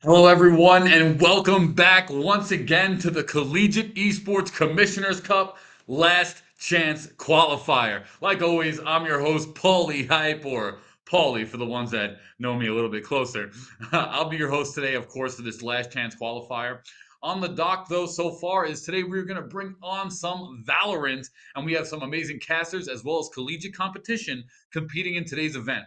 Hello, everyone, and welcome back once again to the Collegiate Esports Commissioner's Cup Last Chance Qualifier. Like always, I'm your host, Paulie Hype, or Paulie for the ones that know me a little bit closer. I'll be your host today, of course, for this Last Chance Qualifier. On the dock, though, so far is today we're going to bring on some VALORANT, and we have some amazing casters as well as collegiate competition competing in today's event.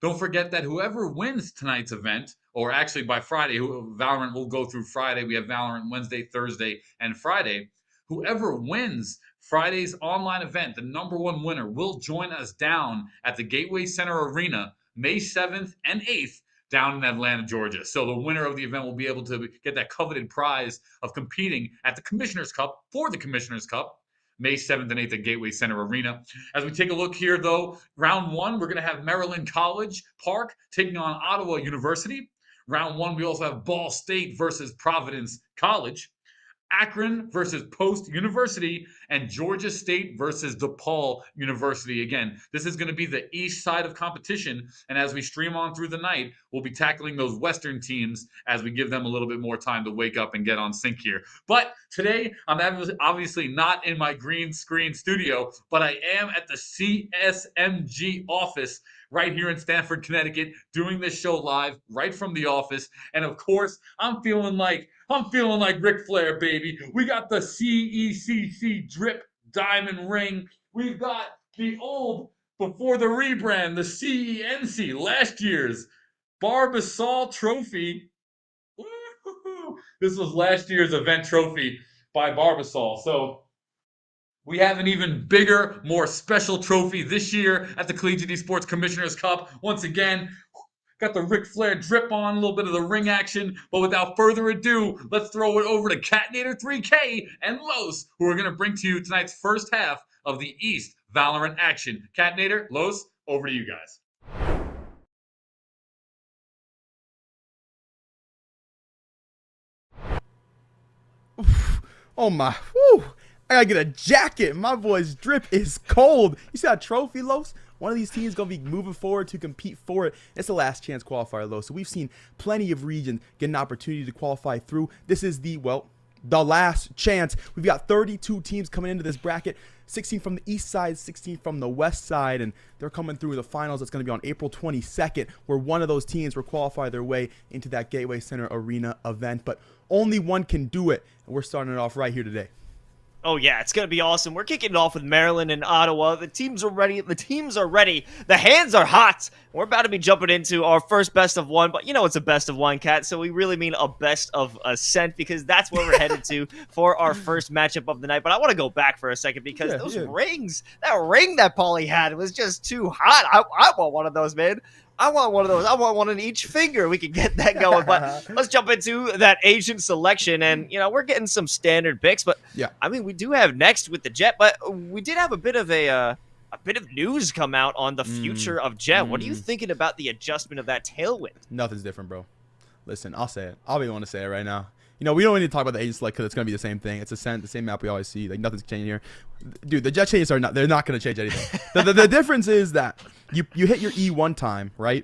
Don't forget that whoever wins tonight's event, or actually by Friday, Valorant will go through Friday. We have Valorant Wednesday, Thursday, and Friday. Whoever wins Friday's online event, the number one winner, will join us down at the Gateway Center Arena May 7th and 8th down in Atlanta, Georgia. So the winner of the event will be able to get that coveted prize of competing at the Commissioner's Cup for the Commissioner's Cup May 7th and 8th at Gateway Center Arena. As we take a look here, though, round one, we're going to have Marland College Park taking on Ottawa University. Round one, we also have Ball State versus Providence College. Akron versus Post University, and Georgia State versus DePaul University. Again, this is going to be the east side of competition, and as we stream on through the night, we'll be tackling those western teams as we give them a little bit more time to wake up and get on sync here. But today, I'm obviously not in my green screen studio, but I am at the CSMG office right here in Stamford, Connecticut, doing this show live right from the office. And of course, I'm feeling like Ric Flair, baby. We got the CECC drip diamond ring. We've got the old, before the rebrand, the CENC, last year's Barbasol trophy. Woo-hoo-hoo. This was last year's event trophy by Barbasol. So we have an even bigger, more special trophy this year at the Collegiate Esports Commissioner's Cup. Once again, got the Ric Flair drip on, a little bit of the ring action. But without further ado, let's throw it over to Catnator 3K and Los, who are going to bring to you tonight's first half of the East Valorant action. Catnator, Los, over to you guys. Oh my, whew. I gotta get a jacket. My boy's drip is cold. You see that trophy, Los? One of these teams gonna be moving forward to compete for it. It's the last chance qualifier, Los. So we've seen plenty of regions get an opportunity to qualify through. This is the last chance. We've got 32 teams coming into this bracket. 16 from the east side, 16 from the west side, and they're coming through the finals. It's going to be on April 22nd, where one of those teams will qualify their way into that Gateway Center Arena event. But only one can do it, and we're starting it off right here today. Oh, yeah, it's going to be awesome. We're kicking it off with Marland and Ottawa. The teams are ready. The hands are hot. We're about to be jumping into our first best of one, but you know it's a best of one, Cat, so we really mean a best of a cent because that's where we're headed to for our first matchup of the night. But I want to go back for a second because those rings, that ring that Paulie had was just too hot. I want one of those, man. I want one of those. I want one in each finger. We can get that going. But let's jump into that Asian selection. And, you know, we're getting some standard picks. But, Yeah. I mean, we do have next with the Jet. But we did have a bit of news come out on the future of Jet. What are you thinking about the adjustment of that tailwind? Nothing's different, bro. Listen, I'll say it. I'll be the one to say it right now. You know, we don't need to talk about the Asian select because it's going to be the same thing. It's the same map we always see. Like, nothing's changing here. Dude, the Jet changes they're not going to change anything. the difference is that you hit your E one time, right?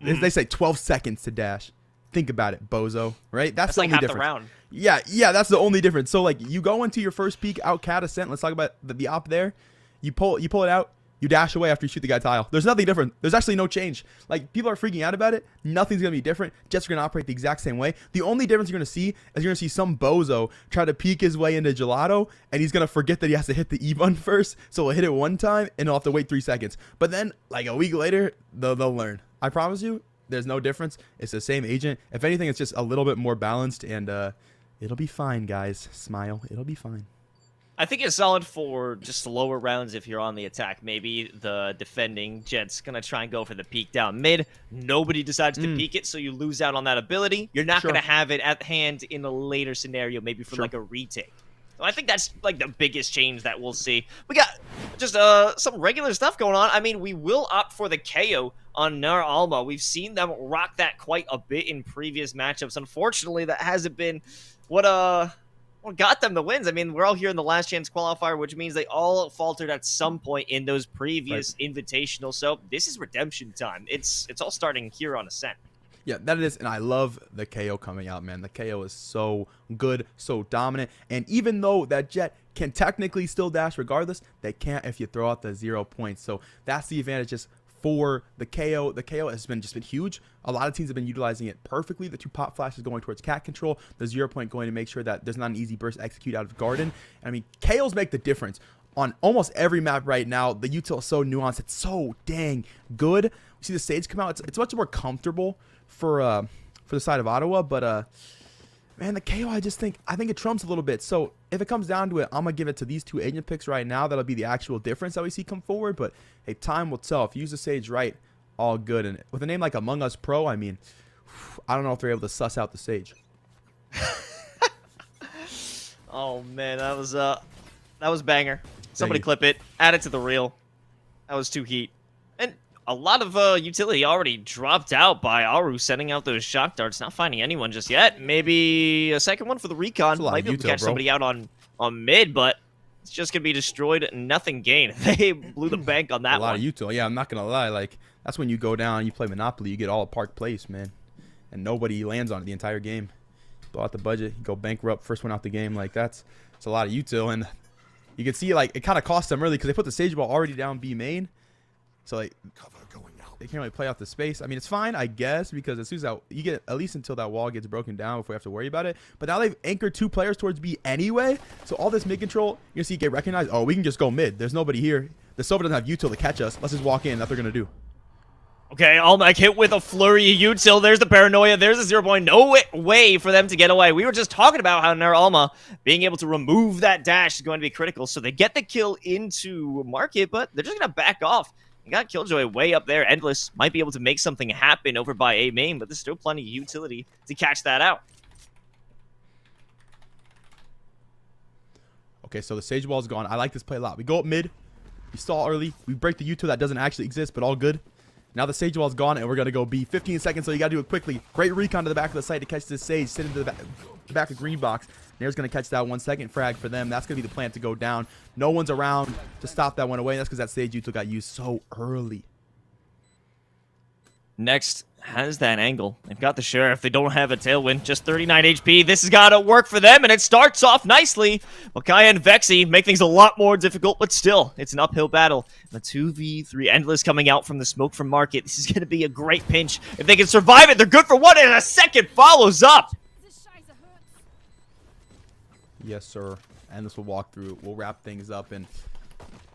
They say 12 seconds to dash. Think about it, bozo, right? That's the like only half difference. the round. Yeah, that's the only difference. So, like, you go into your first peak out cat ascent. Let's talk about the op there. You pull it out. You dash away after you shoot the guy tile. There's nothing different. There's actually no change. Like, people are freaking out about it. Nothing's going to be different. Jets are going to operate the exact same way. The only difference you're going to see is you're going to see some bozo try to peek his way into gelato, and he's going to forget that he has to hit the E button first. So he'll hit it one time, and he'll have to wait 3 seconds. But then, like, a week later, they'll learn. I promise you, there's no difference. It's the same agent. If anything, it's just a little bit more balanced, and it'll be fine, guys. Smile. It'll be fine. I think it's solid for just lower rounds if you're on the attack. Maybe the defending Jet's going to try and go for the peek down mid. Nobody decides to peek it, so you lose out on that ability. You're not going to have it at hand in a later scenario, maybe for like a retake. So I think that's like the biggest change that we'll see. We got just some regular stuff going on. I mean, we will opt for the KO on Nar Alma. We've seen them rock that quite a bit in previous matchups. Unfortunately, that hasn't been what got them the wins. I mean, we're all here in the last chance qualifier, which means they all faltered at some point in those previous invitationals. So this is redemption time. It's all starting here on Ascent. Yeah, that it is, and I love the KO coming out, man. The KO is so good, so dominant, and even though that Jet can technically still dash regardless, they can't if you throw out the 0 points. So that's the advantages for the KO. The KO has been huge. A lot of teams have been utilizing it perfectly. The 2 pop flashes going towards cat control, the 0 point going to make sure that there's not an easy burst execute out of garden. I mean, KOs make the difference on almost every map right now. The util is so nuanced. It's so dang good. We see the Sage come out. It's much more comfortable for the side of Ottawa, but man, the KO, I think it trumps a little bit. So if it comes down to it, I'm gonna give it to these 2 agent picks right now. That'll be the actual difference that we see come forward. But hey, time will tell. If you use the Sage right, all good. And with a name like Among Us Pro, I mean, I don't know if they're able to suss out the Sage. Oh man, that was banger. Somebody clip it, add it to the reel. That was 2 heat. And a lot of utility already dropped out by Aru sending out those shock darts, not finding anyone just yet. Maybe a second one for the recon. Might be able to catch somebody out on mid, but it's just going to be destroyed. Nothing gained. They blew the bank on that one. A lot of util. Yeah, I'm not going to lie. Like, that's when you go down, you play Monopoly, you get all at Park Place, man. And nobody lands on it the entire game. Blow out the budget, you go bankrupt, first one out the game. Like, it's a lot of util. And you can see, like, it kind of cost them early because they put the Sage Ball already down B main. So, like, they can't really play out the space. I mean, it's fine, I guess, because as soon as that, you get at least until that wall gets broken down before we have to worry about it. But now they've anchored 2 players towards B anyway. So all this mid control, you're going to see it get recognized. Oh, we can just go mid. There's nobody here. The Silver doesn't have util to catch us. Let's just walk in. That's what they're going to do. Okay, Almec hit with a flurry of util. There's the paranoia. There's a 0 point. No way for them to get away. We were just talking about how Ner Alma being able to remove that dash is going to be critical. So they get the kill into market, but they're just going to back off. You got Killjoy way up there. Endless might be able to make something happen over by A main, but there's still plenty of utility to catch that out. Okay, so the Sage Wall is gone. I like this play a lot. We go up mid. We stall early. We break the util that doesn't actually exist, but all good. Now the Sage Wall is gone, and we're going to go B. 15 seconds, so you got to do it quickly. Great recon to the back of the site to catch this Sage. Sit into the back of green box. Nair's going to catch that 1 second frag for them. That's going to be the plan to go down. No one's around to stop that one away. That's because that Sage util got used so early. Next has that angle. They've got the Sheriff. They don't have a Tailwind. Just 39 HP. This has got to work for them, and it starts off nicely. Wakaya and Vexy make things a lot more difficult, but still, it's an uphill battle. The 2v3 Endless coming out from the smoke from Market. This is going to be a great pinch. If they can survive it, they're good for 1, and a second follows up. Yes, sir. And this will walk through. We'll wrap things up. And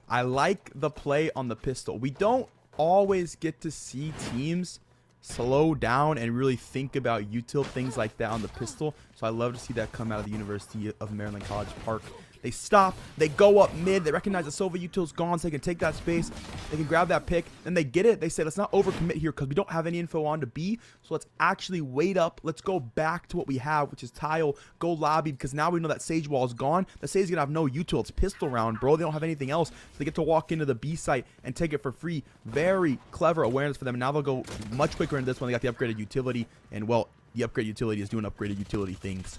I like the play on the pistol. We don't always get to see teams slow down and really think about util things like that on the pistol. So I love to see that come out of the University of Maryland College Park. They stop, they go up mid, they recognize the Silva util's gone, so they can take that space, they can grab that pick, then they get it. They say, let's not overcommit here because we don't have any info on to B, so let's actually wait up. Let's go back to what we have, which is tile, go lobby, because now we know that Sage Wall is gone. The Sage is going to have no util. It's pistol round, bro. They don't have anything else. So they get to walk into the B site and take it for free. Very clever awareness for them. And now they'll go much quicker into this one. They got the upgraded utility, and, well, the upgraded utility is doing upgraded utility things.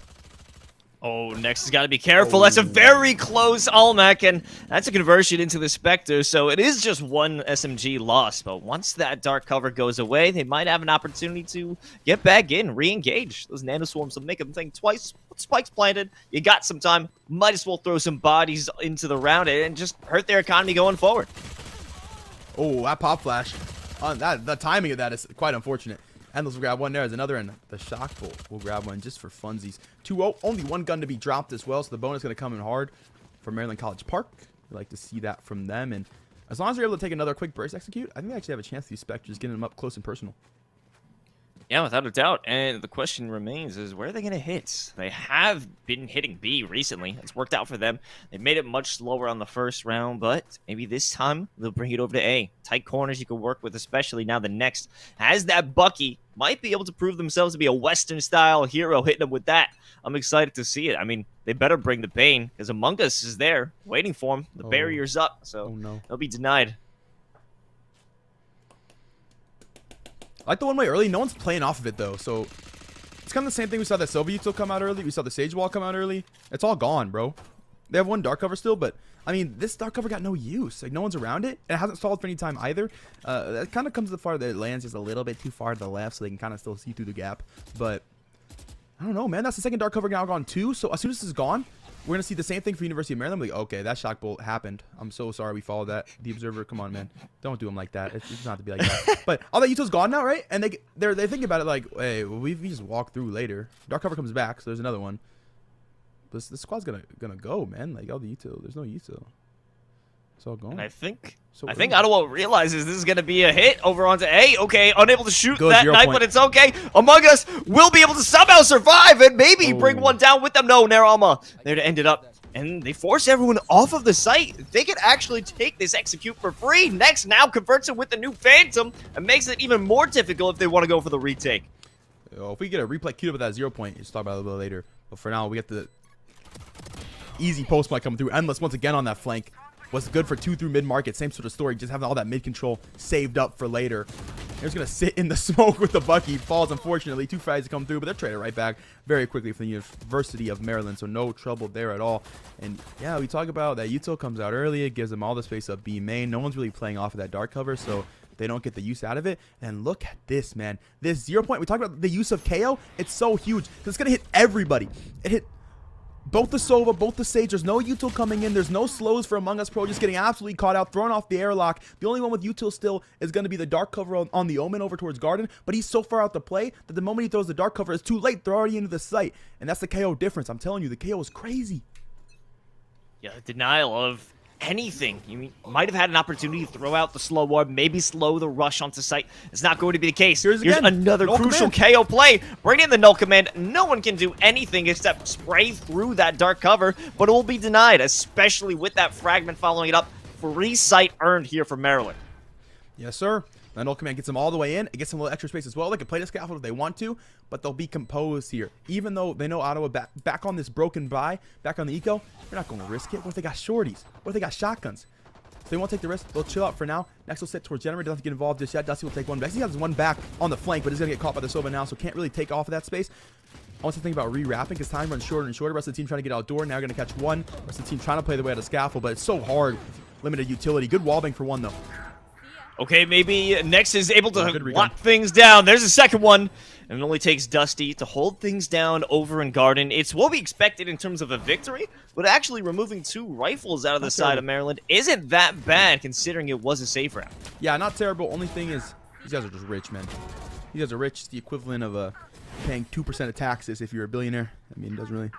Oh, next has got to be careful. That's a very close Almec, and that's a conversion into the Spectre, so it is just 1 SMG loss. But once that dark cover goes away, they might have an opportunity to get back in, re-engage. Those nanoswarms will make them think twice. With spikes planted, you got some time. Might as well throw some bodies into the round and just hurt their economy going forward. Oh, that pop flash. The timing of that is quite unfortunate. Endless will grab one there. There's another, and the Shock Bolt will grab one just for funsies. 2-0. Only 1 gun to be dropped as well, so the bonus is going to come in hard for Maryland College Park. We like to see that from them. And as long as they're able to take another quick burst execute, I think they actually have a chance to these Spectres, getting them up close and personal. Yeah, without a doubt. And the question remains is, where are they going to hit? They have been hitting B recently. It's worked out for them. They made it much slower on the first round, but maybe this time they'll bring it over to A. Tight corners you can work with, especially now the next has that Bucky. Might be able to prove themselves to be a Western-style hero, hitting them with that. I'm excited to see it. I mean, they better bring the pain, because Among Us is there, waiting for them. The barrier's up, so they'll be denied. I like the one way early. No one's playing off of it, though, so it's kind of the same thing. We saw that Silva util come out early. We saw the Sage Wall come out early. It's all gone, bro. They have one dark cover still, but I mean, this dark cover got no use. Like, no one's around it, and it hasn't stalled for any time either. That kind of comes to the far that it lands just a little bit too far to the left, so they can kind of still see through the gap. But I don't know, man. That's the second dark cover now gone too. So as soon as this is gone, we're gonna see the same thing for University of Maryland. Like, okay, that shock bolt happened. I'm so sorry we followed that. The observer, come on, man, don't do them like that. It's not to be like that. But all that util's gone now, right? And they're thinking about it like, hey, well, we just walk through later. Dark cover comes back, so there's another one. This squad's gonna go, man. Like, all the util, there's no util. It's all gone. And I think Ottawa realizes this is going to be a hit over onto A. Okay, unable to shoot Good, that knife, but it's okay. Among Us will be able to somehow survive and maybe bring one down with them. No, Nerama there to end it up. And they force everyone off of the site. They could actually take this execute for free. Next now converts it with the new Phantom and makes it even more difficult if they want to go for the retake. If we get a replay queued up at that 0 point, let's talk about it a little bit later. But for now, we get the easy post play coming through. Endless once again on that flank. Was good for 2 through mid-market. Same sort of story. Just having all that mid-control saved up for later. They're just going to sit in the smoke with the Bucky. Falls, unfortunately. 2 frags to come through, but they're traded right back very quickly from the University of Maryland. So no trouble there at all. And yeah, we talk about that util comes out early. It gives them all the space up B main. No one's really playing off of that dark cover, so they don't get the use out of it. And look at this, man. This 0 point. We talked about the use of KO. It's so huge. It's going to hit everybody. It hit both the Sova, both the Sage. There's no util coming in. There's no slows for Among Us Pro. Just getting absolutely caught out, thrown off the airlock. The only one with util still is going to be the dark cover on the Omen over towards Garden. But he's so far out to play that the moment he throws the dark cover, it's too late. They're already into the site. And that's the KO difference. I'm telling you, the KO is crazy. Yeah, denial of anything. You might have had an opportunity to throw out the slow orb, maybe slow the rush onto site. It's not going to be the case. Here's another crucial KO play. Bring in the null command. No one can do anything except spray through that dark cover, but it will be denied, especially with that fragment following it up. Free site earned here for Maryland. Yes, sir. That null command gets them all the way in. It gets them a little extra space as well. They can play the scaffold if they want to, but they'll be composed here. Even though they know Ottawa back on this broken buy, back on the eco, they're not going to risk it. What if they got shorties? What if they got shotguns? So they won't take the risk. They'll chill out for now. Next, they'll sit towards Generator. Doesn't have to get involved just yet. Dusty will take one back. He has one back on the flank, but he's going to get caught by the Sova now, so can't really take off of that space. I want to think about re-wrapping because time runs shorter and shorter. Rest of the team trying to get outdoor. Now going to catch one. Rest of the team trying to play the way out of scaffold, but it's so hard. Limited utility. Good wallbang for one, though. Okay, maybe Nex is able to lock things down. There's a second one. And it only takes Dusty to hold things down over in Garden. It's what we expected in terms of a victory, but actually removing 2 rifles out of the side of Maryland isn't that bad considering it was a safe round. Yeah, not terrible. Only thing is, these guys are just rich, man. These guys are rich. It's the equivalent of paying 2% of taxes if you're a billionaire. I mean, it doesn't really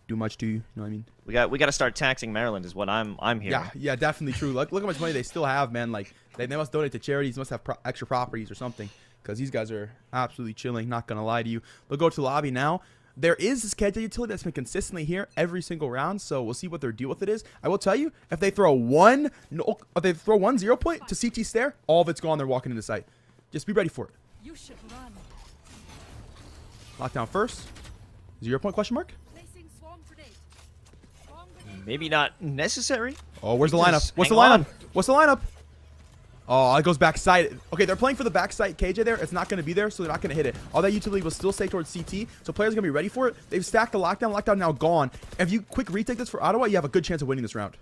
do much to you. You know what I mean? We got to start taxing Maryland is what I'm hearing. Yeah, definitely true. Look how much money they still have, man. Like they must donate to charities, must have extra properties or something. Because these guys are absolutely chilling, not going to lie to you. They'll go to the lobby now. There is this KJ utility that's been consistently here every single round, so we'll see what their deal with it is. I will tell you, if they throw one 0 point to CT stair, all of it's gone. They're walking into sight. Just be ready for it. You should run. Lockdown first. 0 point question mark? Maybe not necessary. Oh, where's the lineup? What's the lineup? What's the lineup? Oh, it goes backside. Okay, they're playing for the backside KJ there. It's not going to be there, so they're not going to hit it. All that utility will still stay towards CT, so players are going to be ready for it. They've stacked the lockdown. Lockdown now gone. If you quick retake this for Ottawa, you have a good chance of winning this round.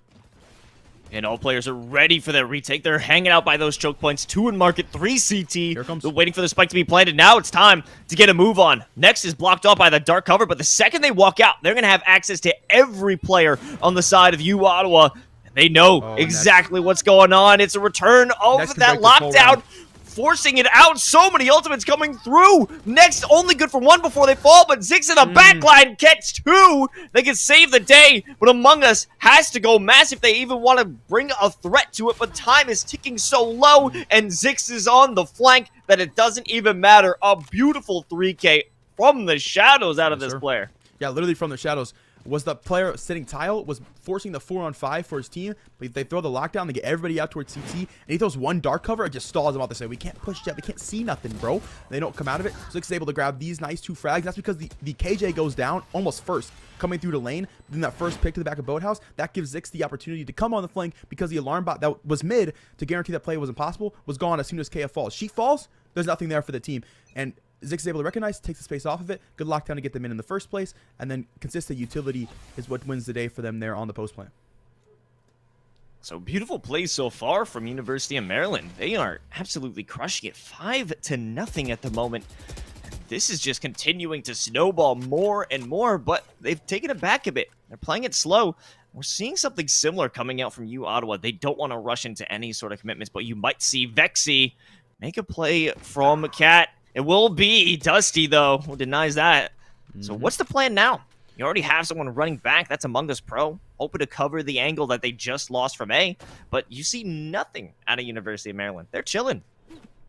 And all players are ready for their retake. They're hanging out by those choke points. 2 in market, 3 CT. Here comes. They're waiting for the spike to be planted. Now it's time to get a move on. Next is blocked off by the dark cover, but the second they walk out, they're going to have access to every player on the side of U Ottawa. And they know exactly what's going on. It's a return of that lockdown, forcing it out. So many ultimates coming through. Next, only good for 1 before they fall, but Zix in a backline catch 2. They can save the day, but Among Us has to go mass if they even want to bring a threat to it, but time is ticking so low, and Zix is on the flank that it doesn't even matter. A beautiful 3K from the shadows out of this player. Yeah, literally from the shadows. Was the player sitting tile, was forcing the 4-on-5 for his team, but if they throw the lockdown, they get everybody out towards CT, and he throws one dark cover, it just stalls them out. They say, we can't push yet, we can't see nothing, bro. They don't come out of it. Zix is able to grab these nice 2 frags. That's because the KJ goes down almost first, coming through the lane. Then that first pick to the back of Boathouse, that gives Zix the opportunity to come on the flank because the alarm bot that was mid to guarantee that play was impossible was gone as soon as KF falls. She falls, there's nothing there for the team. And Zix is able to recognize, takes the space off of it. Good lockdown to get them in the first place. And then consistent utility is what wins the day for them there on the post plan. So beautiful plays so far from University of Maryland. They are absolutely crushing it, 5-0 at the moment. This is just continuing to snowball more and more, but they've taken it back a bit. They're playing it slow. We're seeing something similar coming out from U Ottawa. They don't want to rush into any sort of commitments, but you might see Vexy make a play from Cat. It will be Dusty, though, who denies that. So what's the plan now? You already have someone running back. That's Among Us Pro, hoping to cover the angle that they just lost from A. But you see nothing out of University of Maryland. They're chilling.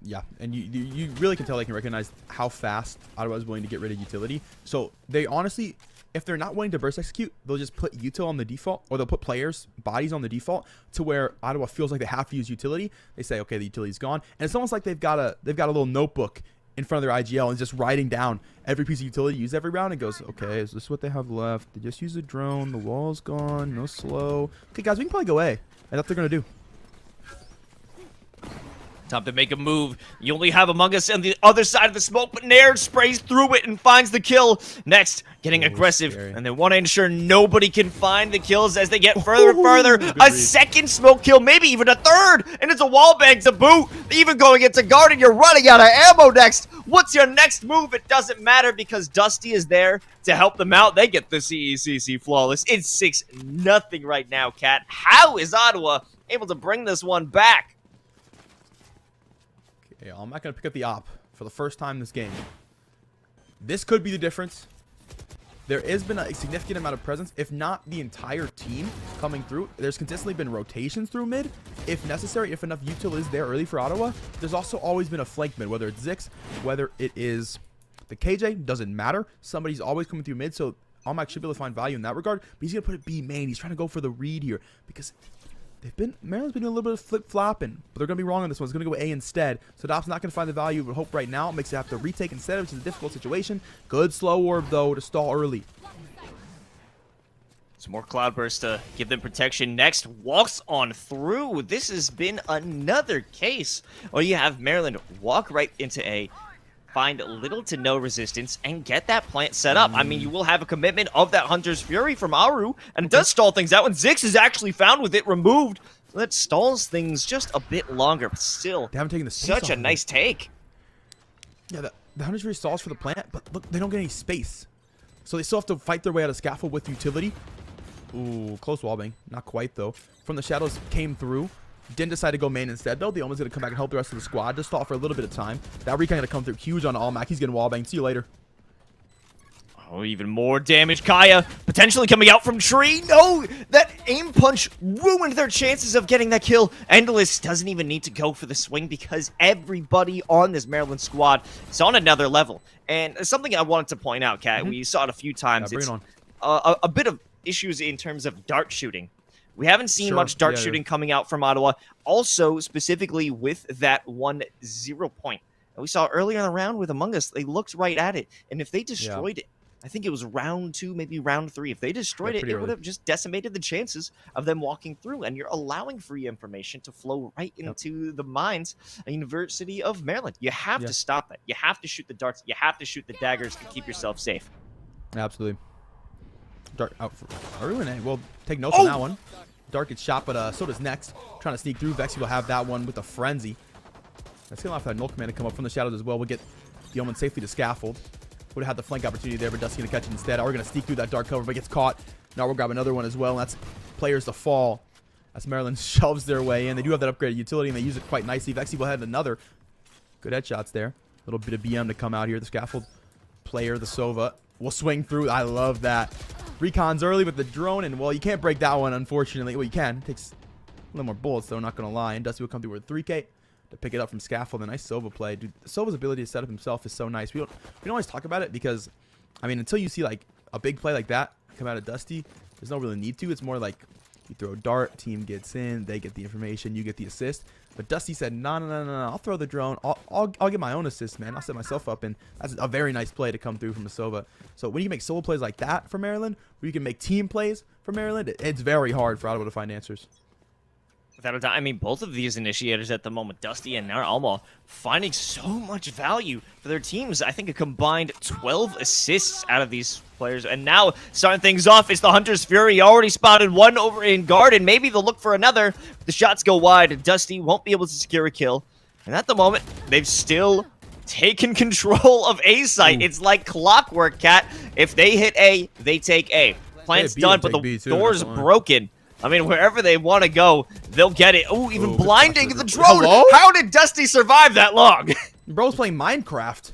Yeah, and you really can tell they can recognize how fast Ottawa is willing to get rid of utility. So they honestly, if they're not willing to burst execute, they'll just put util on the default, or they'll put players' bodies on the default to where Ottawa feels like they have to use utility. They say, okay, the utility's gone, and it's almost like they've got a little notebook in front of their IGL and just writing down every piece of utility used every round and goes, okay, is this what they have left? They just use a drone, the wall's gone, no slow. Okay, guys, we can probably go A. And that's what they're going to do. Time to make a move. You only have Among Us on the other side of the smoke, but Nair sprays through it and finds the kill. Next, getting aggressive, scary. and they want to ensure nobody can find the kills as they get further and further. A second smoke kill, maybe even a third, and it's a wall bang to boot. Even going into guard, and you're running out of ammo next. What's your next move? It doesn't matter because Dusty is there to help them out. They get the CECC flawless. It's 6-0 right now, Cat. How is Ottawa able to bring this one back? Okay, I'm not going to pick up the op for the first time this game. This could be the difference. There has been a significant amount of presence, if not the entire team coming through. There's consistently been rotations through mid, if necessary, if enough util is there early for Ottawa. There's also always been a flank mid, whether it's Zix, whether it is the KJ, doesn't matter. Somebody's always coming through mid, so Almac should be able to find value in that regard. But he's going to put it B main. He's trying to go for the read here because Maryland's been doing a little bit of flip-flopping, but they're going to be wrong on this one. It's going to go A instead. So Dop's not going to find the value we hope right now. It makes it have to retake instead, which is a difficult situation. Good slow orb, though, to stall early. Some more Cloudburst to give them protection. Next, walks on through. This has been another case where you have Maryland walk right into A, find little to no resistance, and get that plant set up. I mean, you will have a commitment of that Hunter's Fury from Aru, and it does stall things out, and Zix is actually found with it removed. So that stalls things just a bit longer, but still, they haven't taken the space such a off nice take. Yeah, the Hunter's Fury stalls for the plant, but look, they don't get any space. So they still have to fight their way out of scaffold with utility. Ooh, close wallbang. Not quite, though. From the shadows came through. Didn't decide to go main instead, though. The Omen's going to come back and help the rest of the squad. Just stall for a little bit of time. That recon going to come through huge on Almac. He's getting wallbanged. See you later. Oh, even more damage. Kaya potentially coming out from tree. No, that aim punch ruined their chances of getting that kill. Endless doesn't even need to go for the swing because everybody on this Maryland squad is on another level. And something I wanted to point out, Kat, we saw it a few times. Yeah, it's bring it on. a bit of issues in terms of dart shooting. We haven't seen much dart shooting coming out from Ottawa. Also, specifically with that 1-0 point. And we saw earlier in the round with Among Us, they looked right at it. And if they destroyed it, I think it was round 2, maybe round 3. If they destroyed it, it would have just decimated the chances of them walking through. And you're allowing free information to flow right into the minds of University of Maryland. You have to stop that. You have to shoot the darts. You have to shoot the daggers to keep yourself safe. Absolutely. Dark out for Renee. We'll take notes on that one. Dark gets shot, but so does Next. Trying to sneak through. Vexy will have that one with a frenzy. That's going to have that null command to come up from the shadows as well. We'll get the Omen safely to scaffold. Would have had the flank opportunity there, but Dusty going to catch it instead. We're going to sneak through that dark cover, but gets caught. Now we'll grab another one as well, and that's players to fall. As Maryland shoves their way in. They do have that upgraded utility, and they use it quite nicely. Vexy will have another. Good headshots there. A little bit of BM to come out here. The scaffold player, the Sova, will swing through. I love that. Recon's early with the drone, and, well, you can't break that one, unfortunately. Well, you can. It takes a little more bullets, though, not going to lie. And Dusty will come through with 3K to pick it up from scaffold. A nice Sova play. Dude, Sova's ability to set up himself is so nice. We don't always talk about it because, I mean, until you see, like, a big play like that come out of Dusty, there's no really need to. It's more like you throw a dart, team gets in, they get the information, you get the assist. But Dusty said, no, I'll throw the drone. I'll get my own assist, man. I'll set myself up, and that's a very nice play to come through from the Sova. So when you can make solo plays like that for Maryland, where you can make team plays for Maryland, it's very hard for Ottawa to find answers. Without a doubt, I mean, both of these initiators at the moment, Dusty and now Alma, finding so much value for their teams. I think a combined 12 assists out of these players. And now, starting things off, is the Hunter's Fury. He already spotted one over in Garden. Maybe they'll look for another. The shots go wide, and Dusty won't be able to secure a kill. And at the moment, they've still taken control of A site. It's like clockwork, Cat. If they hit A, they take A. Plan's done, but the door's broken. I mean, wherever they want to go, they'll get it. Oh, even blinding the drone. Hello? How did Dusty survive that long? Bro's playing Minecraft.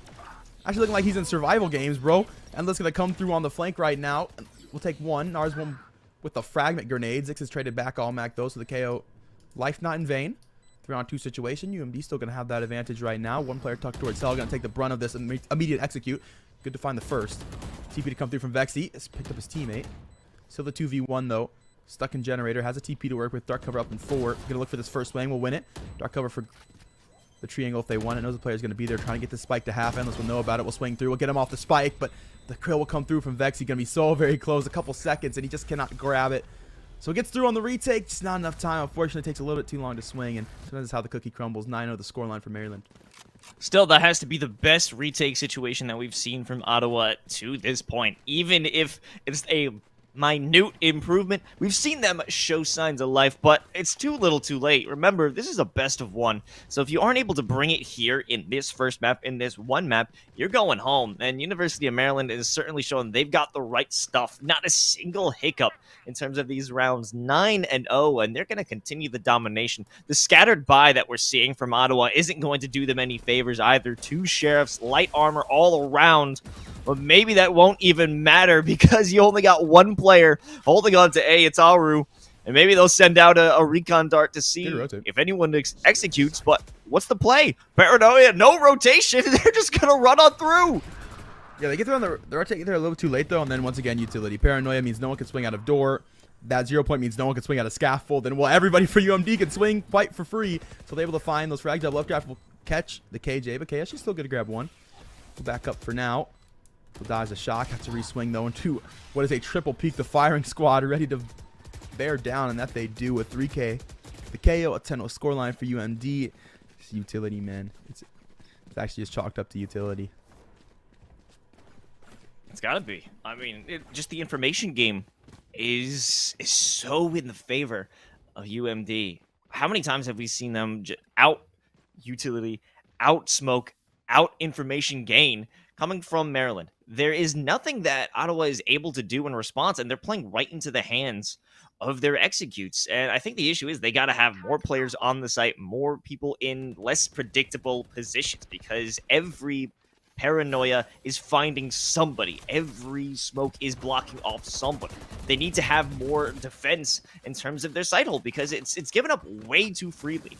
Actually looking like he's in survival games, bro. Endless gonna come through on the flank right now. We'll take one. Nars one with the fragment grenade. Zix is traded back all Mac though, so the KO. Life not in vain. 3-on-2 situation. UMD still gonna have that advantage right now. One player tucked towards Cell, gonna take the brunt of this immediate execute. Good to find the first. TP to come through from Vexy. Has picked up his teammate. Still the 2v1 though. Stuck in Generator, has a TP to work with. Dark cover up in 4. Gonna look for this first swing, we'll win it. Dark cover for the triangle if they want it. Knows the player's gonna be there trying to get the spike to half. Endless will know about it. We'll swing through. We'll get him off the spike, but the kill will come through from Vexy. Gonna be so very close. A couple seconds, and he just cannot grab it. So it gets through on the retake. Just not enough time. Unfortunately, it takes a little bit too long to swing, and sometimes that's how the cookie crumbles. 9-0 the scoreline for Maryland. Still, that has to be the best retake situation that we've seen from Ottawa to this point. Even if it's a minute improvement, we've seen them show signs of life, but it's too little too late. Remember, this is a best of one, so if you aren't able to bring it here in this first map, in this one map, you're going home. And University of Maryland is certainly showing they've got the right stuff. Not a single hiccup in terms of these rounds. 9-0, and they're going to continue the domination. The scattered buy that we're seeing from Ottawa isn't going to do them any favors either. 2 sheriffs, light armor all around. But maybe that won't even matter because you only got one player holding on to A. It's Aru. And maybe they'll send out a recon dart to see if anyone executes. But what's the play? Paranoia, no rotation. They're just going to run on through. Yeah, they get there on the rotate there a little too late, though. And then once again, utility. Paranoia means no one can swing out of door. That 0 point means no one can swing out of scaffold. And well, everybody for UMD can swing, fight for free. So they're able to find those frags. Left draft will catch the KJ. But KJ, she's still going to grab one. We'll back up for now. Will dodge the shock, has to re-swing though into what is a triple peek. The firing squad ready to bear down, and that they do with 3K. The KO, a 10-0 scoreline for UMD. It's utility, man. It's actually just chalked up to utility. It's gotta be. I mean, just the information game is so in the favor of UMD. How many times have we seen them out utility, out smoke, out information gain coming from Maryland? There is nothing that Ottawa is able to do in response, and they're playing right into the hands of their executes. And I think the issue is they got to have more players on the site, more people in less predictable positions, because every paranoia is finding somebody. Every smoke is blocking off somebody. They need to have more defense in terms of their site hold, because it's given up way too freely.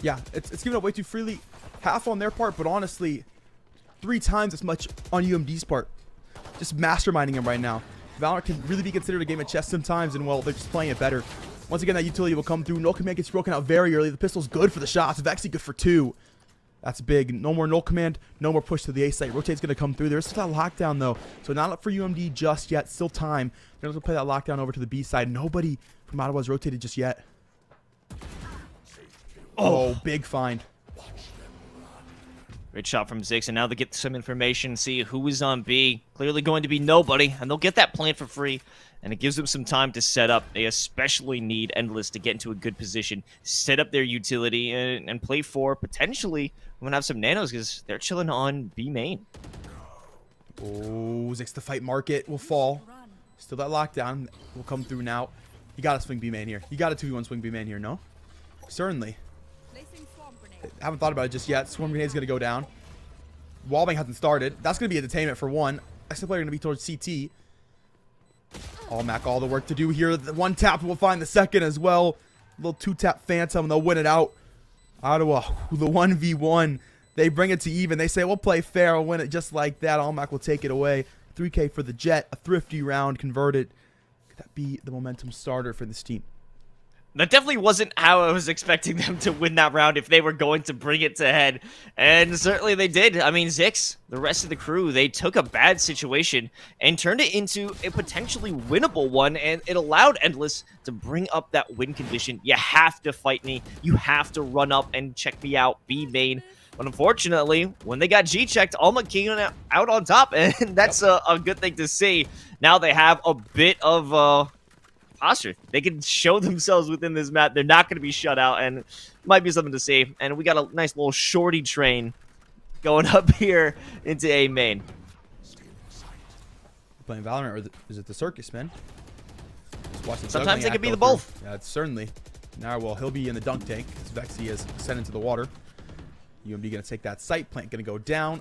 Yeah, it's given up way too freely. Half on their part, but honestly, 3 times as much on UMD's part. Just masterminding him right now. VALORANT can really be considered a game of chess sometimes, and well, they're just playing it better. Once again, that utility will come through. Null Command gets broken out very early. The pistol's good for the shots. Vexy good for 2. That's big. No more Null Command. No more push to the A site. Rotate's going to come through. There's still that lockdown, though. So not up for UMD just yet. Still time. They're going to play that lockdown over to the B side. Nobody from Ottawa's rotated just yet. Oh, big find. Great shot from Zix, and now they get some information, see who is on B. Clearly going to be nobody, and they'll get that plant for free, and it gives them some time to set up. They especially need Endless to get into a good position, set up their utility, and play for potentially we're going to have some nanos because they're chilling on B main. Oh, Zix the fight market will fall. Still that lockdown will come through now. You got to swing B main here. You got to 2v1 swing B main here, no? Certainly. Haven't thought about it just yet. Swarm Grenade's going to go down. Wallbang hasn't started. That's going to be entertainment for one. Next player going to be towards CT. All Mac, all the work to do here. The 1 tap will find the second as well. Little 2-tap Phantom, and they'll win it out. Ottawa, the 1v1. They bring it to even. They say, we'll play fair. We'll win it just like that. All Mac will take it away. 3K for the Jet. A thrifty round converted. Could that be the momentum starter for this team? That definitely wasn't how I was expecting them to win that round if they were going to bring it to head. And certainly they did. I mean, Zix, the rest of the crew, they took a bad situation and turned it into a potentially winnable one. And it allowed Endless to bring up that win condition. You have to fight me. You have to run up and check me out, B main. But unfortunately, when they got G-checked, Alma came out on top. And that's a good thing to see. Now they have a bit of... posture. They can show themselves within this map. They're not going to be shut out, and might be something to see. And we got a nice little shorty train going up here into A main. Playing Valorant, or is it the circus, man? Sometimes it could be the both. Yeah, it's certainly. Now, well, he'll be in the dunk tank. Vexy has sent into the water. UMD going to take that site. Plant going to go down.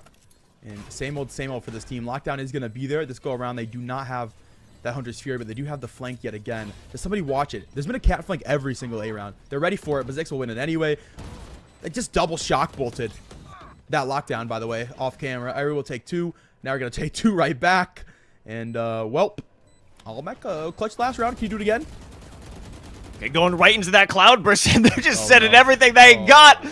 And same old for this team. Lockdown is going to be there. This go around, they do not have that Hunter's Fury, but they do have the flank yet again. Does somebody watch it? There's been a cat flank every single A round. They're ready for it, but Zix will win it anyway. They just double shock bolted that lockdown, by the way, off camera. Irie will take 2. Now we're going to take 2 right back. And, welp. I'll make a clutch last round. Can you do it again? Okay, going right into that cloud burst, and they're just sending everything they got.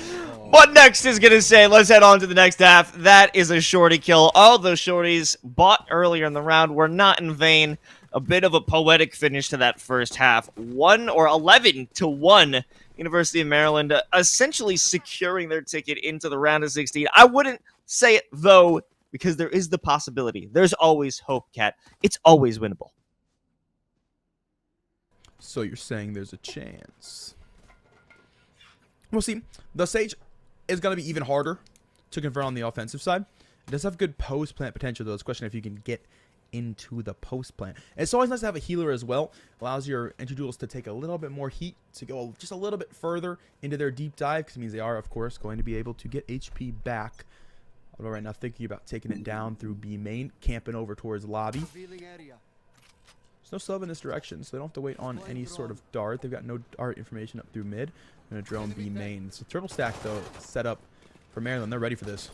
But next is going to say, let's head on to the next half. That is a shorty kill. All those shorties bought earlier in the round were not in vain. A bit of a poetic finish to that first half. 11-1, University of Maryland, essentially securing their ticket into the round of 16. I wouldn't say it, though, because there is the possibility. There's always hope, Kat. It's always winnable. So you're saying there's a chance. We'll see. The Sage is going to be even harder to convert on the offensive side. It does have good post-plant potential, though. It's a question if you can get into the post-plant. It's always nice to have a healer as well. Allows your entry duels to take a little bit more heat, to go just a little bit further into their deep dive, because it means they are, of course, going to be able to get HP back. Although right now thinking about taking it down through B main, camping over towards lobby. There's no sub in this direction, so they don't have to wait on any sort of dart. They've got no dart information up through mid. And a drone B main. So triple stack, though, set up for Maryland. They're ready for this.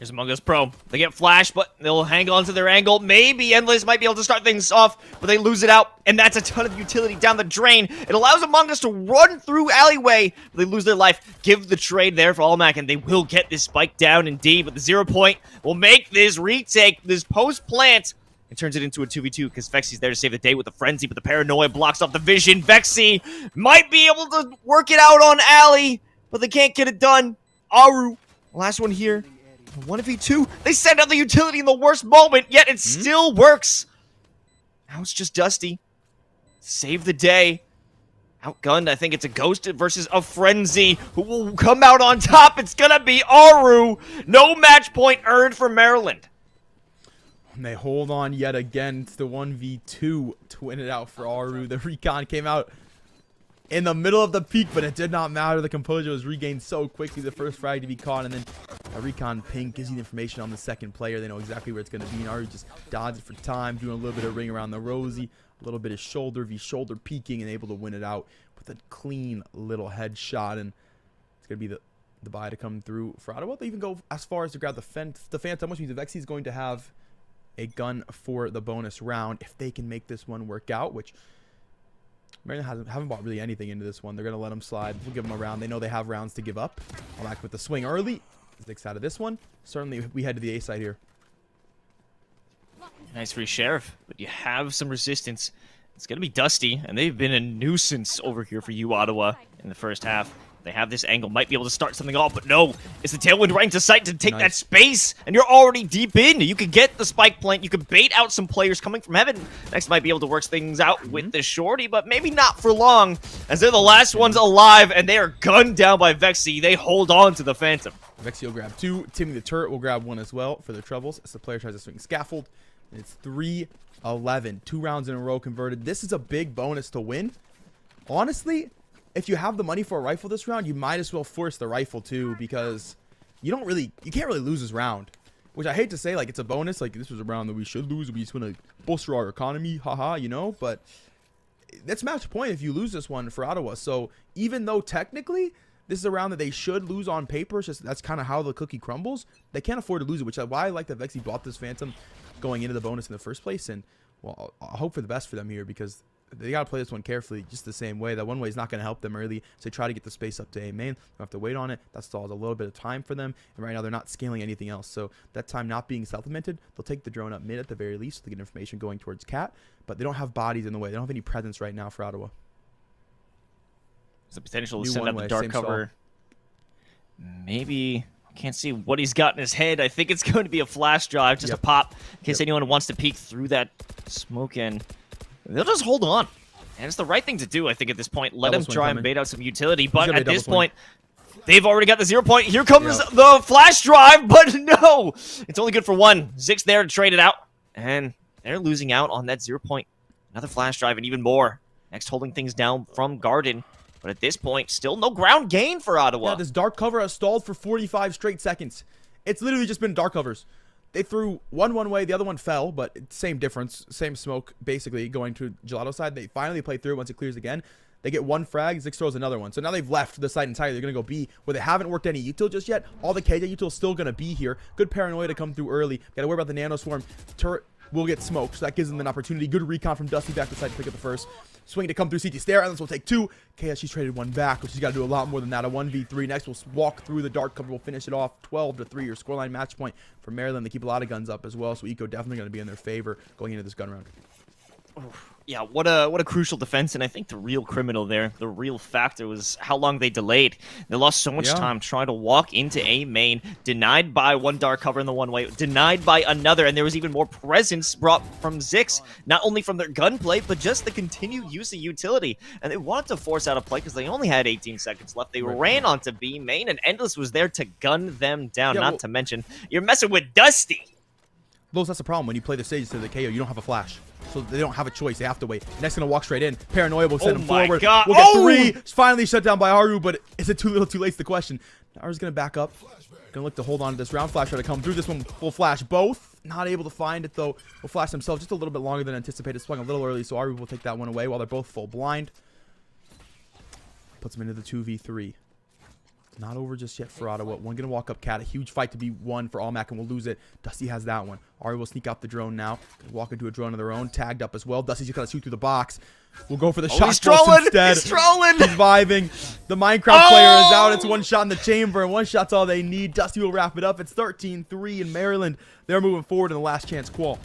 Here's Among Us Pro. They get flash, but they'll hang on to their angle. Maybe Endless might be able to start things off, but they lose it out, and that's a ton of utility down the drain. It allows Among Us to run through alleyway, but they lose their life. Give the trade there for Almac, and they will get this spike down in D, but the 0 point will make this retake, this post-plant. It turns it into a 2v2 because Vexy's there to save the day with the frenzy, but the paranoia blocks off the vision. Vexy might be able to work it out on Alley, but they can't get it done. Aru, last one here. 1v2. They send out the utility in the worst moment, yet it still works. Now it's just Dusty. Save the day. Outgunned, I think it's a Ghost versus a Frenzy who will come out on top. It's gonna be Aru. No match point earned for Maryland. And they hold on yet again to the 1v2 to win it out for Aru. The recon came out in the middle of the peak, but it did not matter. The composure was regained so quickly. The first frag to be caught, and then a recon ping gives you the information on the second player. They know exactly where it's going to be, and Aru just dodged it for time, doing a little bit of ring around the Rosie, a little bit of shoulder shoulder peeking, and able to win it out with a clean little headshot. And it's going to be the buy to come through for Ottawa. They even go as far as to grab the Phantom, which means Vexy is going to have a gun for the bonus round if they can make this one work out, which Maryland haven't bought really anything into this one. They're going to let them slide. We'll give them a round. They know they have rounds to give up. I'm back with the swing early. Sticks out of this one. Certainly, we head to the A side here. Nice free sheriff, but you have some resistance. It's going to be Dusty, and they've been a nuisance over here for you, Ottawa, in the first half. They have this angle, might be able to start something off, but no. It's the Tailwind right into sight to take that space, and you're already deep in. You could get the spike plant. You could bait out some players coming from heaven. Next might be able to work things out with the shorty, but maybe not for long, as they're the last ones alive, and they are gunned down by Vexy. They hold on to the Phantom. Vexy will grab 2. Timmy the Turret will grab 1 as well for their troubles as the player tries to swing scaffold. And it's 3-11. 2 rounds in a row converted. This is a big bonus to win. Honestly, if you have the money for a rifle this round, you might as well force the rifle too, because you can't really lose this round. Which I hate to say, like, it's a bonus, like this was a round that we should lose, we just want to bolster our economy, haha, you know, but that's match point if you lose this one for Ottawa. So even though technically this is a round that they should lose on paper, it's just that's kind of how the cookie crumbles, they can't afford to lose it, which is why I like that Vexy bought this Phantom going into the bonus in the first place. And well, I'll hope for the best for them here, because they got to play this one carefully, just the same way. That one way is not going to help them early, so they try to get the space up to A main. They have to wait on it. That stalls a little bit of time for them, and right now they're not scaling anything else. So that time not being supplemented, they'll take the drone up mid at the very least, so they get information going towards Cat, but they don't have bodies in the way. They don't have any presence right now for Ottawa. There's the potential to New send up one the way, dark same cover. Maybe. Can't see what he's got in his head. I think it's going to be a flash drive, just a pop, in case anyone wants to peek through that smoke, and they'll just hold on. And it's the right thing to do, I think, at this point. Let him try and bait out some utility, but at this point, they've already got the 0 point. Here comes the flash drive, but no! It's only good for one. Zix there to trade it out, and they're losing out on that 0 point. Another flash drive, and even more. Next, holding things down from Garden. But at this point, still no ground gain for Ottawa. Yeah, this dark cover has stalled for 45 straight seconds. It's literally just been dark covers. They threw one way, the other one fell, but same difference, same smoke, basically, going to Gelato side. They finally play through once it clears again. They get one frag, Zix throws another one. So now they've left the site entirely. They're going to go B, where they haven't worked any util just yet. All the KJ util is still going to be here. Good paranoia to come through early. Got to worry about the Nano Swarm. Turret will get smoked, so that gives them an opportunity. Good recon from Dusty back to side to pick up the first. Swing to come through CT Stair, and this will take two. KS, she's traded one back, but she's got to do a lot more than that. A 1v3. Next, we'll walk through the dark cover. We'll finish it off 12-3. Your scoreline match point for Maryland. They keep a lot of guns up as well, so Eco definitely going to be in their favor going into this gun round. Yeah, what a crucial defense, and I think the real criminal there, the real factor was how long they delayed. They lost so much time trying to walk into A main, denied by one dark cover in the one way, denied by another, and there was even more presence brought from Zix, not only from their gunplay, but just the continued use of utility. And they wanted to force out a play because they only had 18 seconds left. They ran onto B main, and Endless was there to gun them down, not to mention, you're messing with Dusty. Los, that's the problem. When you play the stage to the KO, you don't have a flash. So they don't have a choice. They have to wait. Next going to walk straight in. Paranoia will send him forward. God. We'll get three. It's finally shut down by Haru, but is it too little too late is the question. Haru's going to back up. Going to look to hold on to this round flash. Try to come through this one. Full flash. Both. Not able to find it, though. Will flash themselves just a little bit longer than anticipated. Swung a little early, so Haru will take that one away while they're both full blind. Puts them into the 2v3. Not over just yet for Ottawa. One going to walk up Cat. A huge fight to be won for Allmac, and we'll lose it. Dusty has that one. Ari will sneak out the drone now. Walk into a drone of their own. Tagged up as well. Dusty's just got to shoot through the box. We'll go for the shot instead. He's trolling! He's vibing. The Minecraft player is out. It's one shot in the chamber, and one shot's all they need. Dusty will wrap it up. It's 13-3 in Maryland. They're moving forward in the last chance qual.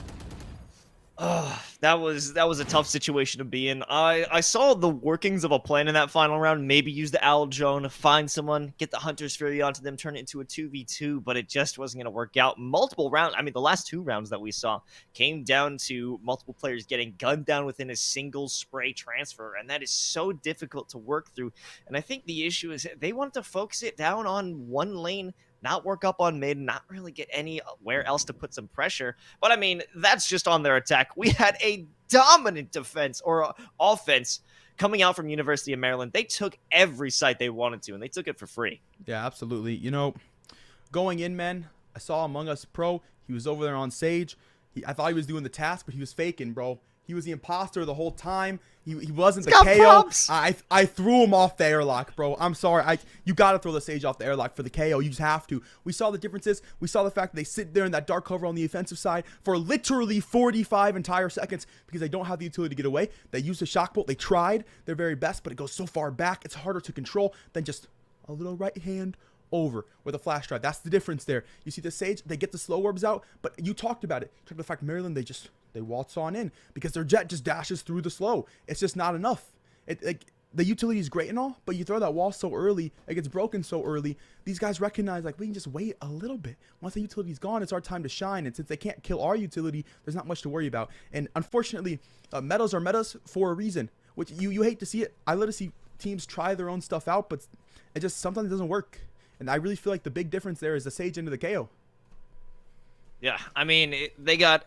That was a tough situation to be in. I saw the workings of a plan in that final round. Maybe use the Owl Drone, find someone, get the Hunter's Fury onto them, turn it into a 2v2, but it just wasn't going to work out. Multiple rounds, I mean, the last two rounds that we saw came down to multiple players getting gunned down within a single spray transfer, and that is so difficult to work through. And I think the issue is they wanted to focus it down on one lane, not work up on mid, not really get anywhere else to put some pressure. But I mean, that's just on their attack. We had a dominant defense or offense coming out from University of Maryland. They took every site they wanted to, and they took it for free. Yeah, absolutely. You know, going in, man, I saw Among Us Pro. He was over there on Sage. I thought he was doing the task, but he was faking, bro. He was the imposter the whole time. He wasn't the KO. I threw him off the airlock, bro. I'm sorry. You got to throw the Sage off the airlock for the KO. You just have to. We saw the differences. We saw the fact that they sit there in that dark cover on the offensive side for literally 45 entire seconds because they don't have the utility to get away. They used a shock bolt. They tried their very best, but it goes so far back. It's harder to control than just a little right hand over with a flash drive. That's the difference there. You see the Sage, they get the slow orbs out, but you talked about it. You talked about the fact Maryland, they waltz on in because their jet just dashes through the slow. It's just not enough. The utility is great and all, but you throw that wall so early, it gets broken so early. These guys recognize, like, we can just wait a little bit. Once the utility's gone, it's our time to shine. And since they can't kill our utility, there's not much to worry about. And unfortunately, metas are metas for a reason, which you hate to see it. I love to see teams try their own stuff out, but it just sometimes doesn't work. And I really feel like the big difference there is the Sage into the KO. Yeah, I mean, they got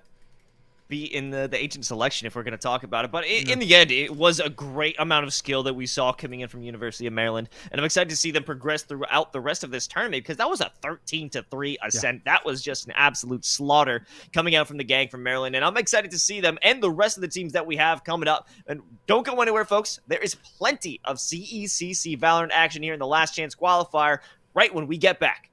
beat in the agent selection if we're going to talk about it. But in the end, it was a great amount of skill that we saw coming in from University of Maryland. And I'm excited to see them progress throughout the rest of this tournament because that was a 13-3 ascent. Yeah. That was just an absolute slaughter coming out from the gang from Maryland. And I'm excited to see them and the rest of the teams that we have coming up. And don't go anywhere, folks. There is plenty of CECC VALORANT action here in the last chance qualifier right when we get back.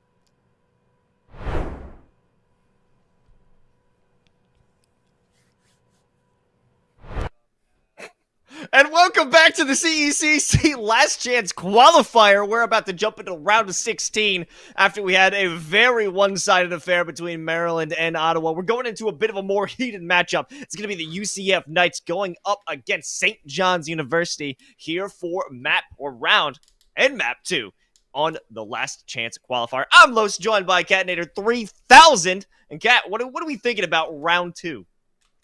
Welcome back to the CECC Last Chance Qualifier. We're about to jump into round of 16 after we had a very one-sided affair between Maryland and Ottawa. We're going into a bit of a more heated matchup. It's going to be the UCF Knights going up against St. John's University here for map or round and map 2 on the Last Chance Qualifier. I'm Los, joined by Catnator 3000. And Cat, what are we thinking about round 2?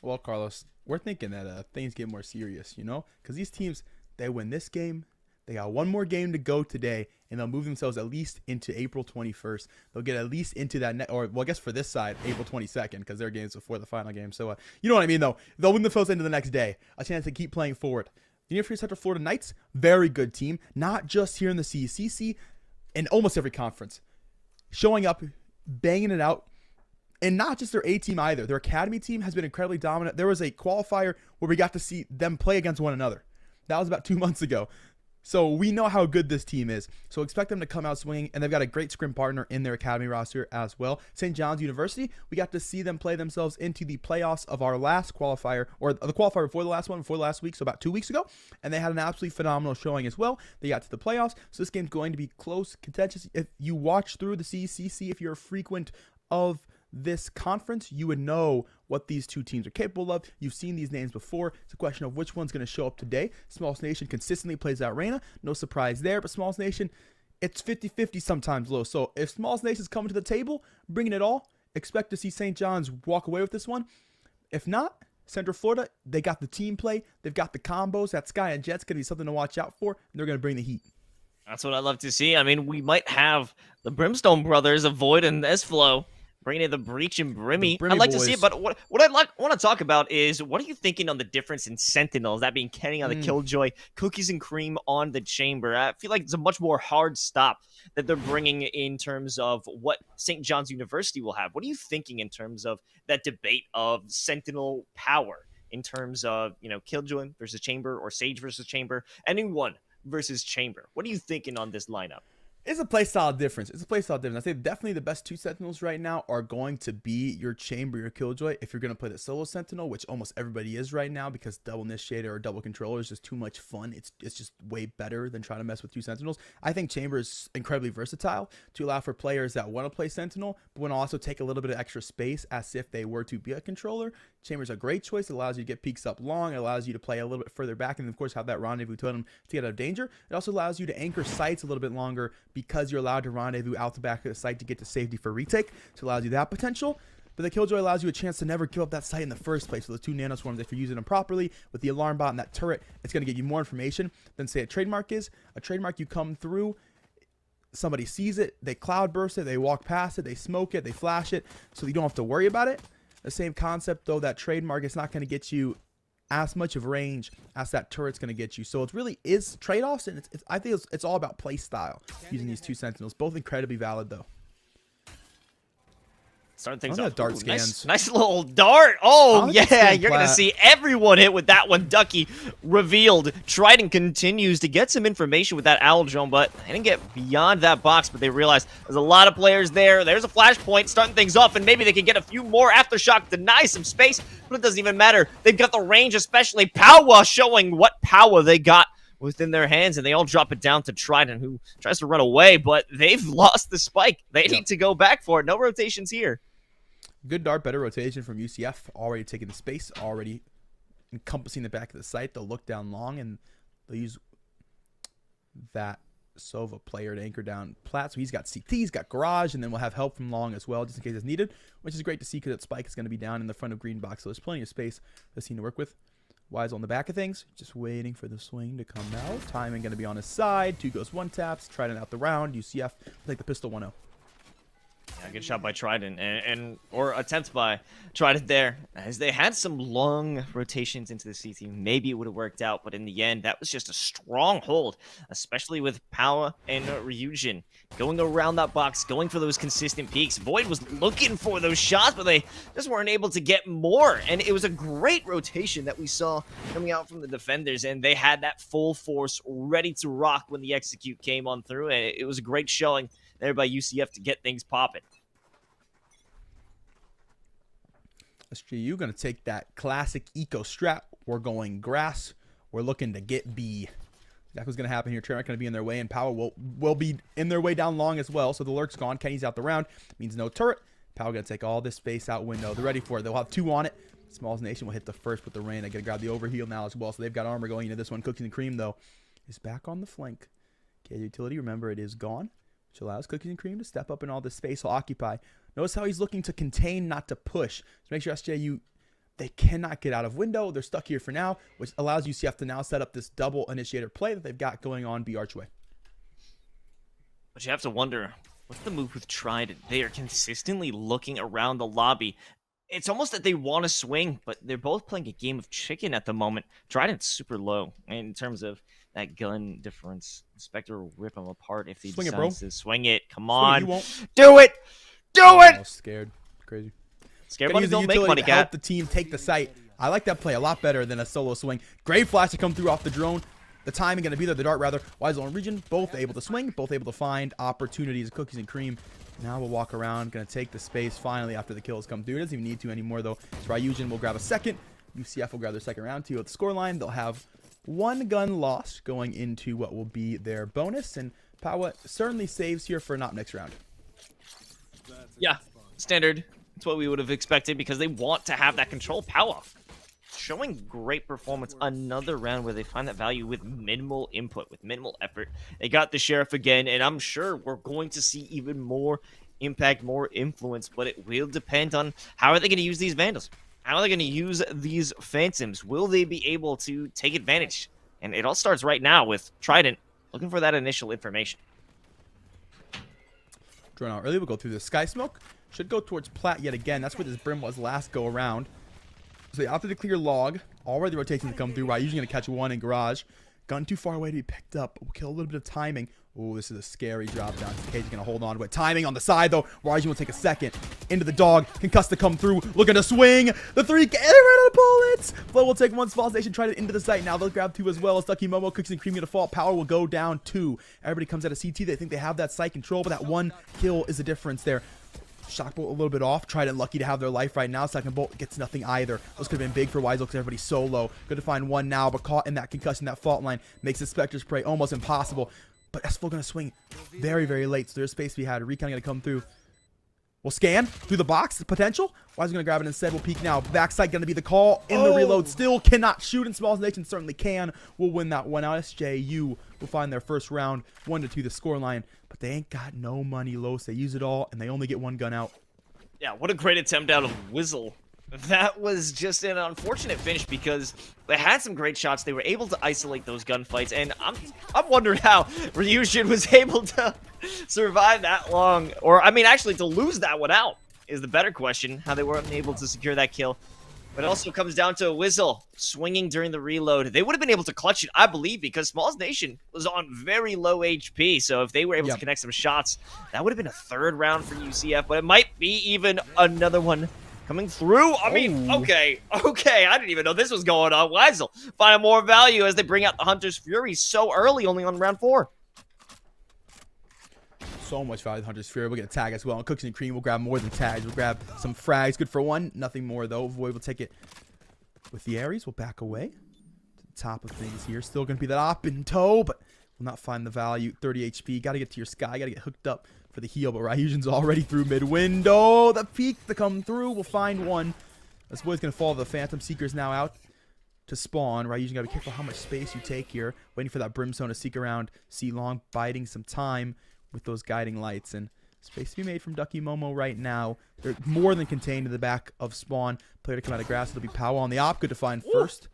Well, Carlos, we're thinking that things get more serious, you know? Because these teams, they win this game. They got one more game to go today, and they'll move themselves at least into April 21st. They'll get at least into that, or well, I guess for this side, April 22nd, because their game's before the final game. So, you know what I mean, though. They'll win themselves into the next day. A chance to keep playing forward. The University of Central Florida Knights, very good team. Not just here in the CECC, in almost every conference. Showing up, banging it out. And not just their A team either. Their academy team has been incredibly dominant. There was a qualifier where we got to see them play against one another. That was about 2 months ago. So we know how good this team is. So expect them to come out swinging. And they've got a great scrim partner in their academy roster as well. St. John's University, we got to see them play themselves into the playoffs of our last qualifier, or the qualifier before the last one, before the last week, so about 2 weeks ago. And they had an absolutely phenomenal showing as well. They got to the playoffs. So this game's going to be close, contentious. If you watch through the CECC, if you're a frequent of this conference, you would know what these two teams are capable of. You've seen these names before. It's a question of which one's going to show up today. Smalls Nation consistently plays out Reina. No surprise there, but Smalls Nation, it's 50-50 sometimes low. So if Smalls Nation's coming to the table, bringing it all, expect to see St. John's walk away with this one. If not, Central Florida, they got the team play. They've got the combos. That Sky and Jet's going to be something to watch out for, and they're going to bring the heat. That's what I'd love to see. I mean, we might have the Brimstone brothers of Void and S-Flow bringing in the Breach and Brimmy. I'd like to see it, but what I'd want to talk about is, what are you thinking on the difference in Sentinels, that being Kenny on the Killjoy, Cookies and Cream on the Chamber? I feel like it's a much more hard stop that they're bringing in terms of what St. John's University will have. What are you thinking in terms of that debate of Sentinel power, in terms of, you know, Killjoy versus Chamber or Sage versus Chamber, anyone versus Chamber? What are you thinking on this lineup? It's a playstyle difference. I say definitely the best two Sentinels right now are going to be your Chamber, your Killjoy. If you're going to play the solo Sentinel, which almost everybody is right now, because double Initiator or double Controller is just too much fun. It's just way better than trying to mess with two Sentinels. I think Chamber is incredibly versatile to allow for players that want to play Sentinel, but want to also take a little bit of extra space as if they were to be a controller. Chamber's a great choice. It allows you to get peaks up long. It allows you to play a little bit further back, and of course have that rendezvous totem to get out of danger. It also allows you to anchor sights a little bit longer, because you're allowed to rendezvous out the back of the site to get to safety for retake. So it allows you that potential. But the Killjoy allows you a chance to never give up that site in the first place. So the two nanoswarms, if you're using them properly with the alarm bot and that turret, it's going to give you more information than, say, a trademark is. A trademark, you come through, somebody sees it, they cloud burst it, they walk past it, they smoke it, they flash it, so you don't have to worry about it. The same concept, though, that trademark, it's not going to get you as much of range as that turret's going to get you. So it really is trade-offs, and I think it's all about play style using these two Sentinels. Both incredibly valid, though. Starting things off. Dart scans. Nice little dart. Oh, yeah. You're going to see everyone hit with that one. Ducky revealed. Trident continues to get some information with that Owl drone, but they didn't get beyond that box, but they realized there's a lot of players there. There's a flashpoint starting things off, and maybe they can get a few more. Aftershock deny some space, but it doesn't even matter. They've got the range, especially Power, showing what power they got within their hands, and they all drop it down to Trident, who tries to run away, but they've lost the spike. They need to go back for it. No rotations here. Good dart, better rotation from UCF. Already taking the space, already encompassing the back of the site. They'll look down long, and they'll use that Sova player to anchor down Platt. So he's got CT, he's got Garage, and then we'll have help from long as well, just in case it's needed, which is great to see, because that spike is going to be down in the front of green box. So there's plenty of space for the team to work with. Wise on the back of things, just waiting for the swing to come out. Timing going to be on his side. 2 goes 1 taps. Trident out the round. UCF take the pistol 1-0. Yeah, good shot by Trident, or attempt by Trident there, as they had some long rotations into the CT. Maybe it would have worked out, but in the end, that was just a stronghold, especially with Power and Ryujin going around that box, going for those consistent peaks. Void was looking for those shots, but they just weren't able to get more, and it was a great rotation that we saw coming out from the defenders, and they had that full force ready to rock when the execute came on through, and it was a great showing there by UCF to get things popping. SGU going to take that classic eco strat. We're going grass. we're looking to get B. That's what's going to happen here. Trey aren't going to be in their way, and Power will be in their way down long as well. So the lurk's gone. Kenny's out the round. Means no turret. Power going to take all this space out window. They're ready for it. They'll have 2 on it. Smalls Nation will hit the first with the rain. They're going to grab the overheal now as well. So they've got armor going into this one. Cookies and Cream, though, is back on the flank. Okay, utility, remember, it is gone, which allows Cookies and Cream to step up in all this space he'll occupy. Notice how he's looking to contain, not to push. So make sure SJU, they cannot get out of window. They're stuck here for now, which allows UCF to now set up this double initiator play that they've got going on B Archway. But you have to wonder, what's the move with Trident? They are consistently looking around the lobby. It's almost that they want to swing, but they're both playing a game of chicken at the moment. Trident's super low in terms of that gun difference. Spectre will rip them apart if he decides to swing it. Come on. You won't. Do it! Do it! Oh, scared. Crazy. Scared money don't make money, to help the team take the site. I like that play a lot better than a solo swing. Great flash to come through off the drone. The timing going to be there. The dart, rather. Wiseau and Region, both able to swing, both able to find opportunities. Cookies and Cream. Now we'll walk around. Going to take the space finally after the kills come through. It doesn't even need to anymore, though. So Ryujin will grab a second. UCF will grab their second round. 2 at the scoreline. They'll have 1 gun lost going into what will be their bonus. And Pawa certainly saves here for not next round. Yeah, standard. It's what we would have expected because they want to have that control power. Showing great performance. Another round where they find that value with minimal input, with minimal effort. They got the Sheriff again, and I'm sure we're going to see even more impact, more influence, but it will depend on how are they going to use these Vandals. How are they going to use these Phantoms? Will they be able to take advantage? And it all starts right now with Trident looking for that initial information. Drawn out early. We'll go through the Sky Smoke. Should go towards Plat yet again. That's where this Brim was last go around. So they opted to clear log. Already rotating to come through. Right, usually going to catch 1 in garage. Gun too far away to be picked up. We'll kill a little bit of timing. Oh, this is a scary drop down. Cage going to hold on to it. Timing on the side, though. Raji will take a second. Into the dog. Concussed to come through. Looking to swing. The 3. They ran out of bullets. Flow will take 1. Small Station tried it into the site. Now they'll grab 2 as well. Stucky Momo, Cookies and Cream going to fall. Power will go down 2. Everybody comes out of CT. They think they have that site control, but that 1 kill is the difference there. Shock bolt a little bit off. Trident lucky to have their life right now. Second bolt gets nothing either. Those could have been big for Wiseau because everybody's so low. Good to find 1 now, but caught in that concussion, that fault line makes the Spectre's prey almost impossible. But S4 going to swing very, very late. So there's space to be had. Recon going to come through. We'll scan through the box. The potential. Wiseau going to grab it instead. We'll peek now. Backside going to be the call. In the reload. Still cannot shoot. And Smalls Nation certainly can. We'll win that one out. SJU will find their first round. 1-2 the scoreline. But they ain't got no money, Los. They use it all. And they only get 1 gun out. Yeah, what a great attempt out of Whizzle. That was just an unfortunate finish because they had some great shots. They were able to isolate those gunfights, and I'm wondering how Ryujin was able to survive that long. Or, I mean, actually, to lose that one out is the better question, how they weren't able to secure that kill. But it also comes down to Whizzle swinging during the reload. They would have been able to clutch it, I believe, because Smalls Nation was on very low HP. So if they were able to connect some shots, that would have been a 3rd round for UCF. But it might be even another one coming through. I mean, okay. I didn't even know this was going on. Wiseau finding more value as they bring out the Hunter's Fury so early, only on round 4. So much value. Hunter's Fury. We'll get a tag as well. And Cookies and Cream will grab more than tags. We'll grab some frags. Good for 1. Nothing more, though. Void will take it with the Ares. We'll back away to the top of things here. Still going to be that op in tow, but will not find the value. 30 HP. Got to get to your Sky. Got to get hooked up for the heal, but Ryujin's already through mid-window. The peak to come through. We'll find 1. This boy's going to fall. The Phantom Seeker's now out to spawn. Ryujin got to be careful how much space you take here. Waiting for that Brimstone to seek around. See Long biding some time with those guiding lights, and space to be made from Ducky Momo right now. They're more than contained in the back of spawn. Player to come out of grass. It'll be Powell on the op. Good to find first.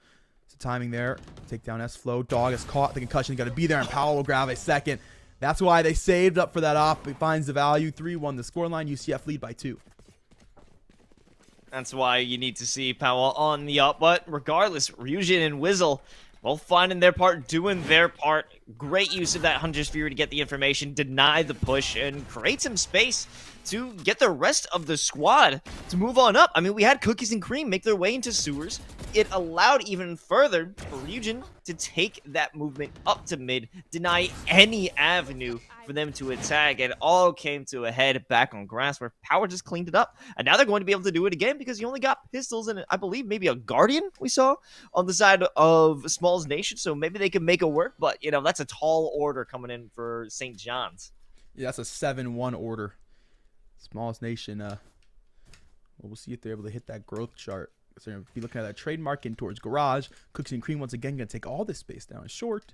So timing there. Take down S-Flow. Dog is caught. The concussion got to be there, and Powell will grab a second. That's why they saved up for that op. He finds the value. 3-1 the scoreline. UCF lead by 2. That's why you need to see Powell on the up. But regardless, Ryujin and Whizzle both finding their part, doing their part. Great use of that Hunter's Fury to get the information, deny the push, and create some space to get the rest of the squad to move on up. I mean, we had Cookies and Cream make their way into sewers. It allowed even further for Legion to take that movement up to mid, deny any avenue for them to attack. It all came to a head back on grass where Power just cleaned it up. And now they're going to be able to do it again because you only got pistols and I believe maybe a Guardian we saw on the side of Smalls Nation. So maybe they can make it work. But, you know, that's a tall order coming in for St. John's. Yeah, that's a 7-1 order. Smallest Nation, well, we'll see if they're able to hit that growth chart. So they're going to be looking at that trademark in towards Garage. Cookies and Cream once again going to take all this space down short.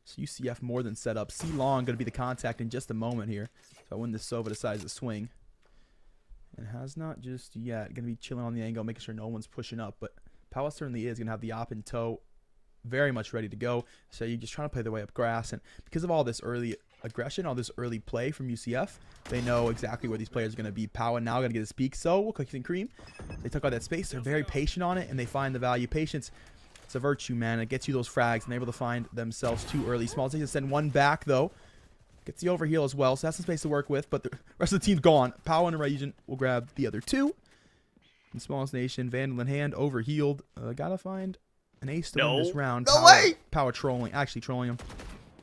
So UCF more than set up. C-Long going to be the contact in just a moment here. So when this Sova decides to swing. And has not just yet. Going to be chilling on the angle, making sure no one's pushing up. But Powell certainly is going to have the op in tow. Very much ready to go. So you're just trying to play their way up grass. And because of all this early aggression, all this early play from UCF, they know exactly where these players are going to be. Powell now going to get his peak. So Cookies and Cream, they took out that space. They're very patient on it, and they find the value. Patience, it's a virtue, man. It gets you those frags, and they're able to find themselves too early. Small Station send one back, though. Gets the overheal as well, so that's some space to work with. But the rest of the team's gone. Powell and Regent will grab the other two. And Smallest Nation, Vandal in hand, overhealed. Gotta find an ace to win this round. No way! Power trolling, actually trolling him.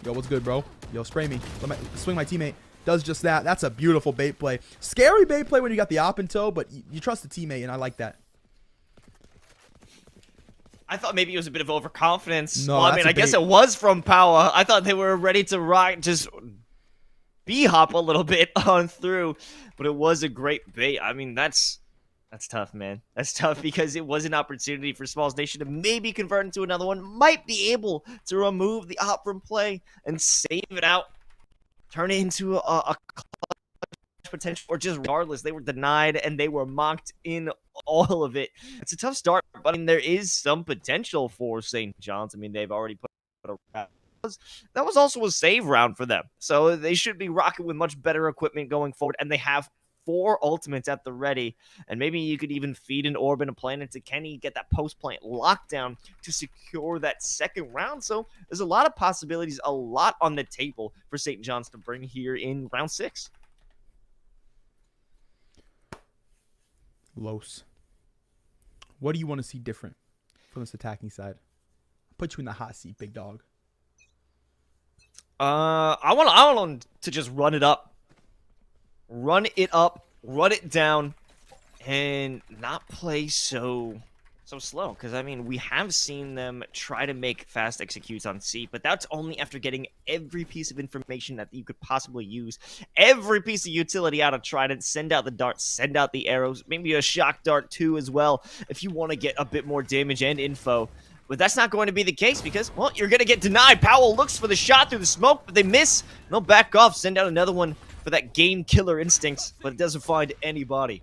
Yo, what's good, bro? Yo, spray me. Swing my teammate. Does just that. That's a beautiful bait play. Scary bait play when you got the op in tow, but you trust the teammate, and I like that. I thought maybe it was a bit of overconfidence. No, well, I mean, I guess it was from Power. I thought they were ready to rock, just B-hop a little bit on through, but it was a great bait. I mean, that's tough, man. That's tough because it was an opportunity for Smalls Nation to maybe convert into another one. Might be able to remove the op from play and save it out. Turn it into a potential, or just regardless, they were denied and they were mocked in all of it. It's a tough start, but I mean, there is some potential for St. John's. I mean, they've already put a that was also a save round for them, so they should be rocking with much better equipment going forward, and they have 4 ultimates at the ready, and maybe you could even feed an orb and a plant into Kenny, get that post plant lockdown to secure that second round. So there's a lot of possibilities, a lot on the table for St. John's to bring here in round 6. Los, what do you want to see different from this attacking side? I'll put you in the hot seat, big dog. I want to just run it up. Run it up, run it down, and not play so slow. Because, I mean, we have seen them try to make fast executes on C, but that's only after getting every piece of information that you could possibly use. Every piece of utility out of Trident. Send out the darts, send out the arrows, maybe a shock dart too as well, if you want to get a bit more damage and info. But that's not going to be the case because, well, you're going to get denied. Powell looks for the shot through the smoke, but they miss. They'll back off, send out another one for that game killer instincts, but it doesn't find anybody.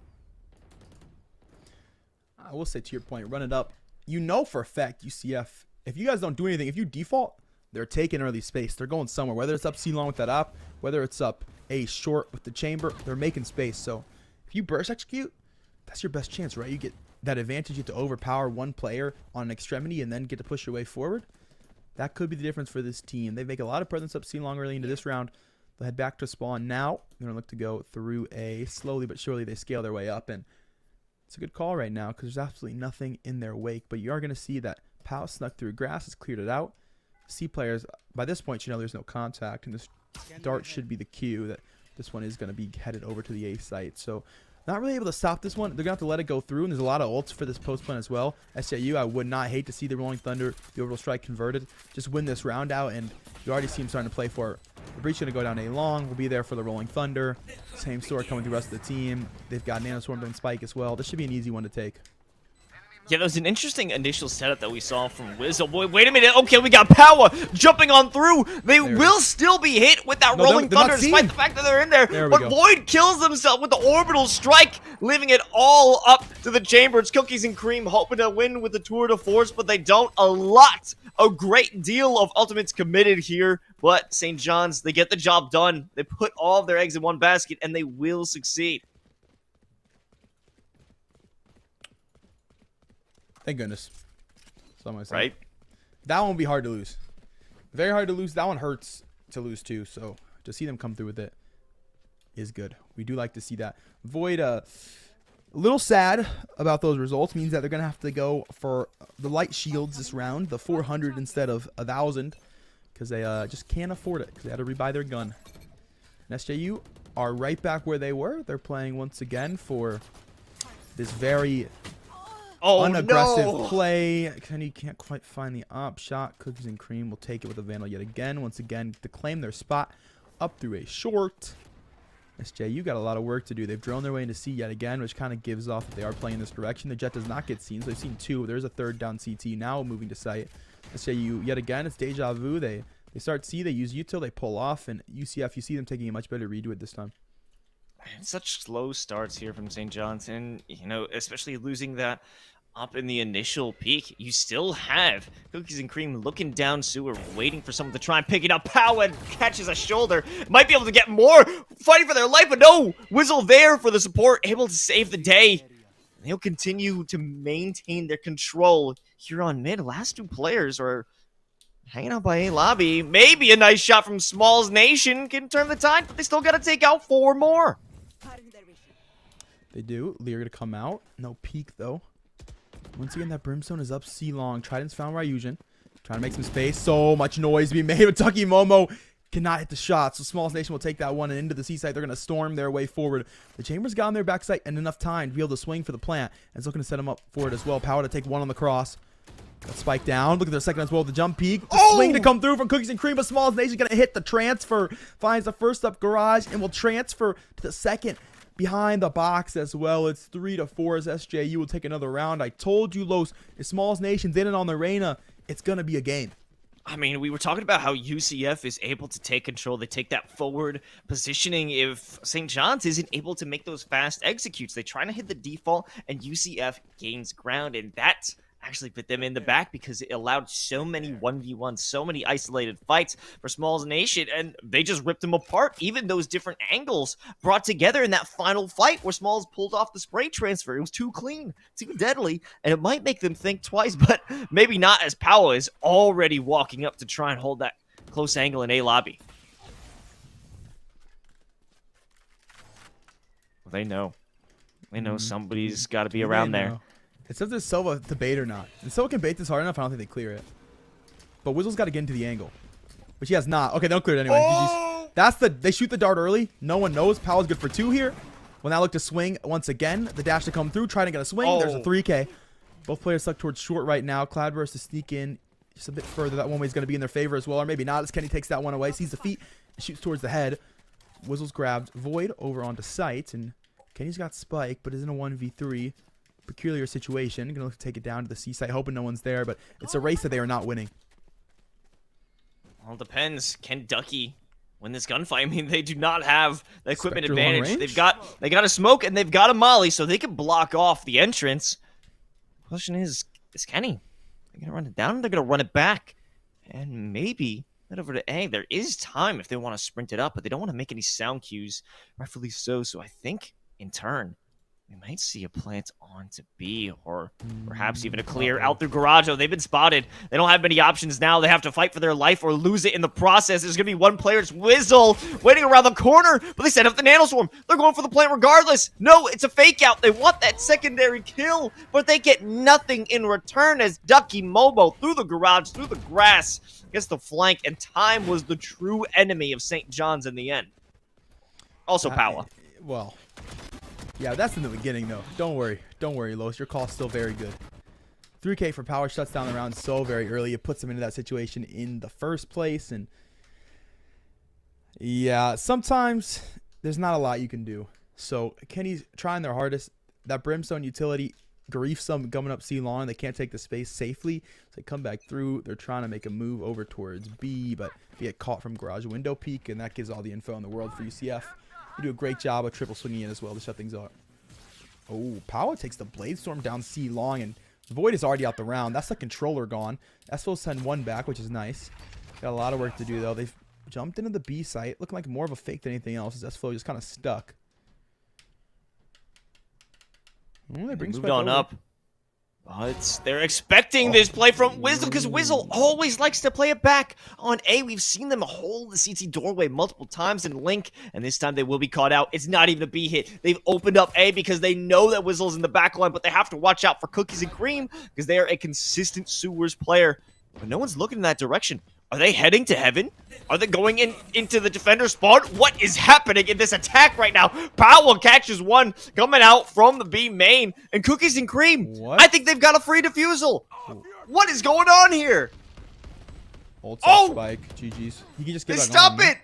I will say to your point, run it up. You know for a fact, UCF, if you guys don't do anything, if you default, they're taking early space. They're going somewhere. Whether it's up C-long with that op, whether it's up A short with the chamber, they're making space. So if you burst execute, that's your best chance, right? You get that advantage. You get to overpower one player on an extremity and then get to push your way forward. That could be the difference for this team. They make a lot of presence up C-long early into this round. They'll head back to spawn now. They're going to look to go through A. Slowly but surely they scale their way up. And it's a good call right now because there's absolutely nothing in their wake. But you are going to see that Powell snuck through grass, has cleared it out. C players, by this point, you know there's no contact. And this dart should be the cue that this one is going to be headed over to the A site. So not really able to stop this one. They're going to have to let it go through. And there's a lot of ults for this post plan as well. SCIU, I would not hate to see the Rolling Thunder, the Orbital Strike converted. Just win this round out. And you already see him starting to play for it. The Breach going to go down A long. We'll be there for the Rolling Thunder. Same story coming through the rest of the team. They've got Nanoswarm doing Spike as well. This should be an easy one to take. Yeah, that was an interesting initial setup that we saw from Wiz. Oh boy, wait a minute. Okay, we got Power jumping on through. They will still be hit with that Rolling Thunder despite the fact that they're in there. But Void kills himself with the Orbital Strike, leaving it all up to the chamber. It's Cookies and Cream hoping to win with the Tour de Force, but they don't. A great deal of ultimates committed here. But St. John's, they get the job done. They put all of their eggs in one basket, and they will succeed. Thank goodness. That's all I'm gonna say. Right? That one will be hard to lose. Very hard to lose. That one hurts to lose too. So just see them come through with it. is good. We do like to see that. Void, a little sad about those results. Means that they're going to have to go for the light shields this round, the 400 instead of 1,000, because they just can't afford it because they had to rebuy their gun. And SJU are right back where they were. They're playing once again for this very unaggressive play. Kenny can't quite find the op shot. Cookies and Cream will take it with a Vandal yet again. Once again, to claim their spot up through a short. SJU got a lot of work to do. They've drone their way into C yet again, which kind of gives off that they are playing this direction. The jet does not get seen, so they've seen 2. There's a third down CT now moving to site. SJU yet again, it's deja vu. They start C, they use util, they pull off, and UCF, you see them taking a much better redo it this time. Such slow starts here from St. John's, and especially losing that up in the initial peak. You still have Cookies and Cream looking down sewer, waiting for someone to try and pick it up. Pow catches a shoulder, might be able to get more, fighting for their life, but no! Whistle there for the support, able to save the day. They'll continue to maintain their control here on mid. Last 2 players are hanging out by A lobby. Maybe a nice shot from Smalls Nation can turn the tide, but they still got to take out 4 more. They do. Lear gonna come out. No peek though. Once again, that Brimstone is up C long. Trident's found Ryujin. Trying to make some space. So much noise being made with Tucky Momo. Cannot hit the shot. So Smalls Nation will take that one and into the C site. They're going to storm their way forward. The Chambers got on their backside and enough time to be able to swing for the plant. And it's looking to set them up for it as well. Power to take one on the cross. Got spike down. Look at their second as well. The jump peak. The swing to come through from Cookies and Cream. But Smalls Nation going to hit the transfer. Finds the first up garage and will transfer to the second behind the box as well. It's 3-4 as SJU will take another round. I told you, Los, if Smalls Nation's in it on the arena, it's going to be a game. I mean, we were talking about how UCF is able to take control. They take that forward positioning. If St. John's isn't able to make those fast executes, they try to hit the default, and UCF gains ground, and that's actually put them in the back because it allowed so many 1v1s, so many isolated fights for Smalls Nation, and they just ripped them apart. Even those different angles brought together in that final fight where Smalls pulled off the spray transfer. It was too clean, too deadly, and it might make them think twice, but maybe not, as Powell is already walking up to try and hold that close angle in A lobby. Well, they know. They know somebody's got to be around there. It's up to Silva to bait or not. If Silva can bait this hard enough, I don't think they clear it. But Whistle's got to get into the angle, which he has not. Okay, they don't clear it anyway. That's they shoot the dart early. No one knows. Powell's good for 2 here. Will now look to swing once again. The dash to come through, trying to get a swing. There's a 3K. Both players stuck towards short right now. Cloudburst to sneak in just a bit further. That one way is going to be in their favor as well, or maybe not, as Kenny takes that one away. Sees the feet, shoots towards the head. Whistle's grabbed Void over onto site, and Kenny's got Spike, but is in a 1v3. Peculiar situation. Gonna look to take it down to the C site, hoping no one's there, but it's a race that they are not winning. Well, it depends. Can Ducky win this gunfight? I mean, they do not have the equipment Spectre long advantage. range? They got a smoke and they've got a molly, so they can block off the entrance. Question is Kenny? They're gonna run it down, or they're gonna run it back, and maybe head over to A. There is time if they want to sprint it up, but they don't want to make any sound cues, rightfully so. So I think in turn, we might see a plant on to B, or perhaps even a clear out through garage. Oh, they've been spotted. They don't have many options now. They have to fight for their life or lose it in the process. There's going to be one player's Whizzle waiting around the corner, but they set up the nanoswarm. They're going for the plant regardless. No, it's a fake out. They want that secondary kill, but they get nothing in return as Ducky Momo through the garage, through the grass, gets the flank, and time was the true enemy of St. John's in the end. Also, Power. Well, yeah, that's in the beginning, though. Don't worry. Don't worry, Los. Your call's still very good. 3K for Power shuts down the round so very early. It puts them into that situation in the first place. And yeah, sometimes there's not a lot you can do. So Kenny's trying their hardest. That Brimstone utility griefs them coming up C long. They can't take the space safely. So they come back through. They're trying to make a move over towards B, but they get caught from garage window peek, and that gives all the info in the world for UCF. You do a great job of triple swinging in as well to shut things up. Oh, Power takes the Blade Storm down C long, and Void is already out the round. That's the controller gone. SFO send one back, which is nice. Got a lot of work to do, though. They've jumped into the B site. Looking like more of a fake than anything else, as SFO just kind of stuck. Oh, they bring moved on up. But they're expecting this play from Wizzle because Wizzle always likes to play it back on A. We've seen them hold the CT doorway multiple times in Link, and this time they will be caught out. It's not even a B hit. They've opened up A because they know that Wizzle's in the back line, but they have to watch out for Cookies and Cream because they are a consistent sewers player. But no one's looking in that direction. Are they heading to heaven? Are they going into the defender spawn? What is happening in this attack right now? Powell catches one coming out from the B main. And Cookies and Cream, What? I think they've got a free defusal. What is going on here? Hold Oh! spike. GG's. You can just They get stop it.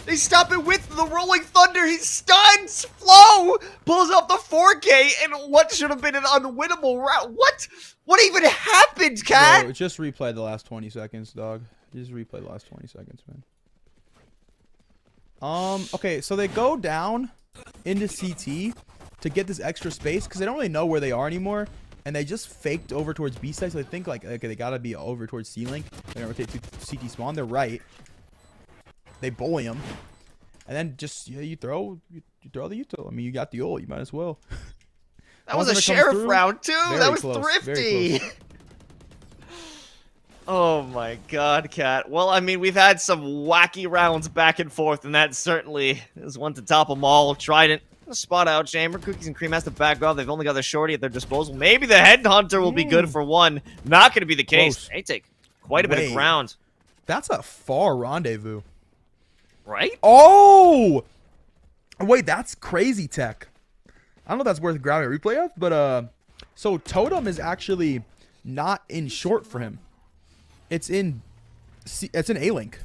They stop it with the Rolling Thunder. He stuns. Flow pulls up the 4K and what should have been an unwinnable round. What even happened, Cat? Bro, just replay the last 20 seconds, dog. Just replay the last 20 seconds, man. Okay, so they go down into CT to get this extra space because they don't really know where they are anymore, and they just faked over towards B side. So they think like, okay, they gotta be over towards C link. They're gonna rotate to CT spawn. They're right. They bully him, and then just you throw the util. I mean, you got the ult. You might as well. That was a sheriff round too. Very That was close, thrifty. very close. Oh my god, Cat. Well, I mean, we've had some wacky rounds back and forth, and that certainly is one to top them all. Trident, a spot out chamber. Cookies and Cream has to back off. They've only got the shorty at their disposal. Maybe the headhunter will be good for one. Not going to be the case. Close. They take quite a bit of ground. That's a far rendezvous. Right? Oh! Wait, that's crazy tech. I don't know if that's worth grabbing a replay of, but so Totem is actually not in short for him. It's in A-Link.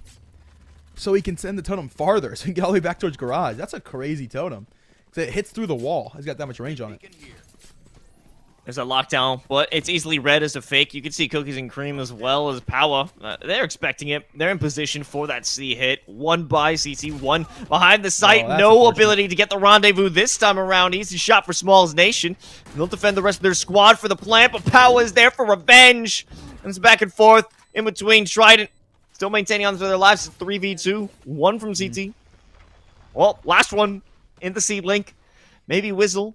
So he can send the totem farther, so he can get all the way back towards garage. That's a crazy totem. Because it hits through the wall. It's got that much range on it. There's a lockdown, but it's easily read as a fake. You can see Cookies and Cream as well as Power. They're expecting it. They're in position for that C hit. One by CC, one behind the site. Oh, no ability to get the rendezvous this time around. Easy shot for Smalls Nation. They'll defend the rest of their squad for the plant, but Power is there for revenge. And it's back and forth in between. Trident still maintaining on to their lives. 3v2. One from CT. Well, last one in the C link. Maybe Wizzle.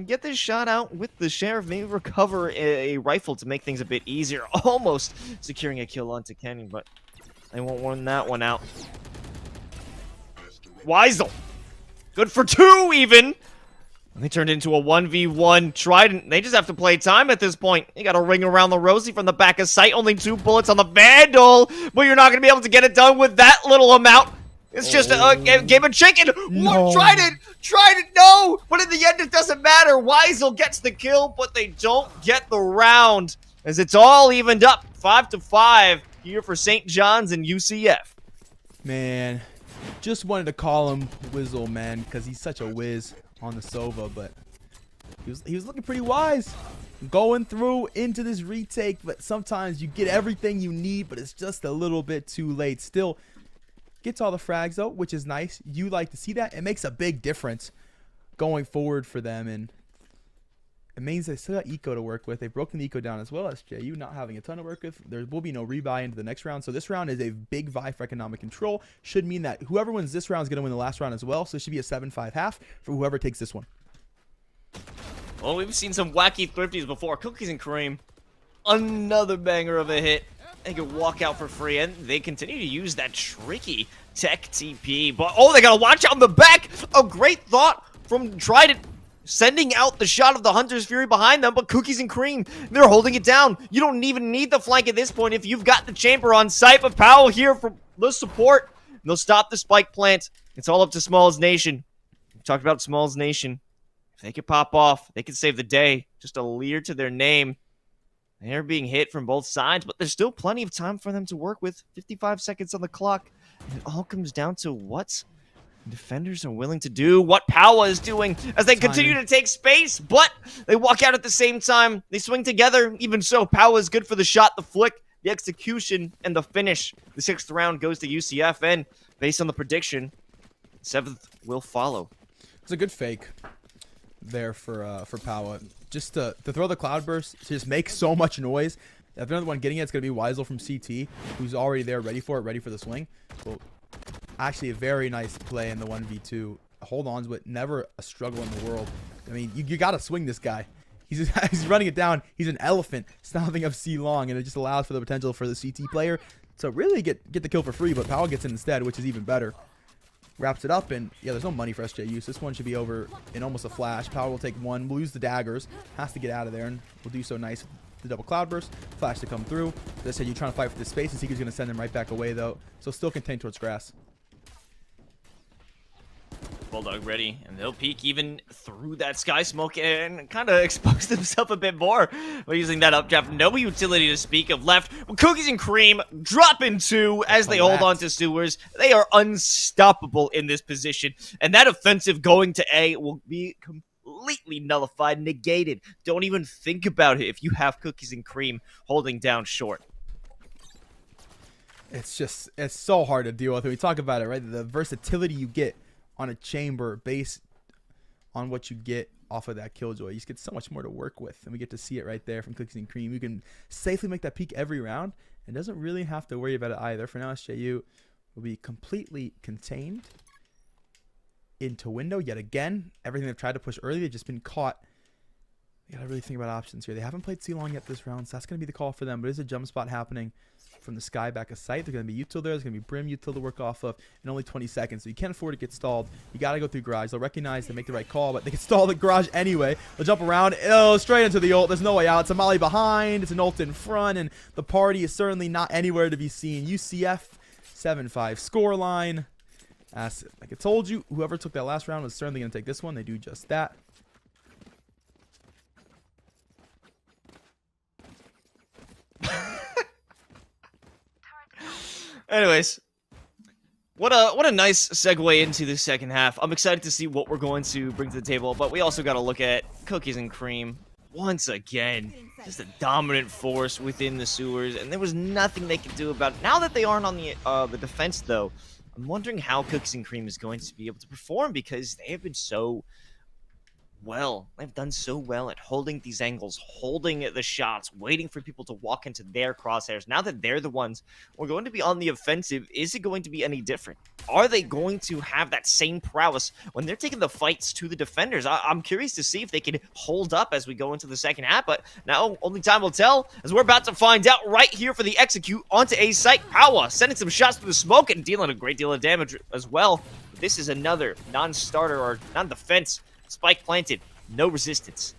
Get this shot out with the sheriff. Maybe recover a rifle to make things a bit easier. Almost securing a kill onto Kenny, but they won't win that one out. Weisel. Good for two, even. They turned into a 1v1. Trident. They just have to play time at this point. You got a ring around the Rosie from the back of sight. Only 2 bullets on the Vandal, but you're not going to be able to get it done with that little amount. It's just a game of chicken. No. Trident, no. But in the end, it doesn't matter. Weisel gets the kill, but they don't get the round as it's all evened up 5-5 here for St. John's and UCF. Man, just wanted to call him Wizzle, man, because he's such a whiz on the Sova, but he was looking pretty wise. Going through into this retake, but sometimes you get everything you need, but it's just a little bit too late. Still gets all the frags though, which is nice. You like to see that. It makes a big difference going forward for them, and it means they still got eco to work with. They've broken the eco down as well as JU not having a ton to work with. There will be no rebuy into the next round. So this round is a big vie for economic control. Should mean that whoever wins this round is going to win the last round as well. So it should be a 7-5 half for whoever takes this one. Well, we've seen some wacky thrifties before. Cookies and Cream. Another banger of a hit. They can walk out for free, and they continue to use that tricky tech TP. But, oh, they got to watch out in the back. A great thought from Trident, sending out the shot of the Hunter's Fury behind them, but Cookies and Cream, they're holding it down. You don't even need the flank at this point if you've got the chamber on site, but Powell here for the support. They'll stop the spike plant. It's all up to Smalls Nation. We talked about Smalls Nation. If they could pop off, they could save the day. Just a leer to their name. They're being hit from both sides, but there's still plenty of time for them to work with. 55 seconds on the clock. And it all comes down to what defenders are willing to do, what Power is doing as they continue to take space, but they walk out at the same time. They swing together. Even so, Power is good for the shot, the flick, the execution, and the finish. The 6th round goes to UCF, and based on the prediction, 7th will follow. It's a good fake there for Power. Just to throw the cloudburst, to just make so much noise. If another one getting it, it's going to be Weisel from CT, who's already there, ready for it, ready for the swing. So, actually, a very nice play in the 1v2. Hold ons, but never a struggle in the world. I mean, you got to swing this guy. He's running it down. He's an elephant stomping up C long, and it just allows for the potential for the CT player to really get the kill for free, but Powell gets in instead, which is even better. Wraps it up, and yeah, there's no money for SJU, so this one should be over in almost a flash. Powell will take one, will lose the daggers, has to get out of there, and will do so nice with the double cloudburst. Flash to come through. As I said, you're trying to fight for this space, and Seeker's going to send him right back away, though, so still contained towards grass. Bulldog ready, and they'll peek even through that sky smoke and kind of expose themselves a bit more by using that updraft. No utility to speak of left. Cookies and Cream drop in 2 as they hold on to Sewers. They are unstoppable in this position, and that offensive going to A will be completely nullified, negated. Don't even think about it if you have Cookies and Cream holding down short. It's so hard to deal with when we talk about it, right? The versatility you get on a chamber based on what you get off of that Killjoy. You just get so much more to work with, and we get to see it right there from Cookies and Cream. You can safely make that peak every round and doesn't really have to worry about it either. For now, SJU will be completely contained into window yet again. Everything they've tried to push early, they've just been caught. You gotta really think about options here. They haven't played C-Long yet this round, so that's gonna be the call for them, but there's a jump spot happening from the sky back of sight. There's going to be util there. There's going to be Brim util to work off of in only 20 seconds. So you can't afford to get stalled. You got to go through garage. They'll recognize to make the right call, but they can stall the garage anyway. They'll jump around. Oh, straight into the ult. There's no way out. It's a molly behind. It's an ult in front, and the party is certainly not anywhere to be seen. UCF 7-5 scoreline. As like I told you, whoever took that last round was certainly going to take this one. They do just that. Anyways, what a nice segue into the second half. I'm excited to see what we're going to bring to the table, but we also got to look at Cookies and Cream. Once again, just a dominant force within the sewers, and there was nothing they could do about it. Now that they aren't on the defense, though, I'm wondering how Cookies and Cream is going to be able to perform, because they have been so well. They've done so well at holding these angles, holding the shots, waiting for people to walk into their crosshairs. Now that they're the ones who are going to be on the offensive, is it going to be any different? Are they going to have that same prowess when they're taking the fights to the defenders? I'm curious to see if they can hold up as we go into the second half, but now only time will tell, as we're about to find out right here for the execute onto A site. Power sending some shots through the smoke and dealing a great deal of damage as well. This is another non-starter or non-defense. Spike planted, no resistance.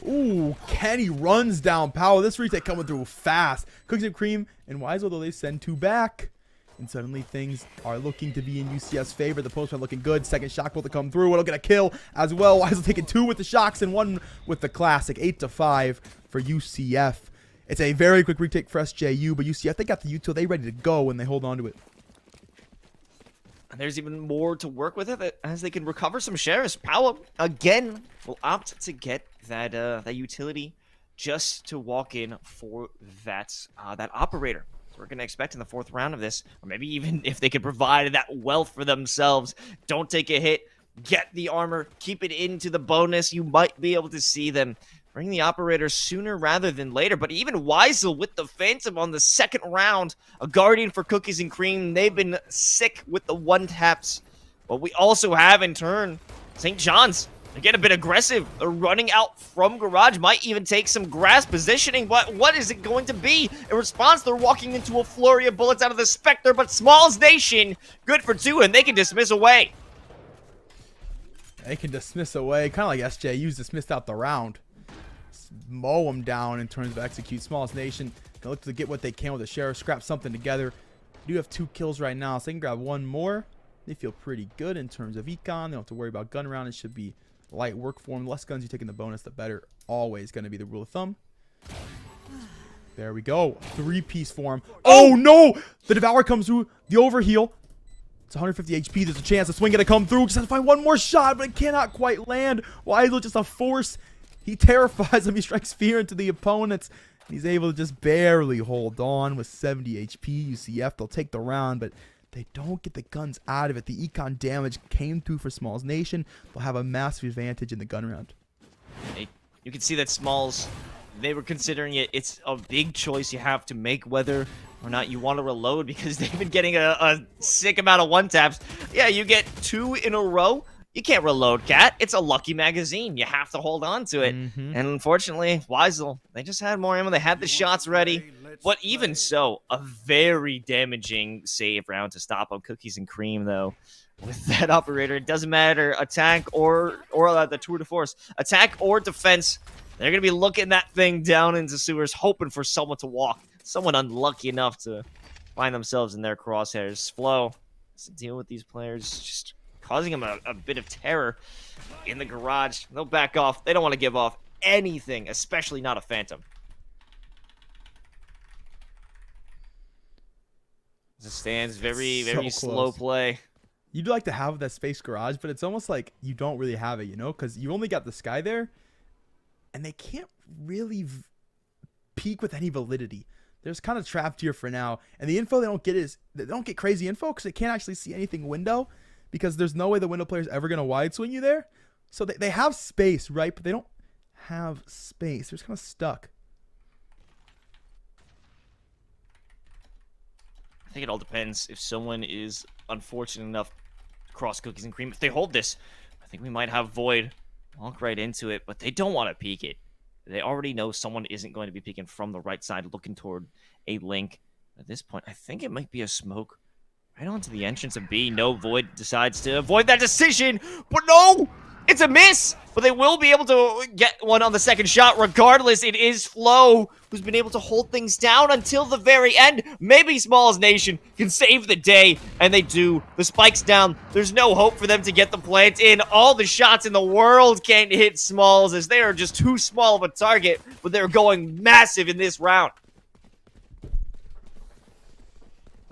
Ooh, Kenny runs down Powell. This retake coming through fast. Cookies and Cream and Weisel, though, they send 2 back. And suddenly things are looking to be in UCF's favor. The post are looking good. Second shock bolt to come through. It'll get a kill as well. Weisel taking 2 with the shocks and 1 with the classic. 8-5 for UCF. It's a very quick retake for SJU, but UCF, they got the util. They ready to go when they hold on to it. And there's even more to work with it as they can recover some shares. Powell, again, will opt to get that utility just to walk in for that operator. So we're going to expect in the 4th round of this, or maybe even if they could provide that wealth for themselves, don't take a hit, get the armor, keep it into the bonus, you might be able to see them bring the operator sooner rather than later. But even Weisel with the Phantom on the 2nd round, a Guardian for Cookies and Cream. They've been sick with the 1-taps. But we also have, in turn, St. John's. They're getting a bit aggressive. They're running out from garage. Might even take some grass positioning. But what is it going to be? In response, they're walking into a flurry of bullets out of the Spectre. But Smalls Nation, good for 2, and they can dismiss away. They can dismiss away. Kind of like SJU's dismissed out the round. Mow them down in terms of execute. Smallest Nation can look to get what they can with the sheriff, scrap something together. They do have 2 kills right now, so they can grab 1 more. They feel pretty good in terms of econ. They don't have to worry about gun round. It should be light work for them. The less guns you take in the bonus, the better. Always going to be the rule of thumb. There we go. 3-piece form. Oh no! The Devour comes through. The overheal. It's 150 HP. There's a chance the swing gonna come through. Just has to find 1 more shot, but it cannot quite land. Weisel just a force. He terrifies him. He strikes fear into the opponents. He's able to just barely hold on with 70 HP. UCF, they'll take the round, but they don't get the guns out of it. The econ damage came through for Smalls Nation. They'll have a massive advantage in the gun round. You can see that Smalls, they were considering it. It's a big choice you have to make whether or not you want to reload, because they've been getting a sick amount of 1-taps. Yeah, you get 2 in a row. You can't reload, Cat. It's a lucky magazine. You have to hold on to it. And unfortunately, Weisel, they just had more ammo. They had the shots ready. But even so, a very damaging save round to stop on Cookies and Cream, though. With that operator, it doesn't matter, attack or the tour de force. Attack or defense, they're going to be looking that thing down into sewers, hoping for someone to walk. Someone unlucky enough to find themselves in their crosshairs. Flo has to deal with these players, just causing them a bit of terror in the garage. They'll back off. They don't want to give off anything, especially not a Phantom. It stands very, very slow play. You'd like to have that space garage, but it's almost like you don't really have it, you know, because you only got the sky there, and they can't really peek with any validity. They're just kind of trapped here for now, and the info they don't get is they don't get crazy info because they can't actually see anything window, because there's no way the window player's ever going to wide swing you there. So they have space, right? But they don't have space. They're just kind of stuck. I think it all depends if someone is unfortunate enough to cross Cookies and Cream. If they hold this, I think we might have Void walk right into it, but they don't want to peek it. They already know someone isn't going to be peeking from the right side, looking toward a link. At this point, I think it might be a smoke right onto the entrance of B. No, Void decides to avoid that decision, but no! It's a miss, but they will be able to get one on the second shot. Regardless, it is Flo who's been able to hold things down until the very end. Maybe Smalls Nation can save the day, and they do. The spike's down. There's no hope for them to get the plant in. All the shots in the world can't hit Smalls as they are just too small of a target, but they're going massive in this round.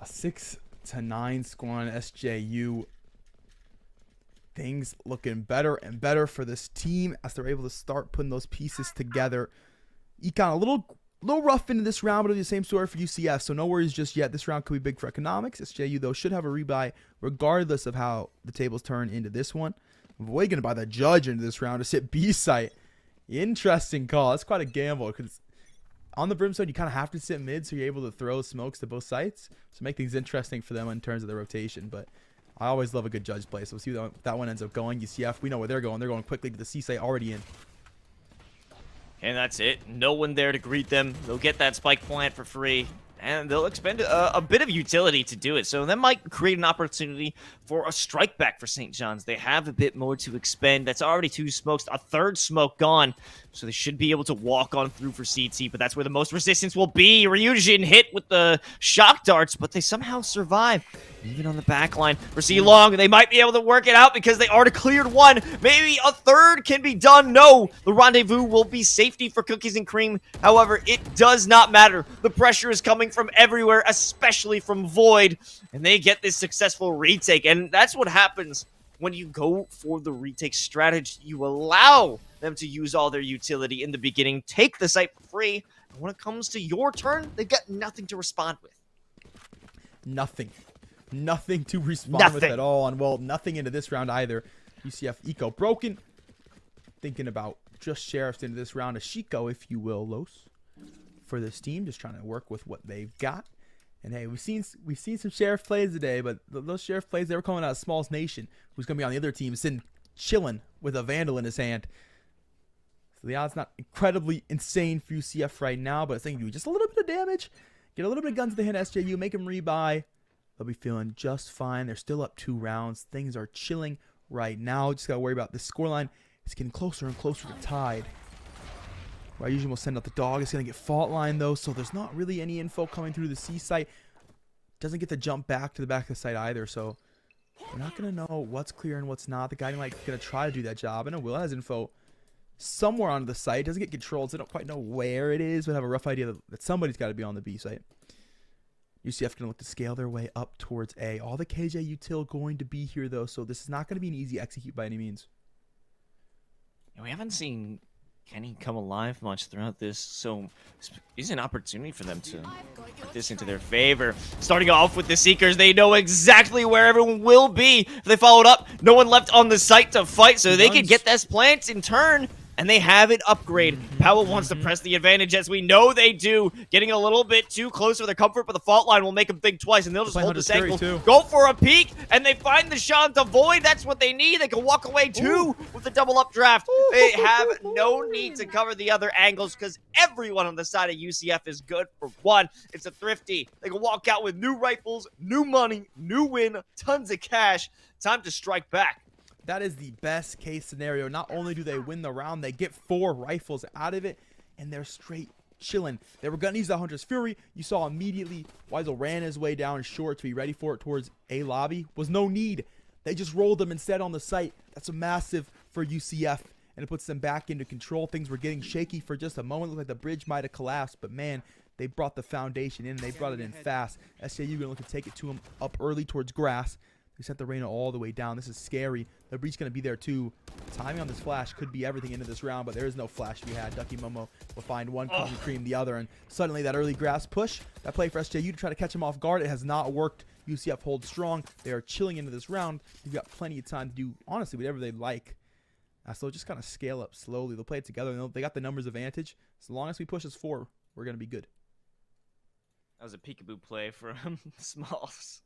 A 6-9 score on SJU. Things looking better and better for this team as they're able to start putting those pieces together. Econ a little rough into this round, but the same story for UCF, so no worries just yet. This round could be big for economics. SJU, though, should have a rebuy regardless of how the tables turn into this one. Void going to buy the judge into this round to sit B site. Interesting call. That's quite a gamble because on the Brimstone, you kind of have to sit mid so you're able to throw smokes to both sites. So make things interesting for them in terms of the rotation, but I always love a good judge play, so we'll see how that one ends up going. UCF, we know where they're going. They're going quickly to the C site already in. And that's it. No one there to greet them. They'll get that spike plant for free, and they'll expend a bit of utility to do it. So that might create an opportunity for a strike back for St. John's. They have a bit more to expend. That's already 2 smokes, a third smoke gone. So they should be able to walk on through for CT, but that's where the most resistance will be. Ryujin hit with the shock darts, but they somehow survive. Even on the back line for C-Long, they might be able to work it out because they already cleared 1. Maybe a third can be done. No, the rendezvous will be safety for Cookies and Cream. However, it does not matter. The pressure is coming from everywhere, especially from Void, and they get this successful retake. And that's what happens when you go for the retake strategy. You allow them to use all their utility in the beginning, take the site for free, and when it comes to your turn, they've got nothing to respond with. Nothing to respond with at all, and well, nothing into this round either. UCF Eco broken. Thinking about just Sheriffs into this round. A Chico, if you will, Los, for this team. Just trying to work with what they've got. And hey, we've seen some Sheriff plays today, but those Sheriff plays, they were calling out Smalls Nation, who's going to be on the other team, sitting chilling with a Vandal in his hand. So the odds not incredibly insane for UCF right now, but I think do just a little bit of damage, get a little bit of guns to the hand SJU, make them rebuy. They'll be feeling just fine. They're still up 2 rounds. Things are chilling right now. Just got to worry about this scoreline. It's getting closer and closer to tied. Where I usually will send out the dog. It's going to get fault line, though, so there's not really any info coming through the C site. Doesn't get to jump back to the back of the site either, so we're not going to know what's clear and what's not. The guy might going to try to do that job. I know Will has info somewhere on the site. Doesn't get controlled, so they don't quite know where it is, but have a rough idea that somebody's got to be on the B site. UCF going to look to scale their way up towards A. All the KJ util going to be here, though, so this is not going to be an easy execute by any means. We haven't seen Kenny come alive much throughout this, so this is an opportunity for them to put this into their favor. Starting off with the Seekers, they know exactly where everyone will be. If they followed up, no one left on the site to fight, so they could get this plant in turn. and they have an upgrade. Powell wants to press the advantage, as we know they do. Getting a little bit too close for their comfort, but the fault line will make them think twice, and they'll just hold this angle. Go for a peek, and they find the shot to void. That's what they need. They can walk away too with the double updraft. They have no need to cover the other angles because everyone on the side of UCF is good for one. It's a thrifty. They can walk out with new rifles, new money, new win, tons of cash. Time to strike back. That is the best case scenario. Not only do they win the round, they get 4 rifles out of it, and they're straight chilling. They were going to use the Hunter's Fury. You saw immediately Weisel ran his way down short to be ready for it towards A lobby. Was no need. They just rolled them instead on the site. That's a massive for UCF, and it puts them back into control. Things were getting shaky for just a moment. Looked like the bridge might have collapsed, but man, they brought the foundation in, and they brought it in fast. SJU going to look to take it to them up early towards grass. They sent the Reyna all the way down. This is scary. The breach going to be there too. Timing on this flash could be everything into this round, but there is no flash to be had. Ducky Momo will find one, Cookie Cream the other, and suddenly that early grass push, that play for SJU to try to catch him off guard, it has not worked. UCF holds strong. They are chilling into this round. They've got plenty of time to do, honestly, whatever they like. So just kind of scale up slowly. They'll play it together, and they got the numbers advantage. As long as we push this 4, we're going to be good. That was a peekaboo play from Smalls.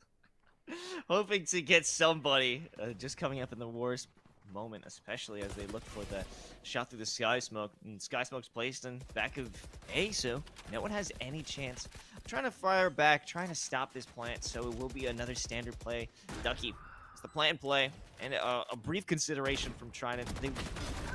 Hoping to get somebody just coming up in the worst moment, especially as they look for the shot through the Sky Smoke. And Sky Smoke's placed in back of A, so no one has any chance. I'm trying to fire back, trying to stop this plant, so it will be another standard play. Ducky, it's the plant play, and a brief consideration from trying to, they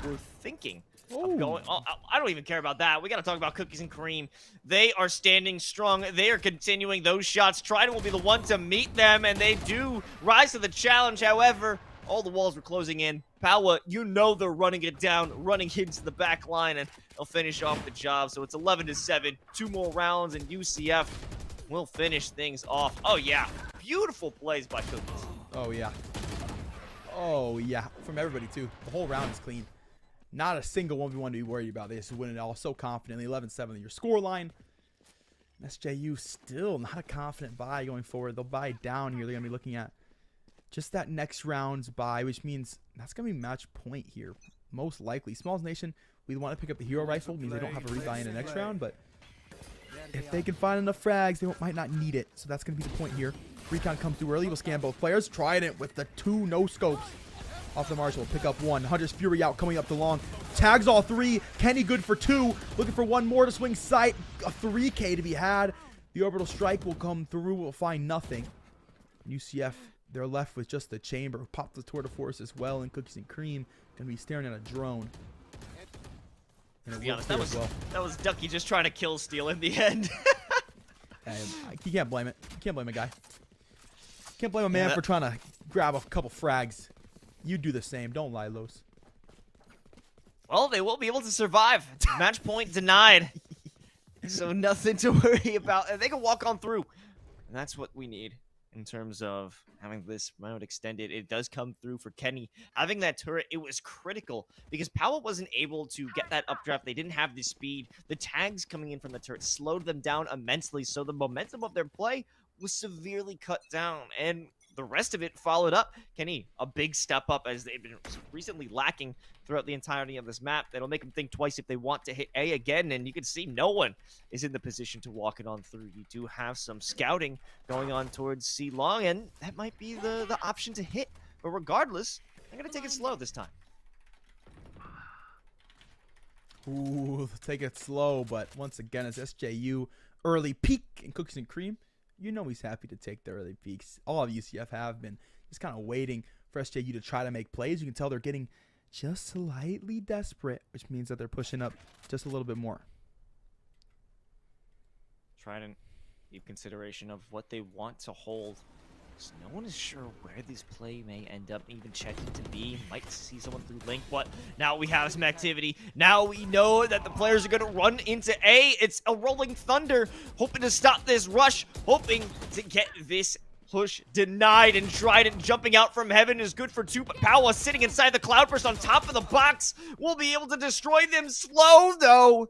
were thinking of going, I don't even care about that. We got to talk about Cookies and Cream. They are standing strong. They are continuing those shots. Trident will be the one to meet them, and they do rise to the challenge. However, all the walls were closing in. Powa, you know they're running it down, running into the back line, and they'll finish off the job. So it's 11-7, 2 more rounds, and UCF will finish things off. Oh, yeah. Beautiful plays by Cookies. Oh, yeah. Oh, yeah. From everybody, too. The whole round is clean. Not a single 1v1 to be worried about. They just win it all so confidently. 11-7 your score line. SJU still not a confident buy going forward. They'll buy down here. They're going to be looking at just that next round's buy, which means that's going to be match point here. Most likely. Smalls Nation, we want to pick up the hero rifle. Means they don't have a rebuy in the next round, but if they can find enough frags, they might not need it. So that's going to be the point here. Recon come through early. We'll scan both players. Trident with the 2 no scopes. Off the Marshall, pick up 1. Hunter's Fury out, coming up the long. Tags all 3. Kenny good for 2. Looking for 1 more to swing sight. A 3K to be had. The orbital strike will come through. We'll find nothing. UCF, they're left with just the chamber. Pop the tour de force as well, and Cookies and Cream gonna be staring at a drone. And to be honest, that was Ducky just trying to kill Steel in the end. You can't blame it. You can't blame a guy. Can't blame a man for trying to grab a couple frags. You do the same. Don't lie, Los. Well, they will be able to survive. Match point denied. So nothing to worry about. They can walk on through. And that's what we need in terms of having this round extended. It does come through for Kenny. Having that turret, it was critical because Powell wasn't able to get that updraft. They didn't have the speed. The tags coming in from the turret slowed them down immensely. So the momentum of their play was severely cut down. And the rest of it followed up. Kenny, a big step up as they've been recently lacking throughout the entirety of this map. That'll make them think twice if they want to hit A again, and you can see no one is in the position to walk it on through. You do have some scouting going on towards C long, and that might be the option to hit. But regardless, I'm going to take it slow this time. Ooh, take it slow, but once again, it's SJU early peak and Cookies and Cream. You know he's happy to take the early peaks. All of UCF have been just kind of waiting for SJU to try to make plays. You can tell they're getting just slightly desperate, which means that they're pushing up just a little bit more. Trying to give consideration of what they want to hold. So no one is sure where this play may end up. Even checking to B, might see someone through Link, but now we have some activity. Now we know that the players are going to run into A. It's a rolling thunder, hoping to stop this rush, hoping to get this push denied. And Trident jumping out from heaven is good for 2, but Powa sitting inside the Cloudburst on top of the box will be able to destroy them. Slow though.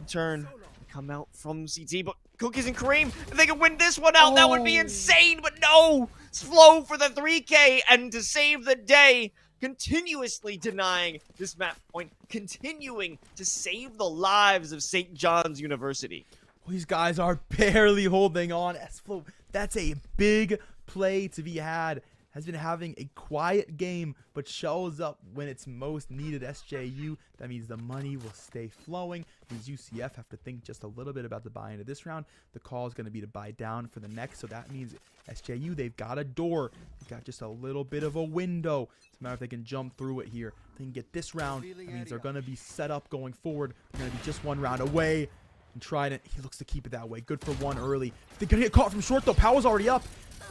Turn, come out from CT, but Cookies and Cream, if they can win this one out, that would be insane, but no! Slow for the 3K, and to save the day, continuously denying this map point, continuing to save the lives of St. John's University. Well, these guys are barely holding on. S-Flow, that's a big play to be had. Has been having a quiet game, but shows up when it's most needed. SJU, that means the money will stay flowing. Means UCF have to think just a little bit about the buy into this round. The call is going to be to buy down for the next, so that means SJU, they've got a door. They've got just a little bit of a window. It's a matter if they can jump through it here. If they can get this round, that means they're going to be set up going forward. They're going to be just one round away. And Trident, he looks to keep it that way. Good for one early. They're going to get caught from short, though. Power's already up.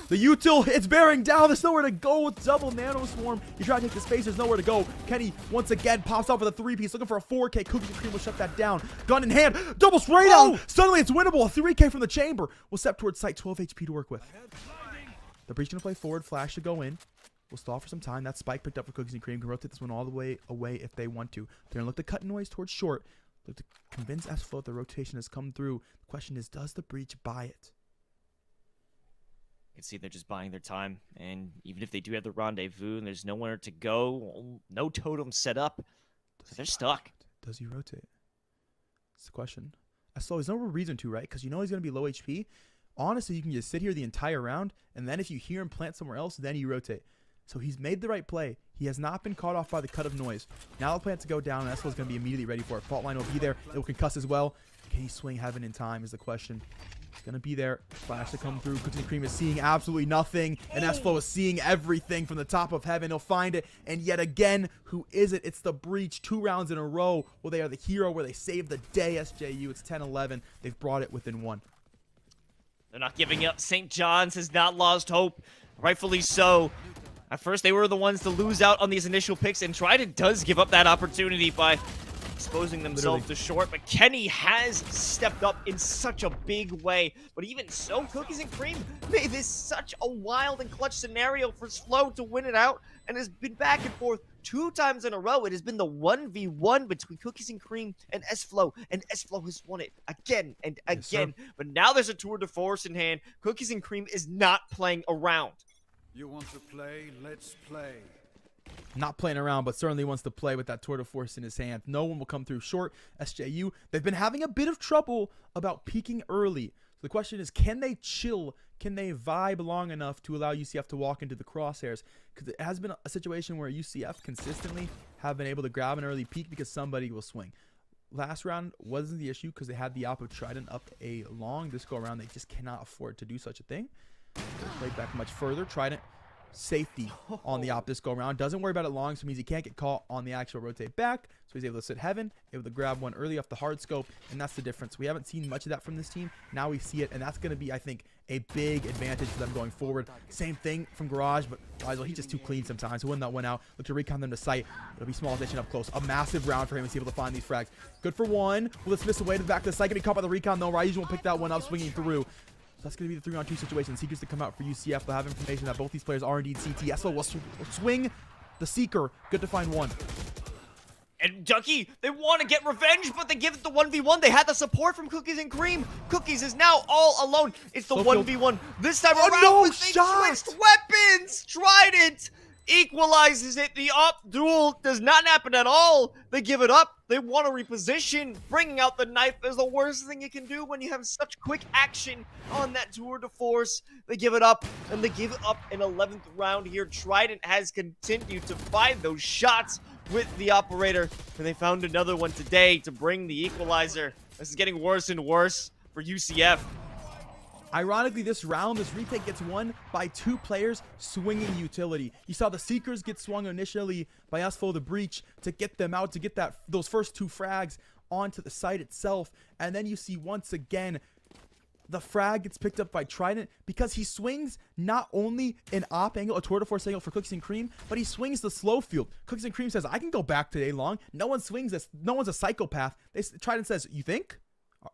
The util, it's bearing down. There's nowhere to go with double nano swarm. You try to take the space, there's nowhere to go. Kenny once again pops out for the 3-piece, looking for a 4K. Cookies and Cream will shut that down. Gun in hand, double spray down. Suddenly it's winnable. A 3K from the chamber. We'll step towards site, 12 HP to work with. The breach gonna play forward, flash to go in. We'll stall for some time. That spike picked up for Cookies and Cream. Can rotate this one all the way away if they want to. They're gonna look to cut noise towards short. Look to convince S-Flow the rotation has come through. The question is, does the breach buy it? You can see they're just buying their time, and even if they do have the rendezvous and there's nowhere to go, no totem set up, so they're stuck. Does he rotate? That's the question. So there's no reason to, right? Because you know he's going to be low HP. Honestly, you can just sit here the entire round, and then if you hear him plant somewhere else, then you rotate. So he's made the right play. He has not been caught off by the cut of noise. Now the plant to go down, and Eslo's going to be immediately ready for it. Fault line will be there. It will concuss as well. Can he swing heaven in time is the question. It's going to be there. Flash to come through. Cookies and Cream is seeing absolutely nothing. And S-Flow is seeing everything from the top of heaven. He'll find it. And yet again, who is it? It's the breach. 2 rounds in a row where they are the hero, where they save the day. SJU, it's 10-11. They've brought it within 1. They're not giving up. St. John's has not lost hope. Rightfully so. At first, they were the ones to lose out on these initial picks, and Trident does give up that opportunity by exposing themselves to short, but Kenny has stepped up in such a big way. But even so, Cookies and Cream made this such a wild and clutch scenario for Slow to win it out, and has been back and forth 2 times in a row. It has been the 1v1 between Cookies and Cream and S-Flow, and S-Flow has won it again and again. Yes, but now there's a tour de force in hand. Cookies and Cream is not playing around. You want to play? Let's play. Not playing around, but certainly wants to play with that tour de force in his hand. No one will come through short. SJU, they've been having a bit of trouble about peaking early. So the question is, can they chill? Can they vibe long enough to allow UCF to walk into the crosshairs? Because it has been a situation where UCF consistently have been able to grab an early peak because somebody will swing. Last round wasn't the issue because they had the op of Trident up a long. This go around, they just cannot afford to do such a thing. They played back much further. Trident safety on the op this go around. Doesn't worry about it long, so it means he can't get caught on the actual rotate back. So he's able to sit heaven, able to grab one early off the hard scope, and that's the difference. We haven't seen much of that from this team. Now we see it, and that's going to be, I think, a big advantage for them going forward. Same thing from Garage, but he's just too clean sometimes. So when that went out, look to recon them to sight. It'll be small station up close. A massive round for him. He's able to find these frags. Good for one. Well, let's miss away to the back of the site. Gonna be caught by the recon, though. Ryuji won't pick that one up, swinging through. So that's going to be the 3-on-2 situation. Seekers to come out for UCF. They'll have information that both these players are indeed CT. Eslo will swing the Seeker. Good to find one. And Ducky, they want to get revenge, but they give it the 1v1. They had the support from Cookies and Cream. Cookies is now all alone. It's the 1v1. This time around, no they switched weapons. Trident equalizes it. The up duel does not happen at all. They give it up. They want to reposition. Bringing out the knife is the worst thing you can do when you have such quick action on that tour de force. They give it up, and they give it up in 11th round here. Trident has continued to find those shots with the operator, and they found another one today to bring the equalizer. This is getting worse and worse for UCF. Ironically, this round, this retake gets won by 2 players swinging utility. You saw the Seekers get swung initially by Esfo the Breach to get them out, to get those first 2 frags onto the site itself. And then you see once again, the frag gets picked up by Trident because he swings not only an op angle, a tour de force angle for Cookies and Cream, but he swings the slow field. Cookies and Cream says, I can go back today long. No one swings this. No one's a psychopath. Trident says, you think?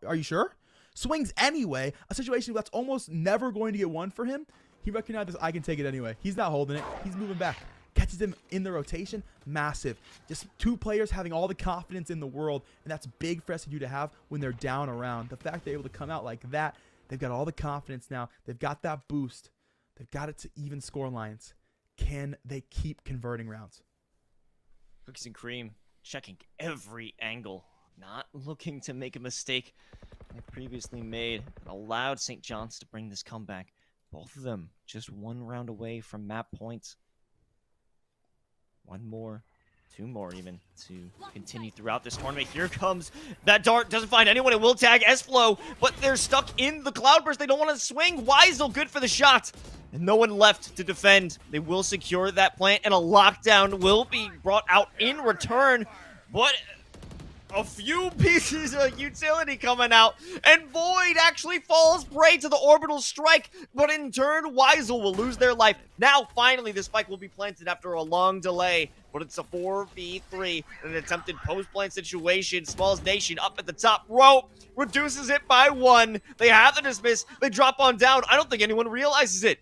Are you sure? Swings anyway, a situation that's almost never going to get won for him. He recognizes, I can take it anyway. He's not holding it. He's moving back. Catches him in the rotation. Massive. Just 2 players having all the confidence in the world, and that's big for SU to have when they're down around. The fact they're able to come out like that, they've got all the confidence now. They've got that boost. They've got it to even score lines. Can they keep converting rounds? Cookies and Cream checking every angle, not looking to make a mistake they previously made, and allowed St. John's to bring this comeback. Both of them just one round away from map points. One more, two more even, to continue throughout this tournament. Here comes that dart. Doesn't find anyone. It will tag S-Flow, but they're stuck in the Cloudburst. They don't want to swing. Weisel good for the shot. And no one left to defend. They will secure that plant, and a lockdown will be brought out in return. But a few pieces of utility coming out, and Void actually falls prey to the orbital strike, but in turn, Weisel will lose their life. Now, finally, the spike will be planted after a long delay, but it's a 4v3, an attempted post-plant situation. Smalls Nation up at the top rope, reduces it by 1. They have the dismiss, they drop on down. I don't think anyone realizes it.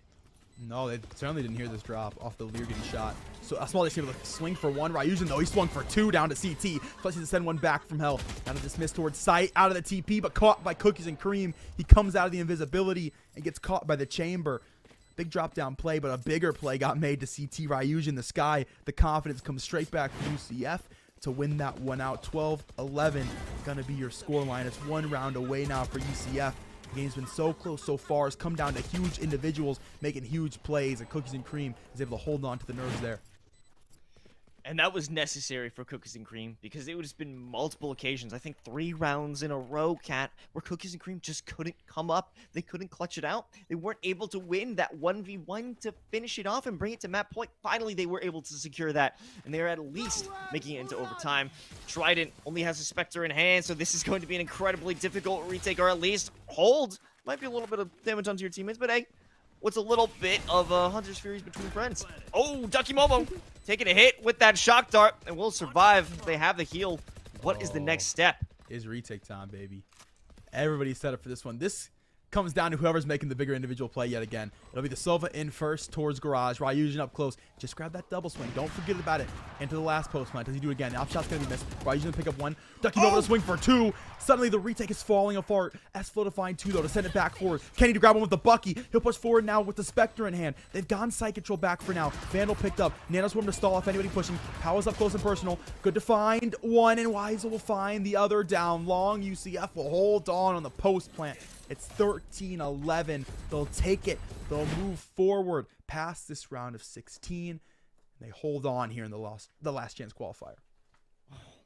No, they certainly didn't hear this drop off the Lear getting shot. So Small is able to swing for 1. Ryujin, though, he swung for 2 down to CT. Plus, he's to send 1 back from Hell. Down to dismiss towards Sight, out of the TP, but caught by Cookies and Cream. He comes out of the invisibility and gets caught by the Chamber. Big drop down play, but a bigger play got made to CT. Ryujin, the Sky. The confidence comes straight back to UCF to win that one out. 12-11 gonna be your scoreline. It's 1 round away now for UCF. The game's been so close so far. It's come down to huge individuals making huge plays, and Cookies and Cream is able to hold on to the nerves there. And that was necessary for Cookies and Cream, because it would have been multiple occasions, I think 3 rounds in a row, Cat, where Cookies and Cream just couldn't come up. They couldn't clutch it out. They weren't able to win that 1v1 to finish it off and bring it to map point. Finally, they were able to secure that, and they're at least making it into overtime. Trident only has a Spectre in hand, so this is going to be an incredibly difficult retake, or at least hold. Might be a little bit of damage onto your teammates, but hey, what's a little bit of Hunter's Furies between friends? Oh, Ducky Momo taking a hit with that shock dart, and will survive. They have the heal. What is the next step? Is retake time, baby. Everybody's set up for this one. This comes down to whoever's making the bigger individual play yet again. It'll be the Silva in first towards Garage. Ryujin up close. Just grab that double swing. Don't forget about it. Into the last post plant. Does he do it again? The op shot's going to be missed. Ryujin going to pick up 1. Ducky Momo to swing for 2. Suddenly the retake is falling apart. S-Flow to find 2 though to send it back forward. Kenny to grab one with the Bucky. He'll push forward now with the Spectre in hand. They've gone side control back for now. Vandal picked up. Nanos want him to stall off anybody pushing. Powers up close and personal. Good to find 1, and Weisel will find the other down long. UCF will hold on the post plant. It's 13-11. They'll take it. They'll move forward past this round of 16. And they hold on here in the last chance qualifier.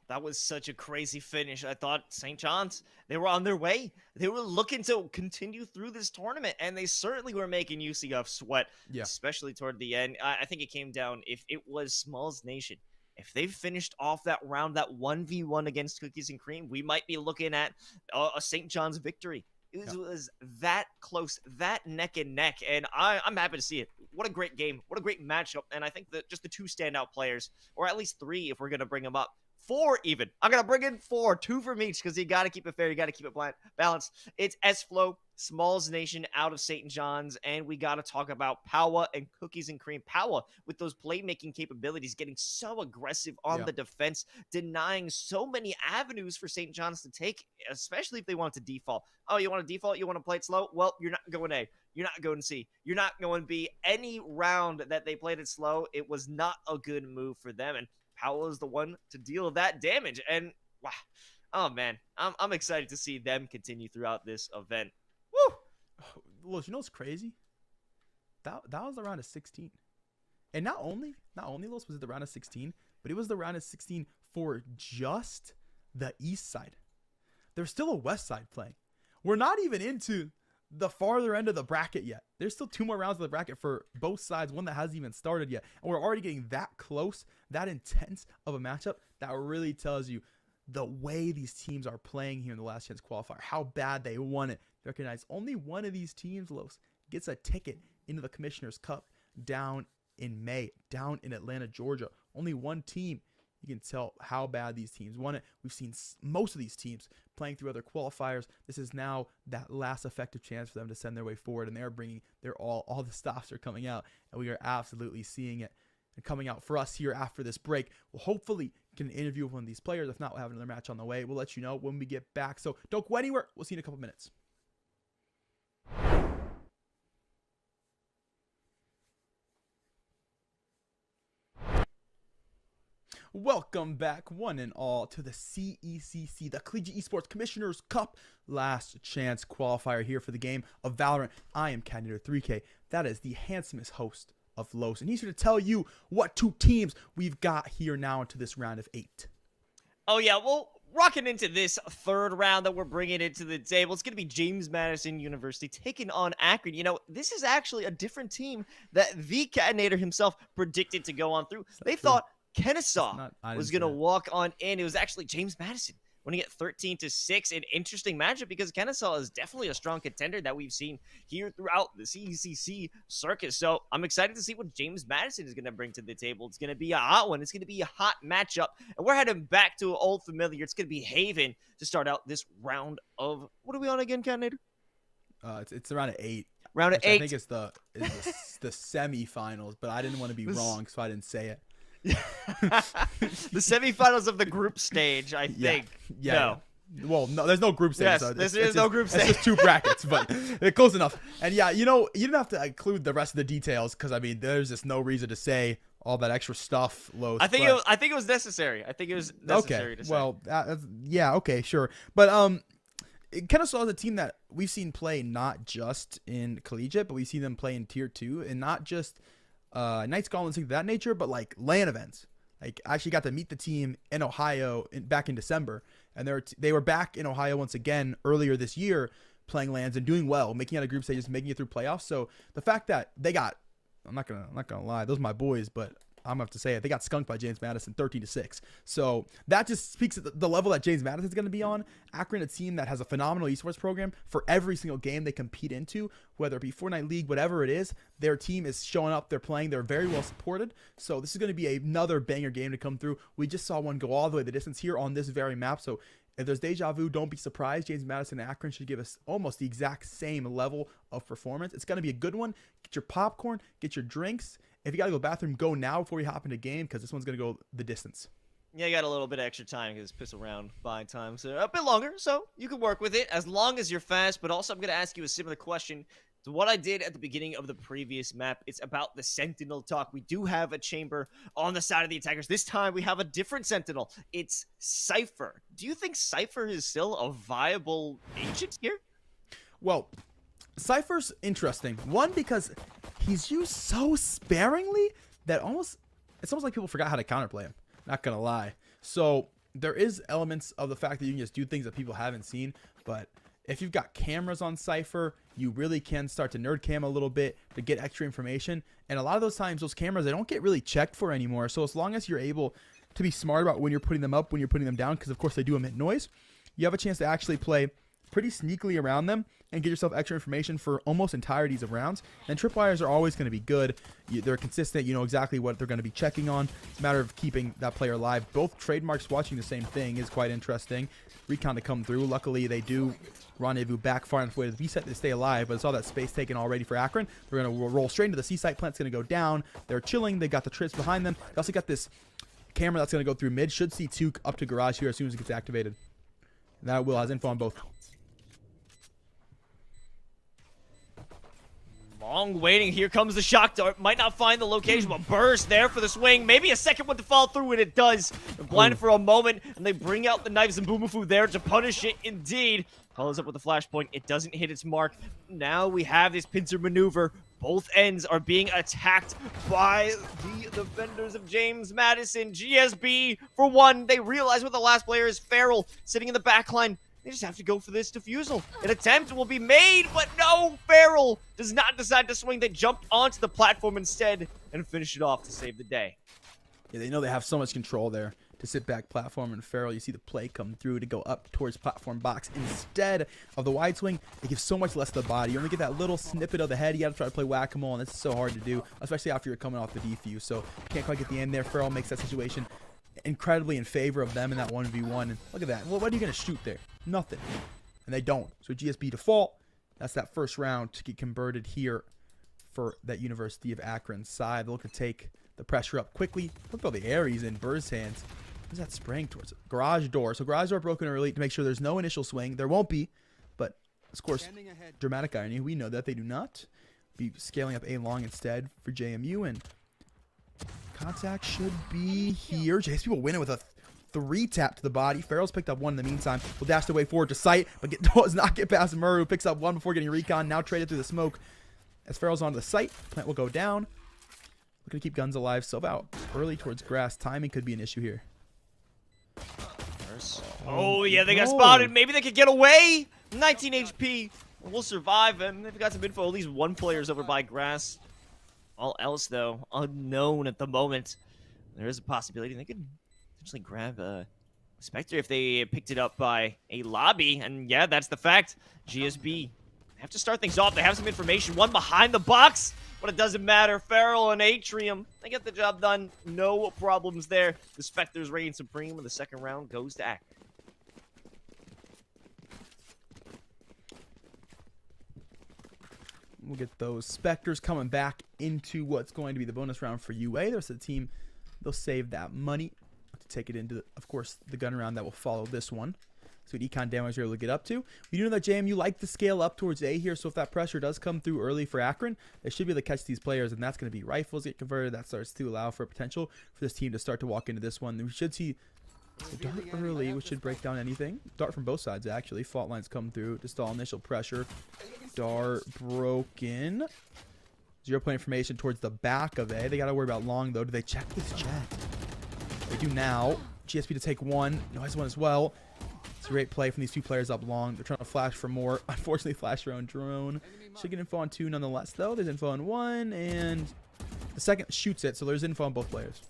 That was such a crazy finish. I thought St. John's, they were on their way. They were looking to continue through this tournament, and they certainly were making UCF sweat, especially toward the end. I think it came down, if it was Smalls Nation, if they finished off that round, that 1v1 against Cookies and Cream, we might be looking at a St. John's victory. It was that close, that neck and neck, and I'm happy to see it. What a great game. What a great matchup, and I think that just the 2 standout players, or at least 3 if we're going to bring them up. 4 even. I'm going to bring in 4. 2 from each, because you got to keep it fair. You got to keep it balanced. It's S-Flow, Smalls Nation out of St. John's, and we got to talk about Powa and Cookies and Cream. Powa, with those playmaking capabilities, getting so aggressive on the defense, denying so many avenues for St. John's to take, especially if they want to default. Oh, you want to default? You want to play it slow? Well, you're not going A. You're not going C. You're not going B. Any round that they played it slow, it was not a good move for them, and Powell is the one to deal that damage. And wow, oh man, I'm excited to see them continue throughout this event. Woo! Well, you know what's crazy? That was the round of 16, and not only was it the round of 16, but it was the round of 16 for just the East side. There's still a West side playing. We're not even into the farther end of the bracket yet. There's still 2 more rounds of the bracket for both sides, one that hasn't even started yet. And we're already getting that close, that intense of a matchup. That really tells you the way these teams are playing here in the last chance qualifier, how bad they want it. Recognize only one of these teams, Los, gets a ticket into the Commissioner's Cup down in May, down in Atlanta, Georgia. Only one team. You can tell how bad these teams want it. We've seen most of these teams playing through other qualifiers. This is now that last effective chance for them to send their way forward, and they're bringing all the stops are coming out, and we are absolutely seeing it. And coming out for us here after this break, we'll hopefully get an interview with one of these players. If not, we'll have another match on the way. We'll let you know when we get back. So don't go anywhere. We'll see you in a couple minutes. Welcome back, one and all, to the CECC, the Collegiate Esports Commissioners Cup Last Chance Qualifier here for the game of Valorant. I am Candidate 3K. That is the handsomest host of Los, and he's here to tell you what two teams we've got here now into this round of 8. Oh, yeah, well, rocking into this third round that we're bringing into the table, it's going to be James Madison University taking on Akron. You know, this is actually a different team that the Cadinator himself predicted to go on through. They thought Kennesaw was going to walk on in. It was actually James Madison winning it 13-6. An interesting matchup because Kennesaw is definitely a strong contender that we've seen here throughout the CECC circuit. So I'm excited to see what James Madison is going to bring to the table. It's going to be a hot one. It's going to be a hot matchup. And we're heading back to an old familiar. It's going to be Haven to start out this round of, what are we on again, Cadinator? It's around 8. Round of 8. I think it's the semifinals, but I didn't want to be wrong, so I didn't say it. The semifinals of the group stage, I think. Yeah. No. Well, no, there's no group stage. Yes, so there's no group stage. It's just 2 brackets, but they're close enough. And yeah, you know, you didn't have to include the rest of the details because I mean, there's just no reason to say all that extra stuff. Los, I think it was necessary. I think it was necessary to say. Well, yeah, okay, sure. But Kennesaw is a team that we've seen play not just in Collegiate, but we've seen them play in Tier 2, and not just Knights Gauntlet things of that nature, but like LAN events. Like, I actually got to meet the team in Ohio back in December, and they were back in Ohio once again earlier this year playing LANs and doing well, making it out of group stages, making it through playoffs. So the fact that they got, I'm not gonna lie, those are my boys, but I'm gonna have to say it. They got skunked by James Madison 13-6. So that just speaks to the level that James Madison is going to be on. Akron, a team that has a phenomenal esports program for every single game they compete into, whether it be Fortnite League, whatever it is. Their team is showing up. They're playing. They're very well supported. So this is going to be another banger game to come through. We just saw one go all the way the distance here on this very map. So if there's deja vu, don't be surprised. James Madison and Akron should give us almost the exact same level of performance. It's going to be a good one. Get your popcorn, get your drinks. If you got to go to the bathroom, go now before you hop into game because this one's going to go the distance. Yeah, you got a little bit of extra time because piss around buying time. So a bit longer, so you can work with it as long as you're fast. But also, I'm going to ask you a similar question to what I did at the beginning of the previous map. It's about the Sentinel talk. We do have a chamber on the side of the attackers. This time, we have a different Sentinel. It's Cypher. Do you think Cypher is still a viable agent here? Well, Cypher's interesting. One, because he's used so sparingly that it's almost like people forgot how to counterplay him. Not gonna lie. So there is elements of the fact that you can just do things that people haven't seen, but if you've got cameras on Cypher, you really can start to nerd cam a little bit to get extra information. And a lot of those times, those cameras, they don't get really checked for anymore. So as long as you're able to be smart about when you're putting them up, when you're putting them down, because of course they do emit noise, you have a chance to actually play pretty sneakily around them and get yourself extra information for almost entireties of rounds. And tripwires are always going to be good. They're consistent. You know exactly what they're going to be checking on. It's a matter of keeping that player alive. Both trademarks watching the same thing is quite interesting. Recon to come through. Luckily, they do rendezvous back far enough away to the B site to stay alive, but it's all that space taken already for Akron. They're going to roll straight into the C site. Plant's going to go down. They're chilling. They got the trips behind them. They also got this camera that's going to go through mid. Should see 2 up to garage here as soon as it gets activated. That will has info on both. Long waiting. Here comes the shock dart. Might not find the location, but burst there for the swing. Maybe a second one to fall through, and it does. They're blinded for a moment, and they bring out the knives and Boomafu there to punish it indeed. Follows up with a flashpoint. It doesn't hit its mark. Now we have this pincer maneuver. Both ends are being attacked by the defenders of James Madison. GSB, for one, they realize what the last player is. Farrell sitting in the back line. They just have to go for this defusal. An attempt will be made, but no, Farrell does not decide to swing. They jumped onto the platform instead and finish it off to save the day. Yeah, they know they have so much control there to sit back platform and Farrell. You see the play come through to go up towards platform box instead of the wide swing. It gives so much less to the body. You only get that little snippet of the head. You got to try to play whack-a-mole, and it's so hard to do, especially after you're coming off the defuse. So can't quite get the end there. Farrell makes that situation incredibly in favor of them in that 1v1. And look at that. Well, what are you going to shoot there? Nothing. And they don't. So GSB default. That's that first round to get converted here for that University of Akron side. They'll look to take the pressure up quickly. Look at all the Aries in Bird's hands. Who's that spraying towards it? Garage door. So garage door broken early to make sure there's no initial swing. There won't be. But, of course, dramatic irony. We know that they do not. Be scaling up A long instead for JMU. And Contact should be here. JSP will win it with a 3-tap to the body. Farrell's picked up one in the meantime. Will dash the way forward to sight, but does not get past Murray, who picks up one before getting recon. Now traded through the smoke. As Farrell's onto the site, plant will go down. Looking to keep guns alive. So out early towards grass. Timing could be an issue here. Oh, yeah, they got spotted. Maybe they could get away. 19 HP. We'll survive, and they've got some info. At least one player's over by grass. All else, though, unknown at the moment. There is a possibility they could potentially grab a Spectre if they picked it up by a lobby. And, yeah, that's the fact. GSB have to start things off. They have some information. One behind the box, but it doesn't matter. Farrell and Atrium, they get the job done. No problems there. The Spectres reign supreme, and the second round goes to Akron. We'll get those Spectres coming back into what's going to be the bonus round for UA. There's a team, they'll save that money to take it into, of course, the gun round that will follow this one. So what econ damage you're able to get up to. We do know that JMU like to scale up towards A here, so if that pressure does come through early for Akron, they should be able to catch these players, and that's going to be rifles get converted. That starts to allow for potential for this team to start to walk into this one. We should see a dart early, which should break down anything. Dart from both sides, actually. Fault lines come through to stall initial pressure. Dart broken. 0 point information towards the back of A. They got to worry about long, though. Do they check this jet? They do now. GSP to take one. Noise one as well. It's a great play from these two players up long. They're trying to flash for more. Unfortunately, flash their own drone. Should get info on 2 nonetheless, though. There's info on 1, and the second shoots it, so there's info on both players.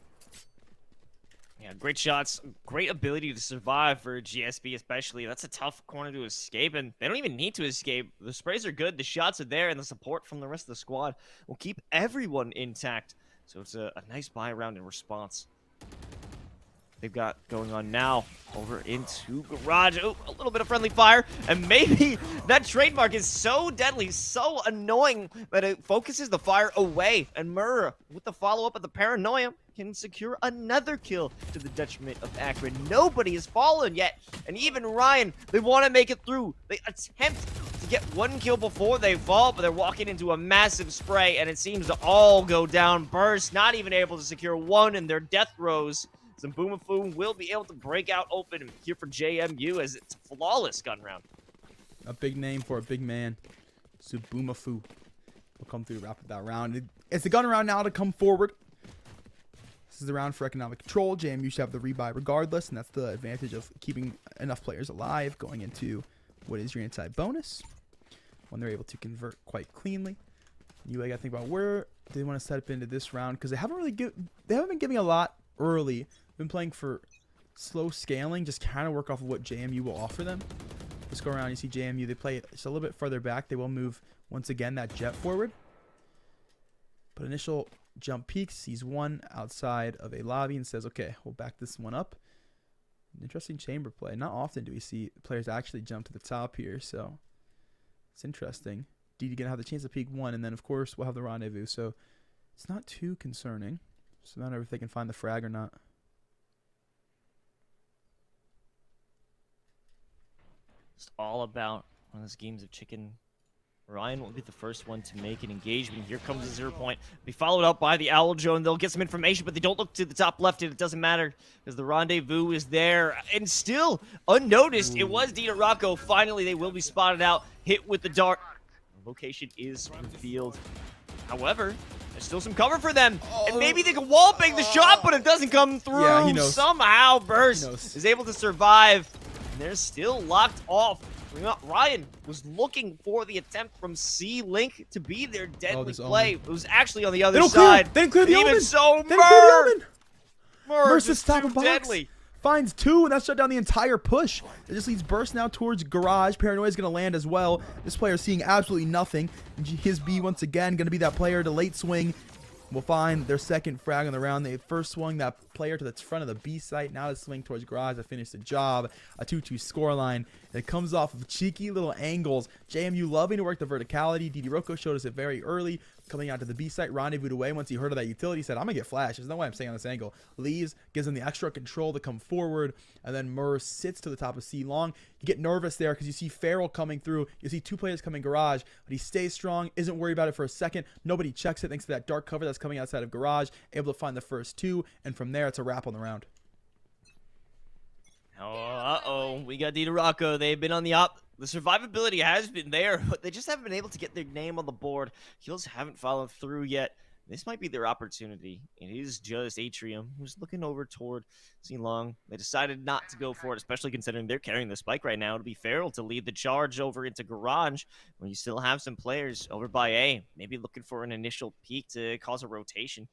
Yeah, great shots. Great ability to survive for GSB especially. That's a tough corner to escape, and they don't even need to escape. The sprays are good, the shots are there, and the support from the rest of the squad will keep everyone intact. So it's a nice buy round in response. They've got going on now over into garage. Oh, a little bit of friendly fire, and maybe that trademark is so deadly, so annoying that it focuses the fire away. And Murrah, with the follow-up of the paranoia, can secure another kill to the detriment of Akron. Nobody has fallen yet, and even Ryan, they want to make it through. They attempt to get one kill before they fall, but they're walking into a massive spray, and it seems to all go down. Burst, not even able to secure one in their death throws. Zamboomafu will be able to break out open here for JMU as it's a flawless gun round. A big name for a big man. Zamboomafu will come through to wrap up that round. It's the gun round now to come forward. This is the round for economic control. JMU should have the rebuy regardless, and that's the advantage of keeping enough players alive going into what is your inside bonus when they're able to convert quite cleanly. UA got to think about where they want to set up into this round because they haven't been giving a lot early. Been playing for slow scaling, just kind of work off of what JMU will offer them. Let's go around. You see JMU, they play just a little bit further back. They will move once again that jet forward. But initial jump peaks, sees one outside of a lobby and says, okay, we'll back this one up. Interesting chamber play. Not often do we see players actually jump to the top here, so it's interesting. DD gonna have the chance to peek one, and then of course we'll have the rendezvous, so it's not too concerning. It's a matter of if they can find the frag or not. It's all about one of those games of chicken. Ryan will be the first one to make an engagement. Here comes the 0 point. Be followed up by the Owl Drone. They'll get some information, but they don't look to the top left, and it doesn't matter because the rendezvous is there. And still unnoticed, it was Dina Rocco. Finally, they will be spotted out, hit with the dart. The location is revealed. However, there's still some cover for them. And maybe they can wall bang the shot, but it doesn't come through. Yeah, he knows. Somehow, Burst is able to survive. And they're still locked off. Ryan was looking for the attempt from C-Link to be their deadly play. It was actually on the other side. They didn't clear the omen. Even so, Murr's just top of box. Deadly. Finds 2, and that shut down the entire push. It just leads Burst now towards garage. Paranoia is going to land as well. This player is seeing absolutely nothing. And his B once again going to be that player to late swing. We'll find their second frag on the round. They first swung that player to the front of the B site. Now to swing towards garage to finish the job. A 2-2 scoreline. And it comes off of cheeky little angles. JMU loving to work the verticality. DD Rocco showed us it very early. Coming out to the B site, rendezvoused away. Once he heard of that utility, he said, I'm going to get flash. There's no way I'm staying on this angle. Leaves, gives him the extra control to come forward. And then Murr sits to the top of C long. You get nervous there because you see Farrell coming through. You see 2 players coming garage. But he stays strong, isn't worried about it for a second. Nobody checks it thanks to that dark cover that's coming outside of garage, able to find the first 2, and from there it's a wrap on the round. Oh, we got DiRocco. They've been on the op. The survivability has been there, but they just haven't been able to get their name on the board. Kills haven't followed through yet. This might be their opportunity. It is just Atrium who's looking over toward C-Long. They decided not to go for it, especially considering they're carrying the spike right now. It'll be Farrell to lead the charge over into Garage when you still have some players over by A, maybe looking for an initial peak to cause a rotation.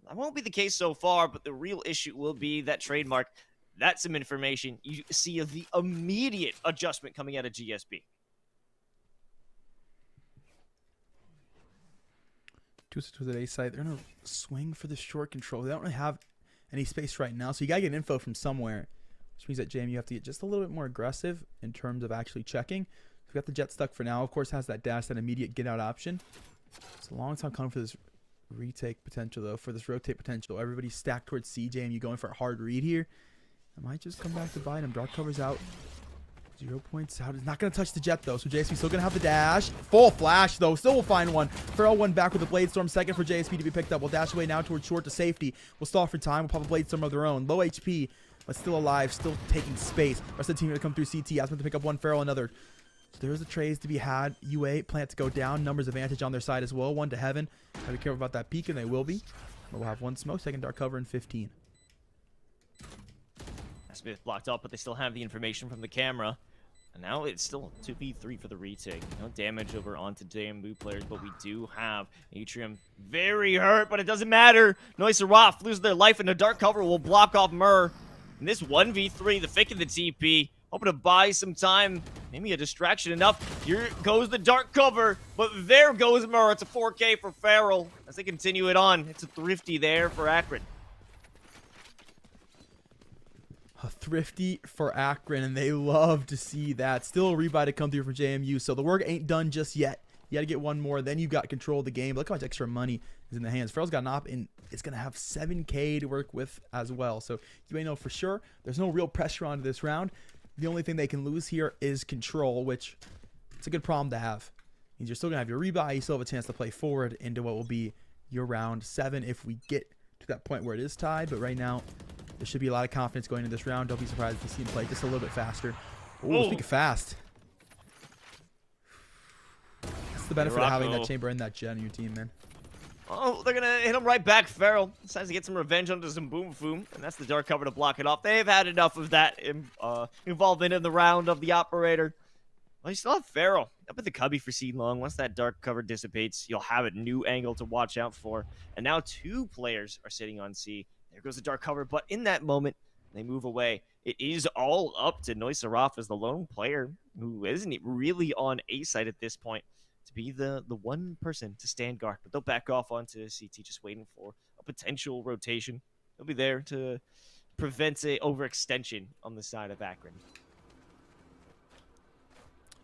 That won't be the case so far, but the real issue will be that trademark. That's some information you see of the immediate adjustment coming out of GSB. To the A side, they're gonna swing for the short control. They don't really have any space right now, so you gotta get info from somewhere, which means that JMU you have to get just a little bit more aggressive in terms of actually checking. So we got the jet stuck for now. Of course, has that dash, that immediate get out option. It's a long time coming for this retake potential, though. For this rotate potential, everybody's stacked towards C. JMU going for a hard read here. I might just come back to bite him. Dark cover's out. 0 points out. It's not going to touch the jet, though. So JSP still going to have the dash. Full flash, though. Still will find one. Farrell one back with the Blade Storm. Second for JSP to be picked up. We'll dash away now towards short to safety. We'll stall for time. We'll pop a Blade Storm of their own. Low HP, but still alive. Still taking space. Rest of the team going to come through CT. Ask them to pick up one. Farrell another. So there's a trays to be had. UA plant to go down. Numbers advantage on their side as well. One to heaven. Gotta be careful about that peak, and they will be. But we'll have one smoke. Second dark cover in 15. Smith blocked up, but they still have the information from the camera. And now it's still 2v3 for the retake. No damage over onto TAMU players, but we do have Atrium very hurt, but it doesn't matter. Noisarov loses their life, and the dark cover will block off Murr. And this 1v3, the fake of the TP, hoping to buy some time, maybe a distraction enough. Here goes the dark cover, but there goes Murr. It's a 4K for Farrell as they continue it on. It's a thrifty there for Akron. A thrifty for Akron, and they love to see that. Still a rebuy to come through for JMU, so the work ain't done just yet. You got to get one more, then you've got control of the game. Look how much extra money is in the hands. Farrell's got an op, and it's going to have 7K to work with as well. So you may know for sure there's no real pressure on this round. The only thing they can lose here is control, which it's a good problem to have. Means you're still going to have your rebuy. You still have a chance to play forward into what will be your round 7 if we get to that point where it is tied. But right now, there should be a lot of confidence going into this round. Don't be surprised to see him play just a little bit faster. Ooh, speaking of fast. That's the benefit of having that chamber and that jet on your team, man. Oh, they're going to hit him right back. Farrell decides to get some revenge onto some Boom Foom, and that's the dark cover to block it off. They've had enough of that involvement in the round of the operator. Well, you still have Farrell up at the cubby for C-Long. Once that dark cover dissipates, you'll have a new angle to watch out for. And now 2 players are sitting on C. There goes the dark cover, but in that moment, they move away. It is all up to Noisarov as the lone player who isn't really on A side at this point to be the one person to stand guard. But they'll back off onto CT, just waiting for a potential rotation. They'll be there to prevent an overextension on the side of Akron.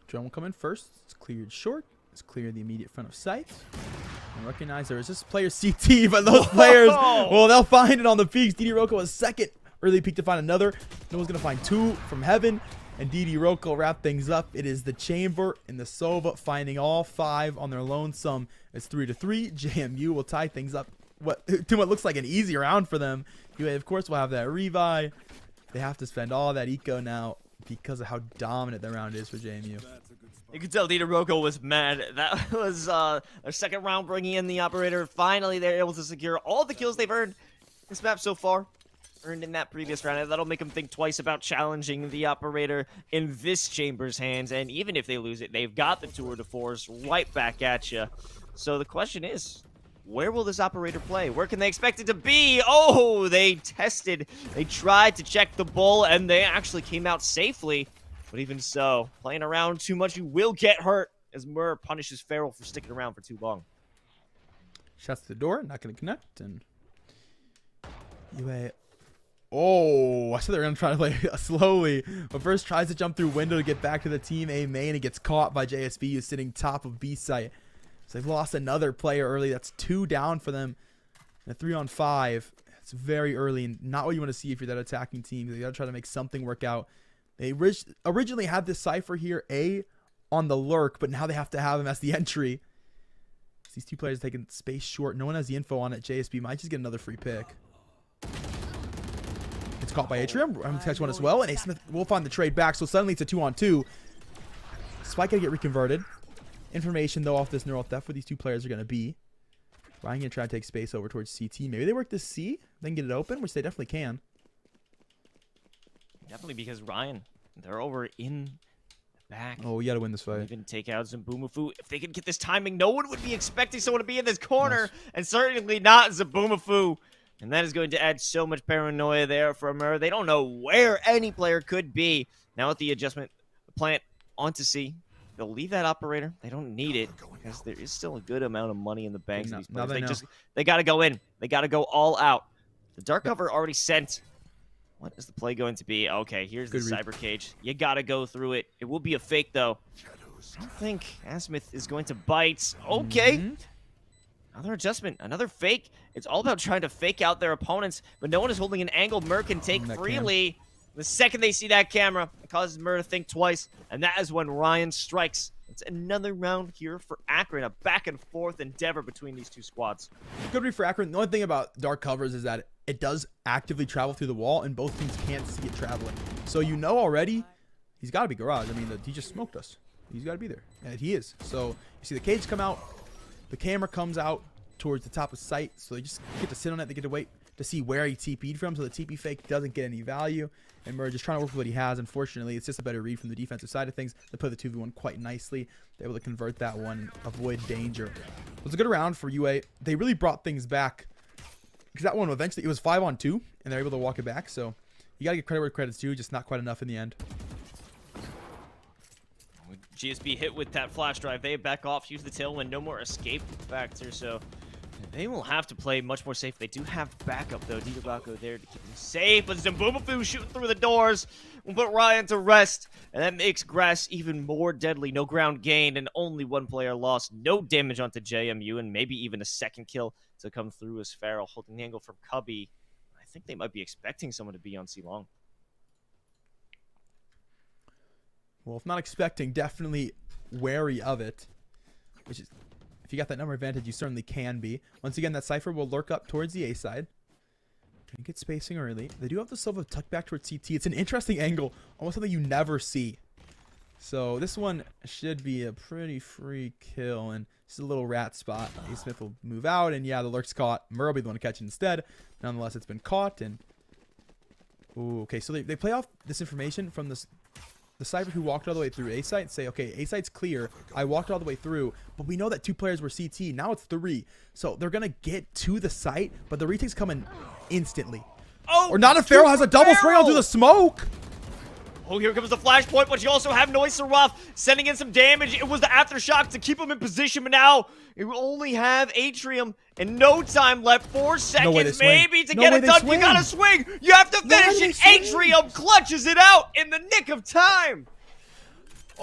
Drone will come in first. It's cleared short. It's cleared the immediate front of sight. I recognize there is this player CT, but those players, well, they'll find it on the peaks. DiRocco was second. Early peak to find another. No one's going to find 2 from heaven. And DiRocco wrap things up. It is the Chamber and the Sova finding all 5 on their lonesome. It's 3-3. JMU will tie things up to what looks like an easy round for them. UA, of course, will have that revive. They have to spend all that eco now because of how dominant the round is for JMU. You can tell DiRocco was mad. That was their second round bringing in the operator. Finally, they're able to secure all the kills they've earned this map so far. Earned in that previous round. That'll make them think twice about challenging the operator in this Chamber's hands. And even if they lose it, they've got the tour de force right back at you. So the question is, where will this operator play? Where can they expect it to be? Oh, they tested. They tried to check the bull, and they actually came out safely. But even so, playing around too much, you will get hurt as Murr punishes Farrell for sticking around for too long. Shots to the door, not going to connect. And UA. Oh, I said they're going to try to play slowly. But first tries to jump through window to get back to the team A main. And gets caught by JSB, who's sitting top of B site. So they've lost another player early. That's 2 down for them. And a 3-on-5. It's very early and not what you want to see if you're that attacking team. You got to try to make something work out. They originally had this Cypher here, A, on the lurk, but now they have to have him as the entry. These two players taking space short. No one has the info on it. JSB might just get another free pick. It's caught by Atrium. I'm going to catch one as well. And A. Smith will find the trade back. So suddenly it's a 2-on-2. Spike going to get reconverted. Information, though, off this neural theft where these two players are going to be. Ryan going to try to take space over towards CT. Maybe they work this C, then get it open, which they definitely can. Definitely because Ryan, they're over in the back. Oh, we got to win this fight. Even take out Zabumafu. If they could get this timing, no one would be expecting someone to be in this corner. Nice. And certainly not Zabumafu. And that is going to add so much paranoia there from her. They don't know where any player could be. Now with the adjustment, plant onto C. They'll leave that operator. They don't need it because there is still a good amount of money in the banks of these players. They got to go in. They got to go all out. The dark cover already sent. What is the play going to be? Okay, here's the cyber cage. You got to go through it. It will be a fake, though. I don't think Asmith is going to bite. Okay. Another adjustment. Another fake. It's all about trying to fake out their opponents, but no one is holding an angle. Mur can take freely. The second they see that camera, it causes Mur to think twice, and that is when Ryan strikes. It's another round here for Akron, a back-and-forth endeavor between these two squads. Good read for Akron. The only thing about dark covers is that it does actively travel through the wall, and both teams can't see it traveling. So you know already he's got to be garage. I mean, he just smoked us. He's got to be there, and he is. So you see the cage come out, the camera comes out towards the top of sight, so they just get to sit on it. They get to wait to see where he TP'd from, so the TP fake doesn't get any value. And Murray just trying to work with what he has. Unfortunately, it's just a better read from the defensive side of things. They play the 2v1 quite nicely. They're able to convert that one, avoid danger. It was a good round for UA. They really brought things back. Because that one, eventually, it was 5-on-2, and they're able to walk it back. So you got to get credit where credit's due, just not quite enough in the end. GSB hit with that flash drive. They back off, use the tailwind. No more escape factor, so they will have to play much more safe. They do have backup, though. DePaul there to keep them safe. But Zabumafu shooting through the doors will put Ryan to rest. And that makes Grass even more deadly. No ground gained and only one player lost. No damage onto JMU and maybe even a second kill to come through as Farrell holding the angle from Cubby. I think they might be expecting someone to be on C-Long. Well, if not expecting, definitely wary of it. Which is... If you got that number advantage, you certainly can be. Once again, that Cypher will lurk up towards the A side. Can get spacing early. They do have the Silva tuck back towards CT. It's an interesting angle. Almost something you never see. So this one should be a pretty free kill. And this is a little rat spot. A. Smith will move out. And yeah, the lurk's caught. Murray will be the one to catch it instead. Nonetheless, it's been caught. And ooh, okay, so they play off this information from this... The Cypher who walked all the way through A site say, okay, A site's clear. I walked all the way through, but we know that two players were CT. Now it's 3. So they're going to get to the site, but the retake's coming instantly. Oh, or not if Farrell has a double spring out through the smoke. Oh, here comes the flashpoint, but you also have Noisarov sending in some damage. It was the aftershock to keep him in position, but now you only have Atrium and no time left. 4 seconds maybe to get it done. You gotta swing. You have to finish it. Atrium clutches it out in the nick of time.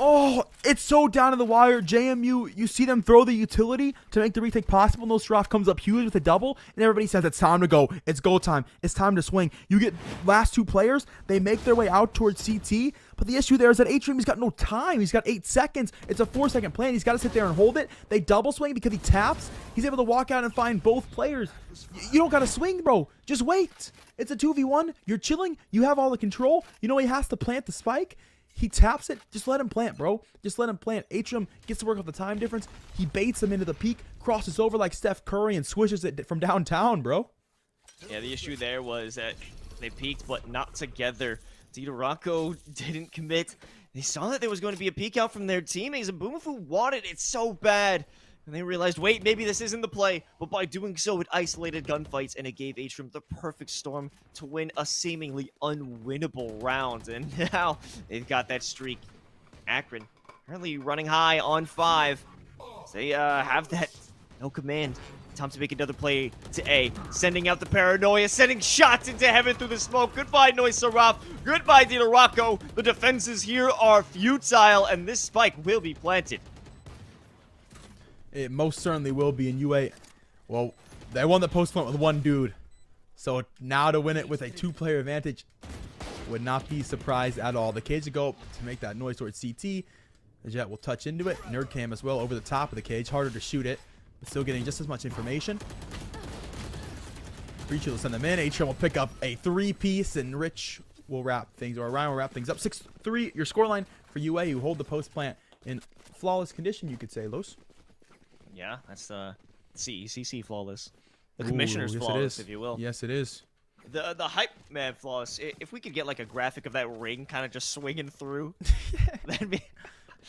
Oh, it's so down to the wire. JMU, you see them throw the utility to make the retake possible. Nostraf comes up huge with a double, and everybody says it's time to go. It's go time. It's time to swing. You get last 2 players. They make their way out towards CT, but the issue there is that Atrium, he's got no time. He's got 8 seconds. It's a 4-second plan. He's got to sit there and hold it. They double swing because he taps. He's able to walk out and find both players. You don't got to swing, bro. Just wait. It's a 2v1. You're chilling. You have all the control. You know he has to plant the spike. He taps it. Just let him plant, bro. Just let him plant. Atrium gets to work off the time difference. He baits him into the peak, crosses over like Steph Curry, and swishes it from downtown, bro. Yeah, the issue there was that they peaked, but not together. Tito Rocco didn't commit. They saw that there was going to be a peek out from their teammates, and Boomafu wanted it so bad. And they realized, wait, maybe this isn't the play. But by doing so, it isolated gunfights, and it gave Atrium the perfect storm to win a seemingly unwinnable round. And now they've got that streak. Akron currently running high on 5. They have that no command. Time to make another play to A. Sending out the paranoia, sending shots into heaven through the smoke. Goodbye, Noisarov. Goodbye, Dino Rocco. The defenses here are futile, and this spike will be planted. It most certainly will be in UA. Well, they won the post point with 1 dude. So now to win it with a 2-player advantage would not be surprised at all. The cage to go to make that noise towards CT. The Jet will touch into it. Nerdcam as well over the top of the cage. Harder to shoot it. but still getting just as much information. Breach will send them in. Atrium will pick up a 3-piece, and Rich will wrap things, or Ryan will wrap things up. 6-3, your scoreline for UA, who hold the post plant in flawless condition, you could say, Los. Yeah, that's the CECC flawless. The commissioner's flawless, if you will. Yes, it is. The hype man flawless. If we could get like a graphic of that ring kind of just swinging through, that'd be.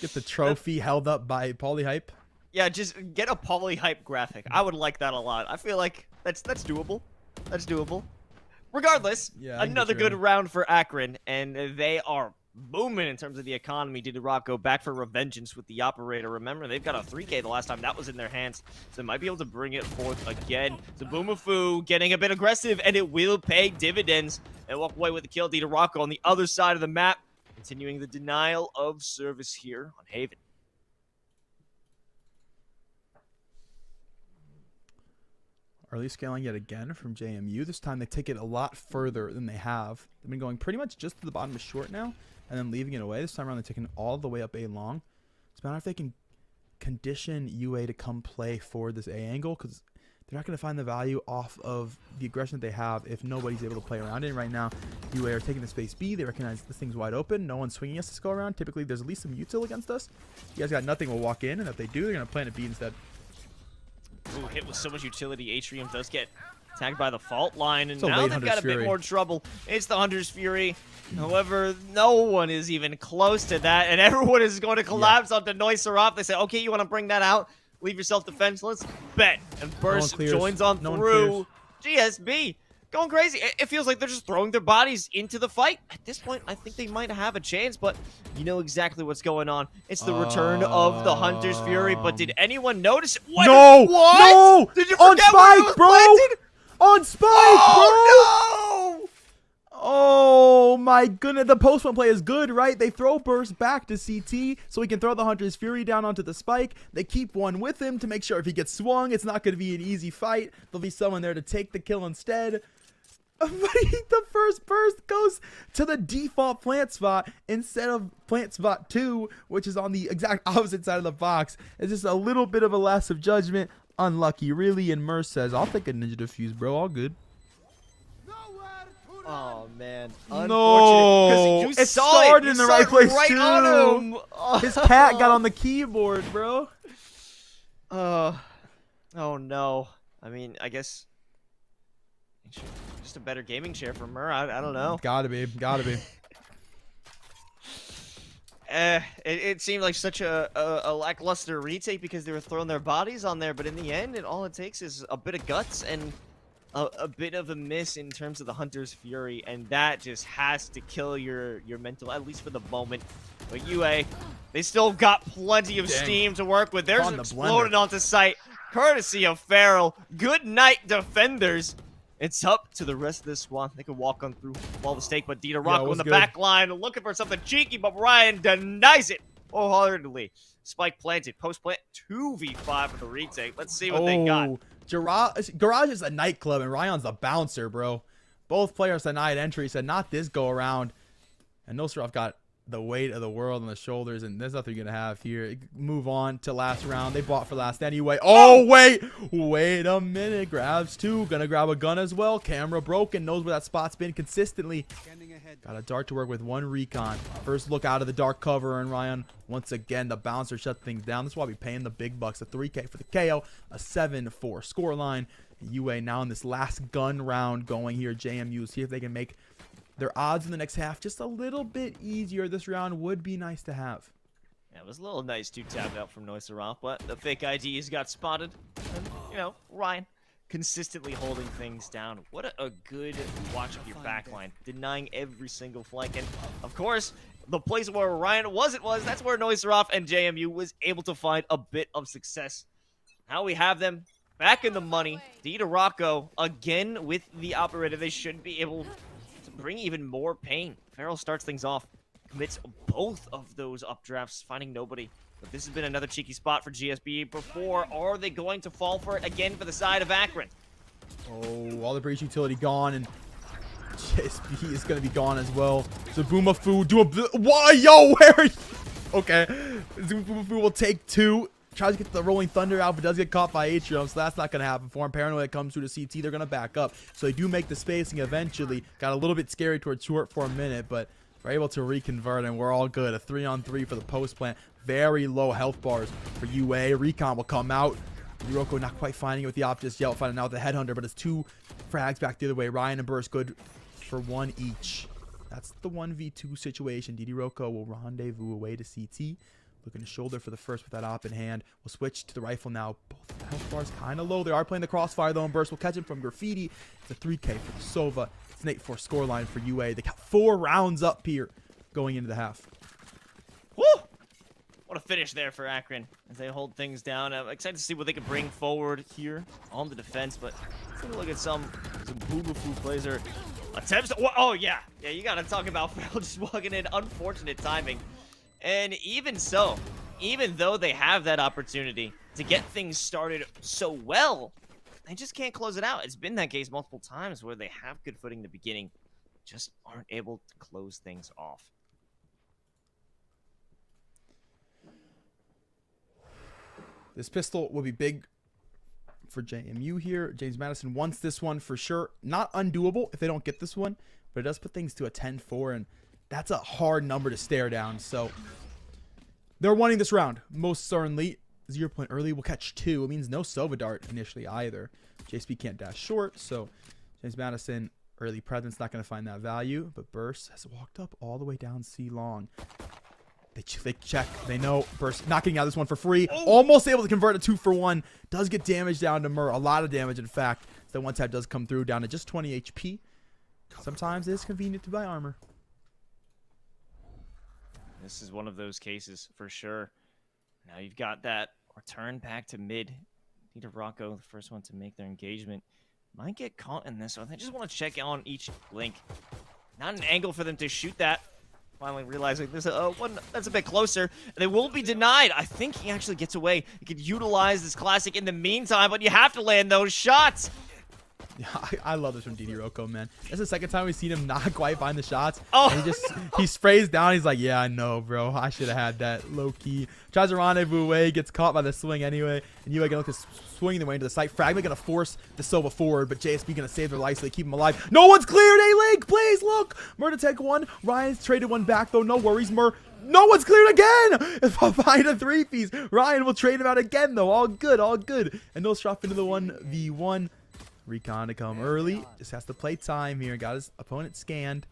Get the trophy held up by Polyhype. Yeah, just get a Polyhype graphic. I would like that a lot. I feel like that's doable. That's doable. Regardless, yeah, another good round for Akron, and they are booming in terms of the economy. Did Rock go back for revengeance with the operator? Remember, they've got a 3K the last time that was in their hands, so they might be able to bring it forth again. So Boomafu getting a bit aggressive, and it will pay dividends. And walk away with the kill. Dita Rocco on the other side of the map, continuing the denial of service here on Haven. Early scaling yet again from JMU. This time they take it a lot further than they have. They've been going pretty much just to the bottom of short now, and then leaving it away. This time around they're taking it all the way up A long. It's a matter if they can condition UA to come play for this A angle, because they're not going to find the value off of the aggression that they have if nobody's able to play around it. And right now, UA are taking the space B. They recognize this thing's wide open. No one's swinging us this go around. Typically, there's at least some util against us. You guys got nothing. We'll walk in, and if they do, they're going to plant a B instead. Ooh, hit with so much utility. Atrium does get tagged by the fault line, and It's a now late they've got Hunter's a bit Fury. more trouble. It's the Hunter's Fury. However, no one is even close to that, and everyone is going to collapse onto Neusseroff. They say, okay, you want to bring that out? Leave yourself defenseless? Bet. And Burst joins on through. GSB. Going crazy. It feels like they're just throwing their bodies into the fight. At this point, I think they might have a chance, but you know exactly what's going on. It's the return of the Hunter's Fury, but did anyone notice it? What? No! What? No! Did you On forget where it Spike, was bro! planted? On Spike, Oh, no! Oh my goodness, the post-one play is good, right? They throw Burst back to CT so he can throw the Hunter's Fury down onto the Spike. They keep one with him to make sure if he gets swung, it's not going to be an easy fight. There'll be someone there to take the kill instead. But the first burst goes to the default plant spot instead of plant spot 2, which is on the exact opposite side of the box. It's just a little bit of a lapse of judgment. Unlucky, really. And Merce says, I'll take a Ninja Diffuse, bro. All good. Oh, man. No, you it saw started You in the saw right it place right too. on him. His cat got on the keyboard, bro. Oh no. I mean, I guess just a better gaming chair from her. I don't know. Gotta be. It seemed like such a lackluster retake because they were throwing their bodies on there, but in the end, all it takes is a bit of guts and a bit of a miss in terms of the Hunter's Fury, and that just has to kill your mental, at least for the moment. But UA, they still got plenty of steam to work with. There's exploded onto site, courtesy of Farrell. Good night, defenders. It's up to the rest of this squad. They can walk on through wall the stake, but Dita Rocco in the back line looking for something cheeky, but Ryan denies it wholeheartedly. Spike planted, post plant 2v5 for the retake. Let's see what they got. Garage is a nightclub, and Ryan's a bouncer, bro. Both players denied entry, said not this go around. And Nosrov got the weight of the world on the shoulders, and there's nothing you're gonna have here. Move on to last round. They bought for last anyway. Oh, wait a minute. Grabs 2, gonna grab a gun as well. Camera broken, knows where that spot's been consistently. Got a dart to work with, 1 recon. First look out of the dark cover, and Ryan once again the bouncer shut things down. This is why we paying the big bucks. A 3K for the KO, a 7-4 scoreline. UA now in this last gun round going here. JMU, see if they can make their odds in the next half just a little bit easier. This round would be nice to have. Yeah, it was a little nice to tap out from Neusseroff, but the fake IDs got spotted. And, Ryan consistently holding things down. What a good watch of your backline, denying every single flank. And, of course, the place where Ryan that's where Neusseroff and JMU was able to find a bit of success. Now we have them back in the money. Dita Rocco, again with the operator. They should be able to bring even more pain. Farrell starts things off, commits both of those updrafts, finding nobody. But this has been another cheeky spot for GSB before. Are they going to fall for it again for the side of Akron? Oh, all the breach utility gone, and GSB is going to be gone as well. So Boomafu, why, yo, where are you? Okay, Boomafu will take 2. tries to get the Rolling Thunder out, but does get caught by Atrium, so that's not going to happen for him. Paranoid comes through to CT. They're going to back up. So they do make the spacing eventually. Got a little bit scary towards short for a minute, but we're able to reconvert, and we're all good. A 3-on-3 for the post plant. Very low health bars for UA. Recon will come out. Yuroko not quite finding it with the op just yet. Finding out with the headhunter, but it's 2 frags back the other way. Ryan and Burst good for 1 each. That's the 1v2 situation. DD Roko will rendezvous away to CT. Looking to shoulder for the first with that op in hand. We'll switch to the rifle now. Both health bars kind of low. They are playing the crossfire though, and Burst will catch him from Graffiti. It's a 3K for the Sova. It's an 8-4 scoreline for UA. They got 4 rounds up here going into the half. Woo! What a finish there for Akron as they hold things down. I'm excited to see what they can bring forward here on the defense, but let's take a look at some Boomerfoo plays or attempts. Oh, yeah. Yeah, you got to talk about Farrell just walking in. Unfortunate timing. And even so, even though they have that opportunity to get things started so well, they just can't close it out. It's been that case multiple times where they have good footing in the beginning, just aren't able to close things off. This pistol will be big for JMU here. James Madison wants this one for sure. Not undoable if they don't get this one, but it does put things to a 10-4, and that's a hard number to stare down. So they're wanting this round, most certainly. 0 point early will catch 2. It means no Sova Dart initially either. JSP can't dash short, so James Madison early presence not going to find that value, but Burst has walked up all the way down C long. They check. They know Burst not getting out of this one for free. Oh. Almost able to convert a 2-for-1. Does get damage down to Mur. A lot of damage, in fact. So one tap does come through down to just 20 HP. Sometimes it is convenient to buy armor. This is one of those cases for sure. Now you've got that return back to mid. Peter Rocco, the first one to make their engagement. Might get caught in this one. They just want to check on each link. Not an angle for them to shoot that. Finally realizing there's one that's a bit closer. They will be denied. I think he actually gets away. He could utilize this classic in the meantime, but you have to land those shots. Yeah, I love this from DD Rocco, man. That's the second time we've seen him not quite find the shots. Oh, and he sprays down. He's like, yeah, I know, bro. I should have had that low key. Tries to rendezvous away, gets caught by the swing anyway. And UA gonna look to swing the way into the site. Fragment gonna force the Sova forward, but JSP gonna save their life so they keep him alive. No one's cleared. A-Link, please look. Mur to take one. Ryan's traded one back though. No worries, Mur. No one's cleared again. Behind a 3-piece. Ryan will trade him out again though. All good, all good. And no strop into the 1v1. Recon to come early. Just has to play time here. Got his opponent scanned.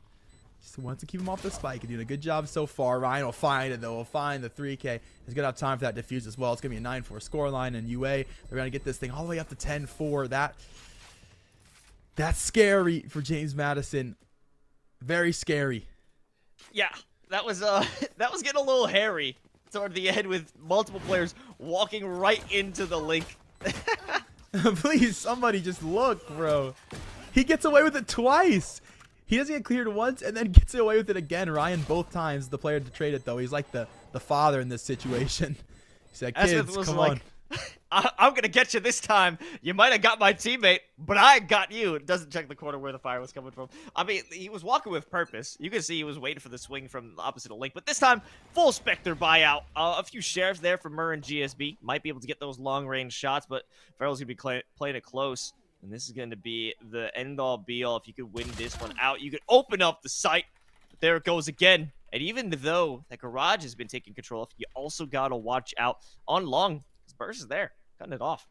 Just wants to keep him off the spike. Doing a good job so far. Ryan will find it though. Will find the 3K. He's gonna have time for that defuse as well. It's gonna be a 9-4 scoreline, and UA they're gonna get this thing all the way up to 10-4. That's scary for James Madison. Very scary. Yeah, that was getting a little hairy toward the end with multiple players walking right into the link. Please, somebody just look, bro. He gets away with it twice. He doesn't get cleared once and then gets away with it again. Ryan both times the player to trade it though. He's like the father in this situation. He said, kids, come on. I'm going to get you this time. You might have got my teammate, but I got you. It doesn't check the corner where the fire was coming from. I mean, he was walking with purpose. You can see he was waiting for the swing from the opposite of Link. But this time, full Spectre buyout. A few sheriffs there for Mur and GSB. Might be able to get those long-range shots, but Farrell's going to be playing it close. And this is going to be the end-all, be-all. If you could win this one out, you could open up the site. But there it goes again. And even though that garage has been taken control of, you also got to watch out on long. Burst is there, cutting it off.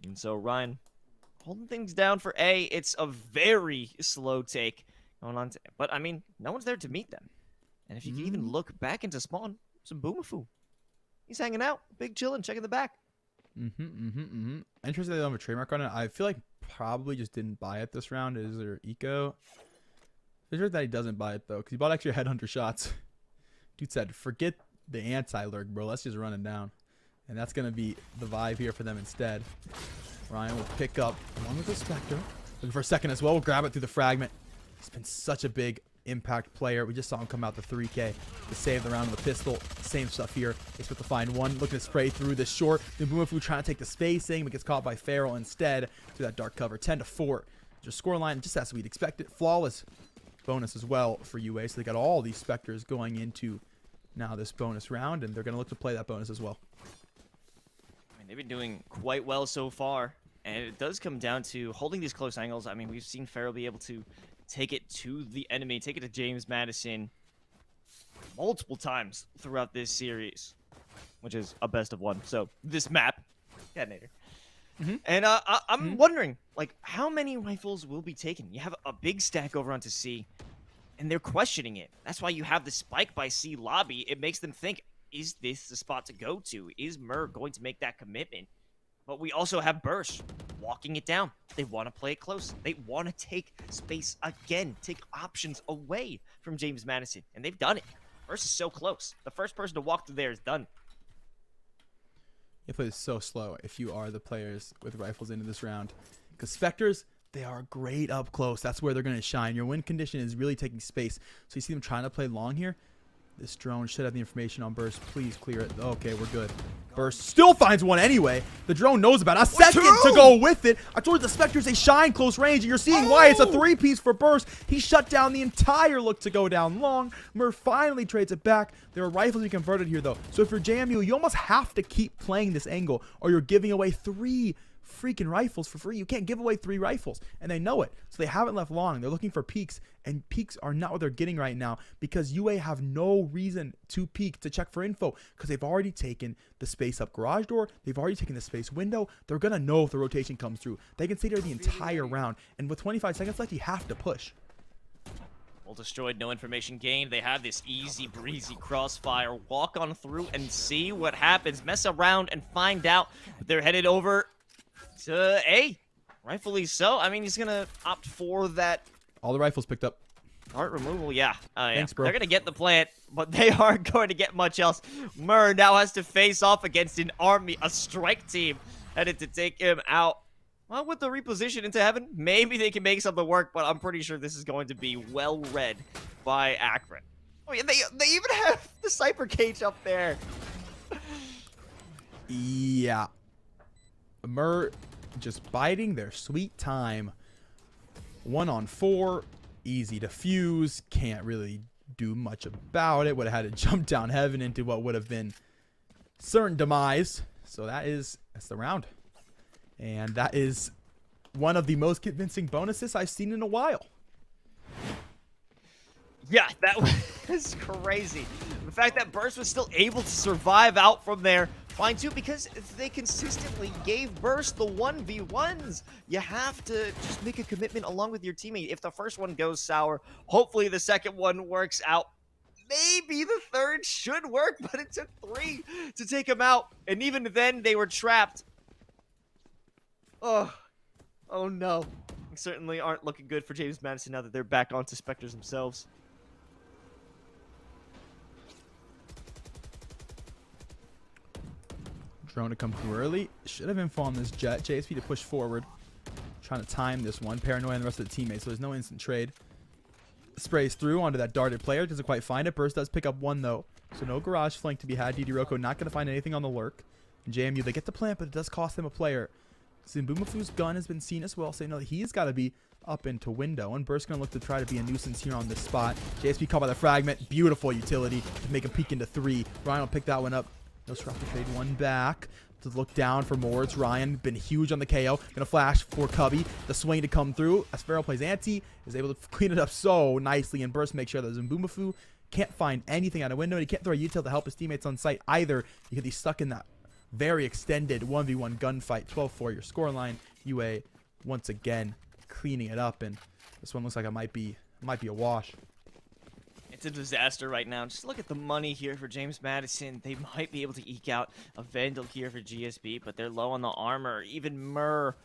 And so Ryan holding things down for A. It's a very slow take going on, but I mean, no one's there to meet them. And if you can even look back into spawn, some Boomafoo. He's hanging out, big chilling, checking the back. Interesting they don't have a trademark on it. I feel like probably just didn't buy it this round. Is there eco? It's sure that he doesn't buy it though, because he bought extra headhunter shots. Dude said, forget the anti-lurk, bro. Let's just run it down. And that's going to be the vibe here for them instead. Ryan will pick up along with the Spectre. Looking for a second as well. We'll grab it through the fragment. He's been such a big impact player. We just saw him come out the 3K to save the round with a pistol. Same stuff here. It's with the find one. Looking to spray through the short. The Boomafu trying to take the spacing, but gets caught by Farrell instead through that dark cover. 10-4. Just scoreline just as we'd expect it. Flawless bonus as well for UA. So they got all these Spectres going into now this bonus round, and they're going to look to play that bonus as well. I mean, they've been doing quite well so far, and it does come down to holding these close angles. I mean, we've seen Farrell be able to take it to the enemy, take it to James Madison multiple times throughout this series, which is a best of one. So this map, detonator. And I'm wondering, like, how many rifles will be taken? You have a big stack over onto C, and they're questioning it. That's why you have the spike by C lobby. It makes them think, is this the spot to go to? Is Mur going to make that commitment? But we also have Burst walking it down. They want to play it close. They want to take space again, take options away from James Madison, and they've done it. Burst is so close. The first person to walk through there is done. You play this so slow if you are the players with rifles into this round. Because Spectres, they are great up close. That's where they're going to shine. Your win condition is really taking space. So you see them trying to play long here. This drone should have the information on Burst. Please clear it. Okay, we're good. Burst still finds one anyway. The drone knows about it. A second to go with it. I told you the Spectres, they shine close range, and you're seeing why it's a 3-piece for Burst. He shut down the entire look to go down long. Mur finally trades it back. There are rifles to be converted here, though. So if you're JMU, you almost have to keep playing this angle, or you're giving away 3 freaking rifles for free. You can't give away 3 rifles, and they know it. So they haven't left long. They're looking for peaks, and peaks are not what they're getting right now because UA have no reason to peek to check for info because they've already taken the space up garage door. They've already taken the space window. They're going to know if the rotation comes through. They can stay there the entire round, and with 25 seconds left, you have to push. Well destroyed, no information gained. They have this easy breezy crossfire. Walk on through and see what happens. Mess around and find out. They're headed over to A. Rightfully so. I mean, he's going to opt for that. All the rifles picked up. Heart removal, yeah. Thanks, bro. They're going to get the plant, but they aren't going to get much else. Mur now has to face off against an army, a strike team, headed to take him out. Well, with the reposition into heaven, maybe they can make something work, but I'm pretty sure this is going to be well read by Akron. Oh, yeah, they even have the Cypher cage up there. Yeah. Mur just biding their sweet time. 1 on 4. Easy to fuse. Can't really do much about it. Would have had to jump down heaven into what would have been certain demise. So that's the round. And that is one of the most convincing bonuses I've seen in a while. Yeah, that was crazy. The fact that Burst was still able to survive out from there, fine too, because they consistently gave Burst the 1v1s. You have to just make a commitment along with your teammate. If the first one goes sour, hopefully the second one works out. Maybe the third should work, but it took 3 to take him out. And even then, they were trapped. Oh no. They certainly aren't looking good for James Madison now that they're back onto Spectres themselves. Drone to come through early. Should have info on this jet. JSP to push forward. Trying to time this one. Paranoia and the rest of the teammates, so there's no instant trade. Sprays through onto that darted player. Doesn't quite find it. Burst does pick up 1, though. So no garage flank to be had. DD Rocco not going to find anything on the lurk. And JMU, they get the plant, but it does cost them a player. Zimbumafu's gun has been seen as well, so you know he's got to be up into window. And Burst going to look to try to be a nuisance here on this spot. JSP caught by the fragment. Beautiful utility to make him peek into 3. Ryan will pick that one up. No scrap to trade 1 back. To look down for more. It's Ryan. Been huge on the KO. Gonna flash for Cubby. The swing to come through. As Farrell plays anti. Is able to clean it up so nicely. And Burst make sure that Zimbumafu can't find anything out of window. And he can't throw a util to help his teammates on site either. Because he's stuck in that very extended 1v1 gunfight. 12-4 your scoreline. UA once again cleaning it up. And this one looks like it might be a wash. It's a disaster right now. Just look at the money here for James Madison. They might be able to eke out a Vandal here for GSB, but they're low on the armor. Even Mur,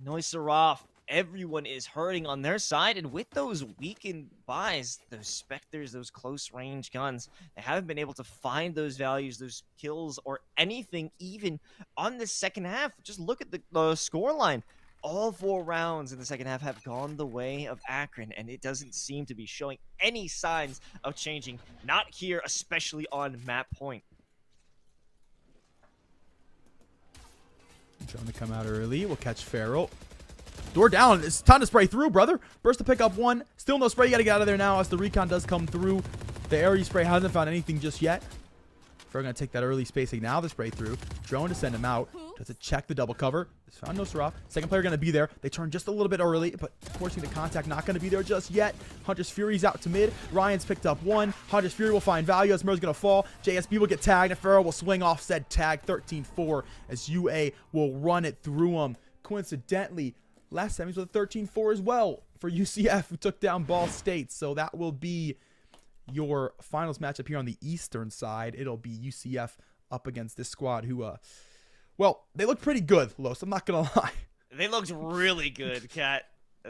Noisarov, everyone is hurting on their side. And with those weakened buys, those Spectres, those close range guns, they haven't been able to find those values, those kills, or anything even on the second half. Just look at the scoreline. All 4 rounds in the second half have gone the way of Akron, and it doesn't seem to be showing any signs of changing. Not here, especially on map point. Trying to come out early. We'll catch Farrell. Door down. It's time to spray through, brother. Burst to pick up 1. Still no spray. You got to get out of there now as the recon does come through. The area spray hasn't found anything just yet. We're going to take that early spacing now. The spray through. Drone to send him out. Does it check the double cover? It's found no Seraph. Second player going to be there. They turn just a little bit early, but forcing the contact. Not going to be there just yet. Hunter's Fury's out to mid. Ryan's picked up one. Hunter's Fury will find value as Murr's going to fall. JSB will get tagged, and Farrell will swing off said tag 13-4 as UA will run it through him. Coincidentally, last semis with a 13-4 as well for UCF, who took down Ball State. So that will be your finals matchup here on the eastern side. It'll be UCF up against this squad who, well, they look pretty good, Los. I'm not going to lie. They looked really good, Kat.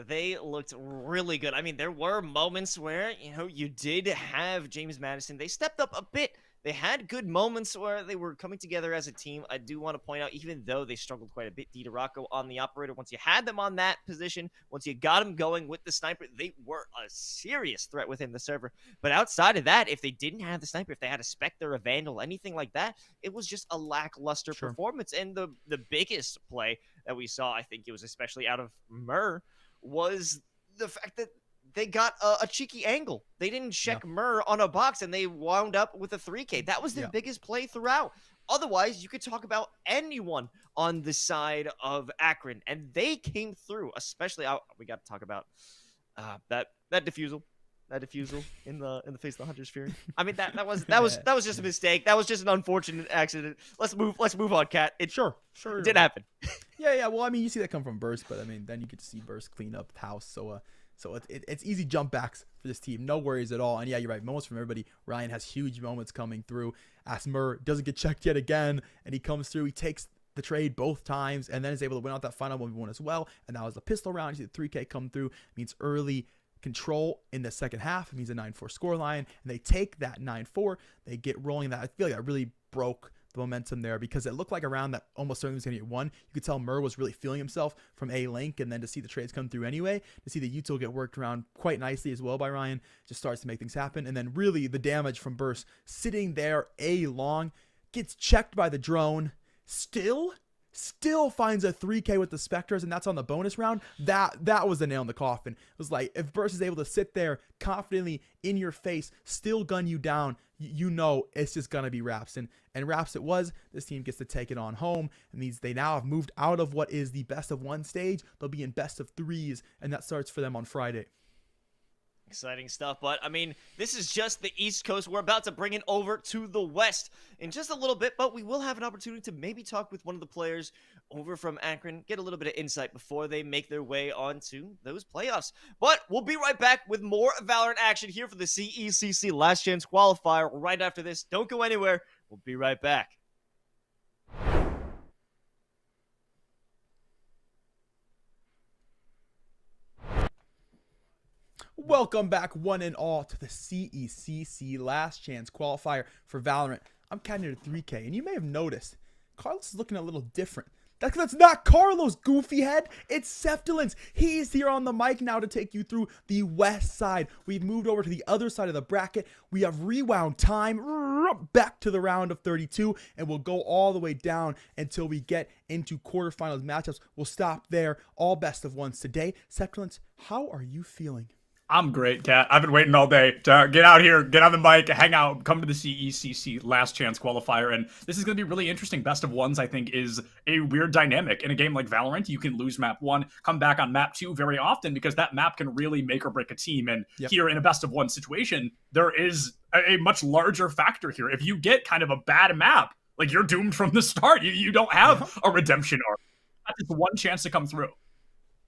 They looked really good. I mean, there were moments where, you did have James Madison. They stepped up a bit. They had good moments where they were coming together as a team. I do want to point out, even though they struggled quite a bit, DiDorocco on the operator, once you had them on that position, once you got them going with the sniper, they were a serious threat within the server. But outside of that, if they didn't have the sniper, if they had a Spectre, a Vandal, anything like that, it was just a lackluster performance. And the biggest play that we saw, I think it was especially out of Mur, was the fact that they got a cheeky angle. They didn't check Mur on a box, and they wound up with a 3K. That was their biggest play throughout. Otherwise, you could talk about anyone on the side of Akron, and they came through. Especially, we got to talk about that defusal. That defusal in the face of the Hunter's Fury. I mean, that was just a mistake. That was just an unfortunate accident. Let's move on, Kat. Sure. It did happen. Yeah. Well, I mean, you see that come from Burst, but I mean, then you get to see Burst clean up the house. So it's easy jump backs for this team. No worries at all. And yeah, you're right. Moments from everybody. Ryan has huge moments coming through. Asmer doesn't get checked yet again, and he comes through. He takes the trade both times, and then is able to win out that final 1v1 as well. And that was the pistol round. You see the 3K come through. It means early control in the second half. It means a 9-4 scoreline, and they take that 9-4. They get rolling. That I feel like that really broke the momentum there, because it looked like around that almost certainly was going to get one. You could tell Mur was really feeling himself from A-Link, and then to see the trades come through anyway, to see the util get worked around quite nicely as well by Ryan, just starts to make things happen. And then really the damage from Burst sitting there A-long, gets checked by the drone, still finds a 3K with the Spectres, and that's on the bonus round. That was the nail in the coffin. It was like, if Burst is able to sit there confidently in your face, still gun you down, you know it's just gonna be Raps. And Raps it was. This team gets to take it on home, and they now have moved out of what is the best of one stage. They'll be in best of threes, and that starts for them on Friday. Exciting stuff, but I mean, this is just the East Coast. We're about to bring it over to the West in just a little bit, but we will have an opportunity to maybe talk with one of the players over from Akron, get a little bit of insight before they make their way onto those playoffs. But we'll be right back with more Valorant action here for the CECC Last Chance Qualifier right after this. Don't go anywhere. We'll be right back. Welcome back, one and all, to the CECC Last Chance Qualifier for Valorant. I'm counting at 3K, and you may have noticed Carlos is looking a little different. That's not Carlos, goofy head. It's Septilence. He's here on the mic now to take you through the west side. We've moved over to the other side of the bracket. We have rewound time back to the round of 32, and we'll go all the way down until we get into quarterfinals matchups. We'll stop there. All best of ones today. Septilence, how are you feeling? I'm great, Kat. I've been waiting all day to get out here, get on the mic, hang out, come to the CECC Last Chance Qualifier, and this is going to be really interesting. Best of ones, I think, is a weird dynamic. In a game like Valorant, you can lose map 1, come back on map 2 very often, because that map can really make or break a team, and here in a best of one situation, there is a much larger factor here. If you get kind of a bad map, like, you're doomed from the start. You don't have a redemption arc. That's just one chance to come through.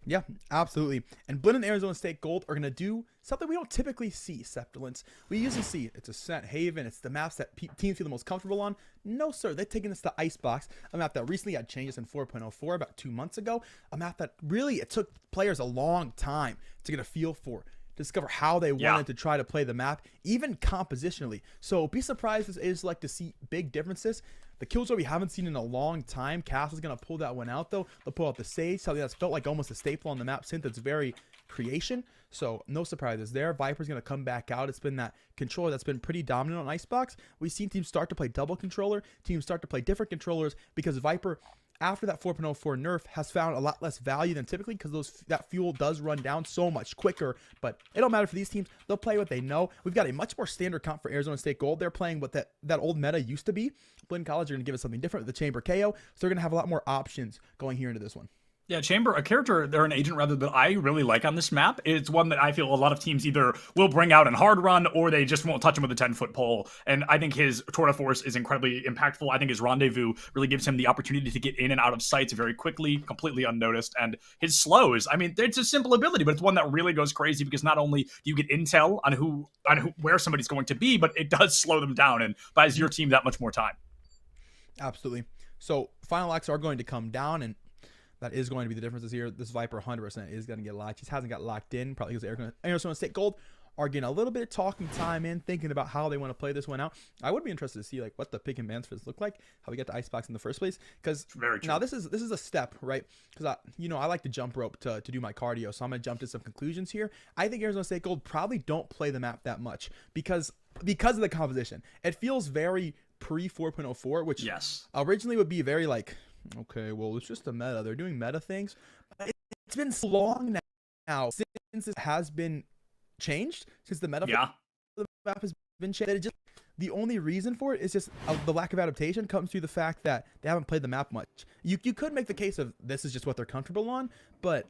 Yeah, absolutely. And Blinn and Arizona State Gold are going to do something we don't typically see, Septilence. We usually see it's Ascent, Haven, it's the maps that teams feel the most comfortable on. No, sir. They're taking this to Icebox, a map that recently had changes in 4.04 about 2 months ago. A map that really, it took players a long time to get a feel for, discover how they wanted to try to play the map, even compositionally. So be surprised if it's like to see big differences. The Killjoy we haven't seen in a long time. Castle's going to pull that one out, though. They'll pull out the Sage, something that's felt like almost a staple on the map since it's very creation. So no surprises there. Viper's going to come back out. It's been that controller that's been pretty dominant on Icebox. We've seen teams start to play double controller, teams start to play different controllers, because Viper, after that 4.04 nerf has found a lot less value than typically because that fuel does run down so much quicker. But it don't matter for these teams. They'll play what they know. We've got a much more standard comp for Arizona State Gold. They're playing what that old meta used to be. Blinn College are going to give us something different with the Chamber KO. So they're going to have a lot more options going here into this one. Yeah, Chamber, a character, they're an agent rather, that I really like on this map. It's one that I feel a lot of teams either will bring out in hard run or they just won't touch him with a 10-foot pole. And I think his tour de force is incredibly impactful. I think his rendezvous really gives him the opportunity to get in and out of sights very quickly, completely unnoticed. And his slows, I mean, it's a simple ability, but it's one that really goes crazy because not only do you get intel on where somebody's going to be, but it does slow them down and buys your team that much more time. Absolutely. So final locks are going to come down, and that is going to be the differences here. This Viper 100% is going to get locked. He hasn't got locked in, probably because Arizona State Gold are getting a little bit of talking time in, thinking about how they want to play this one out. I would be interested to see like what the pick and bans for this look like, how we get to Icebox in the first place. Because now this is a step, right? Because I like to jump rope to do my cardio, so I'm gonna jump to some conclusions here. I think Arizona State Gold probably don't play the map that much because of the composition. It feels very pre 4.04, which originally would be very like, okay, well, it's just a meta. They're doing meta things. It's been so long now since it has been changed, since the meta the map has been changed, that it just, the only reason for it is just the lack of adaptation comes through the fact that they haven't played the map much. You could make the case of this is just what they're comfortable on, but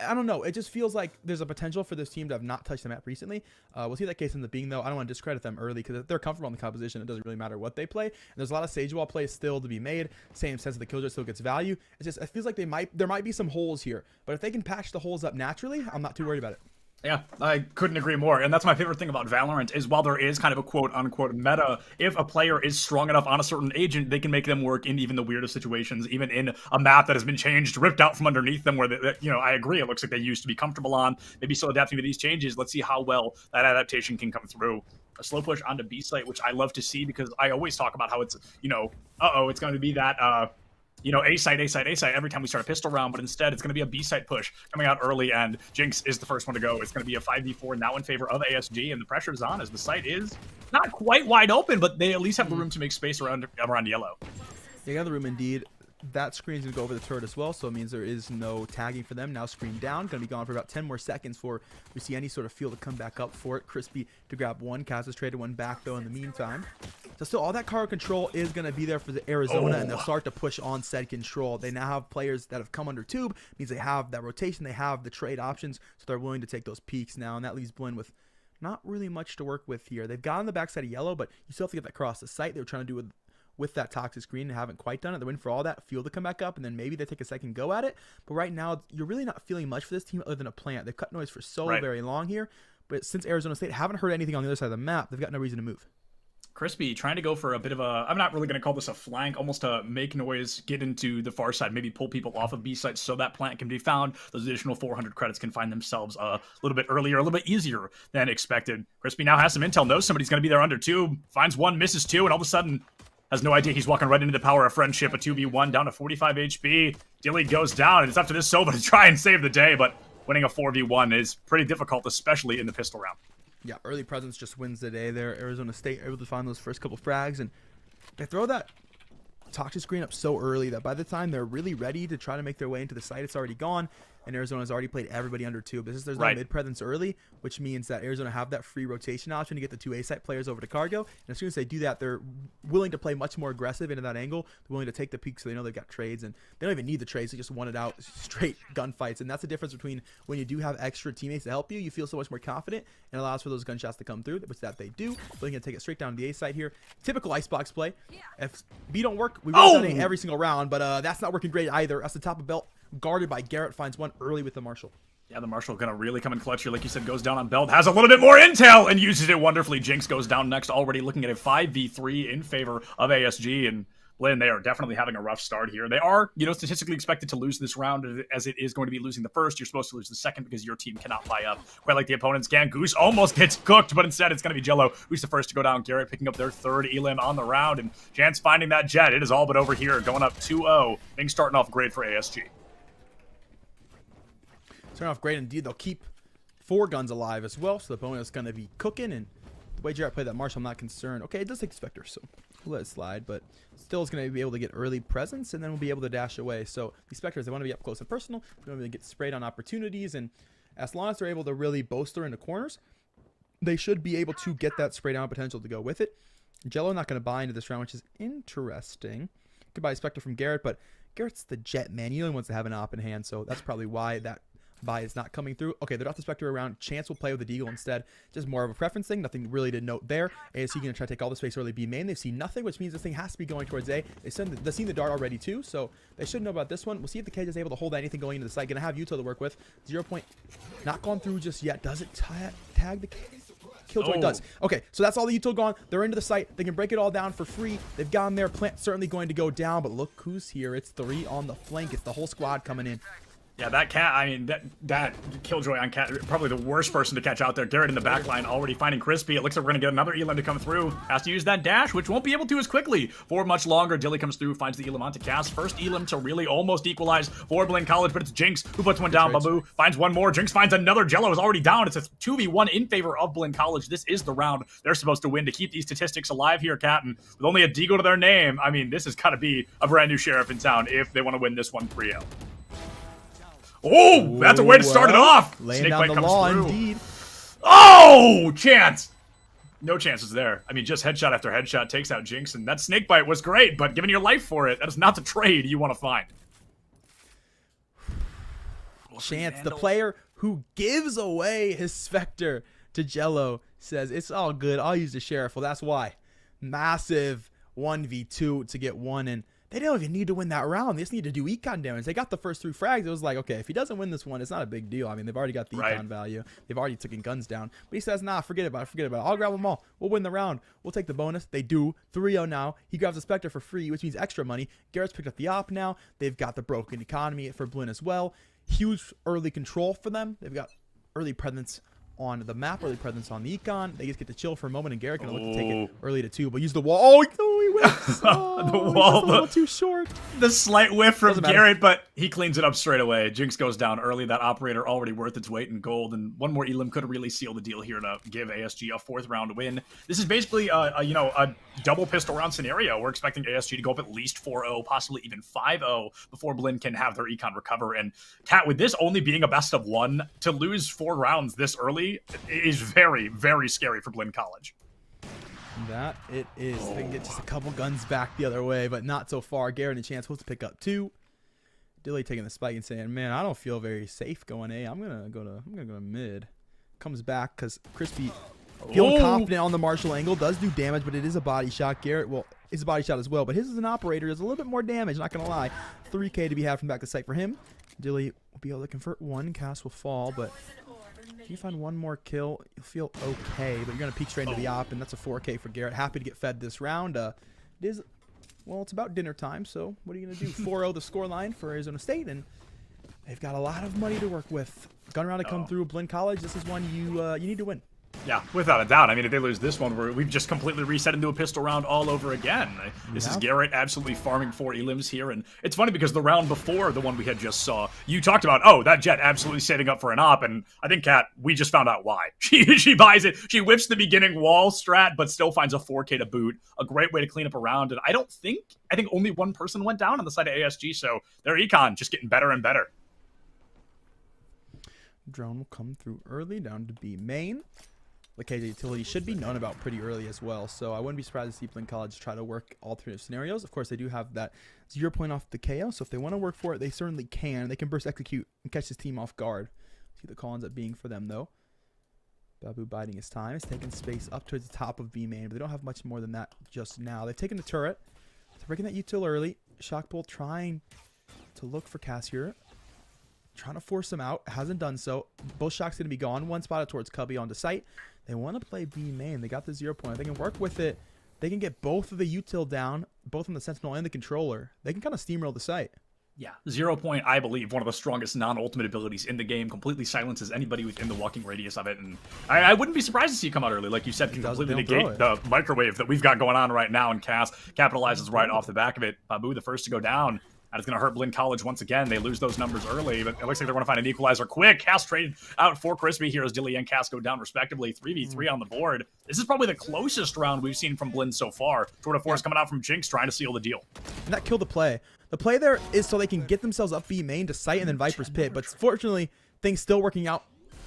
I don't know. It just feels like there's a potential for this team to have not touched the map recently. We'll see that case in the being, though. I don't want to discredit them early because if they're comfortable in the composition, it doesn't really matter what they play. And there's a lot of Sage Wall plays still to be made. Same sense that the Killjoy still gets value. It's just, it feels like there might be some holes here. But if they can patch the holes up naturally, I'm not too worried about it. Yeah, I couldn't agree more. And that's my favorite thing about Valorant is while there is kind of a quote-unquote meta, if a player is strong enough on a certain agent, they can make them work in even the weirdest situations, even in a map that has been changed, ripped out from underneath them where, I agree, it looks like they used to be comfortable on, maybe still adapting to these changes. Let's see how well that adaptation can come through. A slow push onto B site, which I love to see because I always talk about how it's, it's going to be that, A site every time we start a pistol round, but instead it's going to be a B site push coming out early, and Jinx is the first one to go. It's going to be a 5v4 now in favor of ASG, and the pressure is on as the site is not quite wide open, but they at least have the room to make space around yellow. They got the room indeed. That screen's going to go over the turret as well, so it means there is no tagging for them. Now screen down, going to be gone for about 10 more seconds before we see any sort of fuel to come back up for it. Crispy to grab one. Kaz has traded one back, though, in the meantime. So still, all that cargo control is going to be there for the Arizona, and they'll start to push on said control. They now have players that have come under tube, means they have that rotation, they have the trade options, so they're willing to take those peaks now, and that leaves Blinn with not really much to work with here. They've got on the backside of yellow, but you still have to get that across the site. They were trying to do with that toxic screen and haven't quite done it. They're waiting for all that fuel to come back up, and then maybe they take a second go at it. But right now, you're really not feeling much for this team other than a plant. They've cut noise for so very long here, but since Arizona State haven't heard anything on the other side of the map, they've got no reason to move. Crispy trying to go for a bit of a, I'm not really going to call this a flank, almost to make noise, get into the far side, maybe pull people off of B sites so that plant can be found. Those additional 400 credits can find themselves a little bit earlier, a little bit easier than expected. Crispy now has some intel, knows somebody's going to be there under tube, finds one, misses two, and all of a sudden has no idea he's walking right into the power of friendship. A 2v1 down to 45 HP. Dilly goes down, and it's up to this Sova to try and save the day, but winning a 4v1 is pretty difficult, especially in the pistol round. Yeah, early presence just wins the day there. Arizona State able to find those first couple frags, and they throw that toxic screen up so early that by the time they're really ready to try to make their way into the site, it's already gone, and Arizona's already played everybody under tube. There's no mid presence early, which means that Arizona have that free rotation option to get the two A site players over to cargo, and as soon as they do that, they're willing to play much more aggressive into that angle. They're willing to take the peak, so they know they've got trades, and they don't even need the trades. They just want it out, straight gunfights, and that's the difference between when you do have extra teammates to help you, you feel so much more confident and allows for those gunshots to come through, which that they do. They're going to take it straight down to the A site here. Typical icebox play. If B don't work, we run down A every single round, but that's not working great either. That's the top of belt, guarded by Garrett, finds one early with the Marshall. Yeah, the Marshall gonna really come in clutch here. Like you said, goes down on belt, has a little bit more intel, and uses it wonderfully. Jinx goes down next, already looking at a 5v3 in favor of ASG, and Blinn, they are definitely having a rough start here. They are, statistically expected to lose this round, as it is going to be losing the first. You're supposed to lose the second because your team cannot buy up quite like the opponents can. Goose almost gets cooked, but instead it's going to be Jello who's the first to go down. Garrett picking up their third elim on the round, and Chance finding that jet. It is all but over here, going up 2-0. Things starting off great for ASG. Starting off great indeed. They'll keep 4 guns alive as well, so the opponent is going to be cooking, and the way Jarrett played that Marshall, I'm not concerned. Okay, it does take the Spectre, so We'll let it slide, but still is going to be able to get early presence, and then we'll be able to dash away. So these Spectres, they want to be up close and personal. They want to get sprayed on opportunities, and as long as they're able to really bolster into corners, they should be able to get that spray down potential to go with it. Jello not going to buy into this round, which is interesting. Could buy a Spectre from Garrett, but Garrett's the jet, man. He only wants to have an op in hand, so that's probably why that buy is not coming through. Okay, they're off the Spectre around. Chance will play with the Deagle instead. Just more of a preference thing. Nothing really to note there. ASU going to try to take all the space early B main. They've seen nothing, which means this thing has to be going towards A. They've seen the dart already too, so they should know about this one. We'll see if the Cage is able to hold anything going into the site. Going to have Utah to work with. 0 point. Not gone through just yet. Does it tag the Killjoy? Does. Okay, so that's all the util gone. They're into the site. They can break it all down for free. They've gone there. Plant certainly going to go down, but look who's here. It's 3 on the flank. It's the whole squad coming in. Yeah, that cat, I mean, that Killjoy on cat, probably the worst person to catch out there. Garrett in the back line already finding Crispy. It looks like we're going to get another Elam to come through. Has to use that dash, which won't be able to as quickly for much longer. Dilly comes through, finds the Elam onto cast. First Elam to really almost equalize for Blinn College, but it's Jinx who puts one down. Babu finds one more. Jinx finds another. Jello is already down. It's a 2v1 in favor of Blinn College. This is the round they're supposed to win to keep these statistics alive here, Captain. With only a Deagle to their name, I mean, this has got to be a brand new sheriff in town if they want to win this one 3-0. Oh, that's a way to start it off. Laying down the law, indeed. Oh, chance. No chances there. I mean, just headshot after headshot takes out Jinx, and that snakebite was great, but giving your life for it, that is not the trade you want to find. Chance, the player who gives away his Spectre to Jello, says, it's all good. I'll use the Sheriff. Well, that's why. Massive 1v2 to get one, and they don't even need to win that round. They just need to do econ damage. They got the first 3 frags. It was like, okay, if he doesn't win this one, it's not a big deal. I mean, they've already got the econ value. They've already taken guns down. But he says, nah, forget about it. Forget about it. I'll grab them all. We'll win the round. We'll take the bonus. They do. 3-0 now. He grabs a Spectre for free, which means extra money. Garrett's picked up the op now. They've got the broken economy for Blinn as well. Huge early control for them. They've got early presence on the map, early presence on the econ. They just get to chill for a moment, and Garrett can look to take it early to 2, but use the wall. Oh, no, he whiffs. Oh, the wall, a little too short. The slight whiff from Garrett, but he cleans it up straight away. Jinx goes down early. That operator already worth its weight in gold, and one more Elam could really seal the deal here to give ASG a 4th round win. This is basically a double pistol round scenario. We're expecting ASG to go up at least 4-0, possibly even 5-0 before Blinn can have their econ recover. And Cat, with this only being a best of 1, to lose 4 rounds this early is very, very scary for Blinn College. That it is. They can get just a couple guns back the other way, but not so far. Garrett and Chance supposed to pick up 2. Dilly taking the spike and saying, "Man, I don't feel very safe going A. I'm gonna go to mid." Comes back because Crispy feeling confident on the Marshall angle, does do damage, but it is a body shot. Garrett, well, it's a body shot as well, but his is an operator. Is a little bit more damage. Not gonna lie. 3K to be had from back to site for him. Dilly will be able to convert 1. Cast will fall, but if you find 1 more kill, you'll feel okay, but you're going to peek straight into the op, and that's a 4K for Garrett. Happy to get fed this round. It is, well, it's about dinner time, so what are you going to do? 4-0 the scoreline for Arizona State, and they've got a lot of money to work with. Gun round to come through. Blinn College, this is one you need to win. Yeah, without a doubt. I mean, if they lose this one, we've just completely reset into a pistol round all over again. This is Garrett absolutely farming 4 Elims here, and it's funny because the round before, the one we had just saw, you talked about, oh, that Jet absolutely setting up for an op, and I think, Kat, we just found out why. She buys it. She whips the beginning wall strat, but still finds a 4K to boot. A great way to clean up a round, and I think only 1 person went down on the side of ASG, so their econ just getting better and better. Drone will come through early, down to B main. The KJ utility should be known about pretty early as well, so I wouldn't be surprised to see Blinn College try to work alternative scenarios. Of course, they do have that 0 point off the KO, so if they want to work for it, they certainly can. They can burst execute and catch this team off guard. See the call ends up being for them, though. Babu biding his time. He's taking space up towards the top of B main, but they don't have much more than that just now. They've taken the turret. They're breaking that util early. Shockbolt trying to look for Cassier. Trying to force him out. Hasn't done so. Both shocks going to be gone. 1 spotted towards Cubby onto site. They want to play B main. They got the 0 point. They can work with it. They can get both of the util down, both on the Sentinel and the controller. They can kind of steamroll the site. Yeah, 0 point, I believe, one of the strongest non-ultimate abilities in the game. Completely silences anybody within the walking radius of it. And I wouldn't be surprised to see it come out early. Like you said, can completely negate the microwave that we've got going on right now. And Cass capitalizes right off the back of it. Babu, the first to go down. That is going to hurt Blinn College once again. They lose those numbers early, but it looks like they're going to find an equalizer quick. Cass traded out for Crispy here as Dilly and Cass go down respectively. 3v3 on the board. This is probably the closest round we've seen from Blinn so far. Tour de Force coming out from Jinx trying to seal the deal. And that killed the play. The play there is so they can get themselves up B main to site and then Viper's pit. But fortunately, things still working out.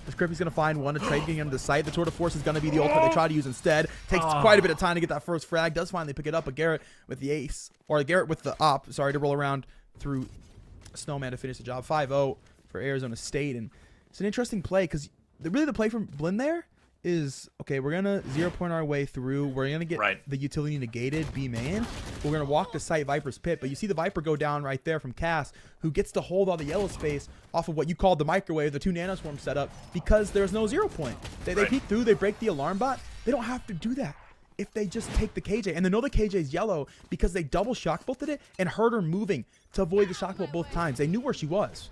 As Crispy's going to find one to trade, getting him to site. The Tour de Force is going to be the ultimate they try to use instead. Takes quite a bit of time to get that first frag. Does finally pick it up, but Garrett with the ace. Or Garrett with the op, sorry, to roll around through Snowman to finish the job. 5-0 for Arizona State. And it's an interesting play because really the play from Blinn there is, okay, we're going to 0-point our way through. We're going to get the utility negated, B main. We're going to walk to site Viper's pit. But you see the Viper go down right there from Cass, who gets to hold all the yellow space off of what you called the microwave, the 2 nanoswarm setup, because there's no 0-point. They peek through, they break the alarm bot. They don't have to do that if they just take the KJ. And they know the KJ's yellow because they double shock bolted it and heard her moving to avoid the shock bolt both times. They knew where she was.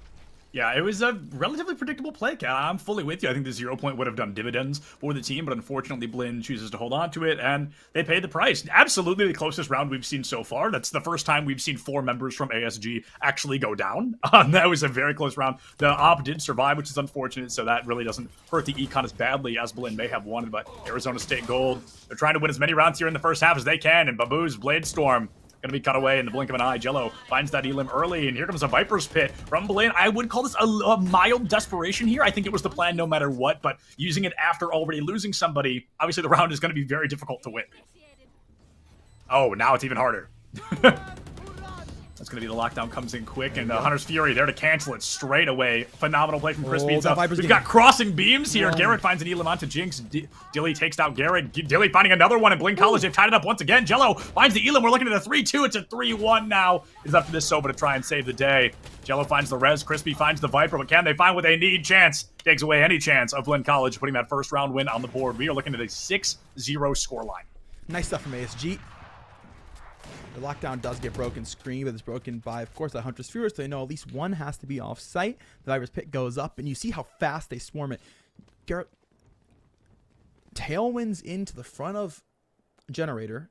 Yeah, it was a relatively predictable play, Kat. I'm fully with you. I think the 0-point would have done dividends for the team, but unfortunately Blinn chooses to hold on to it, and they paid the price. Absolutely the closest round we've seen so far. That's the first time we've seen 4 members from ASG actually go down. That was a very close round. The op did survive, which is unfortunate, so that really doesn't hurt the econ as badly as Blinn may have wanted, but Arizona State Gold, they're trying to win as many rounds here in the first half as they can, and Babu's Blade Storm going to be cut away in the blink of an eye. Jello finds that elim early, and here comes a Viper's Pit from Blinn. I would call this a mild desperation here. I think it was the plan no matter what, but using it after already losing somebody, obviously the round is going to be very difficult to win. Oh, now it's even harder. That's going to be the lockdown comes in quick, and Hunter's Fury there to cancel it straight away. Phenomenal play from Crispy. We've got crossing beams here. Garrett finds an elim onto Jinx. Dilly takes out Garrett. Dilly finding another one in Blinn College. They've tied it up once again. Jello finds the elim. We're looking at a 3-2. It's a 3-1 now. It's up to this Soba to try and save the day. Jello finds the res. Crispy finds the Viper, but can they find what they need? Chance takes away any chance of Blinn College putting that first round win on the board. We are looking at a 6-0 scoreline. Nice stuff from ASG. The lockdown does get broken screen, but it's broken by, of course, the Hunter's Fury, so they know at least one has to be off site. The Viper's Pit goes up, and you see how fast they swarm it. Garrett tailwinds into the front of Generator,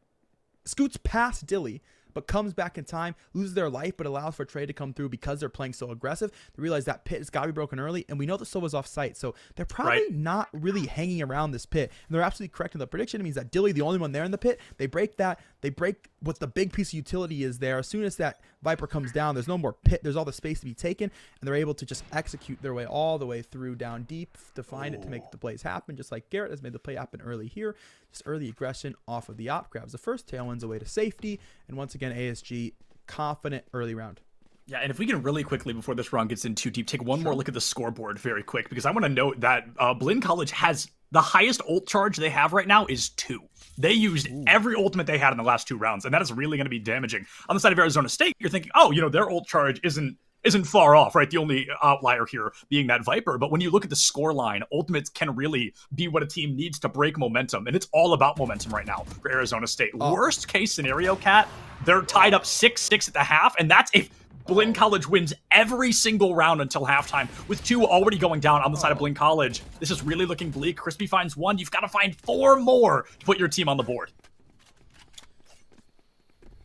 scoots past Dilly, but comes back in time, loses their life, but allows for a trade to come through because they're playing so aggressive. They realize that pit has got to be broken early, and we know that Soba's off site, so they're probably not really hanging around this pit. And they're absolutely correct in the prediction. It means that Dilly, the only one there in the pit, they break that. They break what the big piece of utility is there. As soon as that Viper comes down, there's no more pit. There's all the space to be taken, and they're able to just execute their way all the way through down deep to find it to make the plays happen, just like Garrett has made the play happen early here. Just early aggression off of the op, grabs the first, tailwinds away to safety, and once again, ASG confident early round. Yeah, and if we can really quickly, before this round gets in too deep, take one more look at the scoreboard very quick, because I want to note that Blinn College has the highest ult charge they have right now is 2. They used every ultimate they had in the last 2 rounds, and that is really going to be damaging. On the side of Arizona State, you're thinking, oh, you know, their ult charge isn't far off, right? The only outlier here being that Viper. But when you look at the score line, ultimates can really be what a team needs to break momentum. And it's all about momentum right now for Arizona State. Worst case scenario, Kat, they're tied up 6-6 at the half. And that's if Blinn College wins every single round until halftime, with 2 already going down on the side of Blinn College. This is really looking bleak. Crispy finds 1. You've got to find 4 more to put your team on the board.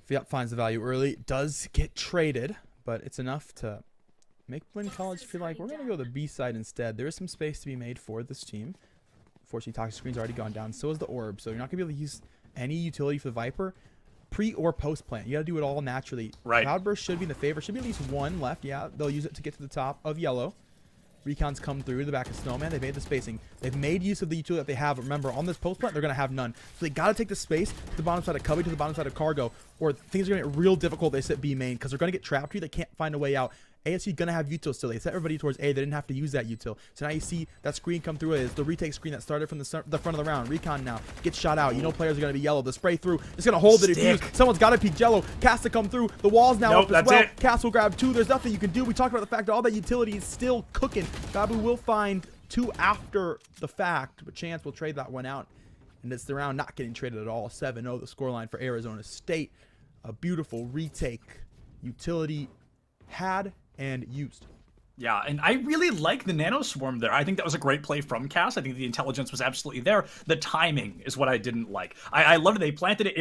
Fiat finds the value early. Does get traded, but it's enough to make Blinn College feel like we're going to go the B side instead. There is some space to be made for this team. Unfortunately, Toxic Screen's already gone down. So is the Orb. So you're not going to be able to use any utility for the Viper pre or post plant. You got to do it all naturally. Right. Cloudburst should be in the favor. Should be at least 1 left. Yeah, they'll use it to get to the top of yellow. Recons come through the back of Snowman. They've made the spacing. They've made use of the utility that they have. Remember, on this post plant, they're going to have none. So they got to take the space to the bottom side of Cubby, to the bottom side of Cargo, or things are going to get real difficult. They sit B main because they're going to get trapped here. They can't find a way out. ASU going to have util still. They set everybody towards A. They didn't have to use that util. So now you see that screen come through. It's the retake screen that started from the front of the round. Recon now gets shot out. You know players are going to be yellow. The spray through. It's going to hold the defuse. Someone's got to peek Jello. Cast to come through. The wall's now up as well. Cast will grab 2. There's nothing you can do. We talked about the fact that all that utility is still cooking. Babu will find 2 after the fact, but Chance will trade that one out. And it's the round not getting traded at all. 7-0 the scoreline for Arizona State. A beautiful retake. Utility had and used. Yeah, and I really like the Nano Swarm there. I think that was a great play from Cass. I think the intelligence was absolutely there. The timing is what I didn't like. I loved it. They planted it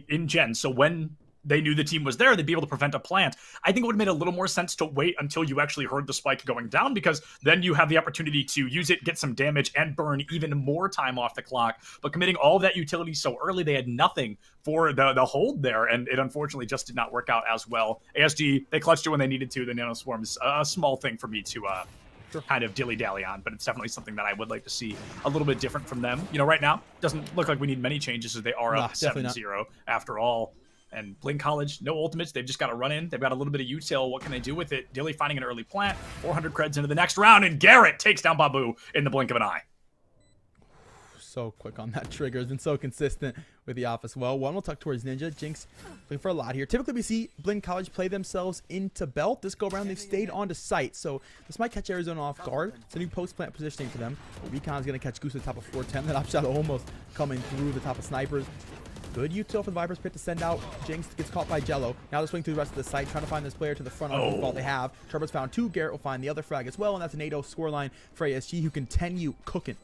in Gen, so when they knew the team was there, they'd be able to prevent a plant. I think it would have made a little more sense to wait until you actually heard the spike going down, because then you have the opportunity to use it, get some damage, and burn even more time off the clock. But committing all of that utility so early, they had nothing for the hold there, and it unfortunately just did not work out as well. ASG, they clutched it when they needed to. The Nano Swarm's a small thing for me to kind of dilly-dally on, but it's definitely something that I would like to see a little bit different from them. You know, right now, doesn't look like we need many changes, as they are up 7-0 after all. And Blinn College, no ultimates. They've just got to run in. They've got a little bit of util. What can they do with it? Dilly finding an early plant. 400 creds into the next round, and Garrett takes down Babu in the blink of an eye. So quick on that trigger. Has been so consistent with the off as well. One will tuck towards Ninja. Jinx looking for a lot here. Typically, we see Blinn College play themselves into belt. This go around, they've stayed onto site. So this might catch Arizona off guard. It's a new post-plant positioning for them. Recon's going to catch Goose at the top of 410. That op shot almost coming through the top of snipers. Good util for the Vipers pit to send out. Jinx gets caught by Jello. Now they're swinging through the rest of the site, trying to find this player to the front of the ball they have. Turbo's found 2. Garrett will find the other frag as well, and that's an 8-0 scoreline for ASG, who continue cooking.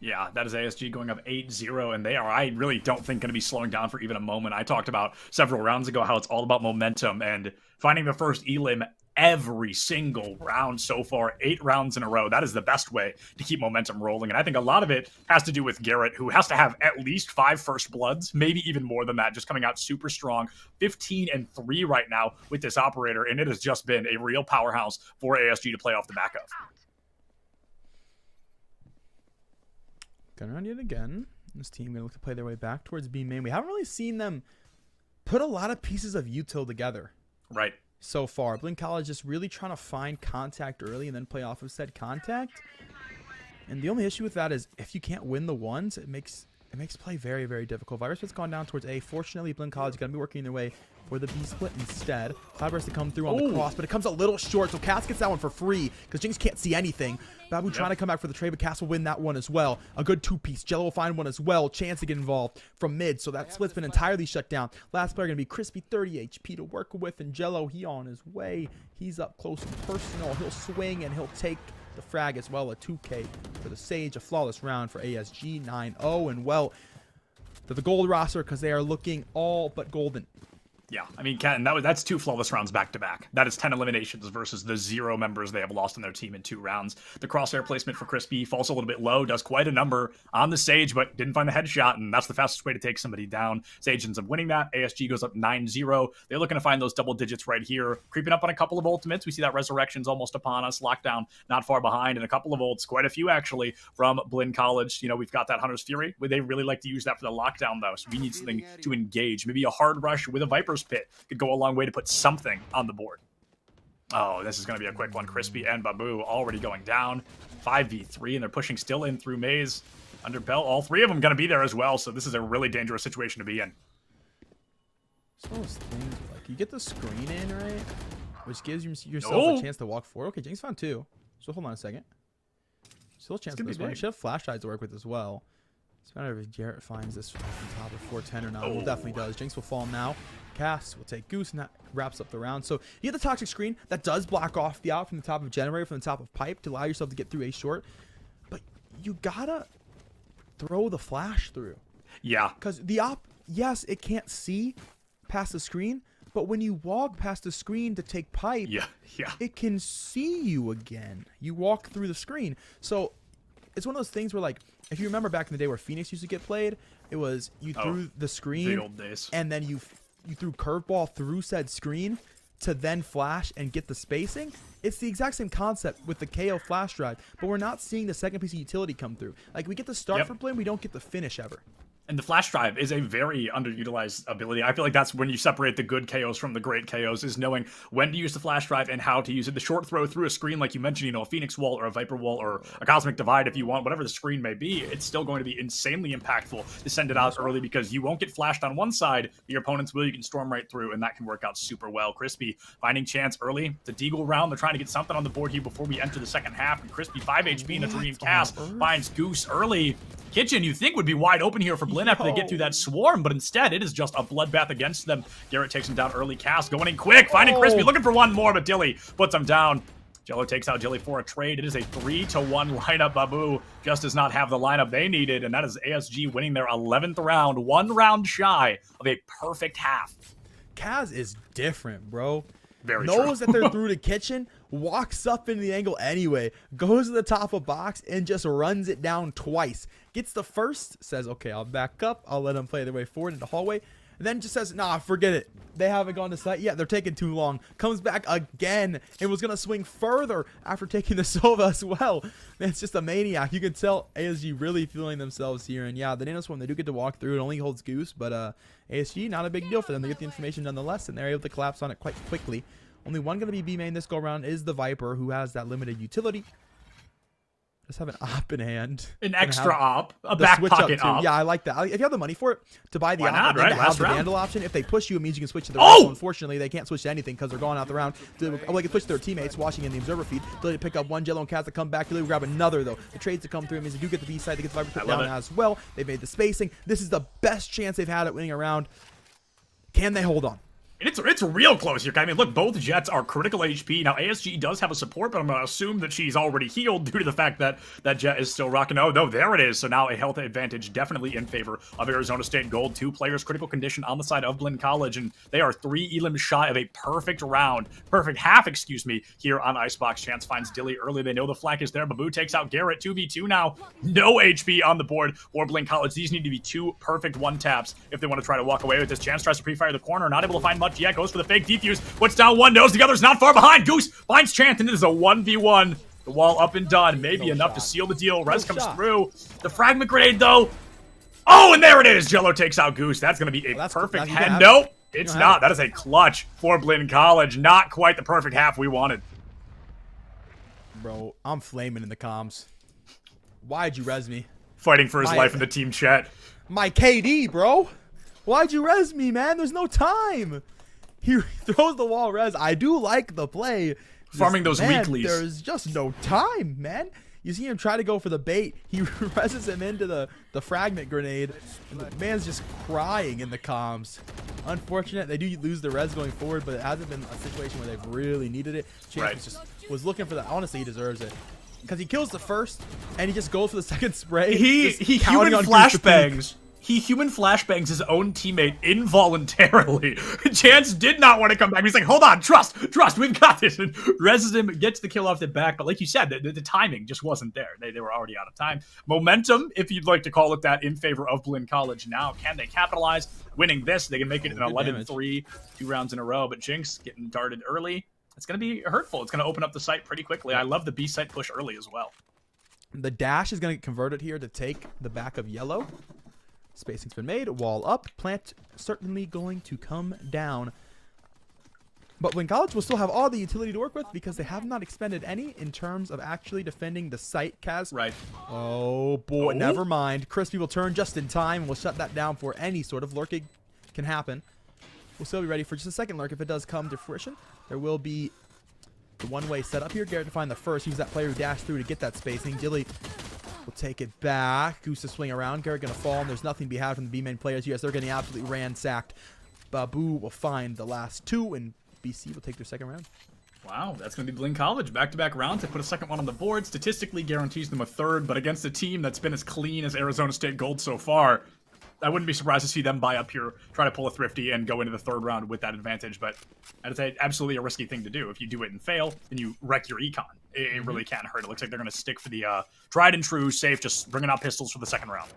Yeah, that is ASG going up 8-0, and they are, I really don't think, going to be slowing down for even a moment. I talked about several rounds ago how it's all about momentum and finding the first elim every single round so far, 8 rounds in a row. That is the best way to keep momentum rolling, and I think a lot of it has to do with Garrett, who has to have at least 5 first bloods, maybe even more than that, just coming out super strong. 15-3 right now with this operator, and it has just been a real powerhouse for ASG to play off the back of. Gun around yet again. This team gonna look to play their way back towards B main. We haven't really seen them put a lot of pieces of util together. Right. So far. Blinn College just really trying to find contact early and then play off of said contact. And the only issue with that is if you can't win the ones, it makes play very, very difficult. Virus has gone down towards A. Fortunately, Blinn College is going to be working their way for the B split instead. Cloudburst to come through on the cross, but it comes a little short, so Cass gets that one for free because Jinx can't see anything. Babu trying to come back for the trade, but Cass will win that one as well. A good 2-piece. Jello will find one as well. Chance to get involved from mid, so that split's been entirely shut down. Last player going to be Crispy, 30 HP to work with, and Jello, he on his way. He's up close and personal. He'll swing, and he'll take the frag as well. A 2K for the Sage. A flawless round for ASG, 9-0, and well, to the gold roster because they are looking all but golden. Yeah, I mean, Ken, that's 2 flawless rounds back-to-back. That is 10 eliminations versus the 0 members they have lost on their team in 2 rounds. The crosshair placement for Crispy falls a little bit low, does quite a number on the Sage, but didn't find the headshot, and that's the fastest way to take somebody down. Sage ends up winning that. ASG goes up 9-0. They're looking to find those double digits right here. Creeping up on a couple of ultimates. We see that Resurrection's almost upon us. Lockdown not far behind, and a couple of ults, quite a few actually, from Blinn College. You know, we've got that Hunter's Fury. They really like to use that for the lockdown, though, so we need something to engage. Maybe a hard rush with a Viper's Pit could go a long way to put something on the board. Oh, this is going to be a quick one. Crispy and Babu already going down. 5v3, and they're pushing still in through Maze. Under belt, all 3 of them going to be there as well, so this is a really dangerous situation to be in. It's one of those things, like, you get the screen in, right? Which gives yourself a chance to walk forward. Okay, Jinx found 2. So hold on a second. Still a chance for this one. You should have flash sides to work with as well. It's a matter of if Jarrett finds this off the top of 410 or not. Well, definitely does. Jinx will fall now. Cass will take Goose, and that wraps up the round. So you get the toxic screen that does block off the out from the top of generator, from the top of pipe, to allow yourself to get through a short. But you gotta throw the flash through. Yeah. Because the op, yes, it can't see past the screen, but when you walk past the screen to take pipe, it can see you again. You walk through the screen. So it's one of those things where, like, if you remember back in the day where Phoenix used to get played, it was you threw the screen, the old days, and then you threw curveball through said screen to then flash and get the spacing. It's the exact same concept with the KO flash drive, but we're not seeing the second piece of utility come through. Like, we get the start for Blinn, we don't get the finish ever. And the flash drive is a very underutilized ability. I feel like that's when you separate the good KOs from the great KOs, is knowing when to use the flash drive and how to use it. The short throw through a screen, like you mentioned, you know, a Phoenix wall or a Viper wall or a Cosmic Divide if you want, whatever the screen may be, it's still going to be insanely impactful to send it out early because you won't get flashed on one side, your opponents will. You can storm right through, and that can work out super well. Crispy finding chance early. It's a Deagle round. They're trying to get something on the board here before we enter the second half. And Crispy, 5 HP in a Dream Cast, finds Goose early. Kitchen, you think, would be wide open here for Blinn after they get through that swarm, but instead it is just a bloodbath against them. Garrett takes him down early. Cast going in quick, finding Crispy, looking for one more, but Dilly puts him down. Jello takes out Dilly for a trade. It is a 3-1 lineup. Babu just does not have the lineup they needed, and that is ASG winning their 11th round, 1 round shy of a perfect half. Kaz is different, bro. Very Knows true. that they're through the kitchen, walks up into the angle anyway, goes to the top of box, and just runs it down twice. Gets the first, says, okay, I'll back up. I'll let them play their way forward into the hallway. And then just says, nah, forget it. They haven't gone to site yet. They're taking too long. Comes back again and was going to swing further after taking the Sova as well. Man, it's just a maniac. You can tell ASG really feeling themselves here. And yeah, the Nanos one, they do get to walk through. It only holds Goose, but ASG, not a big deal for them. They get the information nonetheless, and they're able to collapse on it quite quickly. Only one going to be B main this go around is the Viper, who has that limited utility. Just have an op in hand. An extra op, a back pocket op. Yeah, I like that. If you have the money for it, to buy the Why op not, and then right? to have Last the round. Vandal option, if they push you, it means you can switch to the Oh! Rifle. Unfortunately, they can't switch to anything because they're going out the round. They can switch to their teammates watching in the observer feed. Ability to pick up one Jello and Kaz to come back. Ability to grab another, though. The trades to come through means they do get the B side. They get the Viper put down as well. They've made the spacing. This is the best chance they've had at winning a round. Can they hold on? And it's real close here. I mean, look, both Jets are critical HP. Now, ASG does have a support, but I'm going to assume that she's already healed due to the fact that that Jet is still rocking. Oh, no, there it is. So now a health advantage definitely in favor of Arizona State Gold. 2 players, critical condition on the side of Blinn College, and they are 3 elims shy of a perfect round. Perfect half, excuse me, here on Icebox. Chance finds Dilly early. They know the flank is there. Babu takes out Garrett. 2v2 now. No HP on the board for Blinn College. These need to be 2 perfect one-taps if they want to try to walk away with this. Chance tries to pre-fire the corner. Not able to find much yet. Goes for the fake defuse. What's down one, knows the other's not far behind. Goose finds Chance, and it is a 1v1. The wall up and done. Maybe enough to seal the deal. Rez comes through. The fragment grenade, though. Oh, and there it is. Jello takes out Goose. That's going to be a perfect half. Nope, it's not. That is a clutch for Blinn College. Not quite the perfect half we wanted. Bro, I'm flaming in the comms. Why'd you res me? Fighting for his life in the team chat. My KD, bro. Why'd you res me, man? There's no time. He throws the wall res. I do like the play. Farming those weeklies. There's just no time, man. You see him try to go for the bait. He reses him into the fragment grenade. And the man's just crying in the comms. Unfortunate. They do lose the res going forward, but it hasn't been a situation where they've really needed it. Chance was looking for that. Honestly, he deserves it. Because he kills the first, and he just goes for the second spray. He human flashbangs. He human flashbangs his own teammate involuntarily. Chance did not want to come back. He's like, hold on, trust, we've got this. And reses him, gets the kill off the back. But like you said, the timing just wasn't there. They were already out of time. Momentum, if you'd like to call it that, in favor of Blinn College now. Can they capitalize? Winning this, they can make it an 11-3, 2 rounds in a row. But Jinx getting darted early. It's going to be hurtful. It's going to open up the site pretty quickly. I love the B site push early as well. The dash is going to get converted here to take the back of yellow. Spacing's been made. Wall up. Plant certainly going to come down. But Blinn College will still have all the utility to work with because they have not expended any in terms of actually defending the site, Kaz. Right. Oh, boy. Never mind. Crispy will turn just in time and will shut that down before any sort of lurking can happen. We'll still be ready for just a second lurk if it does come to fruition. There will be the one-way setup here. Garrett to find the first. Use that player who dashed through to get that spacing. Dilly will take it back. Goose to swing around. Garrett going to fall, and there's nothing to be had from the B-main players. Yes, they're getting absolutely ransacked. Babu will find the last 2, and BC will take their second round. Wow, that's going to be Blinn College. Back-to-back rounds. They put a second one on the board. Statistically guarantees them a third, but against a team that's been as clean as Arizona State Gold so far, I wouldn't be surprised to see them buy up here, try to pull a thrifty, and go into the third round with that advantage. But I'd say absolutely a risky thing to do. If you do it and fail, then you wreck your econ. It really can hurt. It looks like they're going to stick for the tried and true, safe, just bringing out pistols for the second round.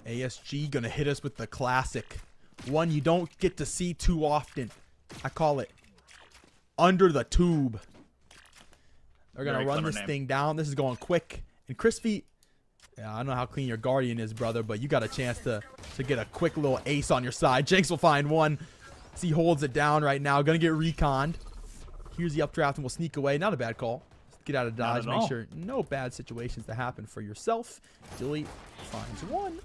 ASG going to hit us with the classic. One you don't get to see too often. I call it under the tube. They're going to run this thing down. This is going quick. And Crispy, yeah, I don't know how clean your Guardian is, brother, but you got a chance to get a quick little ace on your side. Jinx will find one. He holds it down right now. Going to get reconned. Here's the updraft and we'll sneak away. Not a bad call. Get out of dodge. Make sure no bad situations to happen for yourself. Dilly finds one.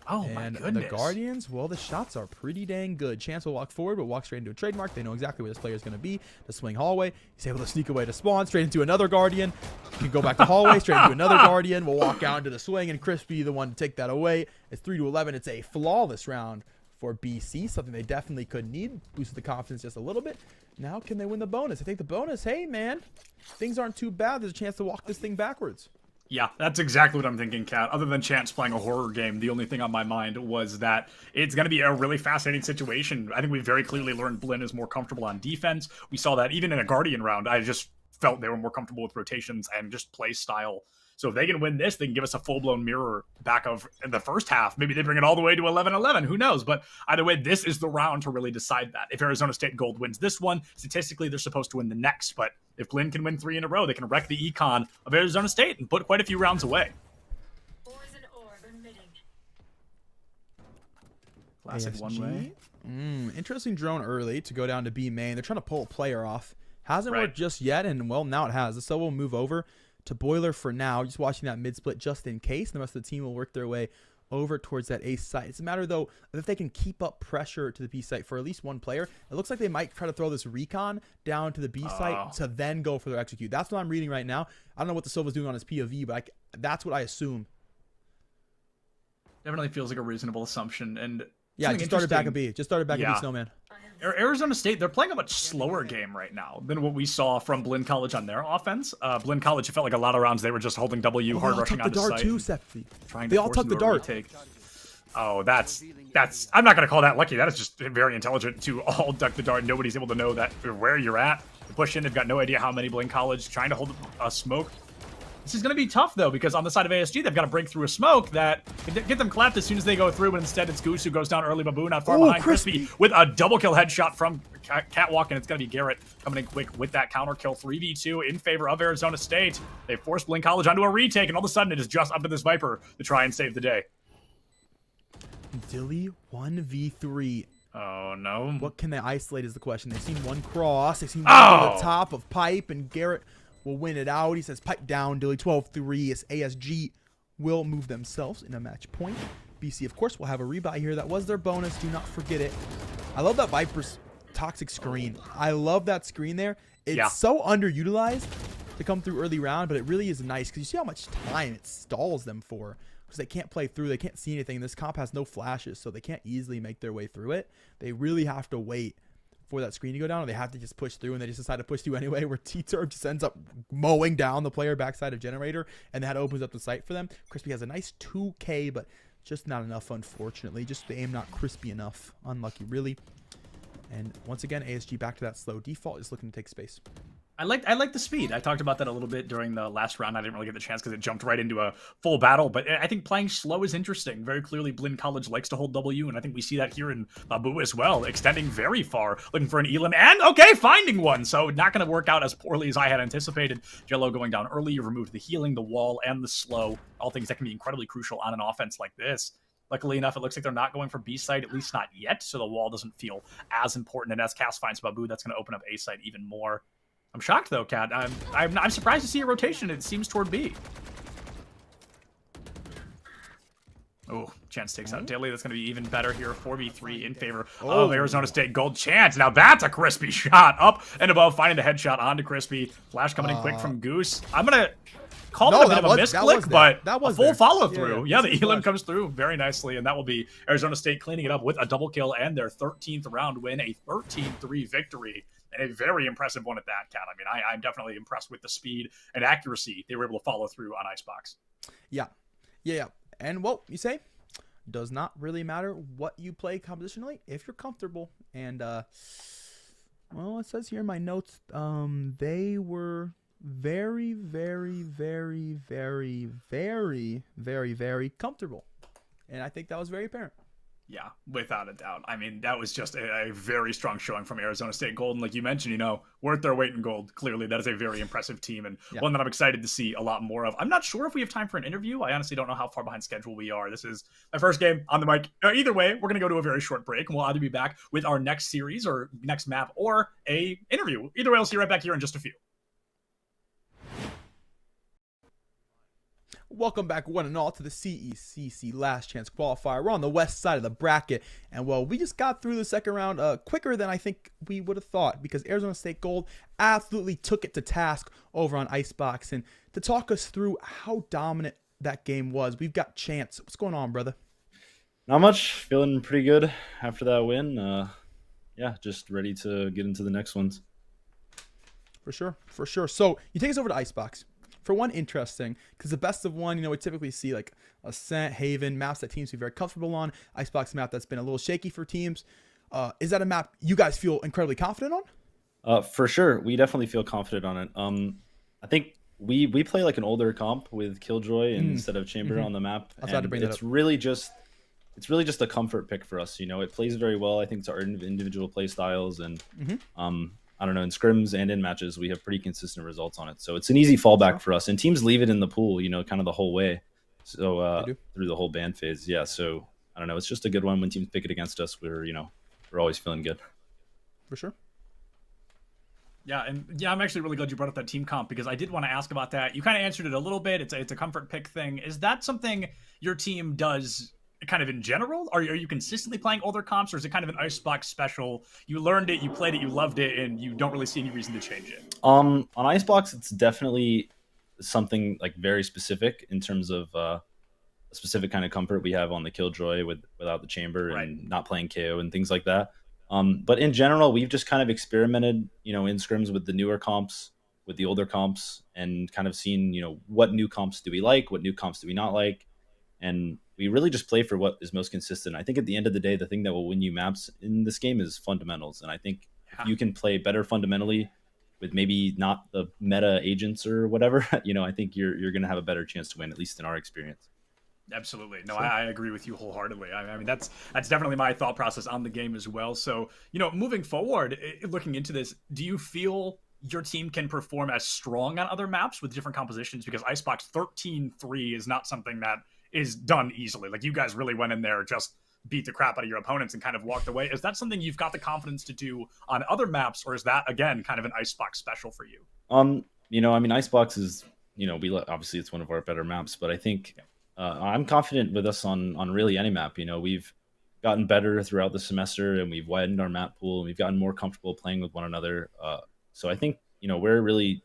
Oh, my and goodness. the Guardians, well, the shots are pretty dang good. Chance will walk forward, but walk straight into a trademark. They know exactly where this player is going to be. The swing hallway. He's able to sneak away to spawn, straight into another Guardian. He can go back to hallway, straight into another Guardian. We'll walk out into the swing, and Crispy, the one to take that away. It's 3-11. It's a flawless round for BC, something they definitely could need. Boosted the confidence just a little bit. Now, can they win the bonus? I think the bonus, hey, man, things aren't too bad. There's a chance to walk this thing backwards. Yeah, that's exactly what I'm thinking, Kat. Other than Chance playing a horror game, the only thing on my mind was that it's going to be a really fascinating situation. I think we very clearly learned Blinn is more comfortable on defense. We saw that even in a Guardian round. I just felt they were more comfortable with rotations and just play style. So if they can win this, they can give us a full-blown mirror back of the first half. Maybe they bring it all the way to 11-11. Who knows? But either way, this is the round to really decide that. If Arizona State Gold wins this one, statistically, they're supposed to win the next. But if Blinn can win 3 in a row, they can wreck the econ of Arizona State and put quite a few rounds away. Classic ASG. one-way. Interesting drone early to go down to B main. They're trying to pull a player off. Hasn't Right. worked just yet, and well, now it has. So we'll move over to Boiler for now. Just watching that mid split just in case. And the rest of the team will work their way over towards that A site. It's a matter, though, of if they can keep up pressure to the B site for at least one player. It looks like they might try to throw this recon down to the B site to then go for their execute. That's what I'm reading right now. I don't know what the Silva's doing on his POV, but that's what I assume. Definitely feels like a reasonable assumption. And Yeah, just started back at B. Just started back at Yeah. B, Snowman. Arizona State, they're playing a much slower game right now than what we saw from Blinn College on their offense. Blinn College, it felt like a lot of rounds they were just holding W, hard rushing They all onto tucked the dart site. too, Sephi. Trying They to all force tucked the into a dart. retake. Oh, that's I'm not going to call that lucky. That is just very intelligent to all duck the dart. Nobody's able to know that where you're at. The push in, they've got no idea how many. Blinn College trying to hold a smoke. This is going to be tough, though, because on the side of ASG, they've got to break through a smoke that can get them clapped as soon as they go through, but instead it's Goose who goes down early. Babu not far behind Crispy with a double kill headshot from Catwalk, and it's going to be Garrett coming in quick with that counter kill. 3v2 in favor of Arizona State. They forced Blinn College onto a retake, and all of a sudden it is just up to this Viper to try and save the day. Dilly 1v3. Oh, no. What can they isolate is the question. They've seen one cross. They've seen one over the top of Pipe, and Garrett will win it out. He says Pipe down, Dilly 12-3 as ASG will move themselves in a match point. BC, of course, will have a rebuy here. That was their bonus. Do not forget it. I love that Viper's toxic screen. I love that screen there. It's so underutilized to come through early round, but it really is nice because you see how much time it stalls them for. Because they can't play through, they can't see anything. This comp has no flashes, so they can't easily make their way through it. They really have to wait for that screen to go down, or they have to just push through, and they just decide to push through anyway, where T-Turb just ends up mowing down the player backside of Generator, and that opens up the site for them. Crispy has a nice 2K, but just not enough, unfortunately. Just the aim not crispy enough. Unlucky, really. And once again, ASG back to that slow default, is looking to take space. I like the speed. I talked about that a little bit during the last round. I didn't really get the chance because it jumped right into a full battle, but I think playing slow is interesting. Very clearly, Blinn College likes to hold W, and I think we see that here in Babu as well, extending very far, looking for an Elam, and okay, finding one. So not going to work out as poorly as I had anticipated. Jello going down early. You removed the healing, the wall, and the slow. All things that can be incredibly crucial on an offense like this. Luckily enough, it looks like they're not going for B side, at least not yet, so the wall doesn't feel as important. And as Cass finds Babu, that's going to open up A side even more. I'm shocked though, Kat. I'm surprised to see a rotation. It seems toward B. Oh, Chance takes out Daly. That's going to be even better here. 4v3 in favor of Arizona State Gold. Chance. Now that's a Crispy shot. Up and above, finding the headshot onto Crispy. Flash coming in quick from Goose. I'm going to call it a bit of a misclick, but a full follow-through. Yeah, the Elam comes through very nicely, and that will be Arizona State cleaning it up with a double kill and their 13th round win, a 13-3 victory. And a very impressive one at that, Kat. I mean, I'm definitely impressed with the speed and accuracy they were able to follow through on Icebox. Yeah. And what you say does not really matter what you play compositionally if you're comfortable. And, well, it says here in my notes, they were very, very, very, very, very, very, very comfortable. And I think that was very apparent. Yeah, without a doubt. I mean, that was just a very strong showing from Arizona State Gold. And like you mentioned, worth their weight in gold. Clearly, that is a very impressive team and one that I'm excited to see a lot more of. I'm not sure if we have time for an interview. I honestly don't know how far behind schedule we are. This is my first game on the mic. Either way, we're going to go to a very short break, and we'll either be back with our next series or next map or a interview. Either way, I'll see you right back here in just a few. Welcome back, one and all, to the CECC Last Chance Qualifier. We're on the west side of the bracket, and well, we just got through the second round quicker than I think we would have thought, because Arizona State Gold absolutely took it to task over on Icebox. And to talk us through how dominant that game was, we've got Chance. What's going on, brother? Not much. Feeling pretty good after that win. Yeah, just ready to get into the next ones. For sure. So you take us over to Icebox. For one, interesting, because the best of one, we typically see like Ascent, Haven, maps that teams feel very comfortable on. Icebox map that's been a little shaky for teams. Is that a map you guys feel incredibly confident on? For sure, we definitely feel confident on it. I think we play like an older comp with Killjoy instead of Chamber on the map. I was about to bring that up. It's really just a comfort pick for us. It plays very well. I think it's our individual play styles, and I don't know, in scrims and in matches, we have pretty consistent results on it. So it's an easy fallback for us. And teams leave it in the pool, kind of the whole way. So through the whole ban phase, yeah. So I don't know, it's just a good one when teams pick it against us. We're always feeling good. For sure. Yeah, and I'm actually really glad you brought up that team comp, because I did want to ask about that. You kind of answered it a little bit. It's a comfort pick thing. Is that something your team does kind of in general? Are you consistently playing older comps, or is it kind of an Icebox special? You learned it, you played it, you loved it, and you don't really see any reason to change it? On Icebox, it's definitely something like very specific in terms of a specific kind of comfort we have on the Killjoy without the Chamber and not playing KO and things like that. But in general, we've just kind of experimented, in scrims with the newer comps, with the older comps, and kind of seen, what new comps do we like, what new comps do we not like. And we really just play for what is most consistent. I think at the end of the day, the thing that will win you maps in this game is fundamentals. And I think if you can play better fundamentally with maybe not the meta agents or whatever, I think you're going to have a better chance to win, at least in our experience. Absolutely. No, sure. I agree with you wholeheartedly. I mean, that's definitely my thought process on the game as well. So, moving forward, looking into this, do you feel your team can perform as strong on other maps with different compositions? Because Icebox 13-3 is not something that is done easily. Like, you guys really went in there, just beat the crap out of your opponents and kind of walked away. Is that something you've got the confidence to do on other maps, or is that, again, kind of an Icebox special for you? Icebox is, obviously it's one of our better maps, but I think I'm confident with us on really any map. We've gotten better throughout the semester, and we've widened our map pool, and we've gotten more comfortable playing with one another. So I think, we're really,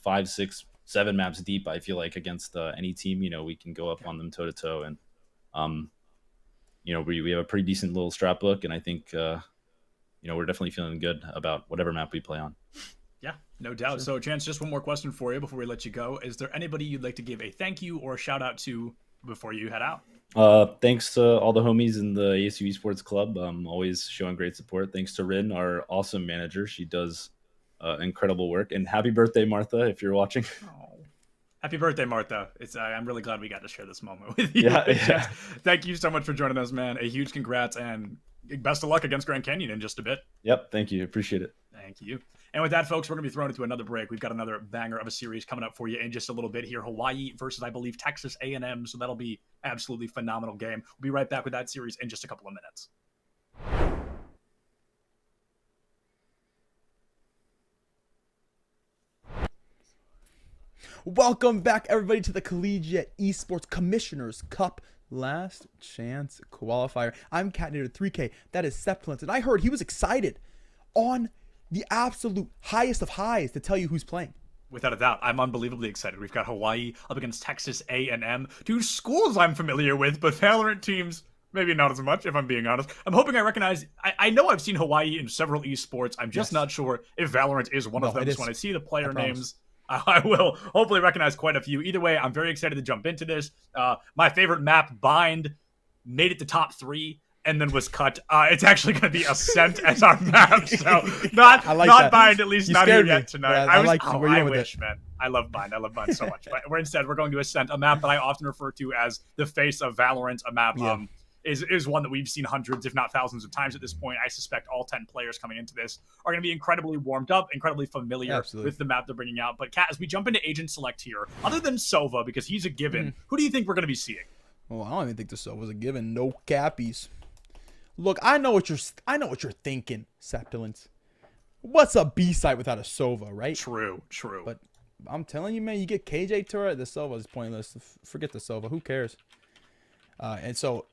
5, 6, 7 maps deep. I feel like against any team, we can go up on them toe to toe, and we have a pretty decent little strat book, and I think we're definitely feeling good about whatever map we play on. Yeah, no doubt. Sure. So, Chance, just one more question for you before we let you go. Is there anybody you'd like to give a thank you or a shout out to before you head out? Thanks to all the homies in the ASU Esports Club. Always showing great support. Thanks to Rin, our awesome manager. She does incredible work. And happy birthday, Martha, if you're watching. Oh, happy birthday, Martha. I'm really glad we got to share this moment with you. Yeah. Thank you so much for joining us, man. A huge congrats and best of luck against Grand Canyon in just a bit. Yep. Thank you. Appreciate it. Thank you. And with that, folks, we're going to be thrown into another break. We've got another banger of a series coming up for you in just a little bit here. Hawaii versus, I believe, Texas A&M. So that'll be absolutely phenomenal game. We'll be right back with that series in just a couple of minutes. Welcome back, everybody, to the Collegiate Esports Commissioners Cup Last Chance Qualifier. I'm Catnator 3K. That is Septilence. And I heard he was excited on the absolute highest of highs to tell you who's playing. Without a doubt, I'm unbelievably excited. We've got Hawaii up against Texas A&M, two schools I'm familiar with, but VALORANT teams, maybe not as much, if I'm being honest. I'm hoping I recognize... I know I've seen Hawaii in several esports. I'm just not sure if VALORANT is one of them. So when I see the player names, I will hopefully recognize quite a few. Either way, I'm very excited to jump into this. My favorite map, Bind, made it to top 3. And then was cut. It's actually going to be Ascent as our map, so not Bind, at least not here yet tonight. I wish, man. I love Bind so much. But we're going to Ascent, a map that I often refer to as the face of VALORANT, a map is one that we've seen hundreds, if not thousands of times at this point. I suspect all 10 players coming into this are going to be incredibly warmed up, incredibly familiar with the map they're bringing out. But Kat, as we jump into Agent Select here, other than Sova, because he's a given, who do you think we're going to be seeing? Well, I don't even think the Sova's a given. No cappies. Look, I know what you're thinking, Septilence. What's a B-site without a Sova, right? True. But I'm telling you, man, you get KJ turret, the Sova is pointless. Forget the Sova. Who cares? And so,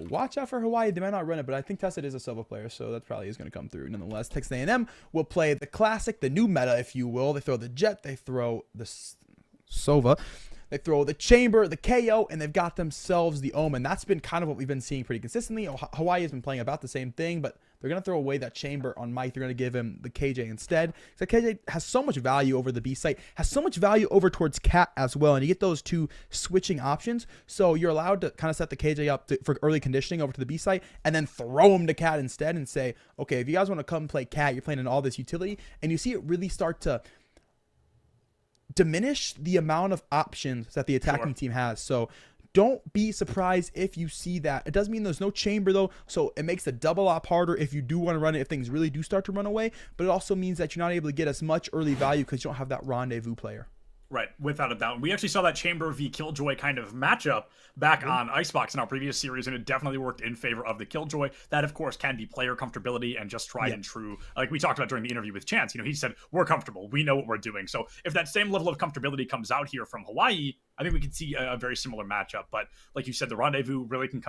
watch out for Hawaii. They might not run it, but I think Tessa is a Sova player, so that probably is going to come through. Nonetheless, Texas A&M will play the classic, the new meta, if you will. They throw the Jet. They throw the Sova. They throw the Chamber, the KO, and they've got themselves the Omen. That's been kind of what we've been seeing pretty consistently. Hawaii has been playing about the same thing, but They're going to throw away that chamber on Mike. They're going to give him the KJ instead. So KJ has so much value over the B site, has so much value over towards Cat as well. And you get those two switching options. So you're allowed to kind of set the KJ up for early conditioning over to the B site and then throw him to Cat instead and say, okay, if you guys want to come play Cat, you're playing in all this utility. And you see it really start to diminish the amount of options that the attacking team has. So don't be surprised if you see that. It doesn't mean there's no chamber though, so it makes the double op harder if you do want to run it, if things really do start to run away, but it also means that you're not able to get as much early value because you don't have that rendezvous player. Right, without a doubt. We actually saw that Chamber v Killjoy kind of matchup back on Icebox in our previous series, and it definitely worked in favor of the Killjoy. That, of course, can be player comfortability and just tried and true. Like we talked about during the interview with Chance, he said, we're comfortable. We know what we're doing. So if that same level of comfortability comes out here from Hawaii, I think we can see a very similar matchup. But like you said, the rendezvous really can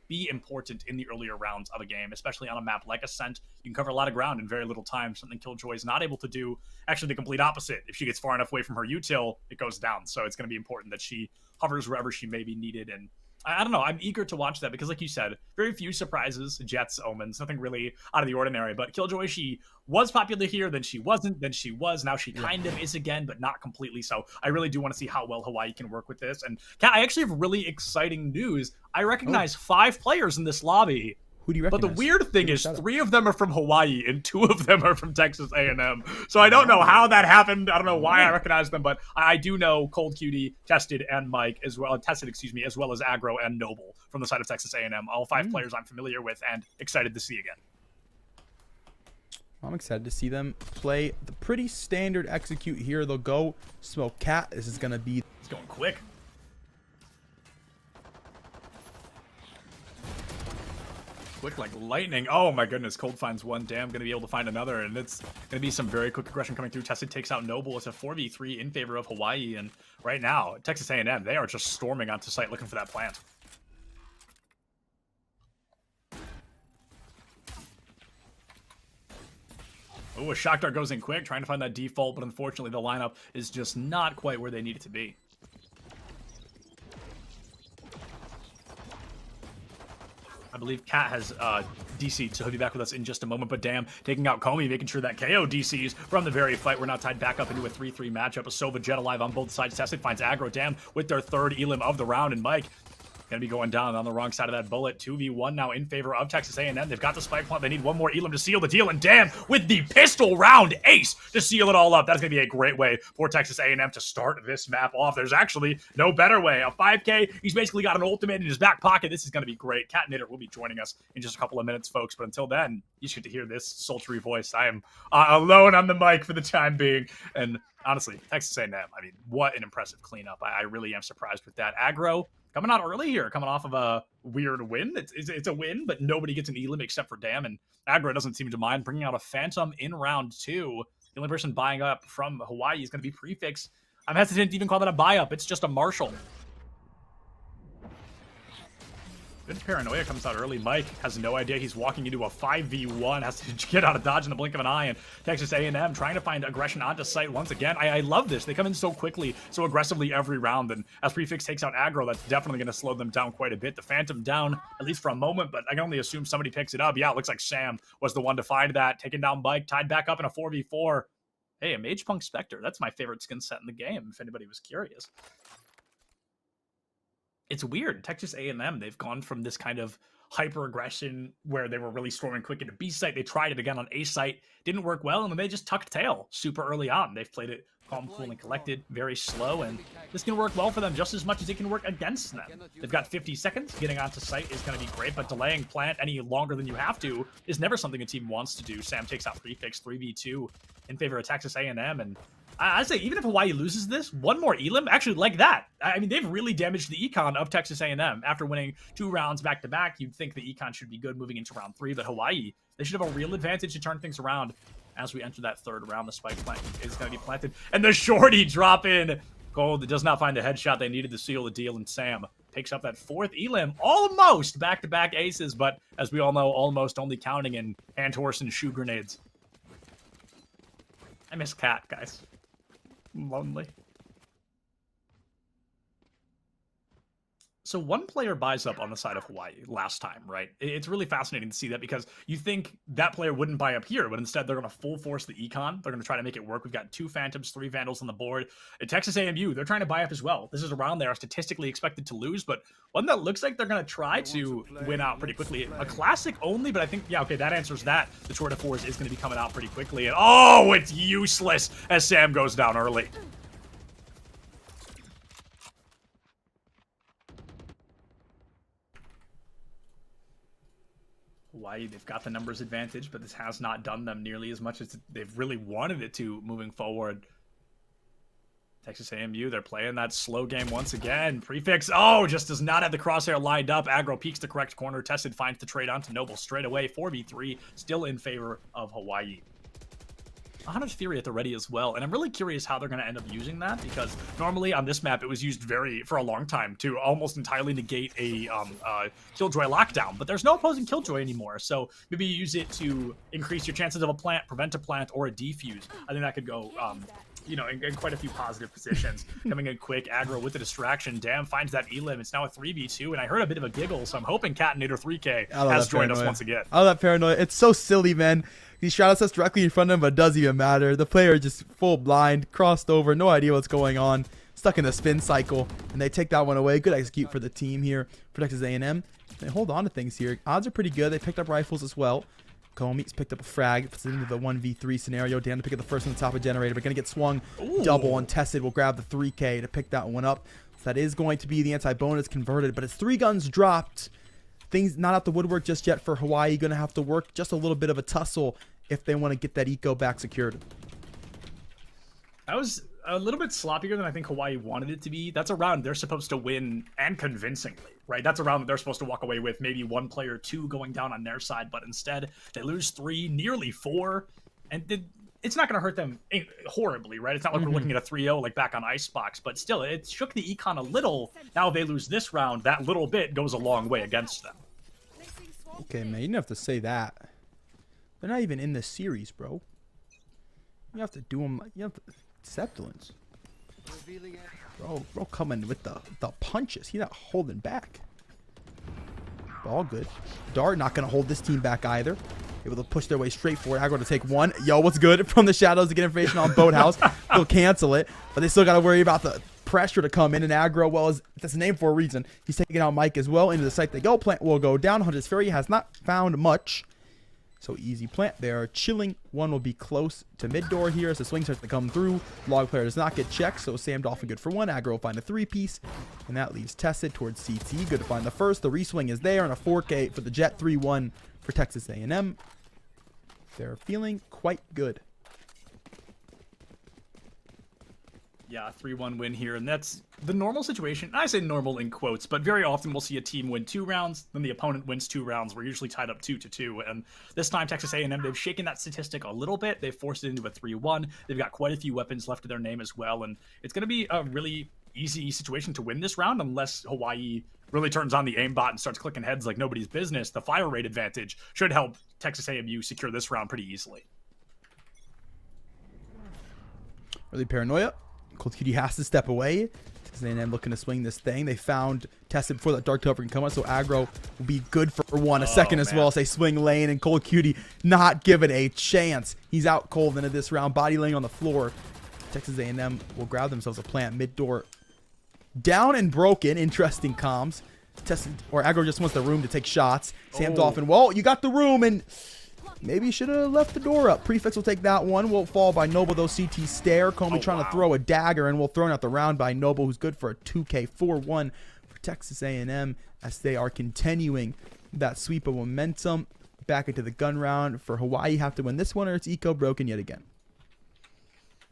be important in the earlier rounds of a game, especially on a map like Ascent. You can cover a lot of ground in very little time, something Killjoy is not able to do. Actually, the complete opposite. If she gets far enough away from her util, it goes down. So it's going to be important that she hovers wherever she may be needed. And I don't know, I'm eager to watch that because like you said, very few surprises, Jets, Omens, nothing really out of the ordinary. But Killjoy, she was popular here, then she wasn't, then she was, now she kind of is again, but not completely. So I really do want to see how well Hawaii can work with this. And Kat, I actually have really exciting news. I recognize 5 players in this lobby. Who do you recognize? But the weird thing is 3 of them are from Hawaii and 2 of them are from Texas A&M. So I don't know how that happened. I don't know why I recognize them, but I do know Cold Cutie, Tested, and Mike as well. Tested, as well as Aggro and Noble from the side of Texas A&M. All 5 players I'm familiar with and excited to see again. I'm excited to see them play the pretty standard execute here. They'll go smoke Cat. This is going to be... It's going quick. Quick like lightning. Oh my goodness. Cold finds one. Damn, going to be able to find another. And it's going to be some very quick aggression coming through. Tested takes out Noble. It's a 4v3 in favor of Hawaii. And right now, Texas A&M, they are just storming onto site looking for that plant. Oh, a shock dart goes in quick, trying to find that default, but unfortunately the lineup is just not quite where they need it to be. I believe Kat has DC'd, so he'll be back with us in just a moment. But damn, taking out Comey, making sure that KO DCs from the very fight. We're now tied back up into a 3-3 matchup. A Sova Jet alive on both sides. Tested finds Aggro, damn, with their 3rd elim of the round. And Mike gonna be going down on the wrong side of that bullet. 2v1 now in favor of Texas A&M. They've got the spike point. They need one more elim to seal the deal. And damn, with the pistol round ace to seal it all up. That's gonna be a great way for Texas A&M to start this map off. There's actually no better way. A 5K, he's basically got an ultimate in his back pocket. This is gonna be great. Cat Knitter will be joining us in just a couple of minutes, folks. But until then, you should get to hear this sultry voice. I am alone on the mic for the time being. And honestly, Texas A&M, I mean, what an impressive cleanup. I really am surprised with that. Aggro coming out early here, coming off of a weird win. It's a win, but nobody gets an elim except for Dam, and Aggro doesn't seem to mind bringing out a Phantom in round 2. The only person buying up from Hawaii is going to be Prefix. I'm hesitant to even call that a buy-up. It's just a Marshall. Good paranoia comes out early. Mike has no idea he's walking into a 5v1, has to get out of dodge in the blink of an eye, and Texas A&M trying to find aggression onto site once again. I love this. They come in so quickly, so aggressively every round, and as Prefix takes out Aggro, that's definitely going to slow them down quite a bit. The Phantom down, at least for a moment, but I can only assume somebody picks it up. Yeah, it looks like Sam was the one to find that. Taking down Mike, tied back up in a 4v4. Hey, a Mage Punk Spectre. That's my favorite skin set in the game, if anybody was curious. It's weird. Texas A&M, they've gone from this kind of hyper aggression where they were really storming quick into B site. They tried it again on A site, didn't work well, and then they just tucked tail super early on. They've played it calm, cool, and collected, very slow, and this can work well for them just as much as it can work against them. They've got 50 seconds. Getting onto site is going to be great, but delaying plant any longer than you have to is never something a team wants to do. Sam takes out Prefix 3v2 in favor of Texas A&M, and I'd say even if Hawaii loses this, one more elim, actually like that. I mean, they've really damaged the econ of Texas A&M. After winning 2 rounds back-to-back, you'd think the econ should be good moving into round 3, but Hawaii, they should have a real advantage to turn things around as we enter that 3rd round. The spike plant is going to be planted, and the shorty drop in. Gold does not find a headshot they needed to seal the deal, and Sam picks up that 4th elim. Almost back-to-back aces, but as we all know, almost only counting in hand horse and shoe grenades. I miss Cat, guys. I'm lonely. So one player buys up on the side of Hawaii last time, right? It's really fascinating to see that because you think that player wouldn't buy up here, but instead they're going to full force the econ. They're going to try to make it work. We've got 2 Phantoms, 3 Vandals on the board. At Texas A&M, they're trying to buy up as well. This is a round they are statistically expected to lose, but one that looks like they're going to try to win out pretty quickly. A classic only, but I think, yeah, okay, that answers that. The Tour de Force is going to be coming out pretty quickly. And oh, it's useless as Sam goes down early. Hawaii, they've got the numbers advantage, but this has not done them nearly as much as they've really wanted it to moving forward. Texas A&M, they're playing that slow game once again. Prefix, oh, just does not have the crosshair lined up. Aggro peeks the correct corner. Tested finds the trade onto Noble straight away. 4v3, still in favor of Hawaii. Hunter's Fury at the ready as well, and I'm really curious how they're going to end up using that, because normally on this map it was used for a long time to almost entirely negate a Killjoy lockdown, but there's no opposing Killjoy anymore, so maybe you use it to increase your chances of a plant, prevent a plant, or a defuse. I think that could go you know, in quite a few positive positions. Coming in quick, Aggro with the distraction. Damn finds that elim. It's now a 3v2, and I heard a bit of a giggle, so I'm hoping Catinator 3K has joined us once again. I love that paranoia. It's so silly, man. He shot us directly in front of him, but it doesn't even matter. The player just full blind, crossed over, no idea what's going on, stuck in the spin cycle, and they take that one away. Good execute for the team here for Texas A&M. They hold on to things here. Odds are pretty good. They picked up rifles as well. Comey's picked up a frag, puts it into the 1v3 scenario. Dan to pick up the first on the top of generator, but going to get swung. Ooh. Double untested. Will grab the 3K to pick that one up. So that is going to be the anti-bonus converted, but it's 3 guns dropped. Things not out the woodwork just yet for Hawaii. Going to have to work just a little bit of a tussle if they want to get that eco back secured. That was a little bit sloppier than I think Hawaii wanted it to be. That's a round they're supposed to win, and convincingly, right? That's a round that they're supposed to walk away with maybe 1 player, 2 going down on their side, but instead they lose 3, nearly 4, and it's not going to hurt them horribly, right? It's not like we're looking at a 3-0 like back on Icebox, but still, it shook the econ a little. Now if they lose this round, that little bit goes a long way against them. Okay, man, you don't have to say that. They're not even in this series, bro. You have to do them like, you have to, acceptance. Bro coming with the punches. He's not holding back. All good. Dart not going to hold this team back either. Able to push their way straight forward. Aggro to take 1. Yo, what's good? From the shadows to get information on Boathouse. They'll cancel it, but they still got to worry about the pressure to come in. And Aggro, well, that's a name for a reason. He's taking out Mike as well. Into the site they go. Plant will go down. Hunter's Fury has not found much. So easy plant there. Chilling. 1 will be close to mid door here as the swing starts to come through. Log player does not get checked, so Sam Dolphin good for 1. Aggro will find a 3-piece, and that leaves Tested towards CT. Good to find the first. The reswing is there, and a 4K for the Jet. 3-1 for Texas A&M. They're feeling quite good. Yeah, 3-1 win here, and that's the normal situation. I say normal in quotes, but very often we'll see a team win 2 rounds, then the opponent wins 2 rounds. We're usually tied up 2-2, and this time Texas A&M, they've shaken that statistic a little bit. They've forced it into a 3-1. They've got quite a few weapons left to their name as well, and it's going to be a really easy situation to win this round unless Hawaii really turns on the aimbot and starts clicking heads like nobody's business. The fire rate advantage should help Texas A&M secure this round pretty easily. Really paranoia. Cold Cutie has to step away. Texas A&M looking to swing this thing. They found Tested before that dark cover can come out, so Aggro will be good for 1. A second as well. Say swing lane, and Cold Cutie not given a chance. He's out cold into this round, body laying on the floor. Texas A&M will grab themselves a plant mid door. Down and broken. Interesting comms. Tested, or Aggro just wants the room to take shots. Sam Dolphin, well, you got the room, and maybe you should have left the door up. Prefix will take that one. Will fall by Noble, though. CT stare. Comey trying to throw a dagger, and will throw out the round by Noble, who's good for a 2K. 4-1 for Texas A&M as they are continuing that sweep of momentum. Back into the gun round for Hawaii. Have to win this one, or it's eco broken yet again.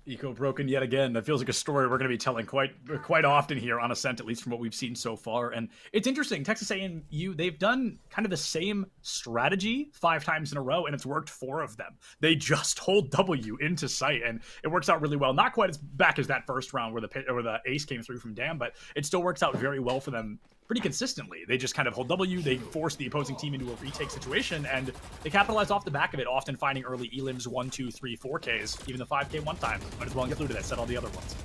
Eco broken yet again. That feels like a story we're going to be telling quite often here on Ascent, at least from what we've seen so far. And it's interesting. Texas A&U, they've done kind of the same strategy 5 times in a row, and it's worked 4 of them. They just hold W into sight, and it works out really well. Not quite as back as that first round where the ace came through from Dam, but it still works out very well for them pretty consistently. They just kind of hold W, they force the opposing team into a retake situation, and they capitalize off the back of it, often finding early elims 1, 2, 3, 4Ks, even the 5K one time. Might as well include that, set all the other ones.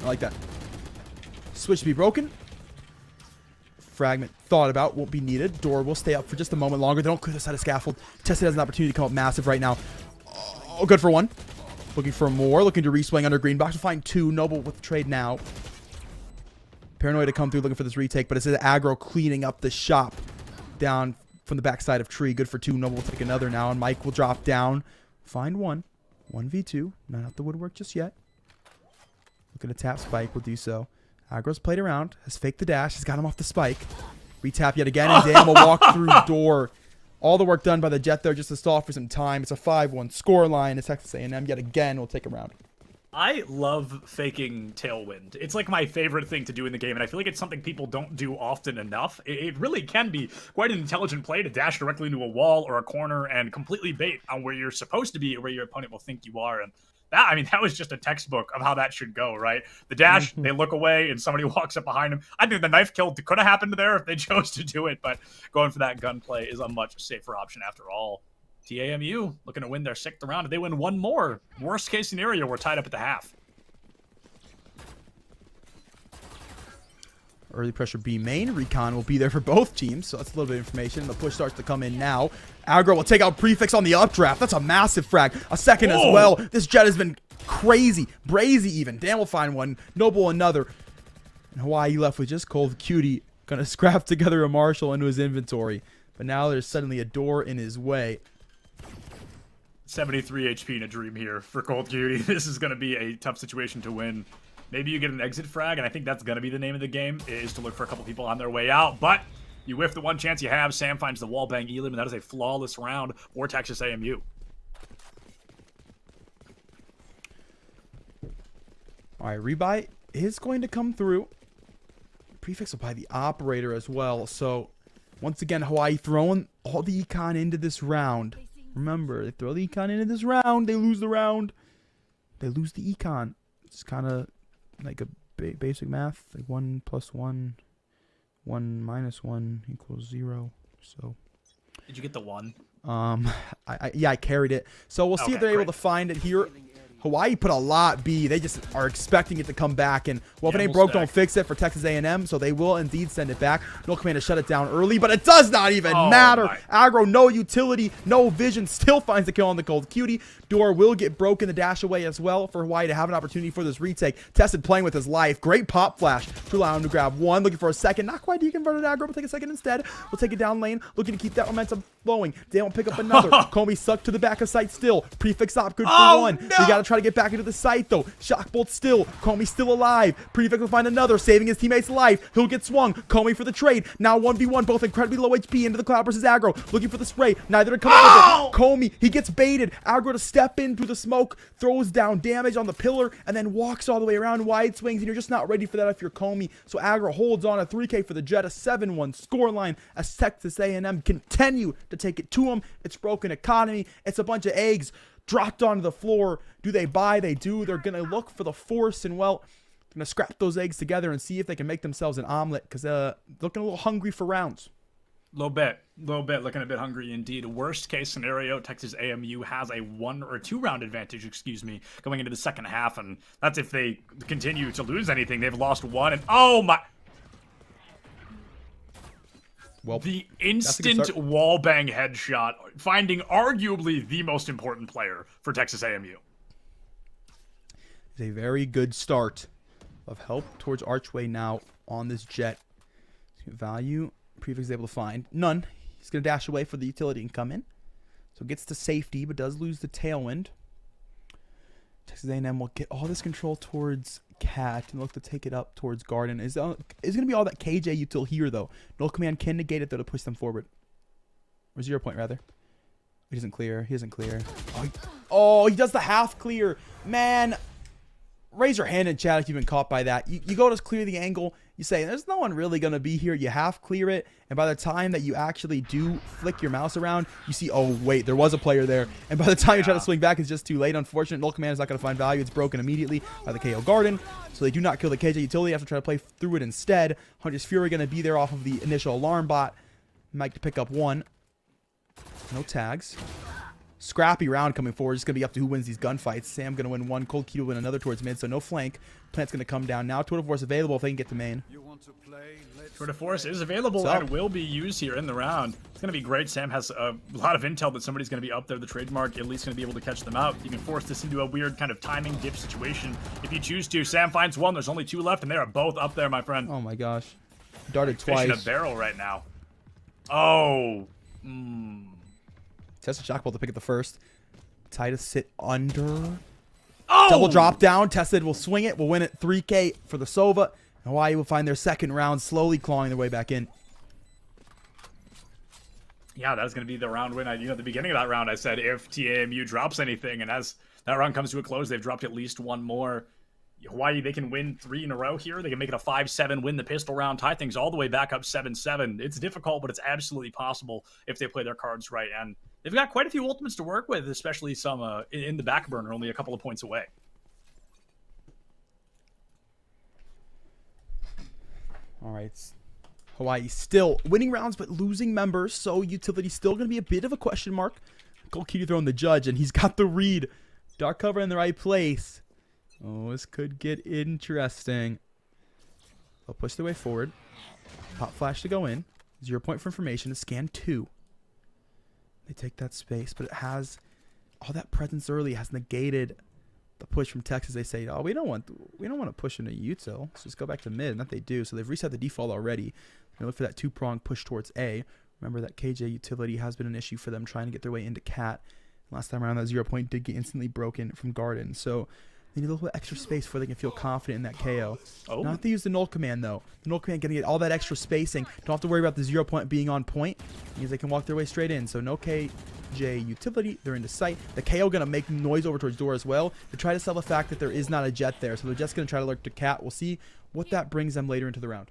I like that. Switch to be broken. Fragment thought about, won't be needed. Door will stay up for just a moment longer. They don't clear the side of scaffold. Tested has an opportunity to come up massive right now. Oh, good for one. Looking for more. Looking to reswing under green box. We'll find two. Noble with the trade now. Paranoid to come through looking for this retake, but it says aggro cleaning up the shop down from the backside of tree. Good for two. Noble will take another now, and Mike will drop down. Find one. 1v2. Not out the woodwork just yet. Looking to tap spike. Will do so. Aggro's played around. Has faked the dash. Has got him off the spike. Retap yet again, and Dan will walk through door. All the work done by the Jet there just to stall for some time. It's a 5-1 score line. It's Texas A&M yet again will take a round. I love faking tailwind. It's like my favorite thing to do in the game, and I feel like it's something people don't do often enough. It really can be quite an intelligent play to dash directly into a wall or a corner and completely bait on where you're supposed to be or where your opponent will think you are. And that, I mean, that was just a textbook of how that should go, right? The dash, they look away, and somebody walks up behind them. I think the knife kill could have happened there if they chose to do it, but going for that gunplay is a much safer option after all. TAMU looking to win their 6th round. If they win one more, worst case scenario, we're tied up at the half. Early pressure B main. Recon will be there for both teams, so that's a little bit of information. The push starts to come in now. Aggro will take out Prefix on the updraft. That's a massive frag. A second as well. This Jet has been crazy. Brazy even. Dan will find one. Noble another. And Hawaii left with just Cold Cutie. Gonna scrap together a Marshall into his inventory. But now there's suddenly a door in his way. 73 HP in a dream here for Cold Cutie. This is going to be a tough situation to win. Maybe you get an exit frag, and I think that's going to be the name of the game, is to look for a couple people on their way out. But you whiff the one chance you have. Sam finds the wall bang Elim, and that is a flawless round for Texas AMU. All right, rebuy is going to come through. Prefix will buy the operator as well. So once again, Hawaii throwing all the econ into this round. Remember, they throw the econ into this round, they lose the round. They lose the econ. It's kind of like a basic math. Like 1 + 1, 1 - 1 = 0. So, did you get the 1? Yeah, I carried it. So we'll see if they're able to find it here. Hawaii put a lot B. They just are expecting it to come back. And, well, if it ain't broke, don't fix it for Texas A&M. So they will indeed send it back. No command to shut it down early, but it does not even matter. Aggro, no utility, no vision. Still finds the kill on the Cold Cutie. Door will get broken. The dash away as well for Hawaii to have an opportunity for this retake. Tested playing with his life. Great pop flash to allow him to grab one. Looking for a second. Not quite deconverted Aggro, but take a second instead. We'll take it down lane. Looking to keep that momentum flowing. They won't pick up another. Comey sucked to the back of sight still. Prefix op. Good for one. No. We got to try to get back into the sight though. Shock bolt still. Comey still alive. Prefix will find another, saving his teammate's life. He'll get swung. Comey for the trade. Now 1v1, both incredibly low HP into the cloud versus Aggro. Looking for the spray. Neither to come up with it. Comey, he gets baited. Aggro to step in through the smoke, throws down damage on the pillar, and then walks all the way around, wide swings, and you're just not ready for that if you're Comey. So Aggro holds on a 3K for the Jet, a 7-1 scoreline as Texas A&M continue to take it to him. It's broken economy. It's a bunch of eggs dropped onto the floor. Do they buy? They do. They're going to look for the force, and, well, going to scrap those eggs together and see if they can make themselves an omelet because looking a little hungry for rounds. Little bit, looking a bit hungry indeed. Worst case scenario, Texas AMU has a 1 or 2 round advantage, going into the second half, and that's if they continue to lose anything. They've lost 1, and oh my... Well, the instant wallbang headshot, finding arguably the most important player for Texas AMU. It's a very good start of help towards Archway now on this Jet. Value, Prefix is able to find none. He's going to dash away for the utility and come in. So gets to safety, but does lose the tailwind. Texas A&M will get all this control towards Cat and look to take it up towards Garden. Is going to be all that KJ util here, though. No command can negate it, though, to push them forward. Or 0 point, rather. He doesn't clear. He doesn't clear. Oh, he does the half clear. Man, raise your hand in chat if you've been caught by that. You go to clear the angle. You say, there's no one really going to be here. You half clear it. And by the time that you actually do flick your mouse around, you see, oh, wait, there was a player there. And by the time you try to swing back, it's just too late. Unfortunate. Null command is not going to find value. It's broken immediately by the KO Garden. So they do not kill the KJ utility. They have to try to play through it instead. Hunter's Fury going to be there off of the initial alarm bot. Mike to pick up 1. No tags. scrappy round coming forward. It's going to be up to who wins these gunfights. Sam going to win one. Cold Key will win another towards mid, so no flank. Plant's going to come down. Now Tour de Force available if they can get to main. You want to play? Let's Tour de Force is available and will be used here in the round. It's going to be great. Sam has a lot of intel that somebody's going to be up there. The trademark at least going to be able to catch them out. You can force this into a weird kind of timing dip situation if you choose to. Sam finds one. There's only 2 left, and they are both up there, my friend. Oh my gosh. Darted Fish in twice. a barrel right now. Oh. Tessa Shockbolt to pick up the first. Titus sit under. Oh! Double drop down. Tessa will swing it. Will win it 3K for the Sova. Hawaii will find their second round, slowly clawing their way back in. Yeah, that's going to be the round win. At the beginning of that round, I said if TAMU drops anything, and as that round comes to a close, they've dropped at least one more. Hawaii, they can win 3 in a row here. They can make it a 5-7, win the pistol round, tie things all the way back up 7-7. It's difficult, but it's absolutely possible if they play their cards right. And they've got quite a few ultimates to work with, especially some in the back burner, only a couple of points away. All right. Hawaii still winning rounds, but losing members. So utility still going to be a bit of a question mark. Gold Kitty throwing the judge, and he's got the read. Dark cover in the right place. Oh, this could get interesting. They'll push their way forward. Pop flash to go in. 0 point for information. A scan 2. They take that space, but it has all that presence early has negated the push from Texas. They say, oh, we don't want to push into util. Let's just go back to mid, and that they do. So they've reset the default already. They look for that 2-prong push towards A. Remember that KJ utility has been an issue for them trying to get their way into Cat. Last time around, that 0 point did get instantly broken from Garden. So they need a little bit extra space before they can feel confident in that KO. Oh. Not to use the null command, though. The null command going to get all that extra spacing. Don't have to worry about the 0 point being on point. It means they can walk their way straight in. So no KJ utility. They're into sight. The KO going to make noise over towards door as well to try to sell the fact that there is not a jet there. So they're just going to try to lurk to Cat. We'll see what that brings them later into the round.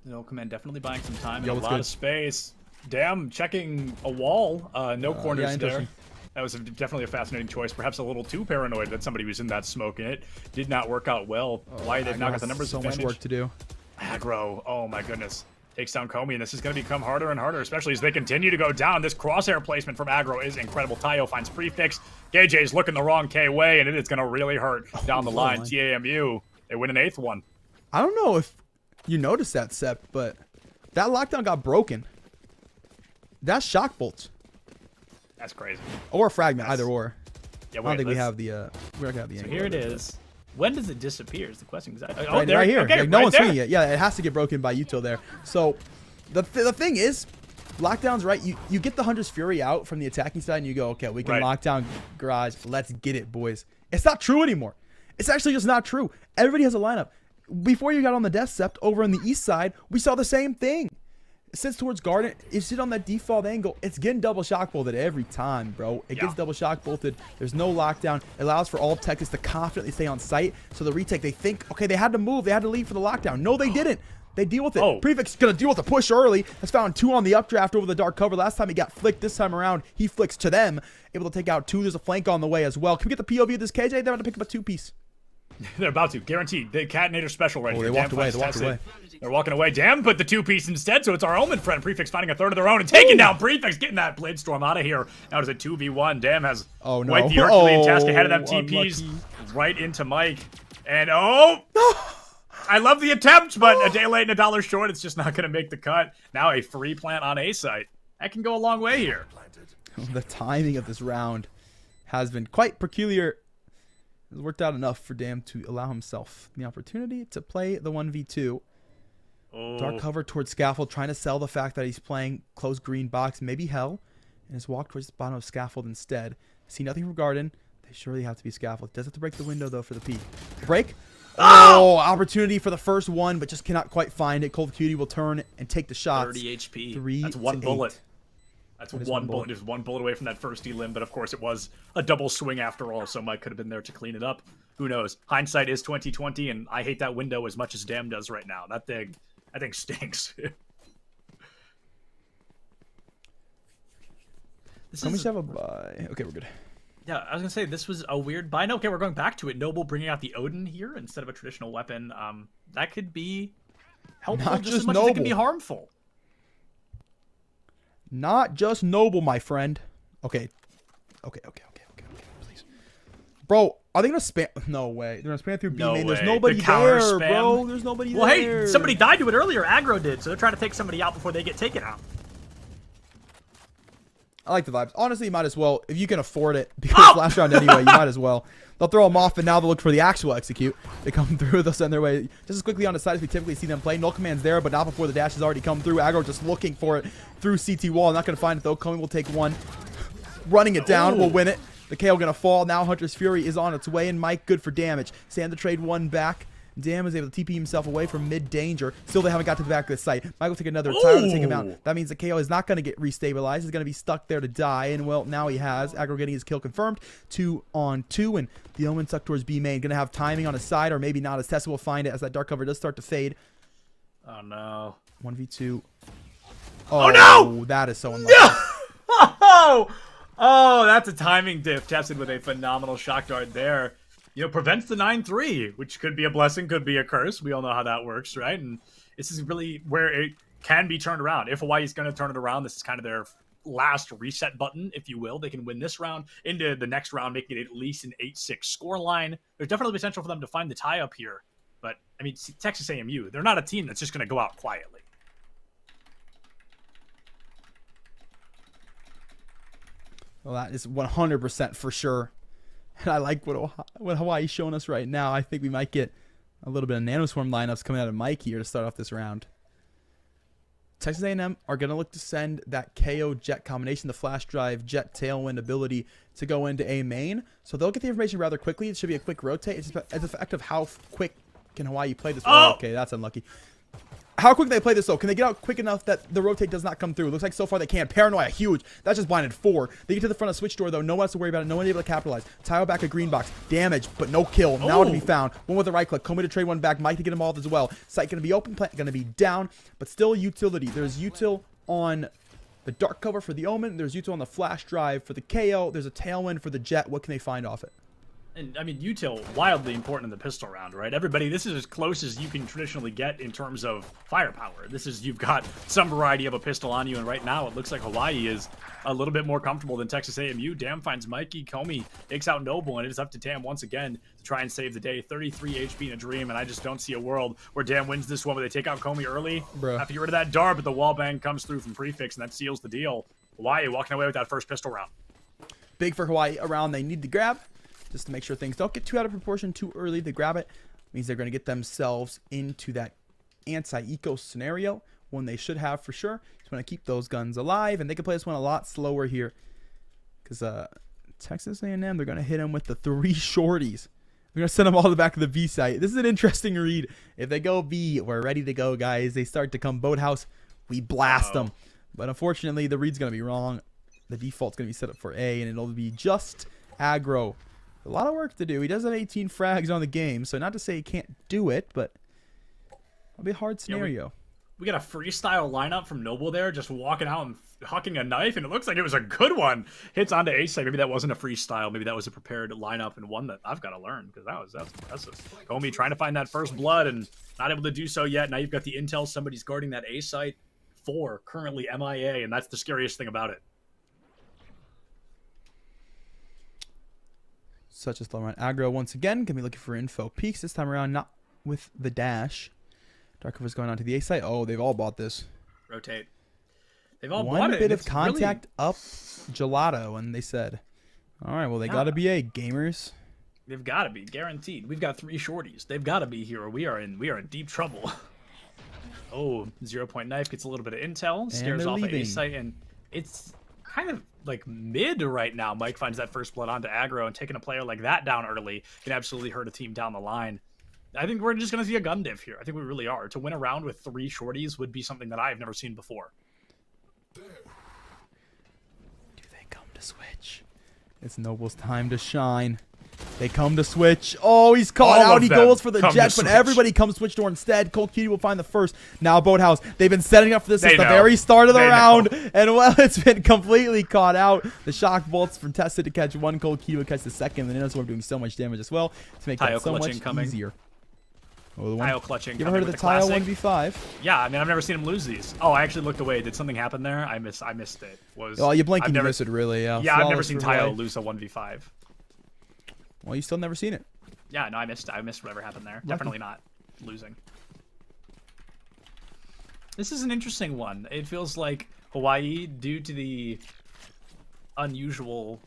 The null command definitely buying some time and Yo, a what's lot good? of space. Damn, checking a wall. No corners yeah, there. That was definitely a fascinating choice. Perhaps a little too paranoid that somebody was in that smoke, and it did not work out well. Why they've now got the numbers so much advantage. work to do. Aggro, oh my goodness. Takes down Comey, and this is going to become harder and harder, especially as they continue to go down. This crosshair placement from Aggro is incredible. Tayo finds prefix. KJ's looking the wrong K way, and it is going to really hurt down the line. TAMU, they win an 8th one. I don't know if you noticed that, Sep, but that lockdown got broken. That's shock bolts. That's crazy. Or fragment, either or. Yeah, I don't think we have the we're not gonna have the So angle here it of is. When does it disappear is the question. Oh, right, there, right here. Okay, Like, no right one's there. swinging it. Yeah, it has to get broken by util there. So the thing is, lockdowns, right? You get the Hunter's Fury out from the attacking side, and you go, okay, we can lock down garage. Let's get it, boys. It's not true anymore. It's actually just not true. Everybody has a lineup. Before you got on the Death Sept over on the east side, we saw the same thing. It sits towards Garden. You sit on that default angle. It's getting double shock bolted every time, bro. It gets double shock bolted. There's no lockdown. It allows for all of Texas to confidently stay on site. So the retake, they think, okay, they had to move. They had to leave for the lockdown. No, they didn't. They deal with it. Prefix going to deal with the push early. Has found 2 on the updraft over the dark cover. Last time he got flicked. This time around, he flicks to them. Able to take out 2. There's a flank on the way as well. Can we get the POV of this KJ? They're about to pick up a 2-piece. They're about to. Guaranteed. The Catinator special right here. They walked away. They walked away. They're walking away. Damn, put the 2-piece instead, so it's our Omen friend. Prefix finding a 3rd of their own and taking down Prefix, getting that Blade Storm out of here. Now it's a 2v1. Damn has quite the Herculean task ahead of them. TPs right into Mike. And I love the attempt, but a day late and $1 short. It's just not going to make the cut. Now a free plant on A site. That can go a long way here. The timing of this round has been quite peculiar. It's worked out enough for Dam to allow himself the opportunity to play the 1v2. Dark cover towards Scaffold, trying to sell the fact that he's playing closed green box, maybe Hell, and has walked towards the bottom of Scaffold instead. See nothing from Garden. They surely have to be Scaffold. Does have to break the window, though, for the peak. Break. Oh, opportunity for the first one, but just cannot quite find it. Cold Cutie will turn and take the shots. 30 HP. 3 That's one to bullet. 8. That's one bullet. Just one bullet away from that first elim, but of course it was a double swing after all, so Mike could have been there to clean it up. Who knows? Hindsight is 2020, and I hate that window as much as Dam does right now. That thing stinks. Can we just have a buy? Okay, we're good. Yeah, I was gonna say this was a weird buy. No, okay, we're going back to it. Noble bringing out the Odin here instead of a traditional weapon. That could be helpful just as much as it can be harmful. Not just Noble, my friend. Okay. Please. Bro, are they gonna spam? No way. They're gonna spam through B No main. There's way. nobody The counter there, spam? bro. There's nobody Well, there. hey, somebody died to it earlier. Aggro did, so they're trying to take somebody out before they get taken out. I like the vibes. Honestly, you might as well. If you can afford it, because last round anyway, you might as well. They'll throw them off, and now they'll look for the actual execute. They come through, they'll send their way just as quickly on the side as we typically see them play. Null command's there, but not before the dash has already come through. Aggro just looking for it through CT wall. Not going to find it, though. Coming will take one. Running it down, will win it. The KO going to fall. Now Hunter's Fury is on its way, and Mike good for damage. Sam to trade one back. Dam is able to TP himself away from mid-danger. Still, they haven't got to the back of the site. Mike will take another tire to take him out. That means the KO is not going to get restabilized. He's going to be stuck there to die. And, well, now he has. Aggro getting his kill confirmed. 2-on-2. And the Omen stuck towards B main. Going to have timing on his side, or maybe not, as Tessa will find it as that dark cover does start to fade. Oh, no. 1v2. Oh, no! That is so unlucky. Oh, that's a timing diff. Tested with a phenomenal shock dart there. You know, prevents the 9-3, which could be a blessing, could be a curse. We all know how that works, right? And this is really where it can be turned around. If Hawaii's going to turn it around, this is kind of their last reset button, if you will. They can win this round into the next round, making it at least an 8-6 score line. There's definitely potential for them to find the tie-up here. But, I mean, Texas A&M, they're not a team that's just going to go out quietly. Well, that is 100% for sure. And I like what Hawaii's showing us right now. I think we might get a little bit of nanoswarm lineups coming out of Mike here to start off this round. Texas A&M are going to look to send that KO Jet combination, the flash drive Jet tailwind ability to go into A main. So they'll get the information rather quickly. It should be a quick rotate. It's just as a fact of how quick can Hawaii play this. Oh, okay, that's unlucky. How quick they play this, though? Can they get out quick enough that the rotate does not come through? Looks like so far they can. Paranoia, huge. That's just blinded 4. They get to the front of switch door, though. No one has to worry about it. No one able to capitalize. Tile back a green box. Damage, but no kill. Now to be found. One with the right click. Comey to trade one back. Mike to get involved as well. Site going to be open. Plant going to be down, but still utility. There's util on the dark cover for the Omen. There's util on the flash drive for the KO. There's a tailwind for the Jet. What can they find off it? And, I mean, util, wildly important in the pistol round, right? Everybody, this is as close as you can traditionally get in terms of firepower. This is, you've got some variety of a pistol on you, and right now it looks like Hawaii is a little bit more comfortable than Texas A&M. Dam finds Mikey, Comey takes out Noble, and it is up to Dam once again to try and save the day. 33 HP in a dream, and I just don't see a world where Dam wins this one, where they take out Comey early. Bruh. Have to get rid of that dart, but the wall bang comes through from Prefix, and that seals the deal. Hawaii walking away with that first pistol round. Big for Hawaii around they need to grab, just to make sure things don't get too out of proportion too early. They grab it. Means they're going to get themselves into that anti-eco scenario, one they should have for sure. Just want to keep those guns alive, and they can play this one a lot slower here, because Texas A&M, they're going to hit them with the 3 shorties. They're going to send them all to the back of the B site. This is an interesting read. If they go B, we're ready to go, guys. They start to come boathouse, we blast them. But unfortunately, the read's going to be wrong. The default's going to be set up for A, and it'll be just aggro. A lot of work to do. He does have 18 frags on the game, so not to say he can't do it, but it'll be a hard scenario. We got a freestyle lineup from Noble there, just walking out and hucking a knife, and it looks like it was a good one. Hits onto A side. Maybe that wasn't a freestyle. Maybe that was a prepared lineup, and one that I've got to learn, because that's impressive. Comey trying to find that first blood and not able to do so yet. Now you've got the intel. Somebody's guarding that A site. 4 currently MIA, and that's the scariest thing about it. Such a slow run. Aggro once again. Going to be looking for info peaks this time around, not with the dash. Dark cover's going on to the A site. Oh, they've all bought this. Rotate. They've all One bought it. bit of It's contact up gelato, and they said, all right, well, they got to be A, gamers. They've got to be guaranteed. We've got 3 shorties. They've got to be here. We are in deep trouble. Oh, 0-point knife gets a little bit of intel, scares off a site, and it's kind of like mid right now. Mike finds that first blood onto aggro, and taking a player like that down early can absolutely hurt a team down the line. I think we're just going to see a gun diff here. I think we really are. To win a round with 3 shorties would be something that I've never seen before. Do they come to switch? It's Noble's time to shine. They come to switch. Oh, he's caught out. He goes for the jet, but everybody comes switch door instead. Cold Cutie will find the first. Now Boathouse. They've been setting up for this since the very start of the round. And, well, it's been completely caught out. The shock bolts from Tessa to catch 1. Cold Cutie will catch the second. The Nanoswarm doing so much damage as well to make that so much easier. Oh, the one. Tile clutching. You ever heard of the Tile 1v5? Yeah, I mean, I've never seen him lose these. Oh, I actually looked away. Did something happen there? I missed it. Oh, you blink and you miss it, really. Yeah. Yeah, I've never Flawless seen for Tile Hawaii. lose a 1v5. Well, you still never seen it. Yeah, no, I missed whatever happened there. Definitely not losing. This is an interesting one. It feels like Hawaii, due to the unusual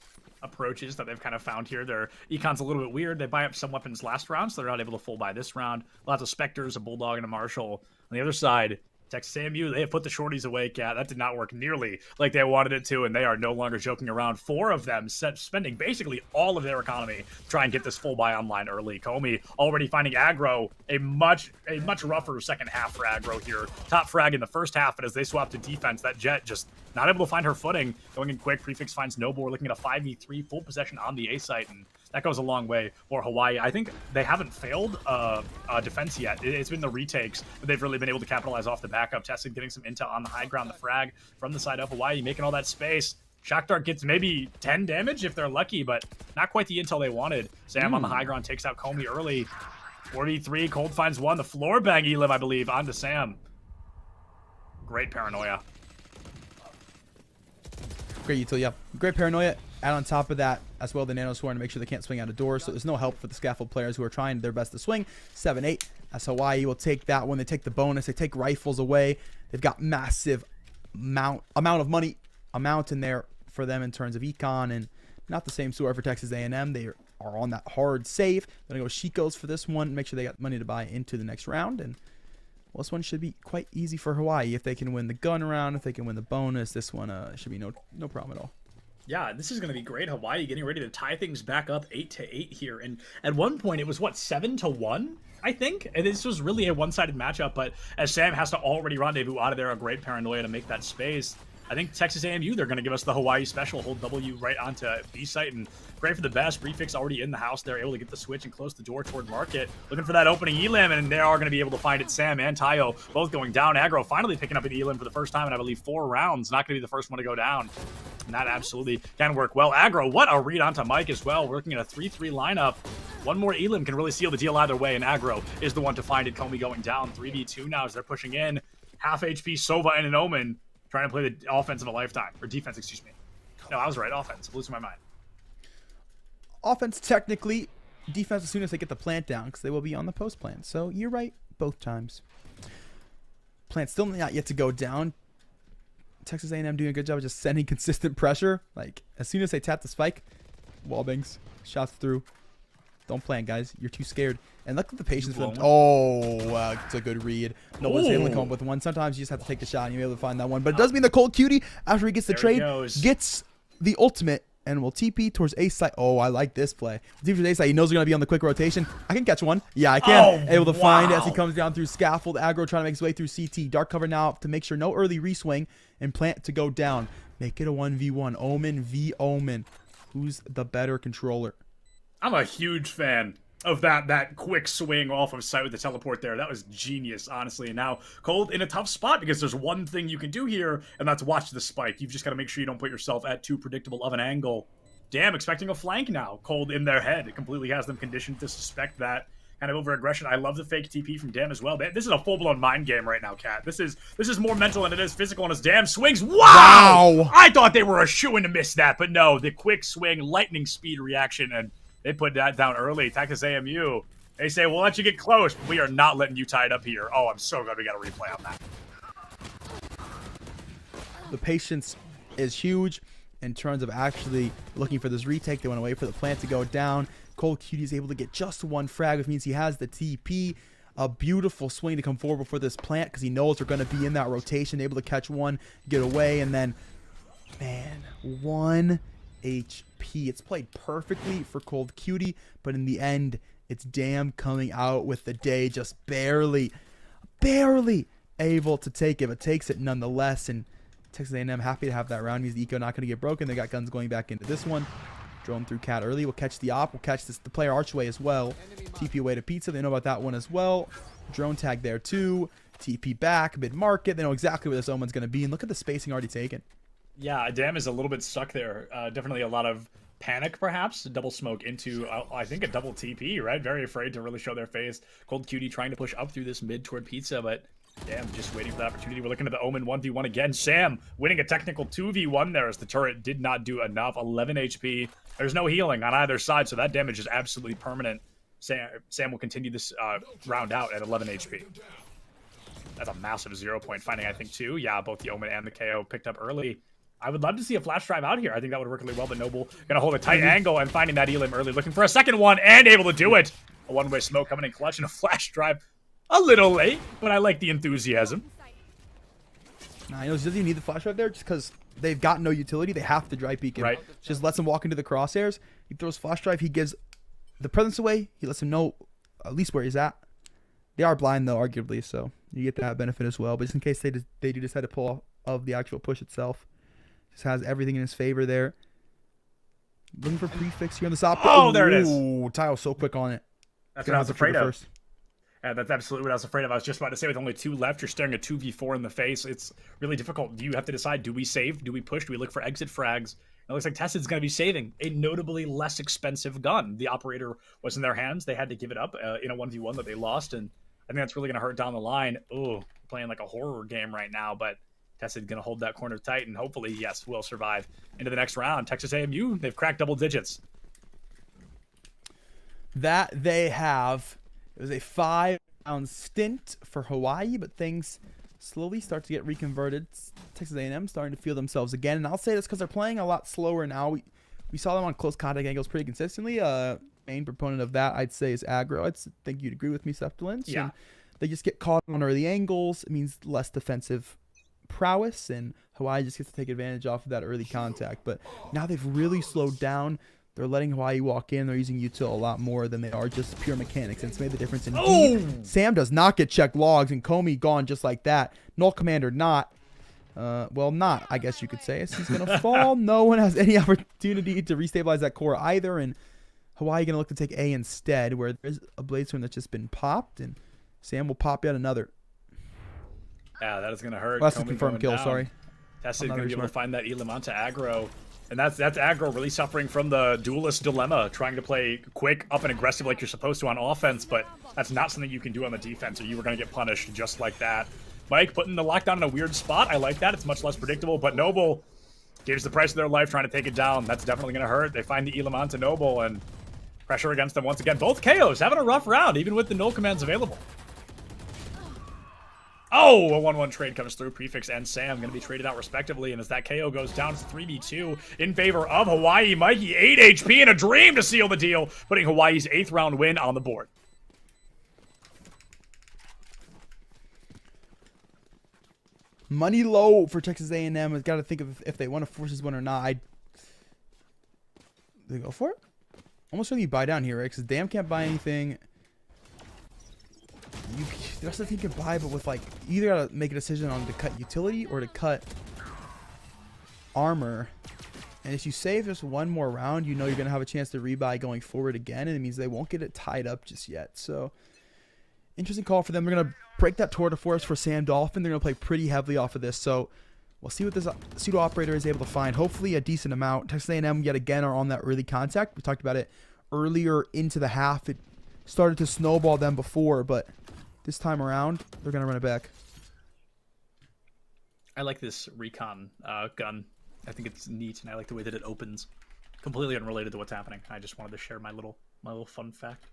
approaches that they've kind of found here. Their econ's a little bit weird. They buy up some weapons last round, so they're not able to full buy this round. Lots of Spectres, a Bulldog, and a Marshall. On the other side, Texas A&M, they have put the shorties away, Cat. That did not work nearly like they wanted it to, and they are no longer joking around. 4 of them spending basically all of their economy to try and get this full buy online early. Comey already finding aggro, a much rougher second half for aggro here. Top frag in the first half, but as they swap to defense, that Jet just not able to find her footing. Going in quick, Prefix finds Noble. We're looking at a 5v3 full possession on the A site, and that goes a long way for Hawaii. I think they haven't failed defense yet. It's been the retakes, but they've really been able to capitalize off the backup. Testing, getting some intel on the high ground, the frag from the side of Hawaii, making all that space. Shock Dart gets maybe 10 damage if they're lucky, but not quite the intel they wanted. Sam on the high ground takes out Comey early. 4v3, Cold finds 1. The floor bang Elim, I believe, onto Sam. Great paranoia. Great util, yeah. Great paranoia. Add on top of that, as well, the Nano Swarm to make sure they can't swing out of doors, so there's no help for the Scaffold players who are trying their best to swing. 7-8, as Hawaii will take that one. They take the bonus. They take rifles away. They've got massive amount of money in there for them in terms of econ, and not the same story for Texas A&M. They are on that hard save. They're going to go Shikos for this one, make sure they got money to buy into the next round, and well, this one should be quite easy for Hawaii. If they can win the gun round, if they can win the bonus, this one should be no problem at all. Yeah, this is going to be great. Hawaii getting ready to tie things back up 8-8 here. And at one point, it was, what, 7-1, I think? And this was really a one-sided matchup. But as Sam has to already rendezvous out of there, a great paranoia to make that space. I think Texas A&M, they're going to give us the Hawaii special, hold W right onto B site, and pray for the best. Prefix already in the house. They're able to get the switch and close the door toward market. Looking for that opening Elim, and they are going to be able to find it. Sam and Tayo both going down. Aggro finally picking up an Elim for the first time in, I believe, 4 rounds. Not going to be the first one to go down. And that absolutely can work well. Aggro, what a read onto Mike as well. We're looking at a 3-3 lineup. One more Elim can really seal the deal either way, and Aggro is the one to find it. Comey going down. 3v2 now as they're pushing in. Half HP Sova and an Omen trying to play the offense of a lifetime. Or defense, excuse me. No, I was right. Offense. I'm losing my mind. Offense, technically. Defense as soon as they get the plant down, because they will be on the post plant. So you're right both times. Plant still not yet to go down. Texas A&M doing a good job of just sending consistent pressure. Like, as soon as they tap the spike, wall bangs, shots through. Don't plant, guys. You're too scared. And look at the patience for them. Oh, it's a good read. No one's able to come up with one. Sometimes you just have to take the shot and you're able to find that one. But it does mean the Cold Cutie, after he gets the trade, gets the ultimate and will TP towards A side. Oh, I like this play. TP towards A side. He knows they're going to be on the quick rotation. I can catch one. Yeah, I can. Able to find it as he comes down through Scaffold. Aggro trying to make his way through CT. Dark cover now to make sure no early reswing and plant to go down. Make it a 1v1. Omen v Omen. Who's the better controller? I'm a huge fan of that quick swing off of sight with the teleport there. That was genius, honestly. And now Cold in a tough spot because there's one thing you can do here, and that's watch the spike. You've just got to make sure you don't put yourself at too predictable of an angle. Damn, expecting a flank now. Cold in their head. It completely has them conditioned to suspect that kind of over-aggression. I love the fake TP from Dam as well. This is a full-blown mind game right now, Cat. This is more mental than it is physical, and as Dam swings, wow! I thought they were a shoo-in to miss that, but no. The quick swing, lightning speed reaction, and they put that down early. Texas AMU. They say, we'll let you get close, but we are not letting you tie it up here. Oh, I'm so glad we got a replay on that. The patience is huge in terms of actually looking for this retake. They went away for the plant to go down. Cold Cutie is able to get just one frag, which means he has the TP. A beautiful swing to come forward before this plant because he knows they're going to be in that rotation. Able to catch one, get away, and then, man, 1 HP. It's played perfectly for Cold Cutie, but in the end, it's Dam coming out with the day, just barely able to take it, but takes it nonetheless. And Texas A&M happy to have that round. Means the eco not going to get broken. They got guns going back into this one. Drone through Cat early. We'll catch the op. We'll catch the player archway as well. TP away to Pizza. They know about that one as well. Drone tag there too. TP back mid-market. They know exactly where this Omen's going to be. And look at the spacing already taken. Yeah, Dam is a little bit stuck there. Definitely a lot of panic, perhaps. A double smoke into, I think, a double TP, right? Very afraid to really show their face. Cold Cutie trying to push up through this mid toward Pizza, but damn, just waiting for the opportunity. We're looking at the Omen 1v1 again. Sam winning a technical 2v1 there as the turret did not do enough. 11 HP. There's no healing on either side, so that damage is absolutely permanent. Sam will continue this round out at 11 HP. That's a massive 0 point finding, I think, too. Yeah, both the Omen and the KO picked up early. I would love to see a flash drive out here. I think that would work really well, but Noble gonna hold a tight angle and finding that Elim early, looking for a second one and able to do it. A one-way smoke coming in clutch and a flash drive. A little late, but I like the enthusiasm. Nah, you know, doesn't even need the flash drive there just because they've got no utility. They have to dry peek him. Right. Just lets him walk into the crosshairs. He throws flash drive. He gives the presence away. He lets him know at least where he's at. They are blind, though, arguably, so you get that benefit as well. But just in case they do decide to pull off of the actual push itself. Just has everything in his favor there. Looking for prefix here on the top. Oh, there it is. Ooh, Tile so quick on it. That's what I was afraid of. Yeah, that's absolutely what I was afraid of. I was just about to say, with only 2 left, you're staring a 2v4 in the face. It's really difficult. Do you have to decide, do we save? Do we push? Do we look for exit frags? It looks like Tested's going to be saving a notably less expensive gun. The operator was in their hands. They had to give it up in a 1v1 that they lost, and I think that's really going to hurt down the line. Ooh, playing like a horror game right now, but Tested going to hold that corner tight, and hopefully, yes, will survive into the next round. Texas A&M, they've cracked double digits. That they have. It was a 5-round stint for Hawaii, but things slowly start to get reconverted. Texas A&M starting to feel themselves again, and I'll say this because they're playing a lot slower now. We saw them on close contact angles pretty consistently. Main proponent of that, I'd say, is aggro. I think you'd agree with me, Septilence. Yeah. And they just get caught on early angles. It means less defensive prowess, and Hawaii just gets to take advantage off of that early contact. But now they've really slowed down. They're letting Hawaii walk in. They're using util a lot more than they are just pure mechanics, and it's made the difference. Indeed, Sam does not get checked logs, and Comey gone just like that. Null Commander not. Well, not, I guess you could say. He's going to fall. No one has any opportunity to restabilize that core either, and Hawaii going to look to take A instead, where there's a Bladestorm that's just been popped, and Sam will pop yet another. Yeah, that is going to hurt. Well, that's a confirmed kill, down. sorry. Tested going to be able to find that Elim onto aggro. And that's aggro really suffering from the duelist dilemma, trying to play quick, up and aggressive like you're supposed to on offense, but that's not something you can do on the defense, or you were going to get punished just like that. Mike putting the lockdown in a weird spot. I like that. It's much less predictable, but Noble gives the price of their life trying to take it down. That's definitely going to hurt. They find the Elim onto Noble, and pressure against them once again. Both KOs having a rough round, even with the null commands available. Oh, a 1-1 trade comes through. Prefix and Sam going to be traded out respectively. And as that KO goes down, it's 3v2 in favor of Hawaii. Mikey, 8 HP and a dream to seal the deal, putting Hawaii's 8th round win on the board. Money low for Texas A&M. I've got to think of if they want to force this one or not. They go for it? Almost really buy down here, right? Because Dam can't buy anything. The rest of the team can buy, but with like, you either gotta make a decision on to cut utility or to cut armor. And if you save just one more round, you know you're gonna have a chance to rebuy going forward again, and it means they won't get it tied up just yet. So interesting call for them. They're gonna break that tour de force for Sam Dolphin. They're gonna play pretty heavily off of this. So we'll see what this pseudo operator is able to find. Hopefully a decent amount. Texas A&M yet again are on that early contact. We talked about it earlier into the half. It started to snowball them before, but this time around, they're going to run it back. I like this recon gun. I think it's neat, and I like the way that it opens. Completely unrelated to what's happening. I just wanted to share my little fun fact.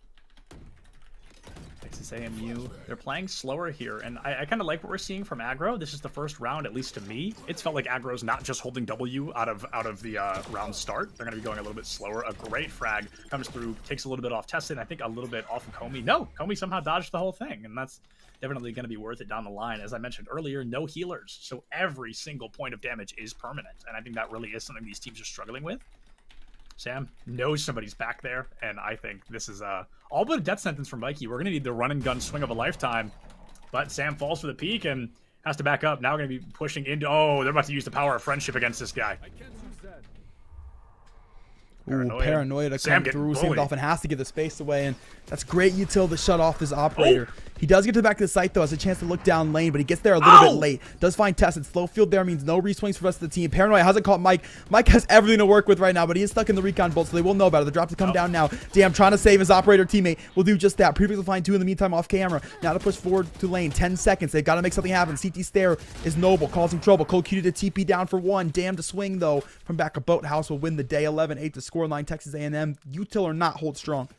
Texas A&M, they're playing slower here, and I kind of like what we're seeing from aggro. This is the first round, at least to me. It's felt like aggro's not just holding W out of the round start. They're going to be going a little bit slower. A great frag comes through, takes a little bit off Tested, I think a little bit off of Comey. No, Comey somehow dodged the whole thing, and that's definitely going to be worth it down the line. As I mentioned earlier, no healers, so every single point of damage is permanent, and I think that really is something these teams are struggling with. Sam knows somebody's back there, and I think this is all but a death sentence for Mikey. We're going to need the run and gun swing of a lifetime, but Sam falls for the peak and has to back up. Now we're going to be pushing into... Oh, they're about to use the power of friendship against this guy. Ooh, paranoia to Sam come getting through. Sam bullied. Dolphin has to give the space away, and that's great util to shut off this operator. He does get to the back of the site, though, has a chance to look down lane, but he gets there a little bit late. Does find Tess. It's slow field there, means no reswings for the rest of the team. Paranoia hasn't caught Mike. Mike has everything to work with right now, but he is stuck in the recon bolt, so they will know about it. The drop to come down now. Damn, trying to save his operator teammate. Will do just that. Prefix will find 2 in the meantime off camera. Now to push forward to lane. 10 seconds. They've got to make something happen. CT Stare is Noble, causing trouble. Cold Cutie to TP down for 1. Damn to swing, though. From back of Boathouse will win the day. 11-8 to scoreline. Texas A&M. Util or not, hold strong.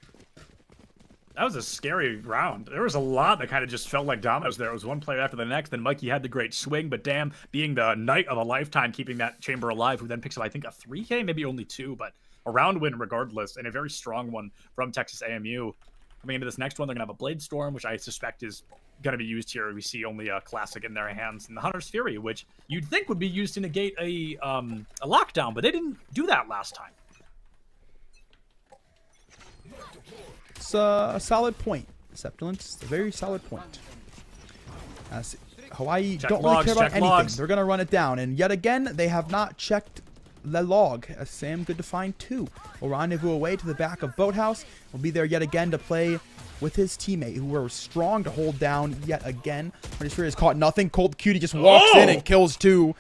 That was a scary round. There was a lot that kind of just felt like dominoes there. It was one player after the next. Then Mikey had the great swing, but damn, being the knight of a lifetime, keeping that chamber alive, who then picks up, I think, a 3K, maybe only 2, but a round win regardless, and a very strong one from Texas AMU. Coming into this next one, they're going to have a Blade Storm, which I suspect is going to be used here. We see only a classic in their hands, and the Hunter's Fury, which you'd think would be used to negate a lockdown, but they didn't do that last time. It's a solid point, Septulant. It's a very solid point. Hawaii don't really care about anything. They're going to run it down. And yet again, they have not checked the log. Sam good to find 2. Will rendezvous away to the back of Boathouse. Will be there yet again to play with his teammate, who were strong to hold down yet again. Hunter's Fury has caught nothing. Cold Cutie just walks in and kills 2.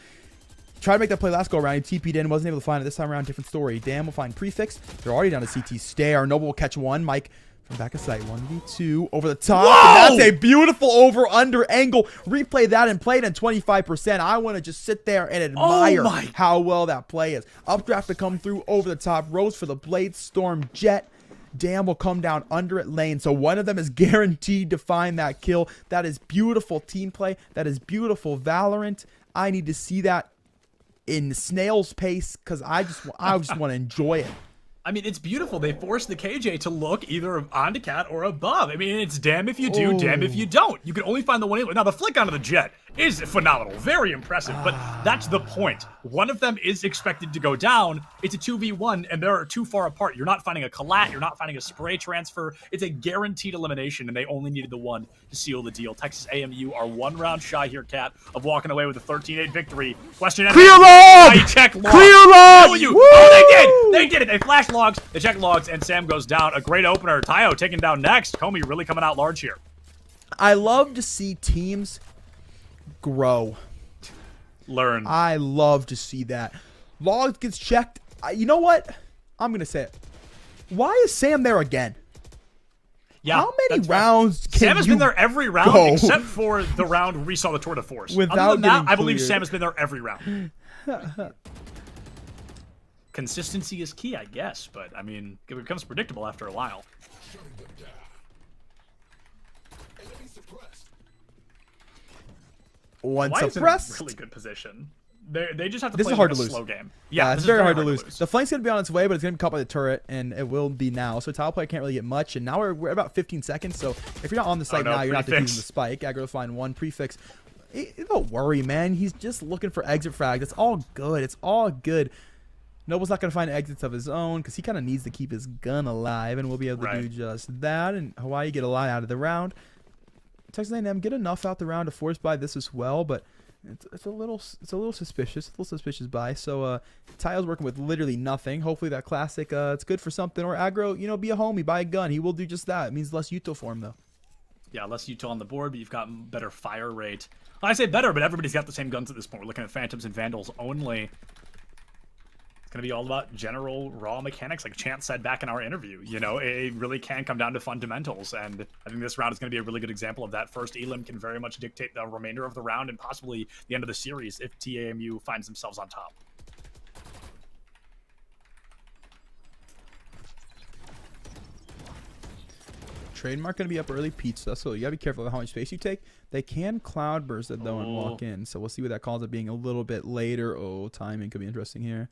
Tried to make that play last go around. He TP'd in, wasn't able to find it this time around. Different story. Damn will find Prefix. They're already down to CT Stare. Noble will catch 1. Mike from back of sight. 1v2 over the top. And that's a beautiful over-under angle. Replay that and play it in 25%. I want to just sit there and admire how well that play is. Updraft to come through over the top. Rose for the Blade Storm Jet. Dam will come down under at lane. So one of them is guaranteed to find that kill. That is beautiful team play. That is beautiful Valorant. I need to see that in snail's pace because I just want to enjoy it. I mean, it's beautiful. They forced the KJ to look either onto cat or above. I mean, it's damn if you do, damn if you don't. You can only find the one inlet. Now, the flick onto the jet is phenomenal. Very impressive, but that's the point. One of them is expected to go down. It's a 2v1, and they're too far apart. You're not finding a collat. You're not finding a spray transfer. It's a guaranteed elimination, and they only needed the one to seal the deal. Texas AMU are 1 round shy here, Cat, of walking away with a 13-8 victory. Question: Clear log! Check log. Clear log! Oh, they did it. They flash logs. They check logs, and Sam goes down. A great opener. Tayo taken down next. Comey really coming out large here. I love to see teams grow. Learn. I love to see that. Logs gets checked. You know what? I'm going to say it. Why is Sam there again? Yeah, how many rounds can Sam has been there every round go? Except for the round where we saw the tour de force. Without Other than that, I believe cleared. Sam has been there every round. Consistency is key, I guess, but I mean, it becomes predictable after a while. One Why suppressed. is in a really good position. They just have to This play is hard like to a lose. slow game. Yeah, this it's is very hard to lose. lose. The flank's going to be on its way, but it's going to be caught by the turret, and it will be now. So tile player can't really get much, and now we're about 15 seconds. So if you're not on the site now, you're not defusing the spike. Aggro will find 1 prefix. Don't worry, man. He's just looking for exit frag. It's all good. It's all good. Noble's not going to find exits of his own because he kind of needs to keep his gun alive, and we'll be able to do just that. And Hawaii get a lot out of the round. Texas A&M get enough out the round to force buy this as well, but it's a little suspicious. A little suspicious buy. So Tayo's working with literally nothing. Hopefully that classic it's good for something. Or aggro, be a homie, buy a gun. He will do just that. It means less util for him though. Yeah, less util on the board, but you've got better fire rate. Well, I say better, but everybody's got the same guns at this point. We're looking at Phantoms and Vandals only. It's going to be all about general raw mechanics, like Chance said back in our interview. It really can come down to fundamentals, and I think this round is going to be a really good example of that. First Elim can very much dictate the remainder of the round and possibly the end of the series if TAMU finds themselves on top. Trademark going to be up early pizza, so you got to be careful of how much space you take. They can cloud burst it though and walk in, so we'll see what that calls it being a little bit later. Timing could be interesting here.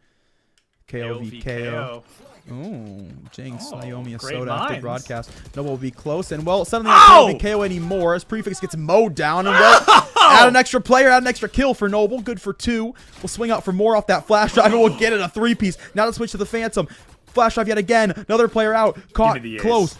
KO v KO. Ooh, Jinx, Naomi Soda after broadcast. Noble will be close, and suddenly not KO KO anymore as Prefix gets mowed down, and add an extra player, add an extra kill for Noble. Good for 2. We'll swing out for more off that flash drive, and we'll get it a 3-piece. Now let's switch to the Phantom. Flash drive yet again. Another player out. Caught close.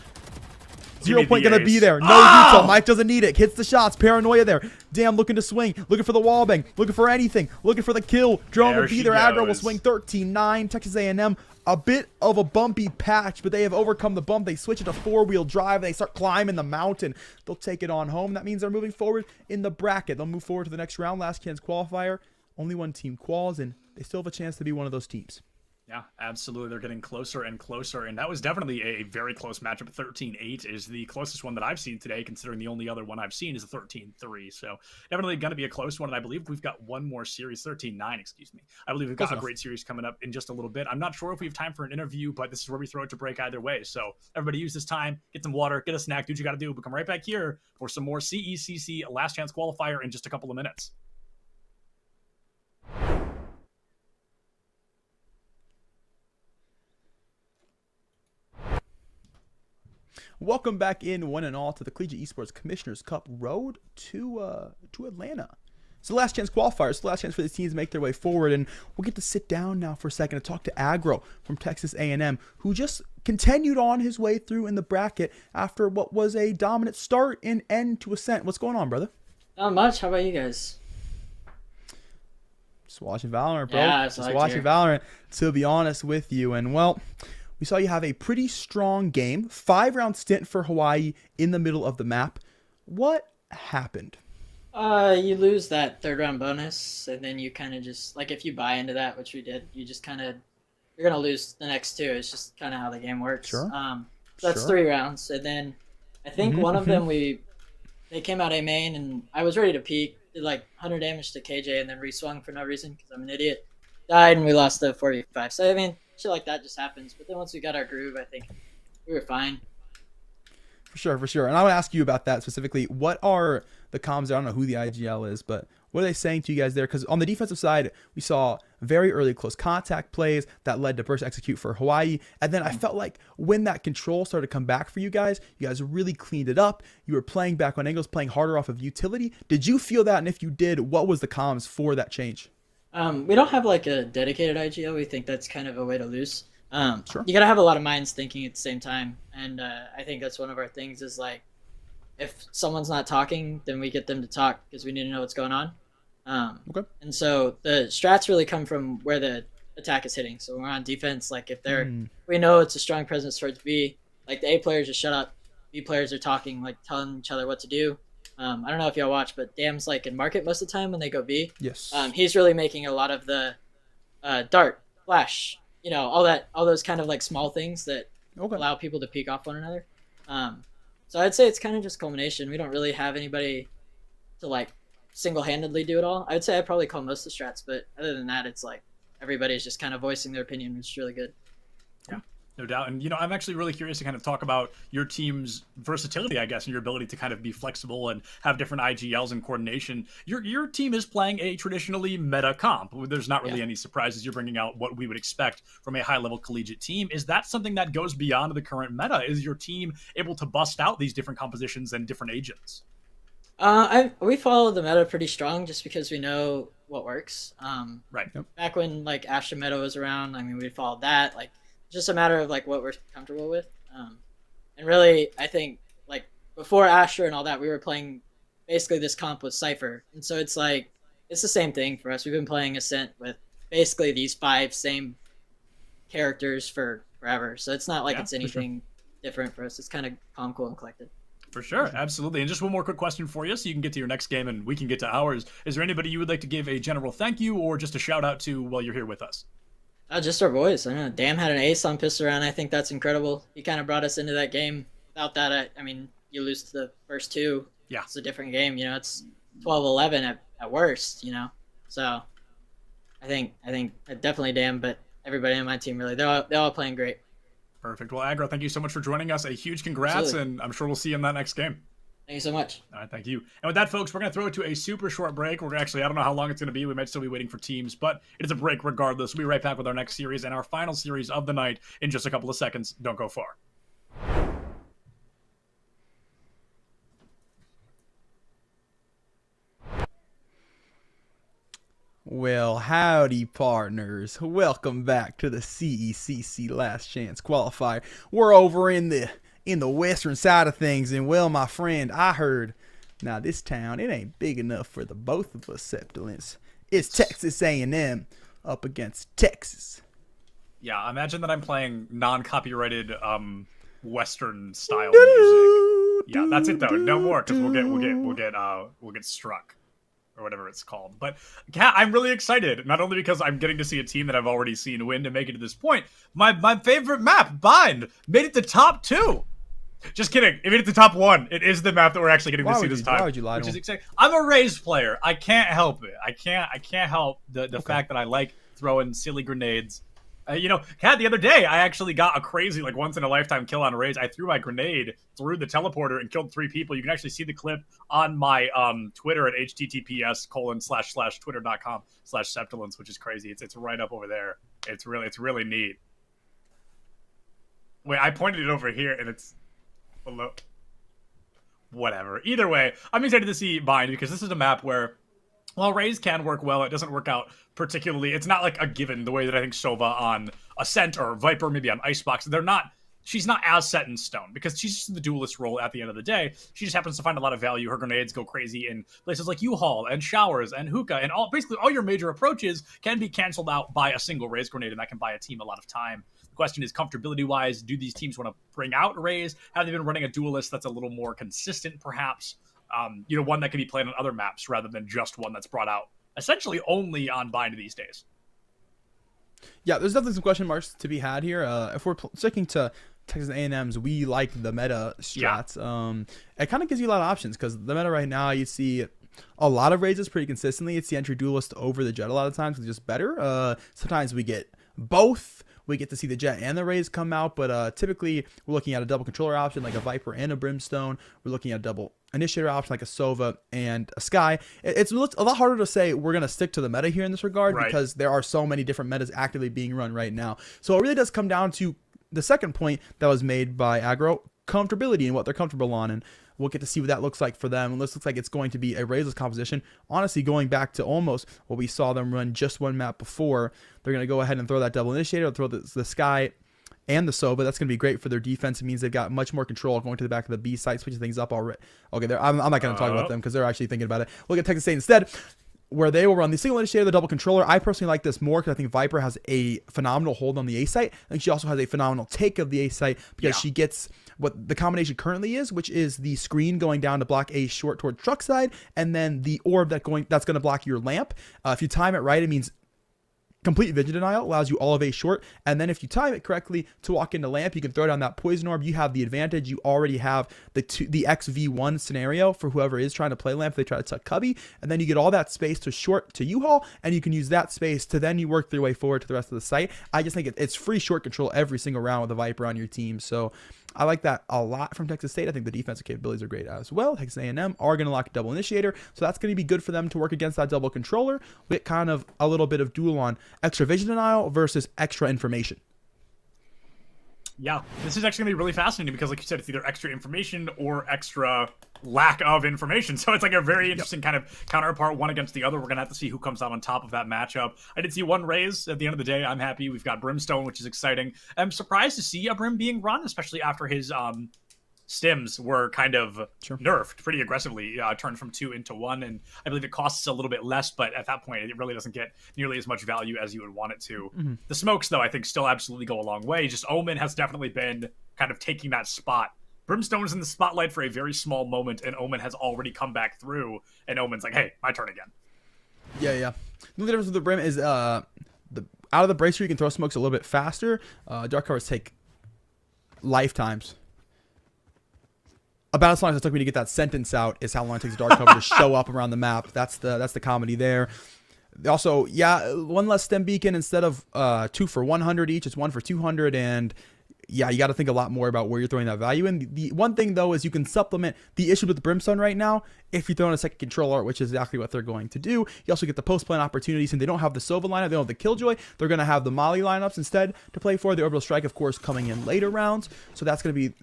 0 point gonna be there. No util. Mike doesn't need it. Hits the shots. Paranoia there. Damn, looking to swing. Looking for the wallbang. Looking for anything. Looking for the kill. Drone will be there. Aggro will swing 13-9. Texas A&M a bit of a bumpy patch, but they have overcome the bump. They switch it to 4-wheel drive. And they start climbing the mountain. They'll take it on home. That means they're moving forward in the bracket. They'll move forward to the next round. Last chance qualifier. Only one team quals, and they still have a chance to be one of those teams. Yeah, absolutely. They're getting closer and closer, and that was definitely a very close matchup. 13-8 is the closest one that I've seen today, considering the only other one I've seen is a 13-3. So definitely going to be a close one, and I believe we've got one more series, 13-9, excuse me. I believe we've got a great series coming up in just a little bit. I'm not sure if we have time for an interview, but this is where we throw it to break either way. So everybody use this time, get some water, get a snack, do what you got to do, but come right back here for some more CECC Last Chance Qualifier in just a couple of minutes. Welcome back in, one and all, to the Collegiate Esports Commissioner's Cup road to Atlanta. It's the last chance qualifiers. It's the last chance for these teams to make their way forward, and we'll get to sit down now for a second to talk to Agro from Texas A&M, who just continued on his way through in the bracket after what was a dominant start in end to ascent. What's going on, brother? Not much. How about you guys? Just watching Valorant, bro. Yeah, just watching Valorant, to be honest with you. And, well, we saw you have a pretty strong game. 5-round stint for Hawaii in the middle of the map. What happened? You lose that 3rd-round bonus, and then you kind of just, like, if you buy into that, which we did, you just kind of, you're going to lose the next 2. It's just kind of how the game works. Sure. So that's 3 rounds, and then I think one of them they came out A main, and I was ready to peek, did like 100 damage to KJ, and then reswung for no reason because I'm an idiot. Died, and we lost the 4v5. So, I mean, shit like that just happens. But then once we got our groove, I think we were fine. For sure. And I want to ask you about that specifically. What are the comms? I don't know who the IGL is, but what are they saying to you guys there? Because on the defensive side, we saw very early close contact plays that led to burst execute for Hawaii. And then I felt like when that control started to come back for you guys really cleaned it up. You were playing back on angles, playing harder off of utility. Did you feel that? And if you did, what was the comms for that change? We don't have like a dedicated IGL. We think that's kind of a way to lose. Sure. You gotta have a lot of minds thinking at the same time, and I think that's one of our things is like, if someone's not talking, then we get them to talk because we need to know what's going on. Okay. And so the strats really come from where the attack is hitting. So when we're on defense, like if we know it's a strong presence towards B, like the A players just shut up, B players are talking, like telling each other what to do. I don't know if y'all watch, but Dam's like in market most of the time when they go B. Yes. He's really making a lot of the dart, flash, all those kind of like small things that allow people to peek off one another. So I'd say it's kind of just culmination. We don't really have anybody to like single-handedly do it all. I would say I probably call most of the strats, but other than that, it's like everybody's just kind of voicing their opinion, which is really good. Yeah, no doubt. And, I'm actually really curious to kind of talk about your team's versatility, I guess, and your ability to kind of be flexible and have different IGLs and coordination. Your team is playing a traditionally meta comp. There's not really any surprises. You're bringing out what we would expect from a high-level collegiate team. Is that something that goes beyond the current meta? Is your team able to bust out these different compositions and different agents? We follow the meta pretty strong just because we know what works. Right. Yep. Back when like Astra meta was around, I mean, we followed that. Like, just a matter of like what we're comfortable with. And really, I think like before Astra and all that, we were playing basically this comp with Cypher, and so it's like it's the same thing for us. We've been playing Ascent with basically these 5 same characters for forever, so it's not like it's anything different for us. It's kind of calm, cool, and collected. For sure, absolutely. And just one more quick question for you so you can get to your next game and we can get to ours. Is there anybody you would like to give a general thank you or just a shout out to while you're here with us? Just our boys. I know Dam had an ace on Pistol Round. I think that's incredible. He kind of brought us into that game. Without that, I mean, you lose to the first 2. Yeah. It's a different game. It's 12-11 at worst, So I think definitely Dam, but everybody on my team really, they're all playing great. Perfect. Well, Agro, thank you so much for joining us. A huge congrats, Absolutely. And I'm sure we'll see you in that next game. Thank you so much. All right, thank you. And with that, folks, we're going to throw it to a super short break. We're actually, I don't know how long it's going to be. We might still be waiting for teams, but it is a break regardless. We'll be right back with our next series and our final series of the night in just a couple of seconds. Don't go far. Well, howdy, partners. Welcome back to the CECC Last Chance Qualifier. We're over in the western side of things, and well, my friend, I heard, now this town, it ain't big enough for the both of us, Septulins. It's Texas A&M up against Texas. Yeah, imagine that I'm playing non-copyrighted Western style music. Yeah, that's it though. No more, because we'll get struck or whatever it's called. But yeah, I'm really excited. Not only because I'm getting to see a team that I've already seen win to make it to this point. My favorite map, Bind, made it to top 2. Just kidding. It made it to top 1. It is the map that we're actually getting to see this time. Why would you lie to which is him? exciting. I'm a Raze player. I can't help it. I can't help the fact that I like throwing silly grenades. You know, Kat, the other day, I actually got a crazy, like, once-in-a-lifetime kill on a Raze. I threw my grenade through the teleporter and killed 3 people. You can actually see the clip on my Twitter at https://twitter.com/Septilence, which is crazy. It's right up over there. It's really neat. Wait, I pointed it over here, and it's below. Whatever. Either way, I'm excited to see Bind, because this is a map where, while Raze can work well, it doesn't work out particularly. It's not like a given the way that I think Sova on Ascent or Viper, maybe on Icebox, she's not as set in stone, because she's just in the duelist role at the end of the day. She just happens to find a lot of value. Her grenades go crazy in places like U-Haul and Showers and Hookah, and basically all your major approaches can be canceled out by a single Raze grenade, and that can buy a team a lot of time. The question is, comfortability-wise, do these teams want to bring out Raze? Have they been running a duelist that's a little more consistent, perhaps? You know, one that can be played on other maps rather than just one that's brought out essentially only on Bind these days. Yeah, there's definitely some question marks to be had here. If we're sticking to Texas A&M's, we like the meta strats. Yeah. It kind of gives you a lot of options, because the meta right now, you see a lot of Razes pretty consistently. It's the entry duelist over the Jet a lot of times. It's just better. Sometimes we get both. We get to see the Jet and the Raze come out, but typically we're looking at a double controller option like a Viper and a Brimstone. We're looking at a double initiator option like a Sova and a Sky. It's a lot harder to say we're going to stick to the meta here in this regard, right, because there are so many different metas actively being run right now. So it really does come down to the second point that was made by Aggro, comfortability and what they're comfortable on. And we'll get to see what that looks like for them. And this looks like it's going to be a Razeless composition. Honestly, going back to almost what we saw them run just one map before, they're going to go ahead and throw that double initiator, throw the Sky and the Sova. That's going to be great for their defense. It means they've got much more control going to the back of the B site, switching things up already. Okay, I'm not going to talk about them because they're actually thinking about it. Look at Texas A instead, where they will run the single initiator, the double controller. I personally like this more because I think Viper has a phenomenal hold on the A site. I think she also has a phenomenal take of the A site because she gets what the combination currently is, which is the screen going down to block A short toward truck side, and then the orb that's going to block your lamp. If you time it right, it means complete vision denial, allows you all of A short, and then if you time it correctly to walk into lamp, you can throw down that poison orb. You have the advantage. You already have the XV1 scenario for whoever is trying to play lamp. They try to tuck cubby, and then you get all that space to short to U-Haul, and you can use that space to then you work your way forward to the rest of the site. I just think it's free short control every single round with a Viper on your team. So I like that a lot from Texas State. I think the defensive capabilities are great as well. Texas A&M are going to lock double initiator, so that's going to be good for them to work against that double controller with kind of a little bit of duel on extra vision denial versus extra information. Yeah, this is actually going to be really fascinating because, like you said, it's either extra information or extra lack of information. So it's like a very interesting kind of counterpart, one against the other. We're going to have to see who comes out on top of that matchup. I did see one Raze at the end of the day. I'm happy. We've got Brimstone, which is exciting. I'm surprised to see a Brim being run, especially after his stims were kind of nerfed pretty aggressively, turned from 2 into 1, and I believe it costs a little bit less, but at that point it really doesn't get nearly as much value as you would want it to. The smokes, though, I think still absolutely go a long way. Just Omen has definitely been kind of taking that spot. Brimstone is in the spotlight for a very small moment, and Omen has already come back through, and Omen's like, hey, my turn again. Yeah. The difference with the Brim is out of the bracer you can throw smokes a little bit faster. Dark covers take lifetimes. About as long as it took me to get that sentence out is how long it takes a dark cover to show up around the map. That's the comedy there. Also, one less stem beacon instead of 2 for 100 each. It's 1 for 200, and you got to think a lot more about where you're throwing that value in. The one thing, though, is you can supplement the issue with the Brimstone right now if you throw in a second controller, which is exactly what they're going to do. You also get the post-plan opportunities, and they don't have the Sova lineup. They don't have the Killjoy. They're going to have the Molly lineups instead to play for. The Orbital Strike, of course, coming in later rounds. So that's going to be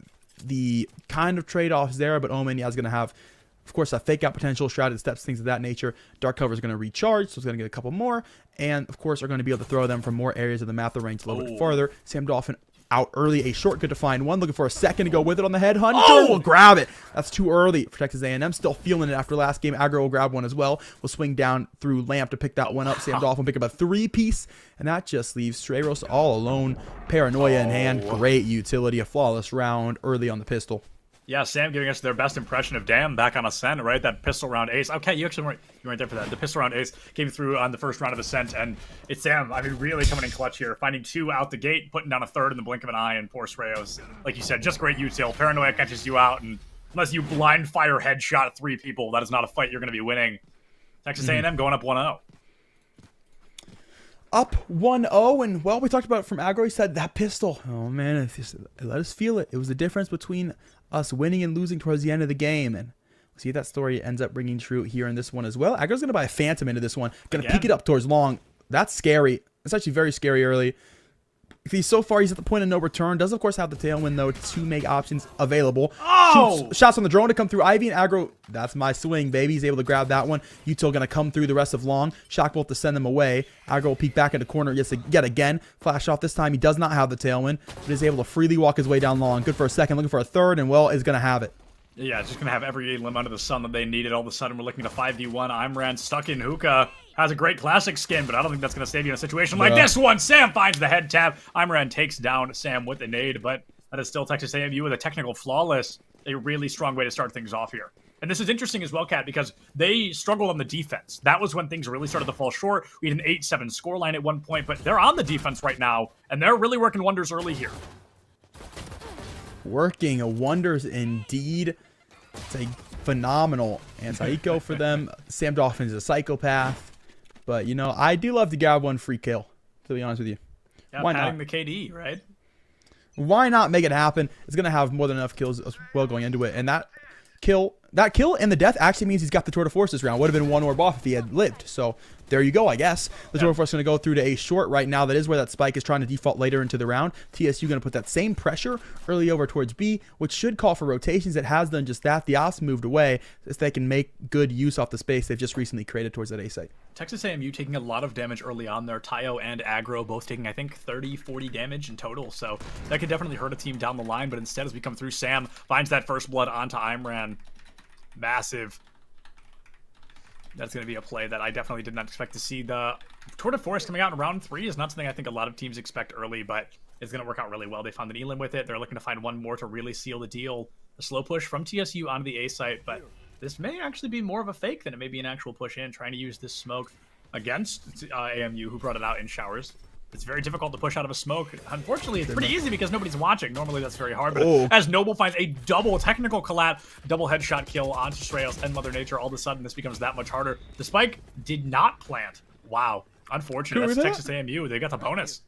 the kind of trade-offs there, but Omen is going to have, of course, a fake out potential, shrouded steps, things of that nature. Dark cover is going to recharge, so it's going to get a couple more, and of course are going to be able to throw them from more areas of the map, the range a little bit farther. Sam Dolphin out early. A short, good to find one. Looking for a second to go with it on the headhunter. Will grab it. That's too early for Texas A&M. Still feeling it after last game. Aggro will grab one as well. Will swing down through Lamp to pick that one up. Sam Dolphin pick up a 3-piece. And that just leaves Treyros all alone. Paranoia in hand. Great utility. A flawless round early on the pistol. Yeah, Sam giving us their best impression of Dam back on Ascent, right? That pistol round ace. Okay, you weren't there for that. The pistol round ace came through on the first round of Ascent, and it's Sam, I mean, really coming in clutch here. Finding 2 out the gate, putting down a 3rd in the blink of an eye, and poor Sreyos. Like you said, just great util. Paranoia catches you out, and unless you blind fire headshot 3 people, that is not a fight you're going to be winning. Texas A&M going up 1-0. Up 1-0, and well, we talked about it from Aggro. He said that pistol. Oh man, it let us feel it. It was the difference between us winning and losing towards the end of the game, and we'll see if that story ends up ringing true here in this one as well. Aggro's gonna buy a Phantom into this one. Gonna peek it up towards long. That's scary. It's actually very scary early. If so far, he's at the point of no return. Does, of course, have the tailwind, though, to make options available. Shoots shots on the drone to come through Ivy, and Aggro, that's my swing, baby. He's able to grab that one. Util going to come through the rest of long. Shock bolt to send them away. Aggro will peek back in the corner yet again. Flash off this time. He does not have the tailwind, but is able to freely walk his way down long. Good for a second. Looking for a third, and, well, is going to have it. Yeah, it's just going to have every limb under the sun that they needed. All of a sudden, we're looking at a 5v1. Imran stuck in hookah. Has a great classic skin, but I don't think that's going to save you in a situation like this one. Sam finds the head tap. Imran takes down Sam with a nade, but that is still Texas A&M with a technical flawless. A really strong way to start things off here. And this is interesting as well, Kat, because they struggled on the defense. That was when things really started to fall short. We had an 8-7 scoreline at one point, but they're on the defense right now, and they're really working wonders early here. Working wonders indeed. It's a phenomenal anti-eco for them. Sam Dolphin is a psychopath. But, you know, I do love to grab one free kill, to be honest with you. Yeah, why padding not? the KD, right? Why not make it happen? It's going to have more than enough kills as well going into it. And that kill and the death actually means he's got the Tour de Force this round. Would have been 1 orb off if he had lived. So there you go, I guess. The Tour de Force is going to go through to a short right now. That is where that spike is trying to default later into the round. TSU going to put that same pressure early over towards B, which should call for rotations. It has done just that. The Ops moved away so they can make good use off the space they've just recently created towards that A site. Texas A&M taking a lot of damage early on there. Tayo and Aggro both taking, I think, 30, 40 damage in total. So that could definitely hurt a team down the line. But instead, as we come through, Sam finds that first blood onto Imran. Massive. That's going to be a play that I definitely did not expect to see. The Tour de Force coming out in round 3 is not something I think a lot of teams expect early, but it's going to work out really well. They found an Elim with it. They're looking to find one more to really seal the deal. A slow push from TSU onto the A site, but this may actually be more of a fake than it may be an actual push in, trying to use this smoke against AMU, who brought it out in showers. It's very difficult to push out of a smoke. Unfortunately, it's pretty easy because nobody's watching. Normally, that's very hard. But as Noble finds a double technical collab, double headshot kill onto Sreyos and Mother Nature, all of a sudden, this becomes that much harder. The spike did not plant. Wow. Unfortunate. That's Texas A&M. They got the bonus.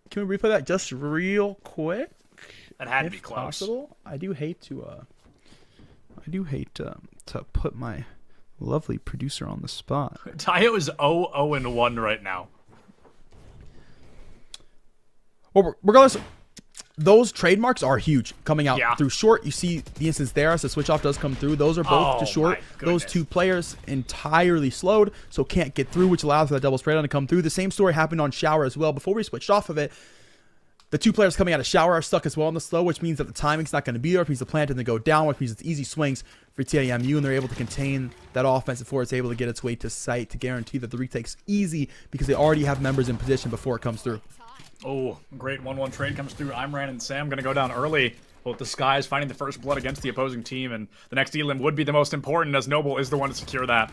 Can we replay that just real quick? That had to be close. Possible? I do hate to put my lovely producer on the spot. Tayo is 0-0-1 right now. Well, regardless, those trademarks are huge coming out Yeah. through short. You see the instance there as the switch off does come through. Those are both to short. Those two players entirely slowed, so can't get through, which allows for that double spray down to come through. The same story happened on shower as well. Before we switched off of it, the two players coming out of shower are stuck as well in the slow, which means that the timing's not going to be there. Which means the plant and they go down, which means it's easy swings for TAMU, and they're able to contain that offense before it's able to get its way to site to guarantee that the retake's easy because they already have members in position before it comes through. Oh, great 1-1 trade comes through. Imran and Sam going to go down early. Both the Skies finding the first blood against the opposing team, and the next Elim would be the most important as Noble is the one to secure that.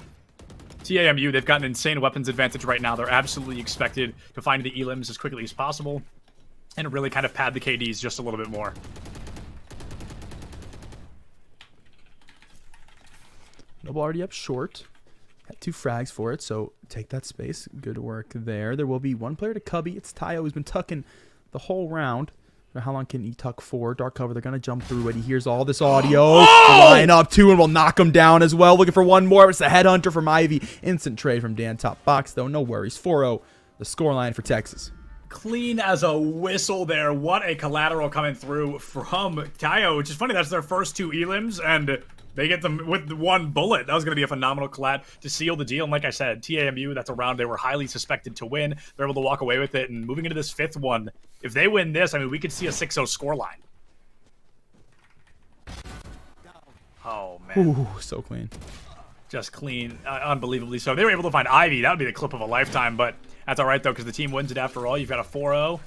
TAMU, they've got an insane weapons advantage right now. They're absolutely expected to find the Elims as quickly as possible and really kind of pad the KDs just a little bit more. Noble already up short. Had 2 frags for it, so take that space. Good work there. There will be one player to cubby. It's Tayo who's been tucking the whole round. How long can he tuck for? Dark cover. They're going to jump through it. He hears all this audio. Line up 2 and will knock him down as well. Looking for one more. It's the headhunter from Ivy. Instant trade from Dan. Top box, though. No worries. 4-0. The scoreline for Texas. Clean as a whistle there. What a collateral coming through from Tayo, which is funny. That's their first 2 Elims, and They get them with one bullet. That was going to be a phenomenal collat to seal the deal. And like I said, TAMU, that's a round they were highly suspected to win. They're able to walk away with it. And moving into this 5th one, if they win this, I mean, we could see a 6-0 scoreline. Oh, man. Ooh, so clean. Just clean, unbelievably so. They were able to find Ivy. That would be the clip of a lifetime, but that's all right, though, because the team wins it after all. You've got a 4-0.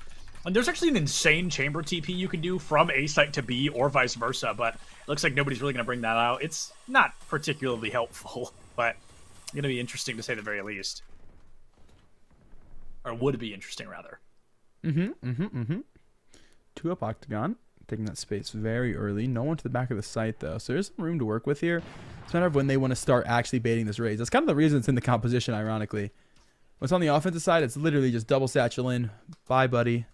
And there's actually an insane chamber TP you can do from A site to B or vice versa, but it looks like nobody's really going to bring that out. It's not particularly helpful, but it's going to be interesting to say the very least. Or would be interesting, rather. 2 up Octagon. Taking that space very early. No one to the back of the site, though, so there's some room to work with here. It's a matter of when they want to start actually baiting this raise. That's kind of the reason it's in the composition, ironically. When it's on the offensive side, it's literally just double satchel in, bye, buddy,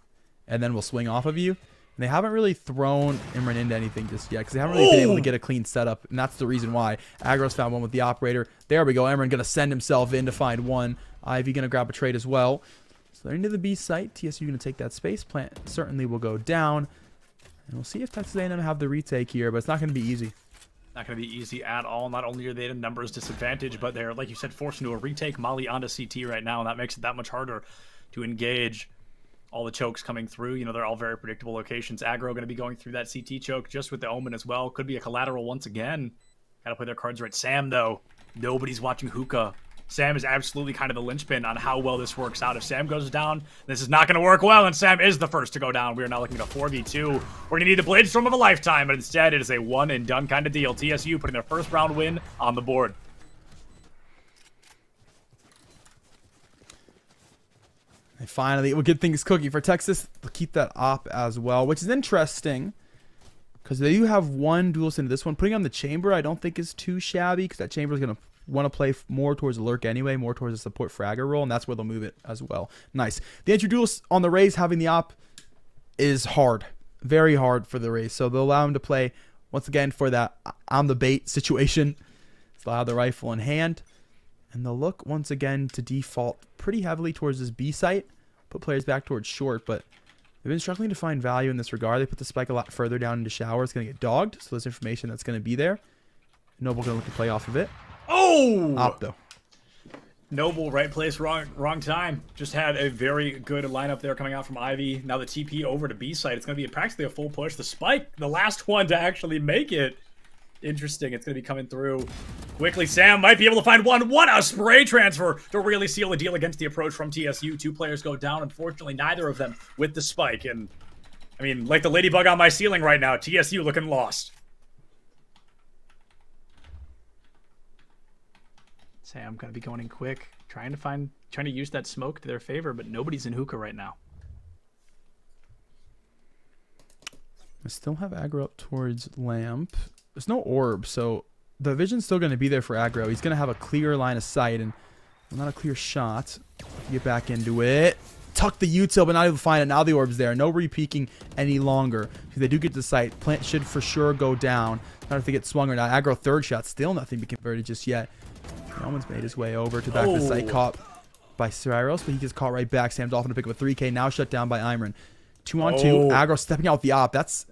and then we'll swing off of you. And they haven't really thrown Imran into anything just yet because they haven't really been able to get a clean setup, and that's the reason why. Agro's found one with the operator. There we go. Imran going to send himself in to find one. Ivy going to grab a trade as well. So they're into the B site. TSU going to take that space. Plant certainly will go down. And we'll see if Texas A&M have the retake here, but it's not going to be easy. Not going to be easy at all. Not only are they at a numbers disadvantage, but they're, like you said, forced into a retake. Molly onto CT right now, and that makes it that much harder to engage. All the chokes coming through, you know, they're all very predictable locations. Aggro going to be going through that CT choke just with the Omen as well. Could be a collateral once again. Got to play their cards right. Sam, though, nobody's watching Hookah. Sam is absolutely kind of the linchpin on how well this works out. If Sam goes down, this is not going to work well, and Sam is the first to go down. We are now looking at a 4v2. We're going to need the Blade Storm of a lifetime, but instead it is a one-and-done kind of deal. TSU putting their first round win on the board. And finally, we'll get things cooking for Texas. They'll keep that op as well, which is interesting because they do have one duelist into this one. Putting on the chamber, I don't think is too shabby because that chamber is going to want to play more towards the lurk anyway, more towards the support fragger role, and that's where they'll move it as well. Nice. The entry duelist on the Rays having the op is hard, very hard for the Rays, so they'll allow him to play once again for that I'm the bait situation. So they'll have the rifle in hand, and they'll look once again to default pretty heavily towards this B site, put players back towards short, but they've been struggling to find value in this regard. They put the spike a lot further down into shower. It's going to get dogged, so there's information that's going to be there. Noble going to look to play off of it. Oh! Op, though. Noble, right place, wrong time. Just had a very good lineup there coming out from Ivy. Now the TP over to B site. It's going to be practically a full push. The spike, the last one to actually make it. Interesting. It's going to be coming through quickly. Sam might be able to find one. What a spray transfer to really seal the deal against the approach from TSU. 2 players go down. Unfortunately, neither of them with the spike. And, I mean, like the ladybug on my ceiling right now, TSU looking lost. Sam gonna be going in quick, trying to use that smoke to their favor, but nobody's in hookah right now. I still have aggro up towards Lamp. There's no orb, so the vision's still going to be there for aggro. He's going to have a clear line of sight and not a clear shot. Get back into it. Tuck the util, but not able to find it. Now the orb's there. No re-peeking any longer. If they do get to sight, plant should for sure go down. Not if they get swung or not. Aggro third shot, still nothing to be converted just yet. Omen's made his way over to back of the site, caught by Cyros, but he gets caught right back. Sam Dolphin to pick up a 3K, now shut down by Imran. 2-on-2, aggro stepping out with the op. That's...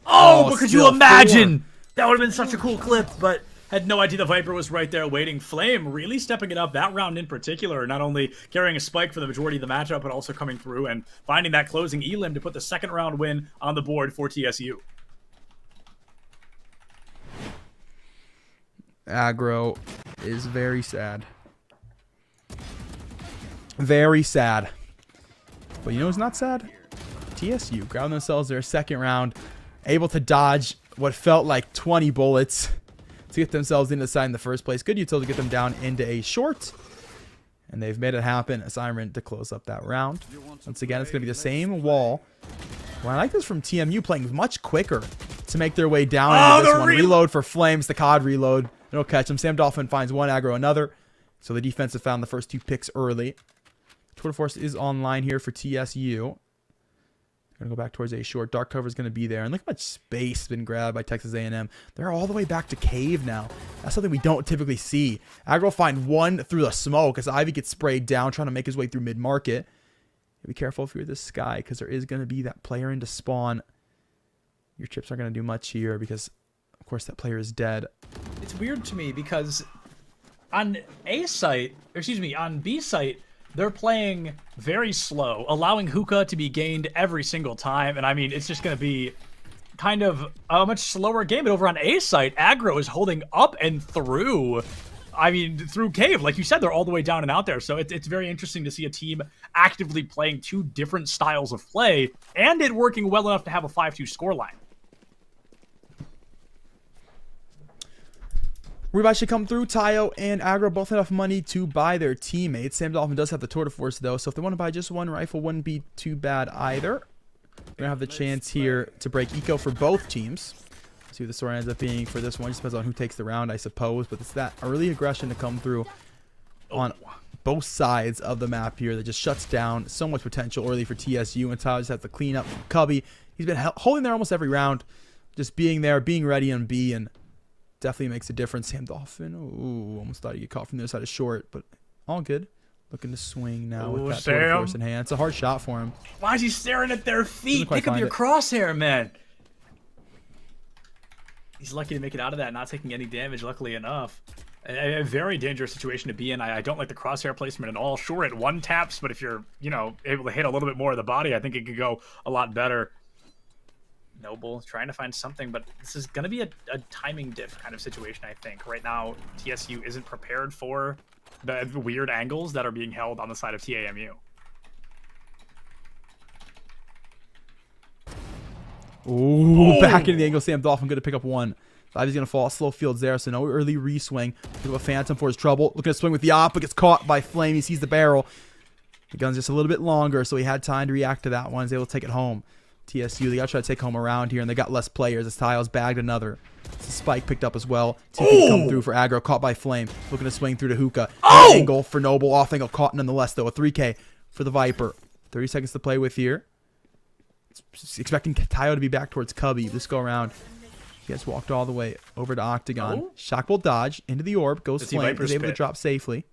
Oh, but could you imagine? That would have been such a cool clip, but had no idea the Viper was right there waiting. Flame really stepping it up that round in particular, not only carrying a spike for the majority of the matchup, but also coming through and finding that closing elim to put the second round win on the board for TSU. Aggro is very sad. Very sad. But you know who's not sad? TSU grabbing themselves their second round, able to dodge what felt like 20 bullets to get themselves into the side in the first place. Good utility to get them down into a short. And they've made it happen. Assignment to close up that round. Once again, it's going to be the same wall. Well, I like this from TMU playing much quicker to make their way down into this one. Reload for Flames, the COD reload. It'll catch them. Sam Dolphin finds one, aggro another. So the defense have found the first 2 picks early. Twitter Force is online here for TSU. Going to go back towards a short. Dark cover is going to be there. And look how much space has been grabbed by Texas A&M. They're all the way back to cave now. That's something we don't typically see. Aggro find one through the smoke as Ivy gets sprayed down, trying to make his way through mid-market. Be careful if you're this Sky, because there is going to be that player into spawn. Your chips aren't going to do much here because course, that player is dead. It's weird to me because on A site, or excuse me, on B site, they're playing very slow, allowing hookah to be gained every single time. And I mean, it's just going to be kind of a much slower game. But over on A site, aggro is holding up and through. I mean, through cave. Like you said, they're all the way down and out there. So it's very interesting to see a team actively playing two different styles of play and it working well enough to have a 5-2 scoreline. Rebuy should come through. Tayo and Aggro both enough money to buy their teammates. Sam Dolphin does have the Tour de Force, though, so if they want to buy just one rifle, wouldn't be too bad either. We're going to have the chance here to break eco for both teams. See what the story ends up being for this one. Just depends on who takes the round, I suppose. But it's that early aggression to come through on both sides of the map here that just shuts down so much potential early for TSU. And Tayo just has to clean up from Cubby. He's been holding there almost every round. Just being there, being ready on B, and definitely makes a difference. Sam Dolphin, ooh, almost thought he'd get caught from the other side of short, but all good. Looking to swing now with that Tour de Force in hand. It's a hard shot for him. Why is he staring at their feet? Pick up your crosshair, man. He's lucky to make it out of that, not taking any damage, luckily enough. A very dangerous situation to be in. I don't like the crosshair placement at all. Sure, it one taps, but if you're, you know, able to hit a little bit more of the body, I think it could go a lot better. Noble trying to find something, but this is going to be a timing diff kind of situation, I think. Right now, TSU isn't prepared for the weird angles that are being held on the side of TAMU. Ooh, back into the angle. Sam Dolphin going to pick up one. He's going to fall. Slow fields there, so no early re-swing. Pick up a Phantom for his trouble. Looking to swing with the op, but gets caught by Flame. He sees the barrel. The gun's just a little bit longer, so he had time to react to that one. He's able to take it home. TSU, they got to try to take home around here, and they got less players as Tiles bagged another. It's a spike picked up as well. TP come through for aggro, caught by Flame. Looking to swing through to Hookah. Angle for Noble, off angle, caught nonetheless, though. A 3K for the Viper. 30 seconds to play with here. Expecting Tayo to be back towards Cubby this go around. He has walked all the way over to Octagon. Shockbolt dodge into the orb. Goes Flame. He's able to drop safely.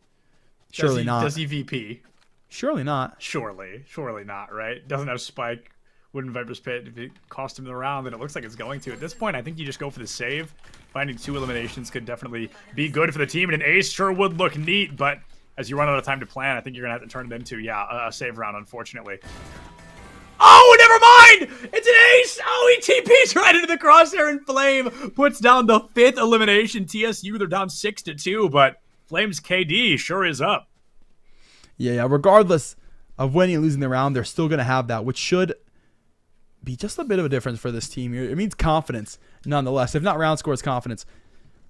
Surely not. Does he VP? Surely not. Surely not, right? Doesn't have spike. Wooden Viper's Pit. If it cost him the round, then it looks like it's going to. At this point, I think you just go for the save. Finding 2 eliminations could definitely be good for the team, and an ace sure would look neat, but as you run out of time to plan, I think you're going to have to turn it into, a save round, unfortunately. Oh, never mind! It's an ace! Oh, he TPs right into the crosshair, and Flame puts down the 5th elimination. TSU, they're down 6-2, but Flame's KD sure is up. Yeah, regardless of winning and losing the round, they're still going to have that, which should be just a bit of a difference for this team here. It means confidence, nonetheless. If not round score, it's confidence.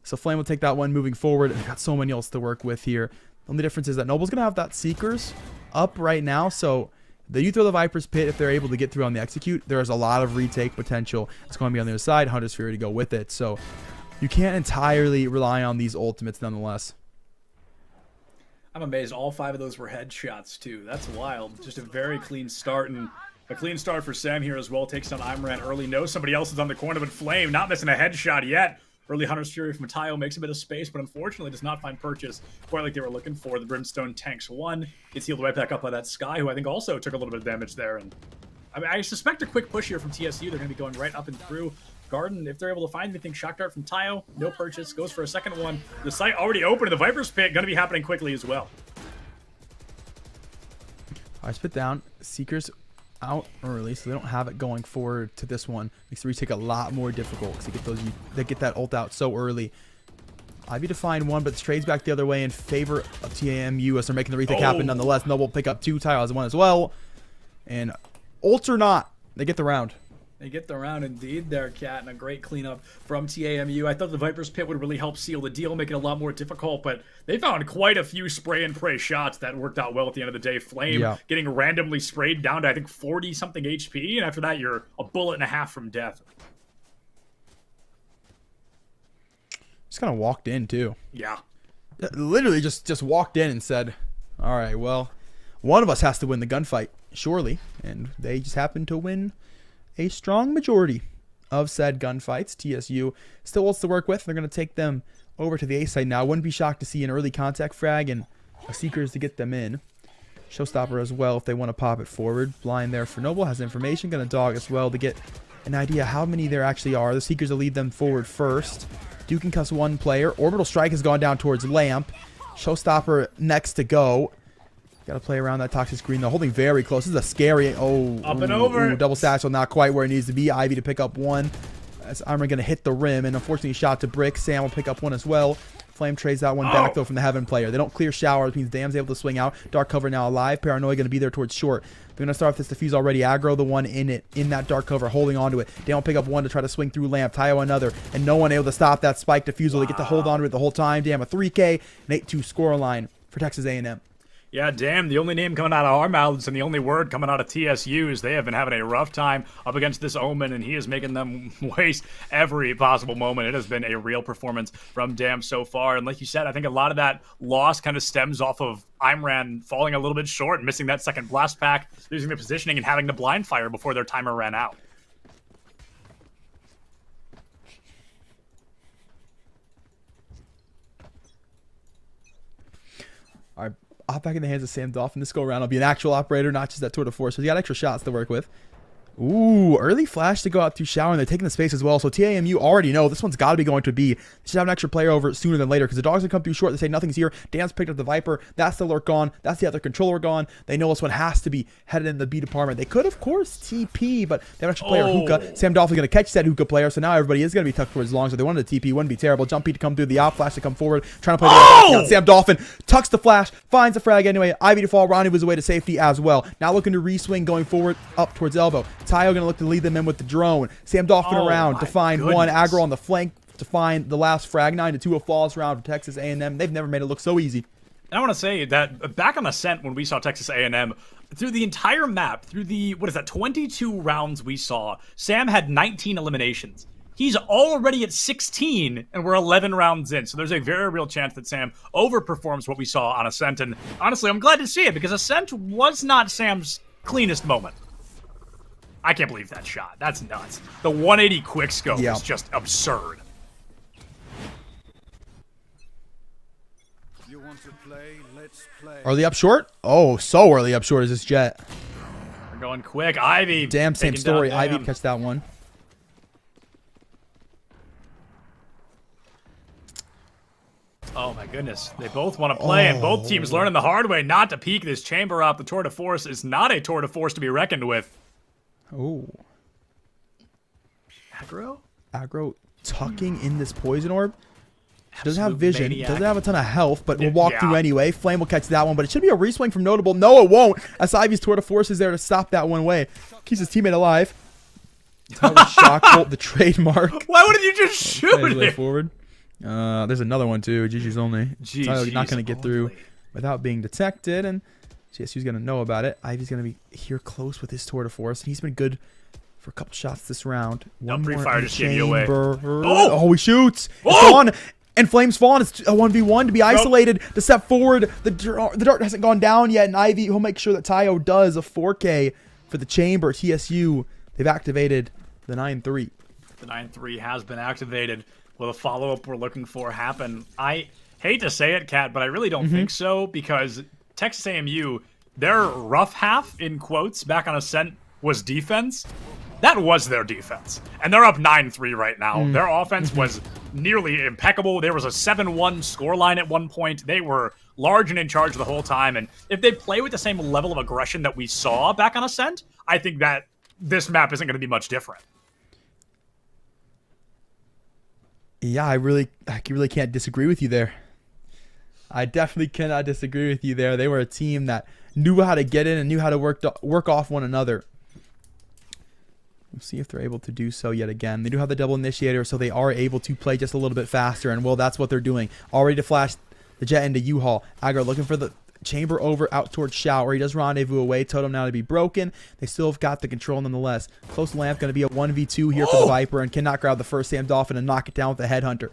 So Flame will take that one moving forward. They've got so many else to work with here. The only difference is that Noble's going to have that Seekers up right now, so you throw the Viper's Pit if they're able to get through on the execute. There's a lot of retake potential. It's going to be on the other side. Hunter's Fury to go with it. So you can't entirely rely on these ultimates nonetheless. I'm amazed all 5 of those were headshots, too. That's wild. Just a very clean start, and a clean start for Sam here as well. Takes down Imran early. Knows somebody else is on the corner, but Flame not missing a headshot yet. Early Hunter's Fury from Tayo makes a bit of space, but unfortunately does not find purchase quite like they were looking for. The Brimstone tanks 1. Gets healed right back up by that Sky, who I think also took a little bit of damage there. And I suspect a quick push here from TSU. They're going to be going right up and through. Garden, if they're able to find anything, shock dart from Tayo. No purchase. Goes for a second one. The site already open, and the Viper's Pit going to be happening quickly as well. All right, spit down. Seekers out early, so they don't have it going forward to this one. Makes the retake a lot more difficult because they get that ult out so early. Ivy to find one, but the trades back the other way in favor of TAMU as they're making the retake happen nonetheless. Noble pick up 2, Tayo has 1 as well. And ult or not, they get the round. They get the round indeed there, Cat, and a great cleanup from TAMU. I thought the Viper's Pit would really help seal the deal, make it a lot more difficult, but they found quite a few spray and pray shots that worked out well at the end of the day. Flame getting randomly sprayed down to, I think, 40-something HP, and after that, you're a bullet and a half from death. Just kind of walked in, too. Yeah. Literally just walked in and said, all right, well, one of us has to win the gunfight, surely, and they just happened to win a strong majority of said gunfights. TSU still wants to work with. They're going to take them over to the A side now. Wouldn't be shocked to see an early contact frag and a Seekers to get them in. Showstopper as well if they want to pop it forward. Blind there for Noble. Has information. Going to dog as well to get an idea how many there actually are. The Seekers will lead them forward first. Do concuss one player. Orbital Strike has gone down towards Lamp. Showstopper next to go. Got to play around that toxic screen though. Holding very close. This is a scary. Oh, up and over. Double satchel, not quite where it needs to be. Ivy to pick up one. As Armor going to hit the rim, and unfortunately shot to Brick. Sam will pick up one as well. Flame trades that one back though from the Heaven player. They don't clear shower, which means Dam's able to swing out. Dark cover now alive. Paranoia going to be there towards short. They're going to start with this defuse already. Aggro the one in that dark cover, holding on to it. Dam will pick up one to try to swing through Lamp. Tayo another, and no one able to stop that spike defusal. They get to hold on to it the whole time. Dam a 3K, an 8-2 score line for Texas A&M. Yeah, damn, the only name coming out of our mouths and the only word coming out of TSU is they have been having a rough time up against this Omen, and he is making them waste every possible moment. It has been a real performance from Dam so far, and like you said, I think a lot of that loss kind of stems off of Imran falling a little bit short, missing that second blast pack, losing the positioning, and having the blind fire before their timer ran out. All right. Hop back in the hands of Sam Dolphin. This go around, I'll be an actual operator, not just that tour de force. So he's got extra shots to work with. Ooh, early flash to go out through shower, and they're taking the space as well. So TAMU already know this one's got to be going to B. They should have an extra player over sooner than later because the dogs will come through short. They say nothing's here. Dan's picked up the Viper. That's the lurk gone. That's the other controller gone. They know this one has to be headed in the B department. They could, of course, TP, but they have an extra player, Hookah. Sam Dolphin's going to catch that Hookah player, so now everybody is going to be tucked towards long. So they wanted a TP. Wouldn't be terrible. Jump P to come through the op, flash to come forward, trying to play the out. Sam Dolphin tucks the flash, finds the frag anyway. Ivy to fall. Ronnie was away to safety as well. Now looking to re-swing going forward up towards elbow. Tayo going to look to lead them in with the drone. Sam Dolphin around to find one. Aggro on the flank to find the last frag. 9-2 a flawless round for Texas A&M. They've never made it look so easy. And I want to say that back on Ascent when we saw Texas A&M, through the entire map, through the, 22 rounds we saw, Sam had 19 eliminations. He's already at 16, and we're 11 rounds in. So there's a very real chance that Sam overperforms what we saw on Ascent. And honestly, I'm glad to see it because Ascent was not Sam's cleanest moment. I can't believe that shot. That's nuts. The 180 quick scope is just absurd. You want to play? Let's play. Early up short? Oh, so early up short is this Jet. We're going quick. Ivy. Damn, same story. Ivy catch that one. Oh my goodness. They both want to play, and both teams learning the hard way not to peek this chamber up. The tour de force is not a tour de force to be reckoned with. Oh. Aggro tucking in this poison orb. Doesn't have Absolute vision. maniac. Doesn't have a ton of health, but will walk through anyway. Flame will catch that one, but it should be a reswing from Notable. No, it won't. As Ivy's tour de force is there to stop that one way. Keeps his teammate alive. Shock bolt, the trademark. Why wouldn't you just shoot it? Forward. There's another one too. GG's only. Tyler's not going to get through without being detected, and GSU's going to know about it. Ivy's going to be here close with his tour de force, and he's been good for a couple shots this round. One more pre-fire just gave you away. Oh, he shoots. It's gone. And Flame's fallen. It's a 1v1 to be isolated, to step forward. The dart hasn't gone down yet, and Ivy will make sure that Tayo does a 4K for the chamber. TSU, they've activated the 9-3. The 9-3 has been activated. Will the follow-up we're looking for happen? I hate to say it, Kat, but I really don't think so, because Texas A&M, their rough half, in quotes, back on Ascent was defense. That was their defense. And they're up 9-3 right now. Their offense was nearly impeccable. There was a 7-1 scoreline at one point. They were large and in charge the whole time. And if they play with the same level of aggression that we saw back on Ascent, I think that this map isn't going to be much different. Yeah, I really can't disagree with you there. I definitely cannot disagree with you there. They were a team that knew how to get in and knew how to work off one another. We'll see if they're able to do so yet again. They do have the double initiator, so they are able to play just a little bit faster, and well, that's what they're doing. Already to flash the Jet into U-Haul. Aggro looking for the chamber over out towards Shower. He does rendezvous away. Totem now to be broken. They still have got the control nonetheless. Close Lamp going to be a 1v2 here for the Viper, and cannot grab the first Sam Dolphin and knock it down with the Headhunter.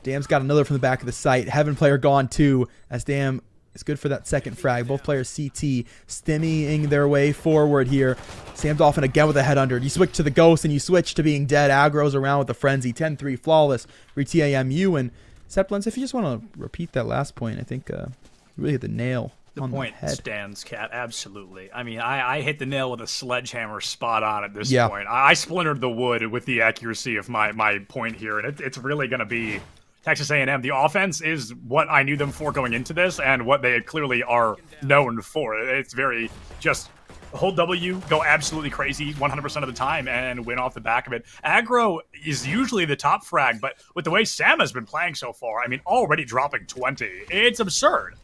Dam's got another from the back of the site. Heaven player gone too, as Dam is good for that second frag. Both players CT stimmying their way forward here. Sam Dolphin again with a Headhunter. You switch to the Ghost and you switch to being dead. Aggro's around with the Frenzy. 10-3 flawless for TAMU. And Seplins, if you just want to repeat that last point, I think you really hit the nail. The on point the head. stands, Cat. Absolutely. I mean, I hit the nail with a sledgehammer spot on at this Yeah. point. I splintered the wood with the accuracy of my point here, and it's really going to be Texas A&M. The offense is what I knew them for going into this, and what they clearly are known for. It's very just hold W, go absolutely crazy 100% of the time, and win off the back of it. Aggro is usually the top frag, but with the way Sam has been playing so far, I mean, already dropping 20. It's absurd.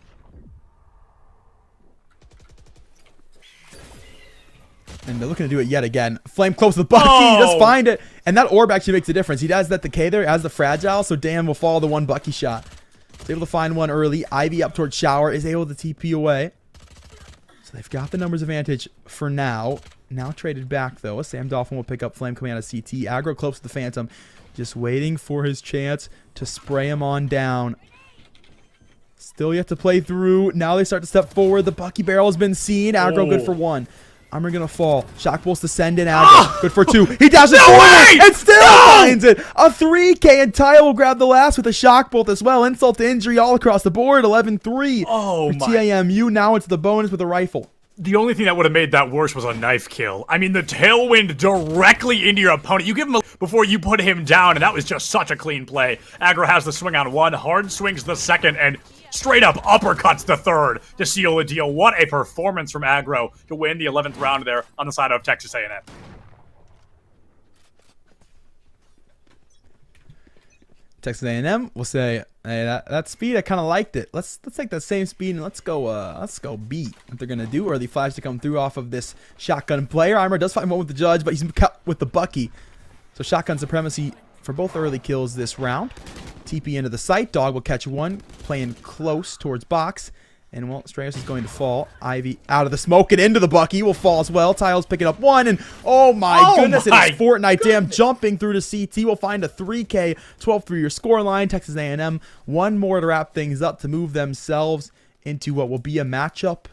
And they're looking to do it yet again. Flame close to the Bucky. He does find it. And that orb actually makes a difference. He does that decay there as the fragile, so Dan will follow the one Bucky shot. He's able to find one early. Ivy up towards Shower is able to TP away. So they've got the numbers advantage for now. Now traded back, though. Sam Dolphin will pick up Flame coming out of CT. Aggro close to the Phantom. Just waiting for his chance to spray him on down. Still yet to play through. Now they start to step forward. The Bucky barrel has been seen. Aggro good for one. Armor gonna fall. Shock pulse to send in Aggro. Good for two. He dashes forward and still finds it. A 3K, and Ty will grab the last with a shock bolt as well. Insult to injury all across the board. 11-3 for TAMU. Now into the bonus with a rifle. The only thing that would have made that worse was a knife kill. I mean, the tailwind directly into your opponent. You give him a before you put him down, and that was just such a clean play. Aggro has the swing on one, hard swings the second, and straight up uppercuts the third to seal the deal. What a performance from Aggro to win the 11th round there on the side of Texas A&M. Texas A&M will say, hey, that speed, I kind of liked it. Let's take that same speed and let's go beat what they're gonna do. Early flash to come through off of this shotgun player. Armor does find one with the judge, but he's cut with the Bucky. So shotgun supremacy for both early kills this round. TP into the site. Dog will catch one, playing close towards box. And, well, Strayos is going to fall. Ivy out of the smoke and into the Bucky will fall as well. Tiles picking up one, and oh my goodness, it is Fortnite Dam jumping through to CT. Will find a 3K, 12 your score line. Texas A&M, one more to wrap things up to move themselves into what will be a matchup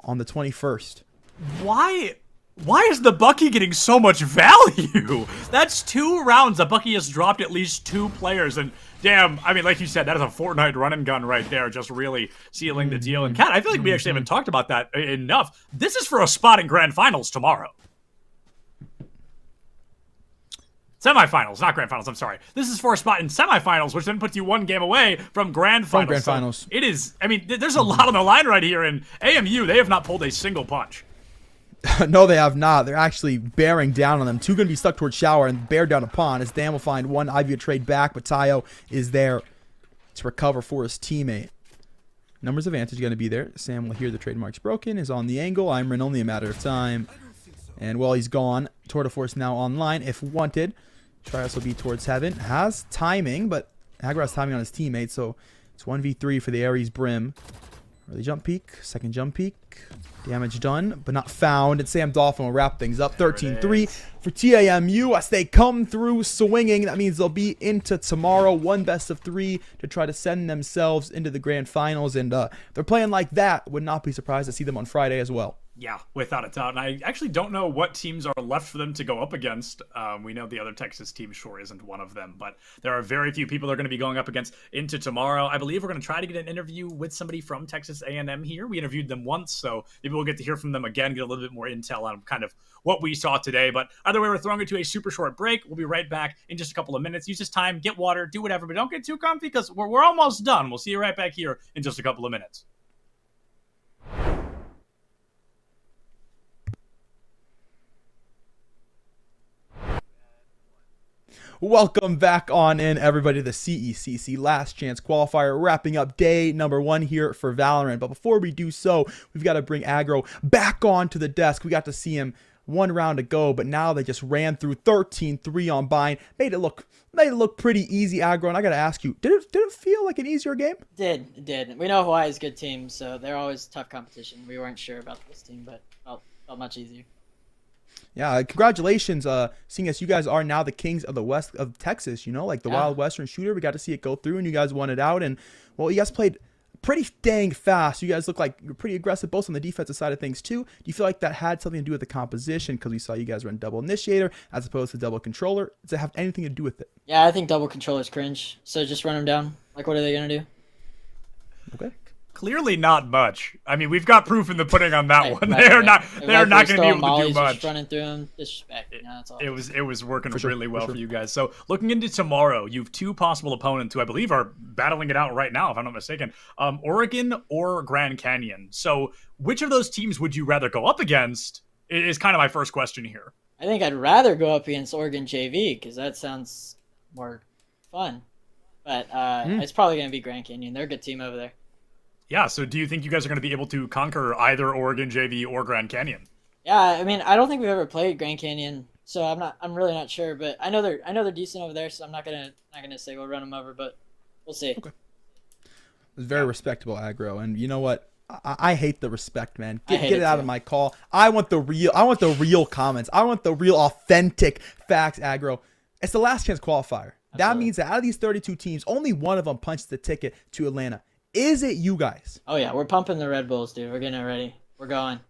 on the 21st. Why is the Bucky getting so much value? That's 2 rounds. The Bucky has dropped at least 2 players, and damn, I mean, like you said, that is a Fortnite run and gun right there, just really sealing the deal. And Kat, I feel like we actually haven't talked about that enough. This is for a spot in Grand Finals tomorrow. Semifinals, not Grand Finals, I'm sorry. This is for a spot in semifinals, which then puts you 1 game away from Grand Finals. So it is, I mean, there's a lot on the line right here, and AMU, they have not pulled a single punch. No, they have not. They're actually bearing down on them. 2 going to be stuck towards Shower and bear down upon as Dan will find one. Ivy a trade back, but Tayo is there to recover for his teammate. Numbers advantage going to be there. Sam will hear the trademarks broken, is on the angle. Imran only a matter of time. And while he's gone, Tour de Force now online if wanted. Trios will be towards heaven. Has timing, but Aggro has timing on his teammate, so it's 1v3 for the Ares Brim. Early jump peek, second jump peek. Damage done, but not found. And Sam Dolphin will wrap things up. 13-3 for TAMU as they come through swinging. That means they'll be into tomorrow. 1 best of 3 to try to send themselves into the grand finals. And they're playing like that. Would not be surprised to see them on Friday as well. Yeah, without a doubt. And I actually don't know what teams are left for them to go up against. We know the other Texas team sure isn't one of them, but there are very few people they're going to be going up against into tomorrow. I believe we're going to try to get an interview with somebody from Texas A&M here. We interviewed them once, so maybe we'll get to hear from them again, get a little bit more intel on kind of what we saw today. But either way, we're throwing it to a super short break. We'll be right back in just a couple of minutes. Use this time, get water, do whatever, but don't get too comfy because we're almost done. We'll see you right back here in just a couple of minutes. Welcome back on in, everybody, to the CECC Last Chance Qualifier, wrapping up day number 1 here for VALORANT. But before we do so, we've got to bring Aggro back onto the desk. We got to see him 1 round to go, but now they just ran through 13-3 on Bind. Made it look pretty easy, Aggro. And I got to ask you, did it feel like an easier game? It did. We know Hawaii's a good team, so they're always tough competition. We weren't sure about this team, but felt much easier. Yeah, congratulations, seeing as you guys are now the kings of the West of Texas, you know, like the Wild Western shooter. We got to see it go through, and you guys won it out. And, well, you guys played pretty dang fast. You guys look like you're pretty aggressive, both on the defensive side of things, too. Do you feel like that had something to do with the composition? Because we saw you guys run double initiator as opposed to double controller. Does it have anything to do with it? Yeah, I think double controller's cringe. So just run them down. Like, what are they going to do? Okay. Clearly not much. I mean, we've got proof in the pudding on that one. Right, They're right. not going to be able to do Molly's much. just running through him. Disrespect. That's all. It was working sure, really well for for sure. you guys. So looking into tomorrow, you have two possible opponents who I believe are battling it out right now, if I'm not mistaken. Oregon or Grand Canyon. So which of those teams would you rather go up against? Is kind of my first question here. I think I'd rather go up against Oregon JV because that sounds more fun. But it's probably going to be Grand Canyon. They're a good team over there. Yeah. So do you think you guys are going to be able to conquer either Oregon JV or Grand Canyon? Yeah, I mean, I don't think we've ever played Grand Canyon, so I'm really not sure. But I know they're decent over there, so I'm not gonna say we'll run them over, but we'll see. Okay. It's very respectable aggro, and you know what? I hate the respect, man. Get it out of my call. I want the real comments. I want the real authentic facts, aggro. It's the last chance qualifier. That means that out of these 32 teams, only one of them punched the ticket to Atlanta. Is it you guys? Oh yeah, we're pumping the Red Bulls, dude. We're getting it ready. We're going.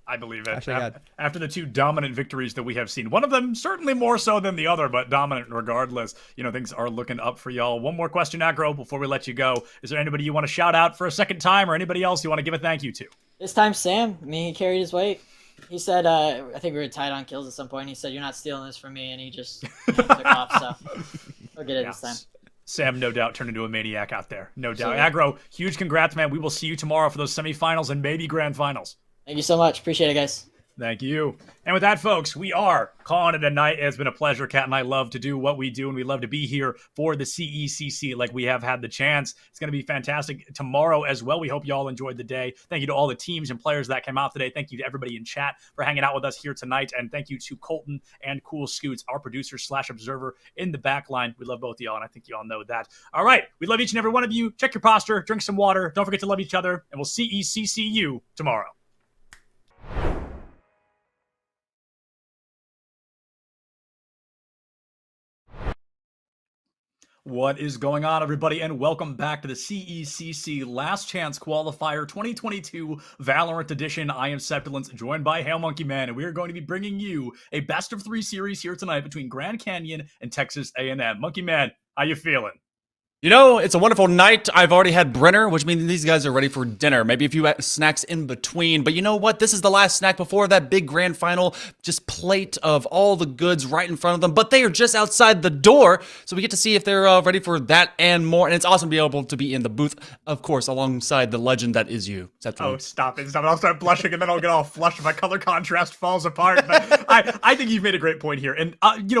I believe it. Actually, After the two dominant victories that we have seen, one of them certainly more so than the other, but dominant regardless. Things are looking up for y'all. One more question, Aggro, before we let you go. Is there anybody you want to shout out for a second time, or anybody else you want to give a thank you to? This time, Sam. I mean, he carried his weight. He said, I think we were tied on kills at some point. He said, "You're not stealing this from me," and he just took off. So we'll get it this time. Sam, no doubt, turned into a maniac out there. No doubt. Sure. Aggro, huge congrats, man. We will see you tomorrow for those semifinals and maybe grand finals. Thank you so much. Appreciate it, guys. Thank you. And with that, folks, we are calling it a night. It has been a pleasure. Kat and I love to do what we do, and we love to be here for the CECC like we have had the chance. It's going to be fantastic tomorrow as well. We hope you all enjoyed the day. Thank you to all the teams and players that came out today. Thank you to everybody in chat for hanging out with us here tonight. And thank you to Colton and Cool Scoots, our producer/observer in the back line. We love both of y'all, and I think you all know that. All right. We love each and every one of you. Check your posture. Drink some water. Don't forget to love each other. And we'll CECC you tomorrow. What is going on, everybody, and welcome back to the CECC Last Chance Qualifier 2022 Valorant Edition. I am Sepulence, joined by Hail Monkey Man, and we are going to be bringing you a best-of-3 series here tonight between Grand Canyon and Texas A&M. Monkey Man, how you feeling? It's a wonderful night. I've already had Brenner, which means these guys are ready for dinner. Maybe a few snacks in between. But you know what? This is the last snack before that big grand final. Just plate of all the goods right in front of them. But they are just outside the door. So we get to see if they're ready for that and more. And it's awesome to be able to be in the booth, of course, alongside the legend that is you. Oh, stop it. I'll start blushing and then I'll get all flushed if my color contrast falls apart. But I think you've made a great point here. And,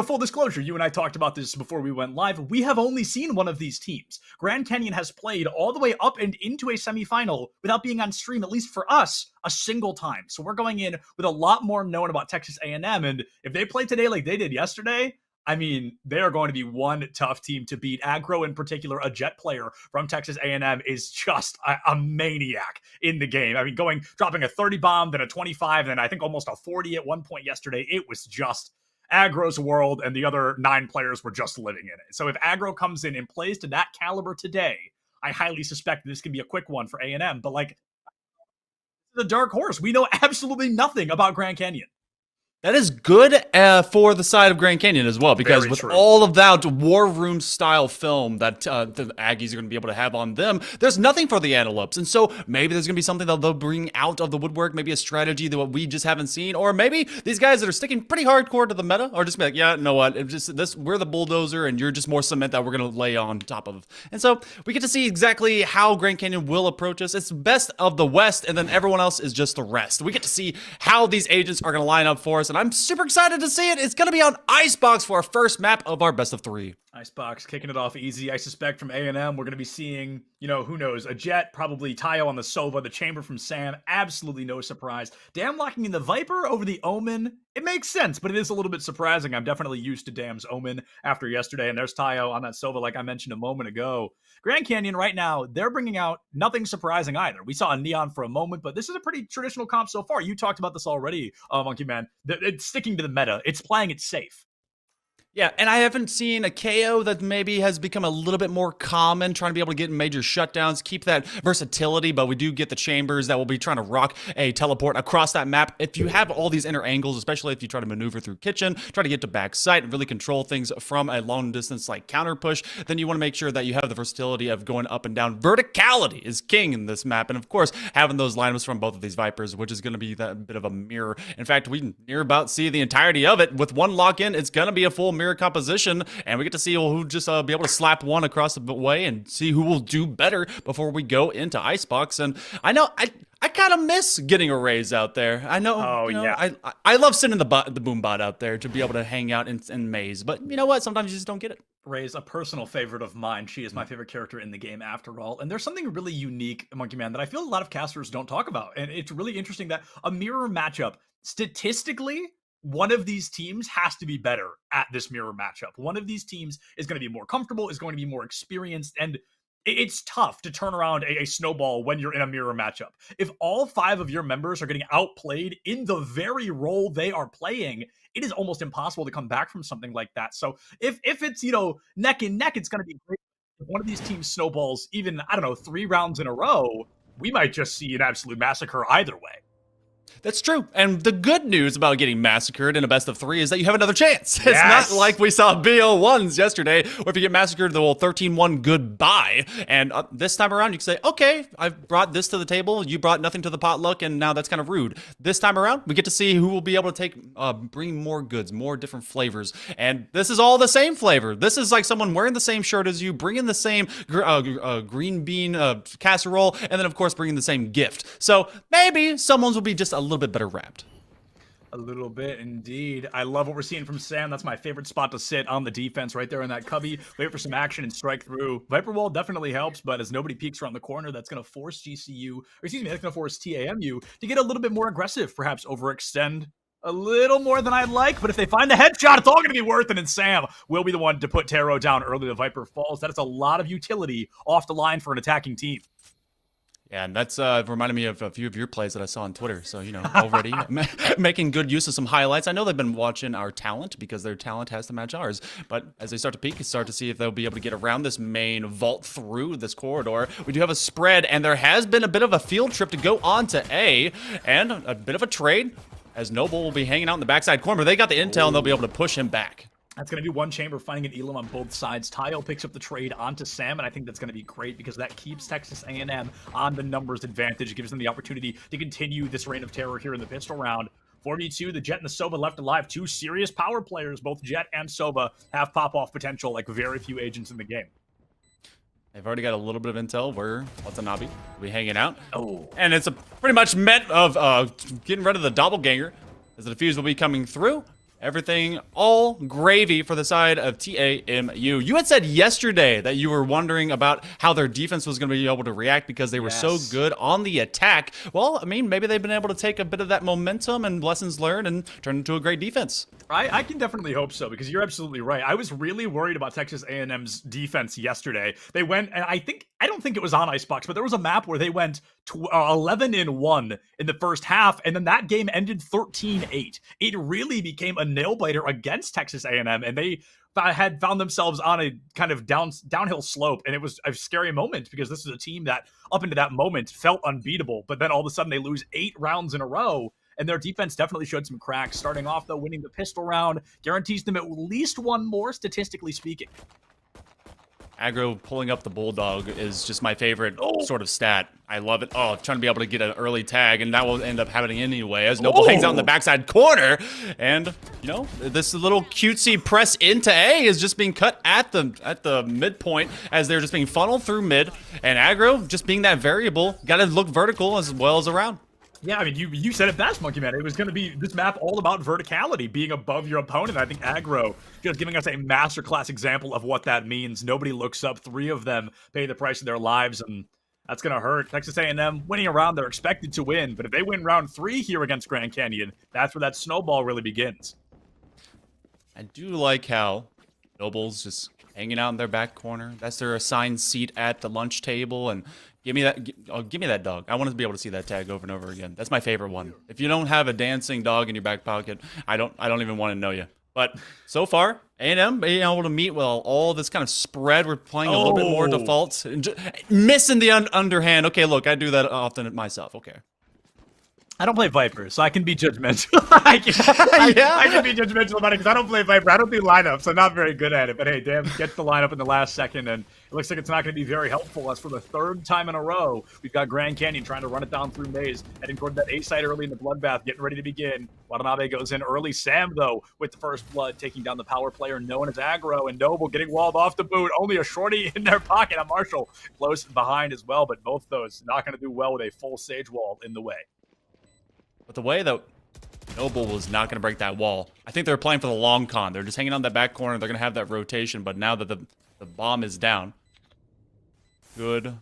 full disclosure, you and I talked about this before we went live. We have only seen one of these teams. Grand Canyon has played all the way up and into a semifinal without being on stream, at least for us, a single time. So we're going in with a lot more known about Texas A&M. And if they play today like they did yesterday, I mean, they are going to be one tough team to beat. Aggro, in particular, a Jet player from Texas A&M, is just a maniac in the game. I mean, dropping a 30 bomb, then a 25, then I think almost a 40 at one point yesterday. It was just Aggro's world, and the other 9 players were just living in it. So if Aggro comes in and plays to that caliber today, I highly suspect this can be a quick one for A&M. But the dark horse, we know absolutely nothing about Grand Canyon. That is good for the side of Grand Canyon as well, because with all of that war room style film that the Aggies are going to be able to have on them, there's nothing for the Antelopes. And so maybe there's going to be something that they'll bring out of the woodwork, maybe a strategy that we just haven't seen, or maybe these guys that are sticking pretty hardcore to the meta are just be like, yeah, you know what, it's just this, we're the bulldozer and you're just more cement that we're going to lay on top of. And so we get to see exactly how Grand Canyon will approach us. It's best of the West, and then everyone else is just the rest. We get to see how these agents are going to line up for us, and I'm super excited to see it. It's going to be on Icebox for our first map of our best of 3. Icebox kicking it off easy. I suspect from A&M, we're going to be seeing, who knows, a Jet, probably Tayo on the Sova, the Chamber from Sam. Absolutely no surprise. Dam locking in the Viper over the Omen. It makes sense, but it is a little bit surprising. I'm definitely used to Dam's Omen after yesterday, and there's Tayo on that Sova like I mentioned a moment ago. Grand Canyon right now, they're bringing out nothing surprising either. We saw a Neon for a moment, but this is a pretty traditional comp so far. You talked about this already, Monkey Man. It's sticking to the meta. It's playing it safe. Yeah, and I haven't seen a KO that maybe has become a little bit more common, trying to be able to get major shutdowns, keep that versatility, but we do get the chambers that will be trying to rock a teleport across that map. If you have all these inner angles, especially if you try to maneuver through kitchen, try to get to back sight and really control things from a long distance like counter push, then you want to make sure that you have the versatility of going up and down. Verticality is king in this map, and of course, having those lineups from both of these Vipers, which is going to be that bit of a mirror. In fact, we near about see the entirety of it. With one lock-in, it's going to be a full mirror composition, and we get to see who just be able to slap one across the way and see who will do better before we go into Icebox. And I know I kind of miss getting a raise out there. I know. Oh, yeah. I love sending the boom bot out there to be able to hang out in maze, but you know what? Sometimes you just don't get it. Ray's a personal favorite of mine. She is my favorite character in the game after all. And there's something really unique, Monkey Man, that I feel a lot of casters don't talk about. And it's really interesting that a mirror matchup, statistically, one of these teams has to be better at this mirror matchup. One of these teams is going to be more comfortable, is going to be more experienced, and it's tough to turn around a snowball when you're in a mirror matchup. If all 5 of your members are getting outplayed in the very role they are playing, it is almost impossible to come back from something like that. So if it's, neck and neck, it's going to be great. If one of these teams snowballs even, 3 rounds in a row, we might just see an absolute massacre either way. That's true. And the good news about getting massacred in a best of 3 is that you have another chance. It's Yes. not like we saw BO1s yesterday, where if you get massacred, the whole 13-1 goodbye. And this time around, you can say, okay, I've brought this to the table. You brought nothing to the potluck, and now that's kind of rude. This time around, we get to see who will be able to bring more goods, more different flavors. And this is all the same flavor. This is like someone wearing the same shirt as you, bringing the same green bean casserole, and then, of course, bringing the same gift. So maybe someone's will be just a little bit better wrapped. A little bit indeed. I love what we're seeing from Sam. That's my favorite spot to sit on the defense right there in that cubby. Wait for some action and strike through. Viper Wall definitely helps, but as nobody peeks around the corner, that's going to force GCU, or excuse me, that's going to force TAMU to get a little bit more aggressive, perhaps overextend a little more than I'd like, but if they find the headshot, it's all going to be worth it, and Sam will be the one to put Taro down early. The Viper falls. That is a lot of utility off the line for an attacking team. Yeah, and that's reminded me of a few of your plays that I saw on Twitter. So, already making good use of some highlights. I know they've been watching our talent because their talent has to match ours. But as they start to peek, you start to see if they'll be able to get around this main vault through this corridor. We do have a spread, and there has been a bit of a field trip to go on to A, and a bit of a trade, as Noble will be hanging out in the backside corner. They got the intel, and they'll be able to push him back. That's going to be one chamber finding an Elam on both sides. Tile picks up the trade onto Sam, and I think that's going to be great because that keeps Texas A&M on the numbers advantage. It gives them the opportunity to continue this reign of terror here in the pistol round. 4v2, the Jet and the Sova left alive. 2 serious power players. Both Jet and Sova have pop-off potential like very few agents in the game. They've already got a little bit of intel where Watanabe will be hanging out. Oh. And it's a pretty much met of getting rid of the doppelganger as the defuse will be coming through. Everything all gravy for the side of TAMU. You had said yesterday that you were wondering about how their defense was going to be able to react because they were so good on the attack. Well, I mean, maybe they've been able to take a bit of that momentum and lessons learned and turn into a great defense. I can definitely hope so because you're absolutely right. I was really worried about Texas A&M's defense yesterday. They went, and I don't think it was on Icebox, but there was a map where they went 11-1 in the first half, and then that game ended 13-8. It really became a nail-biter against Texas A&M, and they had found themselves on a kind of downhill slope, and it was a scary moment because this is a team that up into that moment felt unbeatable, but then all of a sudden they lose 8 rounds in a row. And their defense definitely showed some cracks. Starting off, though, winning the pistol round guarantees them at least one more, statistically speaking. Aggro pulling up the Bulldog is just my favorite sort of stat. I love it. Oh, trying to be able to get an early tag, and that will end up happening anyway as Noble hangs out in the backside corner. And, this little cutesy press into A is just being cut at the midpoint as they're just being funneled through mid. And Aggro, just being that variable, got to look vertical as well as around. Yeah, I mean, you said it best, Monkey Man. It was going to be this map all about verticality, being above your opponent. I think Aggro just giving us a masterclass example of what that means. Nobody looks up. 3 of them pay the price of their lives, and that's going to hurt. Texas A&M winning a round, they're expected to win. But if they win round 3 here against Grand Canyon, that's where that snowball really begins. I do like how Noble's just hanging out in their back corner. That's their assigned seat at the lunch table, and give me that dog. I want to be able to see that tag over and over again. That's my favorite one. If you don't have a dancing dog in your back pocket, I don't even want to know you. But so far, A&M being able to meet well all this kind of spread. We're playing a little bit more defaults. And missing the underhand. Okay, look, I do that often myself. Okay. I don't play Viper, so I can be judgmental. I can be judgmental about it because I don't play Viper. I don't do lineups. So I'm not very good at it. But hey, damn, gets the lineup in the last second, and it looks like it's not going to be very helpful. As for the third time in a row, we've got Grand Canyon trying to run it down through Maze, heading toward that A side early in the bloodbath, getting ready to begin. Watanabe goes in early. Sam, though, with the first blood, taking down the power player known as Aggro, and Noble getting walled off the boot. Only a shorty in their pocket. And Marshall close behind as well, but both those not going to do well with a full Sage wall in the way. But the way that Noble was not going to break that wall, I think they're playing for the long con. They're just hanging on that back corner. They're going to have that rotation. But now that the bomb is down, good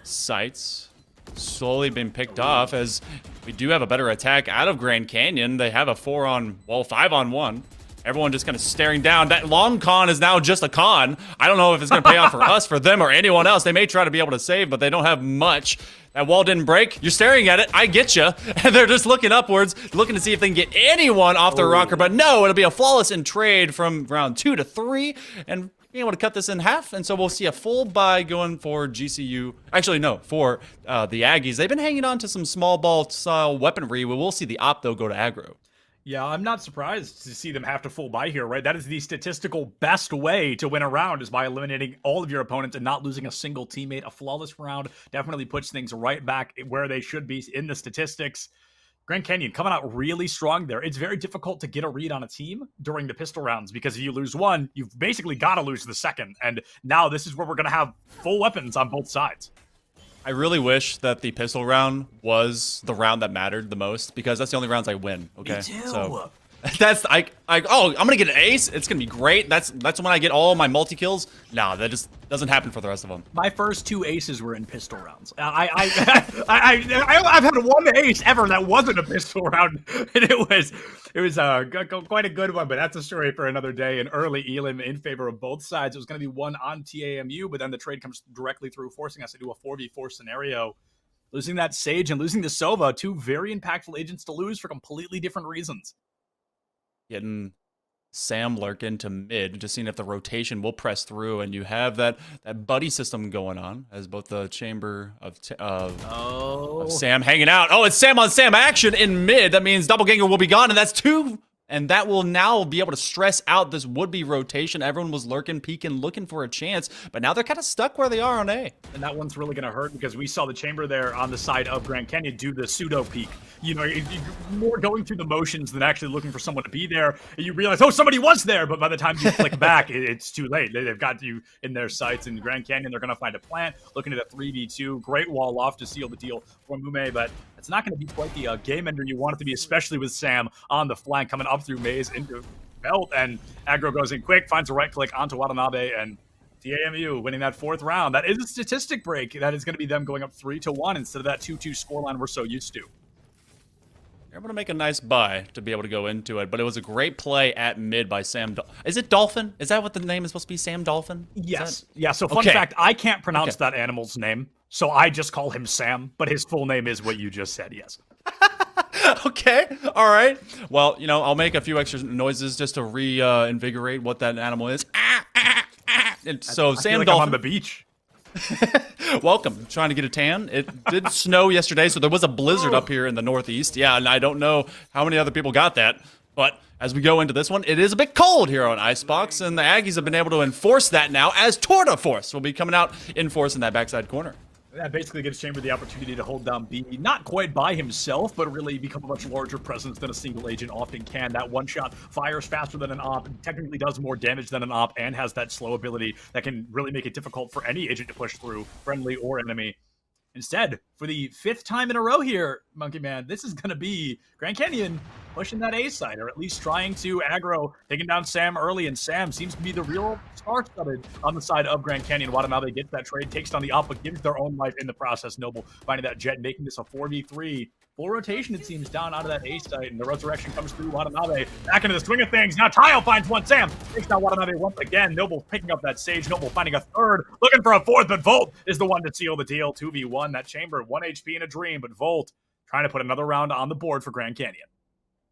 sights slowly been picked off as we do have a better attack out of Grand Canyon. They have a 5-on-1. Everyone just kind of staring down. That long con is now just a con. I don't know if it's going to pay off for us, for them, or anyone else. They may try to be able to save, but they don't have much. That wall didn't break. You're staring at it. I get you. And they're just looking upwards, looking to see if they can get anyone off their rocker. But no, it'll be a flawless in trade from round 2 to 3. And being able to cut this in half. And so we'll see a full buy going for GCU. Actually, no, for the Aggies. They've been hanging on to some small ball style weaponry. We will see the op, though, go to aggro. Yeah, I'm not surprised to see them have to full buy here, right? That is the statistical best way to win a round, is by eliminating all of your opponents and not losing a single teammate. A flawless round definitely puts things right back where they should be in the statistics. Grand Canyon coming out really strong there. It's very difficult to get a read on a team during the pistol rounds because if you lose one, you've basically got to lose the second. And now this is where we're going to have full weapons on both sides. I really wish that the pistol round was the round that mattered the most, because that's the only rounds I win. Okay, Me too. So that's I'm gonna get an ace. It's gonna be great. That's when I get all my multi kills. No, that just doesn't happen for the rest of them. My first 2 aces were in pistol rounds. I've had one ace ever that wasn't a pistol round, and it was quite a good one. But that's a story for another day. An early elim in favor of both sides. It was going to be one on TAMU, but then the trade comes directly through, forcing us to do a 4v4 scenario. Losing that Sage and losing the Sova, 2 very impactful agents to lose for completely different reasons. Getting Sam lurking to mid, just seeing if the rotation will press through, and you have that buddy system going on as both the chamber of Sam hanging out. Oh, it's Sam on Sam action in mid. That means Doppelganger will be gone, and that's 2. And that will now be able to stress out this would-be rotation. Everyone was lurking, peeking, looking for a chance, but now they're kind of stuck where they are on A. And that one's really going to hurt because we saw the chamber there on the side of Grand Canyon do the pseudo peek. You know, you're more going through the motions than actually looking for someone to be there. And you realize, oh, somebody was there, but by the time you flick back, it's too late. They've got you in their sights. In Grand Canyon, they're going to find a plant, looking at a 3v2. Great wall off to seal the deal for Mume, but it's not going to be quite the game ender you want it to be, especially with Sam on the flank coming up through Maze into Belt, and Aggro goes in quick, finds a right click onto Watanabe, and TAMU winning that 4th round. That is a statistic break. That is going to be them going up 3-1 instead of that 2-2 scoreline we're so used to. You're able to make a nice buy to be able to go into it, but it was a great play at mid by Sam. Is it Dolphin? Is that what the name is supposed to be? Sam Dolphin? Yes. Yeah, so fun fact, I can't pronounce that animal's name, so I just call him Sam, but his full name is what you just said, yes. Okay, all right. Well, you know, I'll make a few extra noises just to reinvigorate what that animal is. And so Sam like Dolphin I'm on the beach. Welcome. Trying to get a tan. It did snow yesterday, so there was a blizzard up here in the Northeast. Yeah, and I don't know how many other people got that. But as we go into this one, it is a bit cold here on Icebox, and the Aggies have been able to enforce that now, as Torta Force will be coming out in force in that backside corner. That basically gives Chamber the opportunity to hold down B, not quite by himself, but really become a much larger presence than a single agent often can. That one shot fires faster than an op, technically does more damage than an op, and has that slow ability that can really make it difficult for any agent to push through, friendly or enemy. Instead, for the 5th time in a row here, Monkey Man, this is going to be Grand Canyon pushing that A side, or at least trying to aggro, taking down Sam early, and Sam seems to be the real star-studded on the side of Grand Canyon. Watanabe gets that trade, takes down the op, but gives their own life in the process. Noble finding that jet, making this a 4v3. Full rotation, it seems, down onto that A site, and the resurrection comes through Watanabe. Back into the swing of things. Now Tile finds one. Sam takes down Watanabe once again. Noble picking up that Sage. Noble finding a 3rd, looking for a 4th, but Volt is the one to seal the deal. 2v1. That Chamber, 1 HP in a dream, but Volt trying to put another round on the board for Grand Canyon.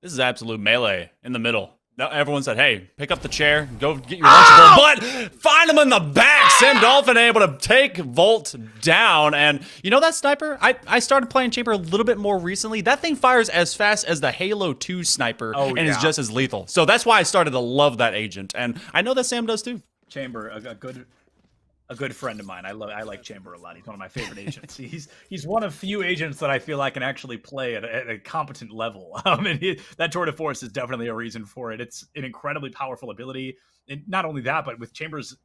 This is absolute melee in the middle. No, everyone said, hey, pick up the chair, go get your Lunchable, but find him in the back. Sam Dolphin able to take Volt down. And you know that sniper? I started playing Chamber a little bit more recently. That thing fires as fast as the Halo 2 sniper and is just as lethal. So that's why I started to love that agent. And I know that Sam does too. Chamber, a good friend of mine. I like Chamber a lot. He's one of my favorite agents. He's one of few agents that I feel I can actually play at a competent level. And that tour de force is definitely a reason for it. It's an incredibly powerful ability, and not only that, but with Chamber's,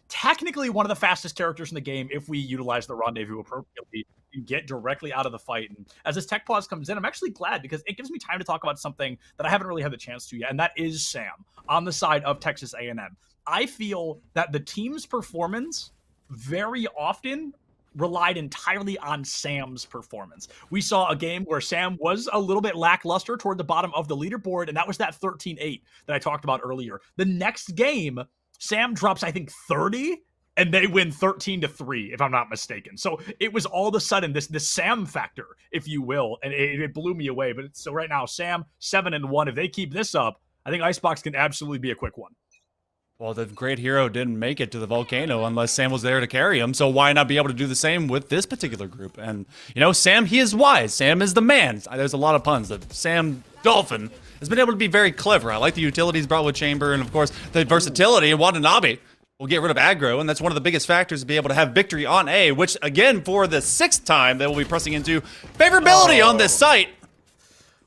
technically one of the fastest characters in the game if we utilize the rendezvous appropriately and get directly out of the fight. And as this tech pause comes in, I'm actually glad because it gives me time to talk about something that I haven't really had the chance to yet, and that is Sam on the side of Texas A&M. I feel that the team's performance very often relied entirely on Sam's performance. We saw a game where Sam was a little bit lackluster toward the bottom of the leaderboard, and that was that 13-8 that I talked about earlier. The next game, Sam drops, I think, 30, and they win 13-3, if I'm not mistaken. So it was all of a sudden this Sam factor, if you will, and it blew me away. But so right now, Sam 7-1. If they keep this up, I think Icebox can absolutely be a quick one. Well, the great hero didn't make it to the volcano unless Sam was there to carry him, so why not be able to do the same with this particular group? And, Sam, he is wise. Sam is the man. There's a lot of puns that Sam Dolphin has been able to be very clever. I like the utilities brought with Chamber, and, of course, the versatility. And Watanabe will get rid of aggro, and that's one of the biggest factors to be able to have victory on A, which, again, for the 6th time, they will be pressing into favorability on this site.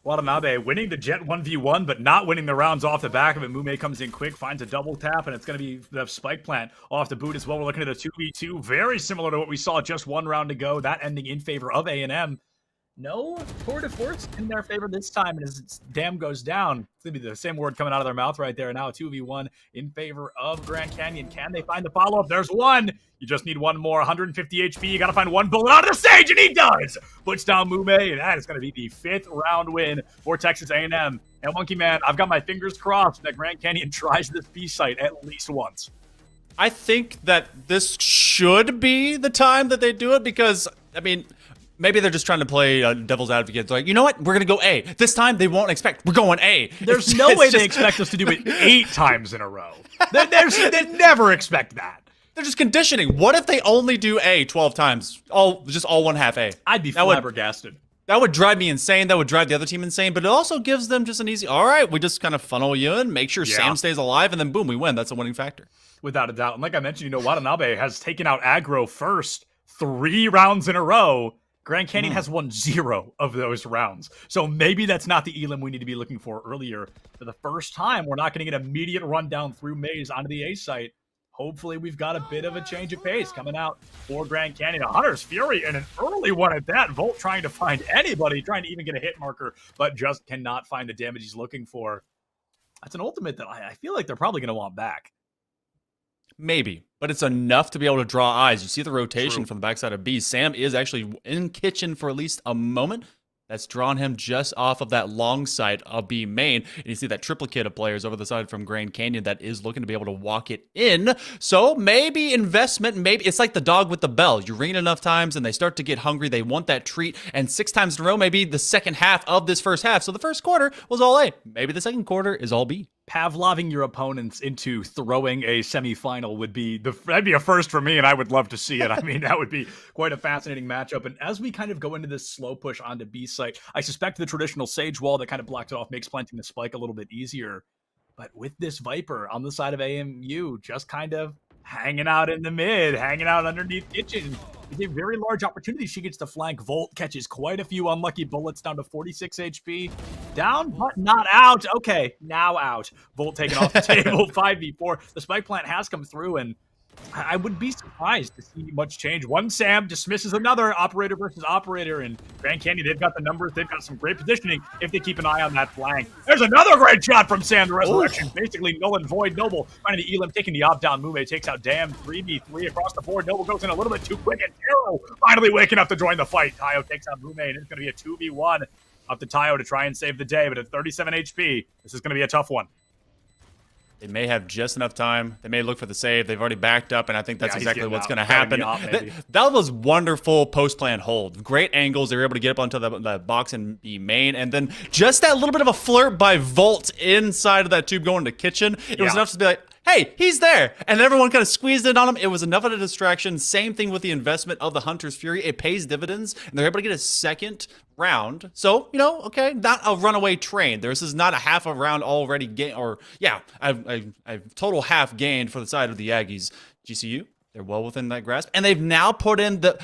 Watanabe winning the Jet 1v1, but not winning the rounds off the back of it. Mume comes in quick, finds a double tap, and it's going to be the spike plant off the boot as well. We're looking at a 2v2, very similar to what we saw just one round ago, that ending in favor of A&M. No tour de force in their favor this time, and as Dam goes down, it's going to be the same word coming out of their mouth right there. Now a 2v1 in favor of Grand Canyon. Can they find the follow-up? There's one! You just need one more, 150 HP. You got to find one bullet out of the stage, and he does! Puts down Mume, and that is going to be the 5th round win for Texas A&M. And Monkey Man, I've got my fingers crossed that Grand Canyon tries this B site at least once. I think that this should be the time that they do it because, maybe they're just trying to play devil's advocate. They're like, you know what? We're going to go A. This time, they won't expect. We're going A. There's no way they expect us to do it 8 times in a row. They never expect that. They're just conditioning. What if they only do A 12 times? All one half A. I'd be flabbergasted. That would drive me insane. That would drive the other team insane. But it also gives them just an easy, all right, we just kind of funnel you in, make sure Sam stays alive, and then boom, we win. That's a winning factor. Without a doubt. And like I mentioned, Watanabe has taken out aggro first 3 rounds in a row. Grand Canyon has won 0 of those rounds. So maybe that's not the elim we need to be looking for earlier. For the first time, we're not getting an immediate rundown through Maze onto the A site. Hopefully, we've got a bit of a change of pace coming out for Grand Canyon. A Hunter's Fury and an early one at that. Volt trying to find anybody, trying to even get a hit marker, but just cannot find the damage he's looking for. That's an ultimate that I feel like they're probably going to want back. Maybe, but it's enough to be able to draw eyes. You see the rotation from the backside of B. Sam is actually in kitchen for at least a moment. That's drawn him just off of that long side of B main. And you see that triplicate of players over the side from Grand Canyon that is looking to be able to walk it in. So maybe investment, maybe it's like the dog with the bell. You ring it enough times and they start to get hungry. They want that treat. And 6 times in a row, maybe the second half of this first half. So the first quarter was all A. Maybe the second quarter is all B. Pavloving your opponents into throwing a semifinal that'd be a first for me, and I would love to see it. That would be quite a fascinating matchup. And as we kind of go into this slow push onto B site, I suspect the traditional Sage wall that kind of blocked it off makes planting the spike a little bit easier. But with this Viper on the side of AMU, just kind of hanging out in the mid, hanging out underneath kitchen, it's a very large opportunity. She gets to flank. Volt catches quite a few unlucky bullets down to 46 HP. Down, but not out. Okay, now out. Volt taken off the table, 5v4. The spike plant has come through, and I would be surprised to see much change. One Sam dismisses another, operator versus operator, and Grand Canyon, they've got the numbers, they've got some great positioning if they keep an eye on that flank. There's another great shot from Sam, the resurrection, basically null and void. Noble finding the elim, taking the op down. Mume takes out Dam, 3v3 across the board. Noble goes in a little bit too quick, and Taro finally waking up to join the fight. Tayo takes out Mume, and it's going to be a 2v1 up to Tayo to try and save the day, but at 37 HP, this is going to be a tough one. They may have just enough time. They may look for the save. They've already backed up, and I think that's Yeah, he's exactly getting what's out. going to Gotta happen. be out, That was wonderful post-plan hold. Great angles. They were able to get up onto the box and be main, and then just that little bit of a flirt by Volt inside of that tube going to kitchen. It was enough to be like, hey, he's there. And everyone kind of squeezed in on him. It was enough of a distraction. Same thing with the investment of the Hunter's Fury. It pays dividends, and they're able to get a second round. So, you know, okay, not a runaway train. This is not a half a round already gained, or yeah, I've total half gained for the side of the Aggies. GCU, they're well within that grasp, and they've now put in that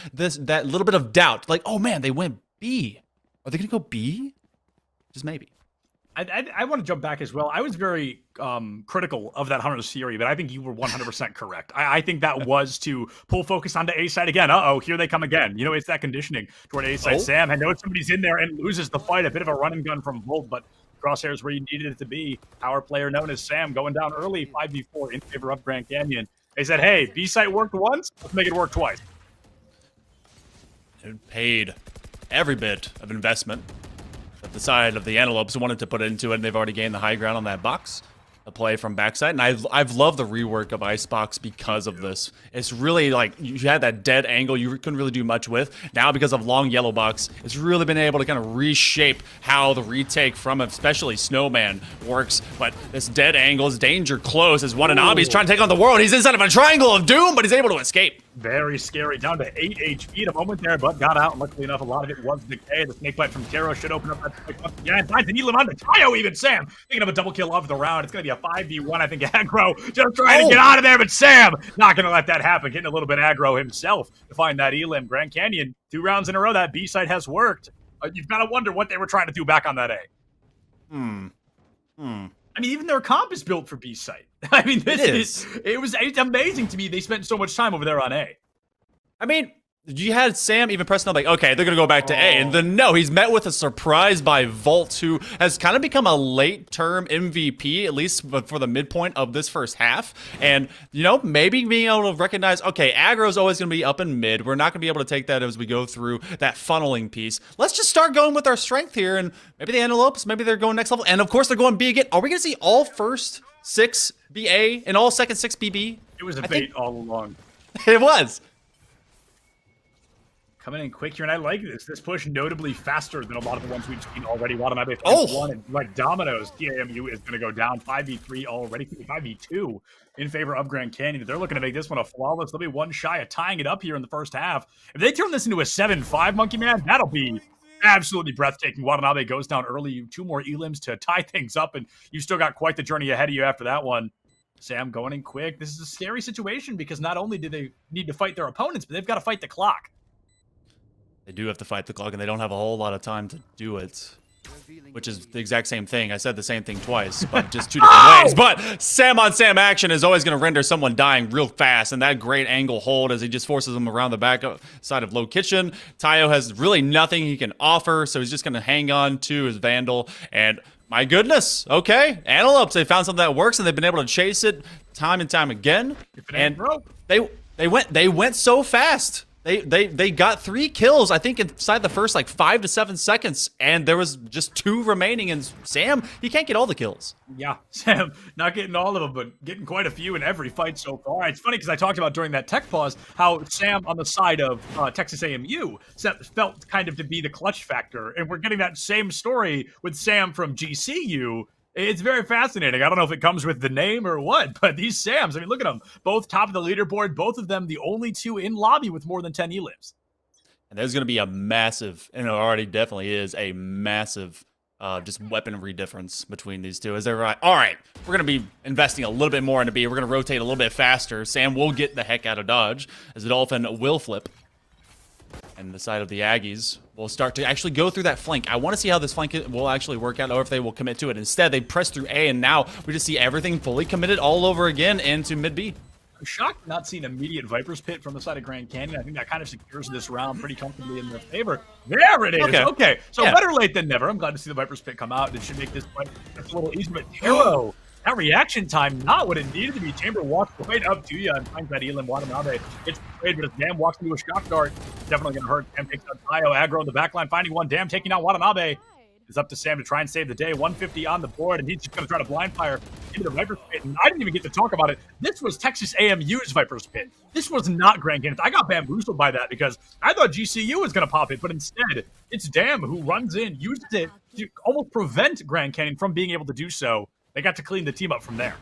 little bit of doubt, like, oh man, they went B. Are they gonna go B? Just maybe. I want to jump back as well. I was very critical of that Hunter's Fury, but I think you were 100% correct. I think that was to pull focus onto A side again. Here they come again. You know, it's that conditioning toward A side. Sam, I know somebody's in there and loses the fight. A bit of a run and gun from Volt, but crosshairs where you needed it to be. Power player known as Sam going down early, 5v4 in favor of Grand Canyon. They said, hey, B site worked once, let's make it work twice. It paid every bit of investment that the side of the Antelopes wanted to put into it, and they've already gained the high ground on that box. A play from backside, and I've loved the rework of Icebox because of this. It's really like you had that dead angle you couldn't really do much with. Now because of long yellow box, it's really been able to kind of reshape how the retake from especially Snowman works. But this dead angle is danger close as Watanabe's trying to take on the world. He's inside of a triangle of doom, but he's able to escape. Very scary, down to 8 HP in a moment there, but got out, and luckily enough, a lot of it was decay. The snake bite from Taro should open up that spike once again. Finds an Elam on the Tayo even, Sam, thinking of a double kill of the round. It's going to be a 5v1, I think, aggro, just trying to get out of there, but Sam not going to let that happen, getting a little bit aggro himself to find that Elam. Grand Canyon, 2 rounds in a row, that B side has worked. You've got to wonder what they were trying to do back on that A. I mean, even their comp is built for B site. I mean, it's amazing to me they spent so much time over there on A. I mean, you had Sam even pressing up like, okay, they're going to go back to A. And then no, he's met with a surprise by Volt, who has kind of become a late-term MVP, at least for the midpoint of this first half. And, you know, maybe being able to recognize, okay, aggro is always going to be up in mid. We're not going to be able to take that as we go through that funneling piece. Let's just start going with our strength here. And maybe the Antelopes, maybe they're going next level. And, of course, they're going B again. Are we going to see all first 6 BA and all second 6 BB? It was a bait all along. It was. Coming in quick here, and I like this. This push notably faster than a lot of the ones we've seen already. Watanabe one, and like dominoes, TAMU is going to go down 5v3 already, 5v2 in favor of Grand Canyon. They're looking to make this one a flawless. They'll be one shy of tying it up here in the first half. If they turn this into a 7-5, Monkey Man, that'll be absolutely breathtaking. Watanabe goes down early, 2 more elims to tie things up, and you've still got quite the journey ahead of you after that one. Sam going in quick. This is a scary situation because not only do they need to fight their opponents, but they've got to fight the clock. They do have to fight the clock, and they don't have a whole lot of time to do it, which is the exact same thing. I said the same thing twice, but just 2 different ways. But Sam-on-Sam action is always going to render someone dying real fast, and that great angle hold as he just forces them around the back side of low kitchen. Tayo has really nothing he can offer, so he's just going to hang on to his Vandal, and my goodness, okay, Antelopes, they found something that works, and they've been able to chase it time and time again. And they went so fast. They got 3 kills, I think, inside the first like 5 to 7 seconds, and there was just 2 remaining. And Sam, he can't get all the kills. Yeah, Sam not getting all of them, but getting quite a few in every fight so far. It's funny because I talked about during that tech pause how Sam on the side of Texas A&M felt kind of to be the clutch factor, and we're getting that same story with Sam from GCU. It's very fascinating. I don't know if it comes with the name or what, but these Sams, I mean, look at them. Both top of the leaderboard, both of them the only 2 in lobby with more than 10 elims. And there's going to be a massive, and it already definitely is, a massive just weaponry difference between these two. As they're like, all right, we're going to be investing a little bit more into B. We're going to rotate a little bit faster. Sam will get the heck out of dodge as the Dolphin will flip. And the side of the Aggies will start to actually go through that flank. I want to see how this flank will actually work out, or if they will commit to it. Instead, they press through A, and now we just see everything fully committed all over again into mid-B. I'm shocked not seeing immediate Viper's Pit from the side of Grand Canyon. I think that kind of secures this round pretty comfortably in their favor. There it is. Okay. So better late than never. I'm glad to see the Viper's Pit come out. It should make this fight a little easier. But Taro, that reaction time, not what it needed to be. Chamber walks right up to you and finds that Elam Watanabe. It's great, but as Dam walks into a shock dart, definitely going to hurt. Dam takes out Tayo, aggro in the backline, finding one. Dam taking out Watanabe. It's up to Sam to try and save the day. 150 on the board, and he's just going to try to blind fire into the Viper's Pit. And I didn't even get to talk about it. This was Texas A&M's Viper's Pit. This was not Grand Canyon. I got bamboozled by that because I thought GCU was going to pop it, but instead, it's Dam who runs in, uses it to almost prevent Grand Canyon from being able to do so. They got to clean the team up from there.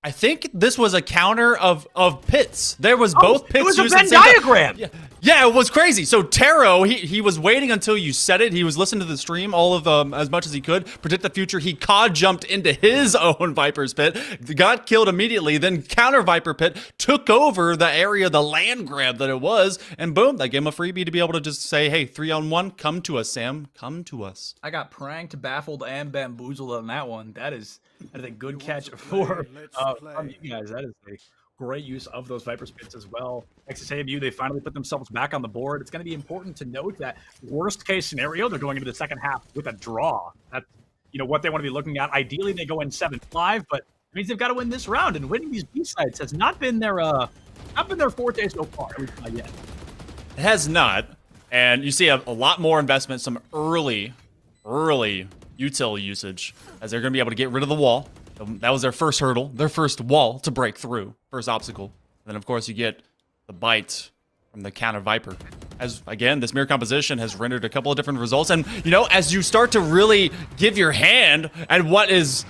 I think this was a counter of pits. There was both pits. It was a used at Venn the same time. diagram. Yeah, it was crazy. So Taro, he was waiting until you said it. He was listening to the stream all of as much as he could, predict the future. He jumped into his own Viper's Pit, got killed immediately, then counter Viper Pit, took over the area, the land grab that it was, and boom, that gave him a freebie to be able to just say, hey, 3-on-1, come to us, Sam, come to us. I got pranked, baffled, and bamboozled on that one. That is a good catch for you guys. That is a great use of those Viper's Pits as well. Texas A&M, they finally put themselves back on the board. It's going to be important to note that worst case scenario, they're going into the second half with a draw. That's what they want to be looking at. Ideally, they go in 7-5, but it means they've got to win this round. And winning these B sides has not been their forte so far. At least not yet. It has not, and you see a lot more investment, some early util usage, as they're going to be able to get rid of the wall. That was their first hurdle, their first wall to break through, first obstacle. And then, of course, you get the bite from the counter Viper. As, again, this mirror composition has rendered a couple of different results. And, as you start to really give your hand at what is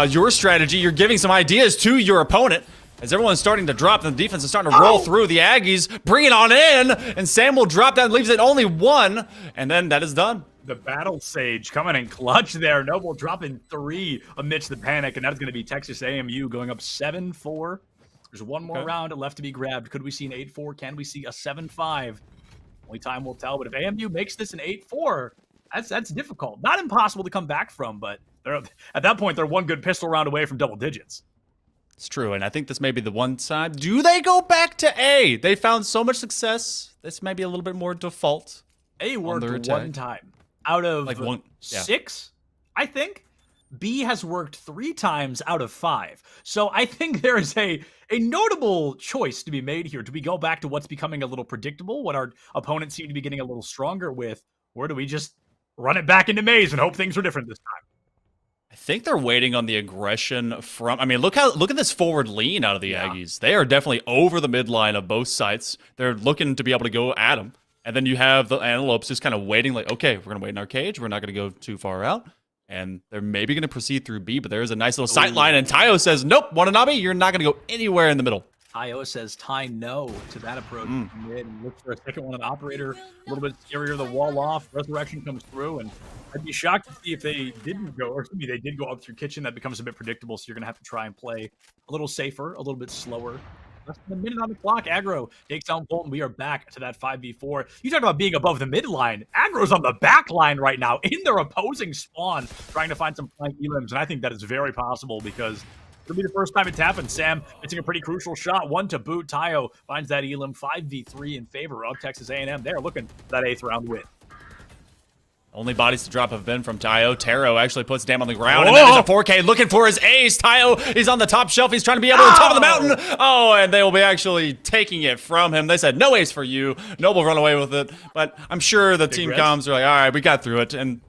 your strategy, you're giving some ideas to your opponent. As everyone's starting to drop, and the defense is starting to roll through, the Aggies bring it on in, and Sam will drop that, leaves it only one, and then that is done. The Battle Sage coming in clutch there. Noble dropping 3 amidst the panic, and that is going to be Texas A&M going up 7-4. There's one more round left to be grabbed. Could we see an 8-4? Can we see a 7-5? Only time will tell, but if AMU makes this an 8-4, that's difficult. Not impossible to come back from, but at that point, they're one good pistol round away from double digits. It's true, and I think this may be the one time. Do they go back to A? They found so much success. This might be a little bit more default. A worked one time out of 6, I think. B has worked 3 times out of 5. So I think there is a notable choice to be made here. Do we go back to what's becoming a little predictable, what our opponents seem to be getting a little stronger with, or do we just run it back into maze and hope things are different this time? I think they're waiting on the aggression from. I mean, look at this forward lean out of the Aggies. They are definitely over the midline of both sides. They're looking to be able to go at them, and then you have the Antelopes just kind of waiting, like, okay, we're gonna wait in our cage. We're not gonna go too far out, and they're maybe gonna proceed through B. But there is a nice little sight line, and Tayo says, "Nope, Watanabe, you're not gonna go anywhere in the middle." Tayo says tie no to that approach. Mid and look for a second one on the operator. A little bit scarier, the wall off. Resurrection comes through, and I'd be shocked to see if they didn't go, or excuse me, they did go up through kitchen. That becomes a bit predictable, so you're gonna have to try and play a little safer, a little bit slower. Less than a minute on the clock. Aggro takes down Bolton. We are back to that 5v4. You talk about being above the midline. Aggro's on the back line right now in their opposing spawn, trying to find some flank elims, and I think that is very possible because it'll be the first time it's happened. Sam hitting a pretty crucial shot. 1 to boot. Tayo finds that elim. 5v3 in favor of Texas A&M. They're looking for that 8th round win. Only bodies to drop have been from Tayo. Taro actually puts Dam on the ground, and that is a 4K looking for his ace. Tayo is on the top shelf. He's trying to be able to the top of the mountain. Oh, and they will be actually taking it from him. They said, no ace for you. Noble run away with it, but I'm sure the team comms are like, all right, we got through it. And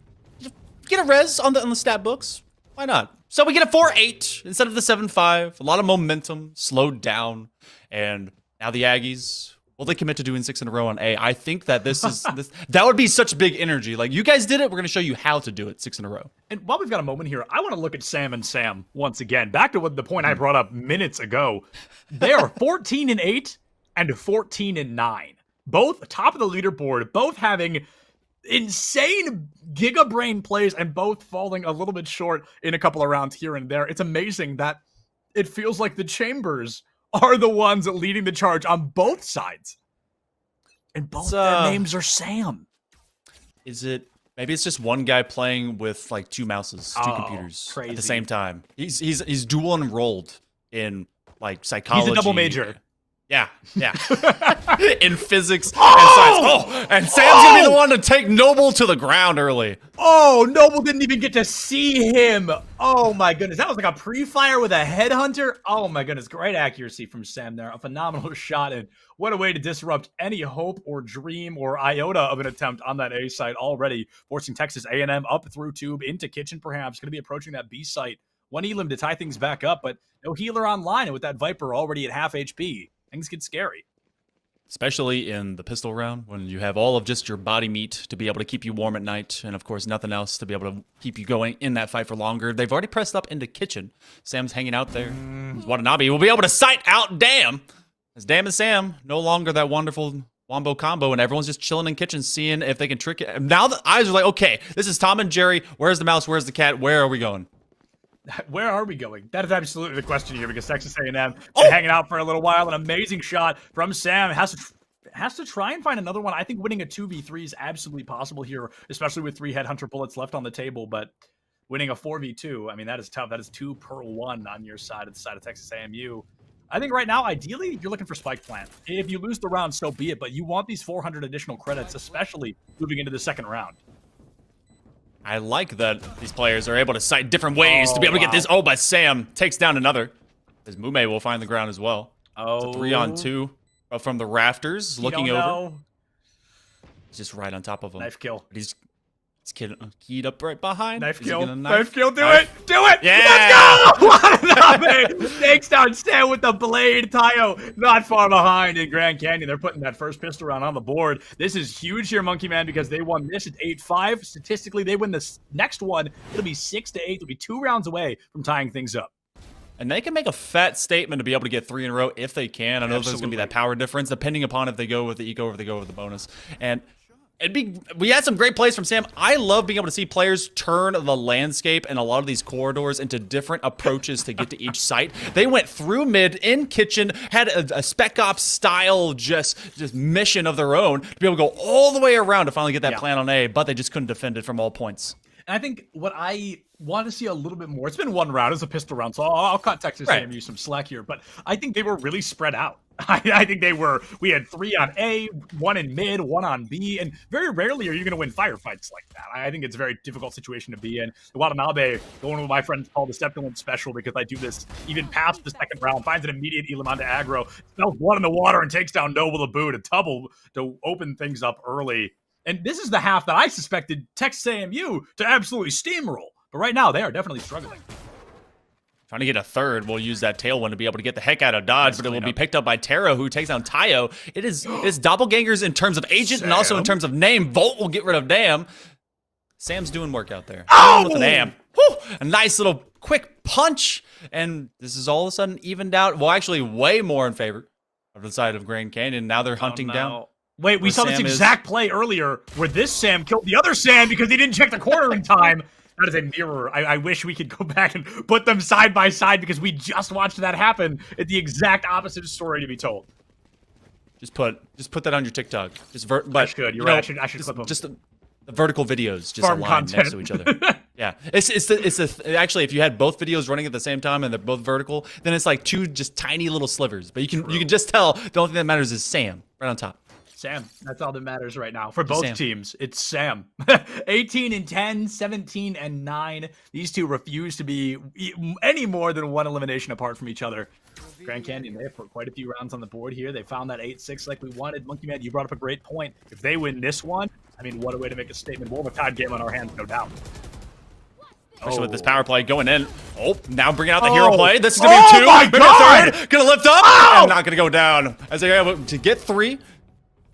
get a res on the stat books. Why not? So we get a 4-8 instead of the 7-5. A lot of momentum, slowed down, and now the Aggies, will they commit to doing 6 in a row on A? I think that that would be such big energy. Like, you guys did it, we're going to show you how to do it 6 in a row. And while we've got a moment here, I want to look at Sam and Sam once again. Back to the point I brought up minutes ago. They are 14-8 and 14-9. Both top of the leaderboard, both having insane giga brain plays and both falling a little bit short in a couple of rounds here and there. It's amazing that it feels like the Chambers are the ones leading the charge on both sides. And both their names are Sam. Is it, maybe it's just one guy playing with like 2 mouses, 2 computers at the same time. He's dual enrolled in like psychology. He's a double major. Yeah. In physics and science. Oh, and Sam's gonna be the one to take Noble to the ground early. Oh, Noble didn't even get to see him. Oh my goodness, that was like a pre-fire with a headhunter. Oh my goodness, great accuracy from Sam there. A phenomenal shot, and what a way to disrupt any hope or dream or iota of an attempt on that A site already, forcing Texas A&M up through tube into kitchen perhaps. Going to be approaching that B site. One Elim to tie things back up, but no healer online, and with that Viper already at half HP, things get scary. Especially in the pistol round, when you have all of just your body meat to be able to keep you warm at night, and of course nothing else to be able to keep you going in that fight for longer. They've already pressed up into kitchen. Sam's hanging out there. Watanabe will be able to sight out Dam. As Dam and Sam, no longer that wonderful wombo combo, and everyone's just chilling in kitchen, seeing if they can trick it. Now the eyes are like, okay, this is Tom and Jerry. Where's the mouse? Where's the cat? Where are we going? Where are we going? That is absolutely the question here, because Texas A&M hanging out for a little while. An amazing shot from Sam. Has to try and find another one. I think winning a 2v3 is absolutely possible here, especially with 3 headhunter bullets left on the table. But winning a 4v2, I mean, that is tough. That is 2 per 1 on your side, at the side of Texas AMU. I think right now, ideally, you're looking for spike plant. If you lose the round, so be it. But you want these 400 additional credits, especially moving into the second round. I like that these players are able to sight different ways to be able to get this. Oh, but Sam takes down another. As Mume will find the ground as well. Oh. It's a 3-on-2 from the rafters, looking over. He's just right on top of him. Knife kill. But he's keyed up right behind. Knife Is he kill. gonna Knife kill. Do it. Do it. Yeah. Let's go. Takes down Stan with the blade. Tayo not far behind in Grand Canyon. They're putting that first pistol round on the board. This is huge here, Monkey Man, because they won this at 8-5. Statistically, they win this next one. It'll be 6-8. They'll be 2 rounds away from tying things up. And they can make a fat statement to be able to get 3 in a row if they can. I know there's going to be that power difference depending upon if they go with the eco or if they go with the bonus. And we had some great plays from Sam. I love being able to see players turn the landscape and a lot of these corridors into different approaches to get to each site. They went through mid, in kitchen, had a Spec Ops style just mission of their own to be able to go all the way around to finally get that plan on A, but they just couldn't defend it from all points. And I think what I want to see a little bit more, it's been 1 round, it's a pistol round, so I'll cut Texas AMU some slack here, but I think they were really spread out. I think we had 3 on A, 1 in mid, 1 on B, and very rarely are you going to win firefights like that. I think it's a very difficult situation to be in. Watanabe, going with what my friends call the Steptoland special, because I do this even past the second round, finds an immediate Elim onto aggro, smells blood in the water, and takes down Noble the boot, a double to open things up early. And this is the half that I suspected Texas AMU to absolutely steamroll. But right now, they are definitely struggling. Trying to get a third. We'll use that tailwind to be able to get the heck out of dodge, but it will be picked up by Terra, who takes down Tayo. It's doppelgangers in terms of agent and also in terms of name. Volt will get rid of Dam. Sam's doing work out there. With the Dam. Whew! A nice little quick punch. And this is all of a sudden evened out. Well, actually, way more in favor of the side of Grand Canyon. Now they're hunting down. Wait, we saw this exact play earlier where this Sam killed the other Sam because he didn't check the corner in time. That is a mirror. I wish we could go back and put them side by side, because we just watched that happen. It's the exact opposite story to be told. Just put that on your TikTok. I should. You're right. I should clip them. Just the vertical videos just Farm aligned content. next to each other. Yeah, actually, if you had both videos running at the same time and they're both vertical, then it's like 2 just tiny little slivers. But you can just tell the only thing that matters is Sam right on top. Sam. That's all that matters right now for both teams. It's Sam. 18-10, 17-9. These two refuse to be any more than 1 elimination apart from each other. Grand Canyon, they have put quite a few rounds on the board here. They found that 8-6 like we wanted. Monkey Man, you brought up a great point. If they win this one, I mean, what a way to make a statement. We'll have a tied game on our hands, no doubt. Especially with this power play going in. Oh, now bringing out the hero play. This is going to be 2. My God! Third. Going to lift up. And not going to go down. As they're able to get 3.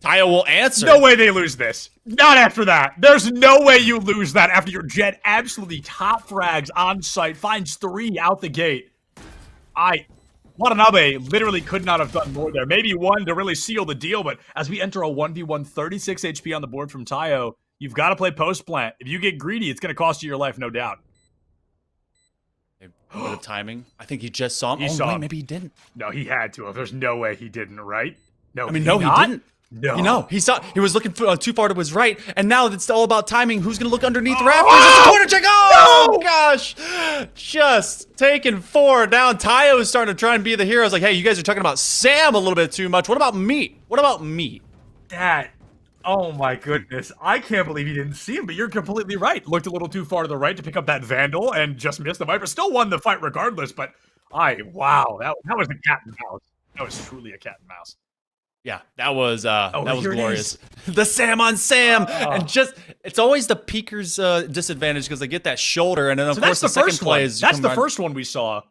Tayo will answer. No way they lose this. Not after that. There's no way you lose that after your Jet absolutely top frags on site, finds 3 out the gate. Watanabe literally could not have done more there. Maybe 1 to really seal the deal, but as we enter a 1v1, 36 HP on the board from Tayo, you've got to play post plant. If you get greedy, it's going to cost you your life, no doubt. A bit of timing. I think he just saw him. He saw him. Maybe he didn't. No, he had to have. There's no way he didn't, right? No, I mean, no, he didn't. No. You know, he was looking too far to his right, and now it's all about timing. Who's going to look underneath the rafters? It's a corner check. Oh, gosh. Just taking 4 down. Tayo is starting to try and be the hero. I was like, hey, you guys are talking about Sam a little bit too much. What about me? What about me? Oh my goodness. I can't believe you didn't see him, but you're completely right. Looked a little too far to the right to pick up that Vandal and just missed the Viper. Still won the fight regardless, but wow, that was a cat and mouse. That was truly a cat and mouse. Yeah, that was glorious. Is. The Sam on Sam, and just it's always the peeker's disadvantage because they get that shoulder, and then of course the second play is that's the first one we saw.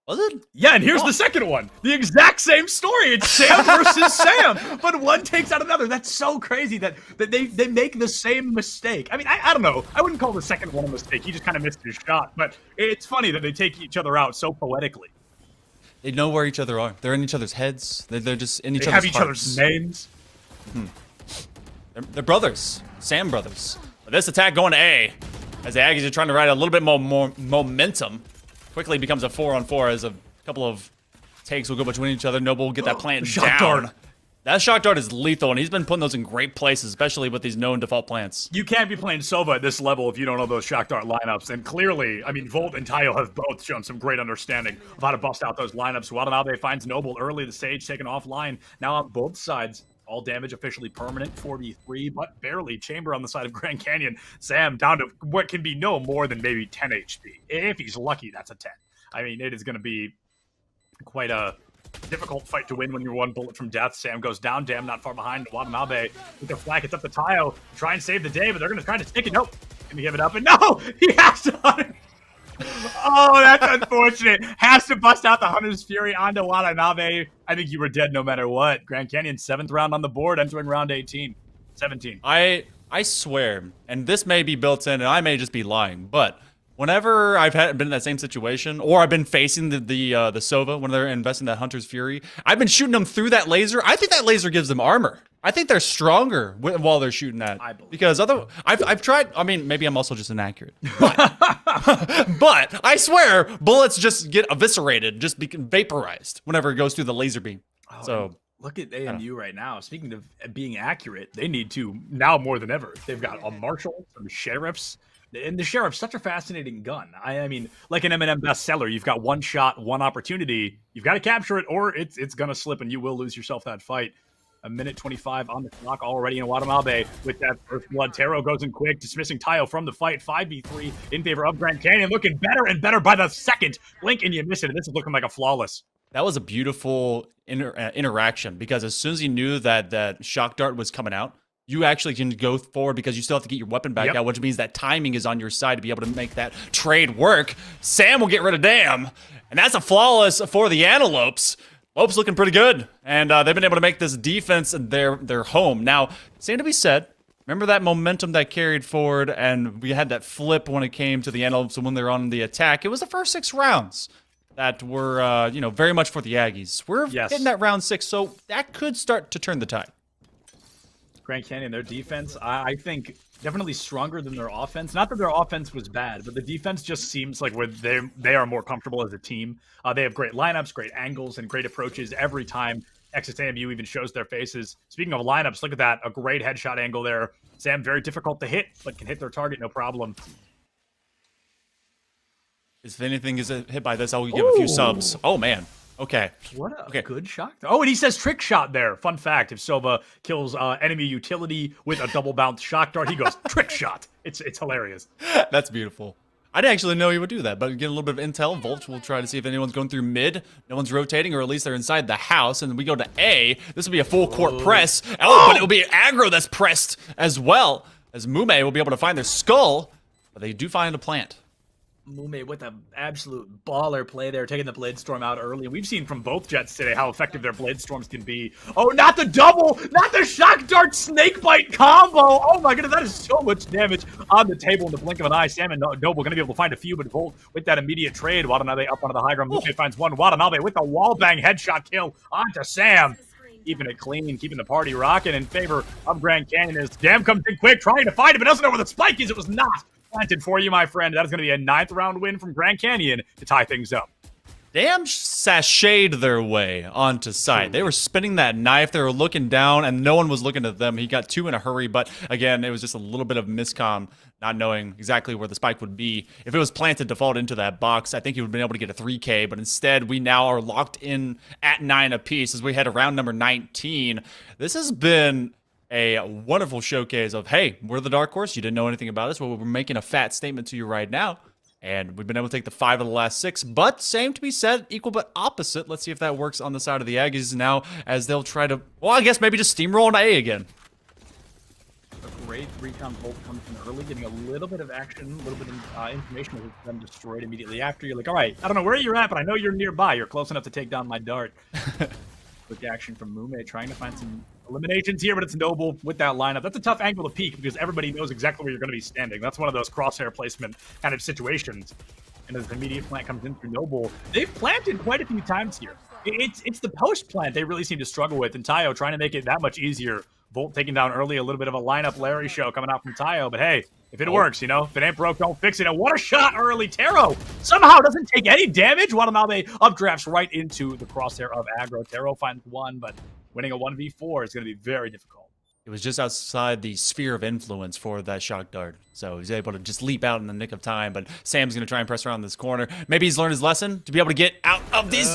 Was it? Yeah, and here's the second one. The exact same story. It's Sam versus Sam, but one takes out another. That's so crazy that they make the same mistake. I mean, I don't know. I wouldn't call the second one a mistake. He just kind of missed his shot, but it's funny that they take each other out so poetically. They know where each other are. They're in each other's heads. They're just in each other's hearts. They have each hearts. other's names. They're brothers. Sam brothers. But this attack going to A, as the Aggies are trying to ride a little bit more momentum. Quickly becomes a 4-on-4 as a couple of takes will go between each other. Noble will get that plant shock down. dart. That shock dart is lethal, and he's been putting those in great places, especially with these known default plants. You can't be playing Sova at this level if you don't know those shock dart lineups. And clearly, I mean, Volt and Tayo have both shown some great understanding of how to bust out those lineups. Watanabe finds Noble early, the stage taken offline. Now on both sides, all damage officially permanent, 4v3, but barely. Chamber on the side of Grand Canyon. Sam down to what can be no more than maybe 10 HP. If he's lucky, that's a 10. I mean, it is going to be quite a difficult fight to win when you're 1 bullet from death. Sam goes down, Damn not far behind. Watanabe with the flag. It's up to Tayo to try and save the day, but they're going to try to stick it. Nope. Going to give it up. And no! He has to hunt. Oh, that's unfortunate. Has to bust out the Hunter's Fury onto Watanabe. I think you were dead no matter what. Grand Canyon, 7th round on the board, entering round 17. I swear, and this may be built in, and I may just be lying, but whenever I've been in that same situation, or I've been facing the Sova when they're investing that Hunter's Fury, I've been shooting them through that laser. I think that laser gives them armor. I think they're stronger while they're shooting that. Because I've tried. I mean, maybe I'm also just inaccurate. But, but I swear, bullets just get eviscerated, just vaporized whenever it goes through the laser beam. So look at AMU right now. Speaking of being accurate, they need to now more than ever. They've got a marshal, some sheriffs. And the Sheriff's such a fascinating gun. I mean, like an M&M bestseller, you've got one shot, one opportunity. You've got to capture it, or it's going to slip, and you will lose yourself that fight. 1:25 on the clock already in Watanabe with that first blood. Taro goes in quick, dismissing Tayo from the fight. 5v3 in favor of Grand Canyon, looking better and better by the second. Blink and you miss it, and this is looking like a flawless. That was a beautiful interaction, because as soon as he knew that shock dart was coming out, you actually can go forward because you still have to get your weapon back out, which means that timing is on your side to be able to make that trade work. Sam will get rid of Damn, and that's a flawless for the Antelopes. Lopes looking pretty good, and they've been able to make this defense their home. Now, same to be said, remember that momentum that carried forward, and we had that flip when it came to the Antelopes when they're on the attack. It was the first 6 rounds that were, very much for the Aggies. We're hitting that round 6, so that could start to turn the tide. Grand Canyon, their defense, I think, definitely stronger than their offense. Not that their offense was bad, but the defense just seems like where they are more comfortable as a team. They have great lineups, great angles, and great approaches every time Texas A&M even shows their faces. Speaking of lineups, look at that. A great headshot angle there. Sam, very difficult to hit, but can hit their target no problem. If anything is hit by this, I will give a few subs. Oh, man. Okay. What a good shot. Oh, and he says trick shot there. Fun fact, if Sova kills enemy utility with a double bounce shock dart, he goes trick shot. It's hilarious. That's beautiful. I didn't actually know he would do that, but get a little bit of intel. Volt will try to see if anyone's going through mid. No one's rotating, or at least they're inside the house. And then we go to A. This will be a full court press. Oh, but it will be aggro that's pressed as well, as Mume will be able to find their skull, but they do find a plant. Mume with an absolute baller play there, taking the Blade Storm out early. We've seen from both Jets today how effective their Blade Storms can be. Oh, not the double! Not the Shock Dart Snakebite combo! Oh my goodness, that is so much damage on the table in the blink of an eye. Sam and Noble going to be able to find a few, but Volt with that immediate trade. Watanabe up onto the high ground. Mume finds one. Watanabe with the wall bang headshot kill onto Sam. Keeping it clean, keeping the party rocking in favor of Grand Canyon as Damn comes in quick, trying to find it, but doesn't know where the spike is. It was not planted for you, my friend. That is going to be a 9th round win from Grand Canyon to tie things up. Damn sashayed their way onto site. They were spinning that knife. They were looking down, and no one was looking at them. He got 2 in a hurry, but again, it was just a little bit of miscomm, not knowing exactly where the spike would be. If it was planted default into that box, I think he would have been able to get a 3K, but instead, we now are locked in at 9 apiece as we head around number 19. This has been a wonderful showcase of, hey, we're the dark horse. You didn't know anything about us. Well, we're making a fat statement to you right now. And we've been able to take the 5 of the last 6, but same to be said, equal but opposite. Let's see if that works on the side of the Aggies now as they'll try to, well, I guess maybe just steamroll into A again. A great recon bolt comes in early, getting a little bit of action, a little bit of information with them destroyed immediately after. You're like, all right, I don't know where you're at, but I know you're nearby. You're close enough to take down my dart. Quick action from Mume, trying to find some eliminations here, but it's Noble with that lineup. That's a tough angle to peek because everybody knows exactly where you're going to be standing. That's one of those crosshair placement kind of situations. And as the immediate plant comes in through Noble, they've planted quite a few times here. It's the post plant they really seem to struggle with, and Tayo trying to make it that much easier. Volt taking down early, a little bit of a lineup Larry show coming out from Tayo, but hey, if it works, you know, if it ain't broke, don't fix it. And what a shot early. Taro somehow doesn't take any damage. Watanabe updrafts right into the crosshair of aggro. Taro finds 1, but winning a 1v4 is going to be very difficult. It was just outside the sphere of influence for that shock dart. So he's able to just leap out in the nick of time, but Sam's going to try and press around this corner. Maybe he's learned his lesson to be able to get out of these.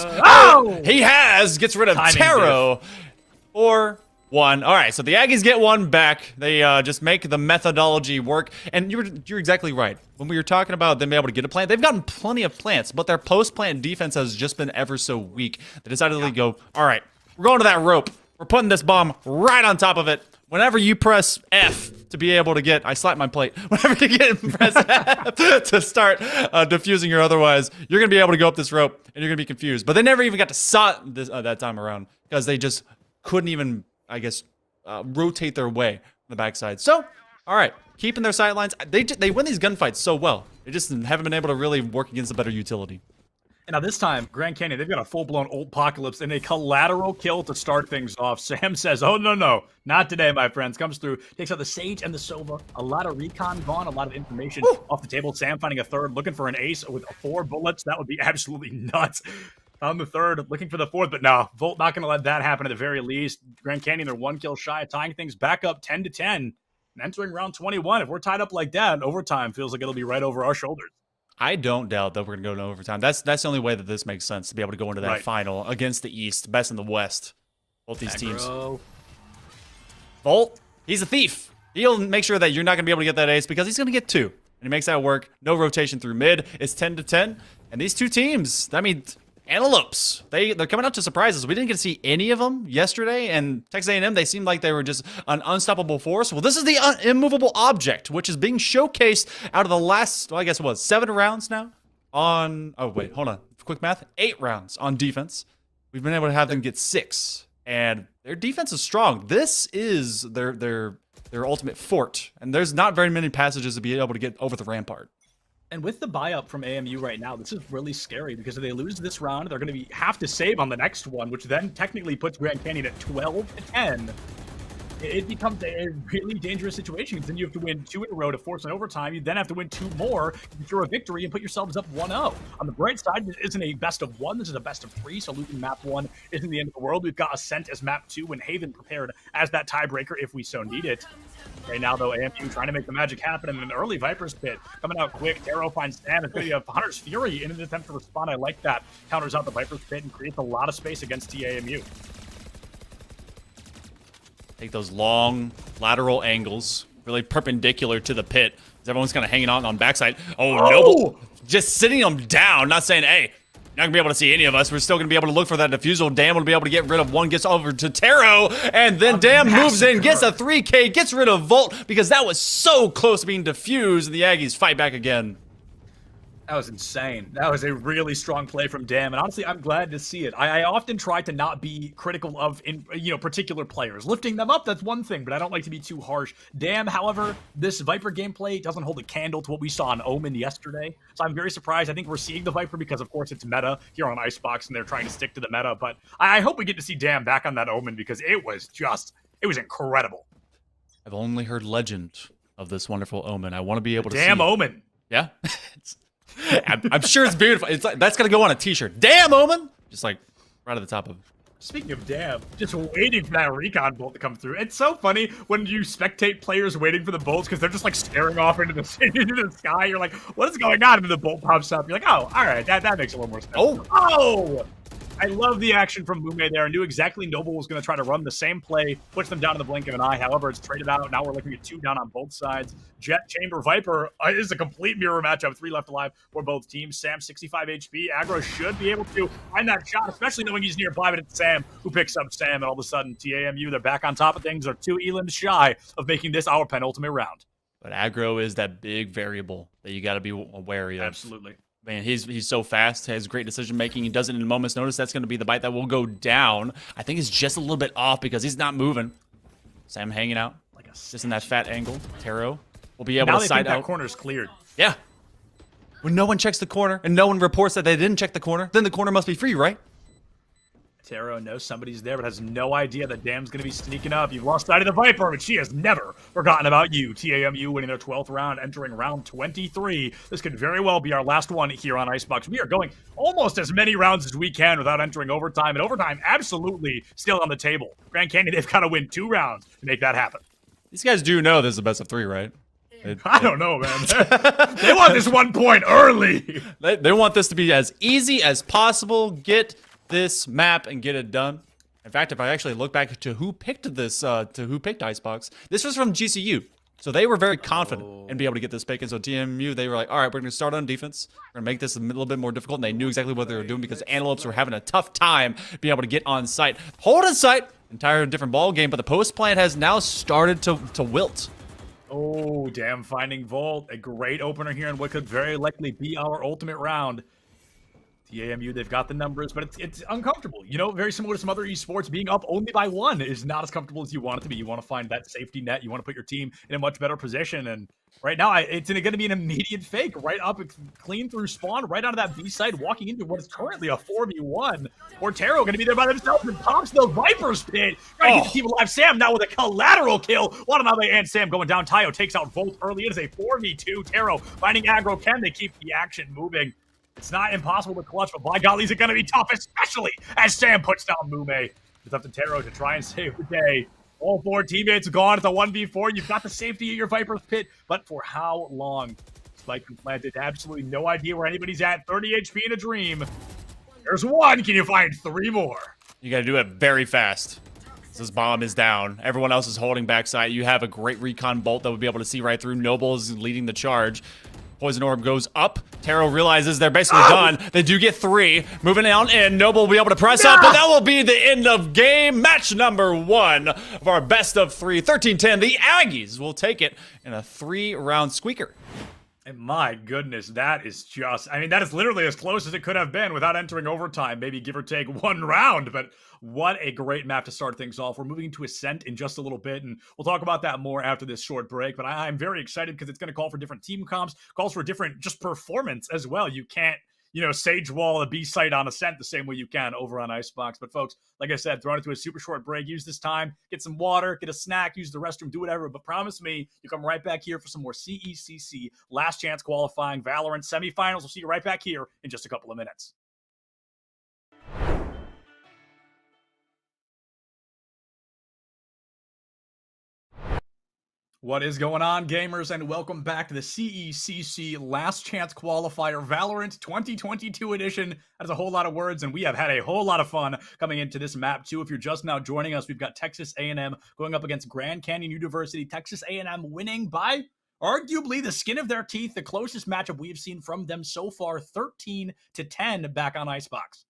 He has! Gets rid of Taro. Or 1. All right, so the Aggies get 1 back. They just make the methodology work. And you're exactly right. When we were talking about them being able to get a plant, they've gotten plenty of plants, but their post-plant defense has just been ever so weak. They decided to go, all right, we're going to that rope. We're putting this bomb right on top of it. Whenever you press F to be able to get, I slapped my plate. Whenever you press F to start diffusing or otherwise, you're going to be able to go up this rope and you're going to be confused. But they never even got to saw this that time around because they just couldn't even, I guess, rotate their way on the backside. So, all right, keeping their sight lines. They win these gunfights so well. They just haven't been able to really work against a better utility. And now this time, Grand Canyon, they've got a full-blown old apocalypse and a collateral kill to start things off. Sam says, oh, no, not today, my friends. Comes through, takes out the Sage and the Sova. A lot of recon gone, a lot of information off the table. Sam finding a 3rd, looking for an ace with 4 bullets. That would be absolutely nuts. Found the 3rd, looking for the 4th, but no, Volt not going to let that happen at the very least. Grand Canyon, they're 1 kill shy, tying things back up 10-10. And entering round 21, if we're tied up like that, overtime feels like it'll be right over our shoulders. I don't doubt that we're going to go to overtime. That's the only way that this makes sense, to be able to go into that final against the East, best in the West. Both these teams. Volt, he's a thief. He'll make sure that you're not going to be able to get that ace because he's going to get 2. And he makes that work. No rotation through mid. It's 10-10. And these 2 teams, I mean, antelopes, they're coming out to surprises. We didn't get to see any of them yesterday, and Texas A&M, they seemed like they were just an unstoppable force. Well, this is the immovable object, which is being showcased out of the last, well, I guess it was 7 rounds now on, oh wait, hold on, quick math, 8 rounds on defense. We've been able to have them get 6, and their defense is strong. This is their ultimate fort, and there's not very many passages to be able to get over the rampart. And with the buy-up from AMU right now, this is really scary because if they lose this round, they're going to have to save on the next one, which then technically puts Grand Canyon at 12-10. It becomes a really dangerous situation because then you have to win 2 in a row to force an overtime. You then have to win 2 more to secure a victory and put yourselves up 1-0. On the bright side, this isn't a best of 1. This is a best of 3. So losing map 1 isn't the end of the world. We've got Ascent as map 2 and Haven prepared as that tiebreaker if we so need it. Okay, now though, AMU trying to make the magic happen in an early Viper's Pit. Coming out quick, Taro finds Sam. It's going to be a Hunter's Fury in an attempt to respond. I like that. Counters out the Viper's Pit and creates a lot of space against TAMU. Take those long lateral angles, really perpendicular to the pit. Everyone's kind of hanging on backside. Oh, Noble just sitting them down, not saying, hey, you're not going to be able to see any of us. We're still going to be able to look for that defusal. Dam will be able to get rid of 1, gets over to Taro, and then Dam moves in, gets a 3K, gets rid of Volt because that was so close to being defused, and the Aggies fight back again. That was insane. That was a really strong play from Dam, and honestly, I'm glad to see it. I often try to not be critical of particular players. Lifting them up, that's one thing, but I don't like to be too harsh. Dam, however, this Viper gameplay doesn't hold a candle to what we saw on Omen yesterday, so I'm very surprised. I think we're seeing the Viper because, of course, it's meta here on Icebox, and they're trying to stick to the meta, but I hope we get to see Dam back on that Omen because it was incredible. I've only heard legend of this wonderful Omen. I want to be able to see Damn Omen. Yeah? I'm sure it's beautiful. It's like, that's gonna go on a T-shirt. Damn, Omen! Just like right at the top of it. Speaking of damn, just waiting for that recon bolt to come through. It's so funny when you spectate players waiting for the bolts because they're just like staring off into the sky. You're like, what is going on? And the bolt pops up. You're like, oh, all right, that makes a little more sense. Oh! I love the action from Mume there. I knew exactly Noble was going to try to run the same play, push them down in the blink of an eye. However, it's traded out. Now we're looking at 2 down on both sides. Jet, Chamber, Viper is a complete mirror matchup. 3 left alive for both teams. Sam, 65 HP. Aggro should be able to find that shot, especially knowing he's nearby, but it's Sam who picks up Sam, and all of a sudden, TAMU, they're back on top of things. They're 2 elims shy of making this our penultimate round. But aggro is that big variable that you got to be wary of. Absolutely. Man, he's so fast, has great decision making. He does it in a moment's notice. That's going to be the bite that will go down. I think he's just a little bit off because he's not moving. Sam hanging out, like just in that fat angle. Taro will be able to side out. That corner's cleared. Yeah. When no one checks the corner and no one reports that they didn't check the corner, then the corner must be free, right? Taro knows somebody's there, but has no idea that Dam's going to be sneaking up. You've lost sight of the Viper, but she has never forgotten about you. TAMU winning their 12th round, entering round 23. This could very well be our last one here on Icebox. We are going almost as many rounds as we can without entering overtime, and overtime absolutely still on the table. Grand Canyon, they've got to win 2 rounds to make that happen. These guys do know this is the best of 3, right? I don't know, man. They want this 1 point early. They want this to be as easy as possible. Get this map and get it done. In fact, if I actually look back to who picked this, to who picked Icebox, this was from GCU. So they were very confident in being able to get this pick. And so TMU, they were like, all right, we're going to start on defense. We're going to make this a little bit more difficult. And they knew exactly what they were doing because Antelopes were having a tough time being able to get on site. Hold in sight, entire different ball game, but the post plant has now started to wilt. Oh, damn, finding Volt. A great opener here in what could very likely be our ultimate round. TAMU, they've got the numbers, but it's uncomfortable. You know, very similar to some other esports, being up only by 1 is not as comfortable as you want it to be. You want to find that safety net. You want to put your team in a much better position. And right now, it's going to be an immediate fake. Right up, clean through spawn, right onto that B side, walking into what is currently a 4v1. Ortero going to be there by themselves and pops the Viper's pit. Trying to keep the team alive. Sam now with a collateral kill. Watanabe and Sam going down. Tayo takes out Volt early. It is a 4v2. Taro finding aggro. Can they keep the action moving? It's not impossible to clutch, but by golly, is it going to be tough, especially as Sam puts down Mume. It's up to Taro to try and save the day. All 4 teammates gone. It's a 1v4. You've got the safety of your Viper's pit, but for how long? Spike planted. Absolutely no idea where anybody's at. 30 HP in a dream. There's 1. Can you find 3 more? You got to do it very fast. This bomb is down. Everyone else is holding backside. You have a great recon bolt that would be able to see right through. Noble is leading the charge. Poison Orb goes up. Taro realizes they're basically done. They do get 3. Moving down in. Noble will be able to press up, but that will be the end of game. Match number 1 of our best of 3. 13-10. The Aggies will take it in a 3-round squeaker. And my goodness, that is just, I mean, that is literally as close as it could have been without entering overtime, maybe give or take 1 round, but what a great map to start things off. We're moving to Ascent in just a little bit, and we'll talk about that more after this short break, but I'm very excited because it's going to call for different team comps, calls for different just performance as well. You can't, you know, sage wall a B site on Ascent the same way you can over on Icebox. But folks, like I said, throwing it to a super short break. Use this time, get some water, get a snack, use the restroom, do whatever. But promise me, you come right back here for some more CECC last chance qualifying VALORANT semifinals. We'll see you right back here in just a couple of minutes. What is going on, gamers, and welcome back to the CECC Last Chance Qualifier VALORANT 2022 edition. That is a whole lot of words, and we have had a whole lot of fun coming into this map, too. If you're just now joining us, we've got Texas A&M going up against Grand Canyon University. Texas A&M winning by arguably the skin of their teeth, the closest matchup we have seen from them so far, 13-10 back on Icebox.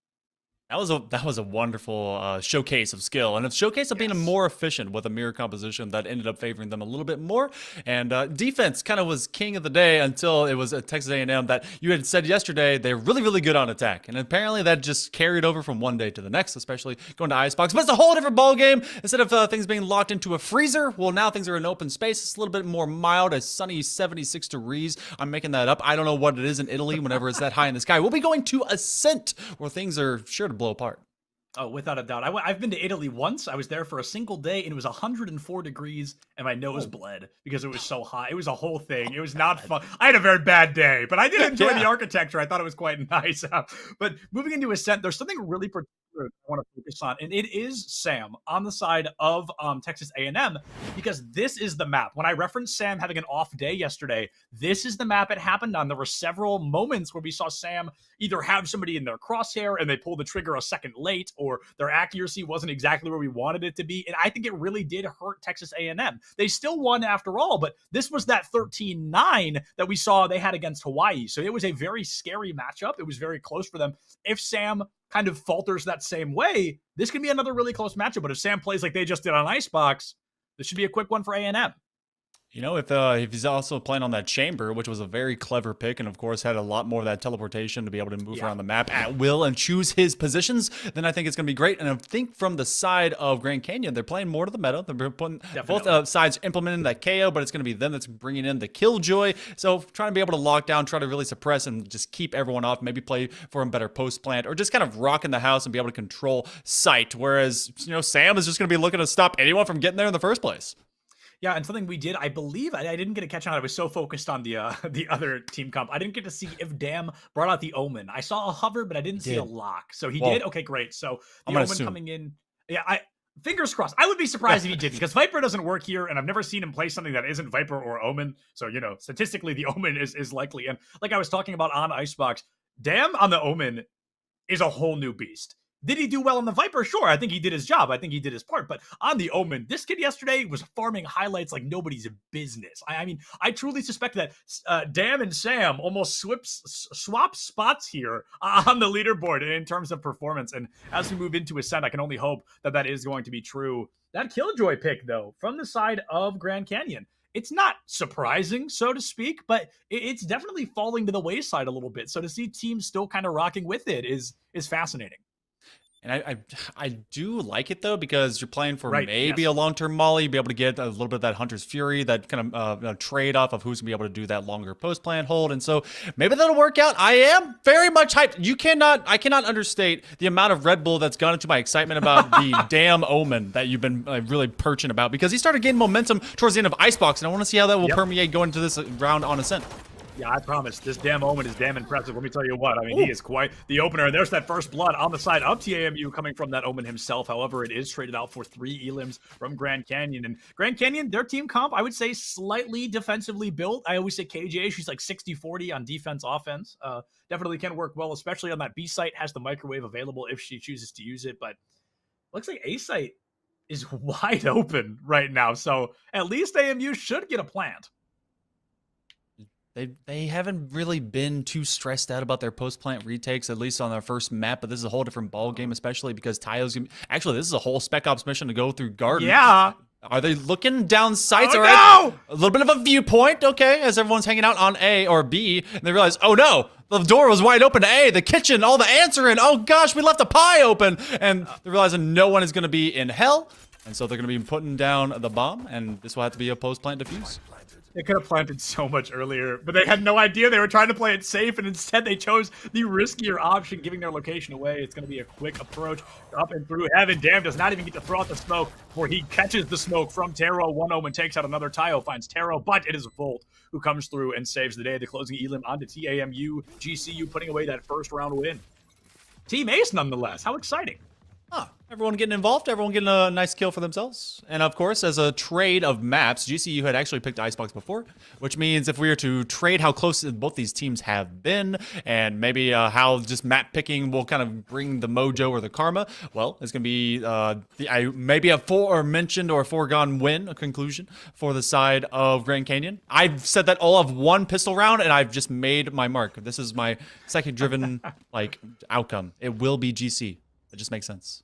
That was a wonderful showcase of skill and a showcase of being more efficient with a mirror composition that ended up favoring them a little bit more. And defense kind of was king of the day until it was Texas A&M that you had said yesterday they're really, really good on attack. And apparently that just carried over from one day to the next, especially going to Icebox. But it's a whole different ball game. Instead of things being locked into a freezer, well, now things are in open space. It's a little bit more mild, a sunny 76 degrees. I'm making that up. I don't know what it is in Italy whenever it's that high in the sky. We'll be going to Ascent where things are sure to blow apart. Oh, without a doubt. I've been to Italy once. I was there for a single day, and it was 104 degrees, and my nose bled because it was so hot. It was a whole thing. It was not fun. I had a very bad day, but I did enjoy the architecture. I thought it was quite nice. But moving into Ascent, there's something really particular I want to focus on, and it is Sam on the side of Texas A&M, because this is the map. When I referenced Sam having an off day yesterday, this is the map it happened on. There were several moments where we saw Sam either have somebody in their crosshair and they pulled the trigger a second late, or their accuracy wasn't exactly where we wanted it to be. And I think it really did hurt Texas A&M. They still won after all, but this was that 13-9 that we saw they had against Hawaii. So it was a very scary matchup. It was very close for them. If Sam kind of falters that same way, this could be another really close matchup. But if Sam plays like they just did on Icebox, this should be a quick one for A&M. You know, if he's also playing on that chamber, which was a very clever pick, and of course had a lot more of that teleportation to be able to move around the map at will and choose his positions, then I think it's going to be great. And I think from the side of Grand Canyon, they're playing more to the meta. They're putting both sides implementing that KO, but it's going to be them that's bringing in the Killjoy. So trying to be able to lock down, try to really suppress and just keep everyone off, maybe play for a better post plant, or just kind of rock in the house and be able to control site. Whereas, you know, Sam is just going to be looking to stop anyone from getting there in the first place. Yeah, and something we did, I believe, I didn't get a catch on it. I was so focused on the other team comp. I didn't get to see if Dam brought out the Omen. I saw a hover, but I didn't see a lock. So he did? Okay, great. So the Omen coming in. Yeah, fingers crossed. I would be surprised if he did, because Viper doesn't work here, and I've never seen him play something that isn't Viper or Omen. So, you know, statistically, the Omen is likely. And like I was talking about on Icebox, Dam on the Omen is a whole new beast. Did he do well on the Viper? Sure, I think he did his job. I think he did his part. But on the Omen, this kid yesterday was farming highlights like nobody's business. I mean, I truly suspect that Dam and Sam almost swap spots here on the leaderboard in terms of performance. And as we move into Ascent, I can only hope that that is going to be true. That Killjoy pick, though, from the side of Grand Canyon, it's not surprising, so to speak, but it's definitely falling to the wayside a little bit. So to see teams still kind of rocking with it is fascinating. And I do like it, though, because you're playing for maybe a long-term molly, be able to get a little bit of that Hunter's Fury, that kind of trade-off of who's going to be able to do that longer post-plant hold. And so maybe that'll work out. I am very much hyped. I cannot understate the amount of Red Bull that's gone into my excitement about the damn Omen that you've been really perching about, because he started gaining momentum towards the end of Icebox, and I want to see how that will permeate going into this round on Ascent. Yeah, I promise. This damn Omen is damn impressive. Let me tell you what. I mean, he is quite the opener. There's that first blood on the side of TAMU coming from that Omen himself. However, it is traded out for 3 elims from Grand Canyon. And Grand Canyon, their team comp, I would say slightly defensively built. I always say KJ, she's like 60-40 on defense, offense. Definitely can work well, especially on that B site. Has the microwave available if she chooses to use it. But looks like A site is wide open right now. So at least AMU should get a plant. They haven't really been too stressed out about their post-plant retakes, at least on their first map, but this is a whole different ball game, especially because Tayo's gonna... Actually, this is a whole Spec Ops mission to go through Garden. Yeah. Are they looking down sights? Oh, no! A little bit of a viewpoint, okay, as everyone's hanging out on A or B, and they realize, oh no, the door was wide open to A, the kitchen, all the answering, oh gosh, we left the pie open, and they're realizing no one is going to be in hell, and so they're going to be putting down the bomb, and this will have to be a post-plant defuse. They could have planted so much earlier, but they had no idea. They were trying to play it safe, and instead they chose the riskier option, giving their location away. It's going to be a quick approach up and through heaven. Dam does not even get to throw out the smoke before he catches the smoke from Taro. One Omen takes out another. Tayo finds Taro, but it is Volt who comes through and saves the day. The closing elim onto TAMU. GCU putting away that first round win. Team Ace, nonetheless. How exciting. Everyone getting involved, everyone getting a nice kill for themselves. And of course, as a trade of maps, GCU had actually picked Icebox before, which means if we were to trade how close both these teams have been, and maybe how just map picking will kind of bring the mojo or the karma, well, it's going to be maybe a foregone win, a conclusion for the side of Grand Canyon. I've said that all of one pistol round, and I've just made my mark. This is my second-driven outcome. It will be GC. It just makes sense.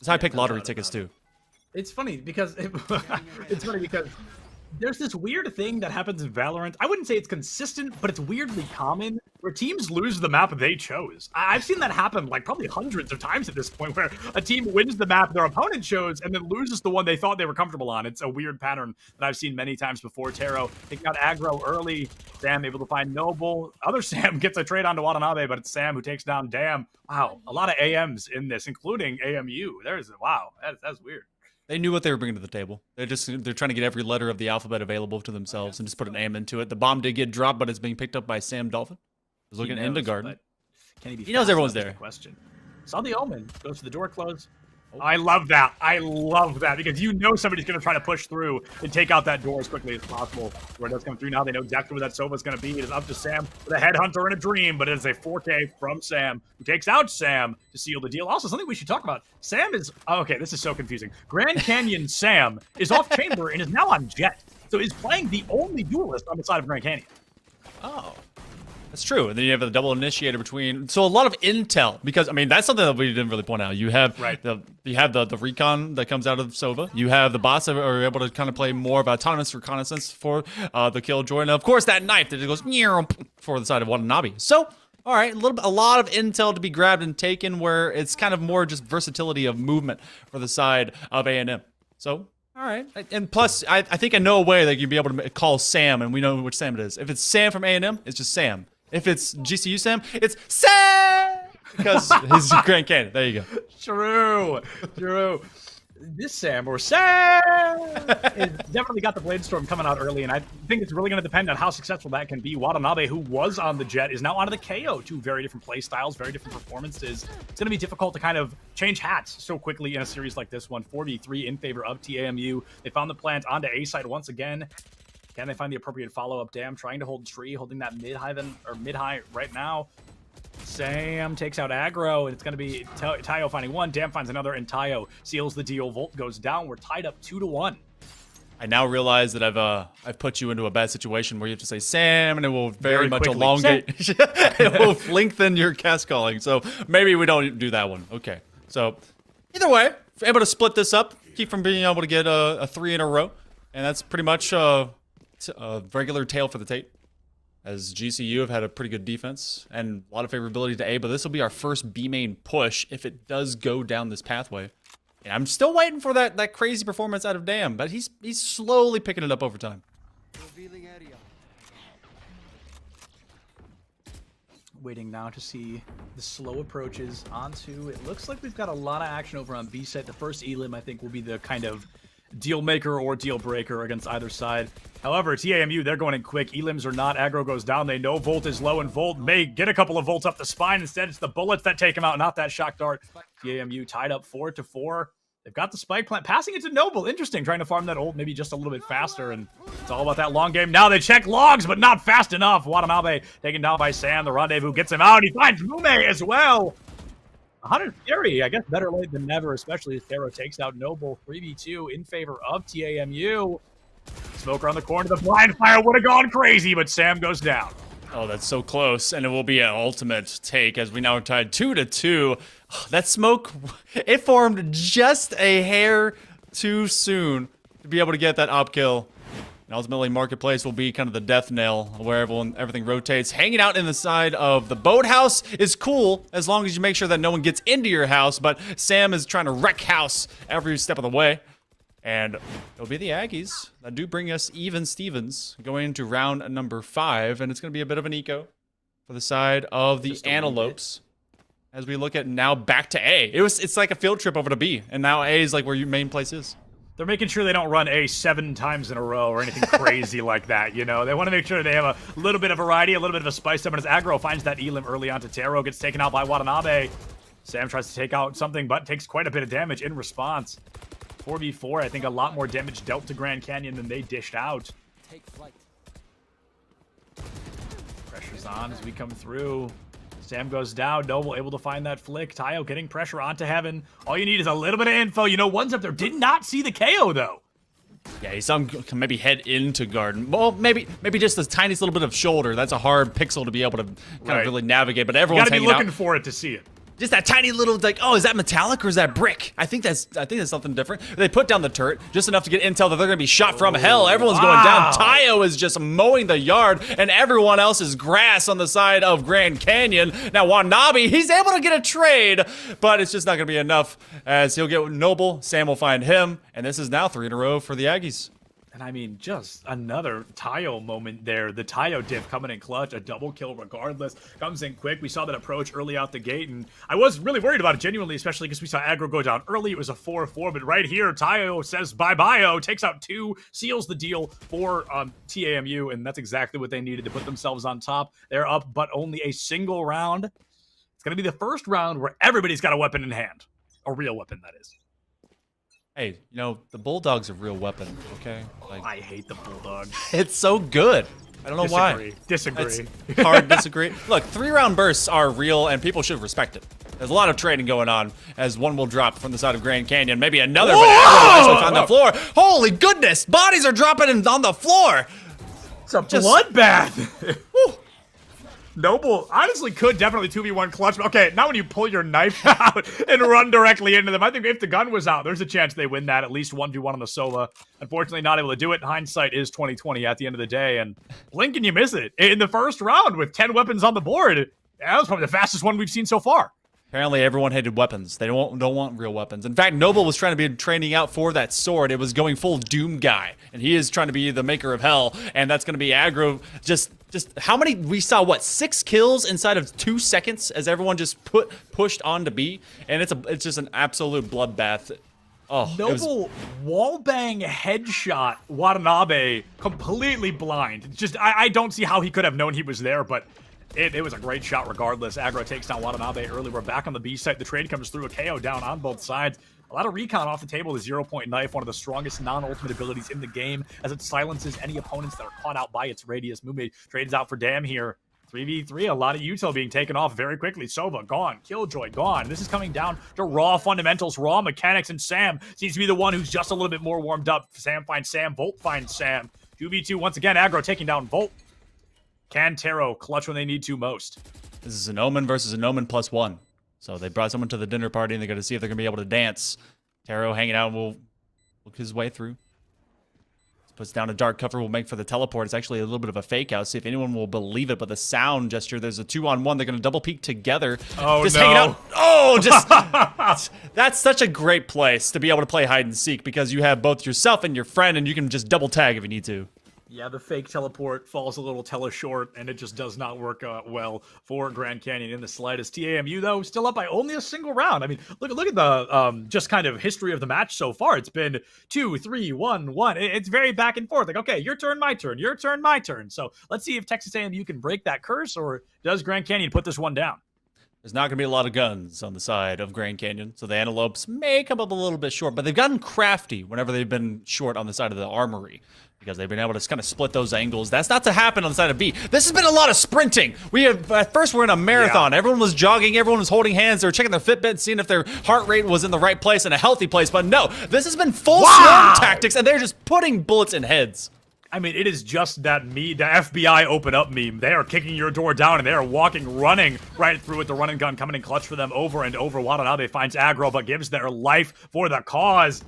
That's how I pick lottery tickets too. It's funny because there's this weird thing that happens in Valorant. I wouldn't say it's consistent, but it's weirdly common where teams lose the map they chose. I've seen that happen like probably hundreds of times at this point, where a team wins the map their opponent chose and then loses the one they thought they were comfortable on. It's a weird pattern that I've seen many times before. Taro taking out aggro early. Sam able to find Noble. Other Sam gets a trade onto Watanabe, but it's Sam who takes down Dam. Wow, a lot of AMs in this, including AMU. Wow, that's weird. They knew what they were bringing to the table. They're trying to get every letter of the alphabet available to themselves and just put an AM into it. The bomb did get dropped, but it's being picked up by Sam Dolphin. He's looking into garden. He knows everyone's there. Question. Saw the omen. Goes to the door close. Oh. I love that. I love that because you know somebody's going to try to push through and take out that door as quickly as possible. Where it does come through now, they know exactly where that Sova's going to be. It is up to Sam with a headhunter and a dream, but it is a 4K from Sam who takes out Sam to seal the deal. Also, something we should talk about. Sam is okay. This is so confusing. Grand Canyon Sam is off chamber and is now on Jet, so is playing the only duelist on the side of Grand Canyon. Oh. That's true. And then you have the double initiator between. So a lot of intel, because I mean that's something that we didn't really point out. You have the recon that comes out of Sova. You have the bots that are able to kind of play more of autonomous reconnaissance for the Killjoy, and of course that knife that just goes for the side of Watanabe. So all right, a lot of intel to be grabbed and taken, where it's kind of more just versatility of movement for the side of A&M. So. All right, and plus, I think I know a way that you'd be able to call Sam, and we know which Sam it is. If it's Sam from A&M, it's just Sam. If it's GCU Sam, it's Sam! Because he's Grand Canyon. There you go. True. This Sam, or Sam, has definitely got the Bladestorm coming out early, and I think it's really going to depend on how successful that can be. Watanabe, who was on the Jet, is now onto the KO. Two very different play styles, very different performances. It's going to be difficult to kind of change hats so quickly in a series like this one. 4v3 in favor of TAMU. They found the plant onto A side once again. Can they find the appropriate follow-up? Dam trying to hold tree, holding that mid-high right now. Sam takes out aggro, and it's going to be Tayo finding one. Dam finds another, and Tayo seals the deal. Volt goes down. We're tied up 2-1. I now realize that I've put you into a bad situation where you have to say Sam, and it will very much quickly. elongate. It will lengthen your cast calling. So maybe we don't do that one. Okay. So either way, able to split this up, keep from being able to get a 3 in a row, and that's pretty much a regular tail for the tape. As GCU have had a pretty good defense and a lot of favorability to A, but this will be our first B main push if it does go down this pathway. And I'm still waiting for that crazy performance out of Dam, but he's slowly picking it up over time. Waiting now to see the slow approaches onto. It looks like we've got a lot of action over on B site. The first Elim, I think, will be the kind of deal maker or deal breaker against either side. However, TAMU, they're going in quick. Elims are not. Aggro goes down. They know Volt is low, and Volt may get a couple of volts up the spine. Instead, it's the bullets that take him out, not that shock dart. TAMU tied up 4-4. They've got the spike plant. Passing it to Noble. Interesting. Trying to farm that ult maybe just a little bit faster, and it's all about that long game. Now they check logs, but not fast enough. Watanabe taken down by Sam. The rendezvous gets him out. He finds Mume as well. 100 Fury, I guess better late than never, especially as Thero takes out Noble. 3v2 in favor of TAMU. Smoker on the corner. The blind fire would have gone crazy, but Sam goes down. Oh, that's so close, and it will be an ultimate take as we now are tied 2-2. That smoke, it formed just a hair too soon to be able to get that up kill. And ultimately, Marketplace will be kind of the death knell where everything rotates. Hanging out in the side of the boathouse is cool as long as you make sure that no one gets into your house, but Sam is trying to wreck house every step of the way. And it'll be the Aggies that do bring us even Stevens going into round number 5, and it's going to be a bit of an eco for the side of the Antelopes as we look at now back to A. It's like a field trip over to B, and now A is like where your main place is. They're making sure they don't run A 7 times in a row or anything crazy like that, you know? They want to make sure they have a little bit of variety, a little bit of a spice up, and as Aggro finds that Elim early on to Taro, gets taken out by Watanabe. Sam tries to take out something, but takes quite a bit of damage in response. 4v4, I think a lot more damage dealt to Grand Canyon than they dished out. Take flight. Pressure's on as we come through. Sam goes down. Noble able to find that flick. Tayo getting pressure onto Heaven. All you need is a little bit of info. You know, one's up there. Did not see the KO, though. Yeah, he saw him maybe head into Garden. Well, maybe just the tiniest little bit of shoulder. That's a hard pixel to be able to kind of really navigate, but everyone's hanging out. You gotta be looking for it to see it. just that tiny little, like, oh, is that metallic or is that brick? I think that's something different. They put down the turret just enough to get intel that they're gonna be shot from hell. Everyone's going down. Tayo is just mowing the yard, and everyone else is grass on the side of Grand Canyon. Now Wanabe, he's able to get a trade, but it's just not gonna be enough as he'll get Noble. Sam will find him, and this is now 3 in a row for the Aggies. And I mean, just another Tayo moment there. The Tayo diff coming in clutch, a double kill regardless. Comes in quick. We saw that approach early out the gate, and I was really worried about it genuinely, especially because we saw aggro go down early. It was a 4-4, but right here, Tayo says bye-bye, takes out 2, seals the deal for TAMU, and that's exactly what they needed to put themselves on top. They're up, but only a single round. It's going to be the first round where everybody's got a weapon in hand. A real weapon, that is. Hey, you know, the Bulldog's a real weapon, okay? Like, I hate the Bulldog. It's so good. I don't know why. Disagree. It's hard to disagree. Look, 3-round bursts are real, and people should respect it. There's a lot of trading going on as one will drop from the side of Grand Canyon. Maybe another, but everyone actually on the floor. Holy goodness! Bodies are dropping on the floor! It's a bloodbath! Noble honestly could definitely 2v1 clutch. Okay, now when you pull your knife out and run directly into them, I think if the gun was out, there's a chance they win that, at least 1v1 on the Sova. Unfortunately, not able to do it. Hindsight is 20/20 at the end of the day, and blink and you miss it. In the first round with 10 weapons on the board, that was probably the fastest one we've seen so far. Apparently, everyone hated weapons. They don't want real weapons. In fact, Noble was trying to be training out for that sword. It was going full Doom guy, and he is trying to be the maker of hell, and that's going to be aggro. Just how many? We saw what, 6 kills inside of 2 seconds as everyone just pushed on to B, and it's just an absolute bloodbath. Oh, Noble wallbang headshot Watanabe completely blind. Just I don't see how he could have known he was there, but. It was a great shot regardless. Aggro takes down Watanabe early. We're back on the B site. The trade comes through. A KO down on both sides. A lot of recon off the table. The 0-point knife, one of the strongest non-ultimate abilities in the game, as it silences any opponents that are caught out by its radius. Mume trades out for Dam here. 3v3, a lot of util being taken off very quickly. Sova, gone. Killjoy, gone. This is coming down to raw fundamentals, raw mechanics, and Sam seems to be the one who's just a little bit more warmed up. Sam finds Sam. Volt finds Sam. 2v2 once again. Aggro taking down Volt. Can Taro clutch when they need to most? This is an Omen versus an Omen +1. So they brought someone to the dinner party, and they're going to see if they're going to be able to dance. Taro hanging out will look his way through. Puts down a dark cover, will make for the teleport. It's actually a little bit of a fake out. See if anyone will believe it, but the sound gesture, there's a 2-on-1. They're going to double peek together. Oh, just no. hanging out. Oh, just... That's such a great place to be able to play hide and seek because you have both yourself and your friend, and you can just double tag if you need to. Yeah, the fake teleport falls a little short, and it just does not work well for Grand Canyon in the slightest. TAMU, though, still up by only a single round. I mean, look at the just kind of history of the match so far. It's been 2, 3, 1, 1. It's very back and forth. Like, okay, your turn, my turn, your turn, my turn. So let's see if Texas A&M can break that curse, or does Grand Canyon put this one down? There's not going to be a lot of guns on the side of Grand Canyon, so the Antelopes may come up a little bit short, but they've gotten crafty whenever they've been short on the side of the armory because they've been able to kind of split those angles. That's not to happen on the side of B. This has been a lot of sprinting. At first we're in a marathon. Yeah. Everyone was jogging. Everyone was holding hands. They were checking their Fitbit, seeing if their heart rate was in the right place and a healthy place, but no. This has been full swarm tactics, and they're just putting bullets in heads. I mean, it is just that the FBI open up meme. They are kicking your door down, and they are running right through with the run and gun coming in clutch for them over and over. Watanabe finds aggro, but gives their life for the cause.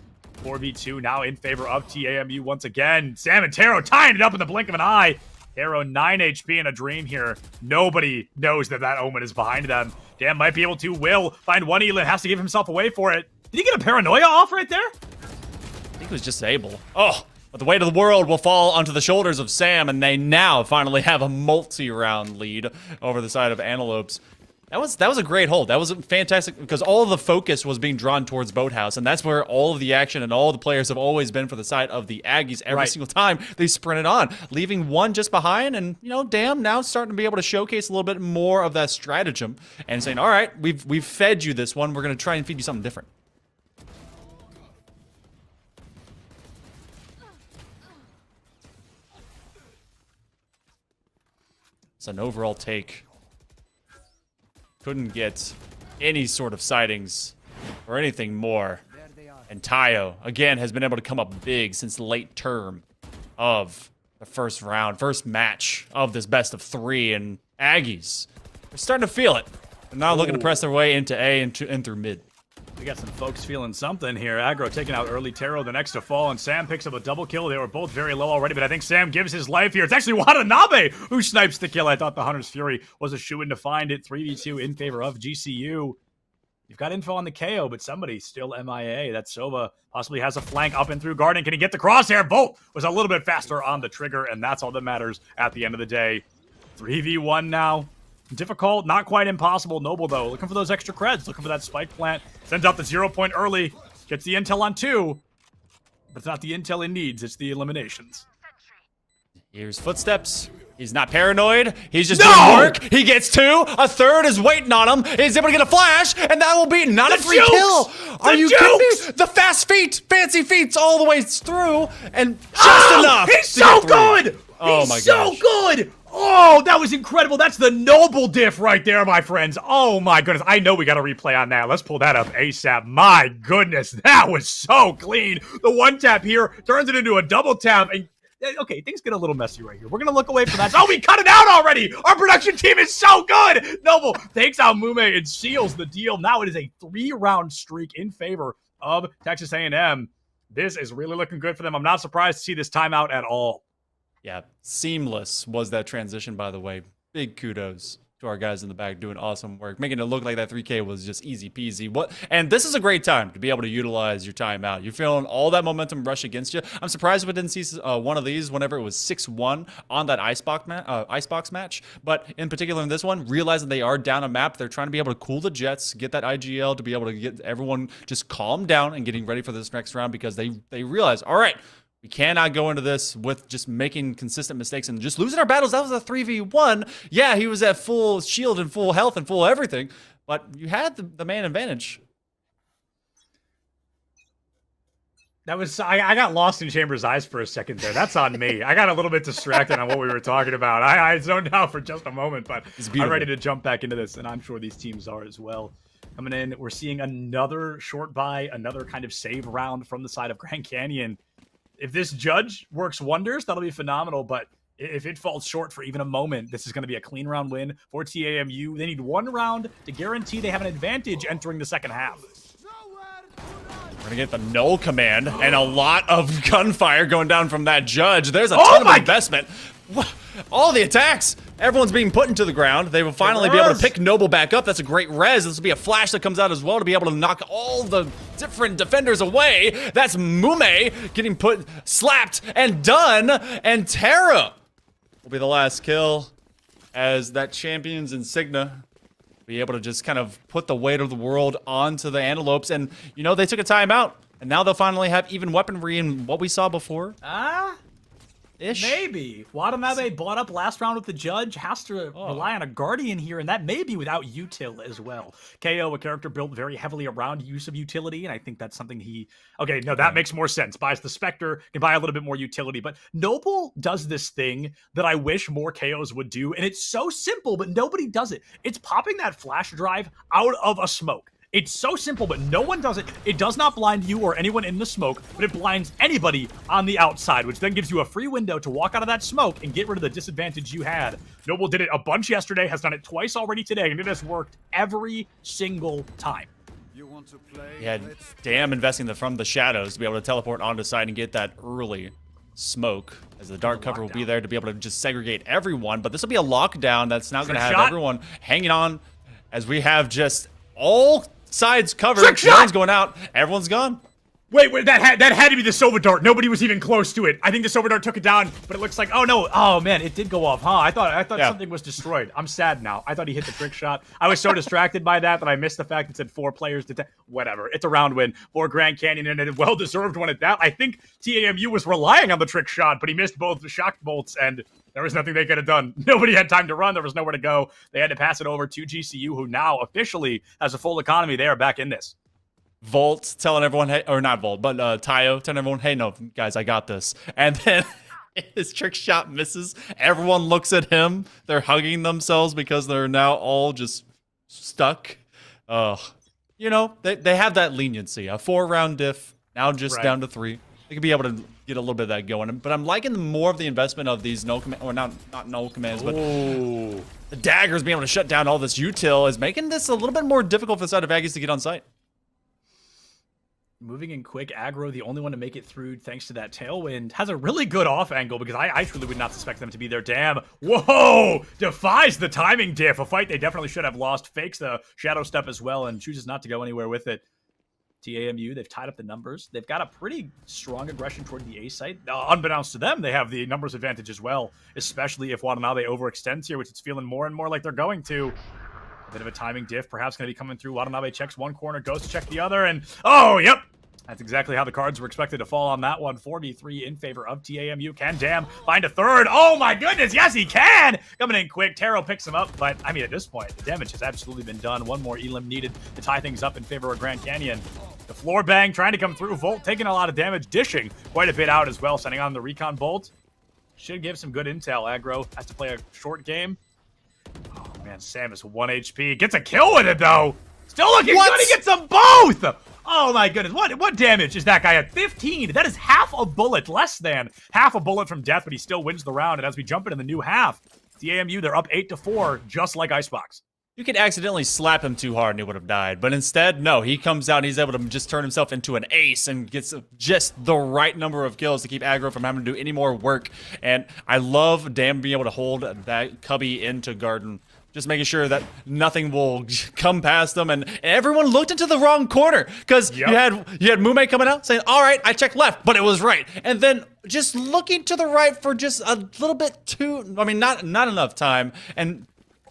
4v2 now in favor of TAMU once again. Sam and Taro tying it up in the blink of an eye. Taro 9 HP in a dream here. Nobody knows that Omen is behind them. Dan might be able to. Will find one Elin, has to give himself away for it. Did he get a paranoia off right there? I think he was just able. Oh! But the weight of the world will fall onto the shoulders of Sam, and they now finally have a multi-round lead over the side of Antelopes. That was a great hold. That was fantastic because all of the focus was being drawn towards Boathouse, and that's where all of the action and all the players have always been for the side of the Aggies every single time they sprinted on, leaving one just behind. And you know, damn, now starting to be able to showcase a little bit more of that stratagem and saying, all right, we've fed you this one. We're going to try and feed you something different. It's an overall take. Couldn't get any sort of sightings or anything more. And Tayo, again, has been able to come up big since the late term of the first round, first match of this best of 3. And Aggies, they're starting to feel it. now looking to press their way into A and through mid. We got some folks feeling something here. Aggro taking out early Taro, the next to fall, and Sam picks up a double kill. They were both very low already, but I think Sam gives his life here. It's actually Watanabe who snipes the kill. I thought the Hunter's Fury was a shoo-in to find it. 3v2 in favor of GCU. You've got info on the KO, but somebody's still MIA. That Sova possibly has a flank up and through Garden. Can he get the crosshair? Volt was a little bit faster on the trigger, and that's all that matters at the end of the day. 3v1 now. Difficult, not quite impossible. Noble, though, looking for those extra creds, looking for that spike plant. Sends out the 0 point early, gets the intel on 2, but it's not the intel he needs, it's the eliminations. Here's footsteps. He's not paranoid. He's just doing work. He gets 2. A third is waiting on him. He's able to get a flash, and that will be not a free kill. Are you kidding me? The fast feet, fancy feet all the way through, and just enough. He's so good! Oh he's my so gosh. good! Oh, that was incredible. That's the Noble diff right there, my friends. Oh my goodness. I know we got a replay on that. Let's pull that up ASAP. My goodness, that was so clean. The one tap here turns it into a double tap. And okay, things get a little messy right here. We're going to look away from that. Oh, we cut it out already. Our production team is so good. Noble takes out Mume and seals the deal. Now it is a 3-round streak in favor of Texas A&M. This is really looking good for them. I'm not surprised to see this timeout at all. Yeah, seamless was that transition, by the way. Big kudos to our guys in the back doing awesome work, making it look like that 3K was just easy peasy. And this is a great time to be able to utilize your timeout. You're feeling all that momentum rush against you. I'm surprised we didn't see one of these whenever it was 6-1 on that icebox match. But in particular in this one, realizing they are down a map, they're trying to be able to cool the jets, get that IGL to be able to get everyone just calm down and getting ready for this next round, because they realize, all right, we cannot go into this with just making consistent mistakes and just losing our battles. That was a 3v1. Yeah, he was at full shield and full health and full everything, but you had the man advantage. That was I got lost in Chambers' eyes for a second there. That's on me. I got a little bit distracted on what we were talking about. I zoned out for just a moment, but I'm ready to jump back into this, and I'm sure these teams are as well. Coming in, we're seeing another short buy, another kind of save round from the side of Grand Canyon. If this judge works wonders, that'll be phenomenal. But if it falls short for even a moment, this is going to be a clean round win for TAMU. They need 1 round to guarantee they have an advantage entering the second half. We're going to get the null command and a lot of gunfire going down from that judge. There's a ton of investment. All the attacks. Everyone's being put into the ground. They will finally be able to pick Noble back up. That's a great res. This will be a flash that comes out as well to be able to knock all the different defenders away. That's Mume getting slapped and done. And Tara will be the last kill as that champion's insignia be able to just kind of put the weight of the world onto the Antelopes. And, you know, they took a timeout. And now they'll finally have even weaponry in what we saw before. Maybe. Watanabe bought up last round with the judge, has to rely on a guardian here, and that may be without util as well. KO, a character built very heavily around use of utility, and I think that's something he... Okay, no, that makes more sense. Buys the Spectre, can buy a little bit more utility, but Noble does this thing that I wish more KOs would do, and it's so simple, but nobody does it. It's popping that flash drive out of a smoke. It's so simple, but no one does it. It does not blind you or anyone in the smoke, but it blinds anybody on the outside, which then gives you a free window to walk out of that smoke and get rid of the disadvantage you had. Noble did it a bunch yesterday, has done it twice already today, and it has worked every single time. You want to play? Yeah, damn investing from the shadows to be able to teleport onto side and get that early smoke, as the dark cover will be there to be able to just segregate everyone. But this will be a lockdown that's now going to have everyone hanging on, as we have just all sides covered. No one's going out. Everyone's gone. Wait, that had to be the Sova Dart. Nobody was even close to it. I think the Sova Dart took it down, but it looks like, oh no, oh man, it did go off, huh? I thought something was destroyed. I'm sad now. I thought he hit the trick shot. I was so distracted by that I missed the fact it said 4 players. Whatever. It's a round win for Grand Canyon, and a well-deserved one at that. I think TAMU was relying on the trick shot, but he missed both the shock bolts, and there was nothing they could have done. Nobody had time to run. There was nowhere to go. They had to pass it over to GCU, who now officially has a full economy. They are back in this. Volt telling everyone, hey, or not Volt, but Tayo telling everyone, hey, no, guys, I got this. And then his trick shot misses. Everyone looks at him. They're hugging themselves because they're now all just stuck. You know, they have that leniency. A 4-round diff, now just down to 3. they could be able to get a little bit of that going. But I'm liking more of the investment of these no command, or not no commands, but the daggers being able to shut down all this util is making this a little bit more difficult for the side of Aggies to get on site. Moving in quick, aggro, the only one to make it through thanks to that tailwind, has a really good off angle because I truly would not suspect them to be there. Damn. Whoa! Defies the timing diff. A fight they definitely should have lost. Fakes the shadow step as well and chooses not to go anywhere with it. TAMU, they've tied up the numbers. They've got a pretty strong aggression toward the A site. Unbeknownst to them, they have the numbers advantage as well, especially if Watanabe overextends here, which it's feeling more and more like they're going to. A bit of a timing diff, perhaps going to be coming through. Watanabe checks one corner, goes to check the other, and oh, yep. That's exactly how the cards were expected to fall on that one. 4v3 in favor of TAMU. Can Dam find a third? Oh my goodness, yes he can! Coming in quick, Taro picks him up, but I mean at this point, the damage has absolutely been done. One more elim needed to tie things up in favor of Grand Canyon. The floor bang trying to come through. Volt taking a lot of damage, dishing quite a bit out as well, sending on the recon bolt. Should give some good intel. Aggro has to play a short game. Oh man, Sam is 1 HP. Gets a kill with it though. Still looking good. He gets them both. Oh my goodness. What damage is that guy at? 15. That is half a bullet, less than half a bullet from death, but he still wins the round. And as we jump into the new half, TAMU, they're up 8-4, just like Icebox. You could accidentally slap him too hard and he would have died. But instead, no, he comes out and he's able to just turn himself into an ace and gets just the right number of kills to keep aggro from having to do any more work. And I love Dam being able to hold that cubby into garden, just making sure that nothing will come past them. And everyone looked into the wrong corner because you had Mume coming out saying, all right, I checked left, but it was right. And then just looking to the right for just a little bit too, I mean, not enough time. And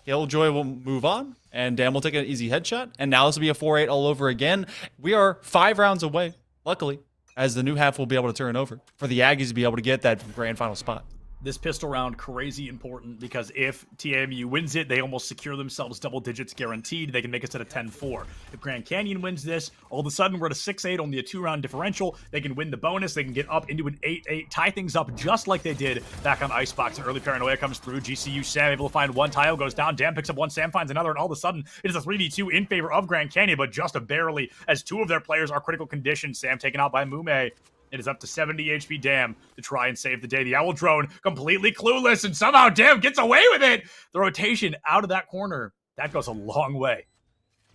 Killjoy will move on, and Dan will take an easy headshot, and now this will be a 4-8 all over again. We are 5 rounds away, luckily, as the new half will be able to turn over for the Aggies to be able to get that grand final spot. This pistol round, crazy important, because if TAMU wins it, they almost secure themselves double digits guaranteed. They can make it to 10-4. If Grand Canyon wins this, all of a sudden we're at a 6-8, only a 2-round differential. They can win the bonus. They can get up into an 8-8, tie things up just like they did back on Icebox. An early paranoia comes through. GCU Sam able to find one tile, goes down. Dan picks up one, Sam finds another, and all of a sudden it is a 3v2 in favor of Grand Canyon, but just a barely, as 2 of their players are critical condition. Sam taken out by Mume. It is up to 70 HP Dam to try and save the day. The Owl Drone completely clueless, and somehow Dam gets away with it. The rotation out of that corner, that goes a long way.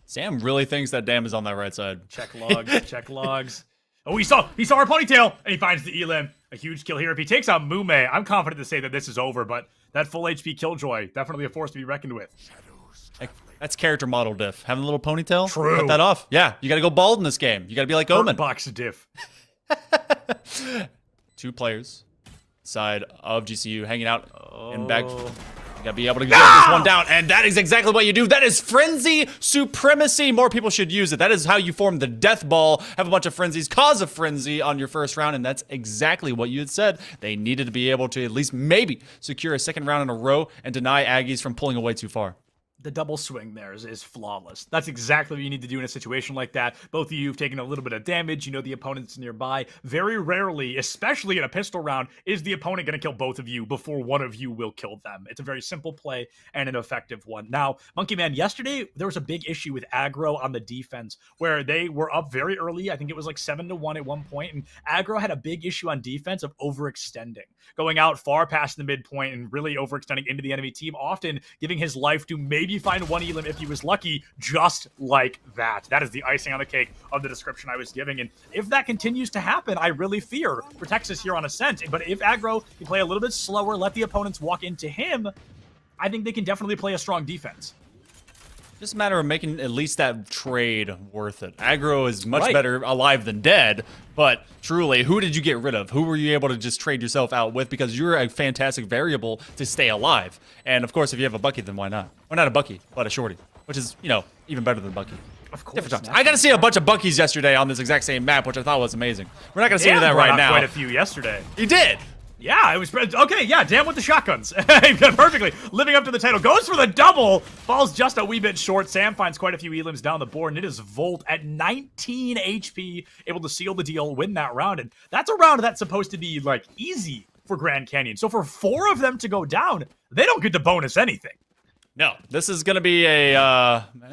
Sam really thinks that Dam is on that right side. Check logs, check logs. Oh, he saw our ponytail, and he finds the Elim. A huge kill here. If he takes out Mume, I'm confident to say that this is over, but that full HP Killjoy, definitely a force to be reckoned with. That's character model diff. Having a little ponytail? True. Cut that off. Yeah, you got to go bald in this game. You got to be like Omen. Box diff. 2 players side of GCU hanging out in back. You gotta be able to get this one down, and that is exactly what you do. That is frenzy supremacy. More people should use it. That is how you form the death ball. Have a bunch of frenzies, cause a frenzy on your first round, and that's exactly what you had said. They needed to be able to at least maybe secure a second round in a row and deny Aggies from pulling away too far. The double swing there is flawless. That's exactly what you need to do in a situation like that. Both of you have taken a little bit of damage. You know the opponent's nearby. Very rarely, especially in a pistol round, is the opponent going to kill both of you before one of you will kill them. It's a very simple play and an effective one. Now, Monkey Man, yesterday there was a big issue with aggro on the defense where they were up very early. I think it was like 7-1 at one point, and aggro had a big issue on defense of overextending, going out far past the midpoint and really overextending into the enemy team, often giving his life to maybe find one elim if he was lucky, just like that. That is the icing on the cake of the description I was giving. And if that continues to happen, I really fear for Texas here on Ascent. But if aggro can play a little bit slower, let the opponents walk into him, I think they can definitely play a strong defense. Just a matter of making at least that trade worth it. Aggro is much better alive than dead, but truly, who did you get rid of? Who were you able to just trade yourself out with? Because you're a fantastic variable to stay alive. And of course, if you have a Bucky, then why not? Well, not a Bucky, but a Shorty, which is, you know, even better than Bucky. Of course. I got to see a bunch of Buckies yesterday on this exact same map, which I thought was amazing. We're not going to see any of that right now. Quite a few yesterday. He did. Yeah, it was okay. Yeah, damn with the shotguns. Perfectly living up to the title. Goes for the double. Falls just a wee bit short. Sam finds quite a few elims down the board, and it is Volt at 19 HP, able to seal the deal, win that round. And that's a round that's supposed to be like easy for Grand Canyon. So for 4 of them to go down, they don't get to bonus anything. No, this is going to be a,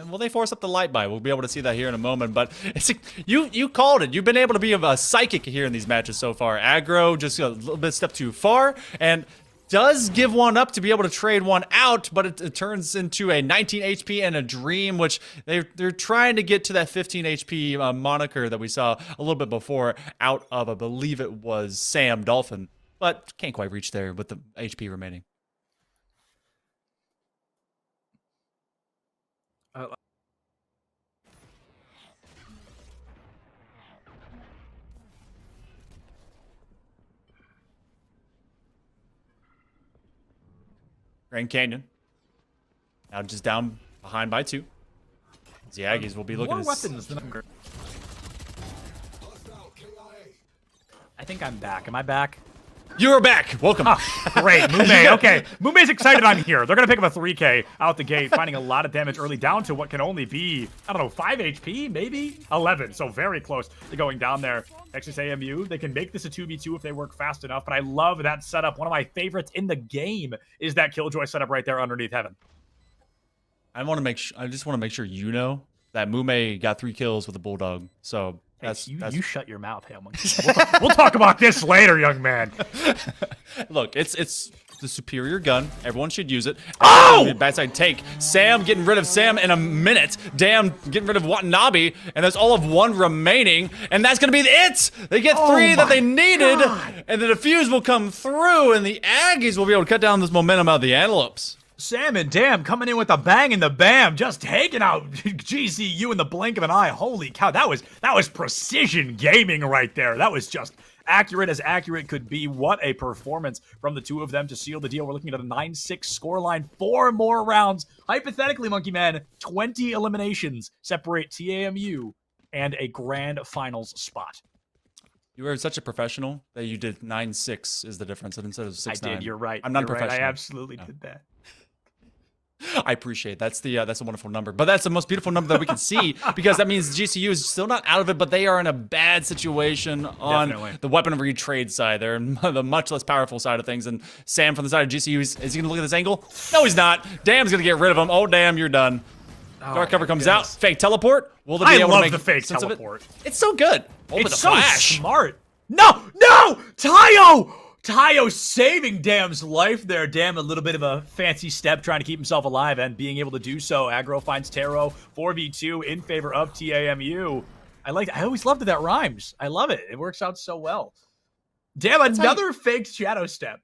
well, they force up the light by. We'll be able to see that here in a moment, but it's you called it. You've been able to be a psychic here in these matches so far. Aggro just a little bit step too far, and does give one up to be able to trade one out, but it turns into a 19 HP and a dream, which they're trying to get to that 15 HP moniker that we saw a little bit before out of, I believe it was Sam Dolphin, but can't quite reach there with the HP remaining. Grand Canyon now just down behind by 2. The Aggies will be looking more at weapons than I think I'm back. Am I back? You're back. Welcome. Great, Mume. Okay, Mume's excited I'm here. They're gonna pick up a 3K out the gate, finding a lot of damage early, down to what can only be, I don't know, 5 HP, maybe 11. So very close to going down there. Texas A&M, they can make this a 2v2 if they work fast enough. But I love that setup. One of my favorites in the game is that Killjoy setup right there underneath Heaven. I just want to make sure you know that Mume got 3 kills with a Bulldog. So that's you shut your mouth, Hail Monkey. We'll talk about this later, young man. Look, it's the superior gun. Everyone should use it. Oh! Bad side take. Sam getting rid of Sam in a minute. Damn, getting rid of Watanabe. And there's all of 1 remaining. And that's going to be it. They get 3 that they needed. God. And the defuse will come through. And the Aggies will be able to cut down this momentum out of the Antelopes. Sam and Dam coming in with a bang and the bam, just taking out GCU in the blink of an eye. Holy cow, that was precision gaming right there. That was just accurate as accurate could be. What a performance from the 2 of them to seal the deal. We're looking at a 9-6 scoreline. 4 more rounds. Hypothetically, Monkey Man, 20 eliminations separate TAMU and a grand finals spot. You were such a professional that you did 9-6 is the difference instead of 6-9. I did. You're right. I'm not You're professional. Right. I absolutely did that. I appreciate it. That's a wonderful number, but that's the most beautiful number that we can see because that means GCU is still not out of it, but they are in a bad situation on the weaponry trade side. They're the much less powerful side of things. And Sam from the side of GCU, is he gonna look at this angle? No, he's not. Damn's gonna get rid of him. Oh, damn, you're done. Dark cover comes out. Fake teleport. Will they be able to make the fake sense teleport. Of it? It's so good. It's so smart. No, Tayo! Tayo saving Dam's life there. Dam, a little bit of a fancy step trying to keep himself alive and being able to do so. Aggro finds Taro 4v2 in favor of TAMU. I always loved that rhymes. I love it. It works out so well. Damn, another fake shadow step.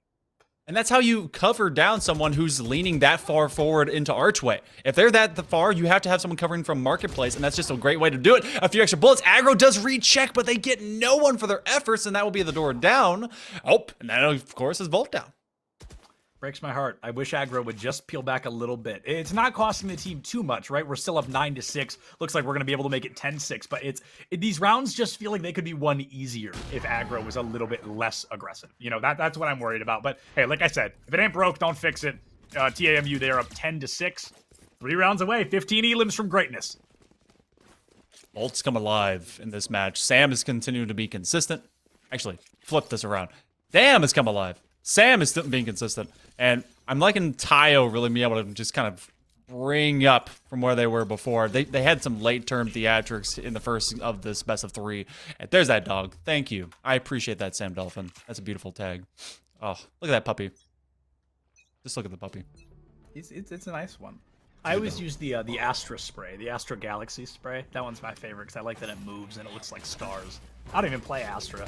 And that's how you cover down someone who's leaning that far forward into archway. If they're that far, you have to have someone covering from marketplace, and that's just a great way to do it. A few extra bullets. Aggro does recheck, but they get no one for their efforts, and that will be the door down. Oh, and that, of course, is Volt down. Breaks my heart. I wish Aggro would just peel back a little bit. It's not costing the team too much, right? We're still up 9-6. Looks like we're going to be able to make it 10-6, but these rounds just feel like they could be won easier if Aggro was a little bit less aggressive. You know, that's what I'm worried about. But hey, like I said, if it ain't broke, don't fix it. TAMU, they are up 10-6. 3 rounds away, 15 elims from greatness. Volt's come alive in this match. Sam is continuing to be consistent. Actually, flip this around. Damn has come alive. Sam is still being consistent. And I'm liking Tayo really being able to just kind of bring up from where they were before. They had some late-term theatrics in the first of this best of 3. And there's that dog. Thank you. I appreciate that, Sam Dolphin. That's a beautiful tag. Oh, look at that puppy. Just look at the puppy. It's a nice one. I always use the Astra spray, the Astra Galaxy spray. That one's my favorite because I like that it moves and it looks like stars. I don't even play Astra.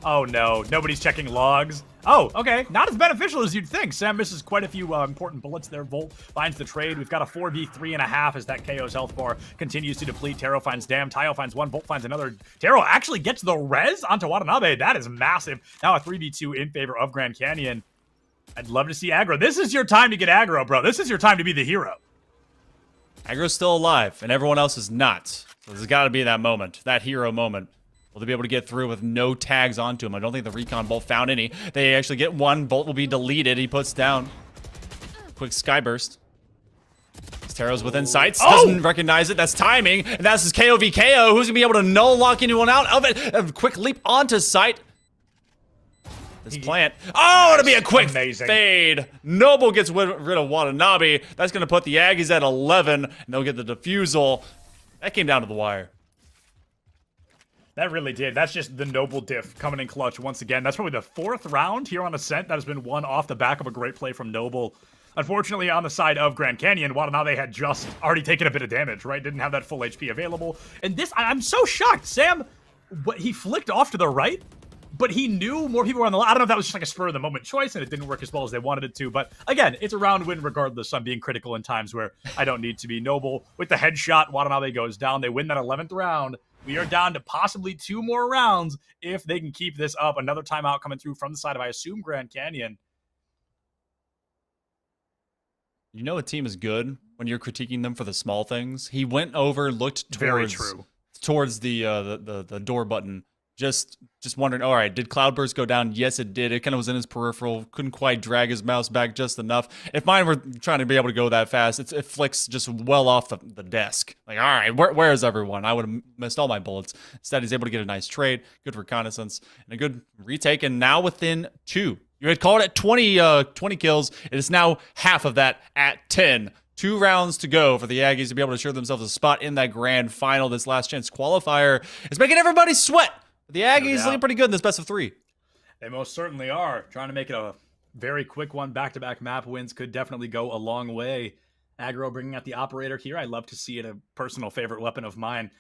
Oh no, nobody's checking logs. Oh, okay, not as beneficial as you'd think. Sam misses quite a few important bullets there. Volt finds the trade. We've got a 4v3.5 as that KO's health bar continues to deplete. Taro finds Dam. Tayo finds 1. Volt finds another. Taro actually gets the res onto Watanabe. That is massive. Now a 3v2 in favor of Grand Canyon. I'd love to see aggro. This is your time to get aggro, bro. This is your time to be the hero. Aggro's still alive, and everyone else is not. So there's got to be that moment, that hero moment. Will they be able to get through with no tags onto him? I don't think the recon bolt found any. They actually get 1. Bolt will be deleted. He puts down. Quick skyburst. Taro's within sights. Doesn't recognize it. That's timing. And that's his KO v KO. Who's going to be able to no lock anyone out of it? A quick leap onto sight. This plant. Oh, it'll be a quick Amazing. fade. Noble gets rid of Watanabe. That's going to put the Aggies at 11, and they'll get the defusal. That came down to the wire. That really did. That's just the Noble diff coming in clutch once again. That's probably the 4th round here on Ascent that has been won off the back of a great play from Noble. Unfortunately, on the side of Grand Canyon, Watanabe had just already taken a bit of damage, right? Didn't have that full HP available. And this, I'm so shocked. Sam, he flicked off to the right, but he knew more people were on the left. I don't know if that was just like a spur-of-the-moment choice and it didn't work as well as they wanted it to. But again, it's a round win regardless. I'm being critical in times where I don't need to be. Noble with the headshot. Watanabe goes down. They win that 11th round. We are down to possibly 2 more rounds if they can keep this up. Another timeout coming through from the side of, I assume, Grand Canyon. You know a team is good when you're critiquing them for the small things. He went over, looked towards the door button, just wondering, all right, did Cloudburst go down? Yes, it did. It kind of was in his peripheral. Couldn't quite drag his mouse back just enough. If mine were trying to be able to go that fast, it flicks just well off the desk. Like, all right, where is everyone? I would have missed all my bullets. Instead, he's able to get a nice trade, good reconnaissance, and a good retake, and now within 2. You had called it 20 kills. It is now half of that at 10. 2 rounds to go for the Aggies to be able to assure themselves a spot in that grand final. This last chance qualifier is making everybody sweat. The Aggies looking pretty good in this best of 3. They most certainly are. Trying to make it a very quick one. Back-to-back map wins could definitely go a long way. Aggro bringing out the operator here. I love to see it, a personal favorite weapon of mine.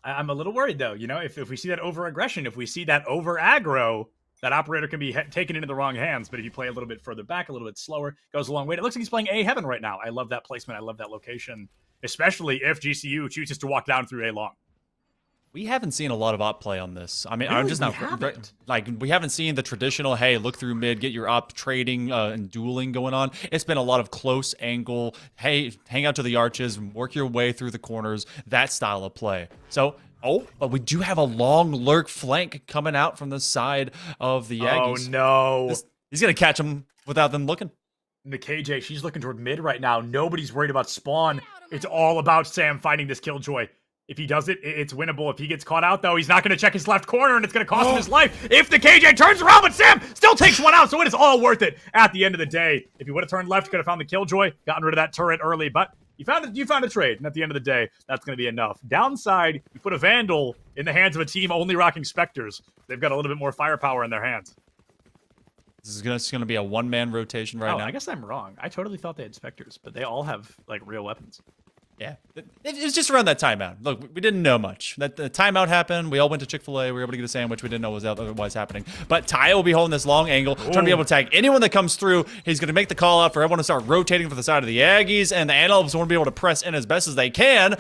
I'm a little worried, though. You know, if we see that over-aggression, if we see that over-aggro, that operator can be taken into the wrong hands. But if you play a little bit further back, a little bit slower, goes a long way. It looks like he's playing A Heaven right now. I love that placement. I love that location, especially if GCU chooses to walk down through A long. We haven't seen a lot of op play on this. I mean, I'm just not like we haven't seen the traditional, hey, look through mid, get your op trading and dueling going on. It's been a lot of close angle, hey, hang out to the arches, work your way through the corners, that style of play. So, but we do have a long lurk flank coming out from the side of the Aggies. Oh, no. He's going to catch him without them looking. The KJ, she's looking toward mid right now. Nobody's worried about spawn. It's all about Sam finding this Killjoy. If he does it, it's winnable. If he gets caught out, though, he's not going to check his left corner, and it's going to cost him his life. If the KJ turns around, but Sam still takes one out, so it is all worth it at the end of the day. If he would have turned left, he could have found the Killjoy, gotten rid of that turret early, but you found a trade, and at the end of the day, that's going to be enough. Downside, you put a Vandal in the hands of a team only rocking Spectres. They've got a little bit more firepower in their hands. This is going to be a one-man rotation now. I guess I'm wrong. I totally thought they had Spectres, but they all have, like, real weapons. Yeah, it was just around that timeout. Look, we didn't know much. That the timeout happened. We all went to Chick-fil-A. We were able to get a sandwich. We didn't know what was otherwise happening. But Ty will be holding this long angle, trying to be able to tag anyone that comes through. He's going to make the call out for everyone to start rotating for the side of the Aggies, and the Antelopes want to be able to press in as best as they can.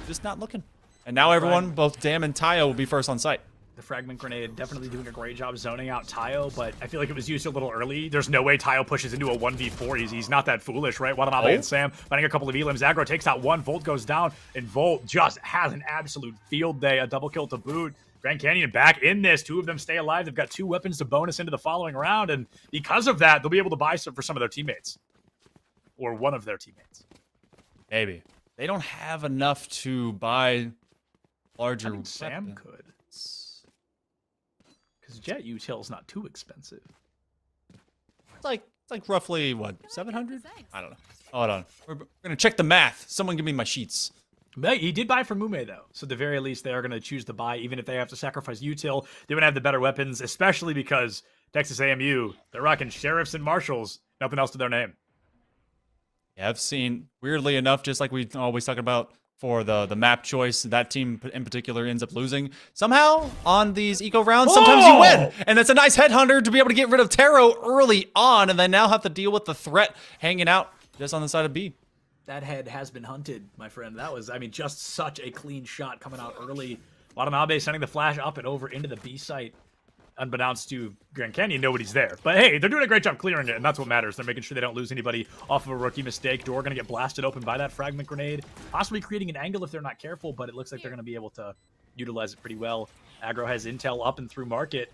Just not looking. And now everyone, both Dam and Tayo, will be first on site. The fragment grenade definitely doing a great job zoning out Tayo, but I feel like it was used a little early. There's no way Tayo pushes into a 1v4. He's not that foolish, right? Watanabe and Sam finding a couple of elims. Aggro takes out one. Volt goes down, and Volt just has an absolute field day. A double kill to boot. Grand Canyon back in this. 2 of them stay alive. They've got 2 weapons to bonus into the following round, and because of that, they'll be able to buy some for some of their teammates. Or one of their teammates. Maybe. They don't have enough to buy larger weapons. Sam could. Because Jet Util's not too expensive. It's like roughly, what, 700? I don't know. Hold on. We're going to check the math. Someone give me my sheets. He did buy from Mume, though. So at the very least, they are going to choose to buy, even if they have to sacrifice Util. They're going to have the better weapons, especially because Texas A&M, they're rocking sheriffs and marshals. Nothing else to their name. Yeah, I've seen, weirdly enough, just like we always talk about, for the map choice, that team in particular ends up losing. Somehow, on these eco rounds, sometimes you win. And it's a nice headhunter to be able to get rid of Taro early on, and then now have to deal with the threat hanging out just on the side of B. That head has been hunted, my friend. That was, I mean, just such a clean shot coming out early. Watanabe sending the flash up and over into the B site. Unbeknownst to Grand Canyon, nobody's there. But hey, they're doing a great job clearing it, and that's what matters. They're making sure they don't lose anybody off of a rookie mistake. Door going to get blasted open by that fragment grenade, possibly creating an angle if they're not careful, but it looks like they're going to be able to utilize it pretty well. Aggro has intel up and through market.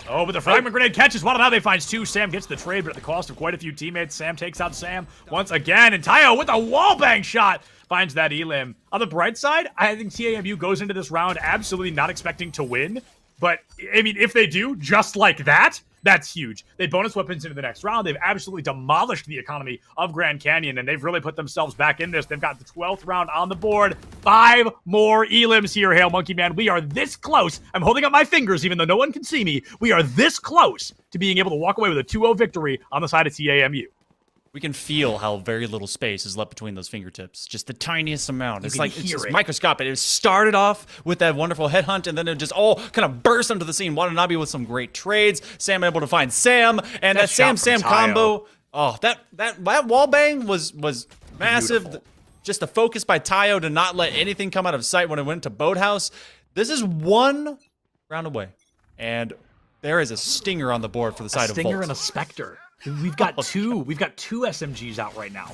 Oh, but the fragment grenade catches Watanabe, finds 2. Sam gets the trade, but at the cost of quite a few teammates. Sam takes out Sam once again, and Tayo with a wallbang shot finds that elim. On the bright side, I think TAMU goes into this round absolutely not expecting to win. But, I mean, if they do, just like that, that's huge. They bonus weapons into the next round. They've absolutely demolished the economy of Grand Canyon, and they've really put themselves back in this. They've got the 12th round on the board. 5 more elims here, Hail Monkey Man. We are this close. I'm holding up my fingers, even though no one can see me. We are this close to being able to walk away with a 2-0 victory on the side of TAMU. We can feel how very little space is left between those fingertips. Just the tiniest amount. It's like it's just microscopic. It started off with that wonderful headhunt, and then it just all kind of burst onto the scene. Watanabe with some great trades. Sam able to find Sam, and that Sam combo. Oh, that wall bang was massive. Beautiful. Just the focus by Tayo to not let anything come out of sight when it went to Boathouse. This is 1 round away, and there is a stinger on the board for the side of Volt. A stinger and a Spectre. We've got two SMGs out right now.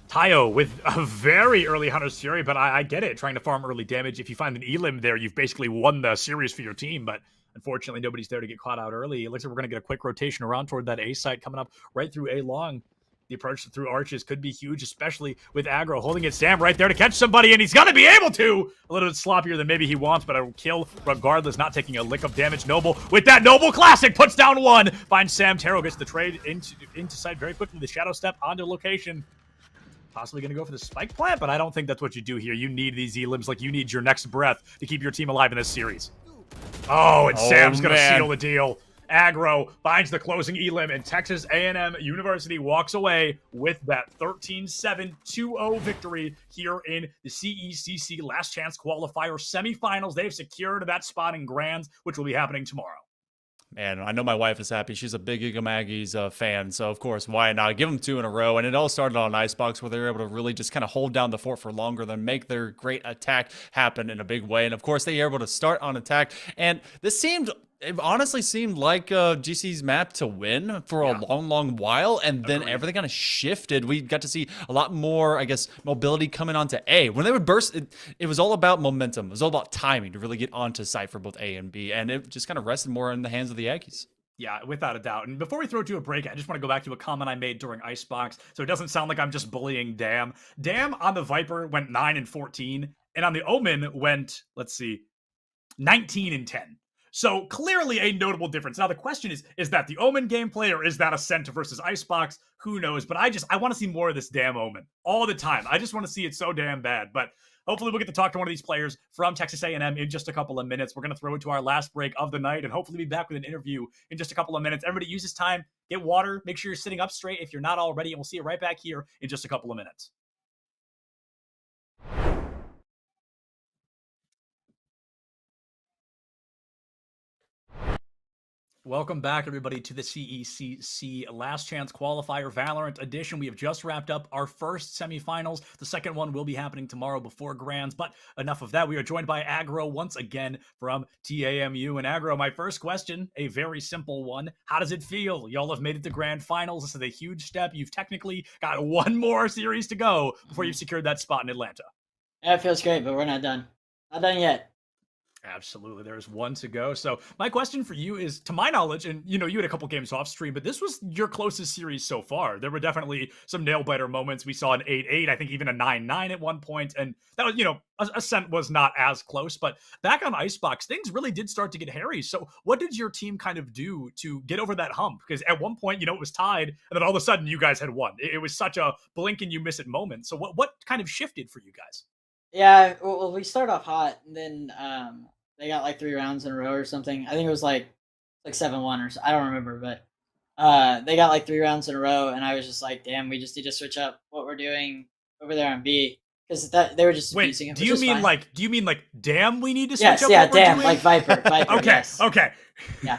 Tayo with a very early Hunter's Fury, but I get it. Trying to farm early damage. If you find an elim there, you've basically won the series for your team, but unfortunately nobody's there to get caught out early. It looks like we're going to get a quick rotation around toward that A site coming up right through A long. The approach through arches could be huge, especially with aggro holding it. Sam right there to catch somebody, and he's going to be able to. A little bit sloppier than maybe he wants, but a kill regardless, not taking a lick of damage. Noble with that Noble Classic puts down 1. Finds Sam. Taro gets the trade into sight very quickly. The shadow step onto location. Possibly going to go for the spike plant, but I don't think that's what you do here. You need these elims like you need your next breath to keep your team alive in this series. Oh, and Sam's going to seal the deal. Aggro finds the closing elim, and Texas A&M University walks away with that 13-7 2-0 victory here in the CECC Last Chance Qualifier semifinals. They've secured that spot in Grands, which will be happening tomorrow. Man, I know my wife is happy. She's a big Iga Maggie's fan, so of course, why not? Give them 2 in a row, and it all started on Icebox, where they were able to really just kind of hold down the fort for longer, then make their great attack happen in a big way. And of course, they were able to start on attack, and it honestly seemed like GC's map to win for a long while, and then everything kind of shifted. We got to see a lot more, I guess, mobility coming onto A. When they would burst, it was all about momentum. It was all about timing to really get onto site for both A and B, and it just kind of rested more in the hands of the Aggies. Yeah, without a doubt. And before we throw to a break, I just want to go back to a comment I made during Icebox, so it doesn't sound like I'm just bullying Dam. Dam on the Viper went 9-14, and on the Omen went, 19-10. So clearly a notable difference. Now the question is that the Omen gameplay, or is that Ascent versus Icebox? Who knows? But I want to see more of this damn Omen all the time. I just want to see it so damn bad. But hopefully we'll get to talk to one of these players from Texas A&M in just a couple of minutes. We're going to throw it to our last break of the night and hopefully be back with an interview in just a couple of minutes. Everybody use this time, get water, make sure you're sitting up straight if you're not already, and we'll see you right back here in just a couple of minutes. Welcome back, everybody, to the CECC Last Chance Qualifier Valorant Edition. We have just wrapped up our first semifinals. The second one will be happening tomorrow before Grands, but enough of that. We are joined by Aggro once again from TAMU. And Aggro, my first question, a very simple one. How does it feel? Y'all have made it to Grand Finals. This is a huge step. You've technically got 1 more series to go before you've secured that spot in Atlanta. Yeah, it feels great, but we're not done. Not done yet. Absolutely. There's 1 to go. So my question for you is, to my knowledge, and you had a couple games off stream, but this was your closest series so far. There were definitely some nail-biter moments. We saw an 8-8, I think even a 9-9 at one point, and that was, Ascent was not as close, but back on Icebox, things really did start to get hairy. So what did your team kind of do to get over that hump? Because at one point, it was tied, and then all of a sudden you guys had won. It was such a blink and you miss it moment. So what kind of shifted for you guys? Yeah, well, we started off hot, and then they got like 3 rounds in a row or something. I think it was like 7-1 or so. I don't remember, but they got like 3 rounds in a row, and I was just like, damn, we just need to switch up what we're doing over there on B, because they were just abusing it. Do you mean like damn, we need to switch up? Yeah, damn, like Viper. Okay, yes. Okay. Yeah.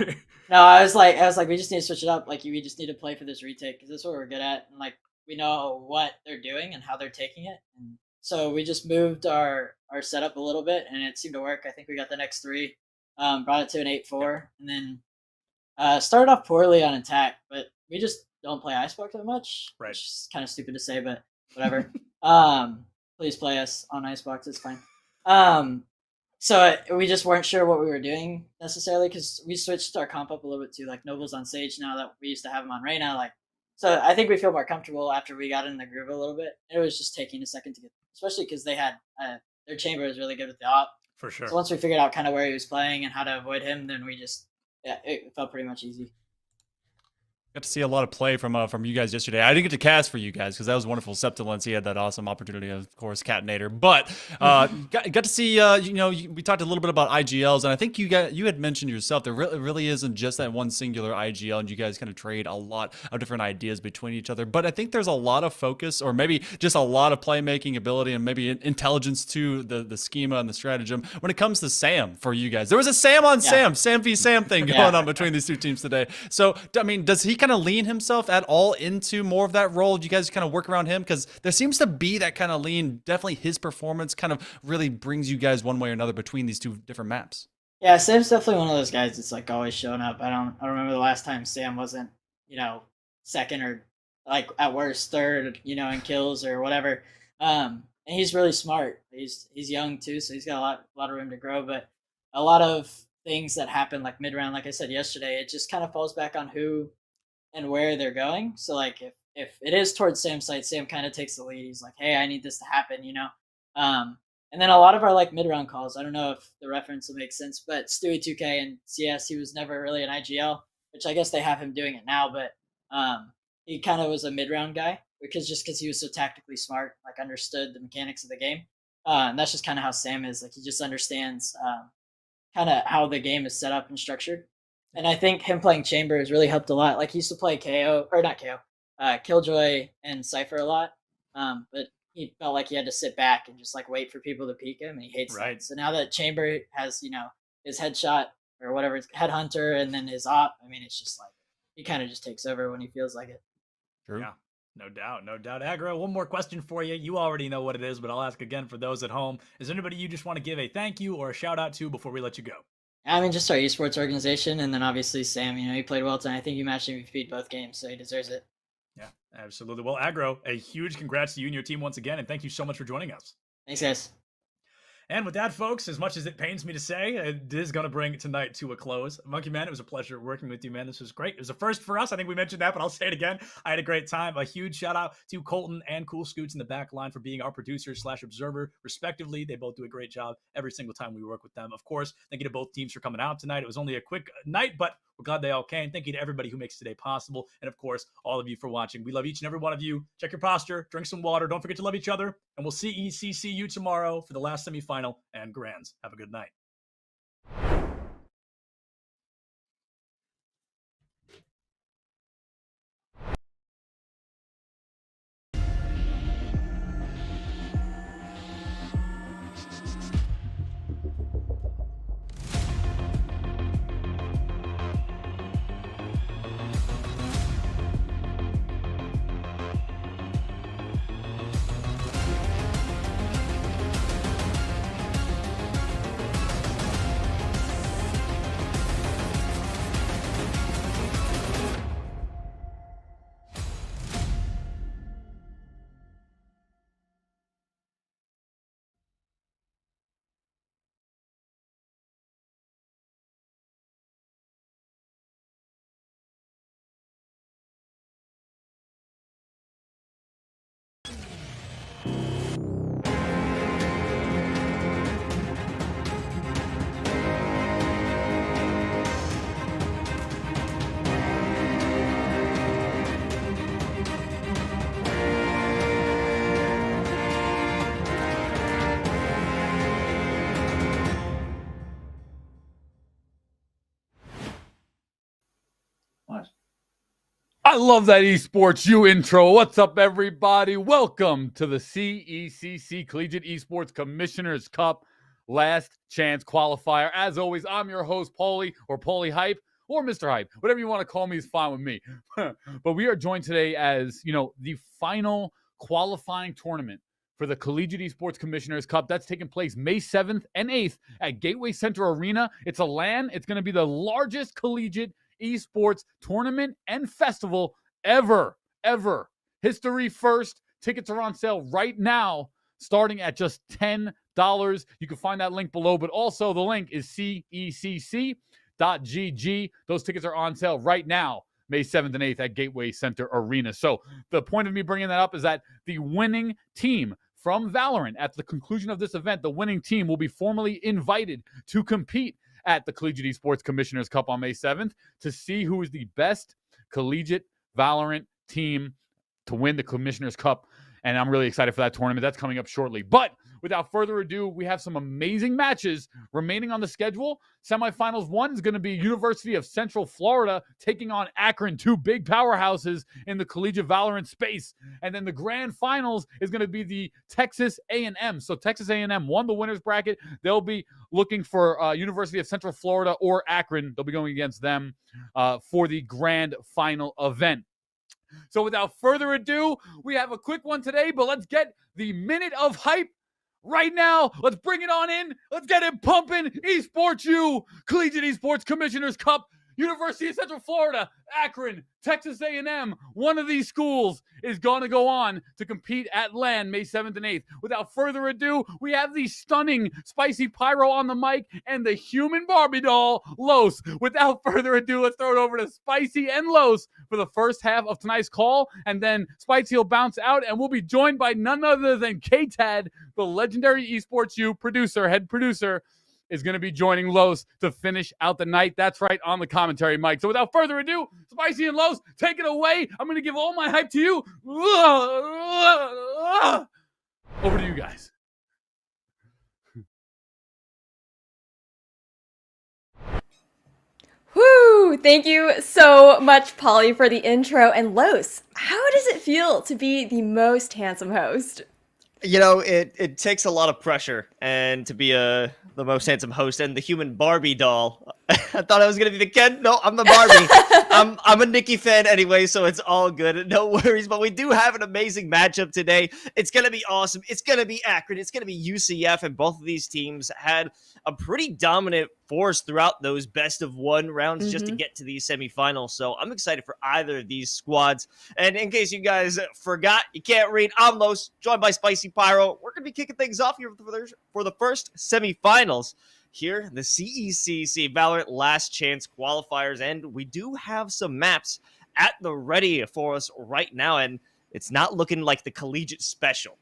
No, I was like, we just need to switch it up. Like, we just need to play for this retake, because that's what we're good at, and like we know what they're doing and how they're taking it. And so we just moved our setup a little bit, and it seemed to work. I think we got the next 3, brought it to an 8-4, and then started off poorly on attack, but we just don't play Icebox that much, right? Which is kind of stupid to say, but whatever. Please play us on Icebox, it's fine. So we just weren't sure what we were doing necessarily, because we switched our comp up a little bit too. Like, Noble's on Sage now that we used to have him on Reyna. So I think we feel more comfortable after we got in the groove a little bit. It was just taking a second to get, especially because they had their chamber is really good with the op. For sure. So once we figured out kind of where he was playing and how to avoid him, then it felt pretty much easy. Got to see a lot of play from you guys yesterday. I didn't get to cast for you guys because that was wonderful. Septilence, he had that awesome opportunity, of course, Catinator. But got to see, we talked a little bit about IGLs, and I think you had mentioned yourself there really isn't just that one singular IGL, and you guys kind of trade a lot of different ideas between each other. But I think there's a lot of focus, or maybe just a lot of playmaking ability, and maybe intelligence to the schema and the stratagem when it comes to Sam for you guys. There was a Sam on Sam v Sam thing going on between these two teams today. So, I mean, does he kind of lean himself at all into more of that role? Do you guys kind of work around him? Because there seems to be that kind of lean. Definitely his performance kind of really brings you guys one way or another between these two different maps. Yeah, Sam's definitely one of those guys that's like always showing up. I don't remember the last time Sam wasn't, second or like at worst third, in kills or whatever. And he's really smart. He's young too, so he's got a lot of room to grow. But a lot of things that happen like mid round, like I said yesterday, it just kind of falls back on who and where they're going. So like if it is towards Sam's side, Sam kind of takes the lead. He's like, hey, I need this to happen, and then a lot of our like mid-round calls, I don't know if the reference will make sense, but Stewie 2K and CS, he was never really an IGL, which I guess they have him doing it now, but he kind of was a mid-round guy because he was so tactically smart, like understood the mechanics of the game. And that's just kind of how Sam is. Like he just understands kind of how the game is set up and structured. And I think him playing Chamber has really helped a lot. Like he used to play Killjoy and Cypher a lot, but he felt like he had to sit back and just like wait for people to peek him, and he hates that. So now that Chamber has, his headshot or whatever, it's headhunter, and then his op, I mean, it's just like he kind of just takes over when he feels like it. True. Yeah. No doubt. Aggro, one more question for you. You already know what it is, but I'll ask again for those at home. Is there anybody you just want to give a thank you or a shout out to before we let you go? I mean, just our esports organization, and then obviously Sam. He played well tonight. I think you matched MVP both games, so he deserves it. Yeah, absolutely. Well, Aggro, a huge congrats to you and your team once again, and thank you so much for joining us. Thanks, guys. And with that, folks, as much as it pains me to say, it is going to bring tonight to a close. Monkey Man, it was a pleasure working with you, man. This was great. It was a first for us. I think we mentioned that, but I'll say it again. I had a great time. A huge shout out to Colton and Cool Scoots in the back line for being our producer/observer, respectively. They both do a great job every single time we work with them. Of course, thank you to both teams for coming out tonight. It was only a quick night, but we're glad they all came. Thank you to everybody who makes today possible. And of course, all of you for watching. We love each and every one of you. Check your posture, drink some water. Don't forget to love each other. And we'll CECC you tomorrow for the last semifinal and grands. Have a good night. I love that Esports U intro. What's up, everybody? Welcome to the CECC Collegiate Esports Commissioners Cup Last Chance Qualifier. As always, I'm your host, Paulie, or Paulie Hype, or Mr. Hype. Whatever you want to call me is fine with me. But we are joined today as, the final qualifying tournament for the Collegiate Esports Commissioners Cup. That's taking place May 7th and 8th at Gateway Center Arena. It's a LAN. It's going to be the largest collegiate esports tournament and festival ever. History first. Tickets are on sale right now, starting at just $10. You can find that link below, but also the link is cecc.gg. Those tickets are on sale right now, May 7th and 8th at Gateway Center Arena. So the point of me bringing that up is that the winning team from Valorant. At the conclusion of this event, the winning team will be formally invited to compete at the Collegiate Esports Commissioners Cup on May 7th to see who is the best collegiate Valorant team to win the Commissioners Cup. And I'm really excited for that tournament. That's coming up shortly. But without further ado, we have some amazing matches remaining on the schedule. Semifinals 1 is going to be University of Central Florida taking on Akron, 2 big powerhouses in the collegiate Valorant space. And then the grand finals is going to be the Texas A&M. So Texas A&M won the winners bracket. They'll be looking for University of Central Florida or Akron. They'll be going against them for the grand final event. So without further ado, we have a quick one today, but let's get the minute of hype right now. Let's bring it on in. Let's get it pumping. Esports U, Collegiate Esports Commissioners Cup, University of Central Florida, Akron, Texas A&M. One of these schools is going to go on to compete at LAN May 7th and 8th. Without further ado, we have the stunning Spicy Pyro on the mic and the human Barbie doll, Los. Without further ado, let's throw it over to Spicy and Los for the first half of tonight's call, and then Spicy will bounce out, and we'll be joined by none other than K-Tad, the legendary Esports U producer, head producer, is going to be joining Los to finish out the night. That's right, on the commentary mic. So without further ado, Spicy and Los, take it away. I'm going to give all my hype to you. Over to you guys. Woo! Thank you so much, Polly, for the intro. And Los, how does it feel to be the most handsome host? You know, it takes a lot of pressure, and to be the most handsome host and the human Barbie doll. I thought I was gonna be the Ken. No, I'm the Barbie. I'm a Nikki fan anyway, so it's all good. No worries. But we do have an amazing matchup today. It's gonna be awesome. It's gonna be Akron. It's gonna be UCF, and both of these teams had a pretty dominant force throughout those best of 1 rounds just to get to these semifinals. So I'm excited for either of these squads. And in case you guys forgot, you can't read, I'm Los, joined by Spicy Pyro. We're gonna be kicking things off here for the first semifinals. Here, the CECC Valorant Last Chance Qualifiers, and we do have some maps at the ready for us right now, and it's not looking like the Collegiate Special.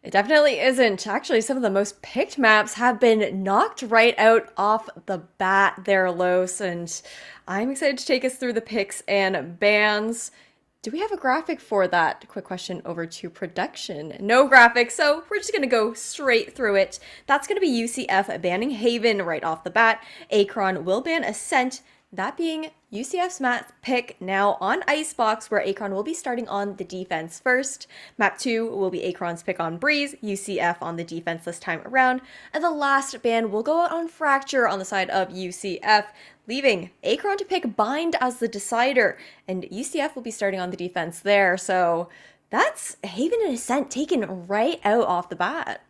It definitely isn't. Actually, some of the most picked maps have been knocked right out off the bat there, Los, and I'm excited to take us through the picks and bans. Do we have a graphic for that? Quick question over to production. No graphic, so we're just going to go straight through it. That's going to be UCF banning Haven right off the bat. Akron will ban Ascent, that being UCF's map pick now on Icebox, where Akron will be starting on the defense first. Map 2 will be Akron's pick on Breeze, UCF on the defense this time around. And the last ban will go out on Fracture on the side of UCF, leaving Akron to pick Bind as the decider, and UCF will be starting on the defense there. So that's Haven and Ascent taken right out off the bat.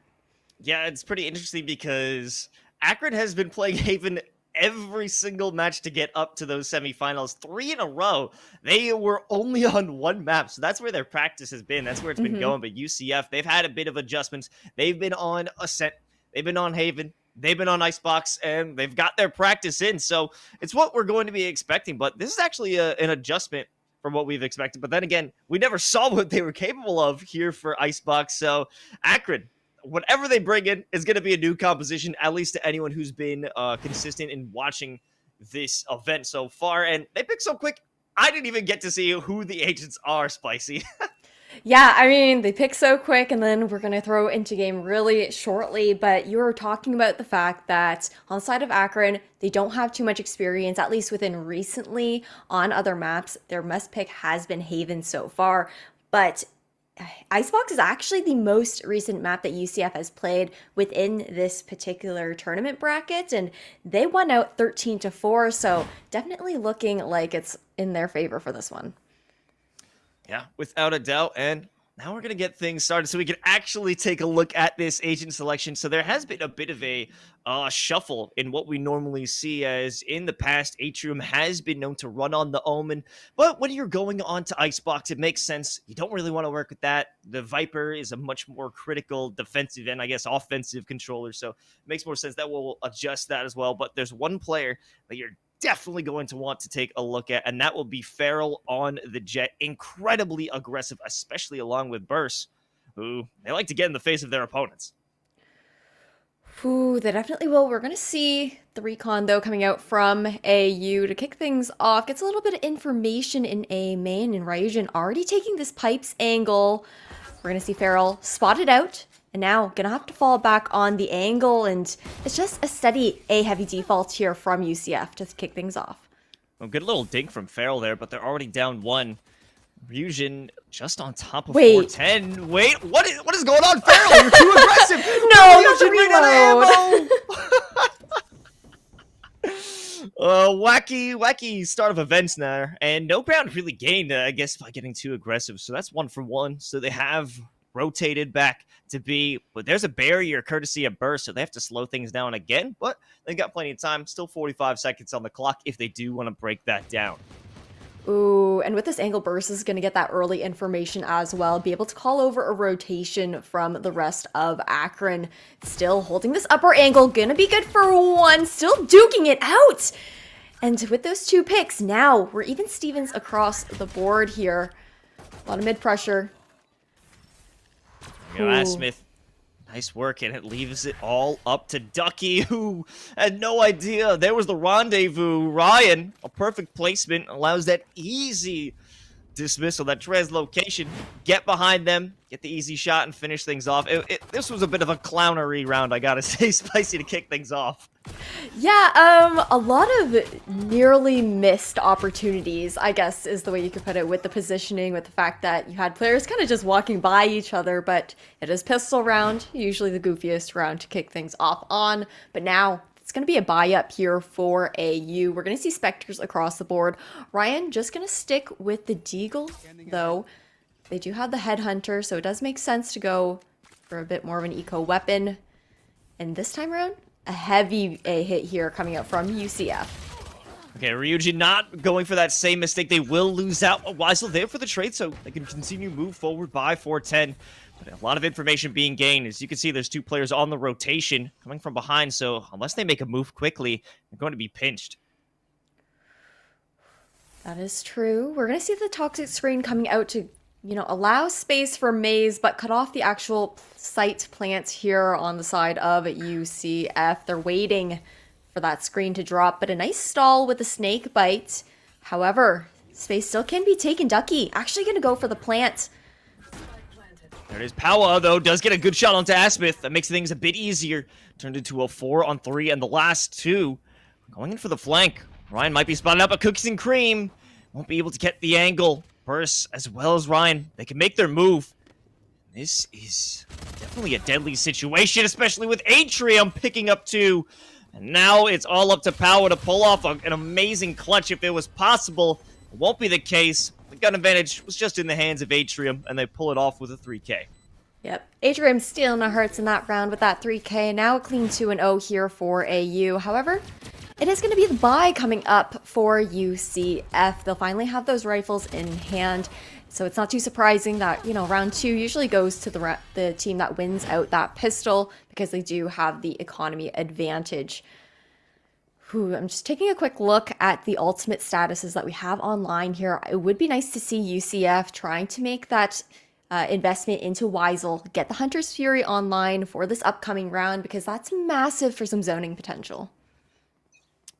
Yeah, it's pretty interesting because Akron has been playing Haven every single match to get up to those semifinals, 3 in a row. They were only on 1 map, so that's where their practice has been. That's where it's been going. But UCF, they've had a bit of adjustments. They've been on Ascent, they've been on Haven, they've been on Icebox, and they've got their practice in. So it's what we're going to be expecting. But this is actually an adjustment from what we've expected. But then again, we never saw what they were capable of here for Icebox. So Akron, whatever they bring in is going to be a new composition, at least to anyone who's been consistent in watching this event so far. And they picked so quick, I didn't even get to see who the agents are, Spicy. Yeah, I mean, they pick so quick, and then we're going to throw into game really shortly, but you were talking about the fact that on the side of Akron, they don't have too much experience, at least within recently, on other maps. Their must pick has been Haven so far, but Icebox is actually the most recent map that UCF has played within this particular tournament bracket, and they won out 13-4, so definitely looking like it's in their favor for this one. Yeah, without a doubt. And now we're going to get things started so we can actually take a look at this agent selection. So there has been a bit of a shuffle in what we normally see, as in the past, Atrium has been known to run on the Omen. But when you're going on to Icebox, it makes sense. You don't really want to work with that. The Viper is a much more critical defensive and, I guess, offensive controller. So it makes more sense that we'll adjust that as well. But there's one player that you're definitely going to want to take a look at, and that will be Feral on the Jet. Incredibly aggressive, especially along with Burst. who they like to get in the face of their opponents. Ooh, they definitely will. We're going to see the recon, though, coming out from AU to kick things off. Gets a little bit of information in A main, and Ryujin already taking this pipes angle. We're going to see Farrell spotted out, and now going to have to fall back on the angle, and it's just a steady A-heavy default here from UCF to kick things off. Well, good little dink from Farrell there, but they're already down 1. Ryujin just on top of Wait. 410. Wait, what is going on, Farrell? You're too aggressive. No, you not the should bring out ammo. Wacky start of events there, and no ground really gained, I guess, by getting too aggressive. So that's 1 for 1. So they have rotated back to B, but there's a barrier courtesy of Burst, so they have to slow things down again. But they've got plenty of time. Still 45 seconds on the clock if they do want to break that down. Ooh, and with this angle, Burst is going to get that early information as well, be able to call over a rotation from the rest of Akron. Still holding this upper angle, gonna be good for 1, still duking it out! And with those 2 picks, now we're even Stevens across the board here. A lot of mid pressure. Smith, nice work, and it leaves it all up to Ducky, who had no idea there was the rendezvous. Ryan, a perfect placement, allows that easy dismissal, that translocation. Get behind them, get the easy shot, and finish things off. This was a bit of a clownery round, I gotta say. Spicy to kick things off. Yeah, a lot of nearly missed opportunities, I guess is the way you could put it, with the positioning, with the fact that you had players kind of just walking by each other, but it is pistol round, usually the goofiest round to kick things off on, but now it's going to be a buy up here for AU. We're going to see Spectres across the board. Ryan just going to stick with the Deagle, though. They do have the Headhunter, so it does make sense to go for a bit more of an eco weapon. And this time around, a heavy A hit here coming out from UCF. Okay, Ryujin not going for that same mistake. They will lose out. Weisel there for the trade, so they can continue to move forward by 410. But a lot of information being gained. As you can see, there's 2 players on the rotation coming from behind, so unless they make a move quickly, they're going to be pinched. That is true. We're going to see the toxic screen coming out to, allow space for Maze, but cut off the actual site plants here on the side of UCF. They're waiting for that screen to drop, but a nice stall with a snake bite. However, space still can be taken. Ducky actually going to go for the plant. There it is. Powa, though, does get a good shot onto Asmith. That makes things a bit easier. Turned into a 4-on-3, and the last 2 going in for the flank. Ryan might be spotted up, but Cookies and Cream won't be able to get the angle. Burst, as well as Ryan, they can make their move. This is definitely a deadly situation, especially with Atrium picking up 2. And now it's all up to Powa to pull off an amazing clutch if it was possible. It won't be the case. The gun advantage was just in the hands of Atrium, and they pull it off with a 3K. Yep, Atrium stealing the hearts in that round with that 3K. Now a clean 2-0 here for AU. However, it is going to be the bye coming up for UCF. They'll finally have those rifles in hand. So it's not too surprising that, round 2 usually goes to the team that wins out that pistol because they do have the economy advantage. I'm just taking a quick look at the ultimate statuses that we have online here. It would be nice to see UCF trying to make that investment into Weisel, get the Hunter's Fury online for this upcoming round because that's massive for some zoning potential.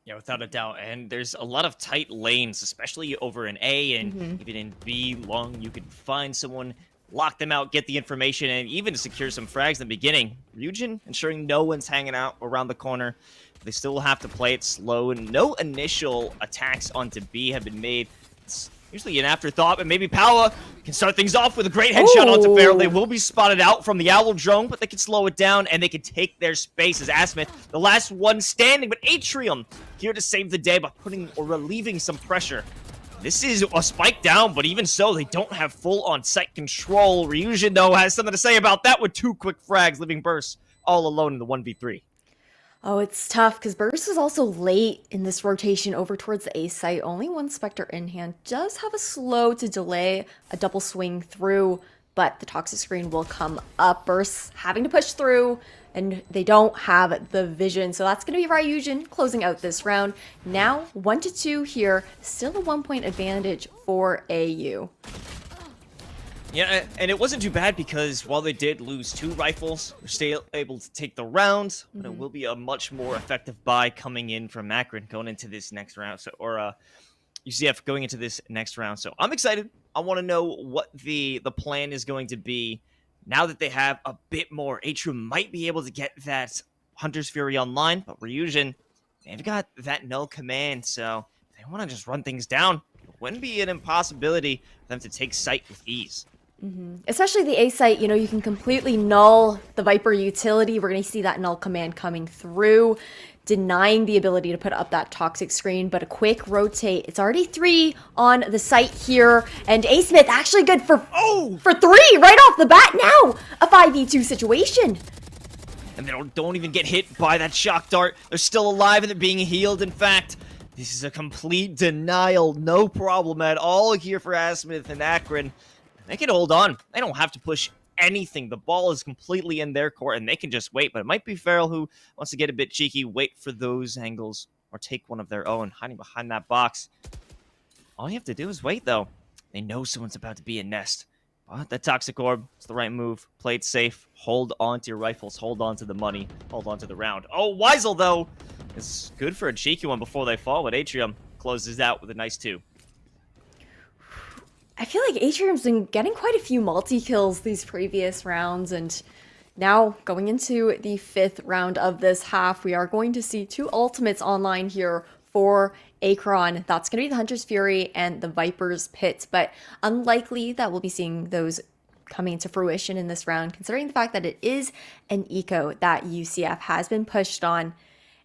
Yeah, without a doubt. And there's a lot of tight lanes, especially over in A and even in B long. You can find someone, lock them out, get the information, and even secure some frags in the beginning. Ryujin ensuring no one's hanging out around the corner. They still have to play it slow, and no initial attacks onto B have been made. It's usually an afterthought, but maybe Powa can start things off with a great headshot onto Farrell. They will be spotted out from the Owl drone, but they can slow it down, and they can take their space as Asmith, the last one standing. But Atrium here to save the day by putting or relieving some pressure. This is a spike down, but even so, they don't have full on-site control. Ryujin, though, has something to say about that with 2 quick frags, leaving Burst all alone in the 1v3. Oh, it's tough because Burst is also late in this rotation over towards the A site. Only 1 Spectre in hand. Does have a slow to delay a double swing through, but the toxic screen will come up. Burst having to push through, and they don't have the vision. So that's going to be Ryujin closing out this round. Now 1-2 here. Still a 1-point advantage for AU. Yeah, and it wasn't too bad because while they did lose 2 rifles, they're still able to take the rounds, but it will be a much more effective buy coming in from Akron going into this next round. So, or UCF going into this next round. So I'm excited. I want to know what the plan is going to be now that they have a bit more. Atrium might be able to get that Hunter's Fury online, but Ryujin, they've got that null command, so they want to just run things down. It wouldn't be an impossibility for them to take site with ease. Especially the A site, you know, you can completely null the Viper utility. We're going to see that null command coming through, denying the ability to put up that toxic screen, but a quick rotate. It's already 3 on the site here, and A Smith actually good for 3 right off the bat now. A 5v2 situation. And they don't even get hit by that shock dart. They're still alive and they're being healed. In fact, this is a complete denial. No problem at all here for A Smith and Akron. They can hold on. They don't have to push anything. The ball is completely in their court, and they can just wait. But it might be Farrell who wants to get a bit cheeky, wait for those angles, or take one of their own, hiding behind that box. All you have to do is wait, though. They know someone's about to be in nest. But that Toxic Orb is the right move. Play it safe. Hold on to your rifles. Hold on to the money. Hold on to the round. Oh, Weisel, though, is good for a cheeky one before they fall, but Atrium closes out with a nice 2. I feel like Atrium's been getting quite a few multi-kills these previous rounds, and now going into the 5th round of this half, we are going to see 2 ultimates online here for Akron. That's going to be the Hunter's Fury and the Viper's Pit, but unlikely that we'll be seeing those coming into fruition in this round, considering the fact that it is an eco that UCF has been pushed on.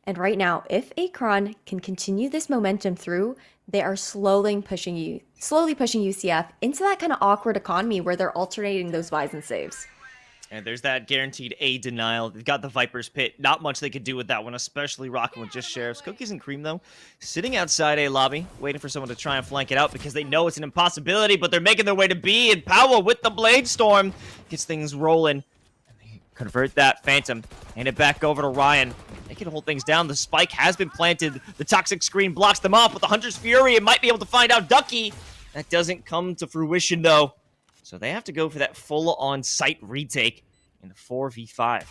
And right now, if Akron can continue this momentum through, they are slowly pushing UCF into that kind of awkward economy where they're alternating those buys and saves. And there's that guaranteed A denial. They've got the Viper's Pit. Not much they could do with that one, especially rocking with just Sheriffs. Cookies and Cream, though, sitting outside A lobby, waiting for someone to try and flank it out because they know it's an impossibility, but they're making their way to B, and Powell with the Blade Storm gets things rolling. Convert that Phantom. Hand it back over to Ryan. They can hold things down. The spike has been planted. The toxic screen blocks them off with the Hunter's Fury. It might be able to find out Ducky. That doesn't come to fruition, though. So they have to go for that full-on site retake in the 4v5.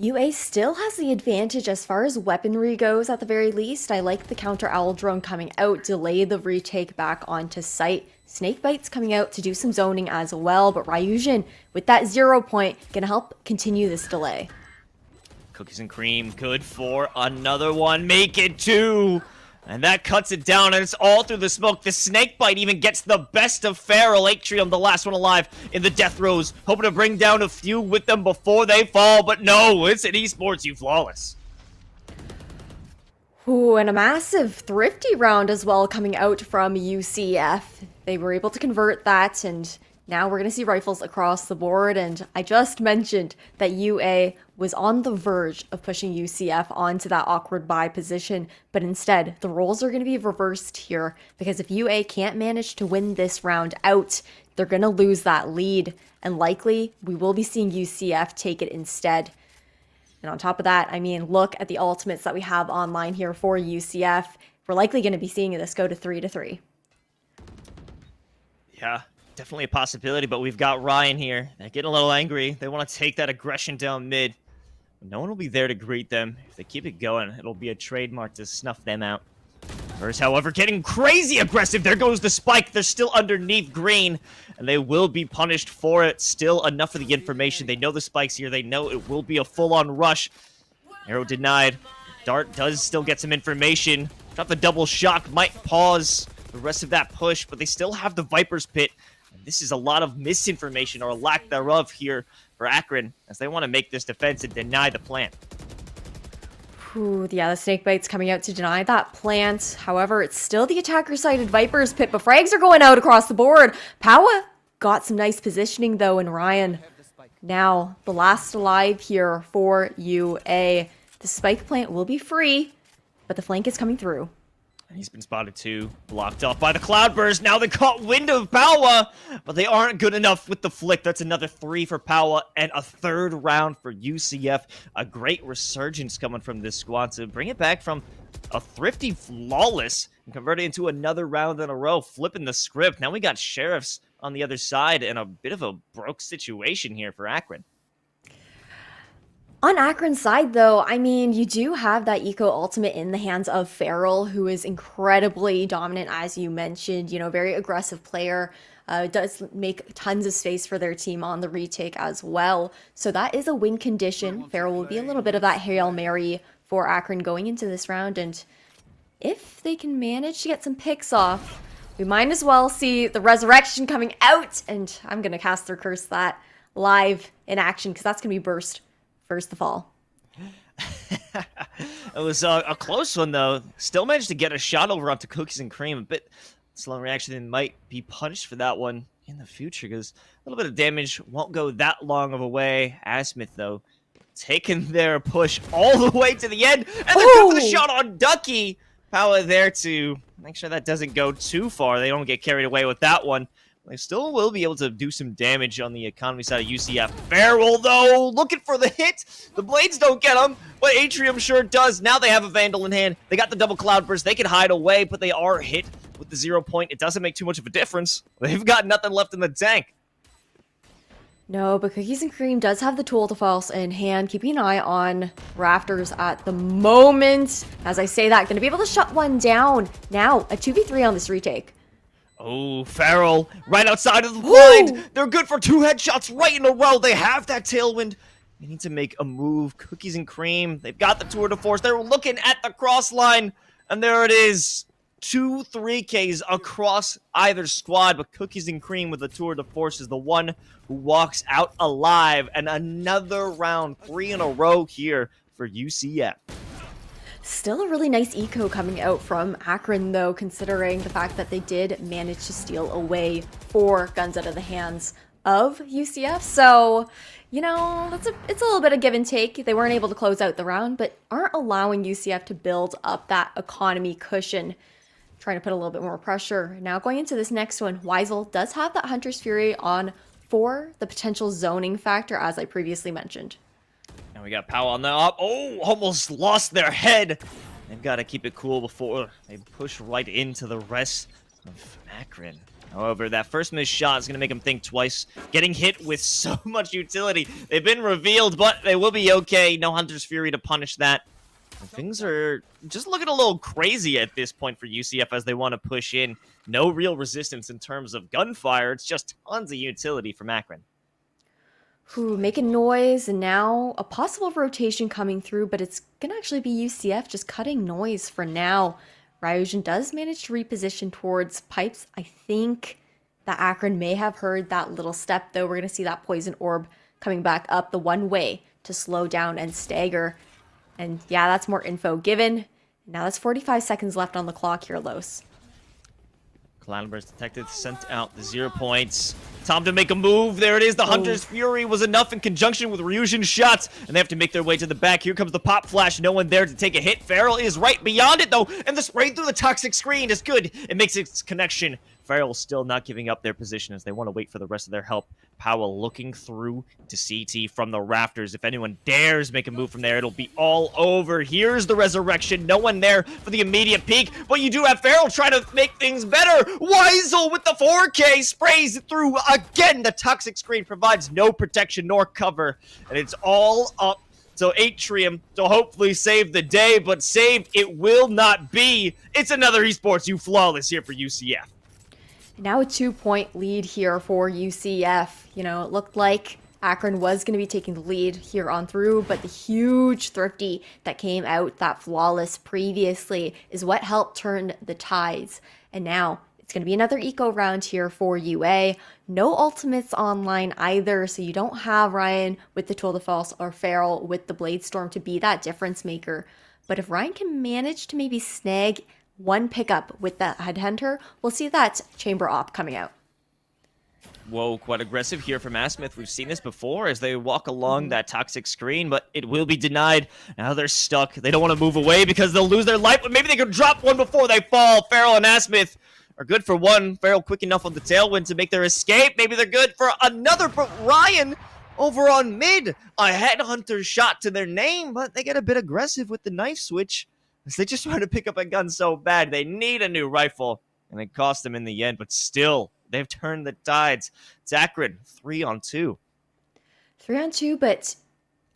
UA still has the advantage as far as weaponry goes at the very least. I like the counter owl drone coming out, delay the retake back onto site. Snakebite's coming out to do some zoning as well, but Ryujin with that 0 point gonna help continue this delay. Cookies and Cream, good for another one. Make it 2. And that cuts it down, and it's all through the smoke. The Snakebite even gets the best of Feral. Atrium, the last one alive in the death rows, hoping to bring down a few with them before they fall. But no, it's an Esports, you flawless. Ooh, and a massive thrifty round as well coming out from UCF. They were able to convert that, and now we're going to see rifles across the board. And I just mentioned that UA was on the verge of pushing UCF onto that awkward buy position, but instead the roles are going to be reversed here, because if UA can't manage to win this round out, they're going to lose that lead, and likely we will be seeing UCF take it instead. And on top of that, I mean, look at the ultimates that we have online here for UCF. We're likely going to be seeing this go to 3-3. Yeah, definitely a possibility, but we've got Ryan here. They're getting a little angry. They want to take that aggression down mid. No one will be there to greet them. If they keep it going, it'll be a trademark to snuff them out. Verse, however, getting crazy aggressive. There goes the spike. They're still underneath green, and they will be punished for it. Still enough of the information. They know the spike's here. They know it will be a full-on rush. Arrow denied. Dart does still get some information. Drop the double shock. Might pause the rest of that push, but they still have the Viper's Pit. And this is a lot of misinformation or lack thereof here for Akron, as they want to make this defense and deny the plant. Ooh, yeah, the Snakebite's coming out to deny that plant. However, it's still the attacker-sided Viper's Pit, but frags are going out across the board. Powa got some nice positioning, though, and Ryan now the last alive here for UA. The spike plant will be free, but the flank is coming through. He's been spotted too, blocked off by the Cloudburst. Now they caught wind of Powa, but they aren't good enough with the flick. That's another 3 for Powa and a 3rd round for UCF. A great resurgence coming from this squad to bring it back from a thrifty flawless and convert it into another round in a row, flipping the script. Now we got Sheriffs on the other side, and a bit of a broke situation here for Akron. On Akron's side, though, I mean, you do have that Eco Ultimate in the hands of Farrell, who is incredibly dominant, as you mentioned, very aggressive player. Does make tons of space for their team on the retake as well. So that is a win condition. Farrell will be a little bit of that Hail Mary for Akron going into this round. And if they can manage to get some picks off, we might as well see the resurrection coming out. And I'm going to cast their curse that live in action, because that's going to be Burst first to fall. It was a close one, though. Still managed to get a shot over onto Cookies and Cream. A bit slow reaction, and might be punished for that one in the future, because a little bit of damage won't go that long of a way. Asmith, though, taking their push all the way to the end. And they're good for the shot on Ducky. Power there to make sure that doesn't go too far. They don't get carried away with that one. They still will be able to do some damage on the economy side of UCF. Farrell, though, looking for the hit. The blades don't get him, but Atrium sure does. Now they have a Vandal in hand. They got the double Cloud Burst. They can hide away, but they are hit with the 0 point. It doesn't make too much of a difference. They've got nothing left in the tank. No, but Cookies and Cream does have the tool to false in hand, keeping an eye on Rafters at the moment. As I say that, going to be able to shut one down. Now, a 2v3 on this retake. Oh, Farrell, right outside of the blind. They're good for 2 headshots right in a row. They have that tailwind. They need to make a move. Cookies and Cream, they've got the tour de force. They're looking at the cross line, and there it is. 2 3Ks across either squad, but Cookies and Cream with the tour de force is the one who walks out alive. And another round, 3 in a row here for UCF. Still a really nice eco coming out from Akron, though, considering the fact that they did manage to steal away 4 guns out of the hands of UCF. So, it's a little bit of give and take. They weren't able to close out the round, but aren't allowing UCF to build up that economy cushion. Trying to put a little bit more pressure. Now going into this next one, Weisel does have that Hunter's Fury on for the potential zoning factor, as I previously mentioned. And we got Powell on the up. Oh, almost lost their head. They've got to keep it cool before they push right into the rest of Akron. However, that first missed shot is going to make them think twice. Getting hit with so much utility. They've been revealed, but they will be okay. No Hunter's Fury to punish that. And things are just looking a little crazy at this point for UCF as they want to push in. No real resistance in terms of gunfire. It's just tons of utility from Akron. Making noise, and now a possible rotation coming through, but it's going to actually be UCF just cutting noise for now. Ryujin does manage to reposition towards pipes. I think that Akron may have heard that little step, though. We're going to see that poison orb coming back up the one way to slow down and stagger. And yeah, that's more info given. Now that's 45 seconds left on the clock here, Los. Cloudburst detected, sent out the 0 points. Time to make a move. There it is. The Hunter's Fury was enough in conjunction with Ryujin's shots, and they have to make their way to the back. Here comes the pop flash. No one there to take a hit. Farrell is right beyond it, though, and the spray through the toxic screen is good. It makes its connection. Farrell still not giving up their position as they want to wait for the rest of their help. Powell looking through to CT from the rafters. If anyone dares make a move from there, it'll be all over. Here's the resurrection. No one there for the immediate peek, but you do have Farrell trying to make things better. Weisel with the 4K sprays through again. The toxic screen provides no protection nor cover, and it's all up to Atrium to hopefully save the day, but saved it will not be. It's another Esports U flawless here for UCF. Now a 2-point lead here for UCF. It looked like Akron was going to be taking the lead here on through, but the huge thrifty that came out, that flawless previously, is what helped turn the tides. And now it's going to be another eco round here for UA. No ultimates online either, so you don't have Ryan with the Tour de Force or Farrell with the Blade Storm to be that difference maker. But if Ryan can manage to maybe snag one pickup with that Headhunter, we'll see that Chamber Op coming out. Whoa, quite aggressive here from Asmith. We've seen this before as they walk along that toxic screen, but it will be denied. Now they're stuck. They don't want to move away because they'll lose their life, but maybe they could drop one before they fall. Farrell and Asmith are good for one. Farrell quick enough on the tailwind to make their escape. Maybe they're good for another, but Ryan over on mid. A Headhunter shot to their name, but they get a bit aggressive with the knife switch. They just want to pick up a gun so bad. They need a new rifle, and it cost them in the end, but still They've turned the tides. It's Akron, 3-on-2. 3-on-2, but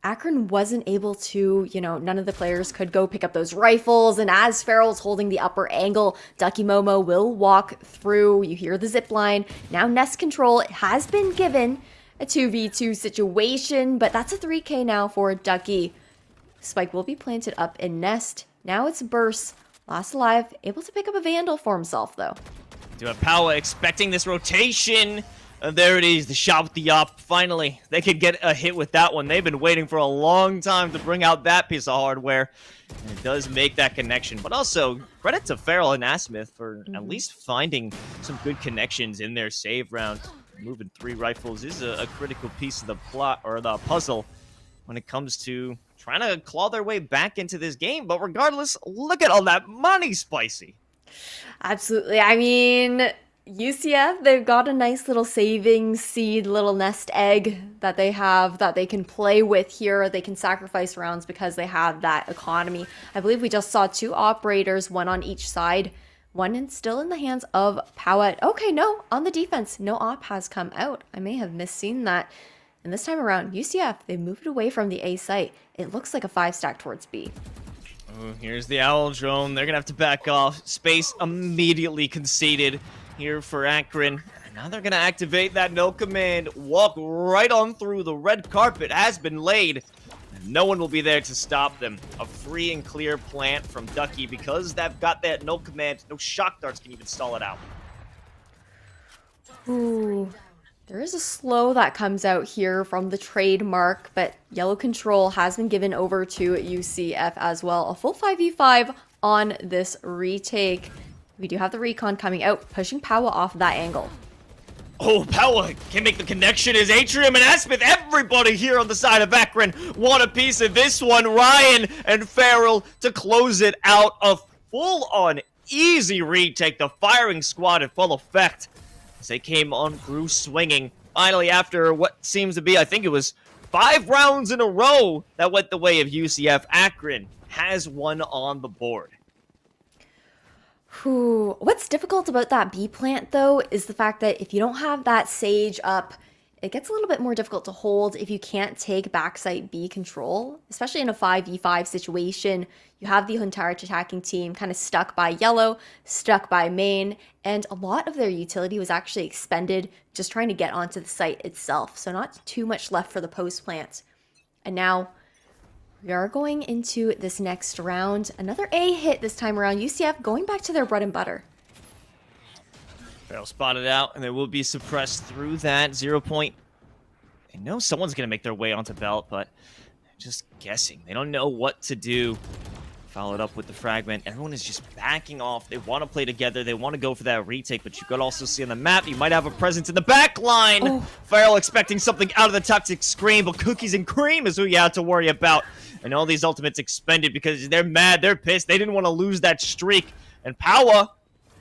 Akron wasn't able to, none of the players could go pick up those rifles. And as Farrell's holding the upper angle, Ducky Momo will walk through. You hear the zip line. Now nest control has been given. A 2v2 situation, but that's a 3K now for Ducky. Spike will be planted up in nest. Now it's Burst. Last alive, able to pick up a Vandal for himself, though. Do have Power expecting this rotation. There it is, the shot with the op. Finally, they could get a hit with that one. They've been waiting for a long time to bring out that piece of hardware. And it does make that connection. But also, credit to Farrell and Asmith for at least finding some good connections in their save round. Moving 3 rifles is a critical piece of the plot or the puzzle when it comes to trying to claw their way back into this game. But regardless, look at all that money, Spicy. Absolutely. I mean, UCF, they've got a nice little savings seed, little nest egg that they have that they can play with here. They can sacrifice rounds because they have that economy. I believe we just saw 2 operators, 1 on each side. One still in the hands of Powett. Okay, no, on the defense, no op has come out. I may have misseen that. And this time around, UCF, they moved away from the A site. It looks like a 5-stack towards B. Oh, here's the Owl drone. They're going to have to back off. Space immediately conceded here for Akron. And now they're going to activate that no command. Walk right on through. The red carpet has been laid. And no one will be there to stop them. A free and clear plant from Ducky because they've got that no command. No shock darts can even stall it out. Ooh. There is a slow that comes out here from the trademark, but yellow control has been given over to UCF as well. A full 5v5 on this retake. We do have the recon coming out, pushing Power off that angle. Oh, Power can make the connection as Atrium and Asmith, everybody here on the side of Akron want a piece of this one. Ryan and Farrell to close it out. A full-on easy retake. The firing squad in full effect as they came on through swinging. Finally, after what seems to be, I think it was 5 rounds in a row that went the way of UCF, Akron has one on the board. What's difficult about that B plant, though, is the fact that if you don't have that Sage up, it gets a little bit more difficult to hold if you can't take backside B control, especially in a 5v5 situation. You have the Huntara attacking team kind of stuck by yellow, stuck by main, and a lot of their utility was actually expended just trying to get onto the site itself. So not too much left for the post plant. And now we are going into this next round. Another A hit this time around. UCF going back to their bread and butter. Farrell spotted out, and they will be suppressed through that 0 point. They know someone's going to make their way onto Belt, but just guessing. They don't know what to do. Followed up with the fragment. Everyone is just backing off. They want to play together. They want to go for that retake, but you could also see on the map, you might have a presence in the back line. Oh. Farrell expecting something out of the toxic scream, but Cookies and Cream is who you have to worry about. And all these ultimates expended because they're mad, they're pissed. They didn't want to lose that streak. And Power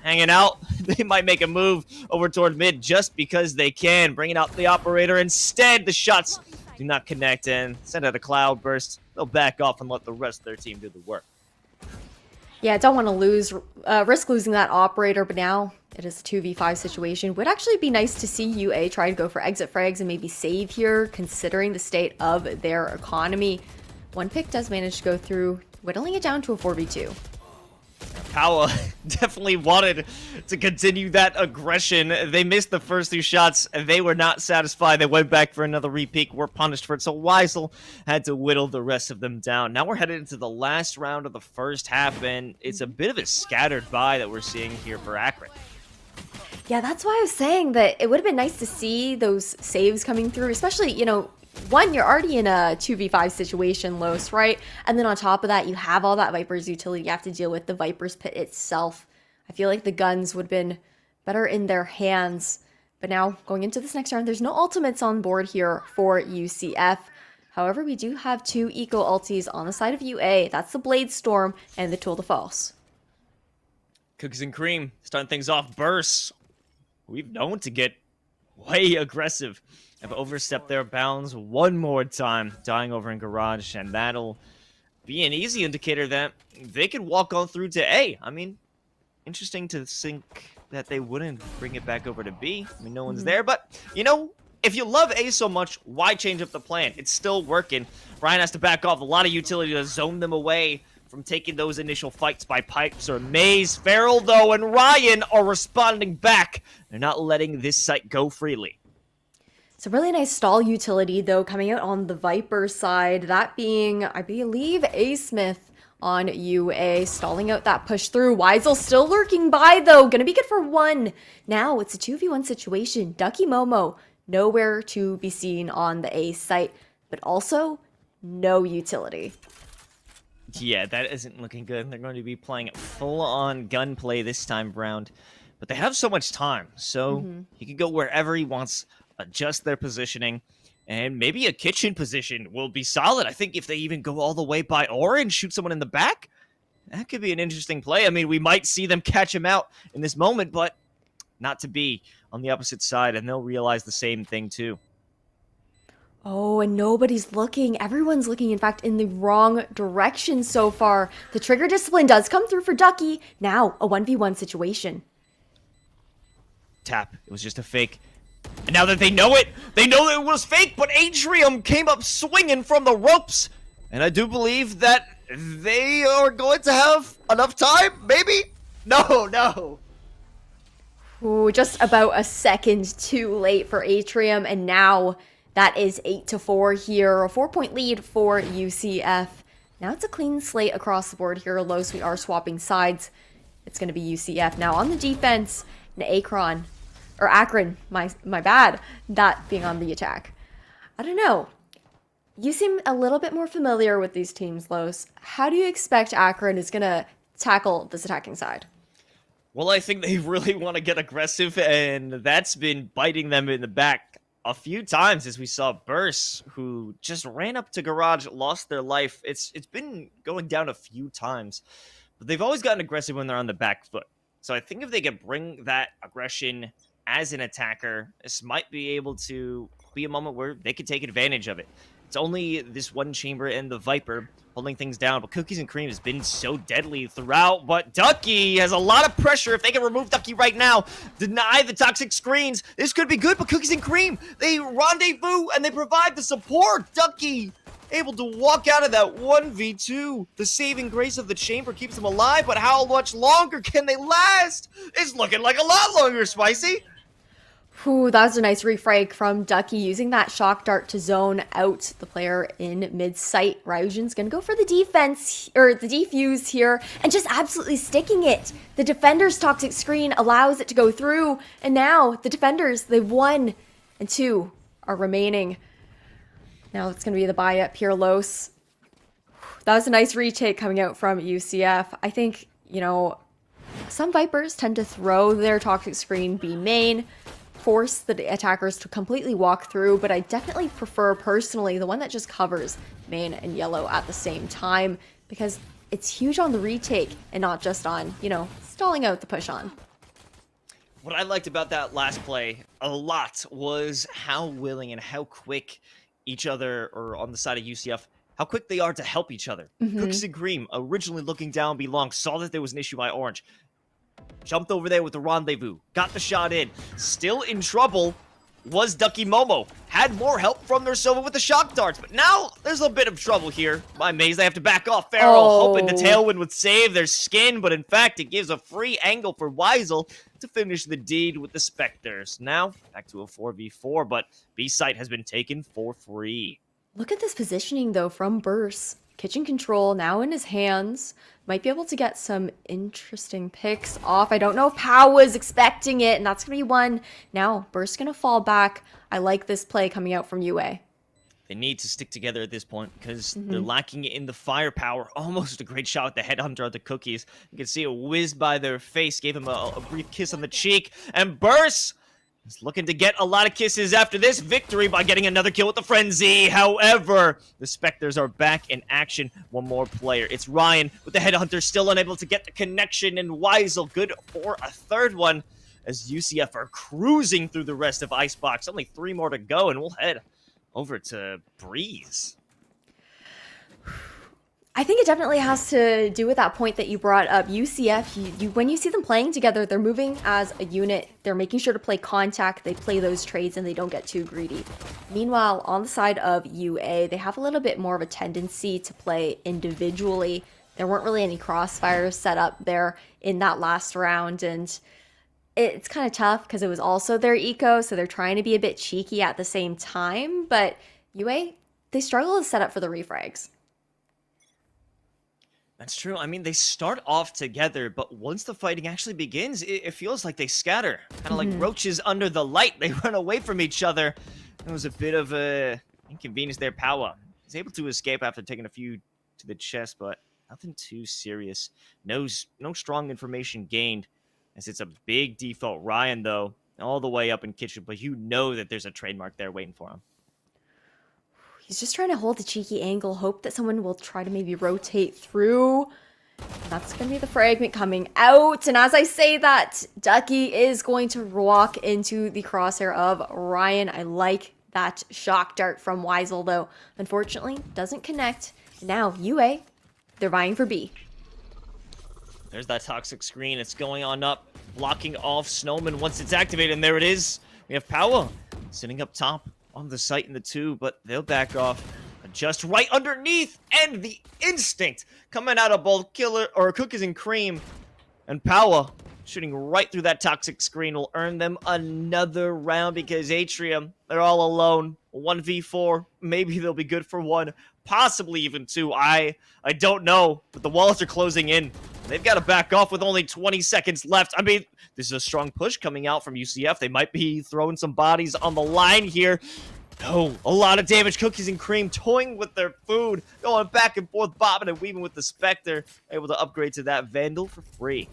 hanging out. They might make a move over toward mid just because they can. Bringing out the operator. Instead, the shots do not connect and send out a cloud burst. They'll back off and let the rest of their team do the work. Yeah, I don't want to risk losing that operator, but now it is a 2v5 situation. Would actually be nice to see UA try to go for exit frags and maybe save here, considering the state of their economy. One pick does manage to go through, whittling it down to a 4v2. Power definitely wanted to continue that aggression. They missed the first 2 shots. They were not satisfied. They went back for another repeat. Were punished for it. So Weisel had to whittle the rest of them down. Now we're headed into the last round of the first half, and it's a bit of a scattered bye that we're seeing here for Akron. Yeah, that's why I was saying that it would have been nice to see those saves coming through, especially, one, you're already in a 2v5 situation, Los, right? And then on top of that, you have all that Viper's utility you have to deal with, the Viper's pit itself. I feel like the guns would have been better in their hands. But now, going into this next round, there's no ultimates on board here for UCF. However, we do have 2 eco ultis on the side of UA. That's the Blade Storm and the Tool de False. Cookies and Cream starting things off. Bursts. We've known to get way aggressive. Have overstepped their bounds one more time, dying over in Garage, and that'll be an easy indicator that they could walk on through to A. I mean, interesting to think that they wouldn't bring it back over to B. I mean, no one's there, but, you know, if you love A so much, why change up the plan? It's still working. Ryan has to back off a lot of utility to zone them away from taking those initial fights by Pipes or Maze. Farrell, though, and Ryan are responding back. They're not letting this site go freely. It's a really nice stall utility, though, coming out on the Viper side. That being, I believe, A. Smith on UA, stalling out that push through. Weisel still lurking by, though. Gonna be good for one. Now it's a 2v1 situation. Ducky Momo, nowhere to be seen on the A site, but also no utility. Yeah, that isn't looking good. They're going to be playing full-on gunplay this time round. But they have so much time, so he can go wherever he wants, adjust their positioning, and maybe a kitchen position will be solid. I think if they even go all the way by orange, shoot someone in the back, that could be an interesting play. I mean, we might see them catch him out in this moment, but not to be on the opposite side, and they'll realize the same thing too. Oh, and nobody's looking. Everyone's looking, in fact, in the wrong direction so far. The trigger discipline does come through for Ducky. Now, a 1v1 situation. Tap. It was just a fake. And now that they know that it was fake, but Atrium came up swinging from the ropes. And I do believe that they are going to have enough time, maybe? No. Ooh, just about a second too late for Atrium, and now that is 8-4 here, a 4-point lead for UCF. Now it's a clean slate across the board here. Los, we are swapping sides. It's going to be UCF now on the defense, and Akron, my bad, that being on the attack. I don't know. You seem a little bit more familiar with these teams, Los. How do you expect Akron is going to tackle this attacking side? Well, I think they really want to get aggressive, and that's been biting them in the back a few times, as we saw Burst, who just ran up to Garage, lost their life. It's been going down a few times, but they've always gotten aggressive when they're on the back foot. So I think if they can bring that aggression as an attacker, this might be able to be a moment where they could take advantage of it. It's only this one chamber and the Viper holding things down, but Cookies and Cream has been so deadly throughout. But Ducky has a lot of pressure. If they can remove Ducky right now, deny the toxic screens, this could be good. But Cookies and Cream, they rendezvous and they provide the support. Ducky able to walk out of that 1v2. The saving grace of the chamber keeps them alive, but how much longer can they last? It's looking like a lot longer, Spicy. Ooh, that was a nice refrag from Ducky, using that shock dart to zone out the player in mid-sight. Ryujin's gonna go for the defense, or the defuse here, and just absolutely sticking it. The defender's toxic screen allows it to go through, and now the defenders, they've 1 and 2 are remaining. Now it's gonna be the buy-up here, Los. That was a nice retake coming out from UCF. I think, you know, some Vipers tend to throw their toxic screen B main, force the attackers to completely walk through, but I definitely prefer personally the one that just covers main and yellow at the same time, because it's huge on the retake and not just on, you know, stalling out the push on. What I liked about that last play a lot was how willing and how quick each other, or on the side of UCF, how quick they are to help each other. Cookies and Cream, originally looking down B long, saw that there was an issue by Orange. Jumped over there with the rendezvous. Got the shot in. Still in trouble was Ducky Momo. Had more help from their Silva with the shock darts. But now there's a bit of trouble here. By Maze, they have to back off. Farrell hoping the Tailwind would save their skin. But in fact, it gives a free angle for Weisel to finish the deed with the Spectres. Now, back to a 4v4. But B-site has been taken for free. Look at this positioning, though, from Burst. Kitchen control now in his hands. Might be able to get some interesting picks off. I don't know if Pow was expecting it, and that's going to be one. Now, Burst's going to fall back. I like this play coming out from UA. They need to stick together at this point because they're lacking in the firepower. Almost a great shot with the headhunter of the Cookies. You can see it whizzed by their face, gave him a brief kiss on the cheek, and Burst is looking to get a lot of kisses after this victory by getting another kill with the Frenzy. However, the Spectres are back in action. One more player. It's Ryan with the Headhunter, still unable to get the connection, and Weisel good for a third one as UCF are cruising through the rest of Icebox. Only 3 more to go, and we'll head over to Breeze. I think it definitely has to do with that point that you brought up. UCF, when you see them playing together, they're moving as a unit. They're making sure to play contact. They play those trades and they don't get too greedy. Meanwhile, on the side of UA, they have a little bit more of a tendency to play individually. There weren't really any crossfires set up there in that last round, and it's kind of tough because it was also their eco, so they're trying to be a bit cheeky at the same time. But UA, they struggle to set up for the refrags. That's true. I mean, they start off together, but once the fighting actually begins, it feels like they scatter. Kind of like roaches under the light. They run away from each other. It was a bit of a inconvenience there. Power was able to escape after taking a few to the chest, but nothing too serious. No strong information gained, as it's a big default. Ryan, though, all the way up in kitchen, but you know that there's a trademark there waiting for him. He's just trying to hold a cheeky angle, hope that someone will try to maybe rotate through. That's going to be the fragment coming out. And as I say that, Ducky is going to walk into the crosshair of Ryan. I like that shock dart from Weisel, though. Unfortunately, doesn't connect. Now, UA, they're vying for B. There's that toxic screen. It's going on up, blocking off Snowman once it's activated. And there it is. We have Power sitting up top on the site in the 2, but they'll back off just right underneath, and the instinct coming out of both Killer or Cookies and Cream and Power shooting right through that toxic screen will earn them another round, because Atrium, they're all alone. 1v4, maybe they'll be good for 1, possibly even 2. I don't know, but the walls are closing in. They've got to back off with only 20 seconds left. I mean, this is a strong push coming out from UCF. They might be throwing some bodies on the line here. No, a lot of damage. Cookies and Cream toying with their food, going back and forth, bobbing and weaving with the Spectre. Able to upgrade to that Vandal for free.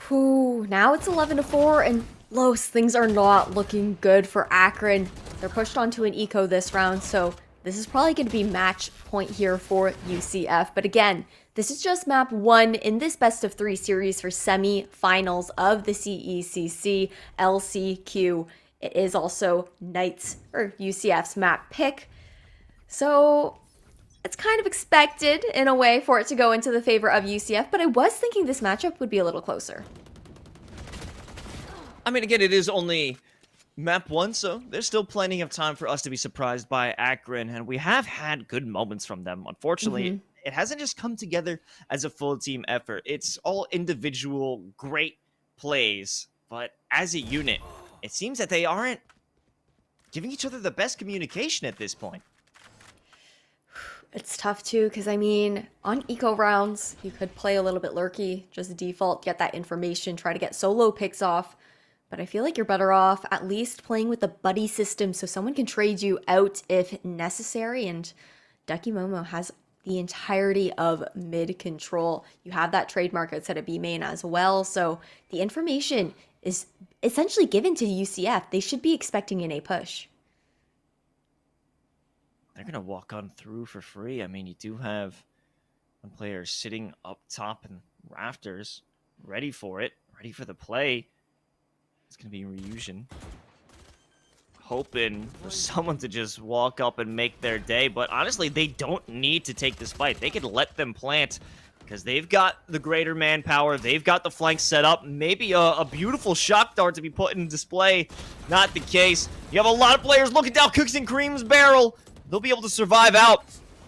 Whew, now it's 11-4, and Los, things are not looking good for Akron. They're pushed onto an eco this round, so this is probably going to be match point here for UCF. But again, this is just map 1 in this best of 3 series for semi-finals of the CECC LCQ. It is also Knights or UCF's map pick. So it's kind of expected in a way for it to go into the favor of UCF, but I was thinking this matchup would be a little closer. I mean, again, it is only map 1, so there's still plenty of time for us to be surprised by Akron, and we have had good moments from them. Unfortunately, it hasn't just come together as a full team effort. It's all individual great plays, but as a unit, it seems that they aren't giving each other the best communication at this point. It's tough too, because I mean, on eco rounds, you could play a little bit lurky, just default, get that information, try to get solo picks off. But I feel like you're better off at least playing with the buddy system so someone can trade you out if necessary. And Ducky Momo has the entirety of mid control. You have that trademark outside of B main as well. So the information is essentially given to UCF. They should be expecting an A push. They're going to walk on through for free. I mean, you do have one player sitting up top in rafters, ready for it, ready for the play. It's going to be Ryujin, hoping for someone to just walk up and make their day. But honestly, they don't need to take this fight. They could let them plant, because they've got the greater manpower. They've got the flank set up. Maybe a beautiful shock dart to be put in display. Not the case. You have a lot of players looking down Cookies and Cream's barrel. They'll be able to survive out.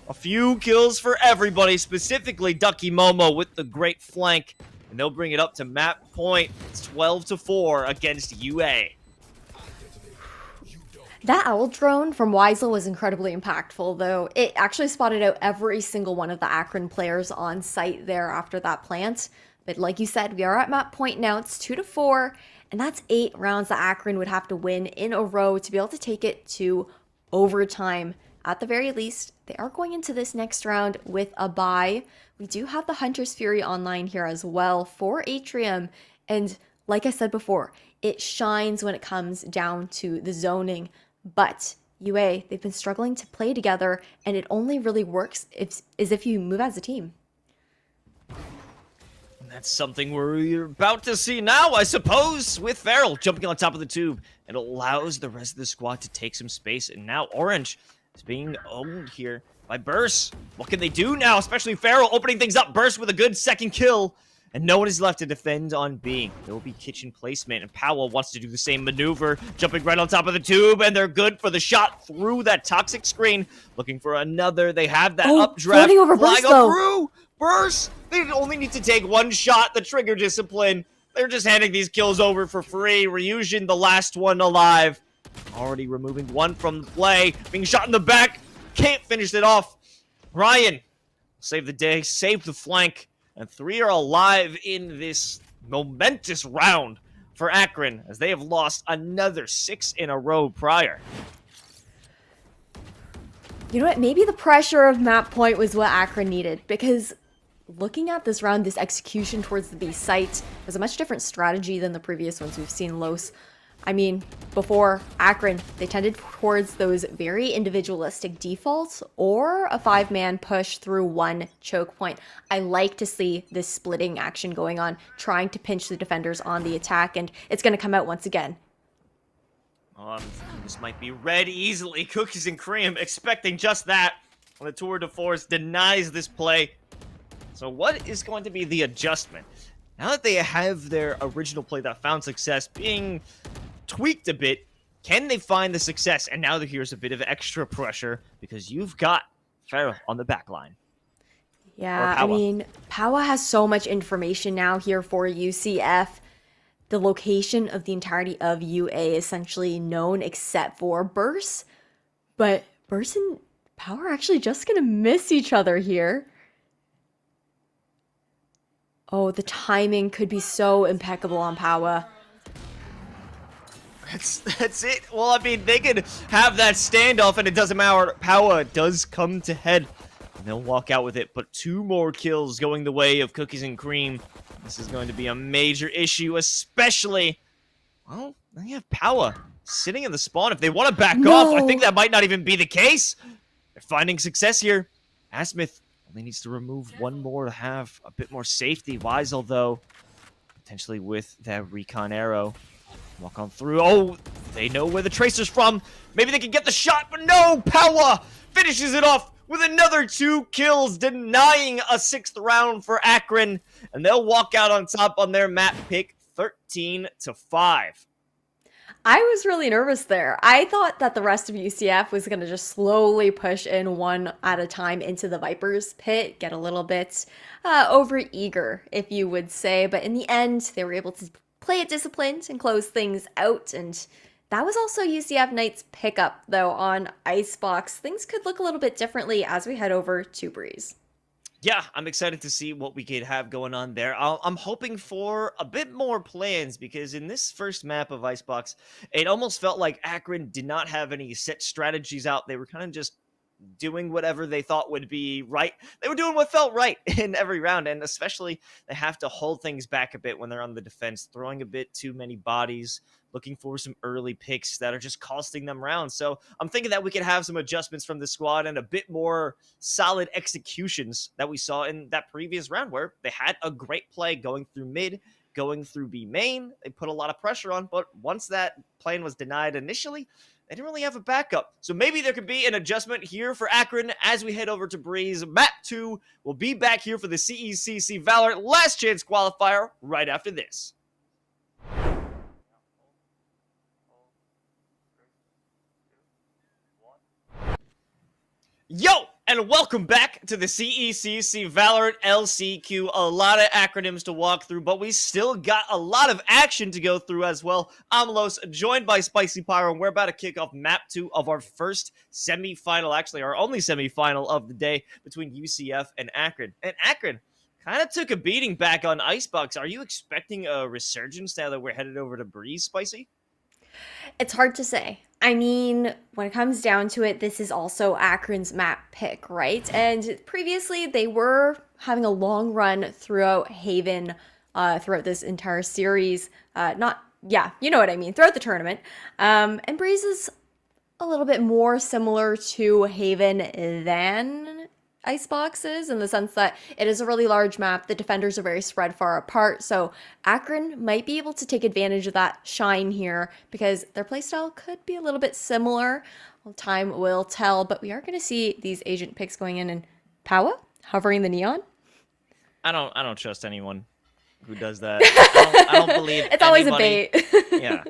A few kills for everybody, specifically Ducky Momo with the great flank. And they'll bring it up to map point. It's 12-4 against UA. That owl drone from Weisel was incredibly impactful, though. It actually spotted out every single one of the Akron players on site there after that plant. But like you said, we are at map point now. It's 2-4, and that's 8 rounds that Akron would have to win in a row to be able to take it to overtime. At the very least, they are going into this next round with a bye. We do have the Hunter's Fury online here as well for Atrium. And like I said before, it shines when it comes down to the zoning. But UA, they've been struggling to play together, and it only really works if you move as a team. And that's something we're about to see now, I suppose, with Farrell jumping on top of the tube. It allows the rest of the squad to take some space. And now Orange is being owned here by Burst. What can they do now? Especially Farrell opening things up. Burst with a good second kill. And no one is left to defend on B. There will be kitchen placement, and Powell wants to do the same maneuver, jumping right on top of the tube, and they're good for the shot through that toxic screen. Looking for another. They have that updraft. Floating over Burst, though. Through. Burst! They only need to take one shot. The trigger discipline. They're just handing these kills over for free. Ryujin, the last one alive. Already removing one from the play. Being shot in the back. Can't finish it off. Ryan, save the day, save the flank. And 3 are alive in this momentous round for Akron, as they have lost another 6 in a row prior. You know what? Maybe the pressure of map point was what Akron needed, because looking at this round, this execution towards the B site was a much different strategy than the previous ones we've seen Los. I mean, before Akron, they tended towards those very individualistic defaults or a 5-man push through one choke point. I like to see this splitting action going on, trying to pinch the defenders on the attack, and it's going to come out once again. This might be read easily. Cookies and Cream expecting just that. The Tour de Force denies this play. So what is going to be the adjustment? Now that they have their original play that found success being tweaked a bit, can they find the success? And now here's a bit of extra pressure because you've got Farrell on the back line. Yeah, I mean, Powa has so much information now here for UCF. The location of the entirety of UA essentially known except for Burst. But Burst and Powa are actually just going to miss each other here. Oh, the timing could be so impeccable on Powa. That's it. Well, I mean, they could have that standoff, and it doesn't matter. Powa does come to head, and they'll walk out with it. But 2 more kills going the way of Cookies and Cream. This is going to be a major issue, especially, well, they have Powa sitting in the spawn. If they want to back off, I think that might not even be the case. They're finding success here. Asmith only needs to remove 1 more to have a bit more safety. Weisel, though, potentially with that recon arrow. Walk on through. Oh, they know where the tracer's from. Maybe they can get the shot, but no! Powa finishes it off with another 2 kills, denying a 6th round for Akron. And they'll walk out on top on their map pick 13-5. I was really nervous there. I thought that the rest of UCF was going to just slowly push in one at a time into the Vipers pit, get a little bit over-eager, if you would say. But in the end, they were able to play it disciplined and close things out, and that was also UCF Knight's pickup, though, on Icebox. Things could look a little bit differently as we head over to Breeze. Yeah, I'm excited to see what we could have going on there. I'm hoping for a bit more plans, because in this first map of Icebox, it almost felt like Akron did not have any set strategies out. They were kind of just doing whatever they thought would be right. They were doing what felt right in every round, and especially they have to hold things back a bit when they're on the defense, throwing a bit too many bodies, looking for some early picks that are just costing them rounds. So I'm thinking that we could have some adjustments from the squad and a bit more solid executions that we saw in that previous round, where they had a great play going through mid, going through B main. They put a lot of pressure on, but once that plan was denied initially, they didn't really have a backup. So maybe there could be an adjustment here for Akron as we head over to Breeze. Map 2 will be back here for the CECC VALORANT Last Chance Qualifier right after this. Yo! And welcome back to the CECC VALORANT LCQ. A lot of acronyms to walk through, but we still got a lot of action to go through as well. I'm Los, joined by Spicy Pyro, and we're about to kick off map 2 of our first semifinal, actually our only semifinal of the day, between UCF and Akron. And Akron kind of took a beating back on Icebox. Are you expecting a resurgence now that we're headed over to Breeze, Spicy? It's hard to say. I mean, when it comes down to it, this is also Akron's map pick, right? And previously, they were having a long run throughout Haven, throughout this entire series. You know what I mean, throughout the tournament. And Breeze is a little bit more similar to Haven than Icebox is, in the sense that it is a really large map. The defenders are very spread far apart, so Akron might be able to take advantage of that shine here because their playstyle could be a little bit similar. Well, time will tell, but we are going to see these agent picks going in, and Powa hovering the neon. I don't trust anyone who does that. I don't believe it's always anybody. a bait. Yeah.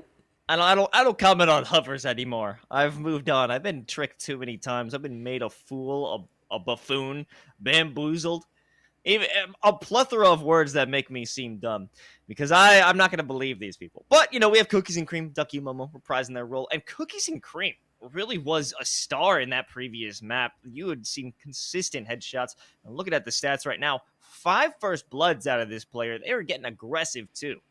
I don't comment on hovers anymore. I've moved on. I've been tricked too many times. I've been made a fool, a buffoon, bamboozled. Even a plethora of words that make me seem dumb. Because I'm not going to believe these people. But, you know, we have Cookies and Cream, Ducky Momo reprising their role. And Cookies and Cream really was a star in that previous map. You had seen consistent headshots. And looking at the stats right now, 5 first bloods out of this player. They were getting aggressive, too.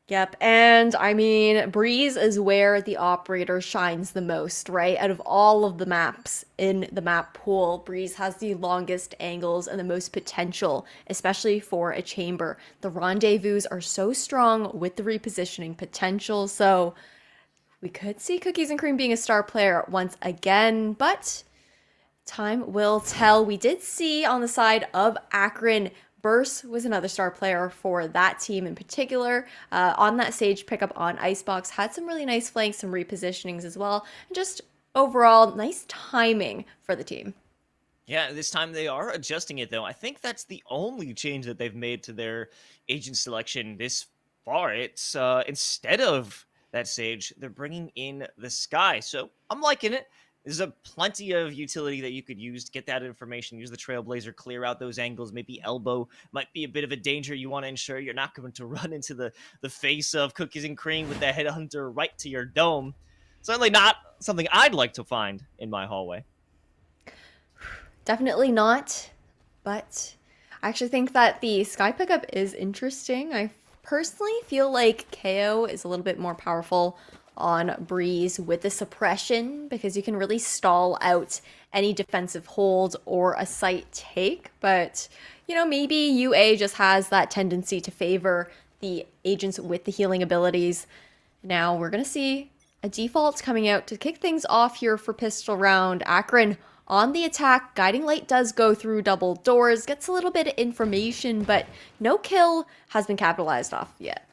Yep, and I mean, Breeze is where the operator shines the most, right? Out of all of the maps in the map pool, Breeze has the longest angles and the most potential, especially for a chamber. The rendezvous are so strong with the repositioning potential, so we could see Cookies and Cream being a star player once again, but time will tell. We did see on the side of Akron, Burst was another star player for that team in particular. On that stage pickup on Icebox, had some really nice flanks, some repositionings as well, and just overall nice timing for the team. Yeah, this time they are adjusting it, though. I think that's the only change that they've made to their agent selection this far. It's instead of that sage, they're bringing in the Sky. So I'm liking it. There's plenty of utility that you could use to get that information. Use the Trailblazer, clear out those angles. Maybe elbow might be a bit of a danger. You want to ensure you're not going to run into the face of Cookies and Cream with the headhunter right to your dome. Certainly not something I'd like to find in my hallway. Definitely not, but I actually think that the Sky pickup is interesting. I personally feel like KO is a little bit more powerful on Breeze with the suppression because you can really stall out any defensive hold or a site take. But, you know, maybe UA just has that tendency to favor the agents with the healing abilities. Now we're going to see a default coming out to kick things off here for pistol round. Akron on the attack. Guiding Light does go through double doors, gets a little bit of information, but no kill has been capitalized off yet.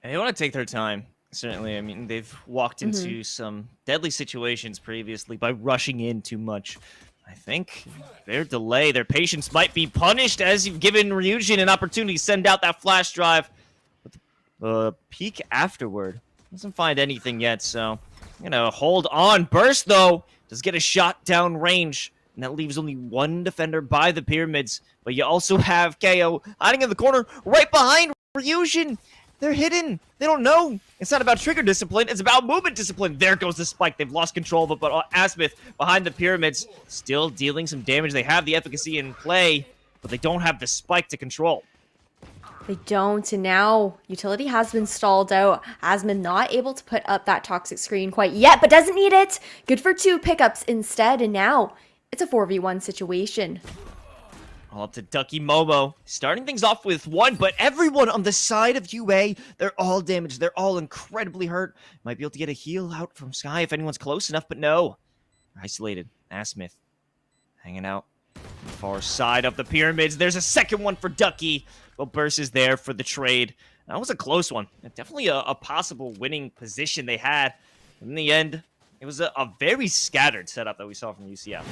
And they want to take their time. Certainly, I mean, they've walked into some deadly situations previously by rushing in too much. I think their delay, their patience might be punished as you've given Ryujin an opportunity to send out that flash drive. But the peek afterward doesn't find anything yet, so I'm going to hold on. Burst, though, does get a shot down range, and that leaves only one defender by the pyramids. But you also have KO hiding in the corner right behind Ryujin. They're hidden. They don't know. It's not about trigger discipline. It's about movement discipline. There goes the spike. They've lost control of it, but Asmith behind the pyramids still dealing some damage. They have the efficacy in play, but they don't have the spike to control. They don't, and now utility has been stalled out. Asmith not able to put up that toxic screen quite yet, but doesn't need it. Good for 2 pickups instead, and now it's a 4v1 situation. All up to Ducky Momo, starting things off with 1, but everyone on the side of UA, they're all damaged. They're all incredibly hurt. Might be able to get a heal out from Sky if anyone's close enough, but no. Isolated. Asmith hanging out on the far side of the pyramids. There's a second one for Ducky. Well, Burst is there for the trade. That was a close one. Definitely a possible winning position they had. In the end, it was a very scattered setup that we saw from UCF.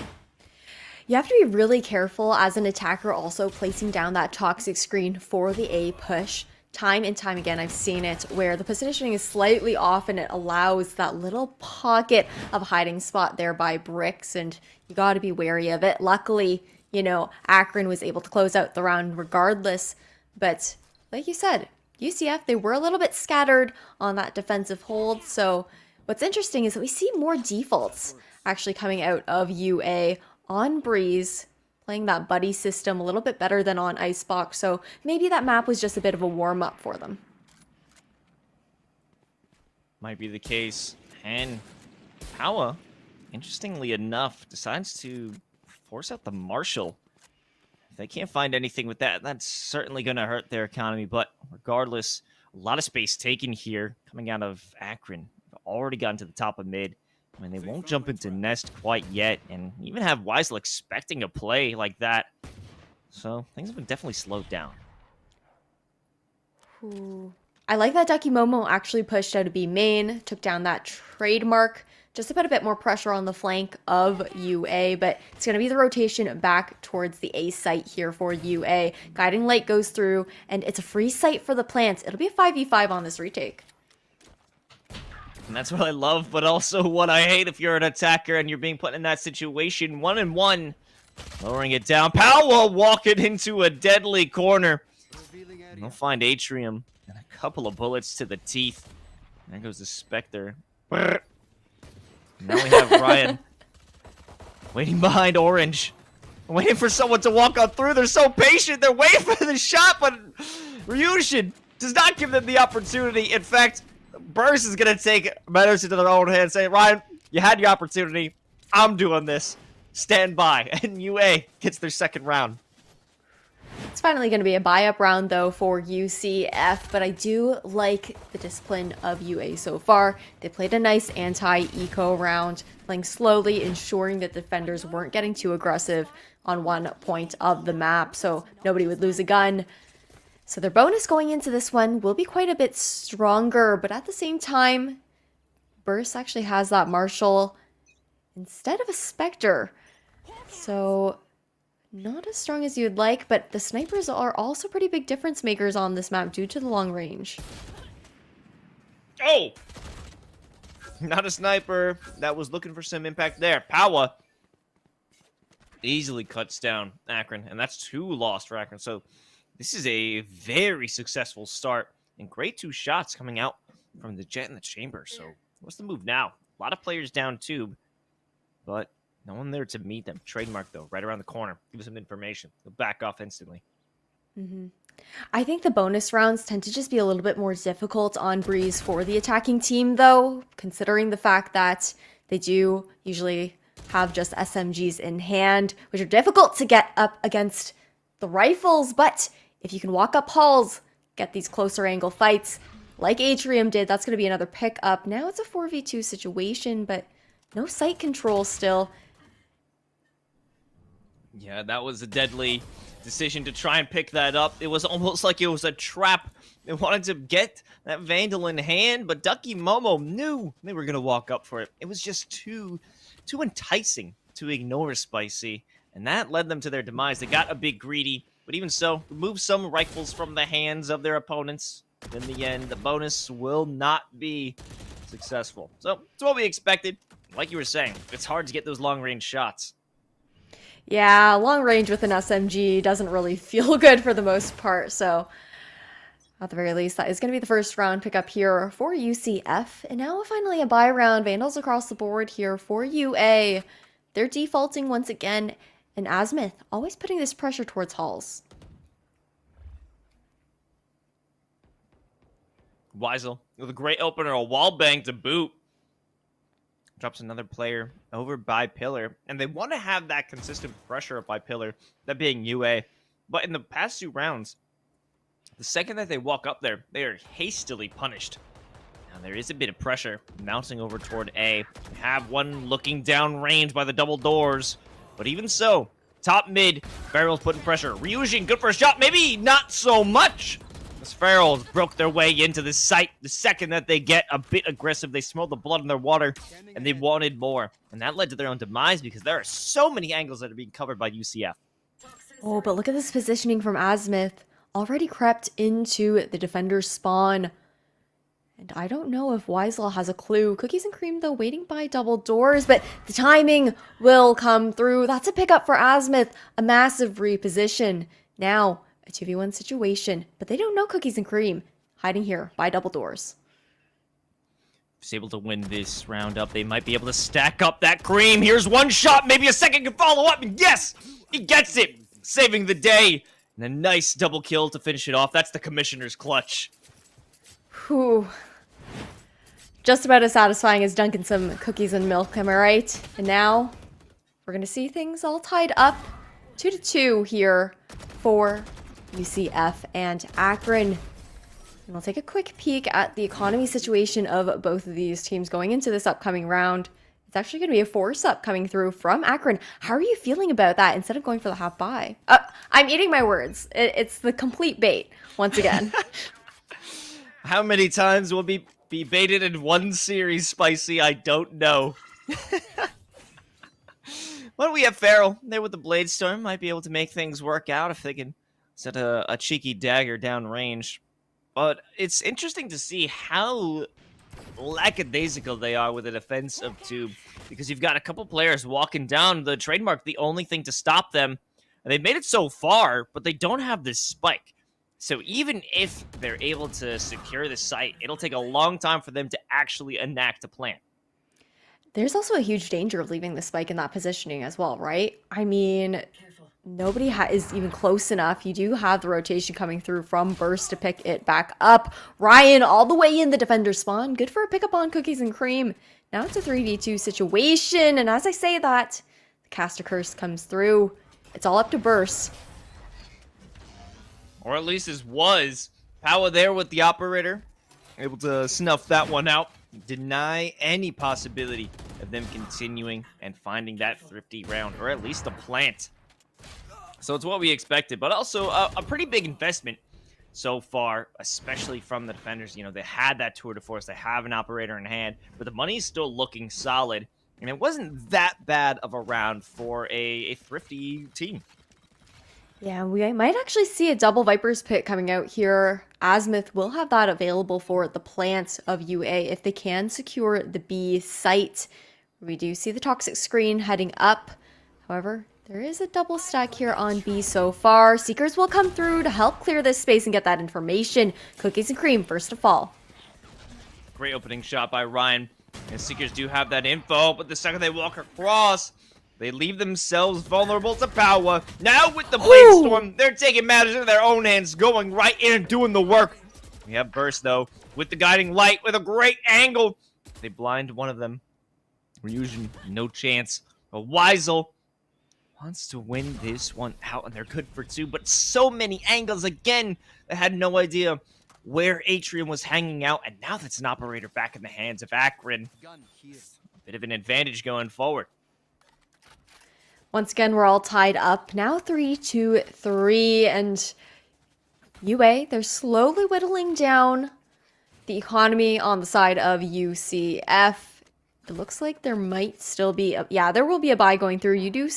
You have to be really careful as an attacker also placing down that toxic screen for the A push. Time and time again, I've seen it where the positioning is slightly off and it allows that little pocket of hiding spot there by bricks, and you got to be wary of it. Luckily, you know, Akron was able to close out the round regardless, but like you said, UCF, they were a little bit scattered on that defensive hold. So what's interesting is that we see more defaults actually coming out of UA on Breeze, playing that buddy system a little bit better than on Icebox, so maybe that map was just a bit of a warm-up for them. Might be the case. And Powa, interestingly enough, decides to force out the Marshal. If they can't find anything with that, that's certainly going to hurt their economy, but regardless, a lot of space taken here coming out of Akron. They've already gotten to the top of mid. I mean, they won't jump into Nest quite yet, and even have Weisel expecting a play like that. So things have been definitely slowed down. Ooh. I like that Ducky Momo actually pushed out a B main, took down that trademark, just to put a bit more pressure on the flank of UA, but it's going to be the rotation back towards the A site here for UA. Guiding Light goes through, and it's a free site for the plants. It'll be a 5v5 on this retake. And that's what I love, but also what I hate if you're an attacker and you're being put in that situation. 1-1. Lowering it down. Power walking into a deadly corner. And they'll find Atrium. And a couple of bullets to the teeth. There goes the Spectre. Now we have Ryan waiting behind Orange. Waiting for someone to walk on through. They're so patient. They're waiting for the shot, but Ryushin does not give them the opportunity. In fact, Burst is going to take matters into their own hands, say, Ryan, you had your opportunity. I'm doing this. Stand by. And UA gets their second round. It's finally going to be a buy-up round, though, for UCF, but I do like the discipline of UA so far. They played a nice anti-eco round, playing slowly, ensuring that defenders weren't getting too aggressive on one point of the map, so nobody would lose a gun. So their bonus going into this one will be quite a bit stronger, but at the same time, Burst actually has that Marshall instead of a Spectre. So not as strong as you'd like, but the snipers are also pretty big difference makers on this map due to the long range. Oh! Not a sniper. That was looking for some impact there. Power easily cuts down Akron, and that's 2 lost for Akron. So this is a very successful start, and great 2 shots coming out from the Jet and the Chamber. So what's the move now? A lot of players down tube, but no one there to meet them. Trademark, though, right around the corner. Give us some information. They'll back off instantly. I think the bonus rounds tend to just be a little bit more difficult on Breeze for the attacking team, though, considering the fact that they do usually have just SMGs in hand, which are difficult to get up against the rifles. But if you can walk up halls, get these closer angle fights, like Atrium did, that's going to be another pickup. Now it's a 4v2 situation, but no sight control still. Yeah, that was a deadly decision to try and pick that up. It was almost like it was a trap. They wanted to get that Vandal in hand, but Ducky Momo knew they were going to walk up for it. It was just too enticing to ignore Spicy, and that led them to their demise. They got a bit greedy, but even so, removed some rifles from the hands of their opponents. In the end, the bonus will not be successful. So, it's what we expected. Like you were saying, it's hard to get those long-range shots. Yeah, long range with an SMG doesn't really feel good for the most part, so at the very least, that is going to be the first round pickup here for UCF. And now finally a buy round. Vandals across the board here for UA. They're defaulting once again, and Azimuth always putting this pressure towards halls. Weisel with a great opener, a wall bang to boot. Drops another player over by Pillar, and they want to have that consistent pressure by Pillar, that being UA. But in the past 2 rounds, the second that they walk up there, they are hastily punished. Now there is a bit of pressure mounting over toward A. We have one looking down range by the double doors, but even so, top mid, Ferals putting pressure. Ryujin, good for a shot, maybe not so much. The Ferals broke their way into the site. The second that they get a bit aggressive, they smelled the blood in their water, and they wanted more. And that led to their own demise because there are so many angles that are being covered by UCF. Oh, but look at this positioning from Azimuth. Already crept into the defender's spawn. And I don't know if Weisel has a clue. Cookies and Cream, though, waiting by double doors, but the timing will come through. That's a pickup for Azimuth. A massive reposition. Now, a 2v1 situation, but they don't know Cookies and Cream. Hiding here by double doors. If he's able to win this round up, they might be able to stack up that Cream. Here's one shot, maybe a second can follow up, and yes, he gets it, saving the day. And a nice double kill to finish it off. That's the Commissioner's clutch. Whew. Just about as satisfying as dunking some cookies and milk, am I right? And now, we're going to see things all tied up. 2-2 here for UCF and Akron. And we'll take a quick peek at the economy situation of both of these teams going into this upcoming round. It's actually going to be a force up coming through from Akron. How are you feeling about that instead of going for the half buy? I'm eating my words. It's the complete bait once again. How many times will be baited in one series, Spicy? I don't know. Well, we have Farrell there with the Blade Storm. Might be able to make things work out if they can set a cheeky dagger down range. But it's interesting to see how lackadaisical they are with the defense of Tube, because you've got a couple players walking down the trademark, the only thing to stop them. And they've made it so far, but they don't have this spike. So even if they're able to secure the site, it'll take a long time for them to actually enact a plan. There's also a huge danger of leaving the spike in that positioning as well, right? I mean, nobody is even close enough. You do have the rotation coming through from Burst to pick it back up. Ryan all the way in the defender spawn. Good for a pickup on Cookies and Cream. Now it's a 3v2 situation. And as I say that, the Caster Curse comes through. It's all up to Burst. Or at least it was. Power there with the operator. Able to snuff that one out. Deny any possibility of them continuing and finding that thrifty round, or at least a plant. So it's what we expected, but also a pretty big investment so far, especially from the defenders. You know, they had that tour de force, they have an operator in hand, but the money is still looking solid, and it wasn't that bad of a round for a thrifty team. Yeah, we might actually see a double Viper's Pit coming out here. Azimuth will have that available for the plant of UA if they can secure the B site. We do see the toxic screen heading up. However, there is a double stack here on B so far. Seekers will come through to help clear this space and get that information. Cookies and Cream first to fall. Great opening shot by Ryan. And Seekers do have that info, but the second they walk across, they leave themselves vulnerable to power. Now with the Blade Storm, they're taking matters into their own hands, going right in and doing the work. We have Burst, though, with the guiding light, with a great angle. They blind one of them. Ryujin, no chance. But Weisel wants to win this one out, and they're good for two. But so many angles again. They had no idea where Atrium was hanging out, and now that's an operator back in the hands of Akron. A bit of an advantage going forward. Once again, we're all tied up. Now 3-2-3, and UA, they're slowly whittling down the economy on the side of UCF. It looks like there might still be, there will be a buy going through. You do,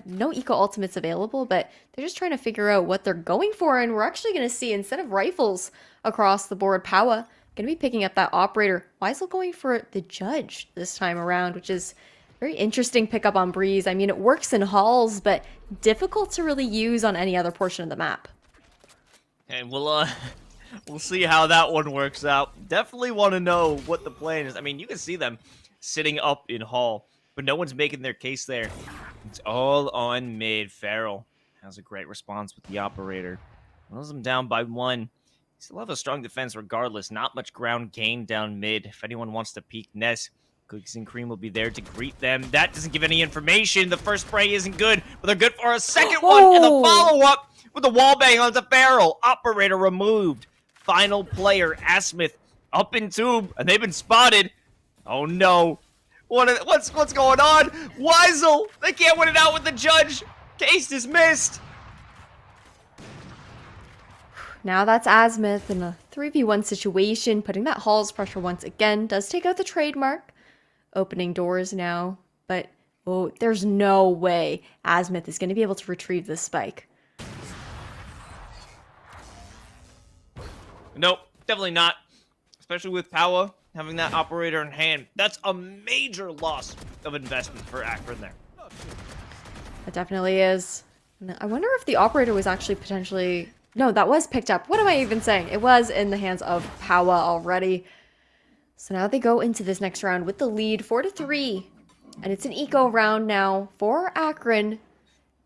no eco ultimates available, but they're just trying to figure out what they're going for, and we're actually going to see, instead of rifles across the board, Powa going to be picking up that operator. Weisel going for the Judge this time around, which is very interesting pickup on Breeze. I mean, it works in halls, but difficult to really use on any other portion of the map. And we'll see how that one works out. Definitely want to know what the plan is. I mean, you can see them sitting up in hall, but no one's making their case there. It's all on mid. Farrell has a great response with the operator. Runs them down by one. Still have a strong defense regardless. Not much ground gain down mid. If anyone wants to peek Ness, Cookies and Cream will be there to greet them. That doesn't give any information. The first spray isn't good, but they're good for a second one. And the follow-up with the wall bang onto Farrell. Operator removed. Final player, Asmith, up in tube, and they've been spotted. Oh no. What's going on? Weisel, they can't win it out with the Judge. Case dismissed. Now that's Asmith in a 3v1 situation, putting that Hall's pressure once again. Does take out the trademark. Opening doors now, but there's no way Asmith is going to be able to retrieve this spike. Nope, definitely not. Especially with Powa having that operator in hand. That's a major loss of investment for Akron there. It definitely is. I wonder if the operator was actually potentially... No, that was picked up. What am I even saying? It was in the hands of Powa already. So now they go into this next round with the lead 4-3. And it's an eco round now for Akron.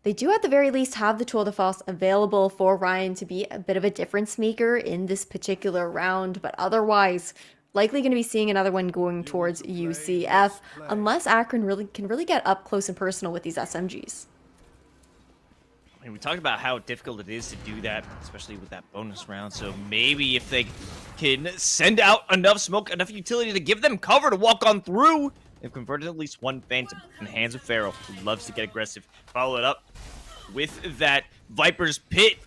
They do at the very least have the tour de force available for Ryan to be a bit of a difference maker in this particular round. But otherwise, likely going to be seeing another one going towards UCF. Unless Akron can really get up close and personal with these SMGs. I mean, we talked about how difficult it is to do that, especially with that bonus round. So maybe if they can send out enough smoke, enough utility to give them cover to walk on through, They've converted at least one Phantom in the hands of Farrell, who loves to get aggressive. Follow it up with that Viper's Pit.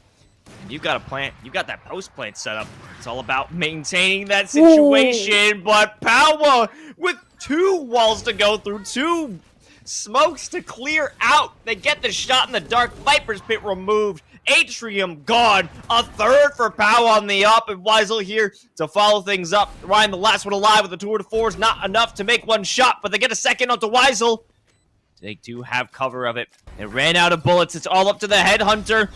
And you've got a plant. You've got that post plant set up. It's all about maintaining that situation. Whoa. But Power with 2 walls to go through, 2 smokes to clear out. They get the shot in the dark. Viper's Pit removed. Atrium gone. A third for Power on the up. And Weisel here to follow things up. Ryan, the last one alive with the tour de force. Not enough to make one shot, but they get a second onto Weisel. They do have cover of it. They ran out of bullets. It's all up to the Headhunter.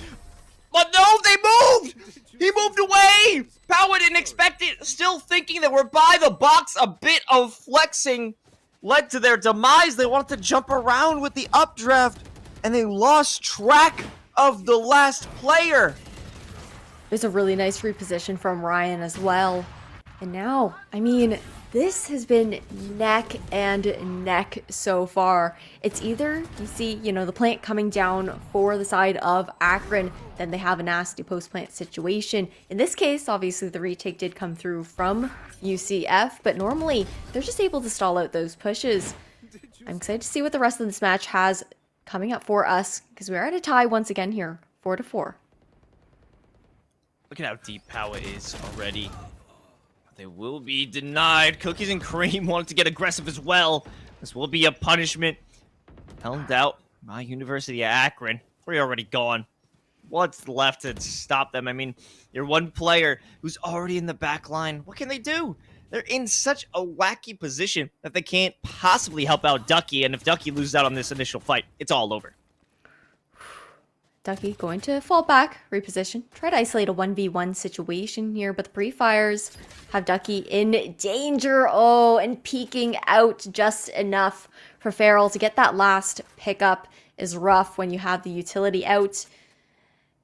But no, they moved! He moved away! Power didn't expect it. Still thinking that we're by the box. A bit of flexing led to their demise. They wanted to jump around with the updraft, and they lost track of the last player. There's a really nice reposition from Ryan as well. And now, I mean, this has been neck and neck so far. It's either, you see, the plant coming down for the side of Akron, then they have a nasty post-plant situation. In this case, obviously the retake did come through from UCF, but normally they're just able to stall out those pushes. I'm excited to see what the rest of this match has coming up for us, because we're at a tie once again here, 4-4. Look at how deep Power is already. They will be denied. Cookies and Cream wanted to get aggressive as well. This will be a punishment. Held out by University of Akron. We're already gone. What's left to stop them? I mean, you're one player who's already in the back line. What can they do? They're in such a wacky position that they can't possibly help out Ducky. And if Ducky loses out on this initial fight, it's all over. Ducky going to fall back, reposition, try to isolate a 1v1 situation here, but the pre-fires have Ducky in danger. Oh, and peeking out just enough for Farrell to get that last pickup is rough when you have the utility out.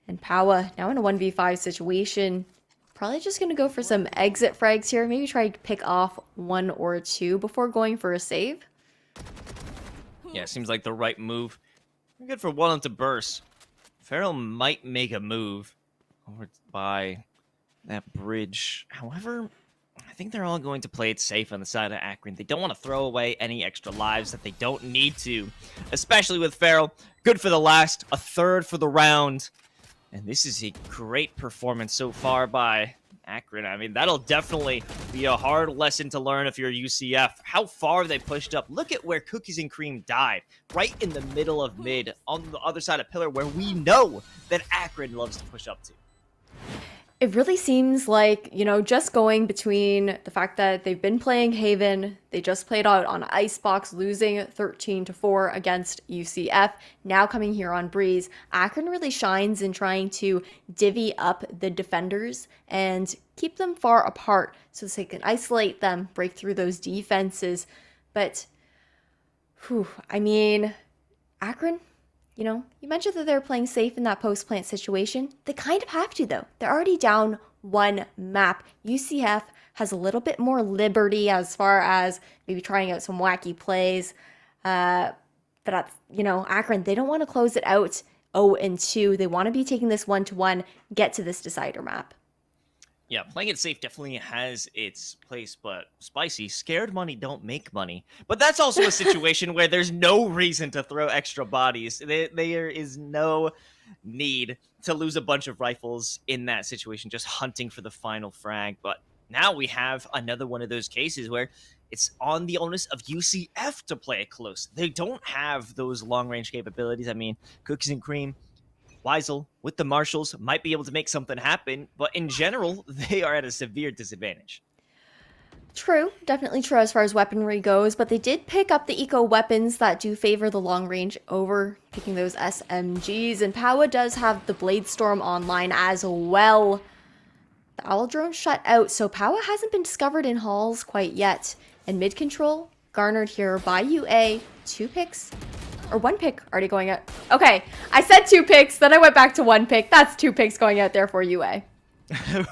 And Powa now in a 1v5 situation. Probably just going to go for some exit frags here. Maybe try to pick off 1 or 2 before going for a save. Yeah, seems like the right move. We're good for 1 onto burst. Farrell might make a move over by that bridge. However, I think they're all going to play it safe on the side of Akron. They don't want to throw away any extra lives that they don't need to, especially with Farrell. Good for the last, a third for the round. And this is a great performance so far by Akron. I mean, that'll definitely be a hard lesson to learn if you're UCF. How far they pushed up. Look at where Cookies and Cream died. Right in the middle of mid, on the other side of Pillar, where we know that Akron loves to push up to. It really seems like, just going between the fact that they've been playing Haven, they just played out on Icebox, losing 13-4 against UCF, now coming here on Breeze. Akron really shines in trying to divvy up the defenders and keep them far apart so they can isolate them, break through those defenses. But, Akron, you mentioned that they're playing safe in that post-plant situation. They kind of have to, though. They're already down 1 map. UCF has a little bit more liberty as far as maybe trying out some wacky plays. But, Akron, they don't want to close it out 0-2. They want to be taking this 1-1, get to this decider map. Yeah, playing it safe definitely has its place, but Spicy, scared money don't make money. But that's also a situation where there's no reason to throw extra bodies. There is no need to lose a bunch of rifles in that situation, just hunting for the final frag. But now we have another one of those cases where it's on the onus of UCF to play it close. They don't have those long-range capabilities. I mean, Cookies and Cream, Weisel with the Marshals might be able to make something happen, but in general, they are at a severe disadvantage. True, definitely true as far as weaponry goes, but they did pick up the eco weapons that do favor the long range over picking those SMGs, and Powa does have the Blade Storm online as well. The Owl Drone shut out, so Powa hasn't been discovered in halls quite yet, and mid control garnered here by UA, 2 picks. Or 1 pick already going out. Okay, I said 2 picks, then I went back to 1 pick. That's 2 picks going out there for UA.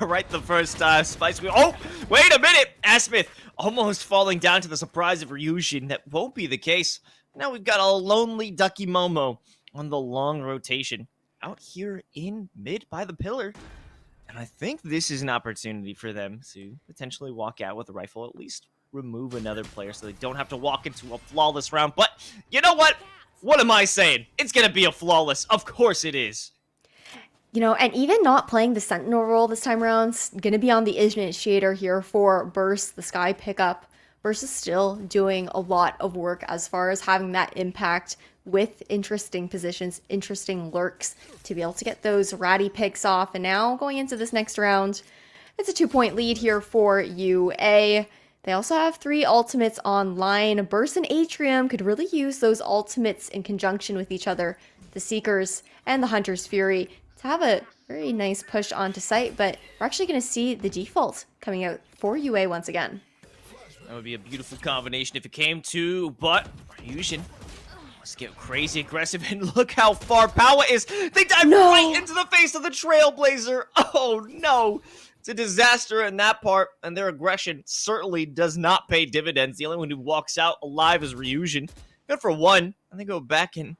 Right the first time, Spice. Oh, wait a minute! Asmith almost falling down to the surprise of Ryujin. That won't be the case. Now we've got a lonely Ducky Momo on the long rotation. Out here in mid by the pillar. And I think this is an opportunity for them to potentially walk out with a rifle at least remove another player so they don't have to walk into a flawless round. But you know what? What am I saying? It's going to be a flawless. Of course it is. You know, and even not playing the Sentinel role this time around, going to be on the initiator here for Burst, the Sky pickup. Burst is still doing a lot of work as far as having that impact with interesting positions, interesting lurks to be able to get those ratty picks off. And now going into this next round, it's a 2-point lead here for UA. They also have 3 ultimates online. Burst and Atrium could really use those ultimates in conjunction with each other. The Seekers and the Hunter's Fury to have a very nice push onto site, but we're actually going to see the default coming out for UA once again. That would be a beautiful combination if it came to, but Fusion, let's get crazy aggressive, and look how far Power is. They dive right into the face of the Trailblazer. Oh no, it's a disaster in that part, and their aggression certainly does not pay dividends. The only one who walks out alive is Ryujin. Good for one, and they go back and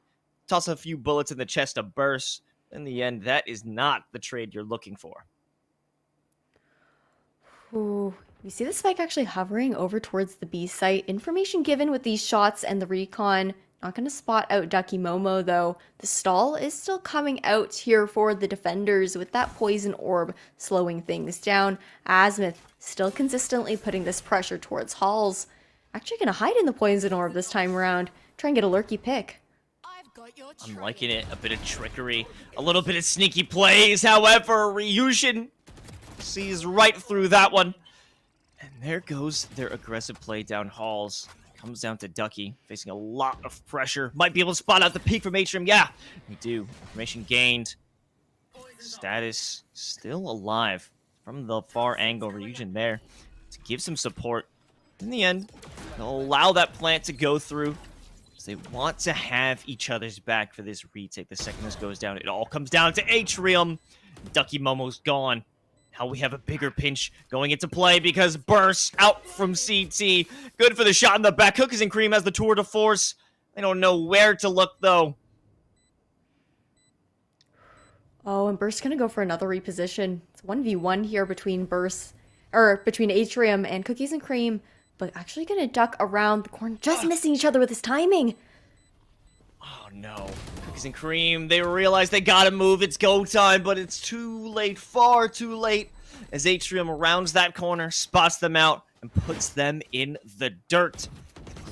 toss a few bullets in the chest of Burst. In the end, that is not the trade you're looking for. Ooh, you see the spike actually hovering over towards the B site. Information given with these shots and the recon. Not going to spot out Ducky Momo though. The stall is still coming out here for the defenders with that poison orb slowing things down. Azimuth still consistently putting this pressure towards Halls. Actually going to hide in the poison orb this time around. Try and get a lurky pick. I'm liking it. A bit of trickery, a little bit of sneaky plays. However, Ryujin sees right through that one. And there goes their aggressive play down Halls. Comes down to Ducky, facing a lot of pressure. Might be able to spot out the peak from Atrium. Yeah, we do. Information gained. Status still alive from the far angle. Ryujin there to give some support. In the end, they'll allow that plant to go through. They want to have each other's back for this retake. The second this goes down, it all comes down to Atrium. Ducky Momo's gone. Now we have a bigger pinch going into play because Burst out from CT. Good for the shot in the back. Cookies and Cream has the tour de force. They don't know where to look, though. Oh, and Burst's gonna go for another reposition. It's 1v1 here between between Atrium and Cookies and Cream. But actually gonna duck around the corner, just missing each other with his timing. Oh no. Cookies and Cream, they realize they gotta move, it's go time, but it's too late, far too late. As Atrium rounds that corner, spots them out, and puts them in the dirt.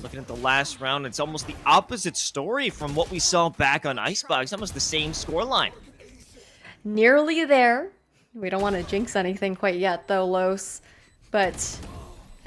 Looking at the last round, it's almost the opposite story from what we saw back on Icebox. Almost the same scoreline. Nearly there. We don't want to jinx anything quite yet, though, Los. But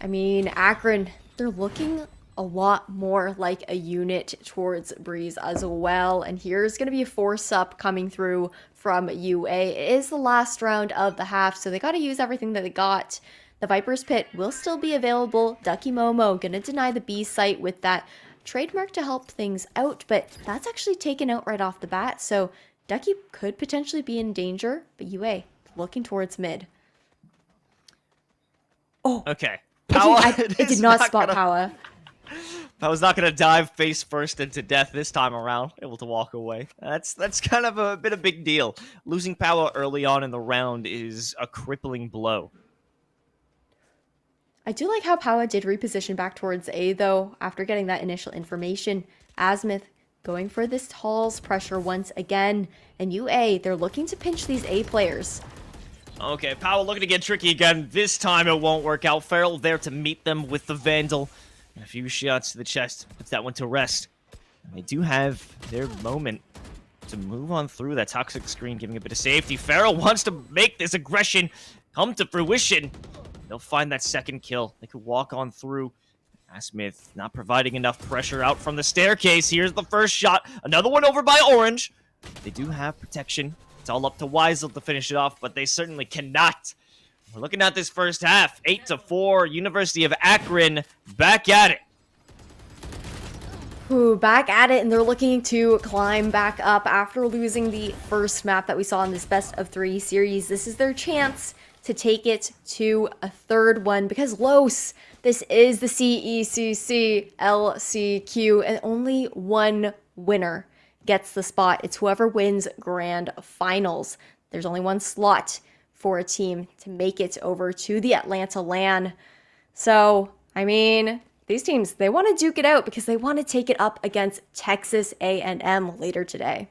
I mean, Akron, they're looking a lot more like a unit towards Breeze as well. And here's going to be a force up coming through from UA. It is the last round of the half, so they got to use everything that they got. The Viper's Pit will still be available. Ducky Momo going to deny the B site with that trademark to help things out, but that's actually taken out right off the bat. So Ducky could potentially be in danger, but UA looking towards mid. Oh, okay. It did not spot Power. Power's not gonna dive face first into death this time around. Able to walk away. That's kind of a big deal. Losing Power early on in the round is a crippling blow. I do like how Power did reposition back towards A though after getting that initial information. Azimuth going for this Halls pressure once again, and UA, they're looking to pinch these A players. Okay, Powell looking to get tricky again. This time it won't work out. Farrell there to meet them with the Vandal. And a few shots to the chest. Puts that one to rest. And they do have their moment to move on through that toxic screen, giving a bit of safety. Farrell wants to make this aggression come to fruition. They'll find that second kill. They could walk on through. Smith not providing enough pressure out from the staircase. Here's the first shot. Another one over by Orange. They do have protection. It's all up to Weisel to finish it off, but they certainly cannot. We're looking at this first half. 8-4, University of Akron back at it. Ooh, back at it, and they're looking to climb back up after losing the first map that we saw in this best of 3 series. This is their chance to take it to a third one because Los, this is the CECC LCQ, and only one winner gets the spot. It's whoever wins grand finals. There's only one slot for a team to make it over to the Atlanta LAN. So I mean, these teams, they want to duke it out because they want to take it up against Texas A&M later today.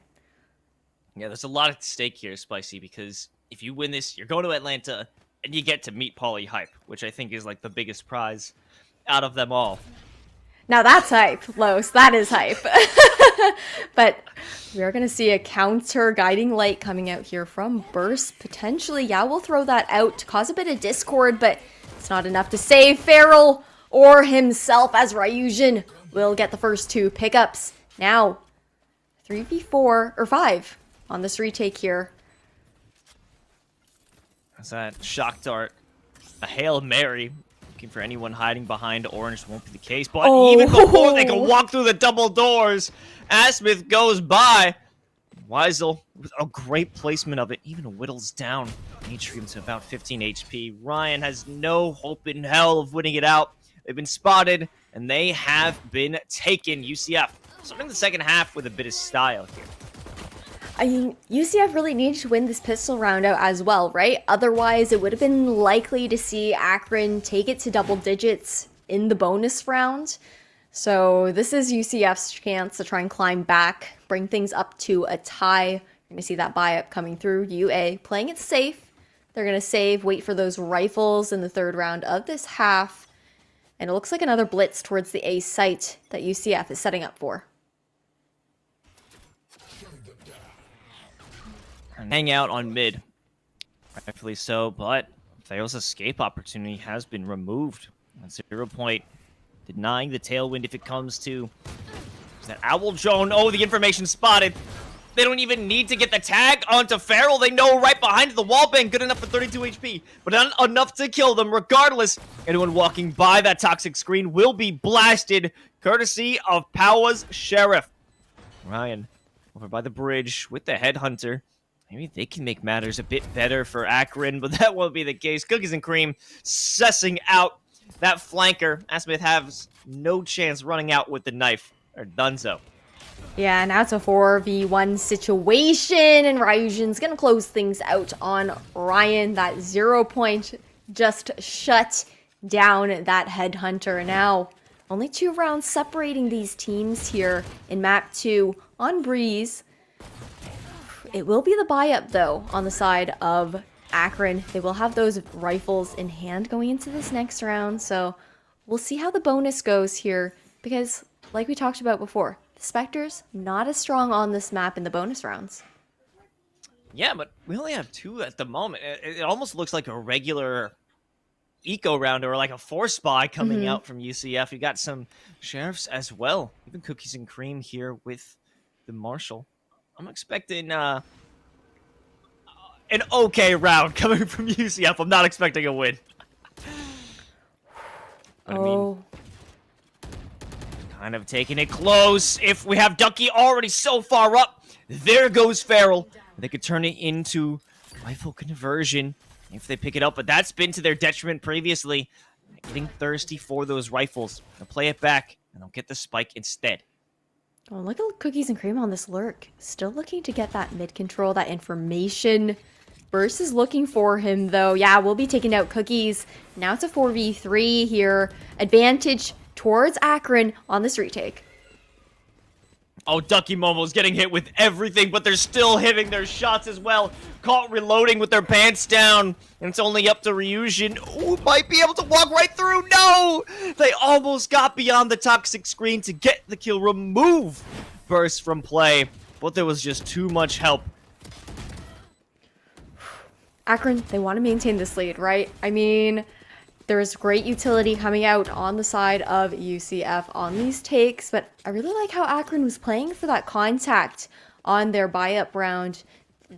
Yeah, there's a lot at stake here, Spicy, because if you win this, you're going to Atlanta, and you get to meet Pauly Hype, which I think is like the biggest prize out of them all. Now that's hype, Los. That is hype. But we are going to see a counter guiding light coming out here from Burst. Potentially, yeah, we'll throw that out to cause a bit of discord, but it's not enough to save Farrell or himself, as Ryujin will get the first 2 pickups. Now, 3v4, or 5 on this retake here. That's that shock dart. A Hail Mary. Looking for anyone hiding behind orange won't be the case. But even before they can walk through the double doors, Asmith goes by. Weisel with a great placement of it. Even whittles down Atrium to about 15 HP. Ryan has no hope in hell of winning it out. They've been spotted, and they have been taken. UCF starting the second half with a bit of style here. I mean, UCF really needed to win this pistol round out as well, right? Otherwise, it would have been likely to see Akron take it to double digits in the bonus round. So this is UCF's chance to try and climb back, bring things up to a tie. You're going to see that buy-up coming through. UA playing it safe. They're going to save, wait for those rifles in the third round of this half. And it looks like another blitz towards the A site that UCF is setting up for. Hang out on mid. Rightfully so, but Theo's escape opportunity has been removed. At 0 point, denying the tailwind if it comes to that Owl drone. Oh, the information spotted. They don't even need to get the tag onto Farrell. They know right behind the wall bang, good enough for 32 HP, but not enough to kill them. Regardless, anyone walking by that toxic screen will be blasted, courtesy of Powa's Sheriff. Ryan over by the bridge with the headhunter. Maybe they can make matters a bit better for Akron, but that won't be the case. Cookies and Cream sussing out that flanker. Asmith has no chance running out with the knife. Or done so. Yeah, now it's a 4v1 situation, and Ryujin's gonna close things out on Ryan. That 0 point just shut down that headhunter. Now, only 2 rounds separating these teams here in map 2 on Breeze. It will be the buy-up, though, on the side of Akron. They will have those rifles in hand going into this next round, so we'll see how the bonus goes here, because, like we talked about before, the Spectres not as strong on this map in the bonus rounds. Yeah, but we only have 2 at the moment. It almost looks like a regular eco round or like a 4 spy coming out from UCF. You got some sheriffs as well. Even Cookies and Cream here with the Marshal. I'm expecting an okay round coming from UCF. I'm not expecting a win. But I mean, kind of taking it close. If we have Ducky already so far up, there goes Farrell. They could turn it into rifle conversion if they pick it up, but that's been to their detriment previously. Getting thirsty for those rifles. They'll play it back, and they'll get the spike instead. Oh, look at Cookies and Cream on this lurk. Still looking to get that mid control, that information. Burst is looking for him, though. Yeah, we'll be taking out Cookies. Now it's a 4v3 here. Advantage towards Akron on this retake. Oh, Ducky Momo's getting hit with everything, but they're still hitting their shots as well. Caught reloading with their pants down. And it's only up to Ryujin. Ooh, might be able to walk right through. No! They almost got beyond the toxic screen to get the kill. Remove Burst from play. But there was just too much help. Akron, they want to maintain this lead, right? I mean, there's great utility coming out on the side of UCF on these takes, but I really like how Akron was playing for that contact on their buy-up round.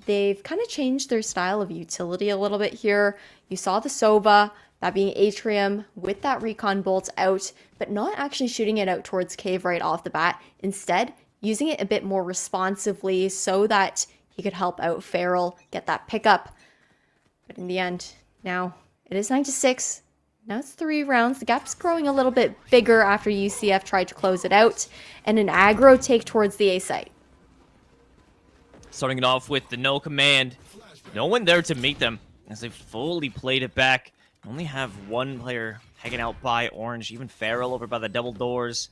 They've kind of changed their style of utility a little bit here. You saw the Sova, that being Atrium, with that recon bolt out, but not actually shooting it out towards Cave right off the bat. Instead, using it a bit more responsively so that he could help out Farrell, get that pickup. But in the end, now it is 9-6. Now it's 3 rounds. The gap's growing a little bit bigger after UCF tried to close it out. And an aggro take towards the A site. Starting it off with the no command. No one there to meet them as they fully played it back. Only have one player hanging out by orange. Even Farrell over by the double doors.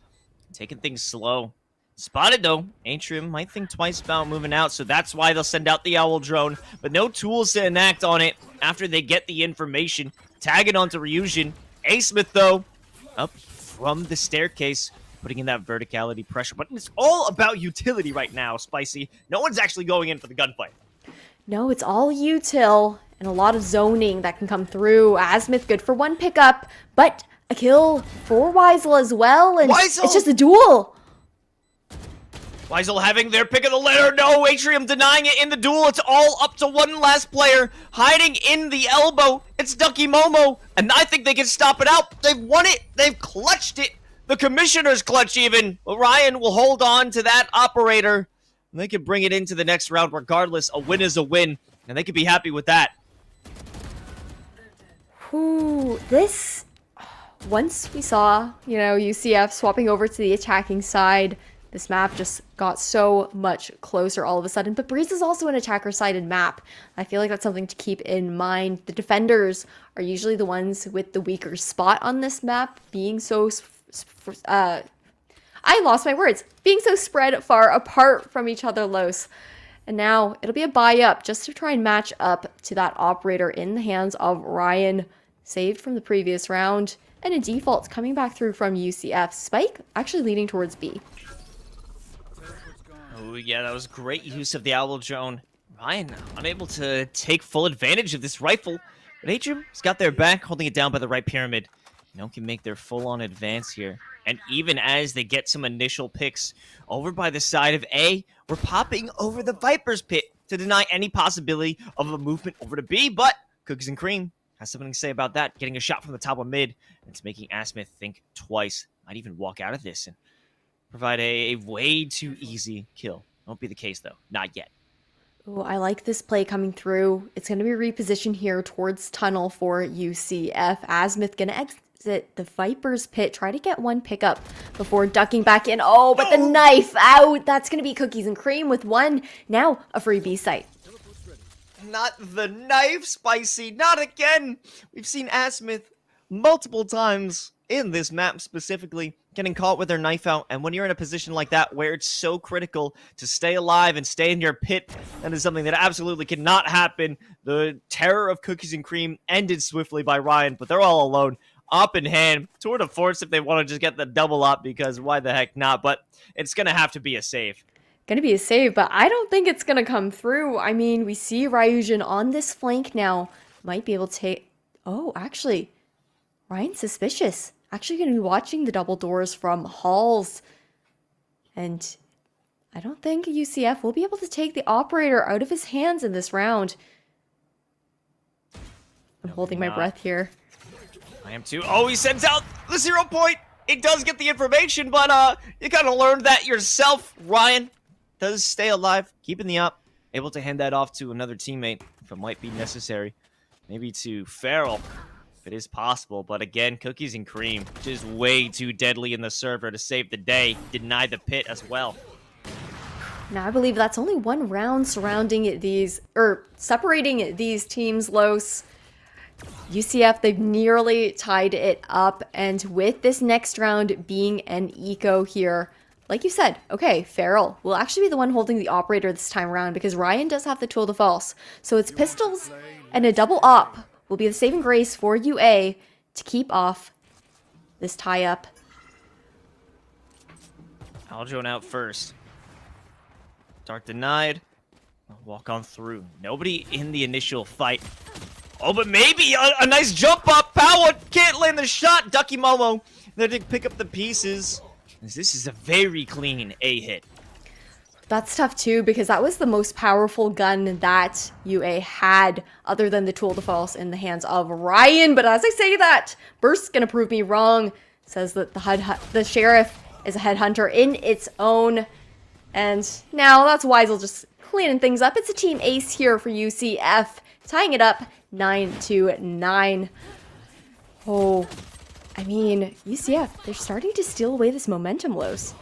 Taking things slow. Spotted though. Atrium might think twice about moving out, so that's why they'll send out the Owl drone. But no tools to enact on it after they get the information. Tag it onto Ryujin. A-Smith though, up from the staircase, putting in that verticality pressure. But it's all about utility right now, Spicy. No one's actually going in for the gunfight. No, it's all util and a lot of zoning that can come through. Asmith good for one pickup, but a kill for Weisel as well, and Weisel! It's just a duel. Weisel having their pick of the litter. No, Atrium denying it in the duel. It's all up to one last player. Hiding in the elbow. It's Ducky Momo. And I think they can stop it out. They've won it. They've clutched it. The commissioner's clutch even. But Ryan will hold on to that operator. And they can bring it into the next round regardless. A win is a win. And they can be happy with that. Ooh, this... Once we saw, UCF swapping over to the attacking side, this map just got so much closer all of a sudden. But Breeze is also an attacker-sided map. I feel like that's something to keep in mind. The defenders are usually the ones with the weaker spot on this map, being so... I lost my words. Being so spread far apart from each other, Los. And now it'll be a buy-up just to try and match up to that operator in the hands of Ryan. Saved from the previous round. And a default coming back through from UCF. Spike actually leading towards B. Oh, yeah, that was great use of the Owl drone. Ryan unable to take full advantage of this rifle. But Atrium's got their back, holding it down by the right pyramid. No one can make their full-on advance here. And even as they get some initial picks over by the side of A, we're popping over the Viper's pit to deny any possibility of a movement over to B. But Cookies and Cream has something to say about that. Getting a shot from the top of mid. It's making Asmith think twice. Might even walk out of this and provide a way too easy kill. Won't be the case, though. Not yet. Oh, I like this play coming through. It's going to be repositioned here towards tunnel for UCF. Asmith going to exit the Viper's pit. Try to get one pickup before ducking back in. Oh, but the knife out. That's going to be Cookies and Cream with one. Now a free B site. Not the knife, Spicy. Not again. We've seen Asmith multiple times in this map specifically getting caught with their knife out. And when you're in a position like that where it's so critical to stay alive and stay in your pit, that is something that absolutely cannot happen. The terror of Cookies and Cream ended swiftly by Ryan, but they're all alone. Up in hand. Tour de force if they want to just get the double up, because why the heck not? But it's going to have to be a save. Going to be a save, but I don't think it's going to come through. I mean, we see Ryujin on this flank now. Might be able to take... Oh, actually, Ryan's suspicious. Actually going to be watching the double doors from Halls. And I don't think UCF will be able to take the operator out of his hands in this round. I'm holding my breath here. I am too. Oh, he sends out the 0 point. It does get the information, but you kind of learned that yourself. Ryan does stay alive, keeping the up, able to hand that off to another teammate if it might be necessary. Maybe to Farrell, if it is possible. But again, Cookies and Cream, just way too deadly in the server to save the day. Deny the pit as well. Now, I believe that's only one round surrounding these, or separating these teams, Los. UCF, they've nearly tied it up, and with this next round being an eco here, like you said, okay, Farrell will actually be the one holding the operator this time around because Ryan does have the tool de false. So it's pistols and a double op will be the saving grace for UA to keep off this tie-up. Aldrone out first. Dart denied. Walk on through. Nobody in the initial fight. Oh, but maybe a nice jump up. Power can't land the shot. Ducky Momo there to pick up the pieces. This is a very clean A hit. That's tough too, because that was the most powerful gun that UA had other than the tool de false in the hands of Ryan. But as I say that, Burst's gonna prove me wrong. Says that the sheriff is a headhunter in its own. And now that's Weisel just cleaning things up. It's a team ace here for UCF, tying it up 9-9. Oh, I mean, UCF, they're starting to steal away this momentum, Los.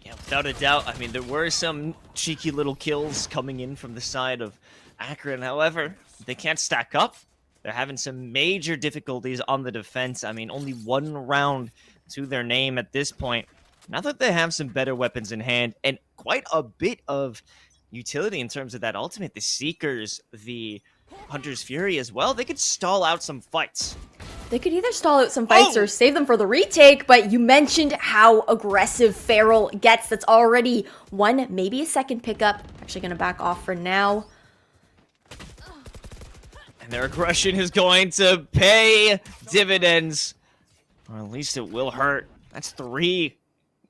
Yeah, without a doubt. I mean, there were some cheeky little kills coming in from the side of Akron. However, they can't stack up. They're having some major difficulties on the defense. I mean, only 1 round to their name at this point. Now that they have some better weapons in hand and quite a bit of utility in terms of that ultimate, the Seekers, the Hunter's Fury as well, they could stall out some fights. They could either stall out some fights or save them for the retake, but you mentioned how aggressive Feral gets. That's already 1, maybe a second pickup. Actually going to back off for now. And their aggression is going to pay dividends. Or at least it will hurt. That's 3.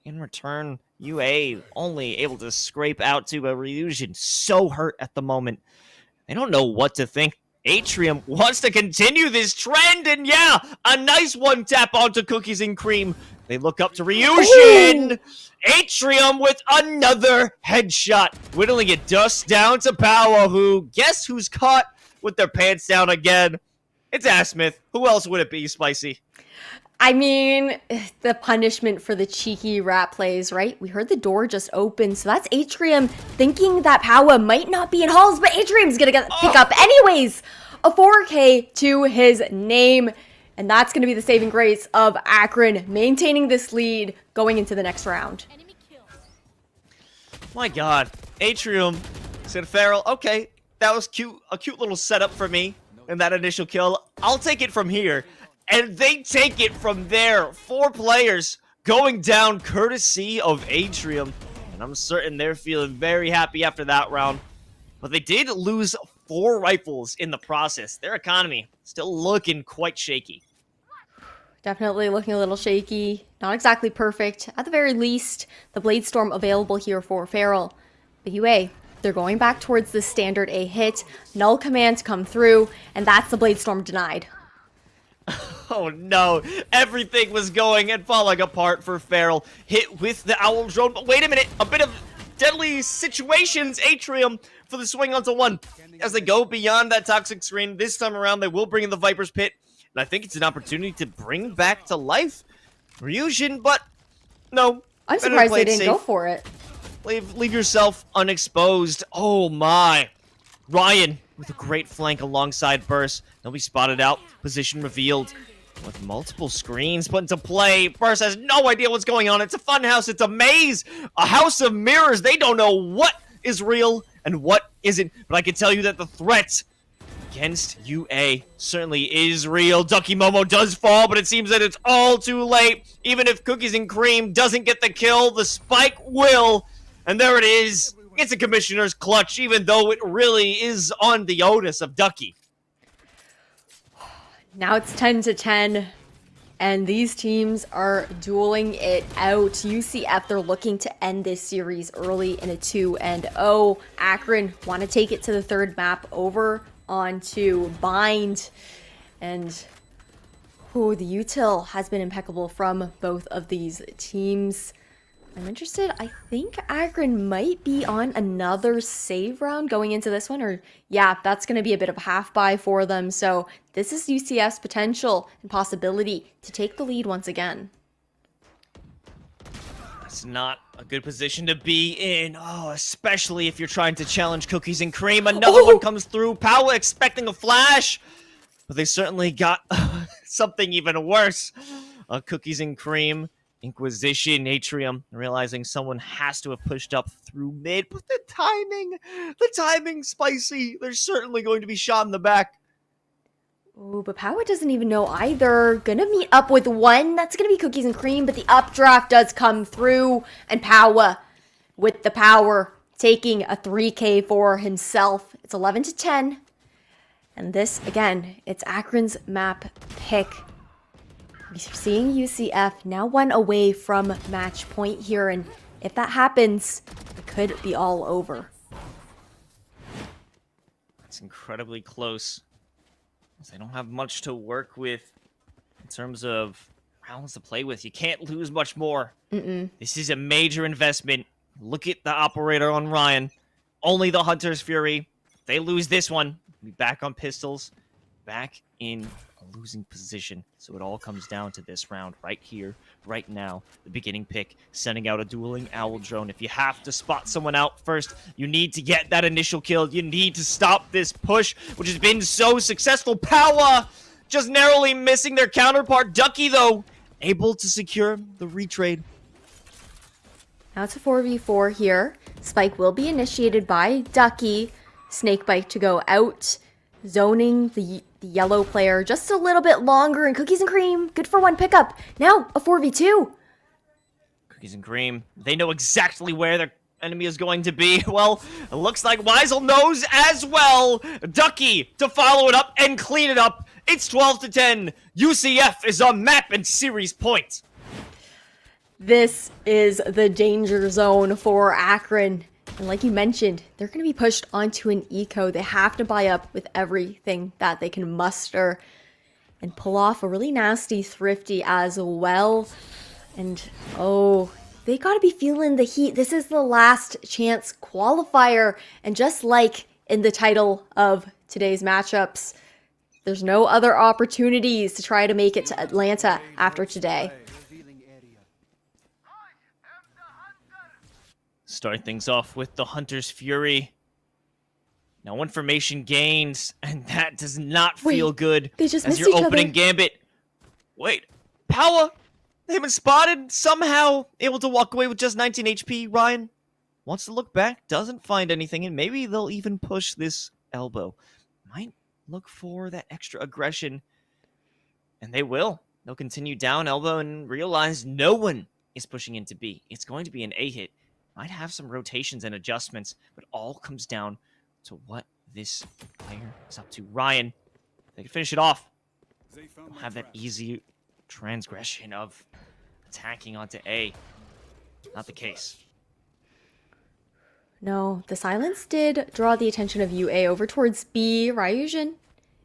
In return, UA only able to scrape out to a Ryujin. So hurt at the moment. They don't know what to think. Atrium wants to continue this trend, and yeah, a nice 1-tap onto Cookies and Cream. They look up to Ryujin. Atrium with another headshot, whittling it just down to Power, who, guess who's caught with their pants down again? It's Asmith. Who else would it be, Spicy? I mean, the punishment for the cheeky rat plays, right? We heard the door just open, so that's Atrium thinking that Powa might not be in halls, but Atrium's gonna pick up anyways. A 4K to his name, and that's gonna be the saving grace of Akron maintaining this lead going into the next round. My God, Atrium said, Feral, okay, that was cute, a cute little setup for me in that initial kill. I'll take it from here. And they take it from there. 4 players going down courtesy of Atrium. And I'm certain they're feeling very happy after that round. But they did lose 4 rifles in the process. Their economy still looking quite shaky. Definitely looking a little shaky. Not exactly perfect. At the very least, the Blade Storm available here for Feral. But UA, they're going back towards the standard A hit. Null command come through. And that's the Blade Storm denied. Oh no, everything was going and falling apart for Feral. Hit with the Owl Drone, but wait a minute, a bit of deadly situations. Atrium for the swing onto 1. As they go beyond that toxic screen, this time around they will bring in the Viper's Pit. And I think it's an opportunity to bring back to life Ryujin, but no. I'm surprised they didn't go for it. Leave yourself unexposed. Oh my. Ryan with a great flank alongside Burst. They'll be spotted out, position revealed. With multiple screens put into play, Burst has no idea what's going on. It's a fun house, it's a maze, a house of mirrors. They don't know what is real and what isn't. But I can tell you that the threat against UA certainly is real. Ducky Momo does fall, but it seems that it's all too late. Even if Cookies and Cream doesn't get the kill, the spike will. And there it is. It's a Commissioner's clutch, even though it really is on the onus of Ducky. Now it's 10-10, and these teams are dueling it out. UCF, they're looking to end this series early in a 2-0. Akron want to take it to the 3rd map over onto Bind. And the util has been impeccable from both of these teams. I'm interested. I think Akron might be on another save round going into this one. Or, yeah, that's going to be a bit of a half-buy for them. So this is UCF's potential and possibility to take the lead once again. That's not a good position to be in. Oh, especially if you're trying to challenge Cookies and Cream. Another one comes through. Powa expecting a flash. But they certainly got something even worse. Cookies and Cream. Inquisition, Atrium, realizing someone has to have pushed up through mid, but the timing, Spicy. They're certainly going to be shot in the back. Ooh, but Powa doesn't even know either. Gonna meet up with 1. That's gonna be Cookies and Cream, but the updraft does come through, and Powa with the power, taking a 3K for himself. It's 11-10, and this, again, it's Akron's map pick. Seeing UCF now 1 away from match point here, and if that happens, it could be all over. It's incredibly close. They don't have much to work with in terms of rounds to play with. You can't lose much more. This is a major investment. Look at the operator on Ryan. Only the Hunter's Fury. If they lose this one, be back on pistols. back in a losing position. So it all comes down to this round right here, right now. The beginning pick, sending out a dueling owl drone. If you have to spot someone out first, you need to get that initial kill. You need to stop this push, which has been so successful. Power just narrowly missing their counterpart. Ducky, though, able to secure the retrade. Now it's a 4v4 here. Spike will be initiated by Ducky. Snakebite to go out, zoning the yellow player just a little bit longer, and Cookies and Cream, good for one pickup. Now a 4v2. Cookies and Cream, they know exactly where their enemy is going to be. Well, it looks like Weisel knows as well. Ducky to follow it up and clean it up. It's 12-10. UCF is on map and series point. This is the danger zone for Akron. And like you mentioned, they're going to be pushed onto an eco. They have to buy up with everything that they can muster and pull off a really nasty thrifty as well. And oh, they got to be feeling the heat. This is the last chance qualifier. And just like in the title of today's matchups, there's no other opportunities to try to make it to Atlanta after today. Start things off with the Hunter's Fury. Now information gains, and that does not feel good. They just as missed your each opening other. gambit. Wait, Power? They've been spotted, somehow able to walk away with just 19 HP. Ryan wants to look back, doesn't find anything, and maybe they'll even push this elbow. Might look for that extra aggression, and they will. They'll continue down elbow and realize no one is pushing into B. It's going to be an A hit. Might have some rotations and adjustments, but all comes down to what this player is up to. Ryan, they can finish it off. They'll have that easy transgression of attacking onto A. Not the case. No, the silence did draw the attention of UA over towards B. Ryujin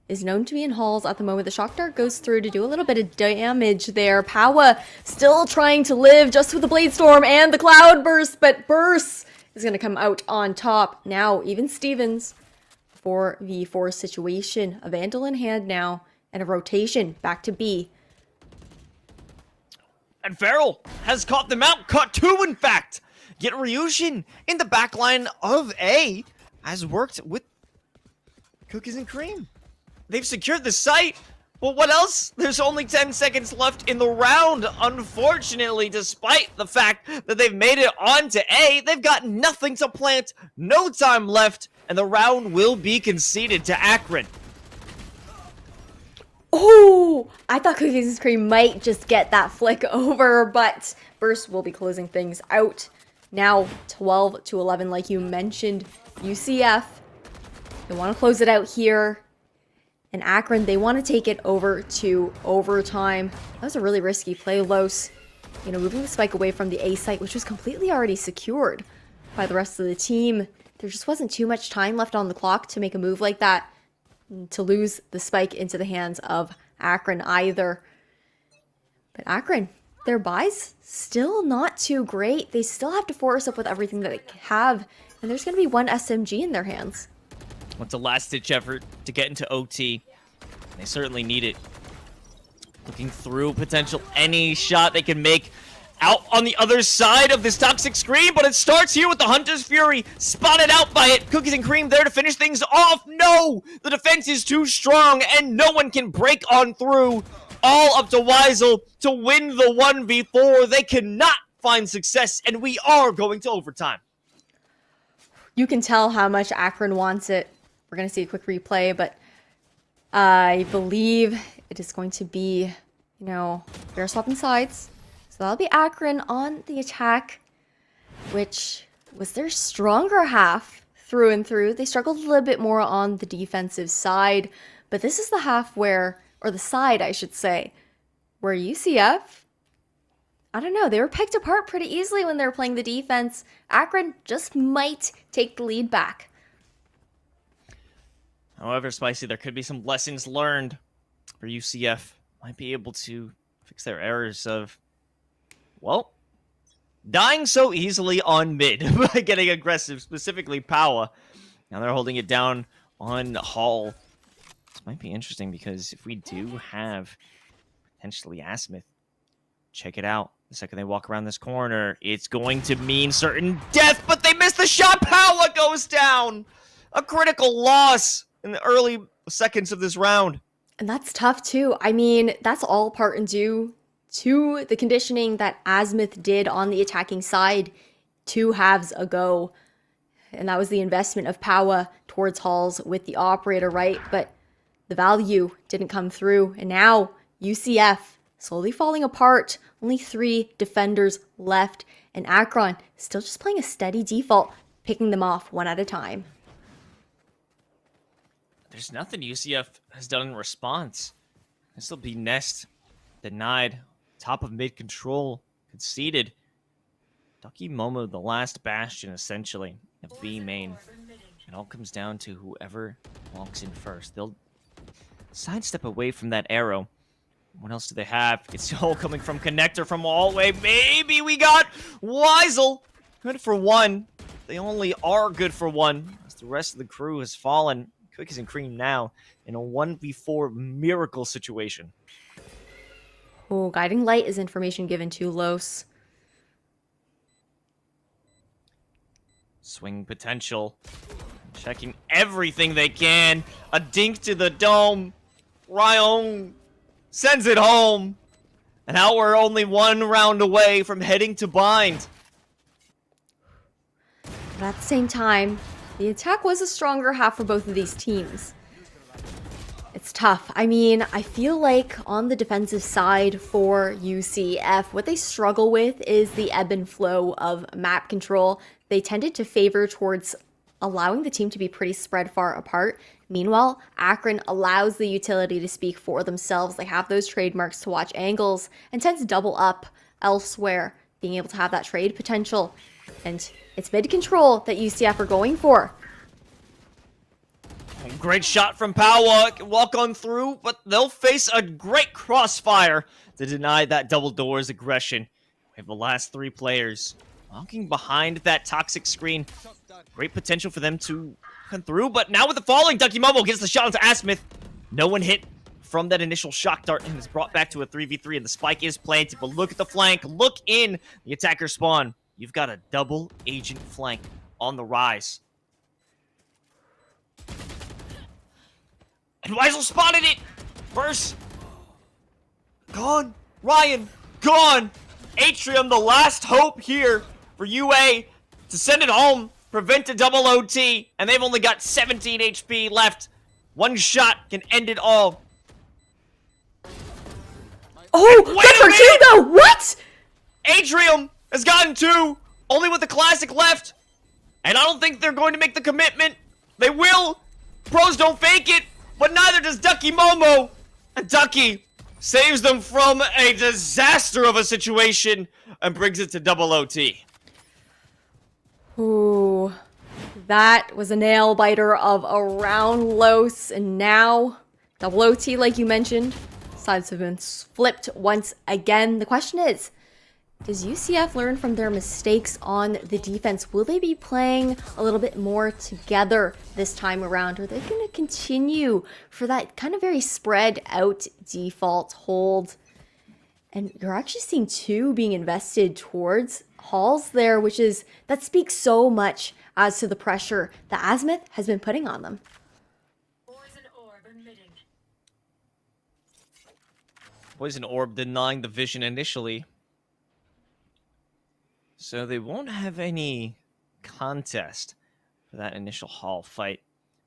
is known to be in halls at the moment. The shock dart goes through to do a little bit of damage there. Powa still trying to live just with the blade storm and the cloud burst, but Burst is going to come out on top. Now, even Stevens, 4v4 situation. A Vandal in hand now, and a rotation back to B. And Farrell has caught them out. Caught two, in fact. Get Ryujin in the backline of A has worked with Cookies and Cream. They've secured the site. Well, what else? There's only 10 seconds left in the round. Unfortunately, despite the fact that they've made it onto A, they've got nothing to plant, no time left, and the round will be conceded to Akron. Oh, I thought Cookies and Cream might just get that flick over, but Burst will be closing things out. Now 12-11, like you mentioned. UCF, they want to close it out here. And Akron, they want to take it over to overtime. That was a really risky play. Los, moving the spike away from the A site, which was completely already secured by the rest of the team. There just wasn't too much time left on the clock to make a move like that, to lose the spike into the hands of Akron either. But Akron, their buys still not too great. They still have to force up with everything that they have. And there's going to be one SMG in their hands. What's a last-ditch effort to get into OT? They certainly need it. Looking through potential any shot they can make out on the other side of this toxic screen, but it starts here with the Hunter's Fury, spotted out by it. Cookies and Cream there to finish things off. No! The defense is too strong, and no one can break on through. All up to Weisel to win the 1v4. They cannot find success, and we are going to overtime. You can tell how much Akron wants it. We're going to see a quick replay, but I believe it is going to be, they're swapping sides. So that'll be Akron on the attack, which was their stronger half through and through. They struggled a little bit more on the defensive side, but this is the half where, or the side, I should say, where UCF, I don't know, they were picked apart pretty easily when they were playing the defense. Akron just might take the lead back. However, Spicy, there could be some lessons learned for UCF. Might be able to fix their errors of, well, dying so easily on mid by getting aggressive, specifically Powa. Now they're holding it down on Hall. This might be interesting because if we do have potentially Asmith, check it out. The second they walk around this corner, it's going to mean certain death, but they miss the shot. Power goes down. A critical loss in the early seconds of this round. And that's tough too. I mean, that's all part and due to the conditioning that Asmith did on the attacking side 2 halves ago. And that was the investment of Power towards Halls with the operator, right? But the value didn't come through. And now UCF slowly falling apart. Only 3 defenders left. And Akron still just playing a steady default, picking them off one at a time. There's nothing UCF has done in response. This will be Nest denied. Top of mid control. Conceded. Ducky Momo, the last bastion, essentially, of B main. It all comes down to whoever walks in first. They'll sidestep away from that arrow. What else do they have? It's all coming from Connector from all the way. Maybe we got Weisel. Good for 1. They only are good for 1, as the rest of the crew has fallen. Cookies and cream now in a 1v4 miracle situation. Oh, guiding light is information given to Los. Swing potential. Checking everything they can. A dink to the dome. Ryan sends it home. And now we're only 1 round away from heading to bind. But at the same time, the attack was a stronger half for both of these teams. It's tough. I mean, I feel like on the defensive side for UCF, what they struggle with is the ebb and flow of map control. They tended to favor towards allowing the team to be pretty spread far apart. Meanwhile, Akron allows the utility to speak for themselves. They have those trademarks to watch angles and tend to double up elsewhere, being able to have that trade potential. And it's mid control that UCF are going for. Great shot from Power. Walk on through, but they'll face a great crossfire to deny that double doors aggression. We have the last 3 players walking behind that toxic screen. Great potential for them to come through, but now with the falling, Ducky Momo gets the shot onto Asmith. No one hit from that initial shock dart and is brought back to a 3v3, and the spike is planted, but look at the flank. Look in the attacker spawn. You've got a double agent flank on the rise. And Weisel spotted it! First. Gone. Ryan. Gone. Atrium, the last hope here for UA to send it home, prevent a double OT, and they've only got 17 HP left. 1 shot can end it all. Oh, good for 2 though! What? Atrium has gotten 2, only with the classic left. And I don't think they're going to make the commitment. They will. Pros don't fake it. But neither does Ducky Momo. And Ducky saves them from a disaster of a situation and brings it to double OT. Ooh, that was a nail biter of a round. Los, and now double OT, like you mentioned. Sides have been flipped once again. The question is, does UCF learn from their mistakes on the defense? Will they be playing a little bit more together this time around? Or are they going to continue for that kind of very spread out default hold? And you're actually seeing 2 being invested towards Halls there, that speaks so much as to the pressure that Asmith has been putting on them. Poison Orb denying the vision initially. So they won't have any contest for that initial Hall fight.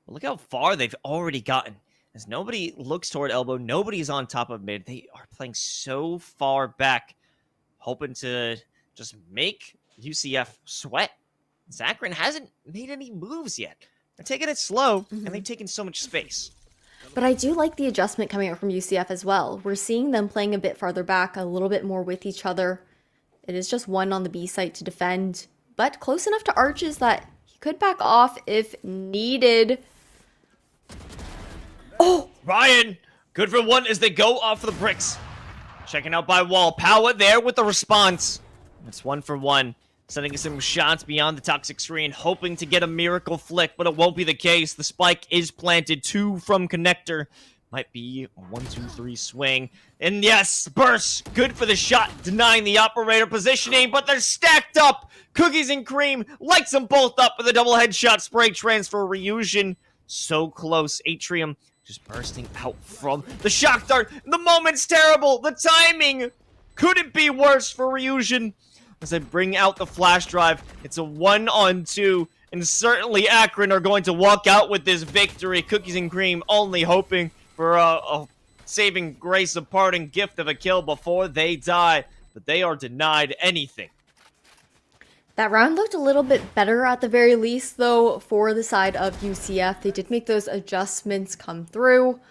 But look how far they've already gotten. As nobody looks toward elbow, nobody's on top of mid. They are playing so far back, hoping to just make UCF sweat. Akron hasn't made any moves yet. They're taking it slow, and they've taken so much space. But I do like the adjustment coming out from UCF as well. We're seeing them playing a bit farther back, a little bit more with each other. It is just 1 on the B site to defend, but close enough to Arches that he could back off if needed. Oh! Ryan, good for 1 as they go off the bricks. Checking out by wall. Power there with the response. It's 1 for 1. sending some shots beyond the toxic screen, hoping to get a miracle flick, but it won't be the case. The spike is planted, 2 from connector. Might be a 1-2-3 swing. And yes, burst, good for the shot, denying the operator positioning, but they're stacked up. Cookies and Cream lights them both up with a double headshot spray transfer. Ryujin so close. Atrium just bursting out from the shock dart. The moment's terrible. The timing couldn't be worse for Ryujin. As they bring out the flash drive, it's a 1-on-2, and certainly Akron are going to walk out with this victory. Cookies and Cream only hoping for a saving grace of parting gift of a kill before they die, but they are denied anything. That round looked a little bit better at the very least, though, for the side of UCF. They did make those adjustments come through,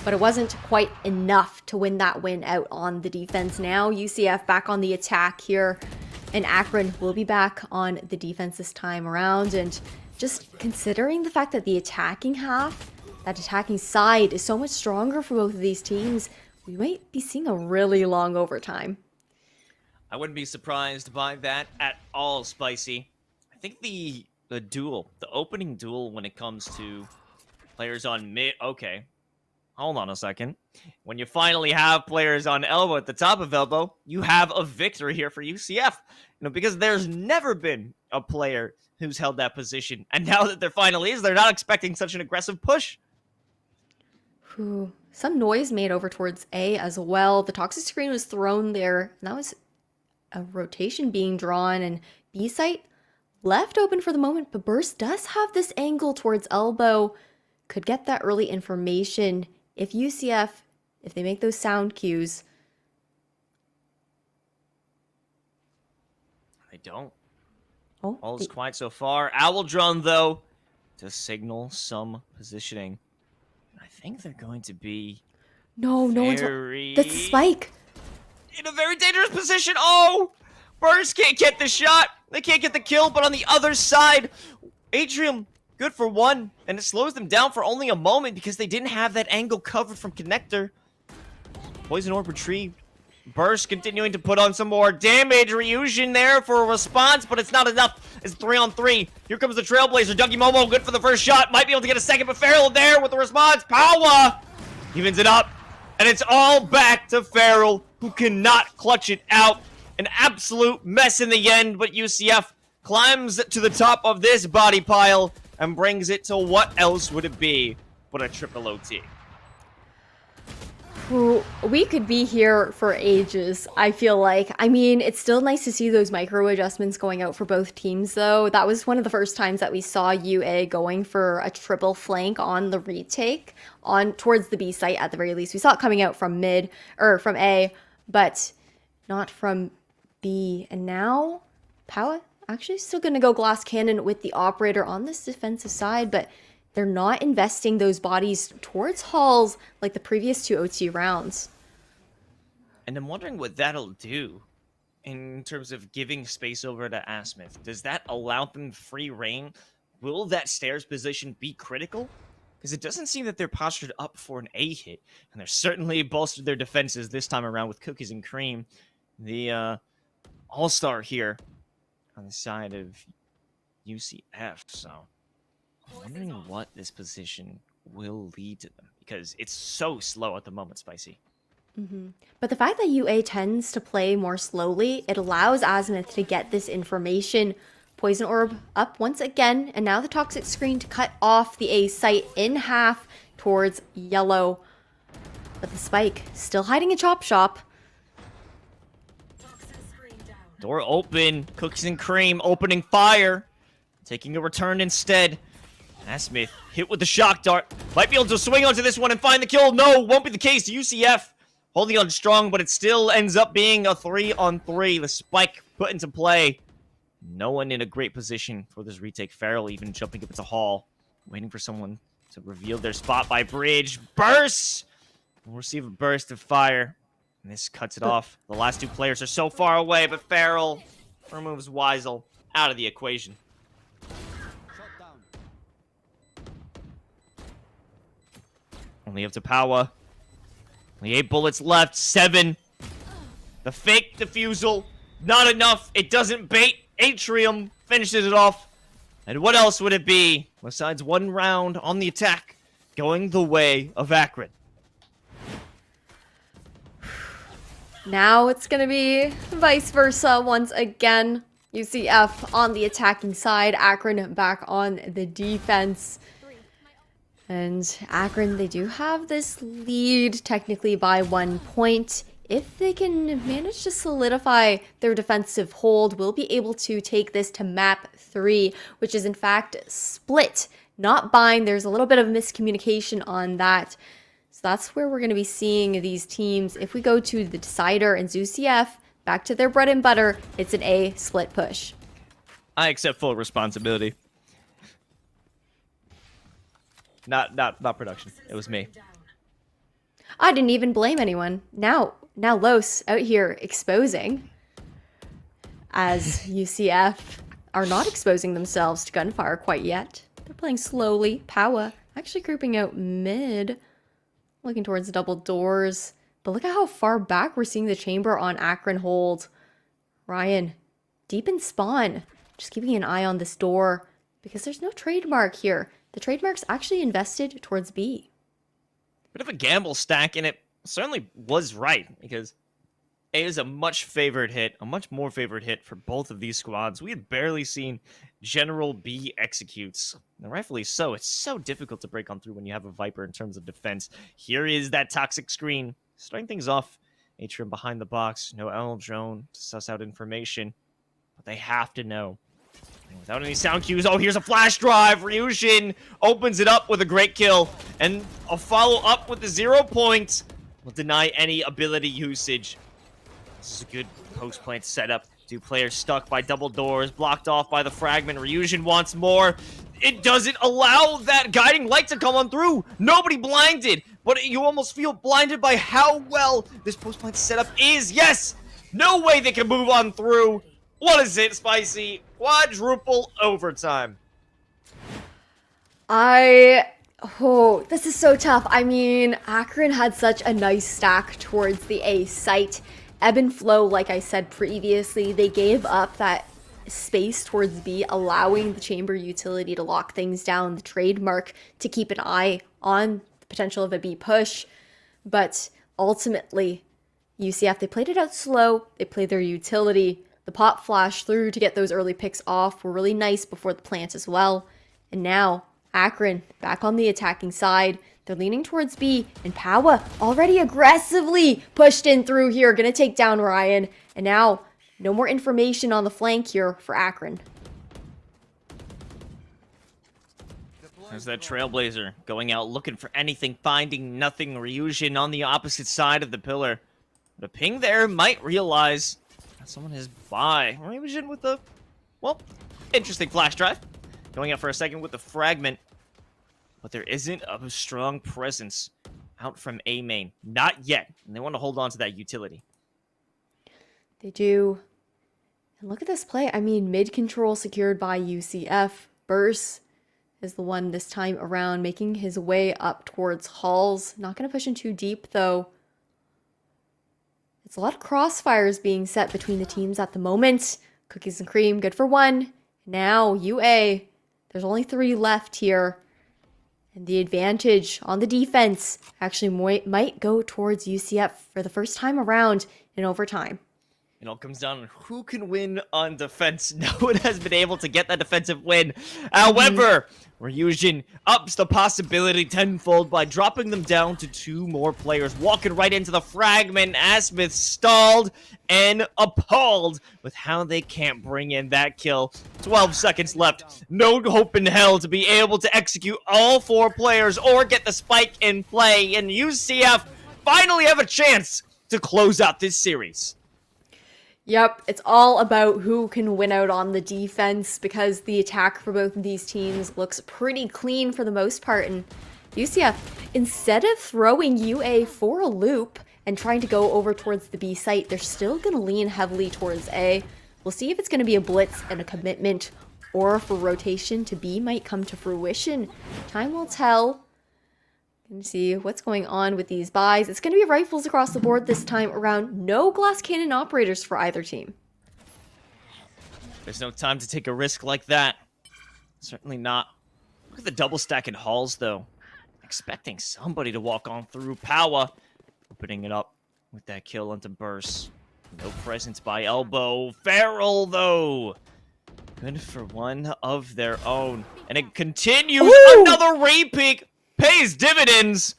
but it wasn't quite enough to win that win out on the defense. Now UCF back on the attack here, and Akron will be back on the defense this time around. And just considering the fact that the attacking half, that attacking side, is so much stronger for both of these teams, we might be seeing a really long overtime. I wouldn't be surprised by that at all, Spicy. I think the duel, the opening duel when it comes to players on mid... Okay, hold on a second. When you finally have players on elbow at the top of elbow, you have a victory here for UCF. Because there's never been a player who's held that position. And now that there finally is, they're not expecting such an aggressive push. Ooh, some noise made over towards A as well. The toxic screen was thrown there, and that was a rotation being drawn, and B site left open for the moment, but Burst does have this angle towards elbow. Could get that early information if UCF, if they make those sound cues. They don't. Oh, All is quiet so far. Owl Drone, though, to signal some positioning. I think they're going to be no one's... That's a spike. In a very dangerous position. Oh! Burst can't get the shot. They can't get the kill, but on the other side, Atrium, good for 1, and it slows them down for only a moment because they didn't have that angle covered from connector. Poison Orb retrieved. Burst continuing to put on some more damage. Ryujin there for a response, but it's not enough. It's 3-on-3. Here comes the Trailblazer. Dougie Momo good for the first shot. Might be able to get a second, but Farrell there with the response. Power evens it up. And it's all back to Farrell, who cannot clutch it out. An absolute mess in the end, but UCF climbs to the top of this body pile and brings it to what else would it be but a triple OT. We could be here for ages, I feel like. I mean, it's still nice to see those micro adjustments going out for both teams, though. That was one of the first times that we saw UA going for a triple flank on the retake on towards the B site at the very least. We saw it coming out from mid, or from A, but not from B. And now, Powa actually still going to go glass cannon with the operator on this defensive side, but they're not investing those bodies towards halls like the previous 2 OT rounds. And I'm wondering what that'll do in terms of giving space over to Asmith. Does that allow them free reign? Will that stairs position be critical? Because it doesn't seem that they're postured up for an A hit. And they're certainly bolstered their defenses this time around with Cookies and Cream. The all-star here on the side of UCF. So I'm wondering what this position will lead to them, because it's so slow at the moment, Spicy. But the fact that UA tends to play more slowly, it allows Azimuth to get this information. Poison Orb up once again, and now the toxic screen to cut off the A site in half towards yellow. But the spike still hiding in Chop Shop. Door open, Cookies and Cream opening fire, taking a return instead. Asmith hit with the shock dart. Might be able to swing onto this one and find the kill. No, won't be the case. UCF holding on strong, but it still ends up being a 3-on-3. The spike put into play. No one in a great position for this retake. Farrell even jumping up into Hall, waiting for someone to reveal their spot by Bridge. Burst! We'll receive a burst of fire, and this cuts it off. The last 2 players are so far away, but Farrell removes Weisel out of the equation. Only up to Powa. Only 8 bullets left. 7. The fake defusal. Not enough. It doesn't bait. Atrium finishes it off. And what else would it be besides one round on the attack going the way of Akron? Now it's going to be vice versa once again. UCF on the attacking side, Akron back on the defense. And Akron, they do have this lead technically by 1 point. If they can manage to solidify their defensive hold, we'll be able to take this to map 3, which is in fact split, not bind. There's a little bit of miscommunication on that. So that's where we're going to be seeing these teams. If we go to the decider and UCF, back to their bread and butter, it's an A split push. I accept full responsibility. Not production. It was me. I didn't even blame anyone. Now Los out here exposing, as UCF are not exposing themselves to gunfire quite yet. They're playing slowly. Powa actually creeping out mid, looking towards double doors. But look at how far back we're seeing the chamber on Akron hold. Ryan, deep in spawn, just keeping an eye on this door because there's no trademark here. The trademark's actually invested towards B. Bit of a gamble stack, and it certainly was right, because A is a much more favored hit for both of these squads. We had barely seen General B executes, and rightfully so. It's so difficult to break on through when you have a Viper in terms of defense. Here is that toxic screen, starting things off. Atrium behind the box, no L drone to suss out information, but they have to know. And without any sound cues, oh, here's a flash drive. Ryujin opens it up with a great kill, and a follow-up with the 0 points will deny any ability usage. This is a good post-plant setup. 2 players stuck by double doors, blocked off by the fragment. Ryujin wants more. It doesn't allow that guiding light to come on through. Nobody blinded, but you almost feel blinded by how well this post-plant setup is. Yes! No way they can move on through. What is it, Spicy? Quadruple overtime. This is so tough. I mean, Akron had such a nice stack towards the A site. Ebb and flow, like I said previously, they gave up that space towards B, allowing the chamber utility to lock things down, the trademark to keep an eye on the potential of a B push. But ultimately, UCF, they played it out slow. They played their utility. The pop flash through to get those early picks off were really nice before the plant as well. And now, Akron back on the attacking side. They're leaning towards B, and Powa already aggressively pushed in through here, gonna take down Ryan. And now, no more information on the flank here for Akron. There's that Trailblazer going out looking for anything, finding nothing. Ryujin on the opposite side of the pillar. The ping there might realize that someone is by. Ryujin with the, well, interesting flash drive. Going out for a second with the fragment. But there isn't a strong presence out from A main. Not yet. And they want to hold on to that utility. They do. And look at this play. I mean, mid control secured by UCF. Burst is the one this time around, making his way up towards Halls. Not going to push in too deep, though. It's a lot of crossfires being set between the teams at the moment. Cookies and cream, good for 1. Now, UA. There's only 3 left here. And the advantage on the defense actually might go towards UCF for the first time around in overtime. It all comes down to who can win on defense. No one has been able to get that defensive win. However, Ryujin ups the possibility tenfold by dropping them down to 2 more players, walking right into the fragment. Asmith stalled and appalled with how they can't bring in that kill. 12 seconds left. No hope in hell to be able to execute all 4 players or get the spike in play. And UCF finally have a chance to close out this series. Yep, it's all about who can win out on the defense because the attack for both of these teams looks pretty clean for the most part. And UCF, instead of throwing UA for a loop and trying to go over towards the B site, they're still going to lean heavily towards A. We'll see if it's going to be a blitz and a commitment, or if a rotation to B might come to fruition. Time will tell. Gonna see what's going on with these buys. It's going to be rifles across the board this time around. No glass cannon operators for either team. There's no time to take a risk like that. Certainly not. Look at the double stack in halls, though. Expecting somebody to walk on through. Power opening it up with that kill onto Burst. No presence by Elbow. Feral, though. Good for one of their own. And it continues. Ooh! Another Ray Peak pays dividends.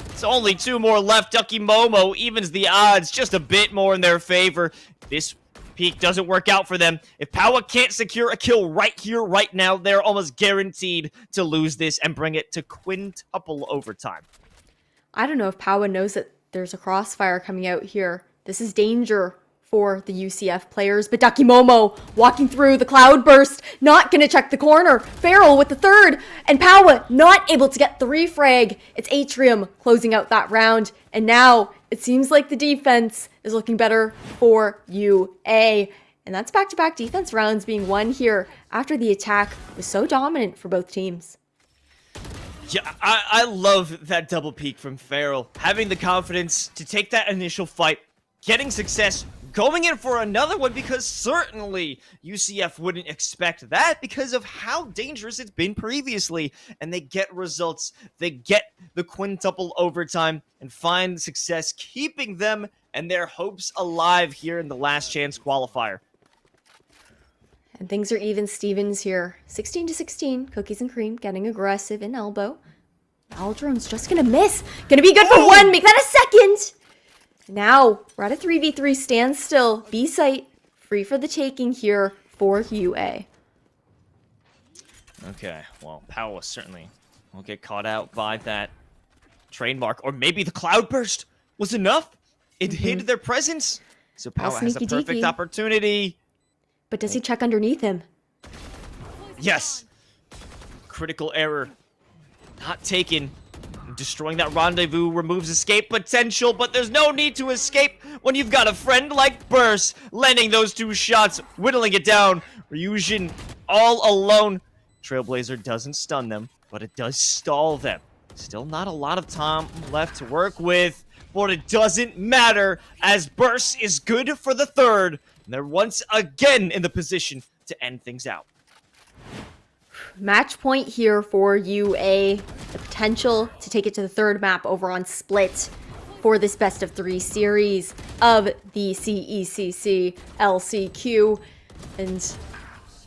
It's only 2 more left. Ducky Momo evens the odds just a bit more in their favor. This peak doesn't work out for them. If Power can't secure a kill right here, right now, they're almost guaranteed to lose this and bring it to quintuple overtime. I don't know if Power knows that there's a crossfire coming out here. This is danger for the UCF players, but Ducky Momo walking through the cloud burst, not gonna check the corner. Feral with the third, and Power not able to get the refrag. It's Atrium closing out that round, and now it seems like the defense is looking better for UA. And that's back-to-back defense rounds being won here after the attack was so dominant for both teams. Yeah, I love that double peak from Feral. Having the confidence to take that initial fight, getting success, going in for another one, because certainly UCF wouldn't expect that because of how dangerous it's been previously. And they get results, they get the quintuple overtime, and find success, keeping them and their hopes alive here in the last chance qualifier. And things are even Stevens here. 16-16, Cookies and Cream getting aggressive in Elbow. Aldron's just gonna miss. Gonna be good for one, make that a second! Now, we're at a 3v3 standstill. B-site, free for the taking here for UA. Okay, well, Power certainly will get caught out by that trademark. Or maybe the Cloudburst was enough? It hid their presence? So Power has a perfect sneaky-deaky. opportunity. But does he check underneath him? Yes! Critical error. Not taken. Destroying that rendezvous removes escape potential, but there's no need to escape when you've got a friend like Burst landing those 2 shots, whittling it down. Ryujin all alone. Trailblazer doesn't stun them, but it does stall them. Still not a lot of time left to work with, but it doesn't matter as Burst is good for the third. And they're once again in the position to end things out. Match point here for UA. The potential to take it to the third map over on Split for this best of 3 series of the CECC LCQ. And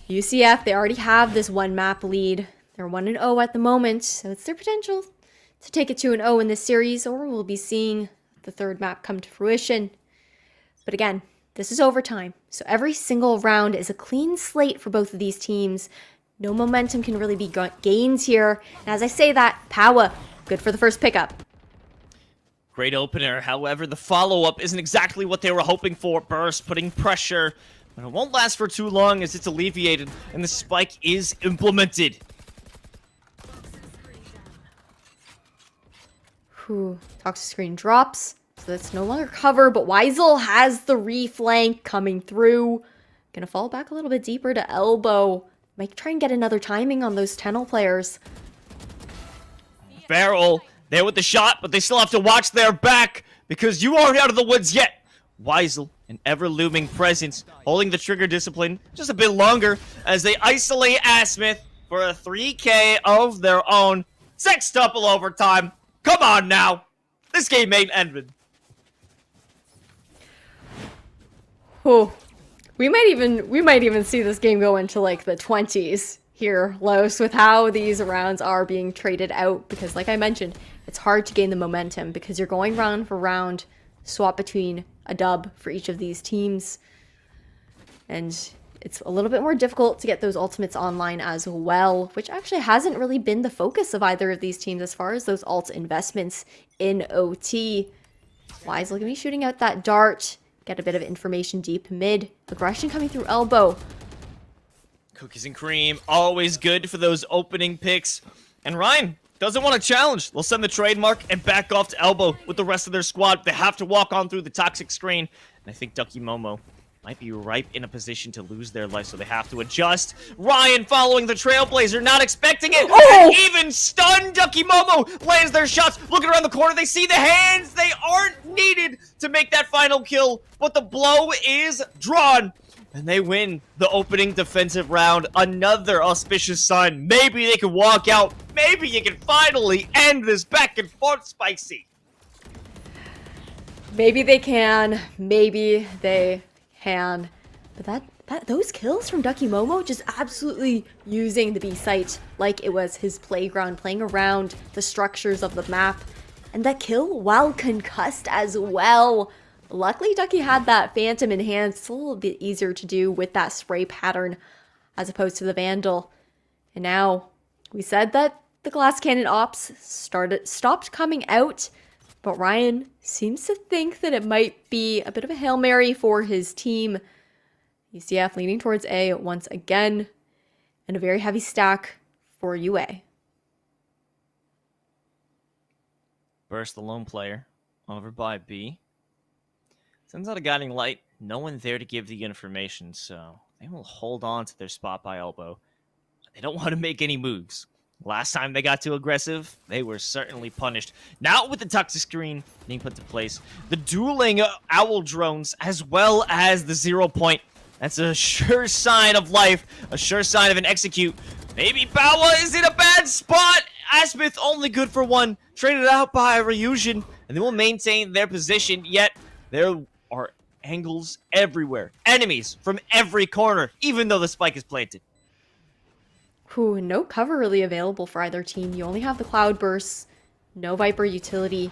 UCF, they already have this 1 map lead. They're 1-0 at the moment, so it's their potential to take it to an 0 in this series, or we'll be seeing the third map come to fruition. But again, this is overtime, so every single round is a clean slate for both of these teams. No momentum can really be gained here. And as I say that, Power, good for the first pickup. Great opener. However, the follow-up isn't exactly what they were hoping for. Burst putting pressure, but it won't last for too long as it's alleviated and the spike is implemented. Toxic screen drops, so that's no longer cover, but Weisel has the reflank coming through. Gonna fall back a little bit deeper to Elbow. Might try and get another timing on those Tenno players. Feral, there with the shot, but they still have to watch their back because you aren't out of the woods yet. Weisel, an ever-looming presence, holding the trigger discipline just a bit longer as they isolate Asmith for a 3K of their own. Sextuple overtime. Come on now. This game ain't ended. Oh, we might even see this game go into like the 20s here, Los, with how these rounds are being traded out, because like I mentioned, it's hard to gain the momentum because you're going round for round, swap between a dub for each of these teams, and it's a little bit more difficult to get those ultimates online as well, which actually hasn't really been the focus of either of these teams as far as those alt investments in OT. Weisel gonna be shooting out that dart. Get a bit of information deep mid. Aggression coming through Elbow. Cookies and Cream, always good for those opening picks. And Ryan doesn't want to challenge. They'll send the trademark and back off to Elbow with the rest of their squad. They have to walk on through the toxic screen. And I think Ducky Momo might be ripe in a position to lose their life, so they have to adjust. Ryan following the Trailblazer, not expecting it. Oh! Even stunned, Ducky Momo lands their shots. Looking around the corner, they see the hands. They aren't needed to make that final kill, but the blow is drawn. and they win the opening defensive round. Another auspicious sign. Maybe they can walk out. Maybe you can finally end this back and forth, Spicy. Maybe they can. Maybe they can. But those kills from Ducky Momo, just absolutely using the B site like it was his playground, playing around the structures of the map. And that kill while concussed as well. Luckily, Ducky had that Phantom in hand. It's a little bit easier to do with that spray pattern as opposed to the Vandal. And now, we said that the glass cannon ops stopped coming out, but Ryan seems to think that it might be a bit of a Hail Mary for his team. UCF leaning towards A once again, and a very heavy stack for UA. Burst the lone player over by B. Sends out a guiding light. No one there to give the information, so they will hold on to their spot by elbow. They don't want to make any moves. Last time they got too aggressive, they were certainly punished. Now with the toxic screen being put to place, the dueling owl drones as well as the 0 point. That's a sure sign of life, a sure sign of an execute. Maybe Bawa is in a bad spot. Asmith only good for one, traded out by Ryujin, and they will maintain their position, yet there are angles everywhere. Enemies from every corner, even though the spike is planted. Ooh, no cover really available for either team. You only have the cloud bursts, no Viper utility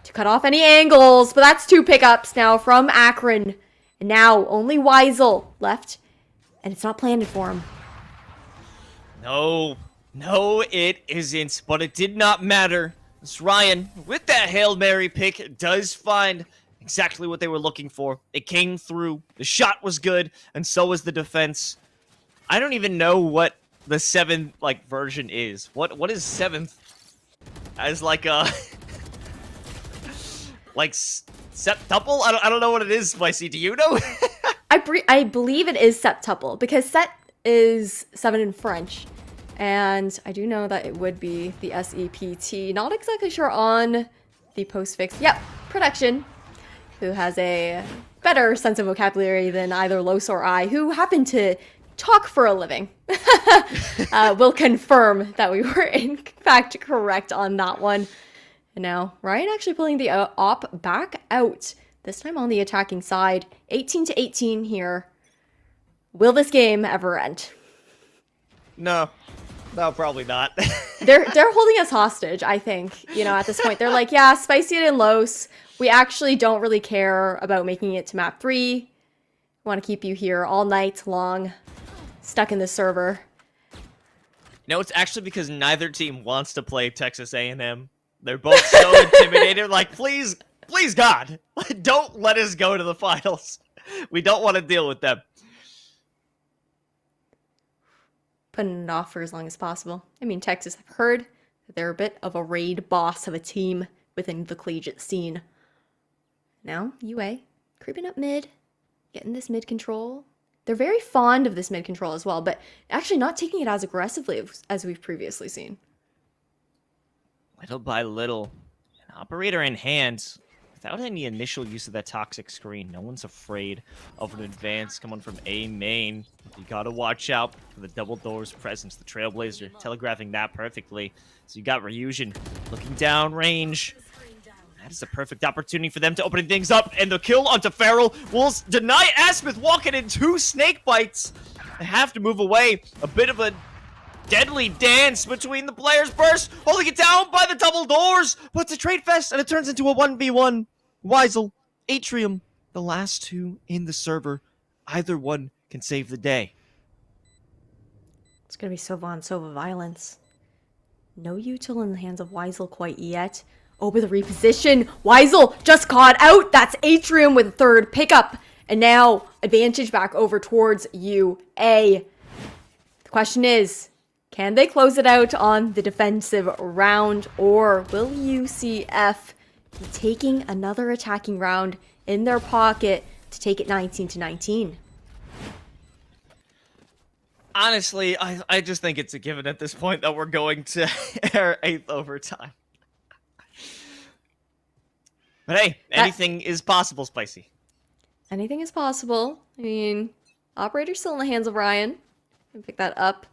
to cut off any angles, but that's 2 pickups now from Akron. And now only Weisel left, and it's not planted for him. No, it isn't, but it did not matter. As Ryan, with that Hail Mary pick, does find exactly what they were looking for. It came through, the shot was good, and so was the defense. I don't even know what the 7th, version is. What is 7th? As, septuple? I don't know what it is, Spicy. Do you know? I believe it is septuple, because set is 7 in French. And I do know that it would be the SEPT. Not exactly sure on the postfix. Yep, production, who has a better sense of vocabulary than either Los or I, who happen to talk for a living, will confirm that we were in fact correct on that one. And now Ryan actually pulling the op back out, this time on the attacking side. 18-18 here. Will this game ever end? No, probably not. They're holding us hostage, I think. At this point, they're like, yeah, Spicy and Los, we actually don't really care about making it to map 3. We want to keep you here all night long, stuck in the server. No, it's actually because neither team wants to play Texas A&M. They're both so intimidated. Please, God, don't let us go to the finals. We don't want to deal with them. Putting it off for as long as possible. I mean, Texas, I've heard that they're a bit of a raid boss of a team within the collegiate scene. Now, UA, creeping up mid, getting this mid control. They're very fond of this mid control as well, but actually not taking it as aggressively as we've previously seen. Little by little, an operator in hand, without any initial use of that toxic screen. No one's afraid of an advance coming from A main. You gotta watch out for the double doors presence. The Trailblazer telegraphing that perfectly. So you got Ryujin looking down range. That is a perfect opportunity for them to open things up, and the kill onto Farrell will deny Asmith walking in 2 snake bites. They have to move away. A bit of a deadly dance between the players. Burst holding it down by the double doors, but it's a trade fest, and it turns into a 1v1. Weisel, Atrium, the last 2 in the server. Either one can save the day. It's gonna be Sova on Sova violence. No util in the hands of Weisel quite yet. Over the reposition. Weisel just caught out. That's Atrium with a 3rd pickup. And now advantage back over towards UA. The question is, can they close it out on the defensive round, or will UCF be taking another attacking round in their pocket to take it 19-19? Honestly, I just think it's a given at this point that we're going to our 8th overtime. But hey, anything is possible, Spicy. Anything is possible. I mean, Operator still in the hands of Ryan. Can pick that up.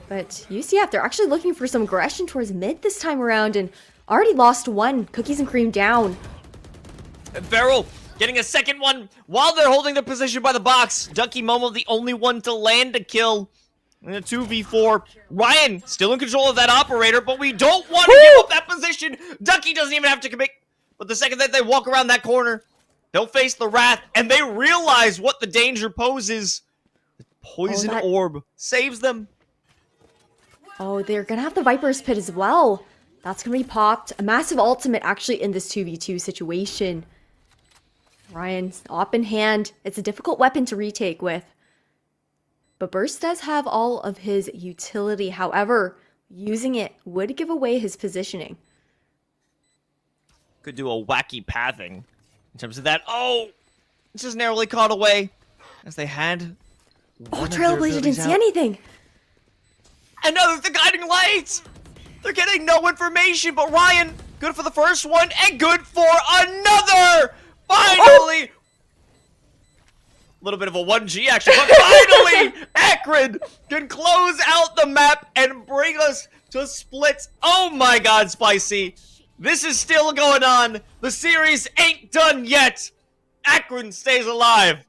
But UCF, they're actually looking for some aggression towards mid this time around and already lost one. Cookies and Cream down. And Farrell getting a second one while they're holding their position by the box. Ducky Momo the only one to land a kill in a 2v4. Ryan still in control of that operator, but we don't want to give up that position. Ducky doesn't even have to commit. But the second that they walk around that corner, they'll face the Wrath, and they realize what the danger poses. The poison orb saves them. Oh, they're going to have the Viper's Pit as well. That's going to be popped. A massive ultimate actually in this 2v2 situation. Ryan's op in hand. It's a difficult weapon to retake with. But Burst does have all of his utility. However, using it would give away his positioning. Could do a wacky pathing in terms of that. Oh, it's just narrowly caught away as they had. Oh, Trailblazer didn't see anything. Another the guiding lights. They're getting no information, but Ryan, good for the first one and good for another. Finally, a little bit of a 1G action, but finally, Akron can close out the map and bring us to splits. Oh my God, Spicy. This is still going on. The series ain't done yet. Akron stays alive.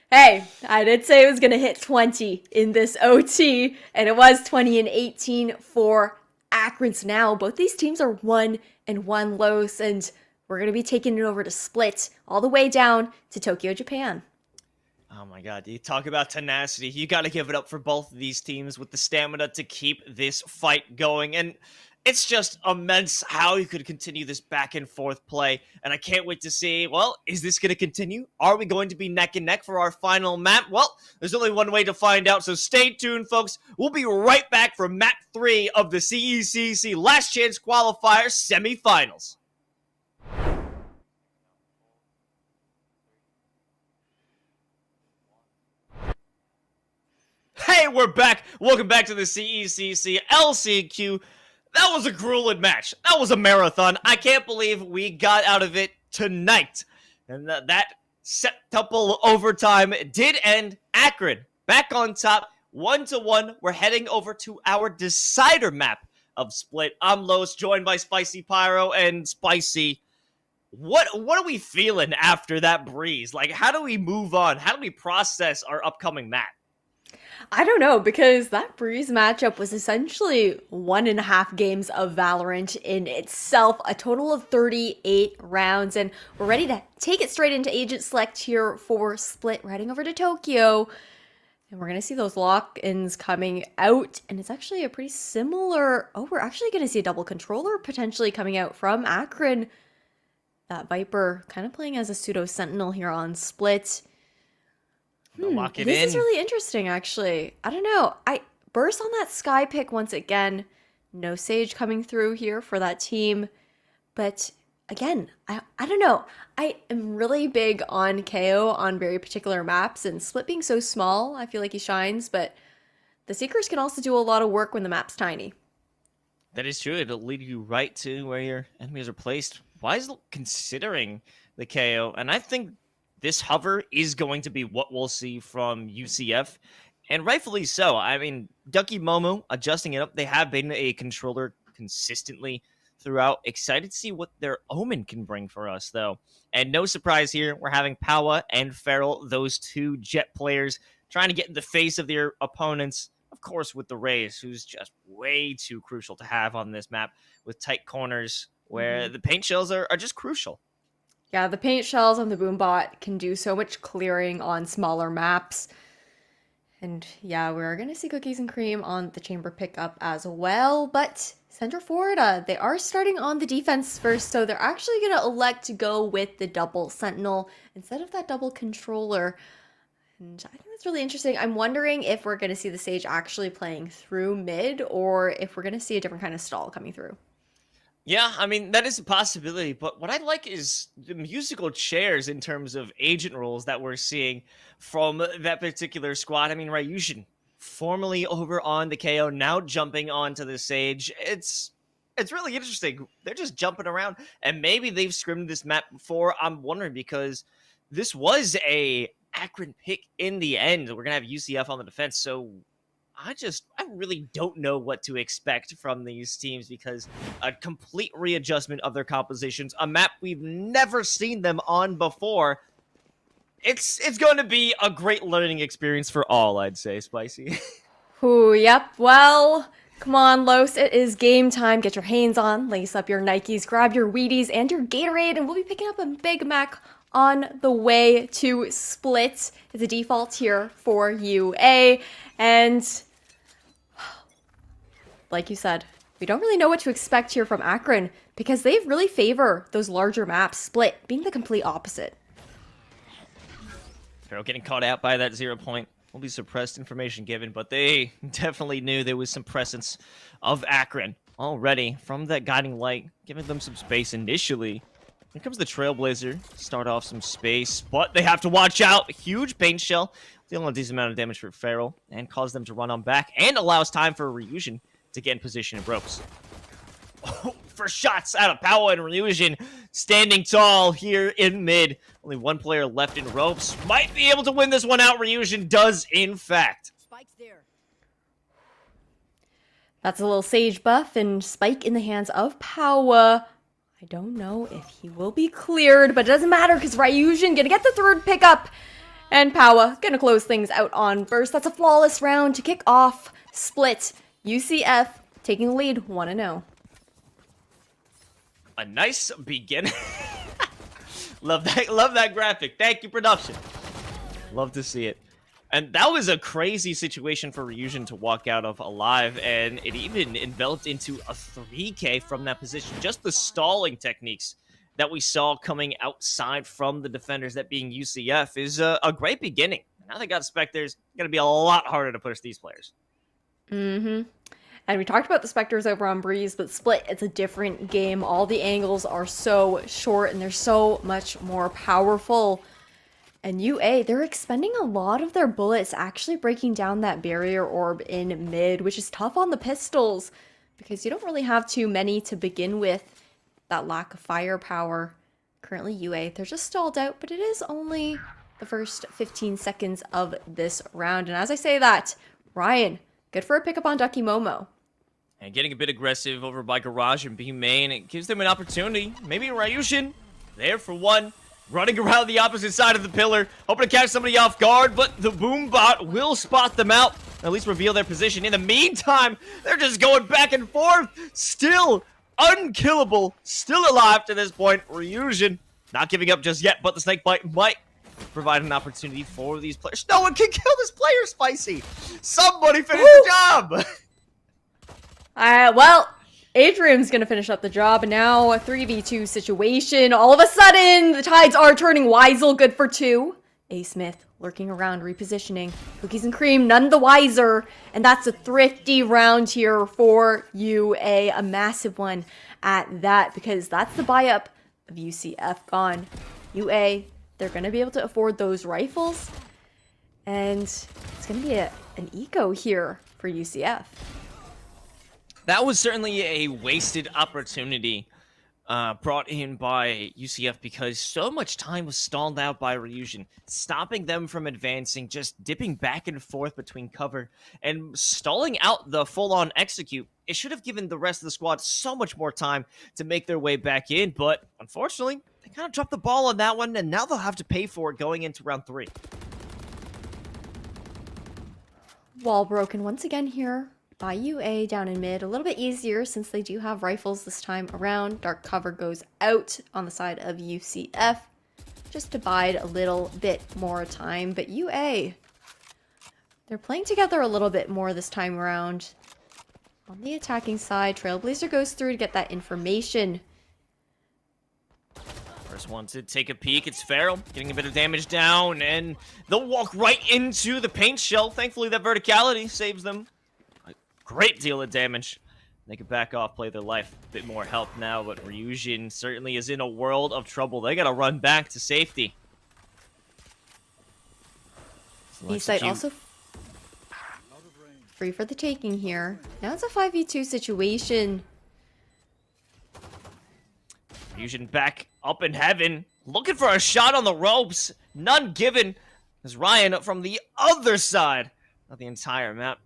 Hey, I did say it was going to hit 20 in this OT, and it was 20 and 18 for Akron. So now both these teams are 1-1 Los, and we're going to be taking it over to split all the way down to Tokyo, Japan. Oh my God, you talk about tenacity. You got to give it up for both of these teams with the stamina to keep this fight going. And it's just immense how you could continue this back and forth play. And I can't wait to see, well, is this going to continue? Are we going to be neck and neck for our final map? Well, there's only one way to find out, so stay tuned, folks. We'll be right back for map 3 of the CECC Last Chance Qualifier semifinals. Hey, we're back. Welcome back to the CECC LCQ. That was a grueling match. That was a marathon. I can't believe we got out of it tonight. And that septuple overtime did end. Akron back on top, 1-1. We're heading over to our decider map of Split. I'm Los, joined by Spicy Pyro and Spicy. What are we feeling after that breeze? Like, how do we move on? How do we process our upcoming map? I don't know, because that Breeze matchup was essentially 1.5 games of Valorant in itself, a total of 38 rounds, and we're ready to take it straight into Agent Select here for Split. We're heading over to Tokyo, and we're going to see those lock-ins coming out, and it's actually a pretty similar... Oh, we're actually going to see a double controller potentially coming out from Akron. That Viper kind of playing as a pseudo-sentinel here on Split. Lock it this in. Is really interesting, actually. I don't know. I burst on that Sky pick once again. No Sage coming through here for that team. But again, I don't know. I am really big on KO on very particular maps, and Split being so small, I feel like he shines, but the Seekers can also do a lot of work when the map's tiny. That is true. It'll lead you right to where your enemies are placed. Wisely considering the KO, and I think this hover is going to be what we'll see from UCF, and rightfully so. I mean, Ducky Momo adjusting it up. They have been a controller consistently throughout. Excited to see what their Omen can bring for us, though. And no surprise here, we're having Powa and Farrell, those two Jet players, trying to get in the face of their opponents. Of course, with the Rays, who's just way too crucial to have on this map with tight corners where the paint shells are just crucial. Yeah, the paint shells on the Boombot can do so much clearing on smaller maps. And yeah, we're going to see Cookies and Cream on the chamber pickup as well. But Central Florida, they are starting on the defense first, so they're actually going to elect to go with the double Sentinel instead of that double controller. And I think that's really interesting. I'm wondering if we're going to see the Sage actually playing through mid, or if we're going to see a different kind of stall coming through. Yeah, I mean, that is a possibility, but what I like is the musical chairs in terms of agent roles that we're seeing from that particular squad. I mean, Ryushin, formerly over on the KO, now jumping onto the Sage. It's really interesting. They're just jumping around, and maybe they've scrimmed this map before. I'm wondering, because this was a Akron pick in the end. We're going to have UCF on the defense, so I really don't know what to expect from these teams because a complete readjustment of their compositions, a map we've never seen them on before. It's going to be a great learning experience for all, I'd say, Spicy. Ooh, yep. Well, come on, Los. It is game time. Get your hands on, lace up your Nikes, grab your Wheaties and your Gatorade, and we'll be picking up a Big Mac on the way to Split. It's a default here for UA. And like you said, we don't really know what to expect here from Akron because they really favor those larger maps, Split being the complete opposite. Pharaoh getting caught out by that 0 point. Will be suppressed information given, but they definitely knew there was some presence of Akron already from that guiding light, giving them some space initially. Here comes the Trailblazer. Start off some space, but they have to watch out. Huge paint shell, dealing a decent amount of damage for Pharaoh, and cause them to run on back, and allows time for Ryujin to get in position and ropes. For shots out of Power and Ryujin standing tall here in mid. Only one player left in ropes. Might be able to win this one out. Ryujin does, in fact. Spike's there. That's a little Sage buff and Spike in the hands of Power. I don't know if he will be cleared, but it doesn't matter because Ryujin gonna get the third pickup. And Power gonna close things out on burst. That's a flawless round to kick off Split. UCF taking the lead 1-0. A nice beginning. Love that graphic. Thank you, production. Love to see it. And that was a crazy situation for Ryujin to walk out of alive, and it even enveloped into a 3K from that position. Just the stalling techniques that we saw coming outside from the defenders, that being UCF, is a great beginning. Now they got Spectres. Going to be a lot harder to push these players. Mm-hmm. And we talked about the Spectres over on Breeze, but Split, it's a different game. All the angles are so short and they're so much more powerful. And UA, they're expending a lot of their bullets actually breaking down that barrier orb in mid, which is tough on the pistols because you don't really have too many to begin with. That lack of firepower. Currently UA, they're just stalled out, but it is only the first 15 seconds of this round. And as I say that, Ryan, good for a pickup on Ducky Momo. And getting a bit aggressive over by Garage and B main, it gives them an opportunity. Maybe Ryujin there for one. Running around the opposite side of the pillar, hoping to catch somebody off guard, but the boom bot will spot them out, at least reveal their position. In the meantime, they're just going back and forth. Still unkillable, still alive to this point. Ryujin not giving up just yet, but the snake bite might provide an opportunity for these players. No one can kill this player, Spicy. Somebody finish the job. Well, Adrian's going to finish up the job, and now a 3v2 situation. All of a sudden, the tides are turning. Weisel, good for 2. A. Smith lurking around, repositioning. Cookies and cream, none the wiser. And that's a thrifty round here for UA. A massive one at that, because that's the buy-up of UCF gone. UA, they're going to be able to afford those rifles. And it's going to be an eco here for UCF. That was certainly a wasted opportunity brought in by UCF because so much time was stalled out by Ryujin, stopping them from advancing, just dipping back and forth between cover and stalling out the full-on execute. It should have given the rest of the squad so much more time to make their way back in, but unfortunately, they kind of dropped the ball on that one, and now they'll have to pay for it going into round 3. Wall broken once again here by UA down in mid. A little bit easier since they do have rifles this time around. Dark cover goes out on the side of UCF just to bide a little bit more time. But UA, they're playing together a little bit more this time around. On the attacking side, Trailblazer goes through to get that information. First one to take a peek, it's Farrell getting a bit of damage down, and they'll walk right into the paint shell. Thankfully, that verticality saves them a great deal of damage. They can back off, play their life. A bit more help now, but Ryujin certainly is in a world of trouble. They gotta run back to safety. B-side also free for the taking here. Now it's a 5v2 situation. Ryujin back up in heaven, looking for a shot on the ropes. None given. There's Ryan from the other side of the entire map,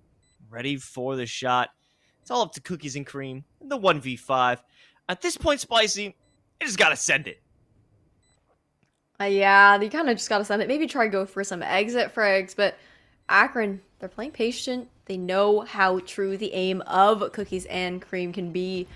ready for the shot. It's all up to Cookies and Cream in the 1v5. At this point, Spicy, you just gotta send it. Yeah, you kind of just gotta send it. Maybe try go for some exit frags, but Akron, they're playing patient. They know how true the aim of Cookies and Cream can be.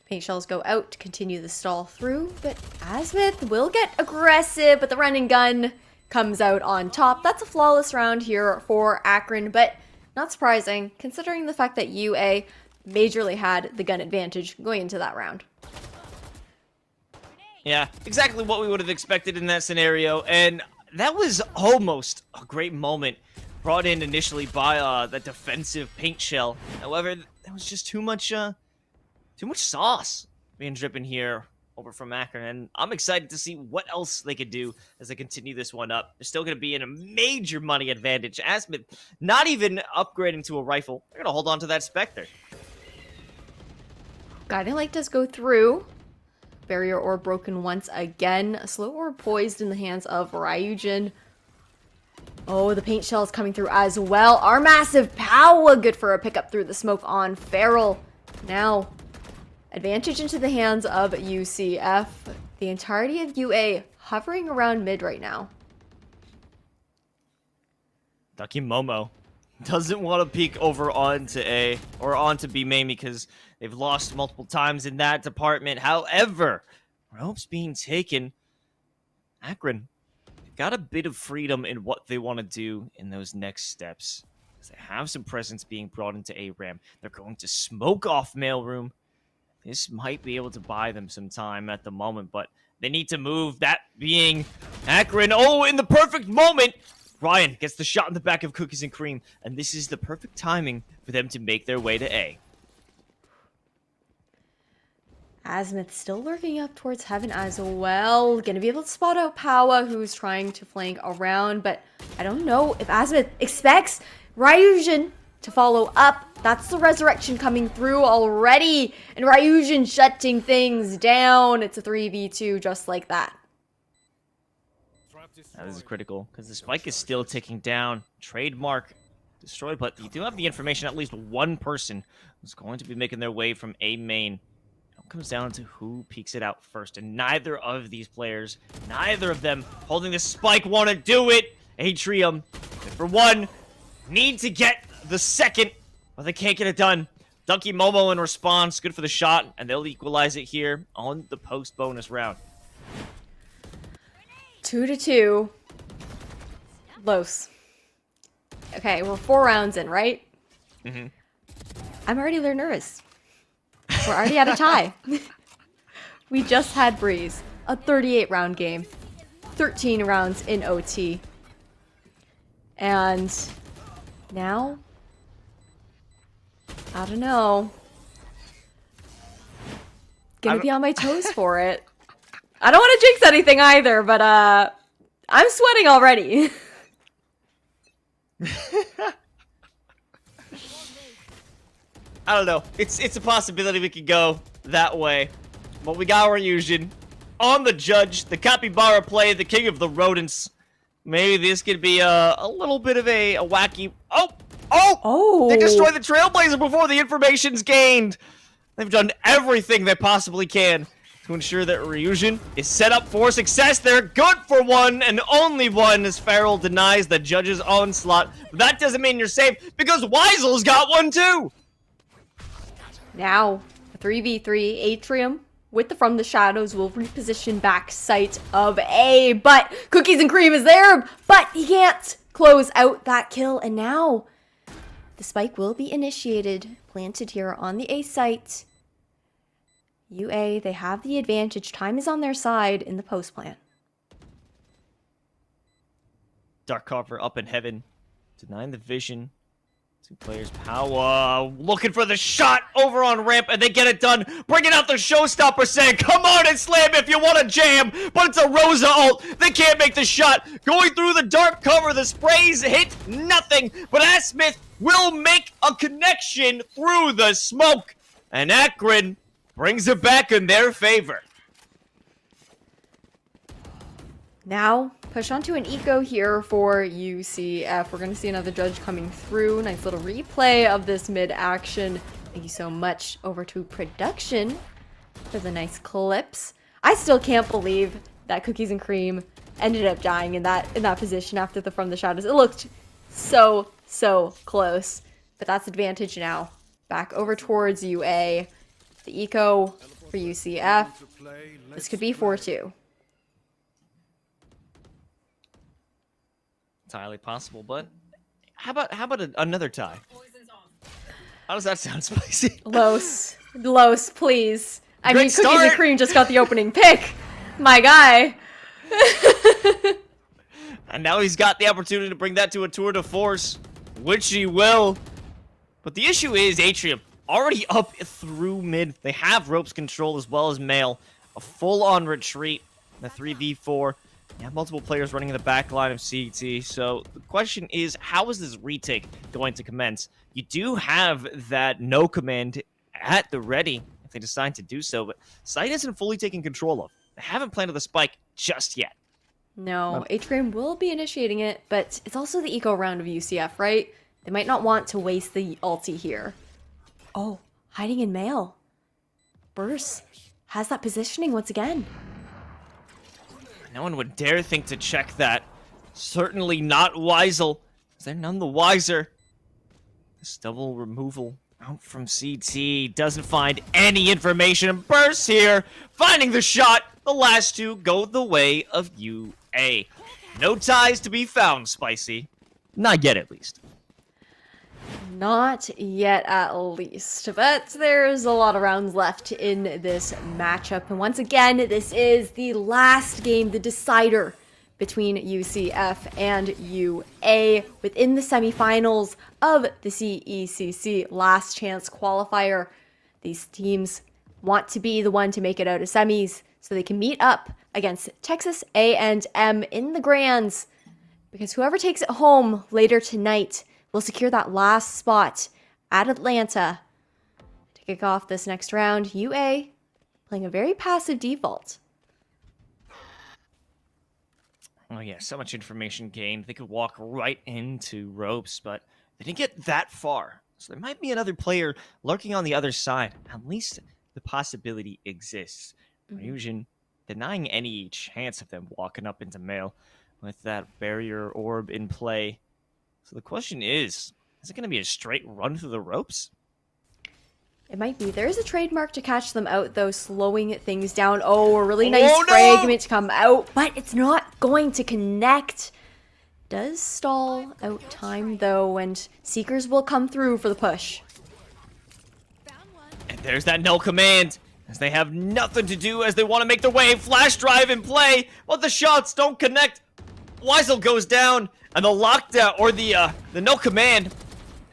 Paint shells go out to continue the stall through, but Asmith will get aggressive, but the run and gun comes out on top. That's a flawless round here for Akron, but not surprising considering the fact that UA majorly had the gun advantage going into that round. Yeah, exactly what we would have expected in that scenario, and that was almost a great moment brought in initially by the defensive paint shell. However, there was just too much sauce being dripping here over from Akron, and I'm excited to see what else they could do as they continue this one up. They're still going to be in a major money advantage. Asmith not even upgrading to a rifle. They're going to hold on to that Spectre. Guiding Light does go through. Barrier orb broken once again. A slow orb poised in the hands of Ryujin. Oh, the paint shell is coming through as well. Our massive power, good for a pickup through the smoke on Feral. Now, advantage into the hands of UCF. The entirety of UA hovering around mid right now. Ducky Momo doesn't want to peek over onto A or onto B main because they've lost multiple times in that department. However, ropes being taken. Akron got a bit of freedom in what they want to do in those next steps. They have some presence being brought into A-Ram. They're going to smoke off mailroom. This might be able to buy them some time at the moment, but they need to move. That being Akron. Oh, in the perfect moment, Ryan gets the shot in the back of Cookies and Cream, and this is the perfect timing for them to make their way to A. Asmith still lurking up towards heaven as well. Gonna be able to spot out Powa, who's trying to flank around, but I don't know if Asmith expects Ryujin to follow up. That's the resurrection coming through already, and Ryujin shutting things down. It's a 3v2 just like that. That is critical, because the spike is still ticking down. Trademark destroyed, but you do have the information at least one person who's going to be making their way from A main. It comes down to who peeks it out first, and neither of these players, neither of them holding the spike want to do it. Atrium, for one, need to get the second, but they can't get it done. Ducky Momo in response, good for the shot, and they'll equalize it here on the post bonus round. 2-2. Los. Okay, we're 4 rounds in, right? Mm-hmm. I'm already a little nervous. We're already at a tie. We just had Breeze, a 38-round game, 13 rounds in OT. And now, I don't know. Gonna be on my toes for it. I don't want to jinx anything either, but I'm sweating already. I don't know. It's a possibility we could go that way. But we got our Ryujin on the judge, the capybara play, the king of the rodents. Maybe this could be a little bit of a wacky... Oh! They destroyed the Trailblazer before the information's gained. They've done everything they possibly can to ensure that Ryujin is set up for success. They're good for one and only one as Feral denies the judge's onslaught. But that doesn't mean you're safe because Weisel's got one too. Now, a 3v3 Atrium with the From the Shadows will reposition back sight of A, but Cookies and Cream is there, but he can't close out that kill, and now the spike will be initiated, planted here on the A site. UA, they have the advantage. Time is on their side in the post plan. Dark Carver up in heaven, denying the vision. 2 players, Power looking for the shot over on ramp, and they get it done. Bringing out the showstopper, saying, "Come on and slam if you want to jam." But it's a Rosa ult. They can't make the shot. Going through the dark cover, the sprays hit nothing. But Asmith will make a connection through the smoke, and Akron brings it back in their favor. Now, push onto an eco here for UCF. We're going to see another judge coming through. Nice little replay of this mid-action. Thank you so much. Over to production for the nice clips. I still can't believe that Cookies and Cream ended up dying in that position after the From the Shadows. It looked so close. But that's advantage now. Back over towards UA. The eco for UCF. This could be 4-2. Entirely possible, but how about another tie? How does that sound, Spicy? Los, please. I mean, Great Cookies and start. Cream just got the opening pick. My guy. And now he's got the opportunity to bring that to a tour de force, which he will. But the issue is Atrium already up through mid. They have ropes control as well as mail. A full-on retreat. The 3v4. You have multiple players running in the back line of CET. So the question is, how is this retake going to commence? You do have that no command at the ready if they decide to do so, but Sight isn't fully taking control of. They haven't planted the spike just yet. No, Atrium will be initiating it, but it's also the eco round of UCF, right? They might not want to waste the ulti here. Oh, hiding in mail. Burst has that positioning once again. No one would dare think to check that. Certainly not Weisel. They're none the wiser. This double removal out from CT doesn't find any information and bursts here. Finding the shot. The last two go the way of UA. No ties to be found, Spicy. Not yet, at least. Not yet, at least. But there's a lot of rounds left in this matchup. And once again, this is the last game, the decider between UCF and UA within the semifinals of the CECC Last Chance Qualifier. These teams want to be the one to make it out of semis so they can meet up against Texas A&M in the Grands. Because whoever takes it home later tonight will secure that last spot at Atlanta. To kick off this next round, UA playing a very passive default. Oh yeah, so much information gained. They could walk right into ropes, but they didn't get that far. So there might be another player lurking on the other side. At least the possibility exists. Ryujin denying any chance of them walking up into mail with that barrier orb in play. So the question is it going to be a straight run through the ropes? It might be. There is a trademark to catch them out, though, slowing things down. Oh, a really nice fragment to come out, but it's not going to connect. Does stall out time, though, and Seekers will come through for the push. And there's that no command, as they have nothing to do as they want to make their way. Flash drive in play, but the shots don't connect. Weisel goes down, and the lockdown, or the no command,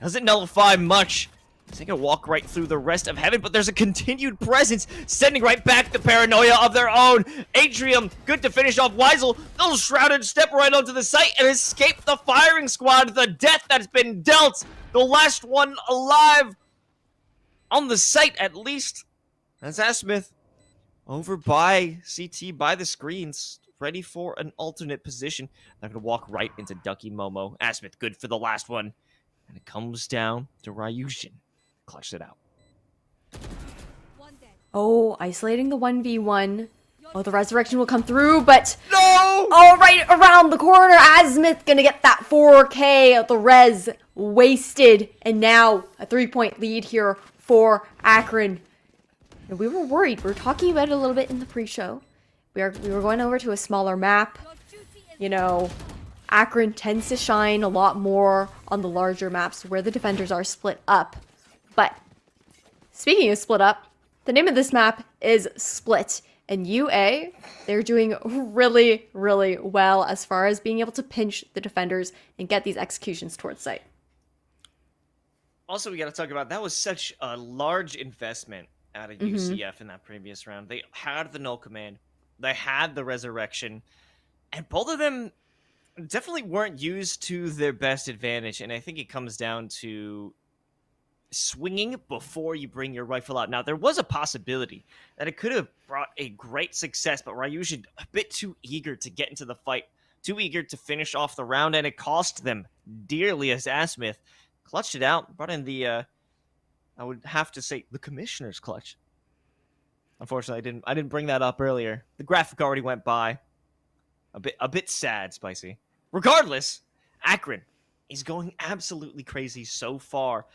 doesn't nullify much. They can walk right through the rest of heaven, but there's a continued presence, sending right back the paranoia of their own. Atrium, good to finish off Weisel. Little shrouded step right onto the site and escape the firing squad. The death that's been dealt. The last one alive on the site, at least. That's Asmith over by CT by the screens, ready for an alternate position. They're going to walk right into Ducky Momo. Asmith, good for the last one. And it comes down to Ryujin. Clutch it out. Oh, isolating the 1v1. Oh, the resurrection will come through, but no! Oh, right around the corner. Asmith gonna get that 4K. The res wasted, and now a 3-point lead here for Akron. And we were worried. We were talking about it a little bit in the pre-show. We were going over to a smaller map. You know, Akron tends to shine a lot more on the larger maps where the defenders are split up. But speaking of split up, the name of this map is Split. And UA, they're doing really, really well as far as being able to pinch the defenders and get these executions towards site. Also, we got to talk about, that was such a large investment out of UCF in that previous round. They had the null command. They had the resurrection. And both of them definitely weren't used to their best advantage. And I think it comes down to swinging before you bring your rifle out. Now, there was a possibility that it could have brought a great success, but Ryujin a bit too eager to get into the fight, too eager to finish off the round, and it cost them dearly as Asmith clutched it out, brought in the, I would have to say, the commissioner's clutch. Unfortunately, I didn't bring that up earlier. The graphic already went by. A bit sad, Spicy. Regardless, Akron is going absolutely crazy so far.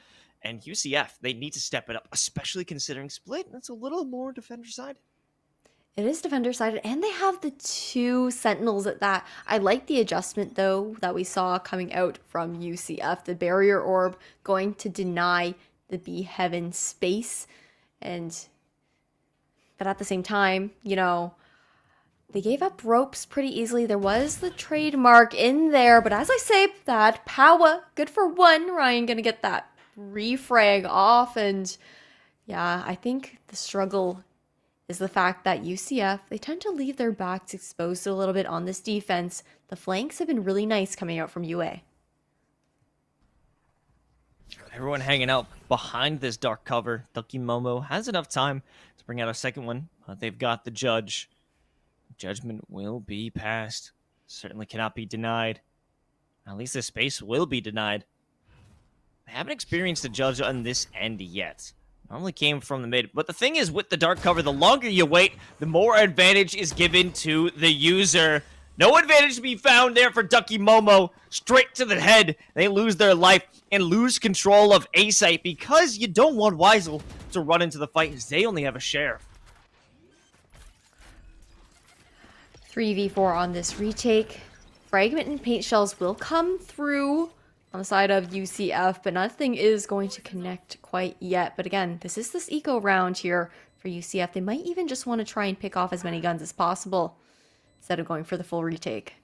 And UCF, they need to step it up, especially considering Split. That's a little more defender-sided. It is defender-sided, and they have the 2 Sentinels at that. I like the adjustment, though, that we saw coming out from UCF. The barrier orb going to deny the B Heaven space. But at the same time, you know, they gave up ropes pretty easily. There was the trademark in there, but as I say, that power, good for 1. Ryan gonna get that refrag off, and yeah, I think the struggle is the fact that UCF, they tend to leave their backs exposed a little bit on this defense. The flanks have been really nice coming out from UA. Everyone hanging out behind this dark cover. Ducky Momo has enough time to bring out a second one, but they've got the judge. Judgment will be passed. Certainly cannot be denied. At least the space will be denied. I haven't experienced a judge on this end yet. Normally came from the mid. But the thing is, with the dark cover, the longer you wait, the more advantage is given to the user. No advantage to be found there for Ducky Momo. Straight to the head. They lose their life and lose control of A-Site because you don't want Weisel to run into the fight because they only have a sheriff. 3v4 on this retake. Fragment and paint shells will come through on the side of UCF, but nothing is going to connect quite yet. But again, this is this eco round here for UCF. They might even just want to try and pick off as many guns as possible instead of going for the full retake.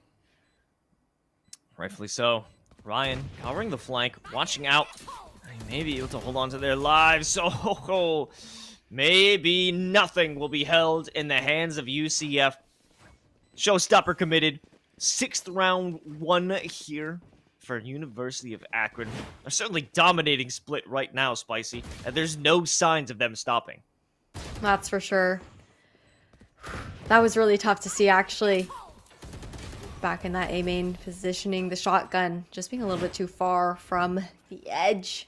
Rightfully so. Ryan covering the flank, watching out. They may be able to hold on to their lives. So maybe nothing will be held in the hands of UCF. Showstopper committed. 6th round 1 here for University of Akron. They're certainly dominating Split right now, Spicy, and there's no signs of them stopping. That's for sure. That was really tough to see, actually. Back in that A main positioning, the shotgun just being a little bit too far from the edge.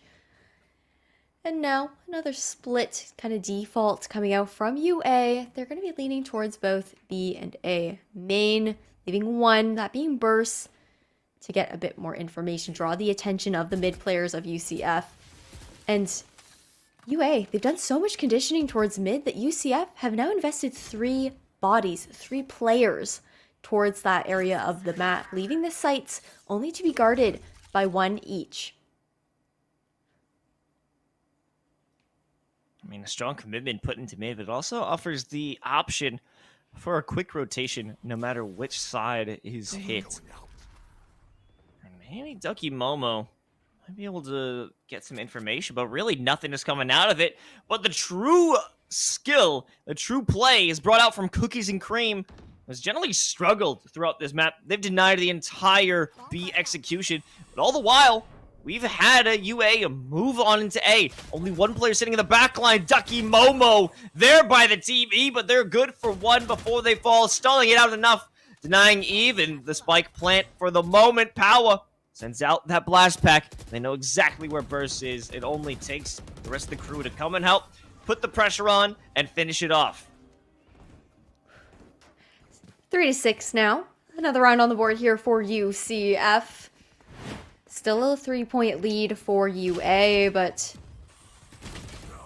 And now another split kind of default coming out from UA. They're going to be leaning towards both B and A main, leaving one, that being Burst, to get a bit more information, draw the attention of the mid players of UCF. And UA, they've done so much conditioning towards mid that UCF have now invested 3 bodies, 3 players towards that area of the map, leaving the sites only to be guarded by 1 each. I mean, a strong commitment put into mid, but it also offers the option for a quick rotation no matter which side is hit. And maybe Ducky Momo might be able to get some information, but really nothing is coming out of it. But the true skill, the true play is brought out from Cookies and Cream. Has generally struggled throughout this map. They've denied the entire B execution, but all the while, we've had a UA move on into A. Only 1 player sitting in the back line, Ducky Momo, there by the Team E, but they're good for 1 before they fall, stalling it out enough, denying even the spike plant for the moment. Power sends out that blast pack. They know exactly where Burst is. It only takes the rest of the crew to come and help, put the pressure on, and finish it off. 3-6 now. Another round on the board here for UCF. Still a 3-point lead for UA, but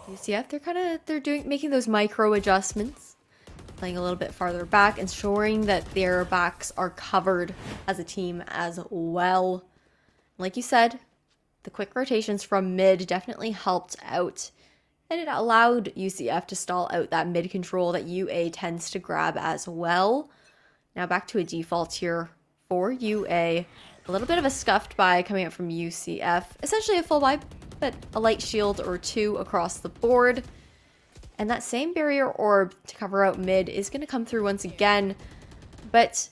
UCF, they're making those micro adjustments, playing a little bit farther back, ensuring that their backs are covered as a team as well. Like you said, the quick rotations from mid definitely helped out, and it allowed UCF to stall out that mid control that UA tends to grab as well. Now back to a default here for UA. A little bit of a scuffed buy coming up from UCF. Essentially a full buy, but a light shield or 2 across the board. And that same barrier orb to cover out mid is going to come through once again. But,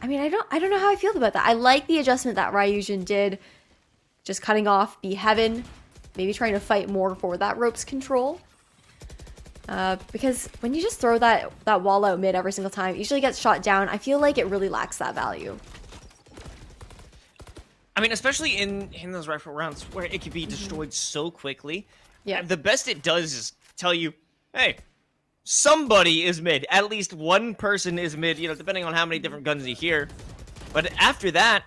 I mean, I don't know how I feel about that. I like the adjustment that Ryujin did. Just cutting off B Heaven. maybe trying to fight more for that ropes control. Because when you just throw that wall out mid every single time, it usually gets shot down. I feel like it really lacks that value. I mean, especially in those rifle rounds where it can be destroyed so quickly. Yeah. The best it does is tell you, hey, somebody is mid. At least one person is mid, you know, depending on how many different guns you hear. But after that,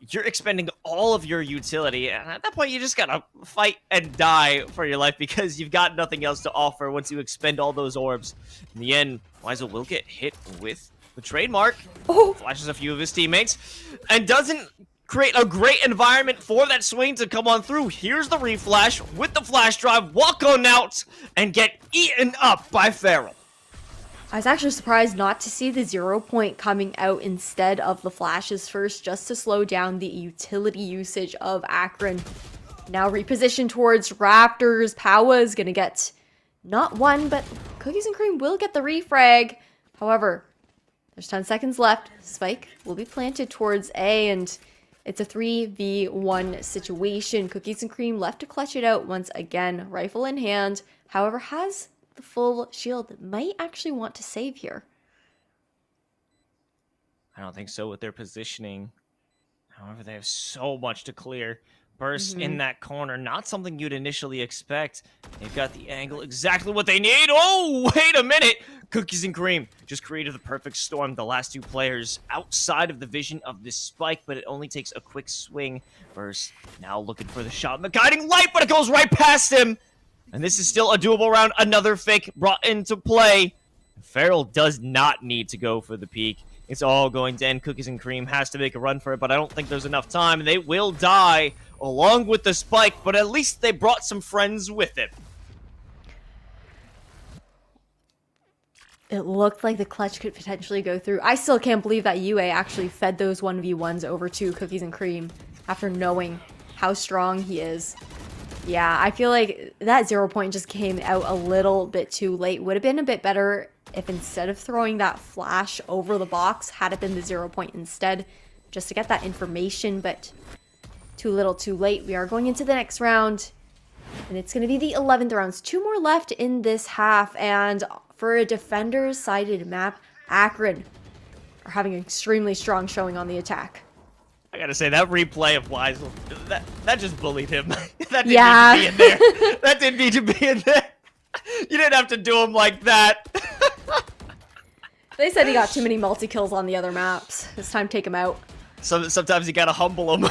you're expending all of your utility, and at that point, you just gotta fight and die for your life because you've got nothing else to offer once you expend all those orbs. In the end, Weisel will get hit with the trademark, flashes a few of his teammates, and doesn't create a great environment for that swing to come on through. Here's the reflash with the flash drive, walk on out, and get eaten up by Feral. I was actually surprised not to see the 0 point coming out instead of the flashes first, just to slow down the utility usage of Akron. Now repositioned towards Raptors. Powa is going to get not one, but Cookies and Cream will get the refrag. However, there's 10 seconds left. Spike will be planted towards A, and it's a 3v1 situation. Cookies and Cream left to clutch it out once again, rifle in hand. However, has the full shield, might actually want to save here. I don't think so with their positioning. However, they have so much to clear. Burst in that corner, not something you'd initially expect. They've got the angle, exactly what they need. Oh, wait a minute. Cookies and Cream just created the perfect storm. The last two players outside of the vision of this spike, but it only takes a quick swing. Burst now looking for the shot. The guiding light, but it goes right past him. And this is still a doable round. Another fake brought into play. Feral does not need to go for the peak. It's all going to end. Cookies and Cream has to make a run for it, but I don't think there's enough time. They will die along with the spike, but at least they brought some friends with it. It looked like the clutch could potentially go through. I still can't believe that UA actually fed those 1v1s over to Cookies and Cream after knowing how strong he is. Yeah, I feel like that 0 point just came out a little bit too late. Would have been a bit better if instead of throwing that flash over the box, had it been the 0 point instead, just to get that information, but too little too late. We are going into the next round, and it's going to be the 11th rounds. 2 more left in this half, and for a defenders-sided map, Akron are having an extremely strong showing on the attack. I gotta say, that replay of Weisel, that just bullied him. That didn't need to be in there. That didn't need to be in there. You didn't have to do him like that. They said he got too many multi-kills on the other maps. It's time to take him out. Sometimes you gotta humble him.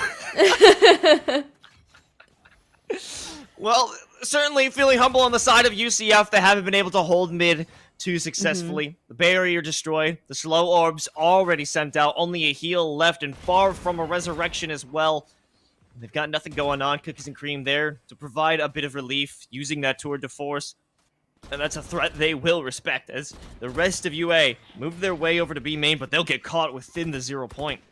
Well, certainly feeling humble on the side of UCF. They haven't been able to hold mid too successfully. The barrier destroyed. The slow orbs already sent out. Only a heal left and far from a resurrection as well. They've got nothing going on. Cookies and Cream there to provide a bit of relief using that tour de force. And that's a threat they will respect as the rest of UA move their way over to B main, but they'll get caught within the 0 point.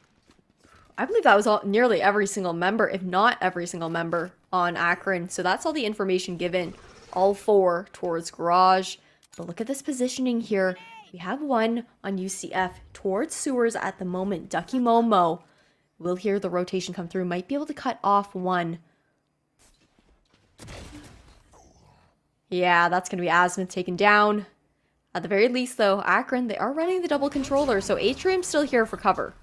I believe that was nearly every single member, if not every single member on Akron. So that's all the information given. All 4 towards Garage. But look at this positioning here. We have one on UCF towards sewers at the moment. Ducky Momo will hear the rotation come through. Might be able to cut off one. Yeah, that's going to be Azimuth taken down. At the very least, though, Akron, they are running the double controller. So Atrium's still here for cover.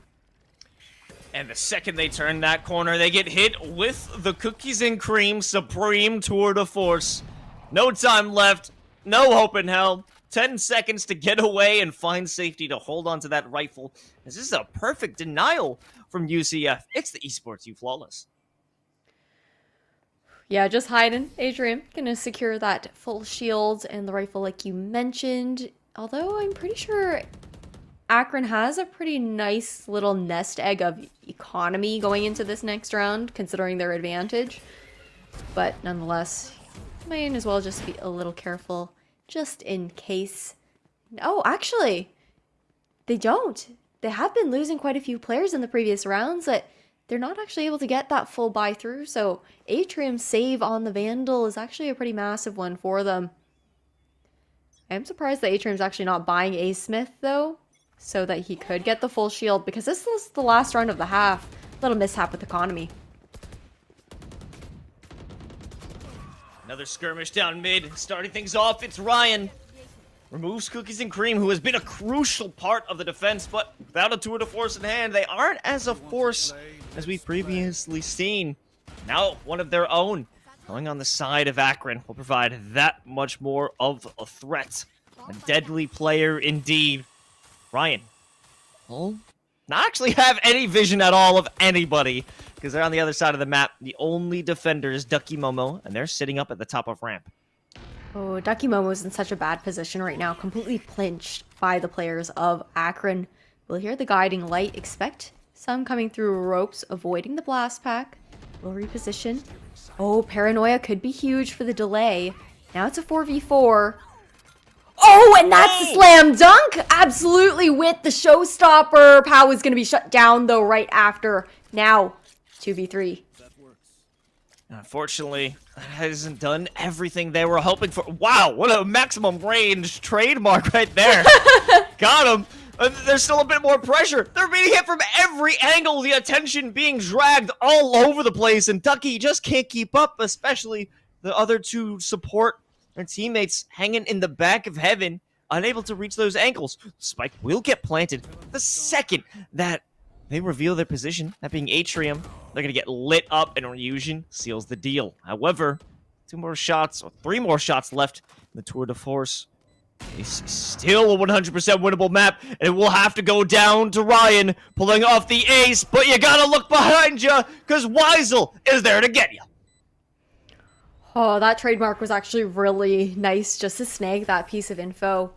And the second they turn that corner, they get hit with the Cookies and Cream Supreme Tour de Force. No time left. No hope in hell. 10 seconds to get away and find safety to hold on to that rifle. This is a perfect denial from UCF. It's the Esports U Flawless. Yeah, just hiding. Adrian gonna secure that full shield and the rifle like you mentioned. Although I'm pretty sure Akron has a pretty nice little nest egg of economy going into this next round, considering their advantage. But nonetheless, might as well just be a little careful, just in case. Oh, actually, they don't. They have been losing quite a few players in the previous rounds that they're not actually able to get that full buy through. So Atrium's save on the Vandal is actually a pretty massive one for them. I'm surprised that Atrium's actually not buying A Smith though, so that he could get the full shield, because this was the last round of the half. Little mishap with economy. Another skirmish down mid. Starting things off, it's Ryan. Removes Cookies and Cream, who has been a crucial part of the defense, but without a tour de force in hand, they aren't as a force as we've previously seen. Now, one of their own, going on the side of Akron, will provide that much more of a threat. A deadly player indeed. Ryan will not actually have any vision at all of anybody, because they're on the other side of the map. The only defender is Ducky Momo, and they're sitting up at the top of ramp. Oh, Ducky Momo's in such a bad position right now, completely clinched by the players of Akron. We'll hear the guiding light. Expect some coming through ropes, avoiding the blast pack. We'll reposition. Oh, Paranoia could be huge for the delay. Now it's a 4v4. Oh, and that's the slam dunk! Absolutely with the showstopper. Pow is going to be shut down, though, right after. Now, 2v3. Unfortunately, that hasn't done everything they were hoping for. Wow, what a maximum range trademark right there. Got him. There's still a bit more pressure. They're being hit from every angle. The attention being dragged all over the place. And Ducky just can't keep up, especially the other two support their teammates hanging in the back of heaven, unable to reach those ankles. Spike will get planted the second that they reveal their position, that being Atrium. They're going to get lit up, and Ryujin seals the deal. However, 3 more shots left in the Tour de Force. It's still a 100% winnable map, and it will have to go down to Ryan, pulling off the ace, but you gotta look behind you, because Weisel is there to get you. Oh, that trademark was actually really nice just to snag that piece of info.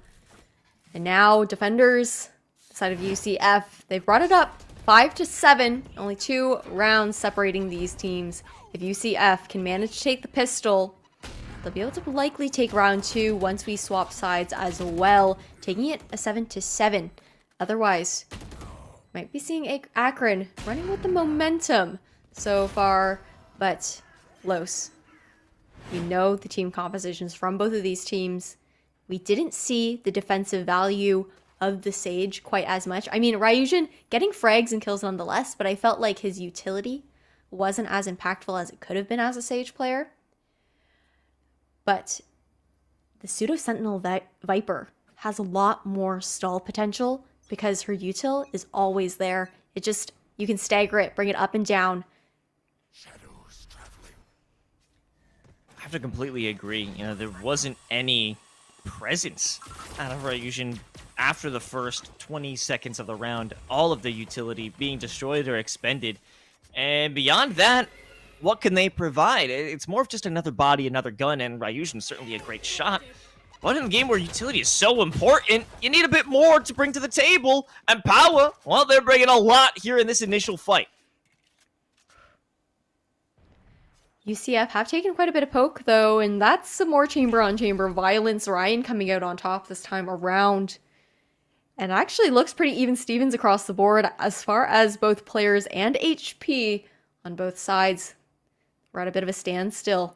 And now, defenders, side of UCF, they've brought it up 5-7. Only 2 rounds separating these teams. If UCF can manage to take the pistol, they'll be able to likely take round 2 once we swap sides as well, taking it a 7-7. Otherwise, might be seeing Akron running with the momentum so far, but Los. We know the team compositions from both of these teams. We didn't see the defensive value of the Sage quite as much. I mean, Ryujin getting frags and kills nonetheless, but I felt like his utility wasn't as impactful as it could have been as a Sage player. But the Pseudo Sentinel Viper has a lot more stall potential because her util is always there. It just, you can stagger it, bring it up and down. I have to completely agree. You know, there wasn't any presence out of Ryujin after the first 20 seconds of the round. All of the utility being destroyed or expended. And beyond that, what can they provide? It's more of just another body, another gun, and Ryujin's certainly a great shot. But in a game where utility is so important, you need a bit more to bring to the table. And Power, well, they're bringing a lot here in this initial fight. UCF have taken quite a bit of poke, though, and that's some more chamber-on-chamber violence. Ryan coming out on top this time around. And actually looks pretty even Stevens across the board as far as both players and HP on both sides. We're at a bit of a standstill.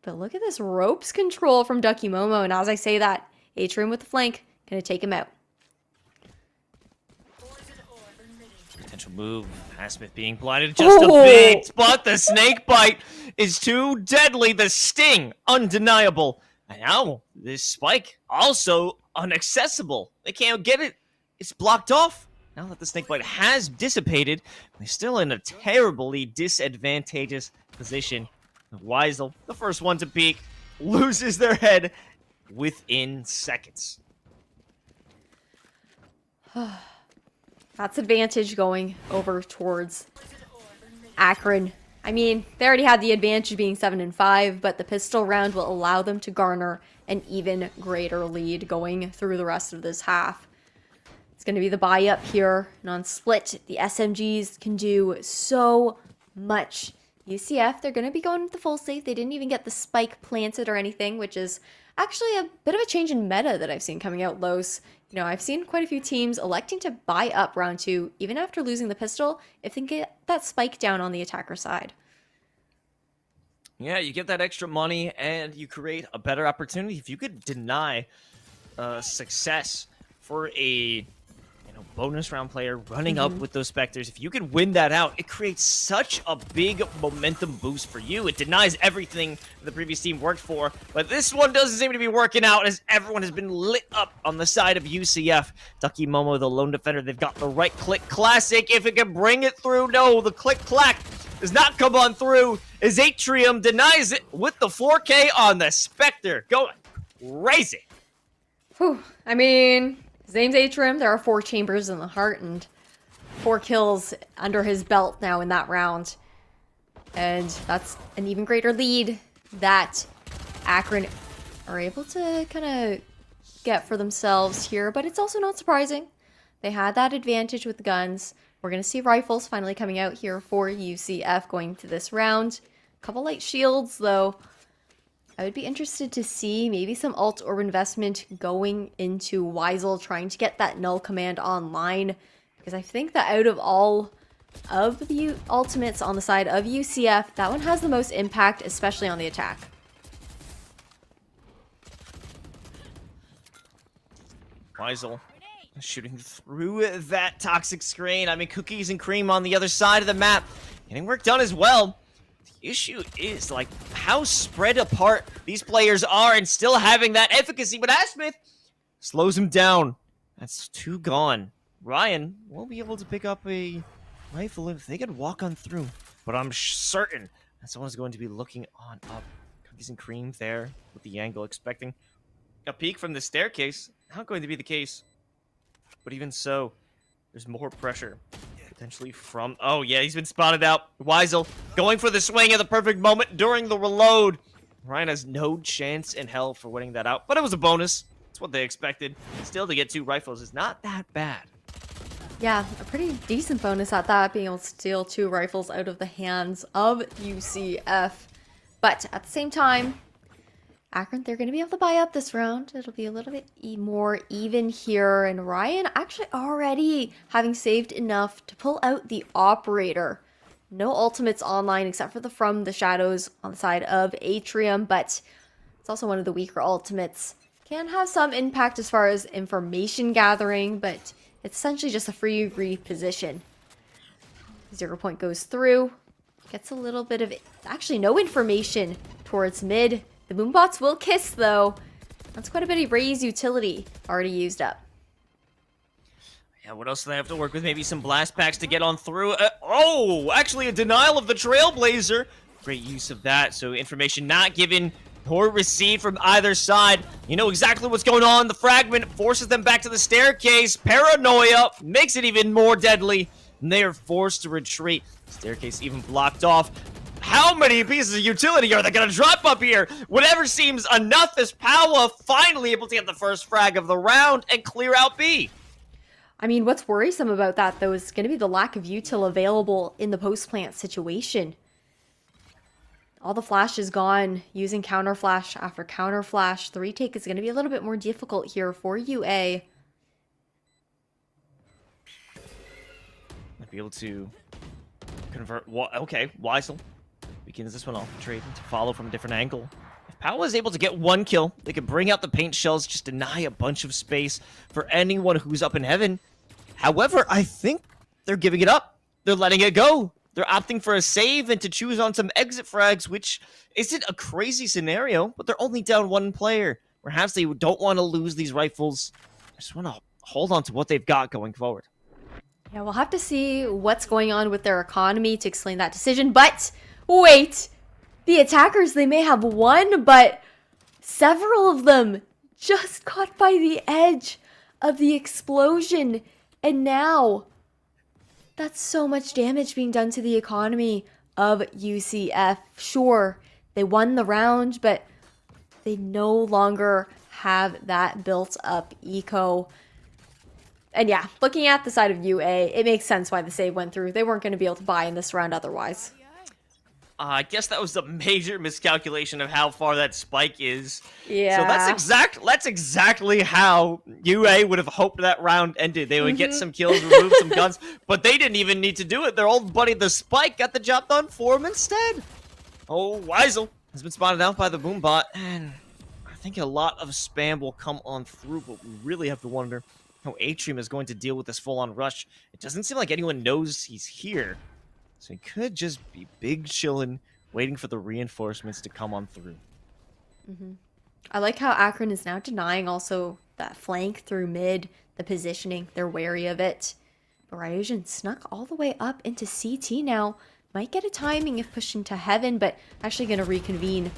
But look at this ropes control from Ducky Momo, and as I say that, Atrium with the flank, gonna take him out. Potential move. Asmith being blinded just a bit, but the snake bite is too deadly. The sting, undeniable. And now, this spike, also inaccessible. They can't get it. It's blocked off. Now that the snake bite has dissipated, they're still in a terribly disadvantageous position. Weisel, the first one to peek, loses their head within seconds. That's advantage going over towards Akron. I mean, they already had the advantage being 7-5, but the pistol round will allow them to garner an even greater lead going through the rest of this half. It's going to be the buy up here, and on split, the SMGs can do so much. UCF, they're going to be going with the full safe. They didn't even get the spike planted or anything, which is actually a bit of a change in meta that I've seen coming out Los. You know, I've seen quite a few teams electing to buy up round 2, even after losing the pistol, if they can get that spike down on the attacker side. Yeah, you get that extra money and you create a better opportunity. If you could deny success for a bonus round player running up with those Spectres. If you can win that out, it creates such a big momentum boost for you. It denies everything the previous team worked for, but this one doesn't seem to be working out as everyone has been lit up on the side of UCF. Ducky Momo, the lone defender, they've got the right click classic. If it can bring it through, no, the click clack does not come on through as Atrium denies it with the 4K on the Spectre. Going crazy. Whew. I mean, his name's Atrium. There are 4 chambers in the heart and 4 kills under his belt now in that round. And that's an even greater lead that Akron are able to kind of get for themselves here. But it's also not surprising. They had that advantage with the guns. We're going to see rifles finally coming out here for UCF going to this round. A couple light shields, though. I would be interested to see maybe some alt orb investment going into Weisel, trying to get that null command online. Because I think that out of all of the ultimates on the side of UCF, that one has the most impact, especially on the attack. Weisel shooting through that toxic screen. I mean, cookies and cream on the other side of the map. Getting work done as well. The issue is, like, how spread apart these players are and still having that efficacy. But Asmith slows him down. That's 2 gone. Ryan will be able to pick up a rifle if they could walk on through. But I'm certain that someone's going to be looking on up. Cookies and cream there with the angle, expecting a peek from the staircase. Not going to be the case. But even so, there's more pressure. Potentially from... Oh, yeah, he's been spotted out. Weisel going for the swing at the perfect moment during the reload. Ryan has no chance in hell for winning that out, but it was a bonus. That's what they expected. Still, to get 2 rifles is not that bad. Yeah, a pretty decent bonus at that, being able to steal 2 rifles out of the hands of UCF. But at the same time, Akron, they're going to be able to buy up this round. It'll be a little bit more even here. And Ryan actually already having saved enough to pull out the operator. No ultimates online except for the From the Shadows on the side of Atrium. But it's also one of the weaker ultimates. Can have some impact as far as information gathering, but it's essentially just a free reposition. 0 point goes through. Gets a little bit of... Actually, no information towards mid. The Moonbots will kiss, though. That's quite a bit of Ray's utility already used up. Yeah, what else do they have to work with? Maybe some blast packs to get on through. Oh, actually a denial of the Trailblazer. Great use of that. So information not given or received from either side. You know exactly what's going on. The fragment forces them back to the staircase. Paranoia makes it even more deadly. And they are forced to retreat. Staircase even blocked off. How many pieces of utility are they going to drop up here? Whatever seems enough is Power finally able to get the first frag of the round and clear out B. I mean, what's worrisome about that, though, is going to be the lack of util available in the post-plant situation. All the flash is gone, using counter flash after counter flash. The retake is going to be a little bit more difficult here for UA. Might be able to convert. Okay, Weisel begins this one off. Trade to follow from a different angle. If Powell is able to get 1 kill, they can bring out the paint shells, just deny a bunch of space for anyone who's up in heaven. However, I think they're giving it up. They're letting it go. They're opting for a save and to choose on some exit frags, which isn't a crazy scenario, but they're only down 1 player. Perhaps they don't want to lose these rifles. I just want to hold on to what they've got going forward. Yeah, we'll have to see what's going on with their economy to explain that decision. But wait, the attackers, they may have won, but several of them just caught by the edge of the explosion. And now, that's so much damage being done to the economy of UCF. Sure, they won the round, but they no longer have that built up eco. And yeah, looking at the side of UA, it makes sense why the save went through. They weren't going to be able to buy in this round otherwise. I guess that was a major miscalculation of how far that spike is. Yeah. So that's exactly how UA would have hoped that round ended. They would get some kills, remove some guns, but they didn't even need to do it. Their old buddy, the Spike, got the job done for them instead. Oh, Weisel has been spotted out by the Boombot, and I think a lot of spam will come on through, but we really have to wonder how Atrium is going to deal with this full-on rush. It doesn't seem like anyone knows he's here. So he could just be big chillin', waiting for the reinforcements to come on through. I like how Akron is now denying also that flank through mid, the positioning. They're wary of it. But Ryujin snuck all the way up into CT now. Might get a timing if pushed into heaven, but actually going to reconvene.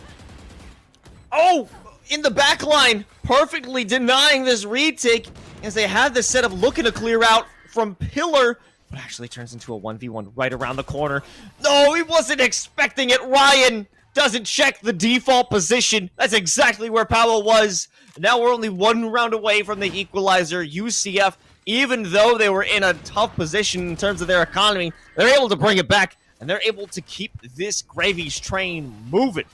Oh! In the back line, perfectly denying this retake as they had this setup looking to clear out from Pillar, but actually turns into a 1v1 right around the corner. No, he wasn't expecting it. Ryan doesn't check the default position. That's exactly where Powell was. Now we're only one round away from the equalizer. UCF, even though they were in a tough position in terms of their economy, they're able to bring it back, and they're able to keep this Gravies train moving.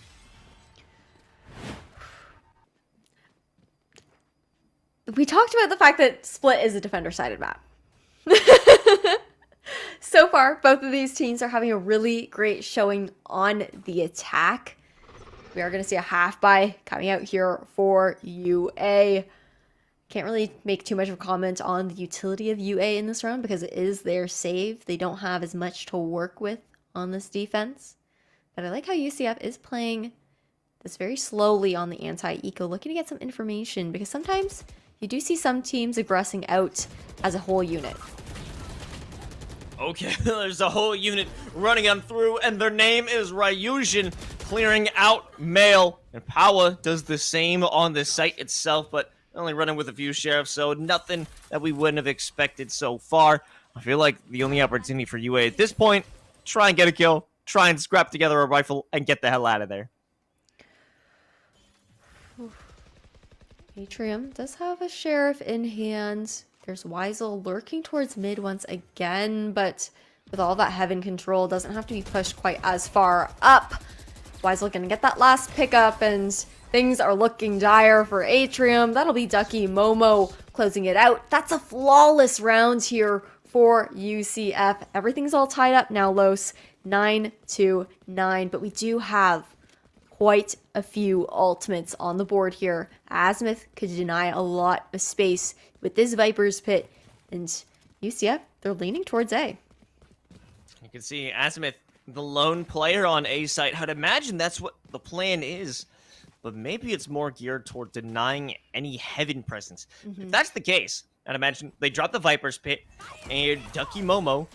We talked about the fact that Split is a defender-sided map. So far, both of these teams are having a really great showing on the attack. We are going to see a half buy coming out here for UA. Can't really make too much of a comment on the utility of UA in this round because it is their save. They don't have as much to work with on this defense. But I like how UCF is playing this very slowly on the anti-eco, looking to get some information because sometimes you do see some teams aggressing out as a whole unit. Okay, there's a whole unit running on through, and their name is Ryujin, clearing out Mail. And Powa does the same on the site itself, but only running with a few sheriffs, so nothing that we wouldn't have expected so far. I feel like the only opportunity for UA at this point, try and get a kill, try and scrap together a rifle, and get the hell out of there. Atrium does have a sheriff in hand. There's Weisel lurking towards mid once again, but with all that heaven control, doesn't have to be pushed quite as far up. Weisel gonna get that last pickup, and things are looking dire for Atrium. That'll be Ducky Momo closing it out. That's a flawless round here for UCF. Everything's all tied up now, Los. 9-9, but we do have quite a few ultimates on the board here. Azimuth could deny a lot of space with this Viper's Pit, and UCF, they're leaning towards A. You can see Azimuth, the lone player on A site. I'd imagine that's what the plan is, but maybe it's more geared toward denying any heaven presence. If that's the case, I'd imagine they drop the Viper's Pit, and Ducky Momo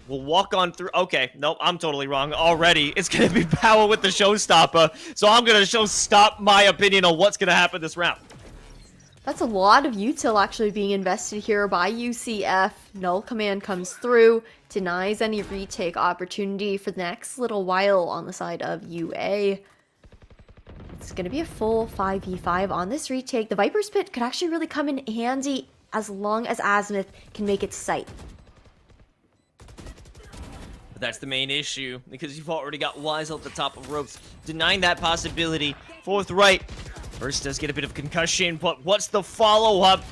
will walk on through. Okay, nope, I'm totally wrong already. It's going to be Power with the showstopper, so I'm going to stop my opinion on what's going to happen this round. That's a lot of util actually being invested here by UCF. Null command comes through, denies any retake opportunity for the next little while on the side of UA. It's going to be a full 5v5 on this retake. The Viper's Pit could actually really come in handy as long as Azimuth can make it to sight. But that's the main issue, because you've already got Weisel at the top of ropes, denying that possibility. Fourth right. First does get a bit of concussion, but what's the follow-up?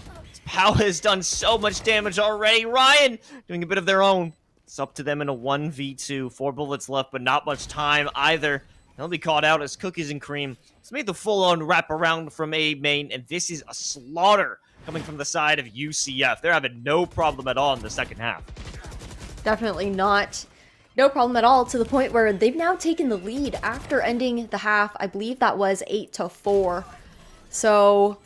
Pow has done so much damage already. Ryan doing a bit of their own. It's up to them in a 1v2. 4 bullets left, but not much time either. They'll be caught out as cookies and cream. It's made the full-on wraparound from A main, and this is a slaughter coming from the side of UCF. They're having no problem at all in the second half. Definitely not. No problem at all, to the point where they've now taken the lead after ending the half. I believe that was 8-4. So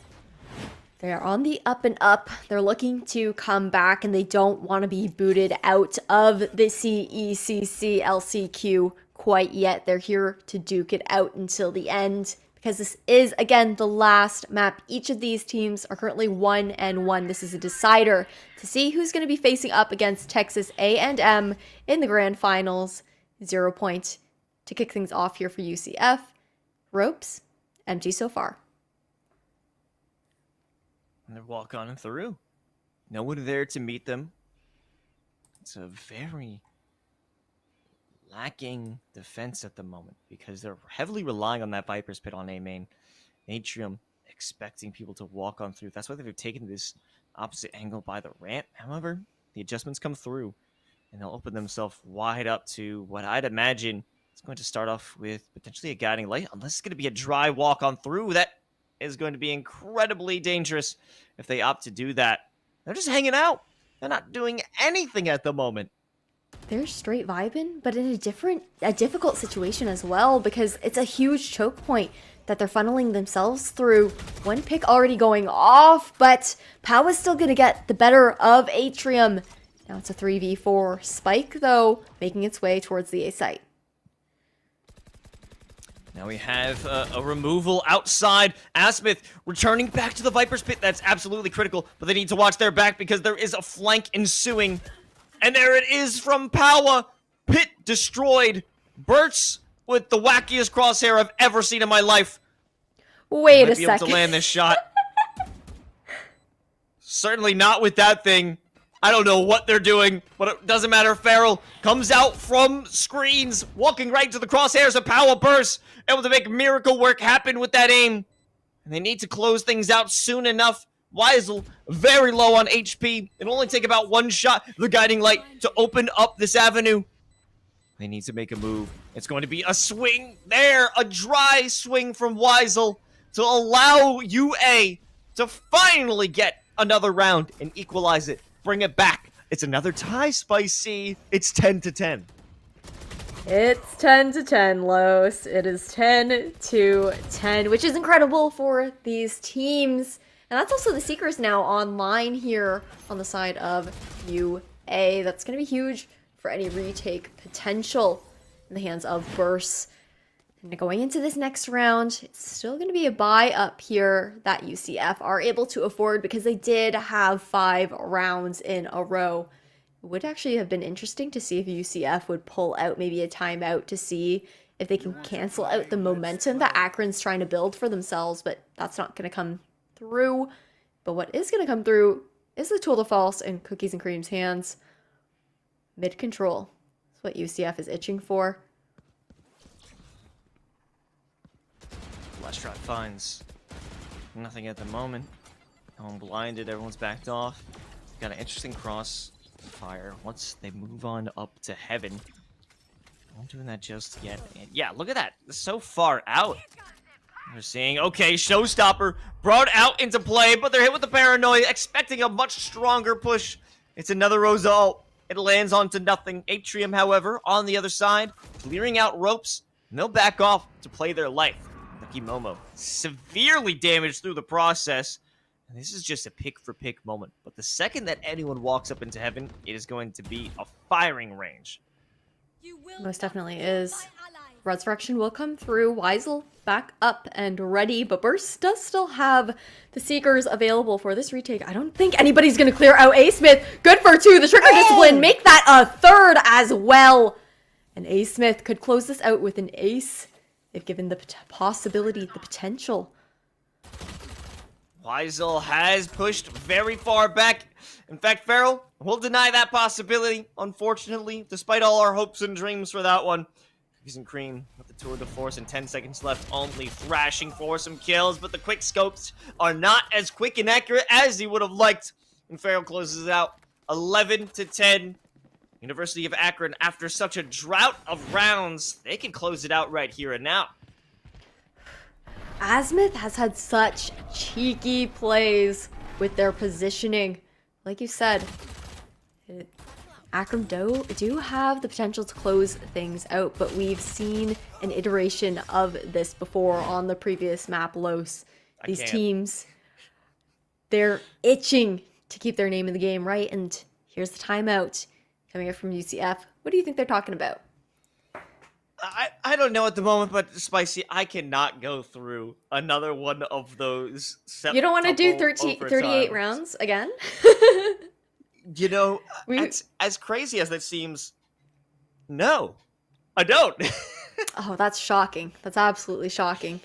they are on the up and up. They're looking to come back, and they don't want to be booted out of the CECC LCQ quite yet. They're here to duke it out until the end, because this is, again, the last map. Each of these teams are currently 1-1. This is a decider to see who's going to be facing up against Texas A&M in the grand finals. 0 point to kick things off here for UCF. Ropes empty so far. And they're walking on through. No one there to meet them. It's a very lacking defense at the moment, because they're heavily relying on that Viper's Pit on A main. Atrium expecting people to walk on through. That's why they've taken this opposite angle by the ramp. However, the adjustments come through, and they'll open themselves wide up to what I'd imagine is going to start off with potentially a guiding light, unless it's going to be a dry walk on through. That is going to be incredibly dangerous if they opt to do that. They're just hanging out. They're not doing anything at the moment. They're straight vibing, but in a difficult situation as well, because it's a huge choke point that they're funneling themselves through. One pick already going off, but Pow is still going to get the better of Atrium. Now it's a 3v4. Spike, though, making its way towards the A site. Now we have a removal outside. Asmith returning back to the Viper's pit. That's absolutely critical, but they need to watch their back because there is a flank ensuing. And there it is from Powa. Pit destroyed. Burt's with the wackiest crosshair I've ever seen in my life. Wait a be able second. to land this shot. Certainly not with that thing. I don't know what they're doing, but it doesn't matter. Farrell comes out from screens, walking right to the crosshairs of Power Burst, able to make miracle work happen with that aim. And they need to close things out soon enough. Weisel, very low on HP. It'll only take about one shot, the guiding light, to open up this avenue. They need to make a move. It's going to be a swing there, a dry swing from Weisel to allow UA to finally get another round and equalize it. Bring it back. It's another tie, Spicy. It's 10-10. It's 10-10, Los. It is 10-10, which is incredible for these teams. And that's also the Seekers now online here on the side of UA. That's going to be huge for any retake potential in the hands of Burst. And going into this next round, it's still going to be a buy up here that UCF are able to afford because they did have 5 rounds in a row. It would actually have been interesting to see if UCF would pull out maybe a timeout to see if they can cancel out the momentum that Akron's trying to build for themselves, but that's not going to come through. But what is going to come through is the Tour de False in Cookies and Cream's hands. Mid control. That's what UCF is itching for. Lestrade finds nothing at the moment. I'm blinded, everyone's backed off. Got an interesting cross fire once they move on up to heaven. I'm not doing that just yet. And yeah, look at that. It's so far out. We're seeing, okay, Showstopper brought out into play, but they're hit with the paranoia, expecting a much stronger push. It's another Rosal. It lands onto nothing. Atrium, however, on the other side, clearing out ropes, and they'll back off to play their life. Lucky Momo, severely damaged through the process. And this is just a pick-for-pick moment. But the second that anyone walks up into heaven, it is going to be a firing range. Most definitely is. Resurrection will come through. Weisel back up and ready, but Burst does still have the Seekers available for this retake. I don't think anybody's going to clear out A. Smith. Good for 2. The trigger discipline. Make that a 3rd as well. And A. Smith could close this out with an ace if given the possibility, the potential. Weisel has pushed very far back. In fact, Farrell will deny that possibility, unfortunately, despite all our hopes and dreams for that one. Cookies and Cream with the tour de force and 10 seconds left, only thrashing for some kills, but the quick scopes are not as quick and accurate as he would have liked. And Farrell closes it out 11-10. University of Akron, after such a drought of rounds, they can close it out right here and now. Asmith has had such cheeky plays with their positioning. Like you said, Akron do have the potential to close things out, but we've seen an iteration of this before on the previous map, Los. These teams, they're itching to keep their name in the game, right? And here's the timeout coming up from UCF. What do you think they're talking about? I don't know at the moment, but Spicy, I cannot go through another one of those. You don't want to do 38 rounds again? You know, as crazy as that seems, no, I don't. Oh, that's shocking. That's absolutely shocking.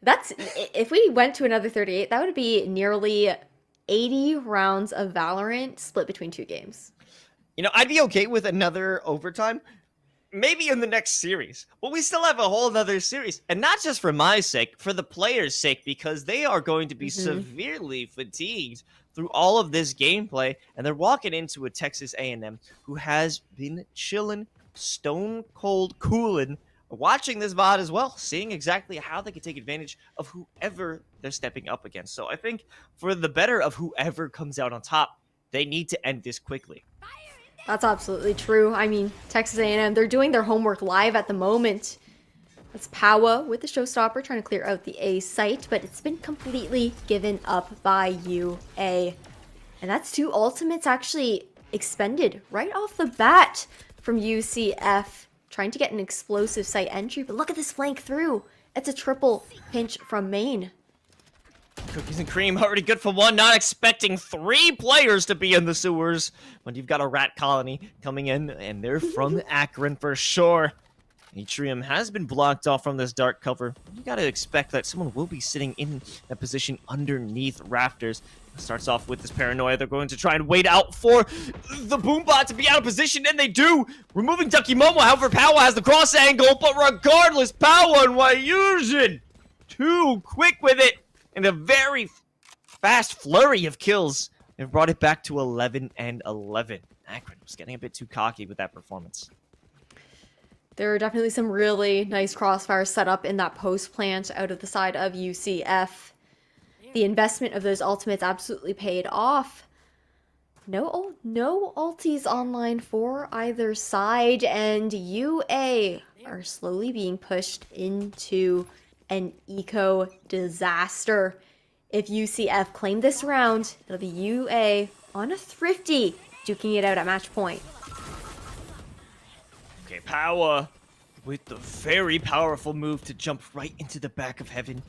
That's if we went to another 38, that would be nearly 80 rounds of Valorant split between 2 games. You know, I'd be okay with another overtime, maybe in the next series, but we still have a whole other series, and not just for my sake, for the players' sake, because they are going to be severely fatigued through all of this gameplay, and they're walking into a Texas A&M who has been chilling, stone cold cooling watching this VOD as well, seeing exactly how they can take advantage of whoever they're stepping up against. So I think for the better of whoever comes out on top, they need to end this quickly. That's absolutely true. I mean, Texas A&M, they're doing their homework live at the moment. That's Powa with the showstopper trying to clear out the A site, but it's been completely given up by UA. And that's 2 ultimates actually expended right off the bat from UCF, trying to get an explosive site entry. But look at this flank through. It's a triple pinch from Maine. Cookies and cream already good for 1, not expecting 3 players to be in the sewers when you've got a rat colony coming in, and they're from Akron for sure. Atrium has been blocked off from this dark cover. You gotta expect that someone will be sitting in that position underneath rafters. Starts off with this paranoia. They're going to try and wait out for the Boombot to be out of position, and they do. Removing Ducky Momo, however, Powa has the cross angle, but regardless, Powa and Wyusion too quick with it. And a very fast flurry of kills. They've brought it back to 11 and 11. Akron was getting a bit too cocky with that performance. There are definitely some really nice crossfires set up in that post plant out of the side of UCF. The investment of those ultimates absolutely paid off. No ultis online for either side, and UA are slowly being pushed into an eco disaster. If UCF claim this round, it'll be UA on a thrifty, duking it out at match point. Okay, Powa with the very powerful move to jump right into the back of heaven.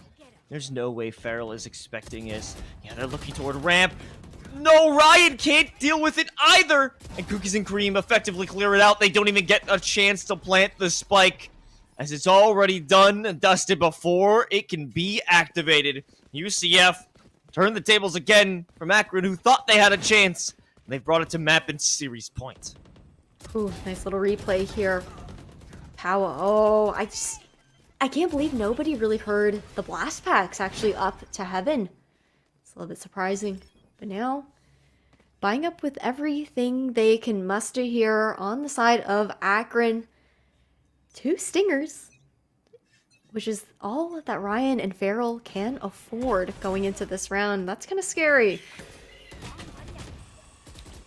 There's no way Farrell is expecting this. Yeah, they're looking toward ramp. No, Ryan can't deal with it either. And Cookies and Cream effectively clear it out. They don't even get a chance to plant the spike, as it's already done and dusted before it can be activated. UCF turn the tables again from Akron, who thought they had a chance. They've brought it to map and series point. Ooh, nice little replay here. Powa. Oh, I can't believe nobody really heard the blast packs actually up to heaven. It's a little bit surprising. But now, buying up with everything they can muster here on the side of Akron. 2 stingers, which is all that Ryan and Farrell can afford going into this round. That's kind of scary.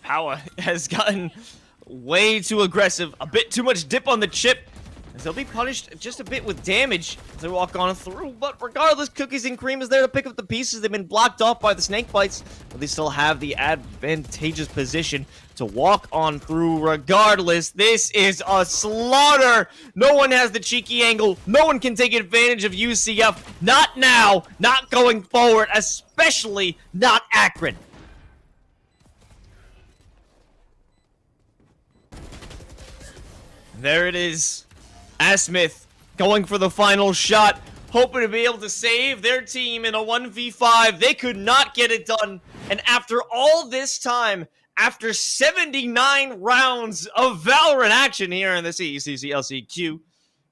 Powa has gotten way too aggressive, a bit too much dip on the chip, as they'll be punished just a bit with damage as they walk on through. But regardless, Cookies and Cream is there to pick up the pieces. They've been blocked off by the snake bites, but they still have the advantageous position to walk on through regardless. This is a slaughter. No one has the cheeky angle. No one can take advantage of UCF. Not now, not going forward, especially not Akron. There it is. Asmith going for the final shot, hoping to be able to save their team in a 1v5. They could not get it done. And after all this time, after 79 rounds of VALORANT action here in the CECC LCQ,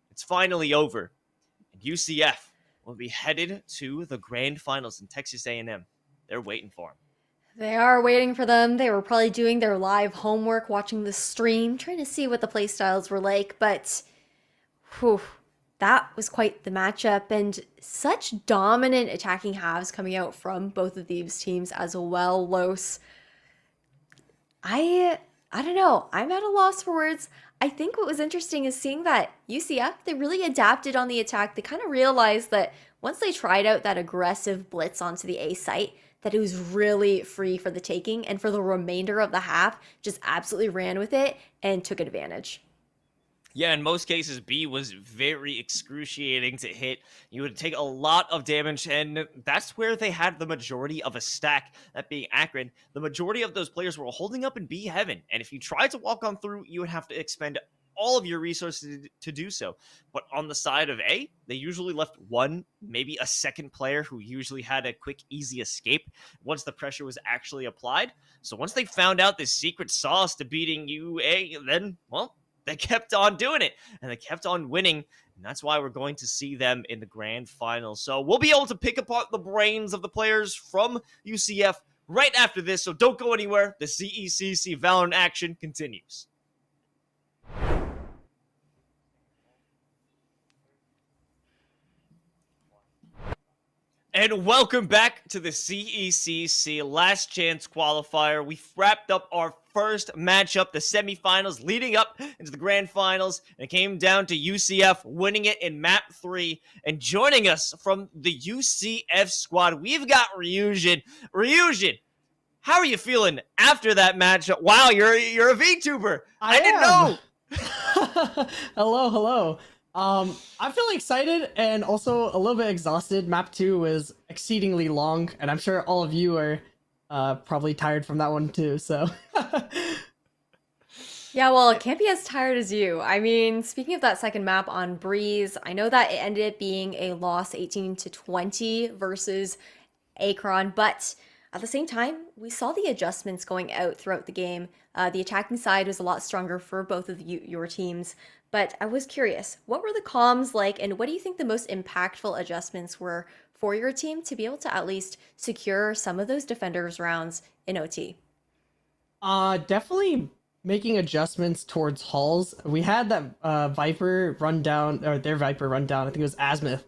it's finally over. And UCF will be headed to the grand finals in Texas A&M. They're waiting for them. They are waiting for them. They were probably doing their live homework, watching the stream, trying to see what the playstyles were like, but whew, that was quite the matchup, and such dominant attacking halves coming out from both of these teams as well. Los, I don't know. I'm at a loss for words. I think what was interesting is seeing that UCF, they really adapted on the attack. They kind of realized that once they tried out that aggressive blitz onto the A site, that it was really free for the taking, and for the remainder of the half, just absolutely ran with it and took advantage. Yeah, in most cases, B was very excruciating to hit. You would take a lot of damage, and that's where they had the majority of a stack, that being Akron. The majority of those players were holding up in B heaven, and if you tried to walk on through, you would have to expend all of your resources to do so. But on the side of A, they usually left one, maybe a second player who usually had a quick, easy escape once the pressure was actually applied. So once they found out this secret sauce to beating UA, then, well, they kept on doing it, and they kept on winning, and that's why we're going to see them in the grand final. So we'll be able to pick apart the brains of the players from UCF right after this, so don't go anywhere. The CECC VALORANT action continues. And welcome back to the CECC Last Chance Qualifier. We wrapped up our first matchup, the semifinals, leading up into the grand finals. And it came down to UCF winning it in map 3. And joining us from the UCF squad, we've got Ryujin. Ryujin, how are you feeling after that matchup? Wow, you're a VTuber. I didn't know. Hello. I'm feeling excited and also a little bit exhausted. Map 2 was exceedingly long, and I'm sure all of you are probably tired from that one too, so. Yeah, well, it can't be as tired as you. I mean, speaking of that second map on Breeze, I know that it ended up being a loss 18-20 versus Akron, but at the same time, we saw the adjustments going out throughout the game. The attacking side was a lot stronger for both of your teams. But I was curious, what were the comms like, and what do you think the most impactful adjustments were for your team to be able to at least secure some of those defenders rounds in OT? Definitely making adjustments towards hulls. We had that Viper run down, or their Viper run down, I think it was Azimuth,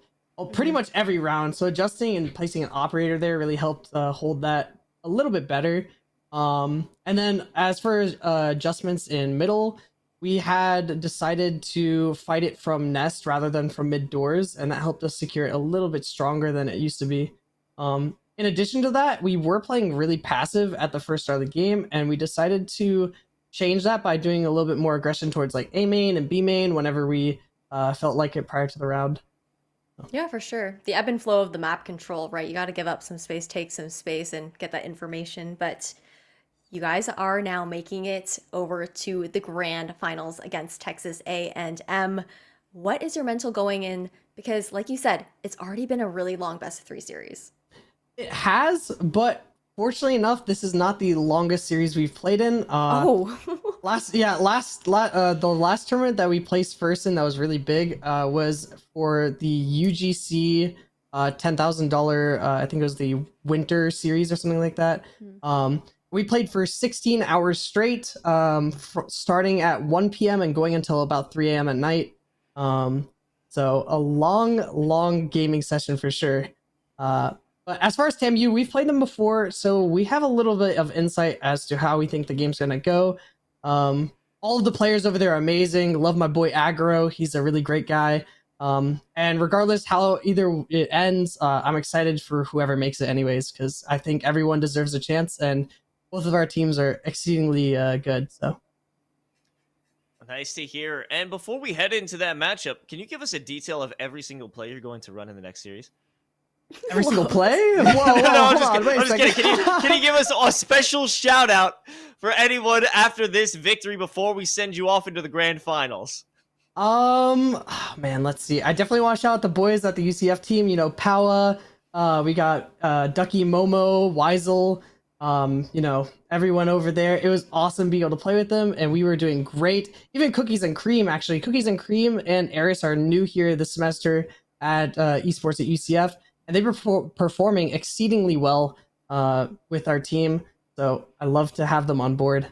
pretty much every round. So adjusting and placing an operator there really helped hold that a little bit better. And then as for adjustments in middle, we had decided to fight it from nest rather than from mid doors, and that helped us secure it a little bit stronger than it used to be. In addition to that, we were playing really passive at the first start of the game, and we decided to change that by doing a little bit more aggression towards like A main and B main whenever we felt like it prior to the round. Yeah, for sure. The ebb and flow of the map control, right? You got to give up some space, take some space, and get that information, but you guys are now making it over to the grand finals against Texas A&M. What is your mental going in? Because like you said, it's already been a really long best of 3 series. It has, but fortunately enough, this is not the longest series we've played in. The last tournament that we placed first in that was really big was for the UGC $10,000. I think it was the winter series or something like that. We played for 16 hours straight, starting at 1 p.m. and going until about 3 a.m. at night. So a long gaming session for sure. But as far as TAMU, we've played them before, so we have a little bit of insight as to how we think the game's going to go. All of the players over there are amazing. Love my boy Aggro. He's a really great guy. And regardless how either it ends, I'm excited for whoever makes it anyways, because I think everyone deserves a chance, and both of our teams are exceedingly good. So nice to hear. And before we head into that matchup, can you give us a detail of every single play you're going to run in the next series? Every single play? Whoa, I'm just kidding. Can you give us a special shout out for anyone after this victory before we send you off into the grand finals? Man, let's see. I definitely want to shout out the boys at the UCF team. You know, Paua. We got Ducky, Momo, Weisel. Everyone over there. It was awesome being able to play with them, and we were doing great. Even Cookies and Cream, actually. Cookies and Cream and Eris are new here this semester at Esports at UCF, and they were performing exceedingly well with our team, so I love to have them on board.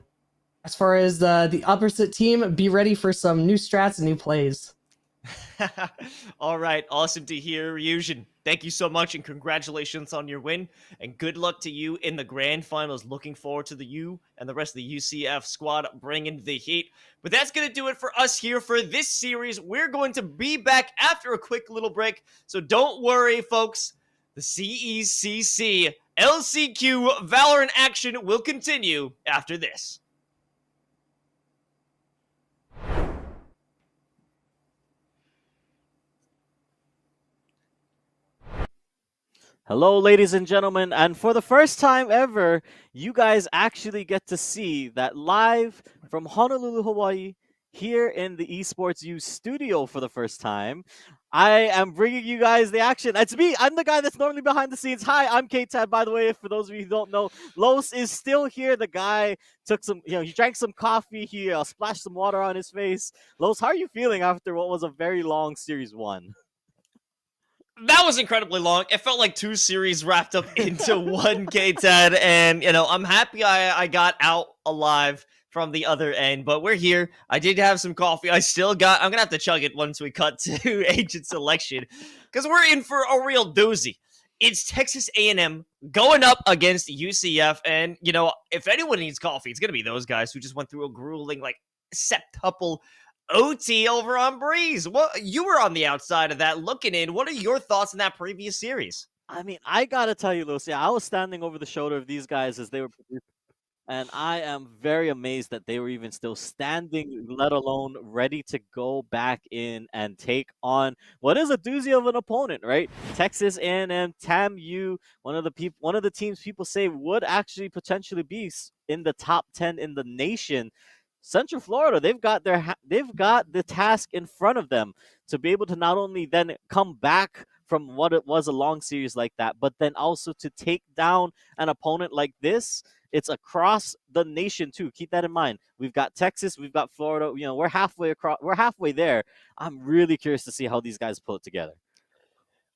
As far as the opposite team, be ready for some new strats and new plays. All right, awesome to hear, Ryujin. Thank you so much, and congratulations on your win, and good luck to you in the grand finals. Looking forward to you and the rest of the UCF squad bringing the heat. But that's going to do it for us here for this series. We're going to be back after a quick little break, so don't worry, folks. The CECC LCQ Valorant action will continue after this. Hello, ladies and gentlemen, and for the first time ever, you guys actually get to see that live from Honolulu, Hawaii, here in the Esports U studio for the first time. I am bringing you guys the action. It's me. I'm the guy that's normally behind the scenes. Hi, I'm K-Tad, by the way, for those of you who don't know. Los is still here. The guy took some, he drank some coffee. He splashed some water on his face. Los, how are you feeling after what was a very long Series 1? That was incredibly long. It felt like 2 series wrapped up into one, K-Tad, and, I'm happy I got out alive from the other end, but we're here. I did have some coffee. I'm gonna have to chug it once we cut to agent selection, because we're in for a real doozy. It's Texas A&M going up against UCF, and you know, if anyone needs coffee, it's gonna be those guys who just went through a grueling like septuple OT over on Breeze. Well, you were on the outside of that looking in. What are your thoughts on that previous series? I mean, I gotta tell you, Lucy, I was standing over the shoulder of these guys as they were producing, and I am very amazed that they were even still standing, let alone ready to go back in and take on what is a doozy of an opponent, right? Texas A&M, TAMU, one of the teams people say would actually potentially be in the top 10 in the nation. Central Florida, they've got the task in front of them to be able to not only then come back from what it was a long series like that, but then also to take down an opponent like this. It's across the nation too. Keep that in mind. We've got Texas, we've got Florida. You know, we're halfway there. I'm really curious to see how these guys pull it together.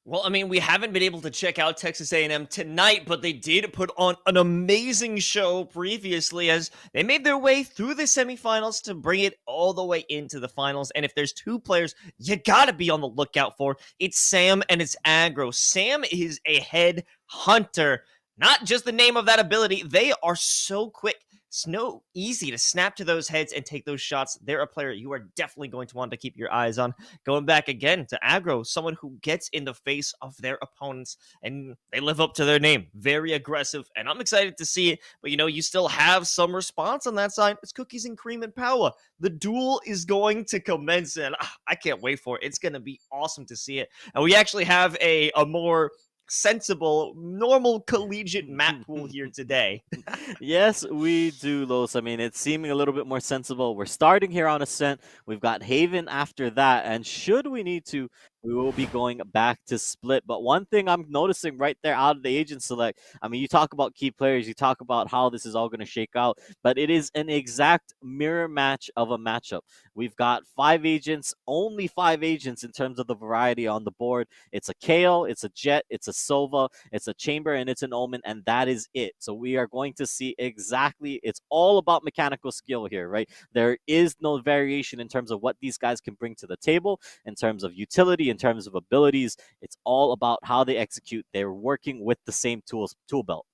Well, I mean, we haven't been able to check out Texas A&M tonight, but they did put on an amazing show previously as they made their way through the semifinals to bring it all the way into the finals. And if there's two players you gotta be on the lookout for, it's Sam and it's Aggro. Sam is a head hunter. Not just the name of that ability, they are so quick. So easy to snap to those heads and take those shots. They're a player you are definitely going to want to keep your eyes on. Going back again to Aggro, someone who gets in the face of their opponents, and they live up to their name. Very aggressive, and I'm excited to see it. But, you know, you still have some response on that side. It's Cookies and Cream and Power. The duel is going to commence, and I can't wait for it. It's going to be awesome to see it. And we actually have a more sensible, normal collegiate map pool here today. Yes, we do, Los. I mean, it's seeming a little bit more sensible. We're starting here on Ascent. We've got Haven after that. And should we need to, we will be going back to Split. But one thing I'm noticing right there out of the agent select, I mean, you talk about key players, you talk about how this is all going to shake out, but it is an exact mirror match of a matchup. We've got 5 agents, only 5 agents in terms of the variety on the board. It's a Kale, it's a Jet, it's a Sova, it's a Chamber, and it's an Omen, and that is it. So we are going to see exactly, it's all about mechanical skill here, right? There is no variation in terms of what these guys can bring to the table, in terms of utility, in terms of abilities. It's all about how they execute. They're working with the same tool belt.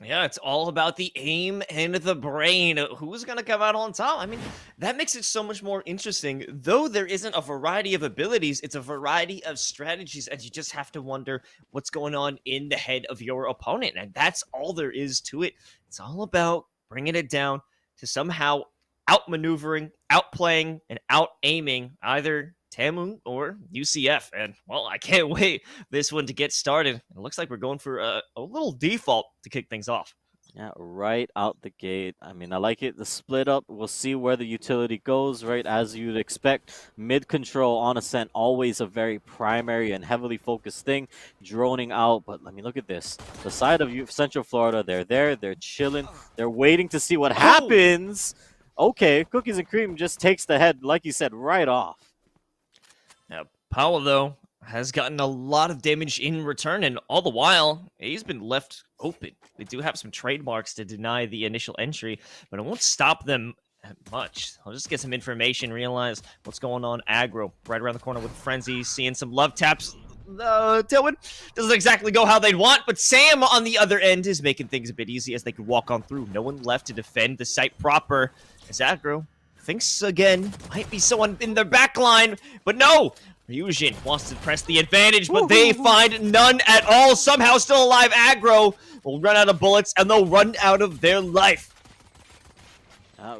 Yeah, it's all about the aim and the brain. Who's going to come out on top? I mean, that makes it so much more interesting. Though there isn't a variety of abilities, it's a variety of strategies, and you just have to wonder what's going on in the head of your opponent. And that's all there is to it. It's all about bringing it down to somehow outmaneuvering, outplaying, and out-aiming either TAMU or UCF. And, well, I can't wait this one to get started. It looks like we're going for a little default to kick things off. Yeah, right out the gate. I mean, I like it. The split up, we'll see where the utility goes, right? As you'd expect, mid control on Ascent, always a very primary and heavily focused thing, droning out. But let me look at this. The side of Central Florida, they're there, they're chilling, they're waiting to see what happens. Okay, Cookies and Cream just takes the head, like you said, right off. Now, Powell, though, has gotten a lot of damage in return, and all the while, he's been left open. They do have some trademarks to deny the initial entry, but it won't stop them much. I'll just get some information, realize what's going on. Aggro, right around the corner with Frenzy, seeing some love taps. Tilwin doesn't exactly go how they'd want, but Sam on the other end is making things a bit easy as they can walk on through. No one left to defend the site proper as Aggro thinks again, might be someone in their back line, but no! Ryujin wants to press the advantage, but they find none at all. Somehow still alive, Aggro will run out of bullets, and they'll run out of their life.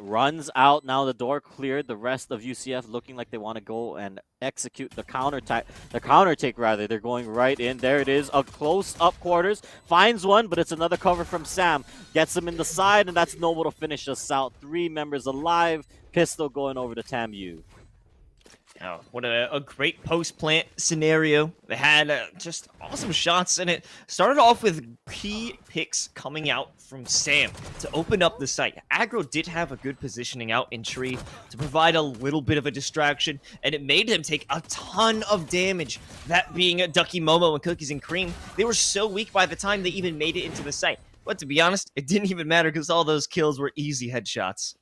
Runs out, now the door cleared. The rest of UCF looking like they want to go and execute the counter take rather. They're going right in. There it is, a close up quarters. Finds one, but it's another cover from Sam. Gets him in the side, and that's Noble to finish us out. 3 members alive. Pistol going over to TAMU. Oh, what a great post-plant scenario. They had just awesome shots, and it started off with key picks coming out from Sam to open up the site. Aggro did have a good positioning out in tree to provide a little bit of a distraction, and it made him take a ton of damage. That being Ducky Momo and Cookies and Cream, they were so weak by the time they even made it into the site. But to be honest, it didn't even matter because all those kills were easy headshots.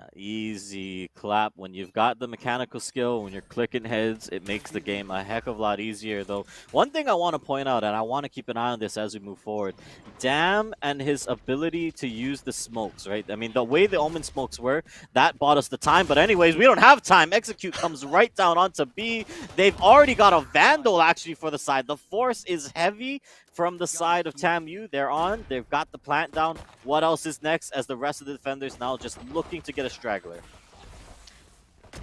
Yeah, easy clap. When you've got the mechanical skill, when you're clicking heads, it makes the game a heck of a lot easier, though. One thing I want to point out, and I want to keep an eye on this as we move forward, Dam and his ability to use the smokes, right? I mean, the way the Omen smokes were, that bought us the time. But anyways, we don't have time. Execute comes right down onto B. They've already got a Vandal, actually, for the side. The force is heavy from the side of TAMU. They're on. They've got the plant down. What else is next as the rest of the defenders now just looking to get a straggler?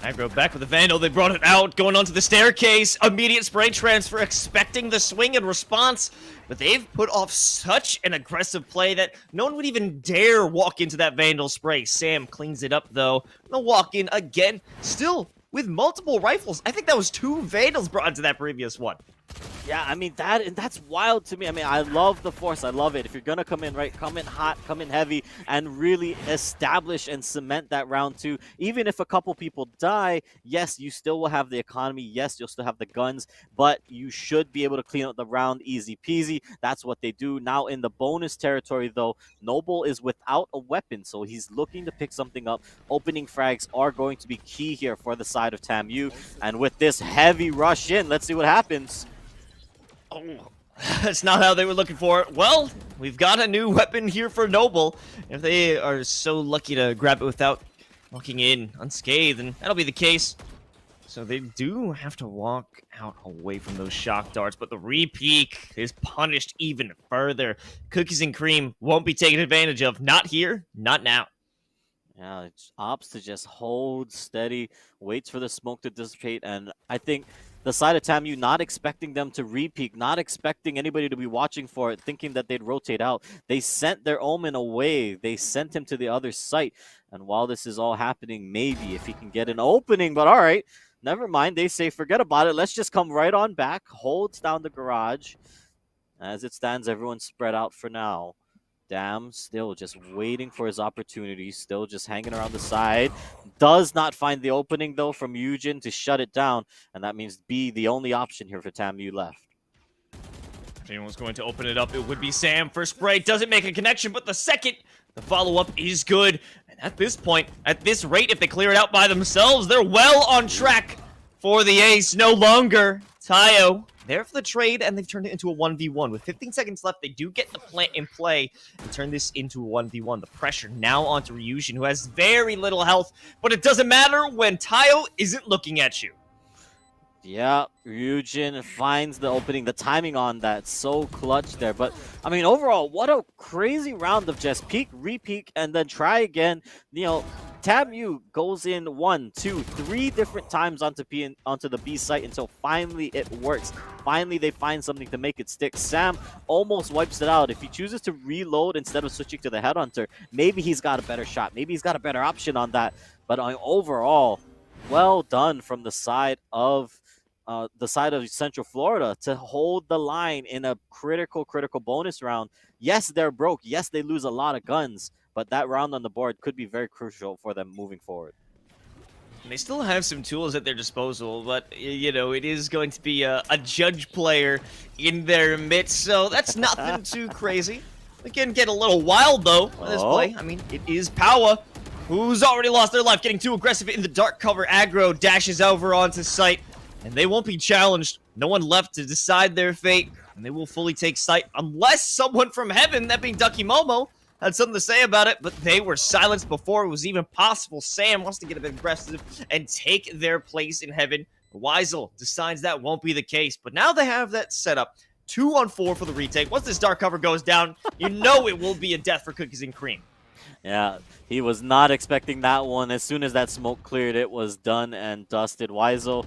Aggro back with the Vandal. They brought it out, going onto the staircase. Immediate spray transfer, expecting the swing and response. But they've put off such an aggressive play that no one would even dare walk into that Vandal spray. Sam cleans it up, though. They'll walk in again, still with multiple rifles. I think that was 2 Vandals brought into that previous one. Yeah, I mean, that's wild to me. I mean, I love the force. I love it. If you're going to come in, right, come in hot, come in heavy, and really establish and cement that round 2. Even if a couple people die, yes, you still will have the economy. Yes, you'll still have the guns, but you should be able to clean up the round easy peasy. That's what they do. Now, in the bonus territory, though, Noble is without a weapon, so he's looking to pick something up. Opening frags are going to be key here for the side of TAMU. And with this heavy rush in, let's see what happens. Oh, that's not how they were looking for it. Well, we've got a new weapon here for Noble. If they are so lucky to grab it without walking in unscathed, then that'll be the case. So they do have to walk out away from those shock darts, but the re-peek is punished even further. Cookies and Cream won't be taken advantage of. Not here, not now. Yeah, it opts to just hold steady, waits for the smoke to dissipate, and I think the side of TAMU not expecting them to re-peek, not expecting anybody to be watching for it, thinking that they'd rotate out. They sent their Omen away. They sent him to the other site. And while this is all happening, maybe if he can get an opening, but all right, never mind. They say, forget about it. Let's just come right on back, holds down the garage. As it stands, everyone's spread out for now. Dam still just waiting for his opportunity, still just hanging around the side. Does not find the opening, though, from Eugen to shut it down. And that means B, the only option here for TAMU left. If anyone's going to open it up, it would be Sam. First spray doesn't make a connection, but the second, the follow-up is good. And at this point, at this rate, if they clear it out by themselves, they're well on track for the ace. No longer Tayo there for the trade, and they've turned it into a 1v1. With 15 seconds left, they do get the plant in play and turn this into a 1v1. The pressure now onto Ryujin, who has very little health, but it doesn't matter when Tayo isn't looking at you. Yeah, Ryujin finds the opening, the timing on that, so clutch there. But, I mean, overall, what a crazy round of just peek, re-peek, and then try again. You know, TAMU goes in 1, 2, 3 different times onto the B site until finally it works. Finally, they find something to make it stick. Sam almost wipes it out. If he chooses to reload instead of switching to the Headhunter, maybe he's got a better shot. Maybe he's got a better option on that. But overall, well done from the side of Central Florida to hold the line in a critical bonus round. Yes, they're broke. Yes, they lose a lot of guns, but that round on the board could be very crucial for them moving forward. And they still have some tools at their disposal, but, you know, it is going to be a judge player in their midst, so that's nothing too crazy. They can get a little wild, though, on this play. I mean, it is Powa, who's already lost their life, getting too aggressive in the dark cover. Aggro dashes over onto site, and they won't be challenged. No one left to decide their fate, and they will fully take site unless someone from heaven, that being Ducky Momo, had something to say about it, but they were silenced before it was even possible. Sam wants to get a bit aggressive and take their place in heaven. Weisel decides that won't be the case, but now they have that set up. 2-on-4 for the retake. Once this dark cover goes down, you know it will be a death for Cookies and Cream. Yeah, he was not expecting that one. As soon as that smoke cleared, it was done and dusted. Weisel,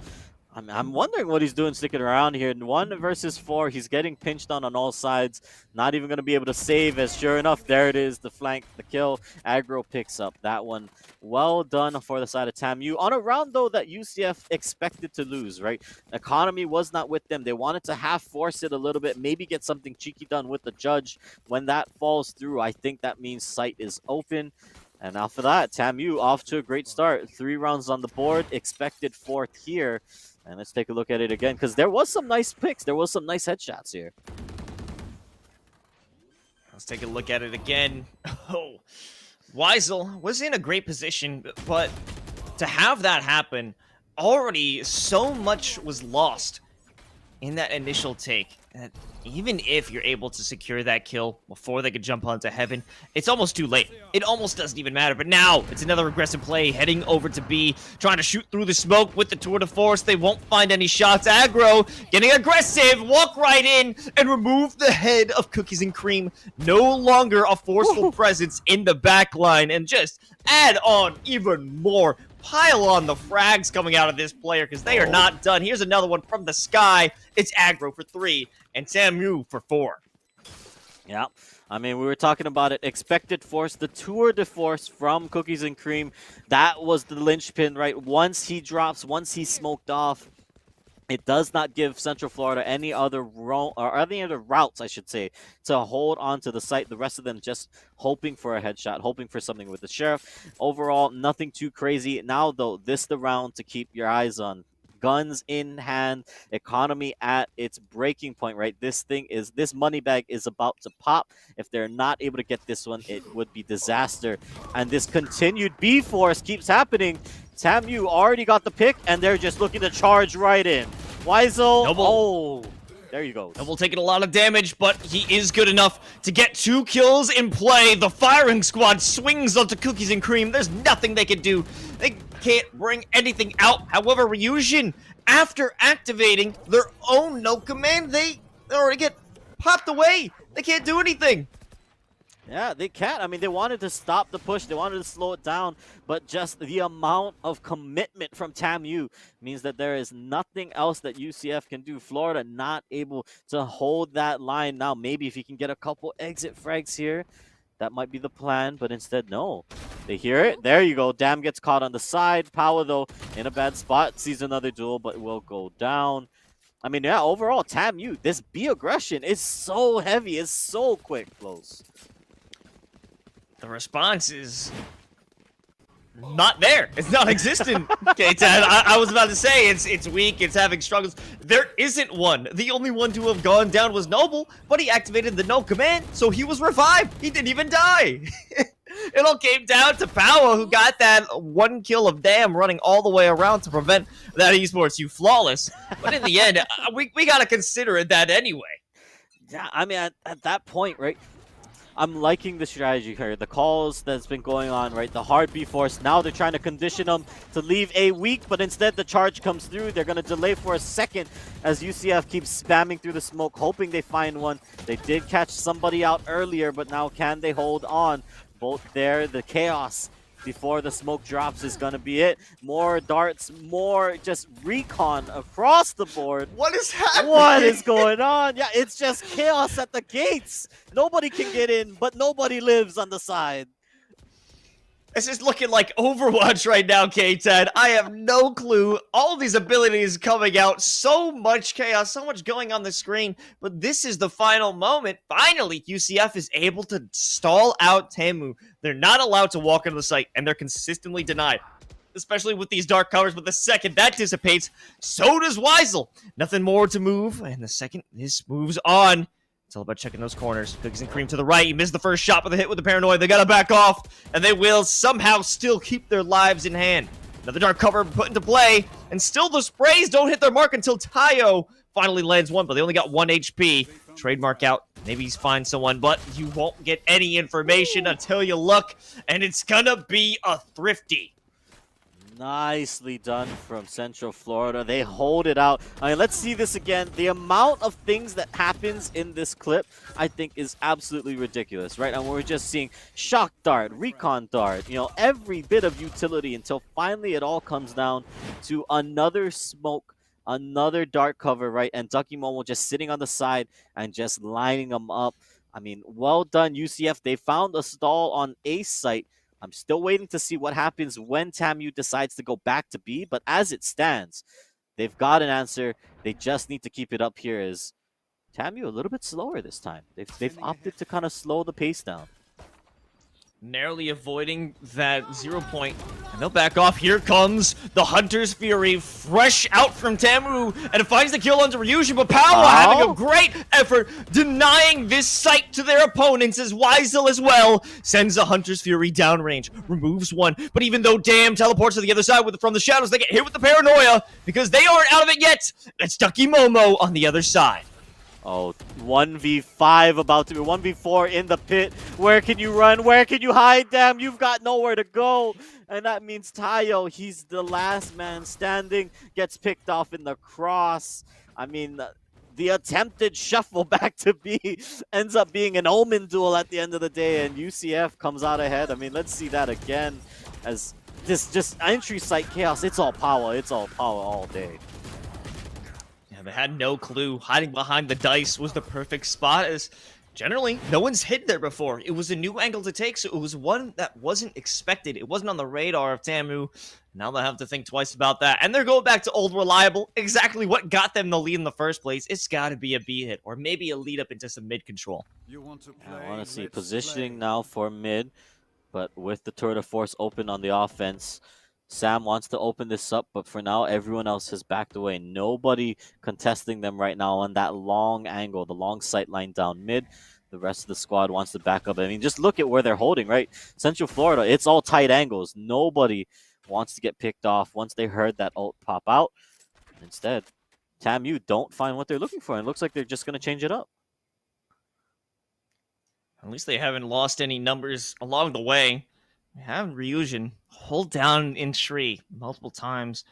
I'm wondering what he's doing sticking around here. 1 versus 4, he's getting pinched on all sides. Not even going to be able to save, as sure enough, there it is, the flank, the kill. Aggro picks up that one. Well done for the side of TAMU. On a round, though, that UCF expected to lose, right? Economy was not with them. They wanted to half-force it a little bit, maybe get something cheeky done with the judge. When that falls through, I think that means sight is open. And after that, TAMU off to a great start. 3 rounds on the board, expected 4th here. And let's take a look at it again, because there was some nice picks. There was some nice headshots here. Let's take a look at it again. Oh, Weisel was in a great position, but to have that happen, already so much was lost in that initial take. That even if you're able to secure that kill before they could jump onto heaven, it's almost too late. It almost doesn't even matter. But now it's another aggressive play, heading over to B, trying to shoot through the smoke with the tour de force. They won't find any shots. Aggro getting aggressive, walk right in and remove the head of Cookies and Cream. No longer a forceful presence in the back line, and just add on even more. Pile on the frags coming out of this player, because they are not done. Here's another one from the sky. It's Aggro for 3 and TAMU for 4. Yeah, I mean, we were talking about it. Expected force, the tour de force from Cookies and Cream. That was the linchpin, right? Once he drops, once he's smoked off, it does not give Central Florida any other routes, I should say, to hold on to the site. The rest of them just hoping for a headshot, hoping for something with the Sheriff. Overall, nothing too crazy. Now, though, this the round to keep your eyes on. Guns in hand, economy at its breaking point, right? This money bag is about to pop. If they're not able to get this one, it would be disaster. And this continued B-Force keeps happening. TAMU already got the pick, and they're just looking to charge right in. Weisel, Noble. There you go. Noble taking a lot of damage, but he is good enough to get 2 kills in play. The firing squad swings onto Cookies and Cream. There's nothing they can do. They can't bring anything out. However, Ryujin, after activating their own no command, they already get popped away. They can't do anything. Yeah, they can't. I mean, they wanted to stop the push. They wanted to slow it down. But just the amount of commitment from TAMU means that there is nothing else that UCF can do. Florida not able to hold that line. Now, maybe if you can get a couple exit frags here, that might be the plan. But instead, no. They hear it. There you go. Dam gets caught on the side. Power, though, in a bad spot. Sees another duel, but will go down. I mean, yeah, overall, TAMU, this B aggression is so heavy. It's so quick, close. The response is not there. It's non-existent. Okay, Tad, I was about to say it's weak. It's having struggles. There isn't one. The only one to have gone down was Noble, but he activated the no command, so he was revived. He didn't even die. It all came down to Power, who got that 1 kill of Dam running all the way around to prevent that Esports you flawless. But in the end, we got to consider it that anyway. Yeah, I mean, at that point, right? I'm liking the strategy here. The calls that's been going on, right? The hard B-Force. Now they're trying to condition them to leave A weak, but instead the charge comes through. They're going to delay for a second as UCF keeps spamming through the smoke, hoping they find one. They did catch somebody out earlier, but now can they hold on? Both there, the chaos before the smoke drops is going to be it. More darts, more just recon across the board. What is happening? What is going on? Yeah, it's just chaos at the gates. Nobody can get in, but nobody lives on the side. It's just looking like Overwatch right now, K-Ted. I have no clue. All these abilities coming out. So much chaos, so much going on the screen. But this is the final moment. Finally, UCF is able to stall out TAMU. They're not allowed to walk into the site, and they're consistently denied. Especially with these dark covers, but the second that dissipates, so does Weisel. Nothing more to move, and the second this moves on, it's all about checking those corners. Cookies and Cream to the right. You missed the first shot with a hit with the paranoid. They gotta back off, and they will somehow still keep their lives in hand. Another dark cover put into play, and still the sprays don't hit their mark until Tayo finally lands one, but they only got 1 HP. Trademark out. Maybe he's find someone, but you won't get any information until you look, and it's gonna be a thrifty. Nicely done from Central Florida. They hold it out. I mean, let's see this again. The amount of things that happens in this clip, I think, is absolutely ridiculous, right? And we're just seeing shock dart, recon dart, you know, every bit of utility until finally it all comes down to another smoke, another dark cover, right? And Ducky Momo just sitting on the side and just lining them up. I mean, well done, UCF. They found a stall on A site. I'm still waiting to see what happens when TAMU decides to go back to B, but as it stands, they've got an answer. They just need to keep it up here. Is TAMU a little bit slower this time? They've opted to kind of slow the pace down. narrowly avoiding that 0 point. And they'll back off. Here comes the Hunter's Fury, fresh out from TAMU, and it finds the kill onto Ryujin, but Power having a great effort, denying this sight to their opponents, as Weisel as well sends the Hunter's Fury downrange, removes one, but even though Damn teleports to the other side from the shadows, they get hit with the paranoia, because they aren't out of it yet. It's Ducky Momo on the other side. Oh, 1v5 about to be 1v4 in the pit. Where can you run? Where can you hide? Damn, you've got nowhere to go. And that means Tayo, he's the last man standing, gets picked off in the cross. I mean, the attempted shuffle back to B ends up being an Omen duel at the end of the day, and UCF comes out ahead. I mean, let's see that again, as this just entry site chaos. It's all power all day. They had no clue. Hiding behind the dice was the perfect spot, as generally no one's hid there before. It was a new angle to take, so it was one that wasn't expected. It wasn't on the radar of TAMU. Now they have to think twice about that. And they're going back to old reliable. Exactly what got them the lead in the first place. It's got to be a B hit, or maybe a lead up into some mid control. I want to see positioning now for mid, but with the tour de force open on the offense, Sam wants to open this up, but for now, everyone else has backed away. Nobody contesting them right now on that long angle, the long sight line down mid. The rest of the squad wants to back up. I mean, just look at where they're holding, right? Central Florida, it's all tight angles. Nobody wants to get picked off once they heard that ult pop out. Instead, TAMU don't find what they're looking for, and it looks like they're just going to change it up. At least they haven't lost any numbers along the way. We have Ryujin hold down in tree multiple times.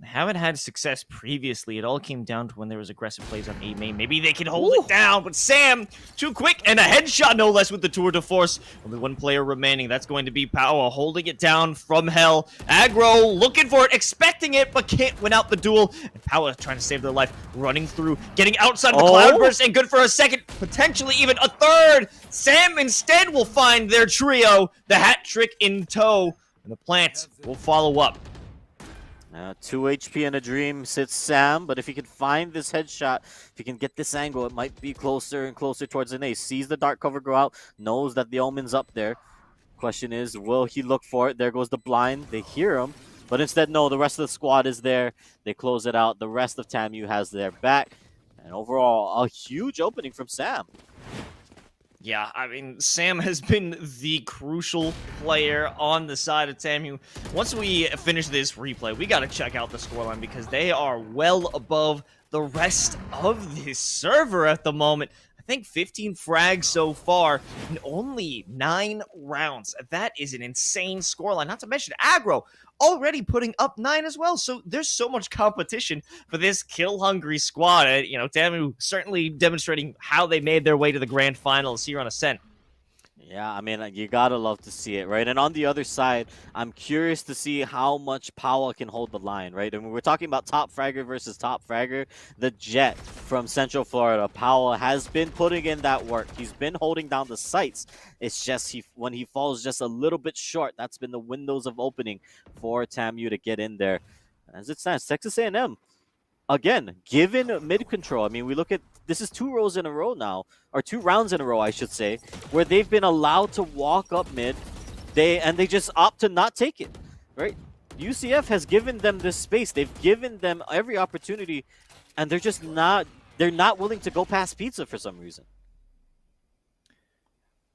They haven't had success previously. It all came down to when there was aggressive plays on A main. Maybe they can hold it down, but Sam, too quick, and a headshot no less with the tour de force. Only one player remaining. That's going to be Power holding it down from hell. Aggro looking for it, expecting it, but can't win out the duel. And Power trying to save their life, running through, getting outside of the cloudburst, and good for a second, potentially even a third. Sam instead will find their trio, the hat trick in tow, and the plant will follow up. 2 HP in a dream sits Sam, but if he can find this headshot, if he can get this angle, it might be closer and closer towards an ace. Sees the dark cover go out, knows that the Omen's up there. Question is, will he look for it? There goes the blind. They hear him, but instead, no, the rest of the squad is there. They close it out. The rest of TAMU has their back. And overall, a huge opening from Sam. Yeah, I mean, Sam has been the crucial player on the side of TAMU. Once we finish this replay, we got to check out the scoreline because they are well above the rest of this server at the moment. I think 15 frags so far in only 9 rounds. That is an insane scoreline. Not to mention aggro already putting up 9 as well. So there's so much competition for this kill-hungry squad. TAMU certainly demonstrating how they made their way to the grand finals here on Ascent. Yeah, I mean, you gotta love to see it, right? And on the other side, I'm curious to see how much Powell can hold the line, right? I mean, we're talking about top fragger versus top fragger. The Jet from Central Florida, Powell has been putting in that work. He's been holding down the sights. It's just when he falls just a little bit short, that's been the windows of opening for TAMU to get in there. As it stands, Texas A&M, again, given mid control. I mean, we look at this is 2 rows in a row now, or 2 rounds in a row, I should say, where they've been allowed to walk up mid, and they just opt to not take it, right? UCF has given them this space. They've given them every opportunity, and they're just not. They're not willing to go past pizza for some reason.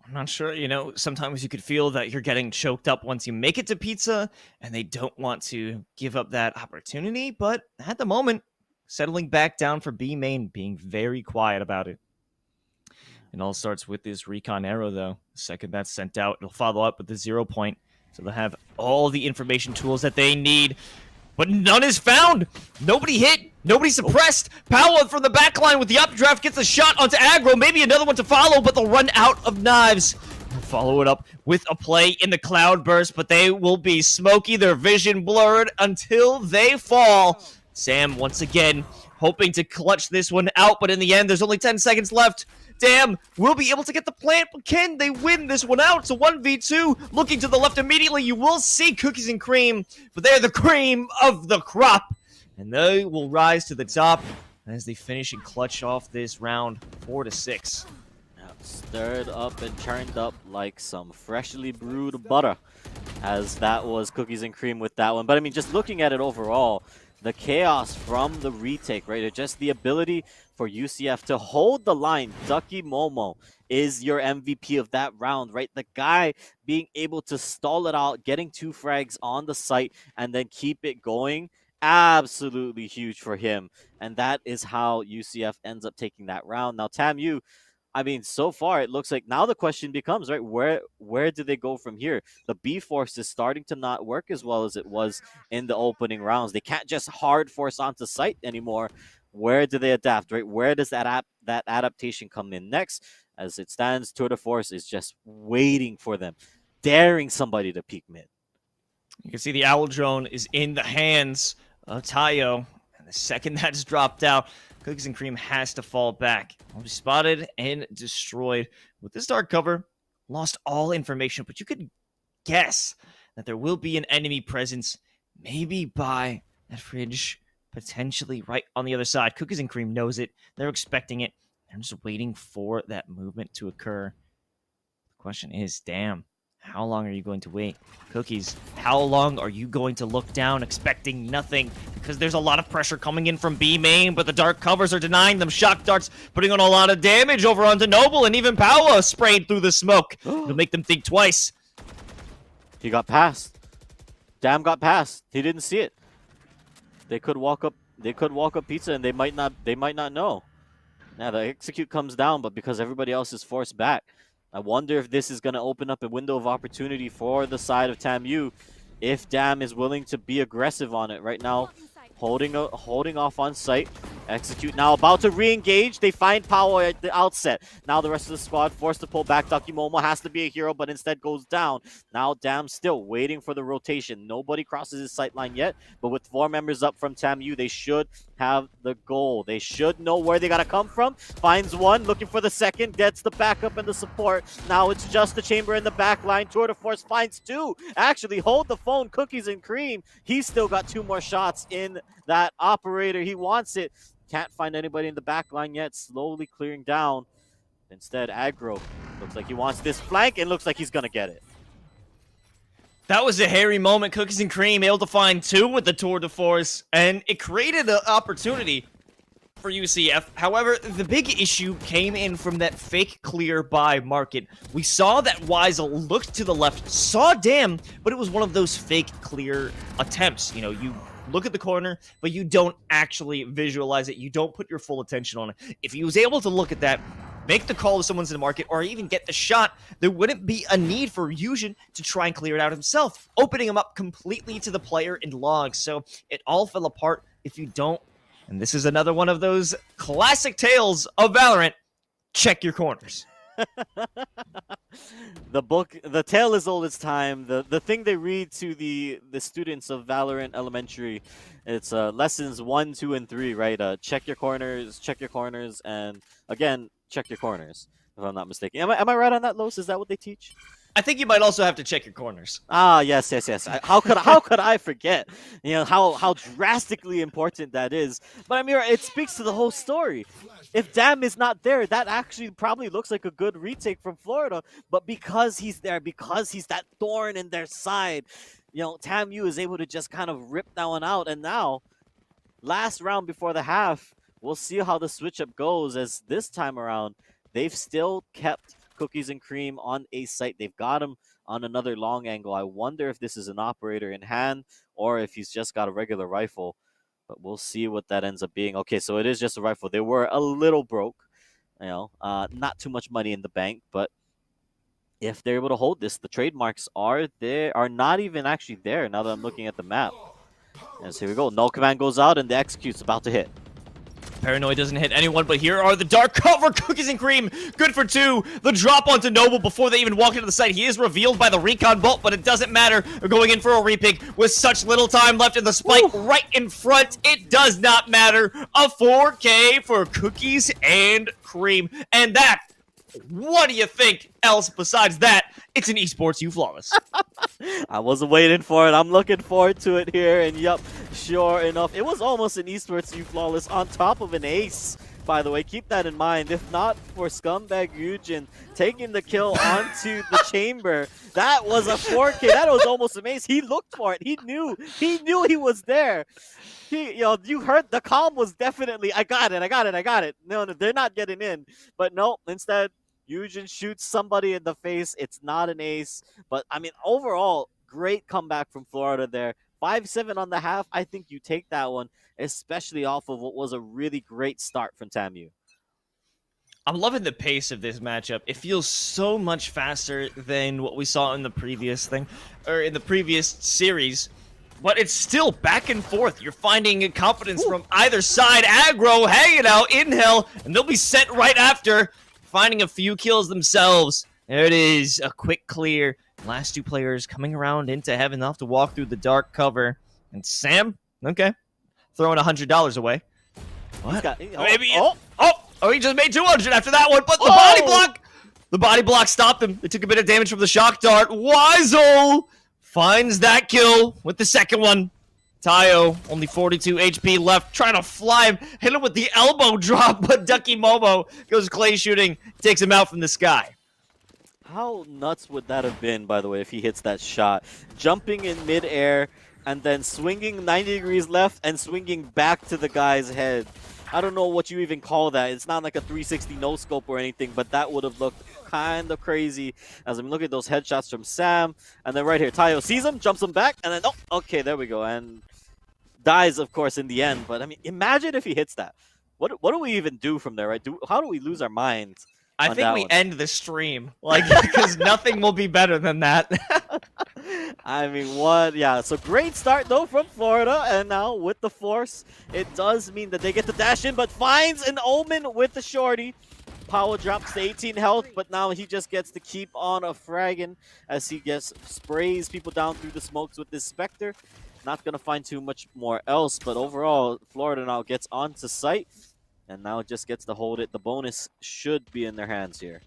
I'm not sure, sometimes you could feel that you're getting choked up once you make it to pizza, and they don't want to give up that opportunity, but at the moment, settling back down for B main, being very quiet about it. It all starts with this recon arrow, though. The second that's sent out, it'll follow up with the 0 point, so they'll have all the information tools that they need, but none is found! Nobody hit! Nobody suppressed! Powell from the backline with the updraft gets a shot onto aggro, maybe another one to follow, but they'll run out of knives. They'll follow it up with a play in the cloudburst, but they will be smoky, their vision blurred until they fall. Sam, once again, hoping to clutch this one out, but in the end, there's only 10 seconds left. Damn, we'll be able to get the plant, but can they win this one out? It's a 1v2. Looking to the left immediately, you will see Cookies and Cream, but they're the cream of the crop. And they will rise to the top as they finish and clutch off this round 4-6. stirred up and churned up like some freshly brewed butter, as that was cookies and cream with that one. But I mean, just looking at it overall, the chaos from the retake, right? Just the ability for UCF to hold the line. Ducky Momo is your MVP of that round, right? The guy being able to stall it out, getting 2 frags on the site, and then keep it going. Absolutely huge for him. And that is how UCF ends up taking that round. Now, TAMU, I mean, so far it looks like now the question becomes, right, where do they go from here? The B force is starting to not work as well as it was in the opening rounds. They can't just hard force onto site anymore. Where do they adapt, right? Where does that adaptation come in next? As it stands, Tour de Force is just waiting for them, daring somebody to peek mid. You can see the Owl Drone is in the hands of Tayo, and the second that's dropped out, Cookies and Cream has to fall back. Will be spotted and destroyed. With this dark cover, lost all information, but you could guess that there will be an enemy presence, maybe by that fridge, potentially right on the other side. Cookies and Cream knows it. They're expecting it. They're just waiting for that movement to occur. The question is, damn, how long are you going to wait? Cookies, how long are you going to look down expecting nothing? Because there's a lot of pressure coming in from B main, but the dark covers are denying them. Shock darts putting on a lot of damage over onto Noble, and even Paolo sprayed through the smoke. It'll make them think twice. He got past. Damn got past. He didn't see it. They could walk up pizza and they might not know. Now the execute comes down, but because everybody else is forced back, I wonder if this is going to open up a window of opportunity for the side of TAMU if Dam is willing to be aggressive on it. Right now, holding off on site. Execute now, about to re-engage. They find power at the outset. Now the rest of the squad forced to pull back. Ducky Momo has to be a hero, but instead goes down. Now Dam still waiting for the rotation. Nobody crosses his sight line yet, but with 4 members up from TAMU, they should have the goal. They should know where they gotta come from. Finds one, looking for the second, gets the backup and the support. Now it's just the chamber in the back line. Tour de Force finds 2. Actually, hold the phone, Cookies and Cream. He's still got 2 more shots in that operator. He wants it. Can't find anybody in the back line yet. Slowly clearing down. Instead, Aggro looks like he wants this flank and looks like he's gonna get it. That was a hairy moment. Cookies and Cream able to find 2 with the Tour de Force, and it created an opportunity for UCF. However, the big issue came in from that fake clear by market. We saw that Weisel looked to the left, saw Dam, but it was one of those fake clear attempts. You know, you look at the corner, but you don't actually visualize it. You don't put your full attention on it. If he was able to look at that, make the call if someone's in the market, or even get the shot, there wouldn't be a need for Yujin to try and clear it out himself, opening him up completely to the player in logs. So it all fell apart if you don't. And this is another one of those classic tales of Valorant. Check your corners. The tale is old as time. The thing they read to the students of Valorant Elementary, it's lessons 1, 2, and 3, right? Check your corners, and again, check your corners, if I'm not mistaken. Am I right on that, Los? Is that what they teach? I think you might also have to check your corners. Ah, yes. How could I forget? You know how drastically important that is. But I mean, it speaks to the whole story. If Dam is not there, that actually probably looks like a good retake from Florida. But because he's there, because he's that thorn in their side, you know, TAMU is able to just kind of rip that one out. And now, last round before the half, we'll see how the switch up goes. As this time around, they've still kept Cookies and Cream on a site. They've got him on another long angle. I wonder if this is an operator in hand or if he's just got a regular rifle, but we'll see what that ends up being. Okay, so it is just a rifle. They were a little broke, you know, not too much money in the bank, but if they're able to hold this, the trademarks are not even actually there now that I'm looking at the map. Yes, here we go. No command goes out and the execute's about to hit. Paranoid doesn't hit anyone, but here are the dark cover. Cookies and Cream, good for 2. The drop onto Noble before they even walk into the site. He is revealed by the recon bolt, but it doesn't matter. They're going in for a repick with such little time left in the spike right in front. It does not matter. A 4K for Cookies and Cream. And that, what do you think else besides that? It's an Esports U Flawless. I wasn't waiting for it. I'm looking forward to it here. And yup, sure enough, it was almost an Esports U Flawless on top of an ace. by the way. Keep that in mind. If not for Scumbag Yujin taking the kill onto the chamber, that was a 4K. That was almost amazing. He looked for it. He knew he was there. You heard the calm was definitely, I got it. No, they're not getting in. But no, instead, Yujin shoots somebody in the face. It's not an ace. But, I mean, overall, great comeback from Florida there. 5-7 on the half. I think you take that one, especially off of what was a really great start from TAMU. I'm loving the pace of this matchup. It feels so much faster than what we saw in the previous series. But it's still back and forth. You're finding confidence from either side. Aggro hanging out, inhale, and they'll be sent right after, finding a few kills themselves. There it is, a quick clear. Last two players coming around into heaven. They'll have to walk through the dark cover. And Sam, okay, throwing $100 away. What? He just made 200 after that one, but the body block stopped him. They took a bit of damage from the shock dart. Wiesel finds that kill with the second one. Tayo, only 42 HP left, trying to fly him, hit him with the elbow drop, but Ducky Momo goes clay shooting, takes him out from the sky. How nuts would that have been, by the way, if he hits that shot? Jumping in midair and then swinging 90 degrees left and swinging back to the guy's head. I don't know what you even call that. It's not like a 360 no-scope or anything, but that would have looked kind of crazy. As I'm looking at those headshots from Sam. And then right here, Tayo sees him, jumps him back, and then, oh, okay, there we go. And dies, of course, in the end. But, I mean, imagine if he hits that. What do we even do from there, right? How do we lose our minds? I think we end the stream, like, because nothing will be better than that. I mean, what? Yeah, so great start, though, from Florida. And now with the force, it does mean that they get to dash in, but finds an Omen with the shorty. Powell drops to 18 health, but now he just gets to keep on a fragging as he sprays people down through the smokes with this Spectre. Not going to find too much more else, but overall, Florida now gets onto site. And now just gets to hold it. The bonus should be in their hands here.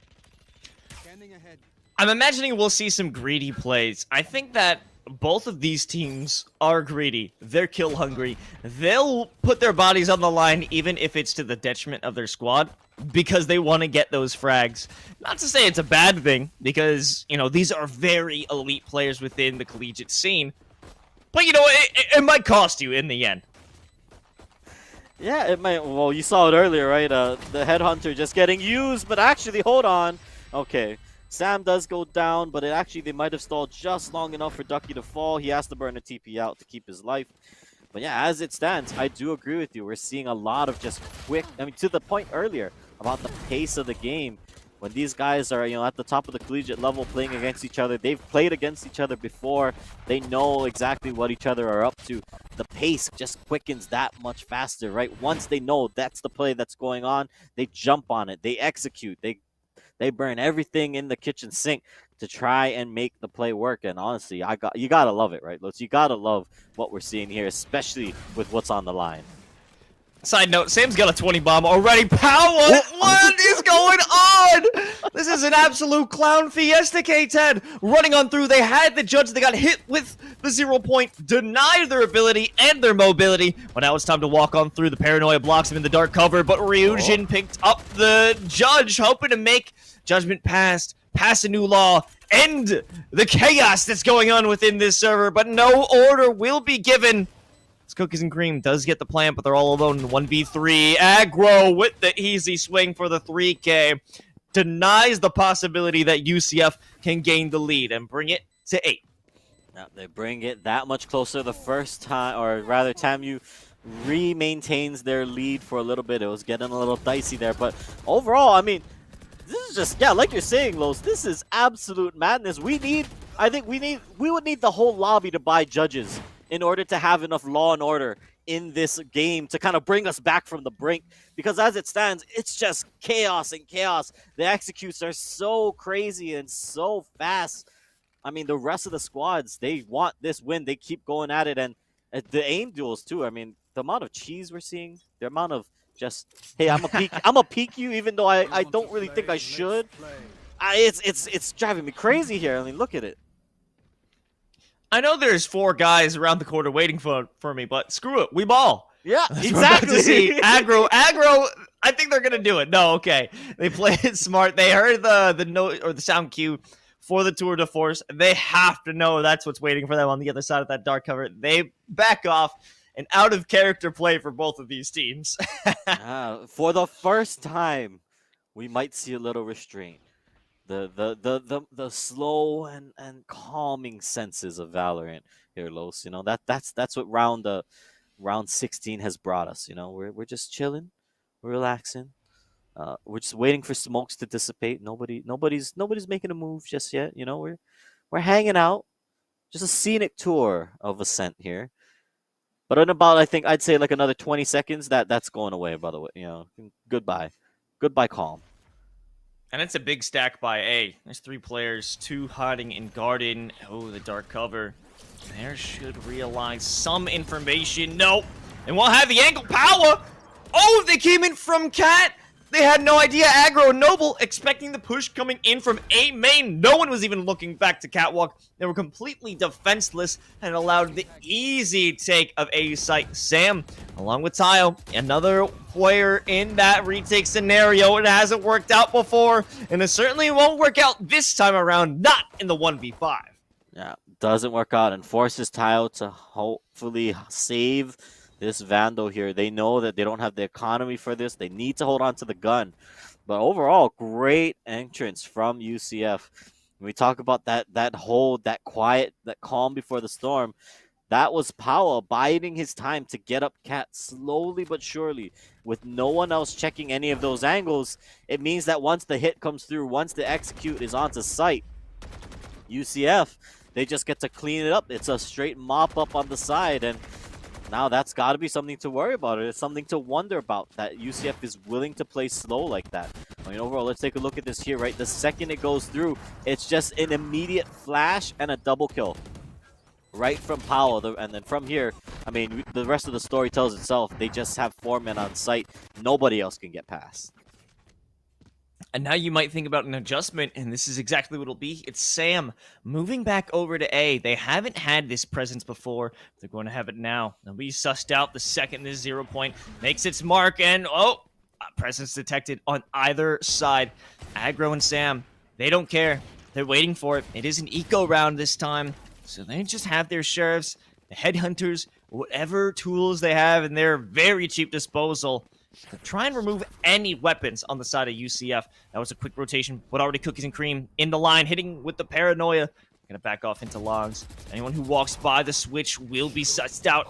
I'm imagining we'll see some greedy plays. I think that both of these teams are greedy. They're kill hungry. They'll put their bodies on the line even if it's to the detriment of their squad because they want to get those frags. Not to say it's a bad thing because, you know, these are very elite players within the collegiate scene. But, you know, it might cost you in the end. Yeah, it might. Well, you saw it earlier, right? The headhunter just getting used, but actually, hold on. Okay, Sam does go down, but they might have stalled just long enough for Ducky to fall. He has to burn a TP out to keep his life. But yeah, as it stands, I do agree with you. We're seeing a lot of just quick, I mean, to the point earlier about the pace of the game. When these guys are, you know, at the top of the collegiate level playing against each other, they've played against each other before. They know exactly what each other are up to. The pace just quickens that much faster, right? Once they know that's the play that's going on, they jump on it. They execute. They burn everything in the kitchen sink to try and make the play work. And honestly, you gotta love it, right, Lutz? You gotta love what we're seeing here, especially with what's on the line. Side note, Sam's got a 20 bomb already. Power! What is going on? This is an absolute clown fiesta, K10. Running on through, they had the judge. They got hit with the 0 point, denied their ability and their mobility. But now it's time to walk on through. The paranoia blocks him in the dark cover, but Ryujin picked up the judge, hoping to make judgment pass a new law, end the chaos that's going on within this server. But no order will be given. Cookies and Cream does get the plant, but they're all alone in 1v3. Aggro with the easy swing for the 3K. Denies the possibility that UCF can gain the lead and bring it to 8. Now they bring it that much closer the first time, or rather TAMU maintains their lead for a little bit. It was getting a little dicey there, but overall, I mean, this is just, yeah, like you're saying, Los, this is absolute madness. We would need the whole lobby to buy judges in order to have enough law and order in this game to kind of bring us back from the brink. Because as it stands, it's just chaos and chaos. The executes are so crazy and so fast. I mean, the rest of the squads, they want this win. They keep going at it. And the aim duels, too. I mean, the amount of cheese we're seeing, the amount of just, hey, I'm a peek you, even though I don't really think I should. It's driving me crazy here. I mean, look at it. I know there's 4 guys around the corner waiting for me, but screw it, we ball. Yeah, That's what we're about to exactly. see. Aggro, I think they're gonna do it. No, okay. They played it smart. They heard the note or the sound cue for the tour de force. They have to know that's what's waiting for them on the other side of that dark cover. They back off. An out of character play for both of these teams. For the first time, we might see a little restraint. The slow and calming senses of Valorant here, Los. You know, that's what round 16 has brought us. You know, we're just chilling, we're relaxing. We're just waiting for smokes to dissipate. Nobody's making a move just yet. You know, we're hanging out. Just a scenic tour of Ascent here. But in about, I'd say like another 20 seconds, that's going away, by the way. You know, goodbye. Goodbye, calm. And it's a big stack by A. There's 3 players, 2 hiding in garden. Oh, the dark cover. There should realize some information. No. And we'll have the angle power. Oh, they came in from Cat. They had no idea. Aggro and Noble expecting the push coming in from A main. No one was even looking back to Catwalk. They were completely defenseless and allowed the easy take of A site. Sam, along with Tile, another player in that retake scenario. It hasn't worked out before, and it certainly won't work out this time around, not in the 1v5. Yeah, doesn't work out and forces Tile to hopefully save this Vandal here. They know that they don't have the economy for this. They need to hold on to the gun. But overall, great entrance from UCF. When we talk about that hold, that quiet, that calm before the storm, that was Powell biding his time to get up Cat slowly but surely. With no one else checking any of those angles, it means that once the hit comes through, once the execute is onto site, UCF, they just get to clean it up. It's a straight mop up on the side, and now that's got to be something to worry about. It's something to wonder about, that UCF is willing to play slow like that. I mean, overall, let's take a look at this here, right? The second it goes through, it's just an immediate flash and a double kill right from Powell. And then from here, I mean, the rest of the story tells itself. They just have 4 men on site. Nobody else can get past. And now you might think about an adjustment, and this is exactly what it'll be. It's Sam moving back over to A. They haven't had this presence before. They're going to have it now. They'll be sussed out the second this 0 point makes its mark, and presence detected on either side. Aggro and Sam, they don't care. They're waiting for it. It is an eco round this time, so they just have their sheriffs, the headhunters, whatever tools they have in their very cheap disposal to try and remove any weapons on the side of UCF. That was a quick rotation, but already cookies and cream in the line, hitting with the paranoia. Gonna back off into logs. Anyone who walks by the switch will be sussed out.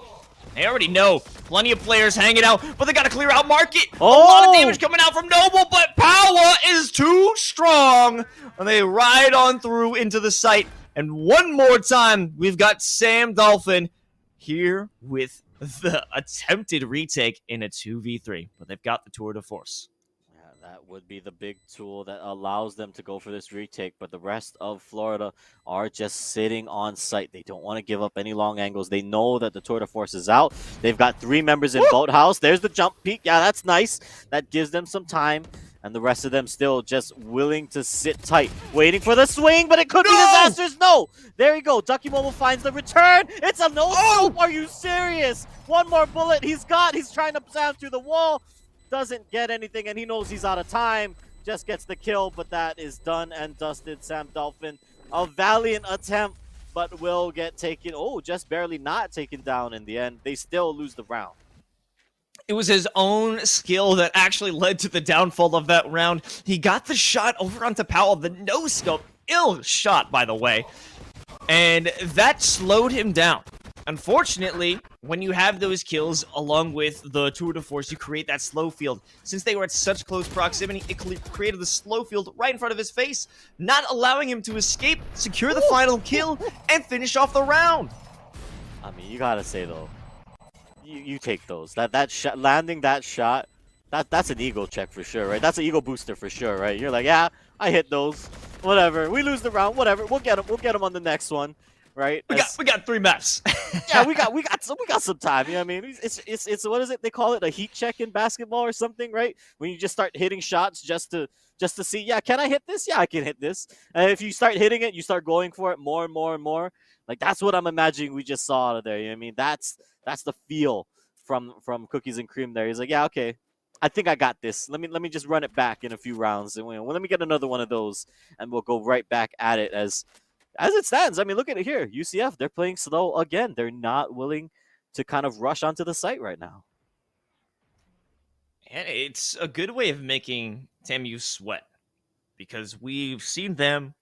They already know. Plenty of players hanging out, but they gotta clear out market. A lot of damage coming out from Noble, but Power is too strong. And they ride on through into the site. And one more time, we've got Sam Dolphin here with the attempted retake in a 2v3, but they've got the tour de force. Yeah, that would be the big tool that allows them to go for this retake, but the rest of Florida are just sitting on site. They don't want to give up any long angles. They know that the tour de force is out. They've got 3 members in Boathouse. There's the jump peak. Yeah, that's nice. That gives them some time. And the rest of them still just willing to sit tight, waiting for the swing, but it could be disasters. No! There you go. Ducky Mobile finds the return. It's a no-scope. Are you serious? One more bullet he's trying to sound through the wall. Doesn't get anything, and he knows he's out of time. Just gets the kill, but that is done and dusted. Sam Dolphin, a valiant attempt, but will get taken. Oh, just barely not taken down in the end. They still lose the round. It was his own skill that actually led to the downfall of that round. He got the shot over onto Powell, the no-scope. Ill shot, by the way. And that slowed him down. Unfortunately, when you have those kills along with the tour de force, you create that slow field. Since they were at such close proximity, it created the slow field right in front of his face, not allowing him to escape, secure the final kill, and finish off the round. I mean, you gotta say, though, you take those. That shot, landing that shot, that's an ego check for sure, right? That's an ego booster for sure, right? You're like, yeah, I hit those. Whatever. We lose the round. Whatever. We'll get him on the next one, right? We got 3 maps. Yeah, we got some time. You know what I mean? It's what is it? They call it a heat check in basketball or something, right? When you just start hitting shots just to see, yeah, can I hit this? Yeah, I can hit this. And if you start hitting it, you start going for it more and more and more. Like, that's what I'm imagining we just saw out of there. You know what I mean? That's the feel from Cookies and Cream there. He's like, yeah, okay, I think I got this. Let me just run it back in a few rounds, and let me get another one of those, and we'll go right back at it as it stands. I mean, look at it here. UCF, they're playing slow again. They're not willing to kind of rush onto the site right now. And it's a good way of making TAMU sweat, because we've seen them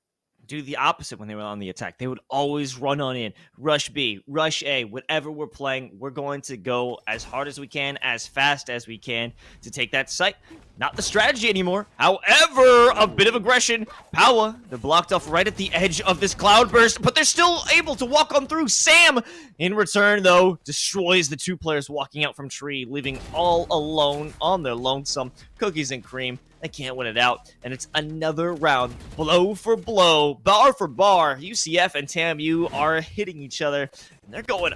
do the opposite when they were on the attack. They would always run on in, rush B, rush A, whatever we're playing, we're going to go as hard as we can, as fast as we can to take that site. Not the strategy anymore. However, a bit of aggression. Power, they're blocked off right at the edge of this cloud burst, but they're still able to walk on through. Sam, in return, though, destroys the 2 players walking out from tree, leaving all alone on their lonesome. Cookies and Cream, they can't win it out, and it's another round, blow for blow, bar for bar. UCF and TAMU are hitting each other, and they're going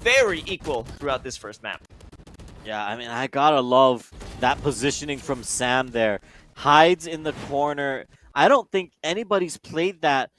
very equal throughout this first map. Yeah, I mean, I gotta love that positioning from Sam there. Hides in the corner. I don't think anybody's played that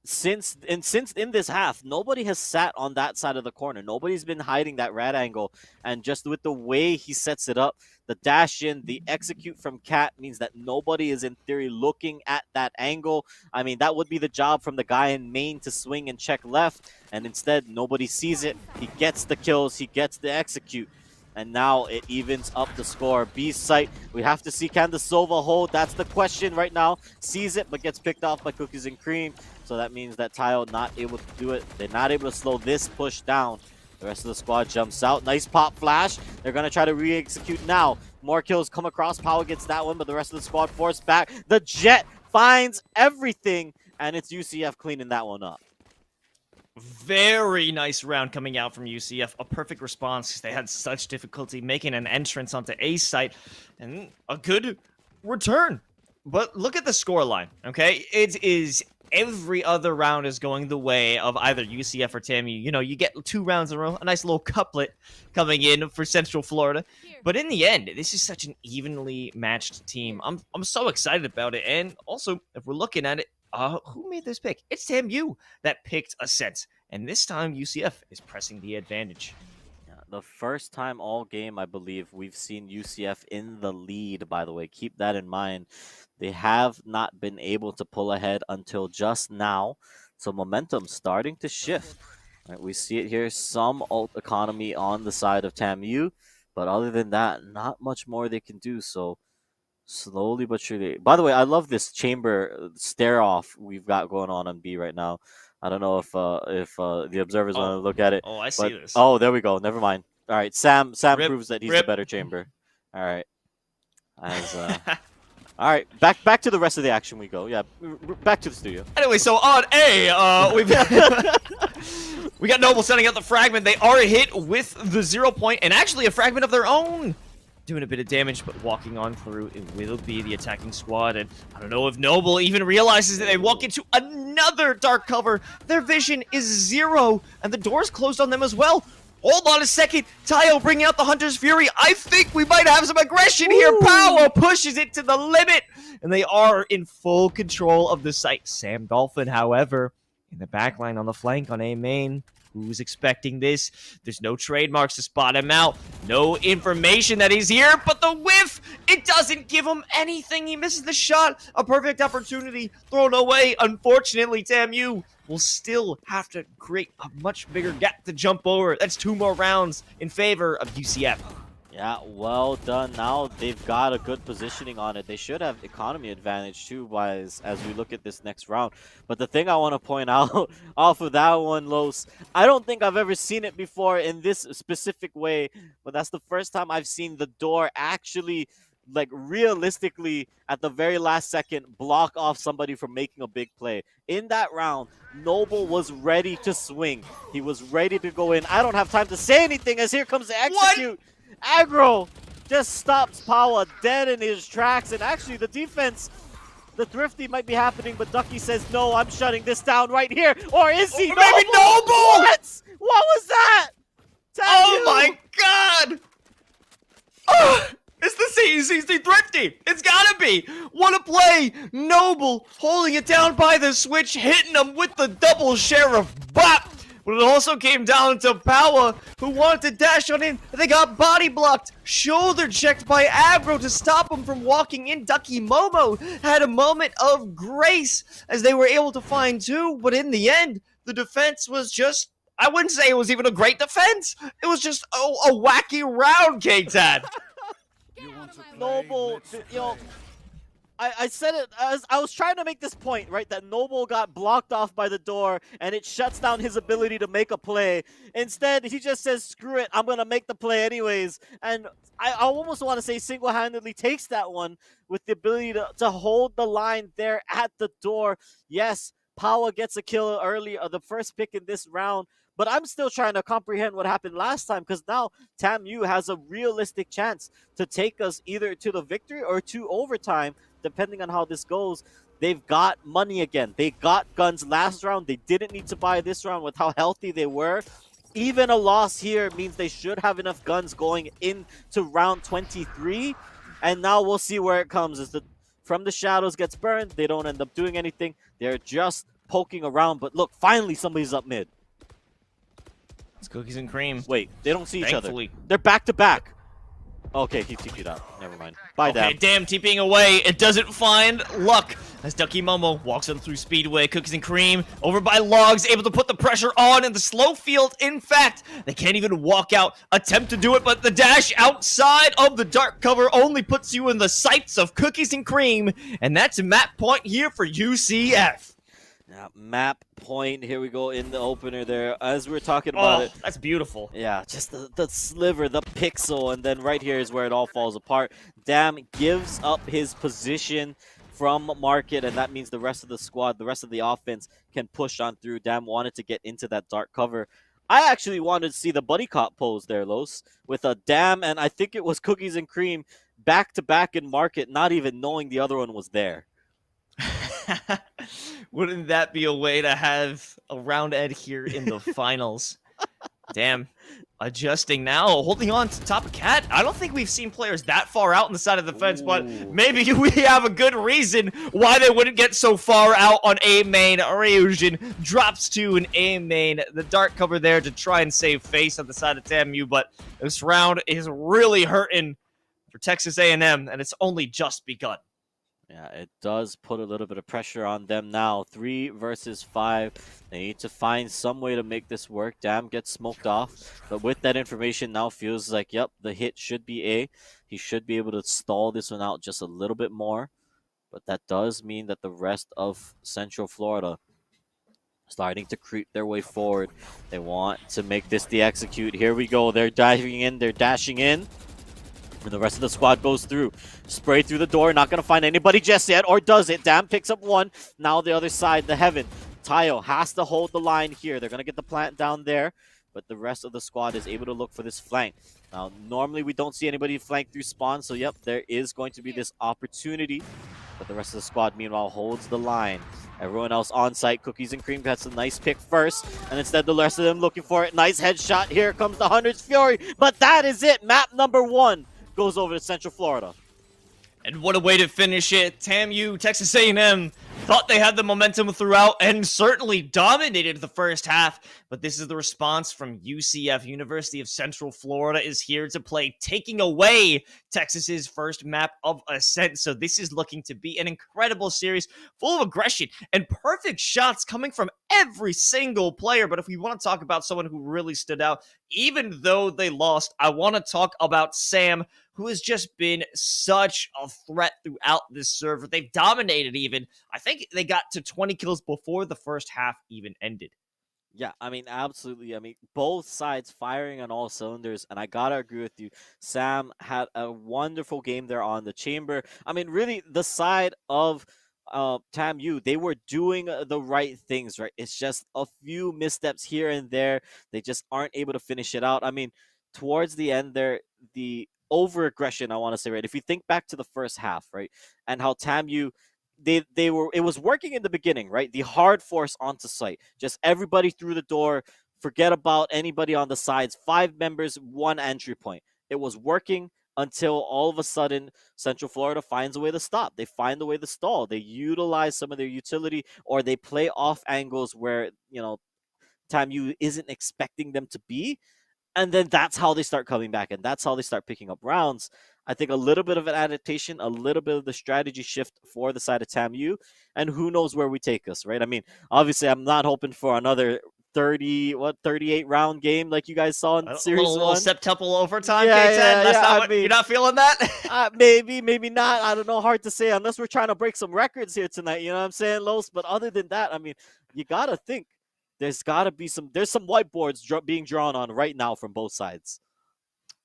since in this half. Nobody has sat on that side of the corner. Nobody's been hiding that rat angle. And just with the way he sets it up, the dash in, the execute from Cat means that nobody is in theory looking at that angle. I mean, that would be the job from the guy in main to swing and check left. And instead, nobody sees it. He gets the kills. He gets the execute. And now it evens up the score. B site, we have to see, can the Sova hold? That's the question right now. Sees it, but gets picked off by Cookies and Cream. So that means that Tile not able to do it. They're not able to slow this push down. The rest of the squad jumps out. Nice pop flash. They're going to try to re-execute now. More kills come across. Power gets that one, but the rest of the squad forced back. The Jet finds everything, and it's UCF cleaning that one up. Very nice round coming out from UCF. A perfect response because they had such difficulty making an entrance onto A site, and a good return. But look at the scoreline, okay? It is every other round is going the way of either UCF or TAMU. You know, you get 2 rounds in a row, a nice little couplet coming in for Central Florida. But in the end, this is such an evenly matched team. I'm so excited about it. And also, if we're looking at it, who made this pick? It's TAMU that picked Ascent. And this time, UCF is pressing the advantage. Yeah, the first time all game, I believe, we've seen UCF in the lead, by the way. Keep that in mind. They have not been able to pull ahead until just now. So momentum starting to shift. Right, we see it here. Some ult economy on the side of TAMU. But other than that, not much more they can do. So slowly but surely. By the way, I love this chamber stare off we've got going on B right now. I don't know if the observers want to look at it. Oh, I see this. Oh, there we go. Never mind. All right, Sam proves that he's the better chamber. All right. All right, back to the rest of the action we go. Yeah, back to the studio. Anyway, so on A, we got Noble setting up the fragment. They are hit with the 0 point, and actually a fragment of their own. Doing a bit of damage, but walking on through, it will be the attacking squad. And I don't know if Noble even realizes that they walk into another dark cover. Their vision is 0, and the door's closed on them as well. Hold on a second. Tayo bringing out the Hunter's Fury. I think we might have some aggression here. Power pushes it to the limit, and they are in full control of the site. Sam Dolphin, however, in the backline on the flank on A main. Who's expecting this? There's no trademarks to spot him out. No information that he's here, but the whiff, it doesn't give him anything. He misses the shot. A perfect opportunity thrown away. Unfortunately, TAMU will still have to create a much bigger gap to jump over. That's 2 more rounds in favor of UCF. Yeah, well done. Now they've got a good positioning on it. They should have economy advantage too, as we look at this next round. But the thing I want to point out off of that one, Los, I don't think I've ever seen it before in this specific way, but that's the first time I've seen the door actually, like, realistically at the very last second block off somebody from making a big play. In that round, Noble was ready to swing. He was ready to go in. I don't have time to say anything as here comes the execute. What? Aggro just stops Power dead in his tracks, and actually the defense, the thrifty might be happening, but Ducky says, no, I'm shutting this down right here. Or is he? Maybe Noble! What was that? Oh my god! It's the CECC thrifty! It's gotta be! What a play! Noble holding it down by the switch, hitting him with the double sheriff bop! But it also came down to Power, who wanted to dash on in. They got body blocked, shoulder checked by Aggro to stop him from walking in. Ducky Momo had a moment of grace as they were able to find two, but in the end, the defense was just, I wouldn't say it was even a great defense. It was just a wacky round, K-Tad. Noble, you know, I said it, I was trying to make this point, right, that Noble got blocked off by the door and it shuts down his ability to make a play. Instead, he just says, screw it, I'm going to make the play anyways. And I almost want to say single-handedly takes that one with the ability to hold the line there at the door. Yes, Power gets a kill early, the first pick in this round. But I'm still trying to comprehend what happened last time, because now TAMU has a realistic chance to take us either to the victory or to overtime, depending on how this goes. They've got money again. They got guns last round. They didn't need to buy this round with how healthy they were. Even a loss here means they should have enough guns going into round 23. And now we'll see where it comes. As From the Shadows gets burned, they don't end up doing anything. They're just poking around. But look, finally somebody's up mid. It's Cookies and Cream. Wait, they don't see each other. Thankfully. They're back to back. Okay, he TP'd out. Never mind. Bye, Okay, Dam. Dam TPing away. It doesn't find luck as Ducky Momo walks them through Speedway. Cookies and Cream over by Logs, able to put the pressure on in the slow field. In fact, they can't even walk out, attempt to do it, but the dash outside of the dark cover only puts you in the sights of Cookies and Cream, and that's a map point here for UCF. Now, map point, here we go in the opener there. As we were talking about it. That's beautiful. Yeah, just the sliver, the pixel, and then right here is where it all falls apart. Dam gives up his position from Market, and that means the rest of the squad, the rest of the offense can push on through. Dam wanted to get into that dark cover. I actually wanted to see the buddy cop pose there, Los, with a Dam, and I think it was Cookies and Cream back-to-back in Market, not even knowing the other one was there. Wouldn't that be a way to have a round Ed here in the finals? Damn. Adjusting now, holding on to top of Cat. I don't think we've seen players that far out on the side of the fence, but maybe we have a good reason why they wouldn't get so far out on A main. Ryujin drops to an A main. The dark cover there to try and save face on the side of TAMU, but this round is really hurting for Texas A&M, and it's only just begun. Yeah, it does put a little bit of pressure on them now. 3 versus 5. They need to find some way to make this work. Dam gets smoked off. But with that information, now feels like, yep, the hit should be A. He should be able to stall this one out just a little bit more. But that does mean that the rest of Central Florida starting to creep their way forward. They want to make this the execute. Here we go. They're diving in. They're dashing in. And the rest of the squad goes through. Spray through the door. Not going to find anybody just yet. Or does it? Dam picks up one. Now the other side, the Heaven. Tayo has to hold the line here. They're going to get the plant down there. But the rest of the squad is able to look for this flank. Now, normally we don't see anybody flank through spawn. So, yep, there is going to be this opportunity. But the rest of the squad, meanwhile, holds the line. Everyone else on site. Cookies and Cream gets a nice pick first. And instead, the rest of them looking for it. Nice headshot. Here comes the Hundreds Fury. But that is it. Map number 1. Goes over to Central Florida. And what a way to finish it. TAMU, Texas A&M, thought they had the momentum throughout and certainly dominated the first half. But this is the response from UCF. University of Central Florida is here to play, taking away Texas's first map of Ascent. So this is looking to be an incredible series full of aggression and perfect shots coming from every single player. But if we want to talk about someone who really stood out, even though they lost, I want to talk about Sam, who has just been such a threat throughout this server. They've dominated even. I think they got to 20 kills before the first half even ended. Yeah, I mean, absolutely. I mean, both sides firing on all cylinders, and I gotta agree with you. Sam had a wonderful game there on the chamber. I mean, really, the side of TAMU, they were doing the right things, right? It's just a few missteps here and there. They just aren't able to finish it out. I mean, towards the end there, the over-aggression, I want to say, right? If you think back to the first half, right? And how TAMU, it was working in the beginning, right? The hard force onto site. Just everybody through the door. Forget about anybody on the sides. 5 members, 1 entry point. It was working until all of a sudden Central Florida finds a way to stop. They find a way to stall. They utilize some of their utility, or they play off angles where, you know, TAMU isn't expecting them to be. And then that's how they start coming back, and that's how they start picking up rounds. I think a little bit of an adaptation, a little bit of the strategy shift for the side of TAMU, and who knows where we take us, right? I mean, obviously, I'm not hoping for another 38 round game like you guys saw in Series 1. Little septuple overtime, Yeah, K10. yeah, That's yeah, not I what, mean- you're not feeling that? Maybe not. I don't know. Hard to say unless we're trying to break some records here tonight. You know what I'm saying, Los? But other than that, I mean, you got to think there's got to be there's some whiteboards being drawn on right now from both sides.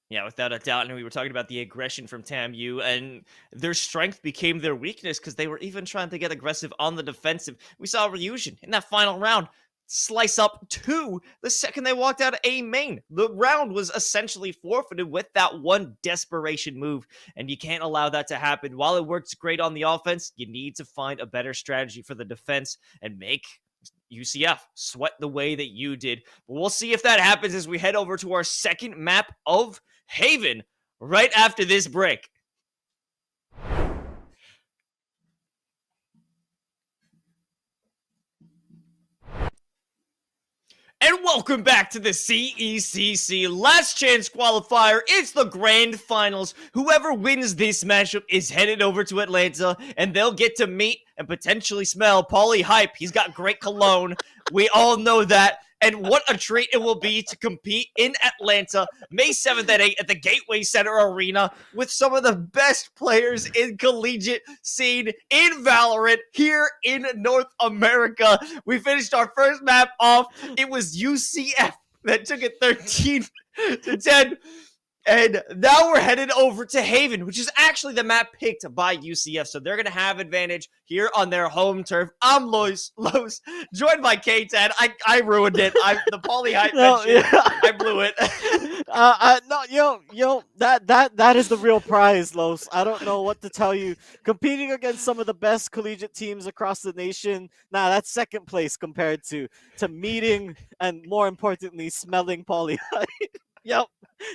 Yeah, without a doubt. And we were talking about the aggression from TAMU, and their strength became their weakness because they were even trying to get aggressive on the defensive. We saw Ryujin in that final round slice up 2 the second they walked out of A main. The round was essentially forfeited with that one desperation move, and you can't allow that to happen. While it works great on the offense, you need to find a better strategy for the defense and make UCF sweat the way that you did. But we'll see if that happens as we head over to our second map of Haven right after this break. And welcome back to the CECC Last Chance Qualifier. It's the grand finals. Whoever wins this matchup is headed over to Atlanta, and they'll get to meet and potentially smell Paulie Hype. He's got great cologne. We all know that. And what a treat it will be to compete in Atlanta, May 7th at 8 at the Gateway Center Arena with some of the best players in collegiate scene in Valorant here in North America. We finished our first map off. It was UCF that took it 13-10. And now we're headed over to Haven, which is actually the map picked by UCF. So they're going to have advantage here on their home turf. I'm Los, joined by K10. I ruined it. The Paulie Hype mention. I blew it. No, that is the real prize, Los. I don't know what to tell you. Competing against some of the best collegiate teams across the nation, that's second place compared to meeting and, more importantly, smelling Paulie Hype. Yep.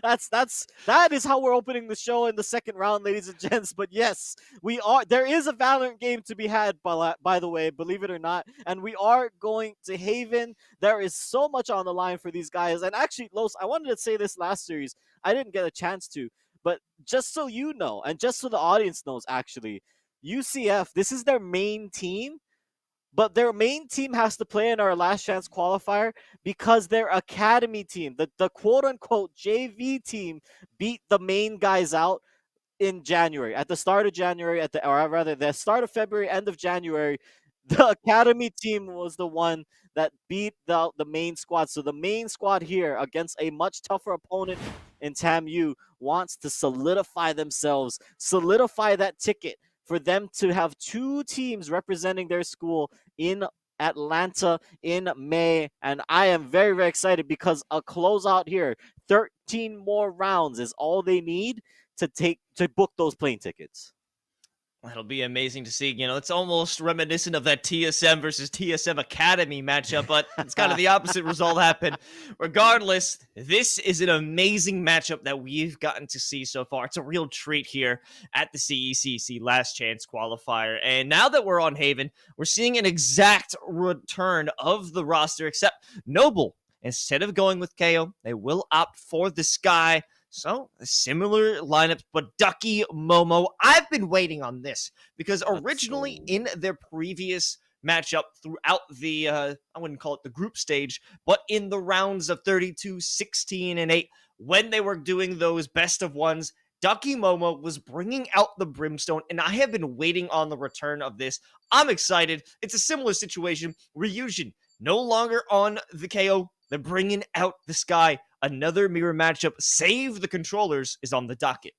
That is how we're opening the show in the second round, ladies and gents. But yes, there is a Valorant game to be had, by the way, believe it or not. And we are going to Haven. There is so much on the line for these guys. And actually, Los, I wanted to say this last series. I didn't get a chance to, but just so you know, and just so the audience knows, actually, UCF, this is their main team. But their main team has to play in our last chance qualifier because their academy team, the quote-unquote JV team, beat the main guys out in January. At the start of January, the start of February, end of January, the academy team was the one that beat the main squad. So the main squad here against a much tougher opponent in TAMU wants to solidify themselves, solidify that ticket for them to have 2 teams representing their school in Atlanta in May. And I am very, very excited because a closeout here, 13 more rounds is all they need to book those plane tickets. That'll be amazing to see. It's almost reminiscent of that TSM versus TSM Academy matchup, but it's kind of the opposite result happened. Regardless, this is an amazing matchup that we've gotten to see so far. It's a real treat here at the CECC Last Chance Qualifier. And now that we're on Haven, we're seeing an exact return of the roster, except Noble. Instead of going with KO, they will opt for the Sky. So, a similar lineup, but Ducky, Momo. I've been waiting on this because originally in their previous matchup throughout the, I wouldn't call it the group stage, but in the rounds of 32, 16, and 8, when they were doing those best of ones, Ducky Momo was bringing out the Brimstone, and I have been waiting on the return of this. I'm excited. It's a similar situation. Ryujin, no longer on the KO. They're bringing out the Sky. Another mirror matchup, Save the Controllers, is on the docket.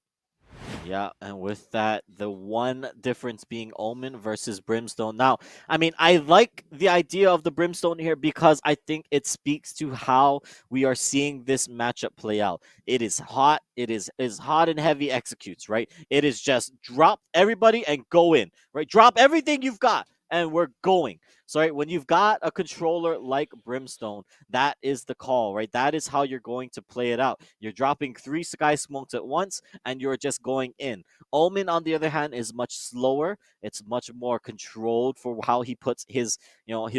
Yeah, and with that, the one difference being Omen versus Brimstone. Now, I mean, I like the idea of the Brimstone here because I think it speaks to how we are seeing this matchup play out. It is hot. It is hot and heavy executes, right? It is just drop everybody and go in, right? Drop everything you've got and we're going. So, right, when you've got a controller like Brimstone, that is the call, right? That is how you're going to play it out. You're dropping 3 Sky Smokes at once, and you're just going in. Omen, on the other hand, is much slower. It's much more controlled for how he puts his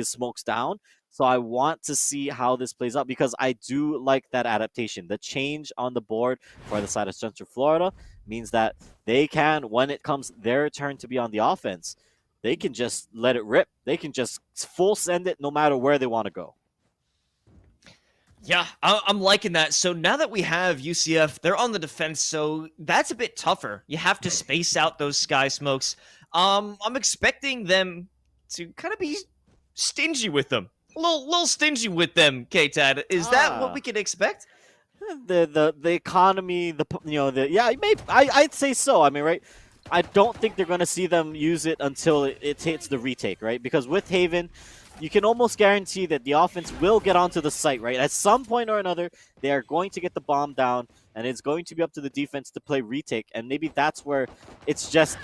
smokes down. So I want to see how this plays out because I do like that adaptation. The change on the board for the side of Central Florida means that they can, when it comes their turn to be on the offense, they can just let it rip. They can just full send it no matter where they want to go. Yeah, I'm liking that. So now that we have UCF, they're on the defense, so that's a bit tougher. You have to space out those sky smokes. I'm expecting them to kind of be stingy with them. A little stingy with them, K-Tad. Is that what we can expect? The economy, I'd say so. I mean, right? I don't think they're going to see them use it until it hits the retake, right? Because with Haven, you can almost guarantee that the offense will get onto the site, right? At some point or another, they are going to get the bomb down, and it's going to be up to the defense to play retake. And maybe that's where it's just,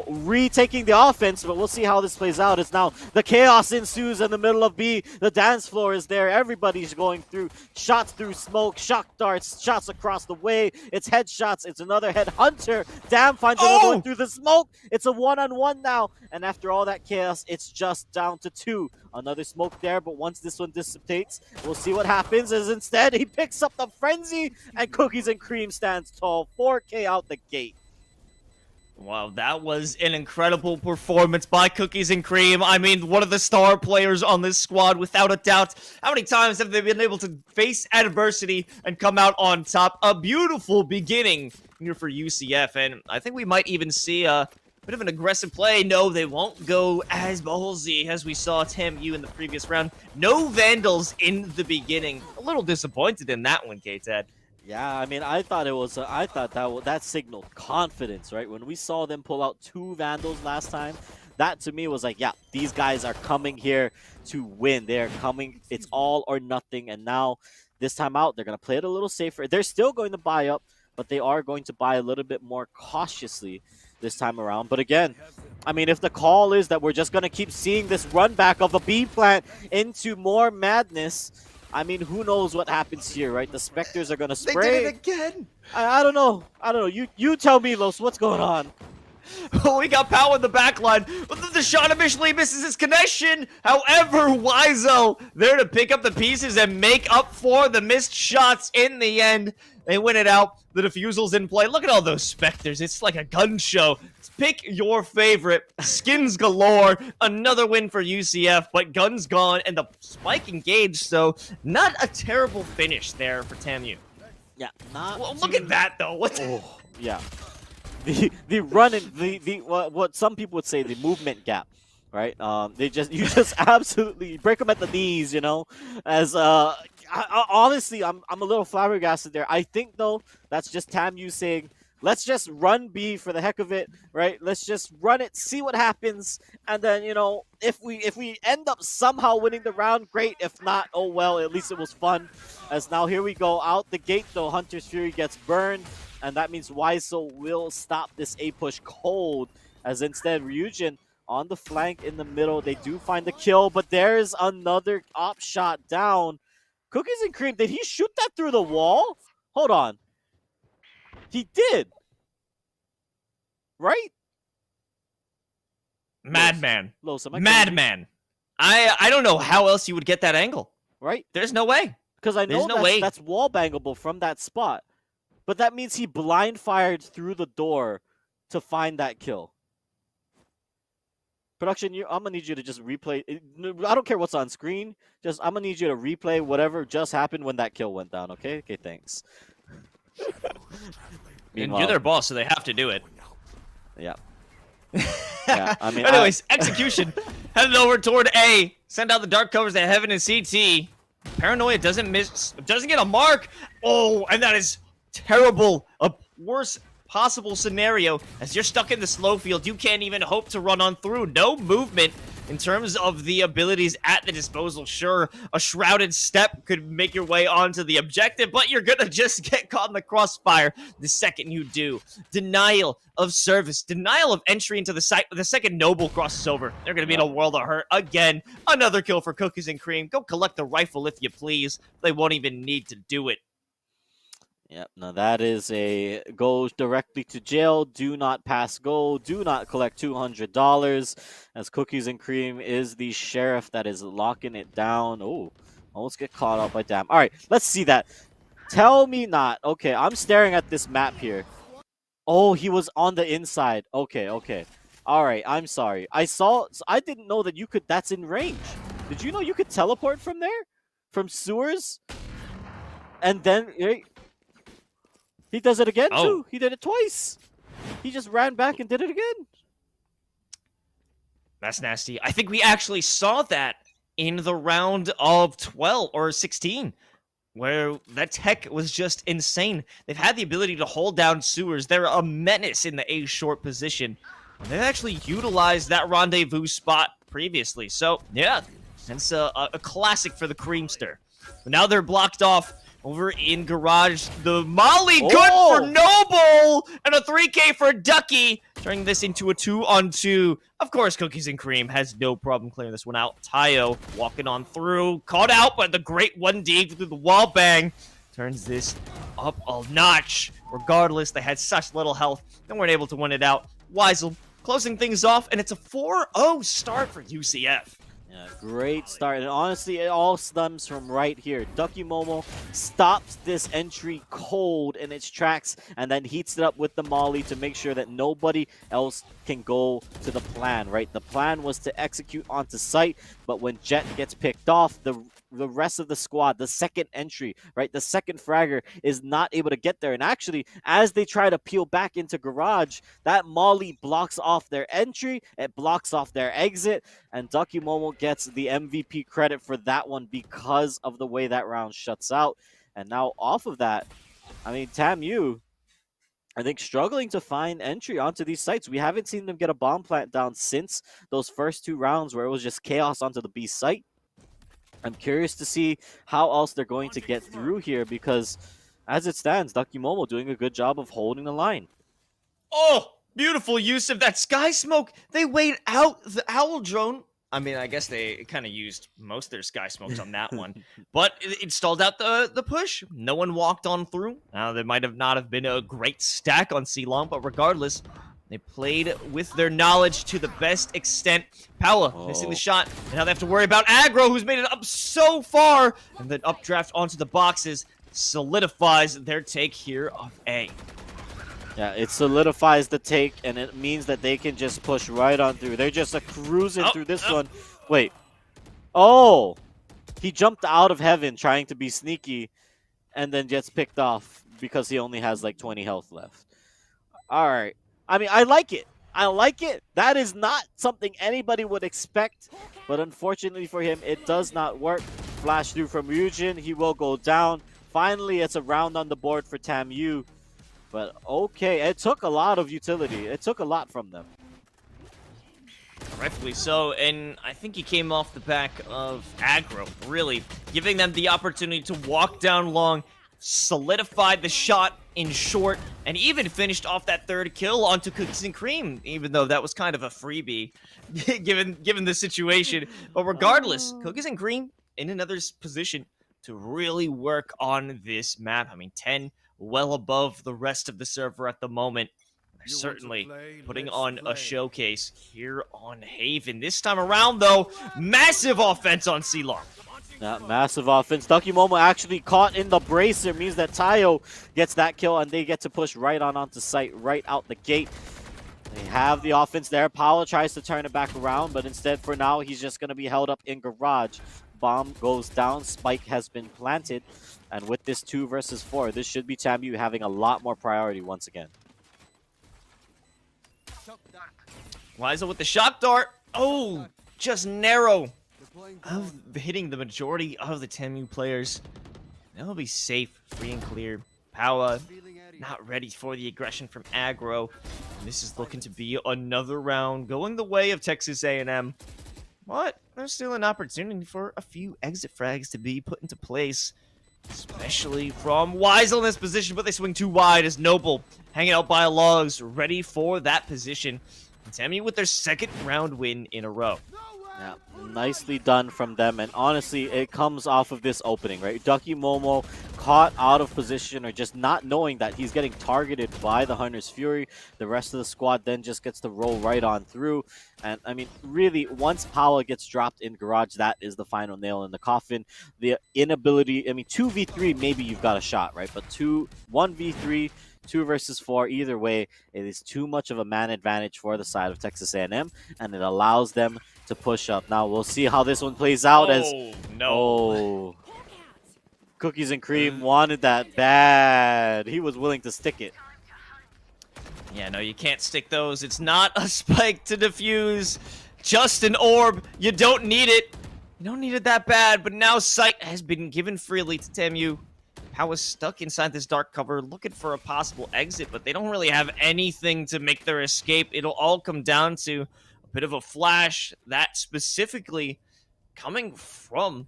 retaking the offense, but we'll see how this plays out. It's now the chaos ensues in the middle of B. The dance floor is there. Everybody's going through shots through smoke, shock darts, shots across the way. It's headshots. It's another head. Hunter, damn, finds another one through the smoke. It's a one-on-one now. And after all that chaos, it's just down to 2. Another smoke there, but once this one dissipates, we'll see what happens. As instead, he picks up the frenzy, and Cookies and Cream stands tall. 4K out the gate. Wow, that was an incredible performance by Cookies and Cream. I mean, one of the star players on this squad, without a doubt. How many times have they been able to face adversity and come out on top? A beautiful beginning here for UCF, and I think we might even see a bit of an aggressive play. No, they won't go as ballsy as we saw TAMU in the previous round. No Vandals in the beginning. A little disappointed in that one, K-Tad. Yeah, I mean, I thought that signaled confidence, right? When we saw them pull out 2 Vandals last time, that to me was like, yeah, these guys are coming here to win. They're coming, it's all or nothing. And now, this time out, they're going to play it a little safer. They're still going to buy up, but they are going to buy a little bit more cautiously this time around. But again, I mean, if the call is that we're just going to keep seeing this run back of a B plant into more madness, I mean, who knows what happens here, right? The Spectres are going to spray. They did it again. I don't know. You tell me, Los, what's going on? We got Pow in the back line. The shot initially misses his connection. However, Wiseau there to pick up the pieces and make up for the missed shots in the end. They win it out. The defusel's in play. Look at all those Spectres. It's like a gun show. Pick your favorite. Skins galore. Another win for UCF, but guns gone and the spike engaged. So not a terrible finish there for TAMU. Yeah, not. Well, look at that though. What? Yeah. The run and what some people would say the movement gap, right? You just absolutely break them at the knees, As honestly, I'm a little flabbergasted there. I think though that's just TAMU saying, let's just run B for the heck of it, right? Let's just run it, see what happens, and then if we end up somehow winning the round, great. If not, oh well. At least it was fun. As now here we go out the gate though. Hunter's Fury gets burned. And that means Wiseau will stop this A push cold, as instead Ryujin on the flank in the middle. They do find the kill, but there's another op shot down. Cookies and Cream, did he shoot that through the wall? Hold on. He did. Right? Madman. Madman. I don't know how else you would get that angle. Right? There's no way. Because I know that's wall bangable from that spot. But that means he blind fired through the door to find that kill. Production, I'm gonna need you to just replay. I don't care what's on screen. I'm gonna need you to replay whatever just happened when that kill went down. Okay? Okay. Thanks. You're their boss, so they have to do it. Yeah. Yeah. I mean. Anyways, execution. Headed over toward A. Send out the dark covers to Heaven and CT. Paranoia doesn't get a mark. Oh, and that is terrible. A worst possible scenario as you're stuck in the slow field. You can't even hope to run on through. No movement in terms of the abilities at the disposal. Sure, a shrouded step could make your way onto the objective, but you're gonna just get caught in the crossfire the second you do. Denial of service, denial of entry into the site. The second Noble crosses over, they're gonna be in a world of hurt again. Another kill for Cookies and Cream. Go collect the rifle if you please. They won't even need to do it. Yep, now that is a go directly to jail. Do not pass go. Do not collect $200. As Cookies and Cream is the sheriff that is locking it down. Oh, almost get caught up by Dam. All right, let's see that. Tell me not. Okay, I'm staring at this map here. Oh, he was on the inside. Okay, okay. All right, I'm sorry. I didn't know that you could. That's in range. Did you know you could teleport from there? From sewers? And then he does it again too. He did it twice. He just ran back and did it again. That's nasty. I think we actually saw that in the round of 12 or 16, where that tech was just insane. They've had the ability to hold down sewers. They're a menace in the A short position. They've actually utilized that rendezvous spot previously. So, yeah, it's a classic for the Creamster. But now they're blocked off over in Garage. The Molly, good for Noble! And a 3K for Ducky, turning this into a 2-on-2. Of course, Cookies and Cream has no problem clearing this one out. Tayo walking on through, caught out by the great 1D through the wall bang. Turns this up a notch. Regardless, they had such little health, they weren't able to win it out. Weisel closing things off, and it's a 4-0 start for UCF. Yeah, great start, and honestly, it all stems from right here. Ducky Momo stops this entry cold in its tracks, and then heats it up with the molly to make sure that nobody else can go to the plan, right? The plan was to execute onto site, but when Jet gets picked off, the rest of the squad, the second entry, right, the second fragger is not able to get there. And actually, as they try to peel back into Garage, that molly blocks off their entry, it blocks off their exit, and Ducky Momo gets the MVP credit for that one because of the way that round shuts out. And now off of that, I mean, TAMU, I think, struggling to find entry onto these sites. We haven't seen them get a bomb plant down since those first two rounds where it was just chaos onto the B site. I'm curious to see how else they're going to get through here because, as it stands, Ducky Momo doing a good job of holding the line. Oh, beautiful use of that sky smoke. They weighed out the owl drone. I mean, I guess they kind of used most of their sky smokes on that one, but it stalled out the push. No one walked on through. Now, there might have not have been a great stack on C-Long, but regardless, they played with their knowledge to the best extent. Paula missing the shot, and now they have to worry about Aggro, who's made it up so far, and then updraft onto the boxes solidifies their take here of A. Yeah, it solidifies the take, and it means that they can just push right on through. They're just cruising through this one. Wait. Oh! He jumped out of heaven trying to be sneaky, and then gets picked off because he only has like 20 health left. All right. I mean, I like it. I like it. That is not something anybody would expect, but unfortunately for him, it does not work. Flash through from Ryujin. He will go down. Finally, it's a round on the board for TAMU. But okay, it took a lot of utility. It took a lot from them. Rightfully so, and I think he came off the back of Aggro, really, giving them the opportunity to walk down long, solidified the shot in short, and even finished off that third kill onto Cookies and Cream, even though that was kind of a freebie, given the situation. But regardless, Cookies and Cream in another position to really work on this map. I mean, 10 well above the rest of the server at the moment. They're certainly putting on a showcase here on Haven. This time around, though, massive offense on C-Long. That massive offense. Ducky Momo actually caught in the bracer, means that Tayo gets that kill, and they get to push right onto site, right out the gate. They have the offense there. Paolo tries to turn it back around, but instead, for now, he's just going to be held up in Garage. Bomb goes down. Spike has been planted. And with this 2 versus 4, this should be TAMU having a lot more priority once again. Weisel with the shock dart. Oh, just narrow of hitting the majority of the TAMU players. They'll be safe, free and clear. Power not ready for the aggression from Aggro. This is looking to be another round going the way of Texas A&M. But there's still an opportunity for a few exit frags to be put into place, especially from Weisel in this position, but they swing too wide as Noble hanging out by logs, ready for that position. And TAMU with their second round win in a row. Yeah, nicely done from them, and honestly, it comes off of this opening, right? Ducky Momo caught out of position or just not knowing that he's getting targeted by the Hunter's Fury. The rest of the squad then just gets to roll right on through. And I mean, really, once Paula gets dropped in Garage, that is the final nail in the coffin. The inability, I mean, 2v3, maybe you've got a shot, right? But 1v3, 2 versus 4, either way, it is too much of a man advantage for the side of Texas A&M, and it allows them to push up. Now we'll see how this one plays out. Cookies and Cream wanted that bad. He was willing to stick it. Yeah, no, you can't stick those. It's not a spike to defuse, just an orb. You don't need it. You don't need it that bad, but now sight has been given freely to TAMU. Pow is stuck inside this dark cover, looking for a possible exit, but they don't really have anything to make their escape. It'll all come down to a bit of a flash, that specifically coming from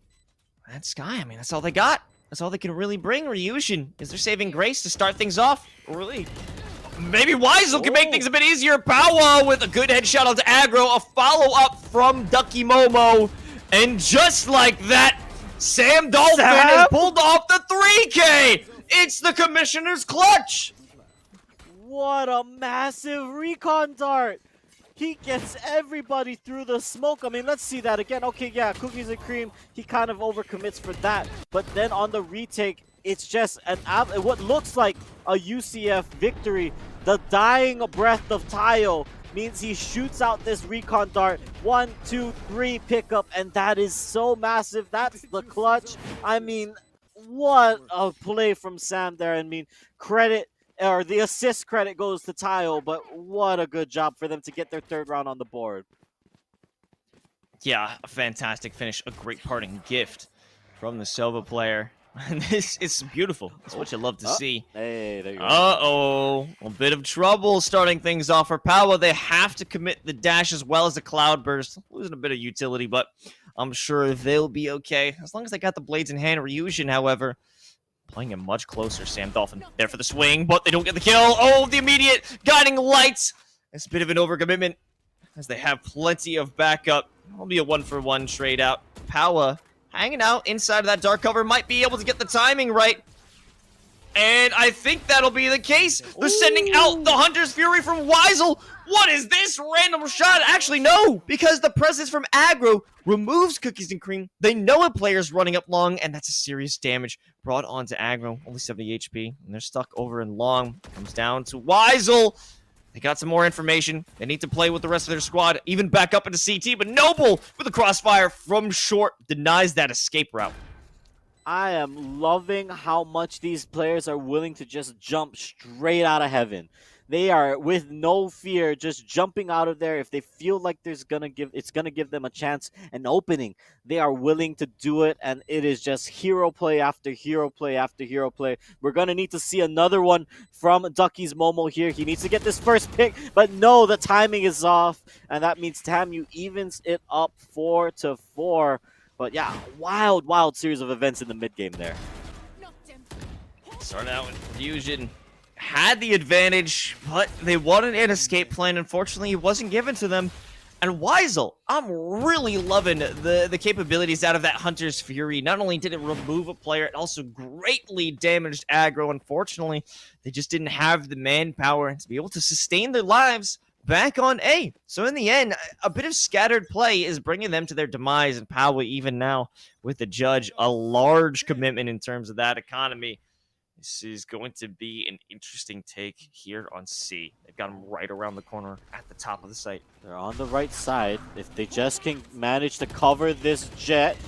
that Sky. I mean, that's all they got. That's all they can really bring. Ryujin is their saving grace to start things off. Really, maybe Weisel can make things a bit easier. Powa with a good headshot onto aggro, a follow-up from Ducky Momo, and just like that, Sam Dolphin has pulled off the 3K! It's the Commissioner's clutch! What a massive recon dart! He gets everybody through the smoke. I mean, let's see that again. Okay, yeah, Cookies and Cream, he kind of overcommits for that. But then on the retake, it's just what looks like a UCF victory. The dying breath of Tayo means he shoots out this recon dart. 1, 2, 3 pickup, and that is so massive. That's the clutch. I mean, what a play from Sam there. I mean, the assist credit goes to Tayo, but what a good job for them to get their 3rd round on the board. Yeah, a fantastic finish, a great parting gift from the Silva player. And this is beautiful. That's what you love to see. Hey, there you go. Uh-oh. A bit of trouble starting things off for Powa. They have to commit the dash as well as the Cloudburst. Losing a bit of utility, but I'm sure they'll be okay. As long as they got the blades in hand. Ryujin, however, playing it much closer. Sam Dolphin there for the swing, but they don't get the kill. Oh, the immediate guiding lights. It's a bit of an overcommitment as they have plenty of backup. It'll be a 1-for-1 trade out. Powa hanging out inside of that dark cover, might be able to get the timing right. And I think that'll be the case. They're sending out the Hunter's Fury from Weisel. What is this random shot? Actually, no, because the presence from aggro removes Cookies and Cream. They know a player's running up long, and that's a serious damage brought onto aggro. Only 70 HP, and they're stuck over in long. Comes down to Weisel. They got some more information. They need to play with the rest of their squad, even back up into CT, but Noble with a crossfire from short denies that escape route. I am loving how much these players are willing to just jump straight out of heaven. They are with no fear just jumping out of there. If they feel like it's gonna give them a chance, an opening, they are willing to do it, and it is just hero play after hero play after hero play. We're gonna need to see another one from Ducky's Momo here. He needs to get this first pick, but no, the timing is off, and that means TAMU evens it up 4-4. But yeah, wild series of events in the mid game there. Starting out with Fusion. Had the advantage, but they wanted an escape plan. Unfortunately, it wasn't given to them. And Weisel, I'm really loving the capabilities out of that Hunter's Fury. Not only did it remove a player, it also greatly damaged aggro. Unfortunately, they just didn't have the manpower to be able to sustain their lives back on A. So in the end, a bit of scattered play is bringing them to their demise. And Powa, even now, with the judge, a large commitment in terms of that economy. This is going to be an interesting take here on C. They've got them right around the corner at the top of the site. They're on the right side. If they just can manage to cover this jet,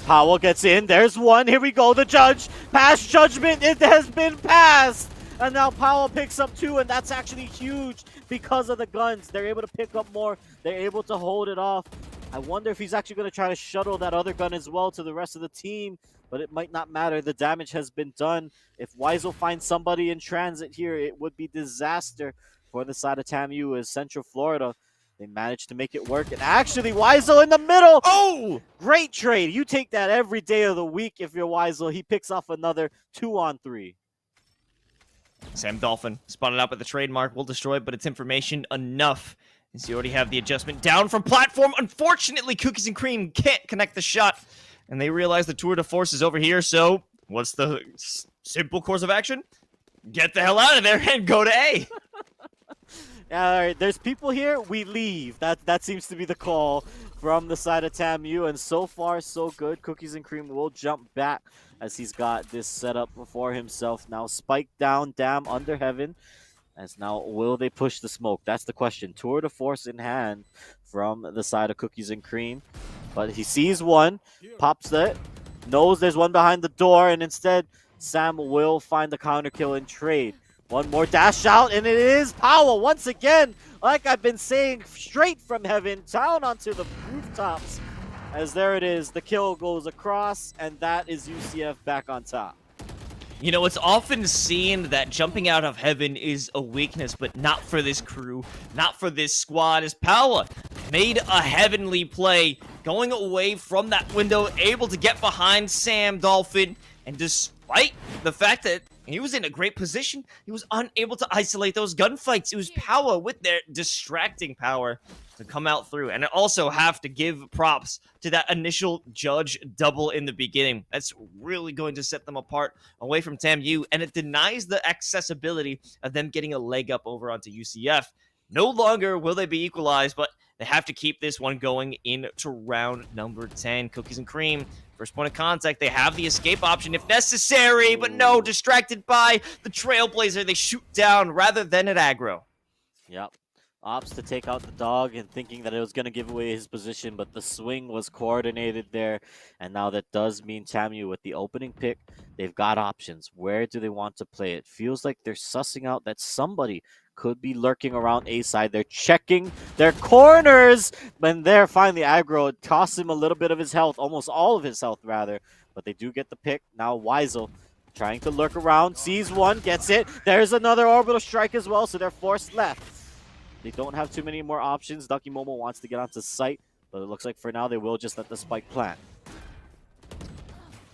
Powell gets in. There's one. Here we go. The judge. Pass judgment. It has been passed. And now Powell picks up 2, and that's actually huge because of the guns. They're able to pick up more. They're able to hold it off. I wonder if he's actually going to try to shuttle that other gun as well to the rest of the team. But it might not matter. The damage has been done. If Weisel finds somebody in transit here, it would be disaster for the side of TAMU as Central Florida. They managed to make it work. And actually, Weisel in the middle. Oh! Great trade. You take that every day of the week if you're Weisel. He picks off another 2-on-3. Sam Dolphin spotted out with the trademark. Will destroy, but it's information enough As you already have the adjustment down from platform. Unfortunately, Cookies and Cream can't connect the shot. And they realize the tour de force is over here. So what's the simple course of action? Get the hell out of there and go to A. All right, there's people here. We leave. That seems to be the call from the side of TAMU. And so far, so good. Cookies and Cream will jump back as he's got this set up for himself. Now spike down, Dam under heaven. As now, will they push the smoke? That's the question. Tour de force in hand from the side of Cookies and Cream. But he sees one, pops it, knows there's one behind the door, and instead, Sam will find the counter kill and trade. One more dash out, and it is Power once again. Like I've been saying, straight from heaven, down onto the rooftops. As there it is, the kill goes across, and that is UCF back on top. You know, it's often seen that jumping out of heaven is a weakness, but not for this crew, not for this squad, as Paula made a heavenly play, going away from that window, able to get behind Sam Dolphin, and despite the fact that he was in a great position, he was unable to isolate those gunfights. It was Paula with their distracting power to come out through. And I also have to give props to that initial judge double in the beginning. That's really going to set them apart away from TAMU, and it denies the accessibility of them getting a leg up over onto UCF. No longer will they be equalized, but they have to keep this one going into round number 10. Cookies and Cream, first point of contact. They have the escape option if necessary, but no, distracted by the Trailblazer. They shoot down rather than at aggro. Yep. Opts to take out the dog and thinking that it was going to give away his position, but the swing was coordinated there. And now that does mean TAMU with the opening pick, they've got options. Where do they want to play it? Feels like they're sussing out that somebody could be lurking around A side. They're checking their corners. When they're finally aggro, it costs him a little bit of his health, almost all of his health rather. But they do get the pick. Now Weisel trying to lurk around, sees one, gets it. There's another orbital strike as well, so they're forced left. They don't have too many more options. Ducky Momo wants to get onto site, but it looks like for now they will just let the spike plant.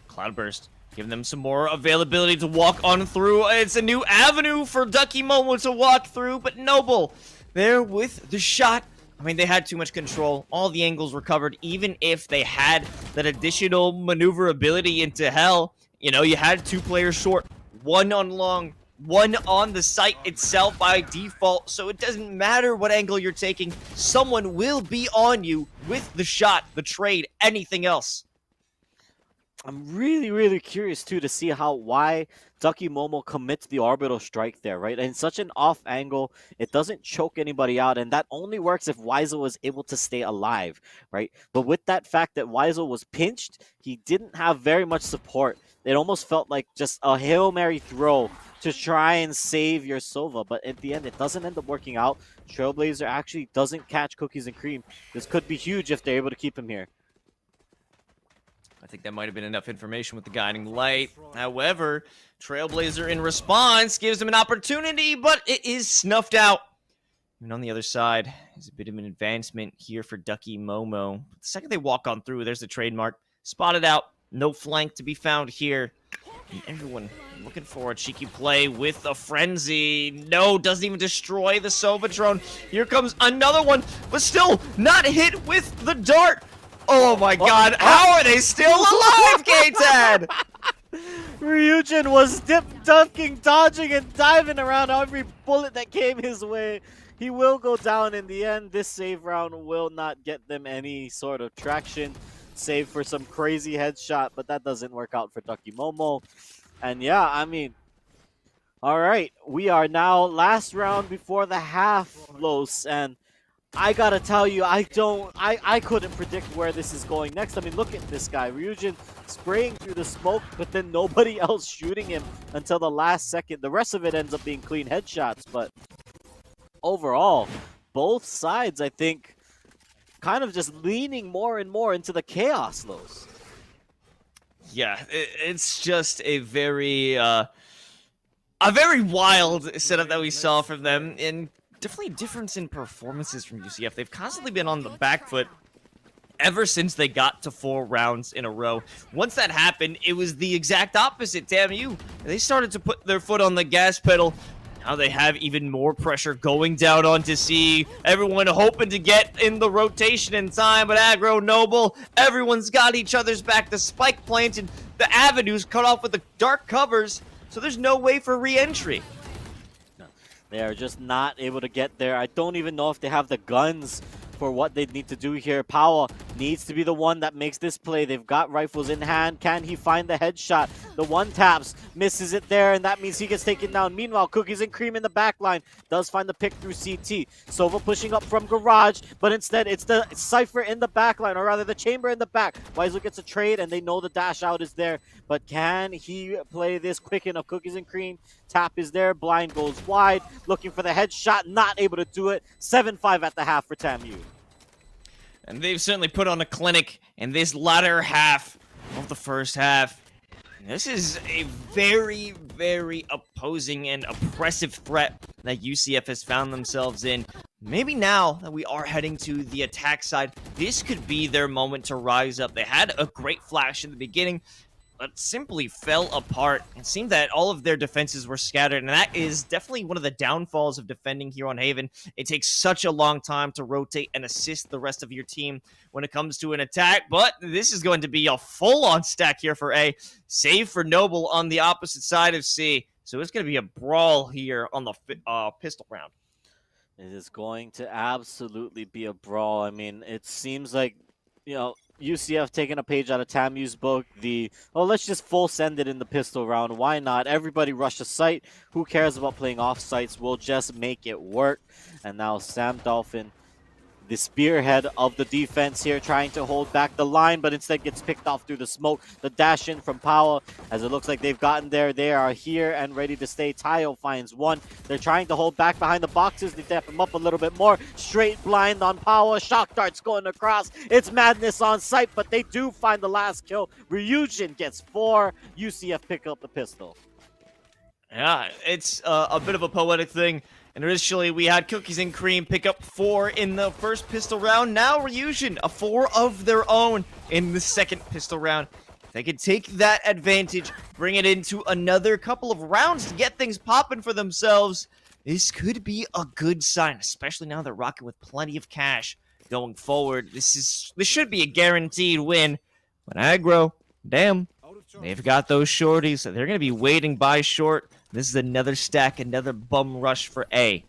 Cloudburst, giving them some more availability to walk on through. It's a new avenue for Ducky Momo to walk through, but Noble there with the shot. I mean, they had too much control. All the angles were covered, even if they had that additional maneuverability into hell. You know, you had 2 players short, one on long, one on the site itself by default, so it doesn't matter what angle you're taking. Someone will be on you with the shot, the trade, anything else. I'm really curious too to see why Ducky Momo commits the orbital strike there, right? In such an off angle, it doesn't choke anybody out, and that only works if Weisel was able to stay alive, right? But with that fact that Weisel was pinched, he didn't have very much support. It almost felt like just a Hail Mary throw to try and save your Sova, but at the end, it doesn't end up working out. Trailblazer actually doesn't catch Cookies and Cream. This could be huge if they're able to keep him here. I think that might have been enough information with the guiding light. However, Trailblazer in response gives him an opportunity, but it is snuffed out. And on the other side, there's a bit of an advancement here for Ducky Momo. The second they walk on through, there's the trademark. Spotted out. No flank to be found here. And everyone looking for a cheeky play with a frenzy. No, doesn't even destroy the Sova drone. Here comes another one, but still not hit with the dart. Oh my god, how are they still alive, K-Tad? Ryujin was ducking, dodging, and diving around every bullet that came his way. He will go down in the end. This save round will not get them any sort of traction, save for some crazy headshot, but that doesn't work out for Ducky Momo. And yeah, I mean, all right, we are now last round before the half, Los, and I gotta tell you, I couldn't predict where this is going next. I mean, look at this guy, Ryujin spraying through the smoke, but then nobody else shooting him until the last second. The rest of it ends up being clean headshots, but overall, both sides, I think, kind of just leaning more and more into the chaos, Los. Yeah, it's just a very wild setup that we saw from them, and definitely a difference in performances from UCF. They've constantly been on the back foot ever since they got to 4 rounds in a row. Once that happened, it was the exact opposite. TAMU, they started to put their foot on the gas pedal. Now they have even more pressure going down onto C. Everyone hoping to get in the rotation in time, but Aggro, Noble, everyone's got each other's back. The spike plant and the avenues cut off with the dark covers, so there's no way for re-entry. They are just not able to get there. I don't even know if they have the guns for what they need to do here. Powell needs to be the one that makes this play. They've got rifles in hand. Can he find the headshot? The one taps, misses it there, and that means he gets taken down. Meanwhile, Cookies and Cream in the back line does find the pick through CT. Sova pushing up from Garage, but instead it's the Cypher in the back line, or rather the Chamber in the back. Weisel gets a trade, and they know the dash out is there, but can he play this quick enough? Cookies and Cream, tap is there, Blind goes wide, looking for the headshot, not able to do it. 7-5 at the half for TAMU. And they've certainly put on a clinic in this latter half of the first half. This is a very, very opposing and oppressive threat that UCF has found themselves in. Maybe now that we are heading to the attack side, this could be their moment to rise up. They had a great flash in the beginning, but simply fell apart. It seemed that all of their defenses were scattered, and that is definitely one of the downfalls of defending here on Haven. It takes such a long time to rotate and assist the rest of your team when it comes to an attack, but this is going to be a full-on stack here for A, save for Noble on the opposite side of C. So it's going to be a brawl here on the pistol round. It is going to absolutely be a brawl. I mean, it seems like, you know, UCF taking a page out of TAMU's book. Let's just full send it in the pistol round. Why not? Everybody rush a site. Who cares about playing off sites? We'll just make it work. And now Sam Dolphin, the spearhead of the defense here, trying to hold back the line, but instead gets picked off through the smoke. The dash in from Powell, as it looks like they've gotten there. They are here and ready to stay. Tayo finds one. They're trying to hold back behind the boxes. They tap him up a little bit more. Straight blind on Powell. Shock darts going across. It's madness on site, but they do find the last kill. Ryujin gets 4. UCF pick up the pistol. Yeah, it's a bit of a poetic thing. And initially, we had Cookies and Cream pick up 4 in the first pistol round. Now Ryujin, a 4 of their own in the second pistol round. If they could take that advantage, bring it into another couple of rounds to get things popping for themselves, this could be a good sign, especially now they're rocking with plenty of cash going forward. This should be a guaranteed win. But Aggro, damn, they've got those shorties, so they're going to be waiting by short. This is another stack, another bum rush for A.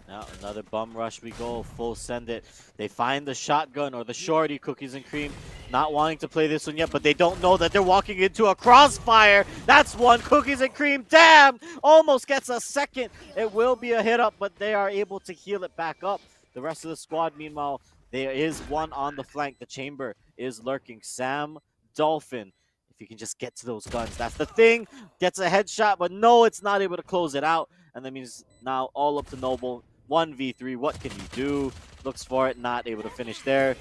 Now another bum rush we go, full send it. They find the shotgun or the shorty, Cookies and Cream. Not wanting to play this one yet, but they don't know that they're walking into a crossfire. That's one, Cookies and Cream, damn! Almost gets a second. It will be a hit up, but they are able to heal it back up. The rest of the squad, meanwhile, there is one on the flank. The chamber is lurking. Sam Dolphin, if you can just get to those guns, that's the thing. Gets a headshot, but no, it's not able to close it out. And that means now all up to Noble. 1v3, what can he do? Looks for it, not able to finish there.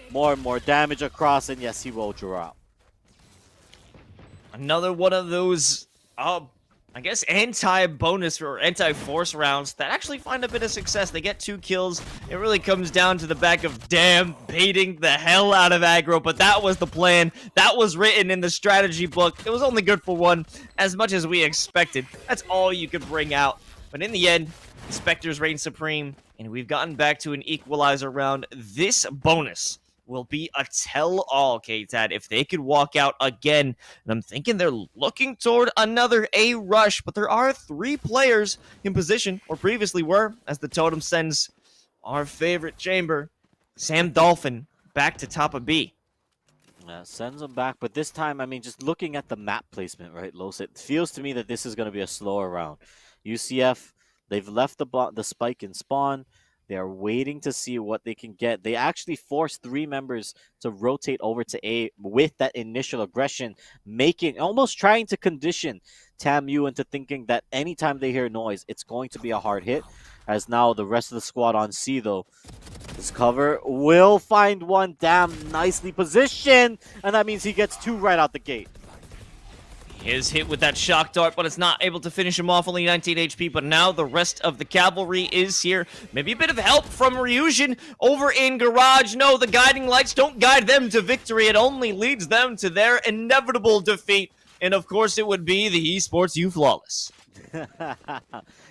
More and more damage across, and yes, he will draw out. Another one of those, I guess, anti-bonus or anti-force rounds that actually find a bit of success. They get 2 kills. It really comes down to the back of damn baiting the hell out of Aggro, but that was the plan. That was written in the strategy book. It was only good for 1, as much as we expected. That's all you could bring out. But in the end, the Spectres reign supreme, and we've gotten back to an equalizer round. This bonus will be a tell-all, K-Tad, if they could walk out again. And I'm thinking they're looking toward another A rush, but there are 3 players in position, or previously were, as the totem sends our favorite chamber, Sam Dolphin, back to top of B. Sends them back, but this time, I mean, just looking at the map placement, right, Los, it feels to me that this is going to be a slower round. UCF, they've left the spike in spawn. They are waiting to see what they can get. They actually forced 3 members to rotate over to A with that initial aggression, almost trying to condition TAMU into thinking that anytime they hear noise, it's going to be a hard hit. As now the rest of the squad on C, though, this cover will find one. Damn, nicely positioned, and that means he gets 2 right out the gate. He is hit with that shock dart, but it's not able to finish him off, only 19 HP, but now the rest of the cavalry is here. Maybe a bit of help from Ryujin over in Garage. No, the guiding lights don't guide them to victory. It only leads them to their inevitable defeat. And of course, it would be the Esports U Flawless.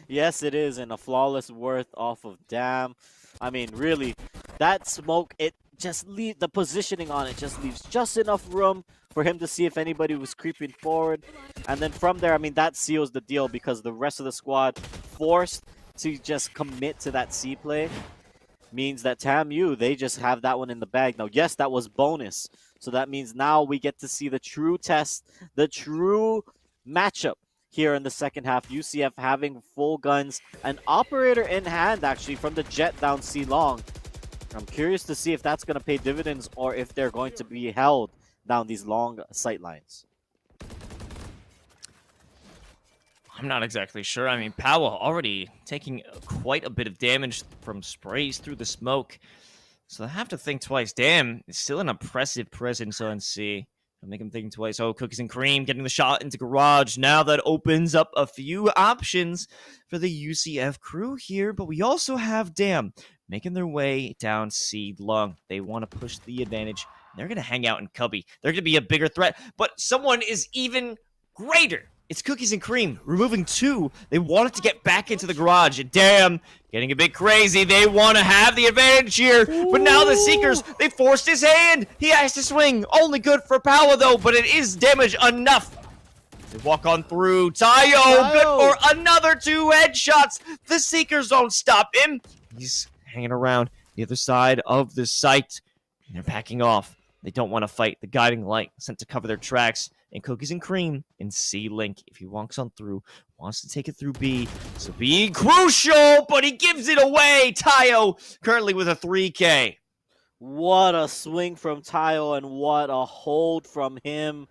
Yes, it is, and a flawless worth off of Dam. I mean, really, that smoke, it just leave the positioning on it just leaves just enough room for him to see if anybody was creeping forward. And then from there, I mean, that seals the deal because the rest of the squad forced to just commit to that C play means that TAMU, they just have that one in the bag. Now, yes, that was bonus. So that means now we get to see the true test, the true matchup here in the second half. UCF having full guns, an operator in hand actually from the jet down C long. I'm curious to see if that's going to pay dividends or if they're going to be held down these long sight lines. I'm not exactly sure. I mean, Powell already taking quite a bit of damage from sprays through the smoke. So I have to think twice. Damn, it's still an impressive presence on C. I'll make him think twice. Oh, Cookies and Cream getting the shot into Garage. Now that opens up a few options for the UCF crew here. But we also have Dam making their way down C long. They want to push the advantage. They're going to hang out in Cubby. They're going to be a bigger threat. But someone is even greater. It's Cookies and Cream, removing 2. They wanted to get back into the Garage. And Dam, getting a bit crazy. They want to have the advantage here. But now the Seekers, they forced his hand. He has to swing. Only good for Power, though, but it is damage enough. They walk on through. Tayo, good for another 2 headshots. The Seekers don't stop him. He's hanging around the other side of the site. And they're backing off. They don't want to fight. The guiding light sent to cover their tracks. And Cookies and Cream in C-Link. If he walks on through, wants to take it through B. So B crucial, but he gives it away. Tayo currently with a 3K. What a swing from Tayo and what a hold from him.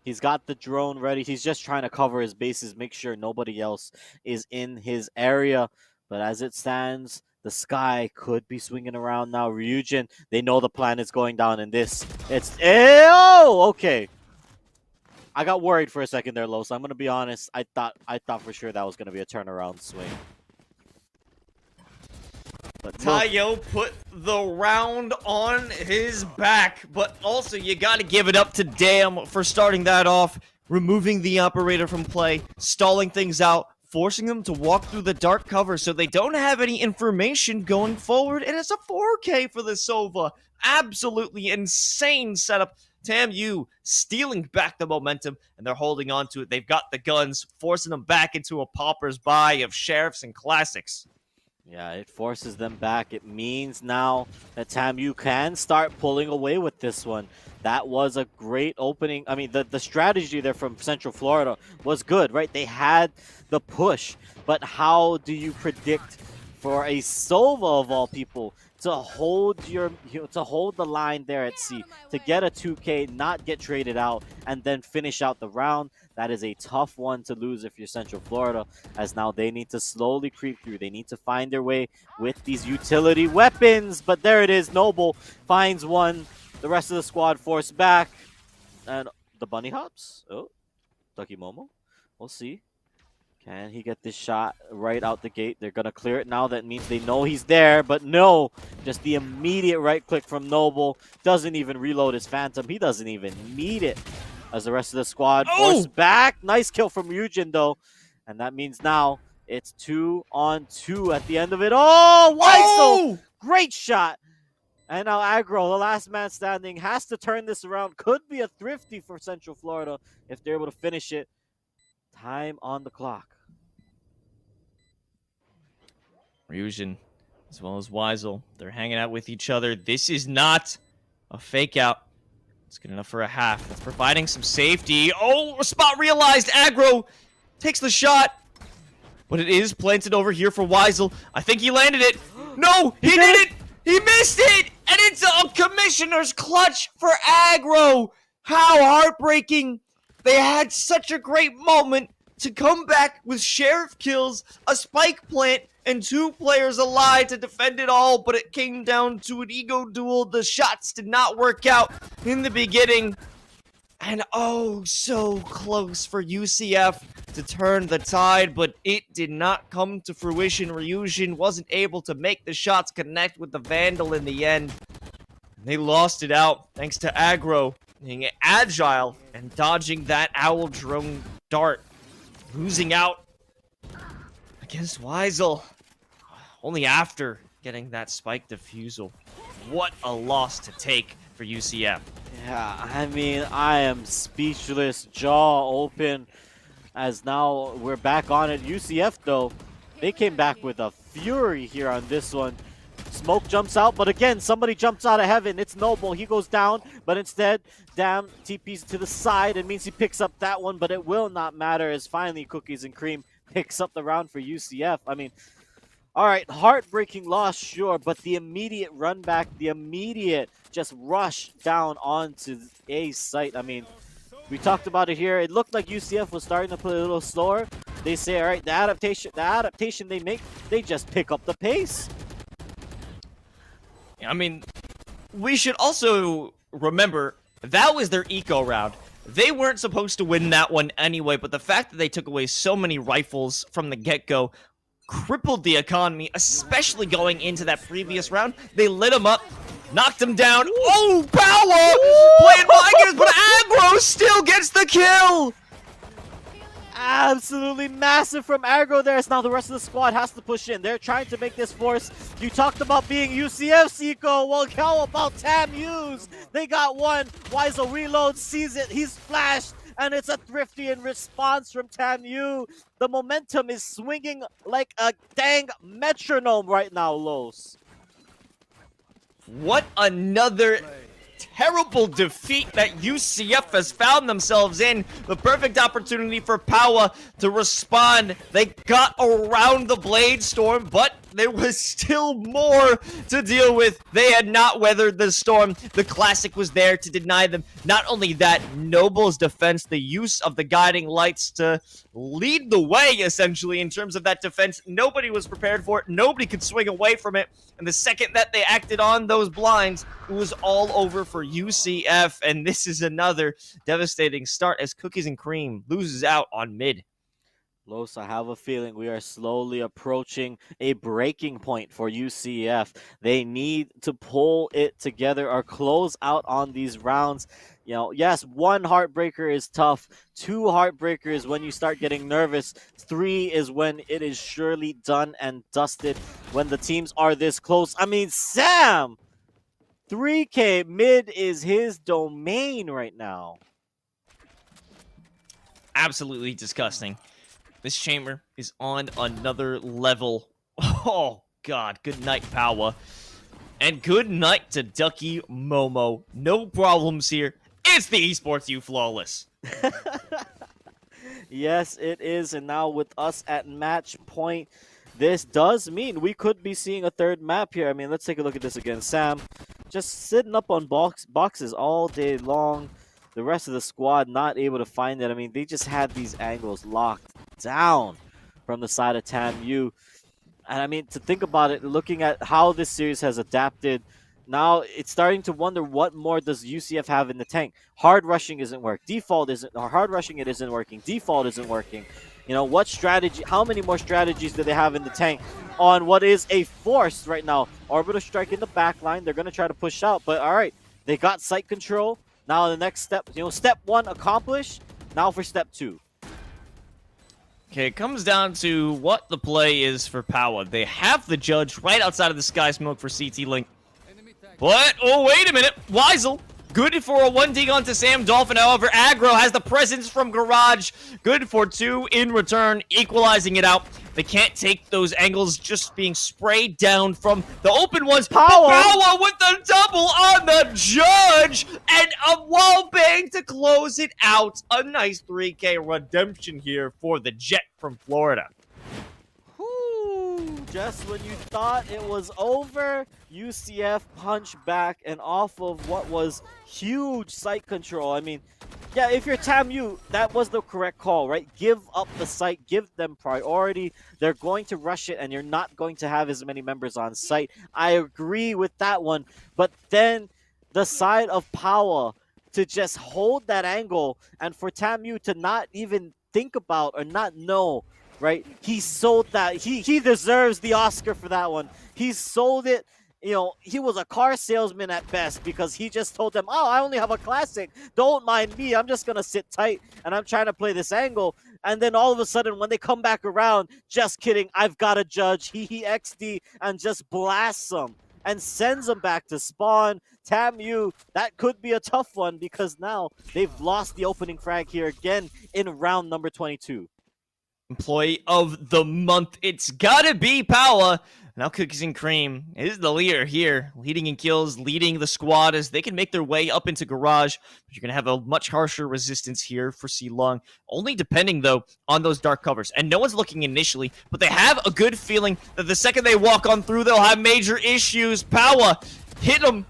He's got the drone ready. He's just trying to cover his bases, make sure nobody else is in his area. But as it stands, the sky could be swinging around now. Ryujin, they know the plan is going down in this. It's... Oh, okay. I got worried for a second there, Los. I'm gonna be honest. I thought for sure that was gonna be a turnaround swing. But Tayo put the round on his back, but also you gotta give it up to Dam for starting that off, removing the operator from play, stalling things out, forcing them to walk through the dark cover so they don't have any information going forward. And it's a 4K for the Sova. Absolutely insane setup. TAMU stealing back the momentum, and they're holding on to it. They've got the guns, forcing them back into a pauper's buy of Sheriffs and Classics. Yeah, it forces them back. It means now that TAMU can start pulling away with this one. That was a great opening. I mean, the strategy there from Central Florida was good, right? They had the push, but how do you predict for a Sova of all people to hold the line there at C, to get a 2K, not get traded out, and then finish out the round? That is a tough one to lose if you're Central Florida, as now they need to slowly creep through. They need to find their way with these utility weapons. But there it is. Noble finds one. The rest of the squad forced back. And the bunny hops. Oh, Ducky Momo. We'll see. Can he get this shot right out the gate? They're going to clear it now. That means they know he's there, but no. Just the immediate right click from Noble. Doesn't even reload his Phantom. He doesn't even need it as the rest of the squad forced back. Nice kill from Ryujin, though. And that means now it's 2-on-2 at the end of it. Oh, Weisel! Great shot. And now Aggro, the last man standing, has to turn this around. Could be a thrifty for Central Florida if they're able to finish it. Time on the clock. Ryujin, as well as Weisel, they're hanging out with each other. This is not a fake out. It's good enough for a half. That's providing some safety. Oh, spot realized. Aggro takes the shot. But it is planted over here for Weisel. I think he landed it. No, he did it. He missed it. And it's a commissioner's clutch for Aggro. How heartbreaking. They had such a great moment to come back with Sheriff kills, a spike plant, and 2 players alive to defend it all, but it came down to an ego duel. The shots did not work out in the beginning. And oh, so close for UCF to turn the tide, but it did not come to fruition. Ryujin wasn't able to make the shots connect with the Vandal in the end. They lost it out thanks to Aggro being agile and dodging that Owl drone dart. Losing out against Weisel. Only after getting that spike defusal. What a loss to take for UCF. Yeah, I mean, I am speechless, jaw open, as now we're back on it. UCF, though, they came back with a fury here on this one. Smoke jumps out, but again, somebody jumps out of heaven. It's Noble. He goes down, but instead, Dam TP's to the side. It means he picks up that one, but it will not matter as finally Cookies and Cream picks up the round for UCF. I mean, all right, heartbreaking loss, sure, but the immediate run back, the immediate just rush down onto A's site. I mean, we talked about it here. It looked like UCF was starting to play a little slower. They say, all right, the adaptation they make, they just pick up the pace. I mean, we should also remember that was their eco round. They weren't supposed to win that one anyway, but the fact that they took away so many rifles from the get-go crippled the economy, especially going into that previous round. They lit them up, knocked them down. Oh, Power! Playing Vikings, but Aggro still gets the kill! Absolutely massive from Aggro there. So now the rest of the squad has to push in. They're trying to make this force. You talked about being UCF, Seco. Well, how about TAMU's? They got one. Weisel reloads, sees it. He's flashed. And it's a thrifty in response from TAMU. The momentum is swinging like a dang metronome right now, Los. What another terrible defeat that UCF has found themselves in. The perfect opportunity for Power to respond. They got around the Blade Storm, but there was still more to deal with. They had not weathered the storm. The Classic was there to deny them. Not only that, Noble's defense, the use of the guiding lights to lead the way, essentially, in terms of that defense. Nobody was prepared for it. Nobody could swing away from it. And the second that they acted on those blinds, it was all over for UCF. And this is another devastating start as Cookies and Cream loses out on mid. Los, I have a feeling we are slowly approaching a breaking point for UCF. They need to pull it together or close out on these rounds. You know, yes, one heartbreaker is tough. Two heartbreakers when you start getting nervous. Three is when it is surely done and dusted when the teams are this close. I mean, Sam! 3K mid is his domain right now. Absolutely disgusting. This chamber is on another level. Oh, God. Good night, Power. And good night to Ducky Momo. No problems here. It's the Esports U Flawless. Yes, it is. And now with us at match point, this does mean we could be seeing a third map here. I mean, let's take a look at this again. Sam just sitting up on boxes all day long. The rest of the squad not able to find it. I mean, they just had these angles locked down from the side of TAMU. And I mean, to think about it, looking at how this series has adapted, now it's starting to wonder what more does UCF have in the tank. Hard rushing isn't working. Default isn't, or hard rushing it isn't working. Default isn't working. You know, what strategy, how many more strategies do they have in the tank on what is a force right now? Orbital strike in the back line. They're going to try to push out, but all right, they got site control. Now the next step, you know, step one accomplished. Now for step two. Okay, it comes down to what the play is for Power. They have the judge right outside of the Sky Smoke for CT Link. But, oh, wait a minute. Weisel, good for a 1D onto Sam Dolphin. However, Aggro has the presence from Garage. Good for 2 in return, equalizing it out. They can't take those angles just being sprayed down from the open ones. Power with the double on the judge. And a wall bang to close it out. A nice 3K redemption here for the Jet from Florida. Just when you thought it was over, UCF punched back and off of what was huge site control. I mean, yeah, if you're TAMU, that was the correct call, right? Give up the site, give them priority. They're going to rush it, and you're not going to have as many members on site. I agree with that one. But then the side of Power to just hold that angle and for TAMU to not even think about or not know, right? He sold that. He deserves the Oscar for that one. He sold it he was a car salesman at best because he just told them, oh, I only have a classic. Don't mind me. I'm just going to sit tight and I'm trying to play this angle. And then all of a sudden, when they come back around, just kidding, I've got a judge, he XD, and just blasts them and sends them back to spawn. TAMU, that could be a tough one because now they've lost the opening frag here again in round number 22. Employee of the month, it's gotta be Powa. Now Cookies and Cream is the leader here, leading in kills, leading the squad as they can make their way up into Garage. But you're going to have a much harsher resistance here for C-Long, only depending, though, on those dark covers. And no one's looking initially, but they have a good feeling that the second they walk on through, they'll have major issues. Powa, hit them.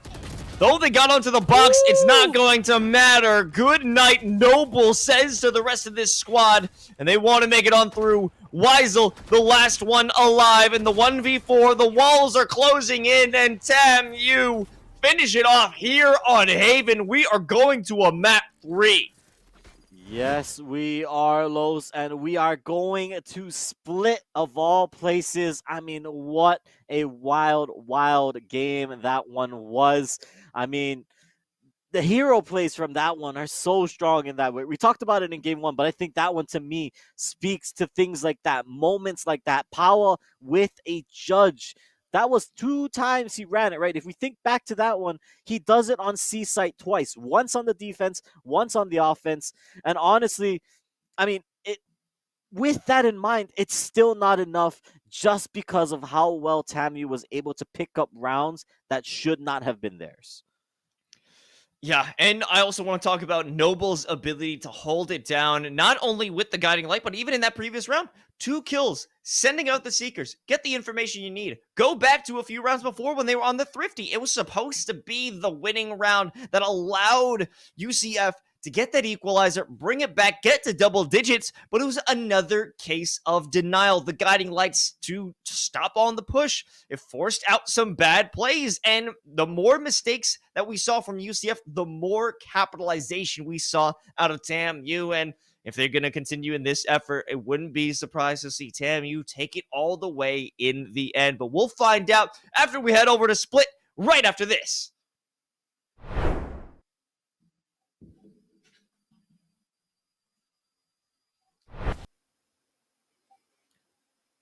Though they got onto the box, it's not going to matter. Good night, Noble, says to the rest of this squad, and they want to make it on through. Weisel, the last one alive in the 1v4. The walls are closing in, and TAMU finish it off here on Haven. We are going to a map 3. Yes, we are, Los, and we are going to Split of all places. I mean, what a wild, wild game that one was. I mean, the hero plays from that one are so strong in that way. We talked about it in game 1, but I think that one to me speaks to things like that, moments like that, power with a judge. That was 2 times he ran it, right? If we think back to that one, he does it on C site twice. Once on the defense, once on the offense. And honestly, I mean, with that in mind, it's still not enough just because of how well TAMU was able to pick up rounds that should not have been theirs. Yeah, and I also want to talk about Noble's ability to hold it down, not only with the Guiding Light, but even in that previous round. 2 kills, sending out the Seekers, get the information you need. Go back to a few rounds before when they were on the Thrifty. It was supposed to be the winning round that allowed UCF to get that equalizer, bring it back, get to double digits, but it was another case of denial. The Guiding Lights to stop on the push. It forced out some bad plays, and the more mistakes that we saw from UCF, the more capitalization we saw out of TAMU, and if they're going to continue in this effort, it wouldn't be surprised to see TAMU take it all the way in the end, but we'll find out after we head over to Split right after this.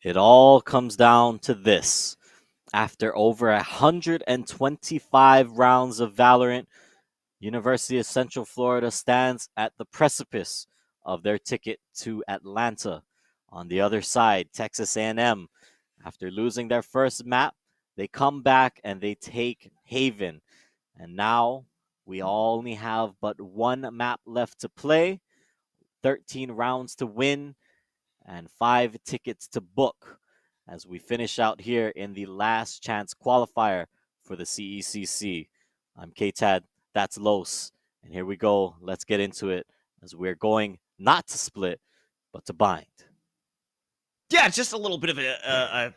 It all comes down to this. After over 125 rounds of Valorant, University of Central Florida stands at the precipice of their ticket to Atlanta. On the other side, Texas A&M, after losing their first map, they come back and they take Haven. And now we only have but 1 map left to play, 13 rounds to win, and 5 tickets to book as we finish out here in the last chance qualifier for the CECC. I'm K-Tad, that's Los, and here we go. Let's get into it as we're going not to split, but to bind. Yeah, just a little bit of a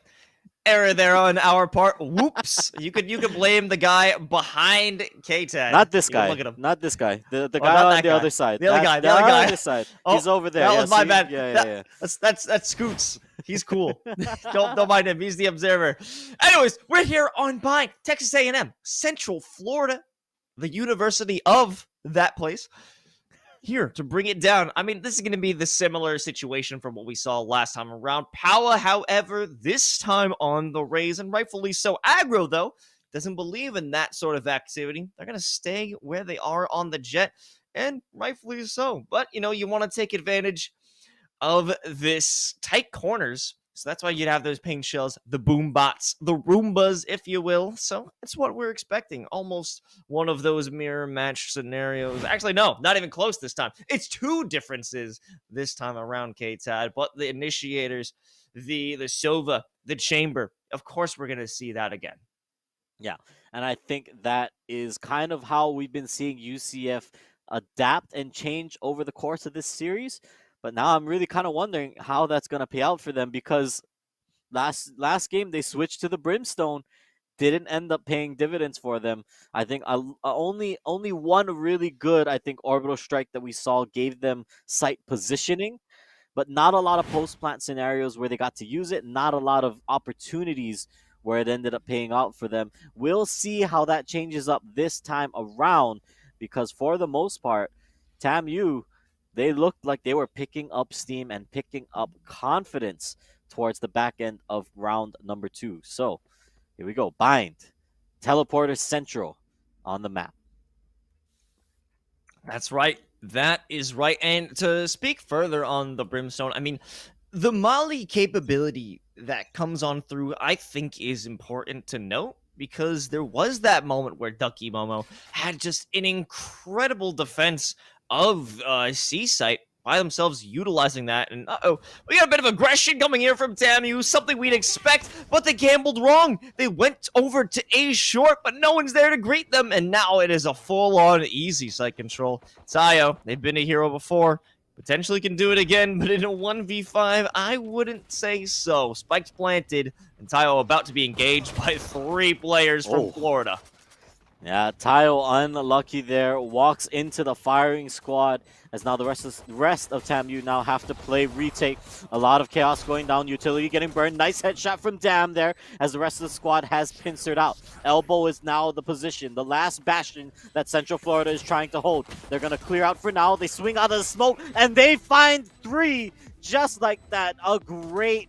error there on our part. Whoops. You could blame the guy behind K-Tad. Not this guy. Look at him. Not this guy. The guy on the other side. The other guy. The other guy. On the other side. He's over there. That was my bad. Yeah. That's Scoots. He's cool. don't mind him. He's the observer. Anyways, we're here on Bind. Texas A&M, Central Florida, the university of that place. Here to bring it down. I mean, this is going to be the similar situation from what we saw last time around. Power, however, this time on the Rays, and rightfully so. Aggro, though, doesn't believe in that sort of activity. They're going to stay where they are on the Jet, and rightfully so. But, you want to take advantage of this tight corners. So that's why you'd have those ping shells, the boom bots, the Roombas, if you will. So it's what we're expecting. Almost one of those mirror match scenarios. Actually, no, not even close this time. It's 2 differences this time around, K-Tad. But the initiators, the Sova, the Chamber, of course we're going to see that again. Yeah, and I think that is kind of how we've been seeing UCF adapt and change over the course of this series. But now I'm really kind of wondering how that's going to pay out for them, because last game they switched to the Brimstone, didn't end up paying dividends for them. I think only one really good, I think, orbital strike that we saw gave them site positioning, but not a lot of post-plant scenarios where they got to use it, not a lot of opportunities where it ended up paying out for them. We'll see how that changes up this time around, because for the most part, TAMU, they looked like they were picking up steam and picking up confidence towards the back end of round number 2. So here we go. Bind. Teleporter Central on the map. That's right. That is right. And to speak further on the Brimstone, I mean, the Molly capability that comes on through, I think, is important to note, because there was that moment where Ducky Momo had just an incredible defense of C-Site by themselves, utilizing that. And we got a bit of aggression coming here from TAMU, something we'd expect, but they gambled wrong. They went over to A short, but no one's there to greet them, and now it is a full-on easy site control. Tayo, they've been a hero before, potentially can do it again, but in a 1v5, I wouldn't say so. Spikes planted, and Tayo about to be engaged by 3 players from Florida. Yeah, Tayo unlucky there, walks into the firing squad, as now the rest of TAMU now have to play retake. A lot of chaos going down, utility getting burned. Nice headshot from Dam there, as the rest of the squad has pincered out. Elbow is now the position, the last bastion that Central Florida is trying to hold. They're going to clear out for now. They swing out of the smoke, and they find 3 just like that. A great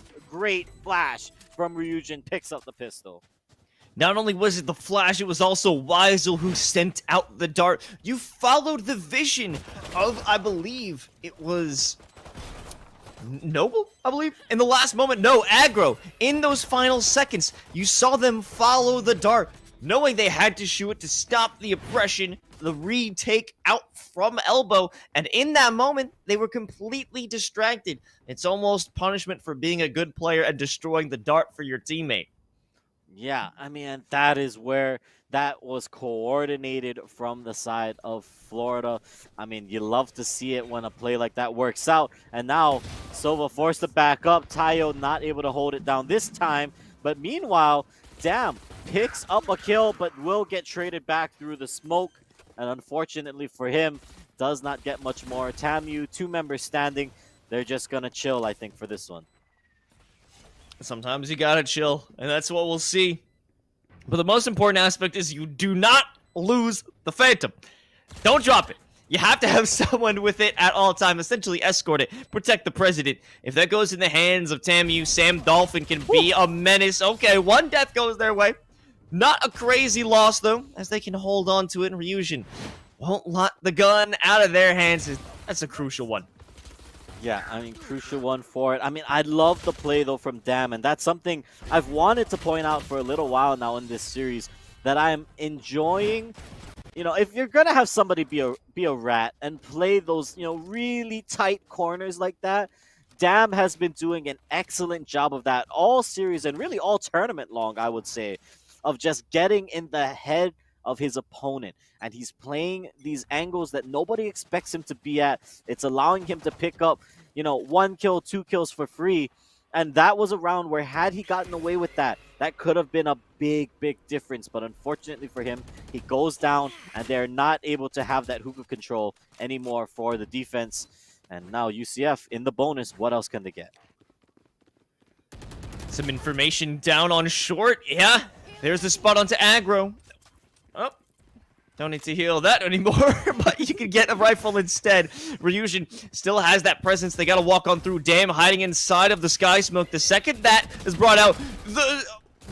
flash from Ryujin, picks up the pistol. Not only was it the flash, it was also Weisel who sent out the dart. You followed the vision of, I believe, it was Noble, I believe? In the last moment, no, Aggro. In those final seconds, you saw them follow the dart, knowing they had to shoot it to stop the oppression, the retake out from Elbow, and in that moment, they were completely distracted. It's almost punishment for being a good player and destroying the dart for your teammate. Yeah, I mean, that is where that was coordinated from the side of Florida. I mean, you love to see it when a play like that works out. And now, Sova forced to back up. Tayo not able to hold it down this time. But meanwhile, Dam picks up a kill, but will get traded back through the smoke. And unfortunately for him, does not get much more. TAMU, 2 members standing. They're just going to chill, I think, for this one. Sometimes you gotta chill, and that's what we'll see. But the most important aspect is you do not lose the Phantom. Don't drop it. You have to have someone with it at all time. Essentially escort it. Protect the president. If that goes in the hands of TAMU, Sam Dolphin can be a menace. Okay, 1 death goes their way. Not a crazy loss, though, as they can hold on to it, and Ryujin won't let the gun out of their hands. That's a crucial one. Yeah, I mean, crucial one for it. I mean, I love the play, though, from Dam, and that's something I've wanted to point out for a little while now in this series, that I'm enjoying. You know, if you're going to have somebody be a rat and play those, you know, really tight corners like that, Dam has been doing an excellent job of that all series and really all tournament long, I would say, of just getting in the head of his opponent, and he's playing these angles that nobody expects him to be at. It's allowing him to pick up, you know, 1 kill, 2 kills for free, and that was a round where had he gotten away with that, that could have been a big difference. But unfortunately for him, he goes down, and they're not able to have that hookah control anymore for the defense. And now UCF in the bonus. What else can they get? Some information down on short. Yeah, there's the spot onto aggro. Oh, don't need to heal that anymore, but you can get a rifle instead. Ryujin still has that presence. They got to walk on through. Dam hiding inside of the sky smoke. The second that is brought out, the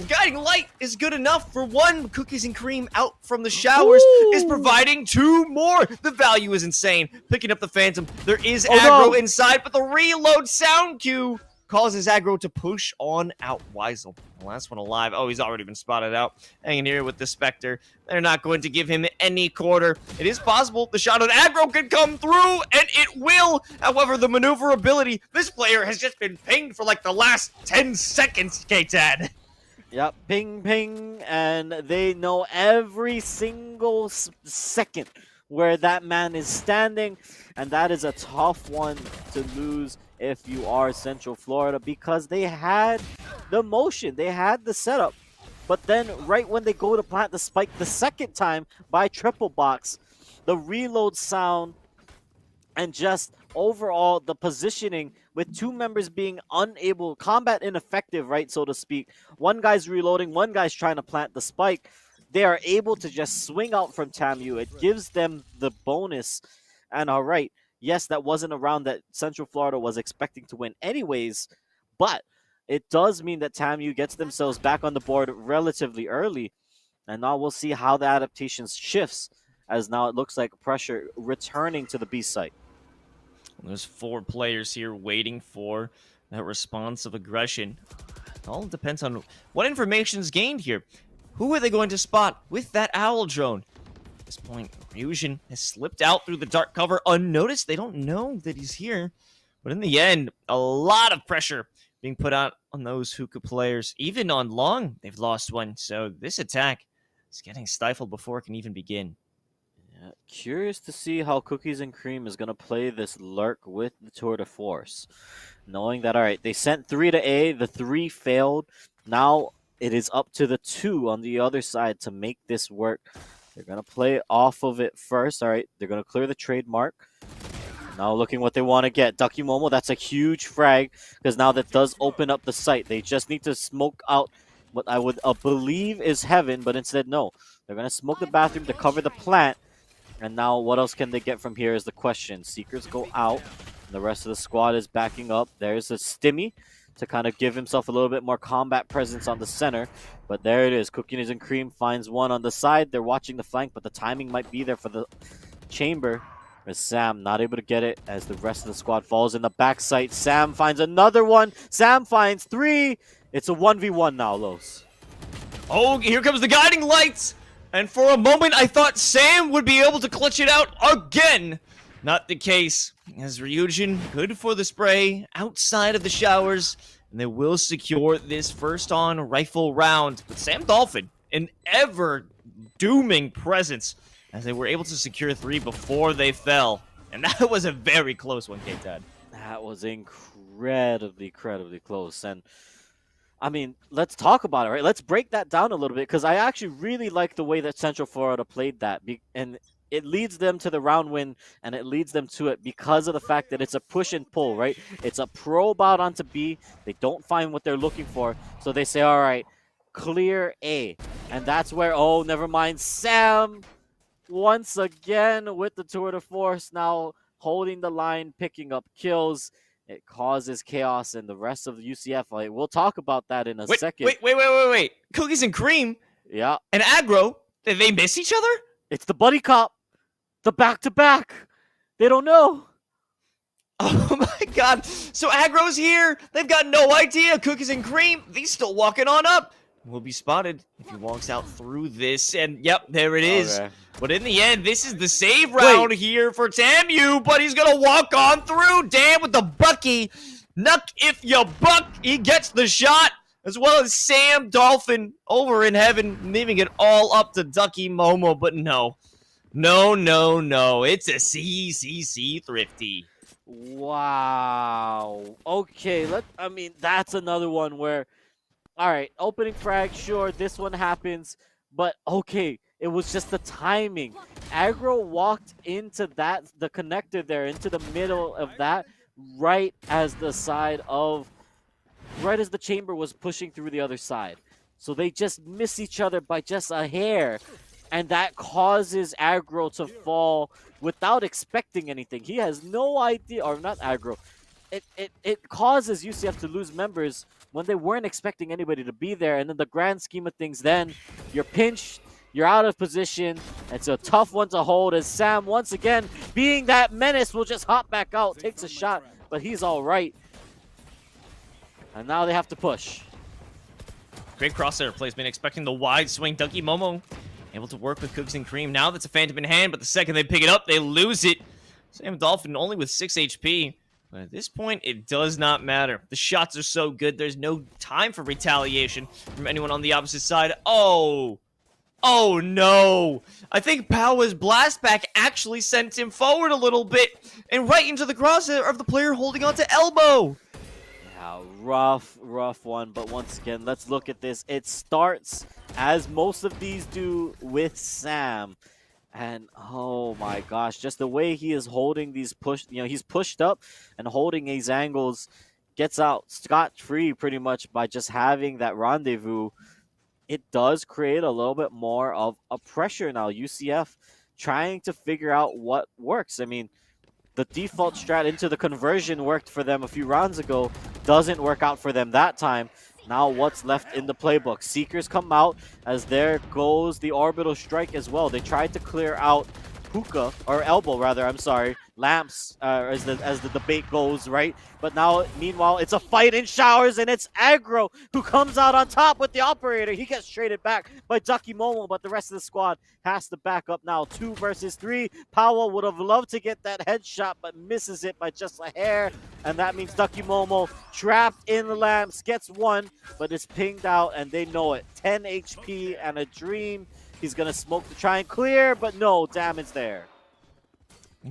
guiding light is good enough for 1. Cookies and cream out from the showers is providing 2 more. The value is insane. Picking up the Phantom. There is aggro inside, but the reload sound cue causes aggro to push on out. Weisel, the last one alive. Oh, he's already been spotted out. Hanging here with the Spectre. They're not going to give him any quarter. It is possible the shot on aggro can come through, and it will. However, the maneuverability, this player has just been pinged for like the last 10 seconds, K-Tad. Yep, ping, ping, and they know every single second where that man is standing, and that is a tough one to lose if you are Central Florida, because they had the motion, they had the setup, but then right when they go to plant the spike the second time by triple box, the reload sound and just overall the positioning with 2 members being unable, combat ineffective, right, so to speak. One guy's reloading, one guy's trying to plant the spike. They are able to just swing out from TAMU. It gives them the bonus. And all right, yes, that wasn't a round that Central Florida was expecting to win anyways, but it does mean that TAMU gets themselves back on the board relatively early. And now we'll see how the adaptation shifts, as now it looks like pressure returning to the B site. There's 4 players here waiting for that response of aggression. It all depends on what information's gained here. Who are they going to spot with that owl drone? At this point, Fusion has slipped out through the dark cover unnoticed. They don't know that he's here. But in the end, a lot of pressure being put out on those hookah players. Even on long, they've lost one. So this attack is getting stifled before it can even begin. Yeah, curious to see how Cookies and Cream is going to play this lurk with the tour de force. Knowing that, all right, they sent 3 to A, the 3 failed. Now it is up to the 2 on the other side to make this work. They're going to play off of it first. All right, they're going to clear the trademark. Now looking what they want to get. Ducky Momo, that's a huge frag, because now that does open up the site. They just need to smoke out what I would believe is heaven, but instead, no. They're going to smoke the bathroom to cover the plant. And now what else can they get from here is the question. Seekers go out. The rest of the squad is backing up. There's a Stimmy to kind of give himself a little bit more combat presence on the center. But there it is. Cookies and Cream finds one on the side. They're watching the flank, but the timing might be there for the chamber. As Sam not able to get it as the rest of the squad falls in the back site. Sam finds another one. Sam finds 3. It's a 1v1 now, Los. Oh, here comes the guiding lights. And for a moment, I thought Sam would be able to clutch it out again. Not the case, as Ryujin, good for the spray, outside of the showers, and they will secure this first on rifle round. But Sam Dolphin, an ever-dooming presence, as they were able to secure 3 before they fell. And that was a very close one, K-Tad. That was incredibly close. And I mean, let's talk about it, right? Let's break that down a little bit, because I actually really like the way that Central Florida played that. And it leads them to the round win, and it leads them to it because of the fact that it's a push and pull, right? It's a probe out onto B. They don't find what they're looking for, so they say, all right, clear A. And that's where, oh, never mind, Sam, once again with the tour de force, now holding the line, picking up kills. It causes chaos, and the rest of the UCF, like, we'll talk about that in a second. Wait. Cookies and Cream? Yeah. And Aggro, did they miss each other? It's the buddy cop. The back-to-back. They don't know. Oh my god. So Aggro's here. They've got no idea. Cookies and Cream, he's still walking on up. Will be spotted if he walks out through this. And yep, there it is. Okay. But in the end, this is the save round here for TAMU. But he's going to walk on through. Dan with the Bucky. Nuck if you buck. He gets the shot. As well as Sam Dolphin over in heaven. Leaving it all up to Ducky Momo. But no. No. It's a CECC Thrifty. Wow. Okay, I mean, that's another one where, all right, opening frag, sure, this one happens, but okay, it was just the timing. Aggro walked into the connector there, into the middle of that, right as the chamber was pushing through the other side. So they just miss each other by just a hair, and that causes Aggro to fall without expecting anything. He has no idea, or not Aggro. It causes UCF to lose members when they weren't expecting anybody to be there. And in the grand scheme of things, then you're pinched, you're out of position. It's a tough one to hold as Sam, once again, being that menace, will just hop back out, takes a shot, but he's all right. And now they have to push. Great crosshair placement, expecting the wide swing. Ducky Momo able to work with Cookies and Cream. Now that's a Phantom in hand, but the second they pick it up, they lose it. Sam Dolphin only with 6 HP. But at this point, it does not matter. The shots are so good, there's no time for retaliation from anyone on the opposite side. Oh no. I think Powa's blast back actually sent him forward a little bit and right into the crosshair of the player holding onto elbow. Yeah, rough one. But once again, let's look at this. It starts, as most of these do, with Sam. And oh my gosh, just the way he is holding these he's pushed up and holding these angles, gets out scot-free pretty much by just having that rendezvous. It does create a little bit more of a pressure now. UCF trying to figure out what works. I mean, the default strat into the conversion worked for them a few rounds ago. Doesn't work out for them that time. Now what's left in the playbook? Seekers come out as there goes the orbital strike as well. They tried to clear out hookah, or elbow rather, I'm sorry, lamps as the debate goes, right? But now, meanwhile, it's a fight in showers, and it's Aggro who comes out on top with the operator. He gets traded back by Ducky Momo, but the rest of the squad has to back up now. 2 versus 3. Powell would have loved to get that headshot, but misses it by just a hair, and that means Ducky Momo trapped in the lamps, gets 1, but is pinged out, and they know it. 10 HP and a dream. He's going to smoke to try and clear, but no damage there.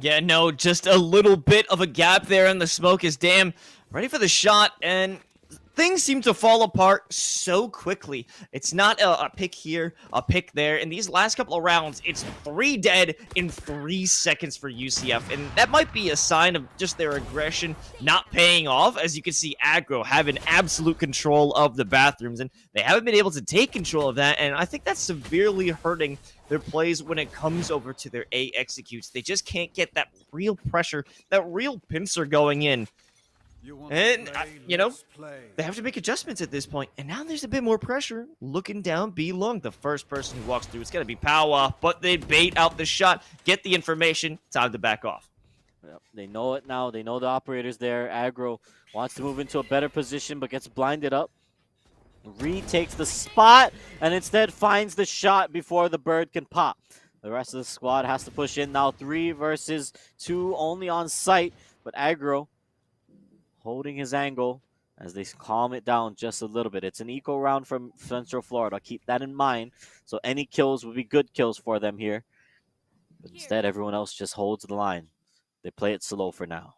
Yeah, no, just a little bit of a gap there, and the smoke is damn ready for the shot, and things seem to fall apart so quickly. It's not a pick here, a pick there. In these last couple of rounds, it's 3 dead in 3 seconds for UCF, and that might be a sign of just their aggression not paying off. As you can see, Aggro having absolute control of the bathrooms, and they haven't been able to take control of that, and I think that's severely hurting their plays when it comes over to their A executes. They just can't get that real pressure, that real pincer going in. And, you know, they have to make adjustments at this point. And now there's a bit more pressure looking down B long. The first person who walks through, it's going to be Power, but they bait out the shot, get the information, time to back off. Yep, they know it now. They know the operator's there. Aggro wants to move into a better position, but gets blinded up. Retakes the spot, and instead finds the shot before the bird can pop. The rest of the squad has to push in now. 3 versus 2 only on site, but Aggro holding his angle as they calm it down just a little bit. It's an eco round from Central Florida. Keep that in mind. So any kills will be good kills for them here. But instead, everyone else just holds the line. They play it slow for now.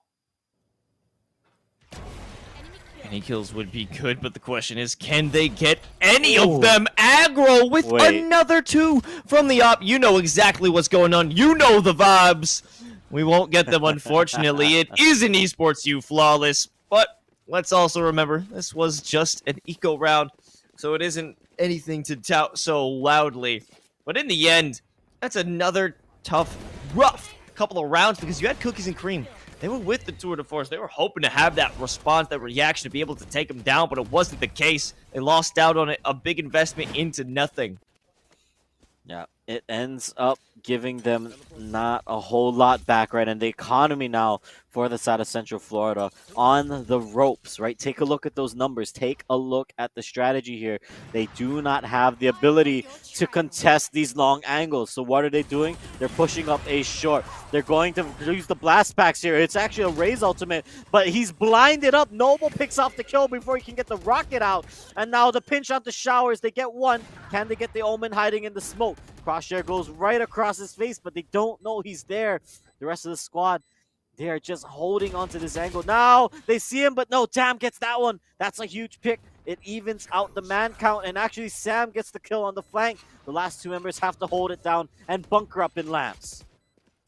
Any kills would be good, but the question is, can they get any of them? Aggro with another 2 from the op. You know exactly what's going on. You know the vibes. We won't get them, unfortunately. It is an Esports U flawless, but let's also remember, this was just an eco round, so it isn't anything to tout so loudly. But in the end, that's another tough, rough couple of rounds because you had cookies and cream. They were with the tour de force. They were hoping to have that response, that reaction, to be able to take them down, but it wasn't the case. They lost out on it, a big investment into nothing. Yeah, it ends up giving them not a whole lot back, right? And the economy now for the side of Central Florida on the ropes, right? Take a look at those numbers. Take a look at the strategy here. They do not have the ability to contest these long angles. So what are they doing? They're pushing up a short. They're going to use the blast packs here. It's actually a Ray's ultimate, but he's blinded up. Noble picks off the kill before he can get the rocket out. And now the pinch out the showers. They get 1. Can they get the Omen hiding in the smoke? Crosshair goes right across his face, but they don't know he's there. The rest of the squad, they are just holding onto this angle. Now they see him, but no, Tam gets that one. That's a huge pick. It evens out the man count, and actually Sam gets the kill on the flank. The last 2 members have to hold it down and bunker up in lamps.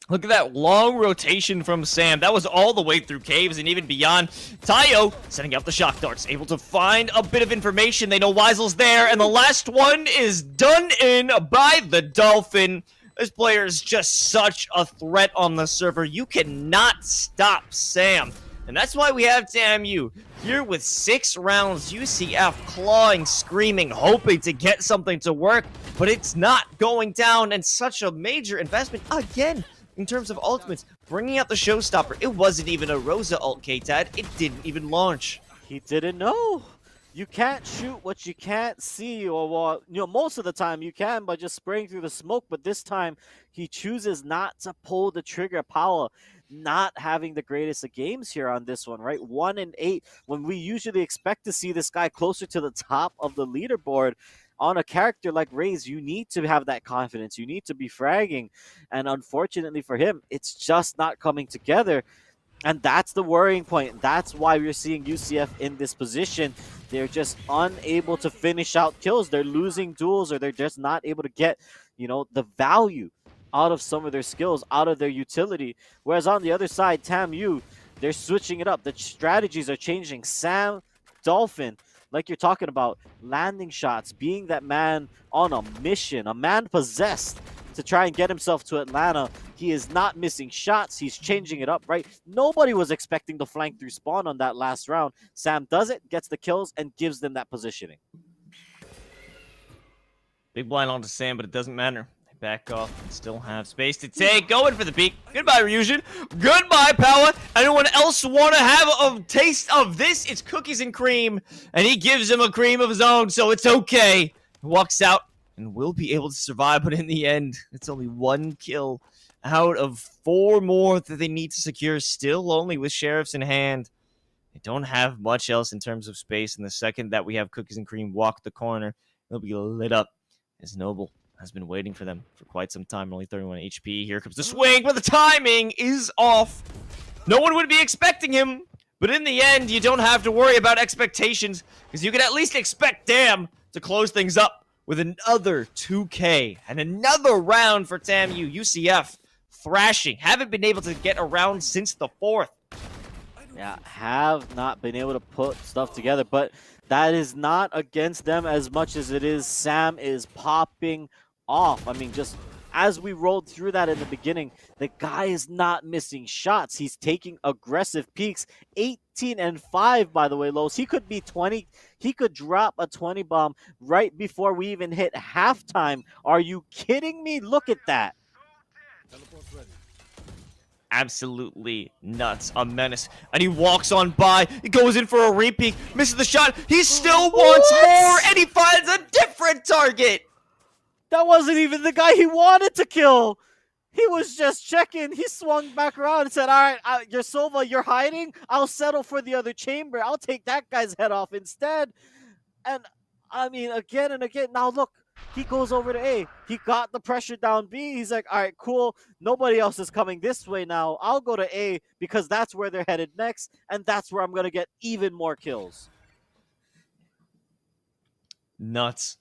Look at that long rotation from Sam. That was all the way through caves and even beyond. Tayo setting up the shock darts, able to find a bit of information. They know Weisel's there, and the last one is done in by the Dolphin. This player is just such a threat on the server. You cannot stop Sam. And that's why we have TAMU here with 6 rounds. UCF clawing, screaming, hoping to get something to work, but it's not going down, and such a major investment again. In terms of ultimates, bringing out the showstopper. It wasn't even a Rosa ult, K-Tad. It didn't even launch. He didn't know. You can't shoot what you can't see, or what, you know, most of the time you can by just spraying through the smoke, but this time he chooses not to pull the trigger. Paula not having the greatest of games here on this one, right? 1 and 8, when we usually expect to see this guy closer to the top of the leaderboard. On a character like Raze, you need to have that confidence. You need to be fragging. And unfortunately for him, it's just not coming together. And that's the worrying point. That's why we're seeing UCF in this position. They're just unable to finish out kills. They're losing duels, or they're just not able to get, you know, the value out of some of their skills, out of their utility. Whereas on the other side, TAMU, they're switching it up. The strategies are changing. Sam Dolphin, like you're talking about, landing shots, being that man on a mission, a man possessed to try and get himself to Atlanta. He is not missing shots. He's changing it up, right? Nobody was expecting the flank through spawn on that last round. Sam does it, gets the kills, and gives them that positioning. Big blind onto Sam, but it doesn't matter. They back off and still have space to take. Going for the peak. Goodbye, Ryujin. Goodbye, Power. Anyone else want to have a taste of this? It's cookies and cream, and he gives him a cream of his own, so it's okay. He walks out and will be able to survive, but in the end, it's only 1 kill out of 4 more that they need to secure, still only with sheriffs in hand. They don't have much else in terms of space, and the second that we have cookies and cream walk the corner, they'll be lit up, as Noble has been waiting for them for quite some time, only 31 HP. Here comes the swing, but the timing is off. No one would be expecting him, but in the end, you don't have to worry about expectations, because you can at least expect Dam to close things up with another 2K and another round for TAMU. UCF thrashing. Haven't been able to get around since the 4th. Yeah, have not been able to put stuff together, but that is not against them as much as it is Sam is popping off. I mean, just as we rolled through that in the beginning, the guy is not missing shots. He's taking aggressive peaks. 18-5, by the way, Los. He could be 20. He could drop a 20 bomb right before we even hit halftime. Are you kidding me? Look at that. Absolutely nuts. A menace. And he walks on by. He goes in for a repeat. Misses the shot. He still wants more. And he finds a different target. That wasn't even the guy he wanted to kill. He was just checking. He swung back around and said, all right, you're Silva, you're hiding. I'll settle for the other chamber. I'll take that guy's head off instead. And, I mean, again and again. Now, look, he goes over to A. He got the pressure down B. He's like, all right, cool. Nobody else is coming this way now. I'll go to A because that's where they're headed next. And that's where I'm going to get even more kills. Nuts.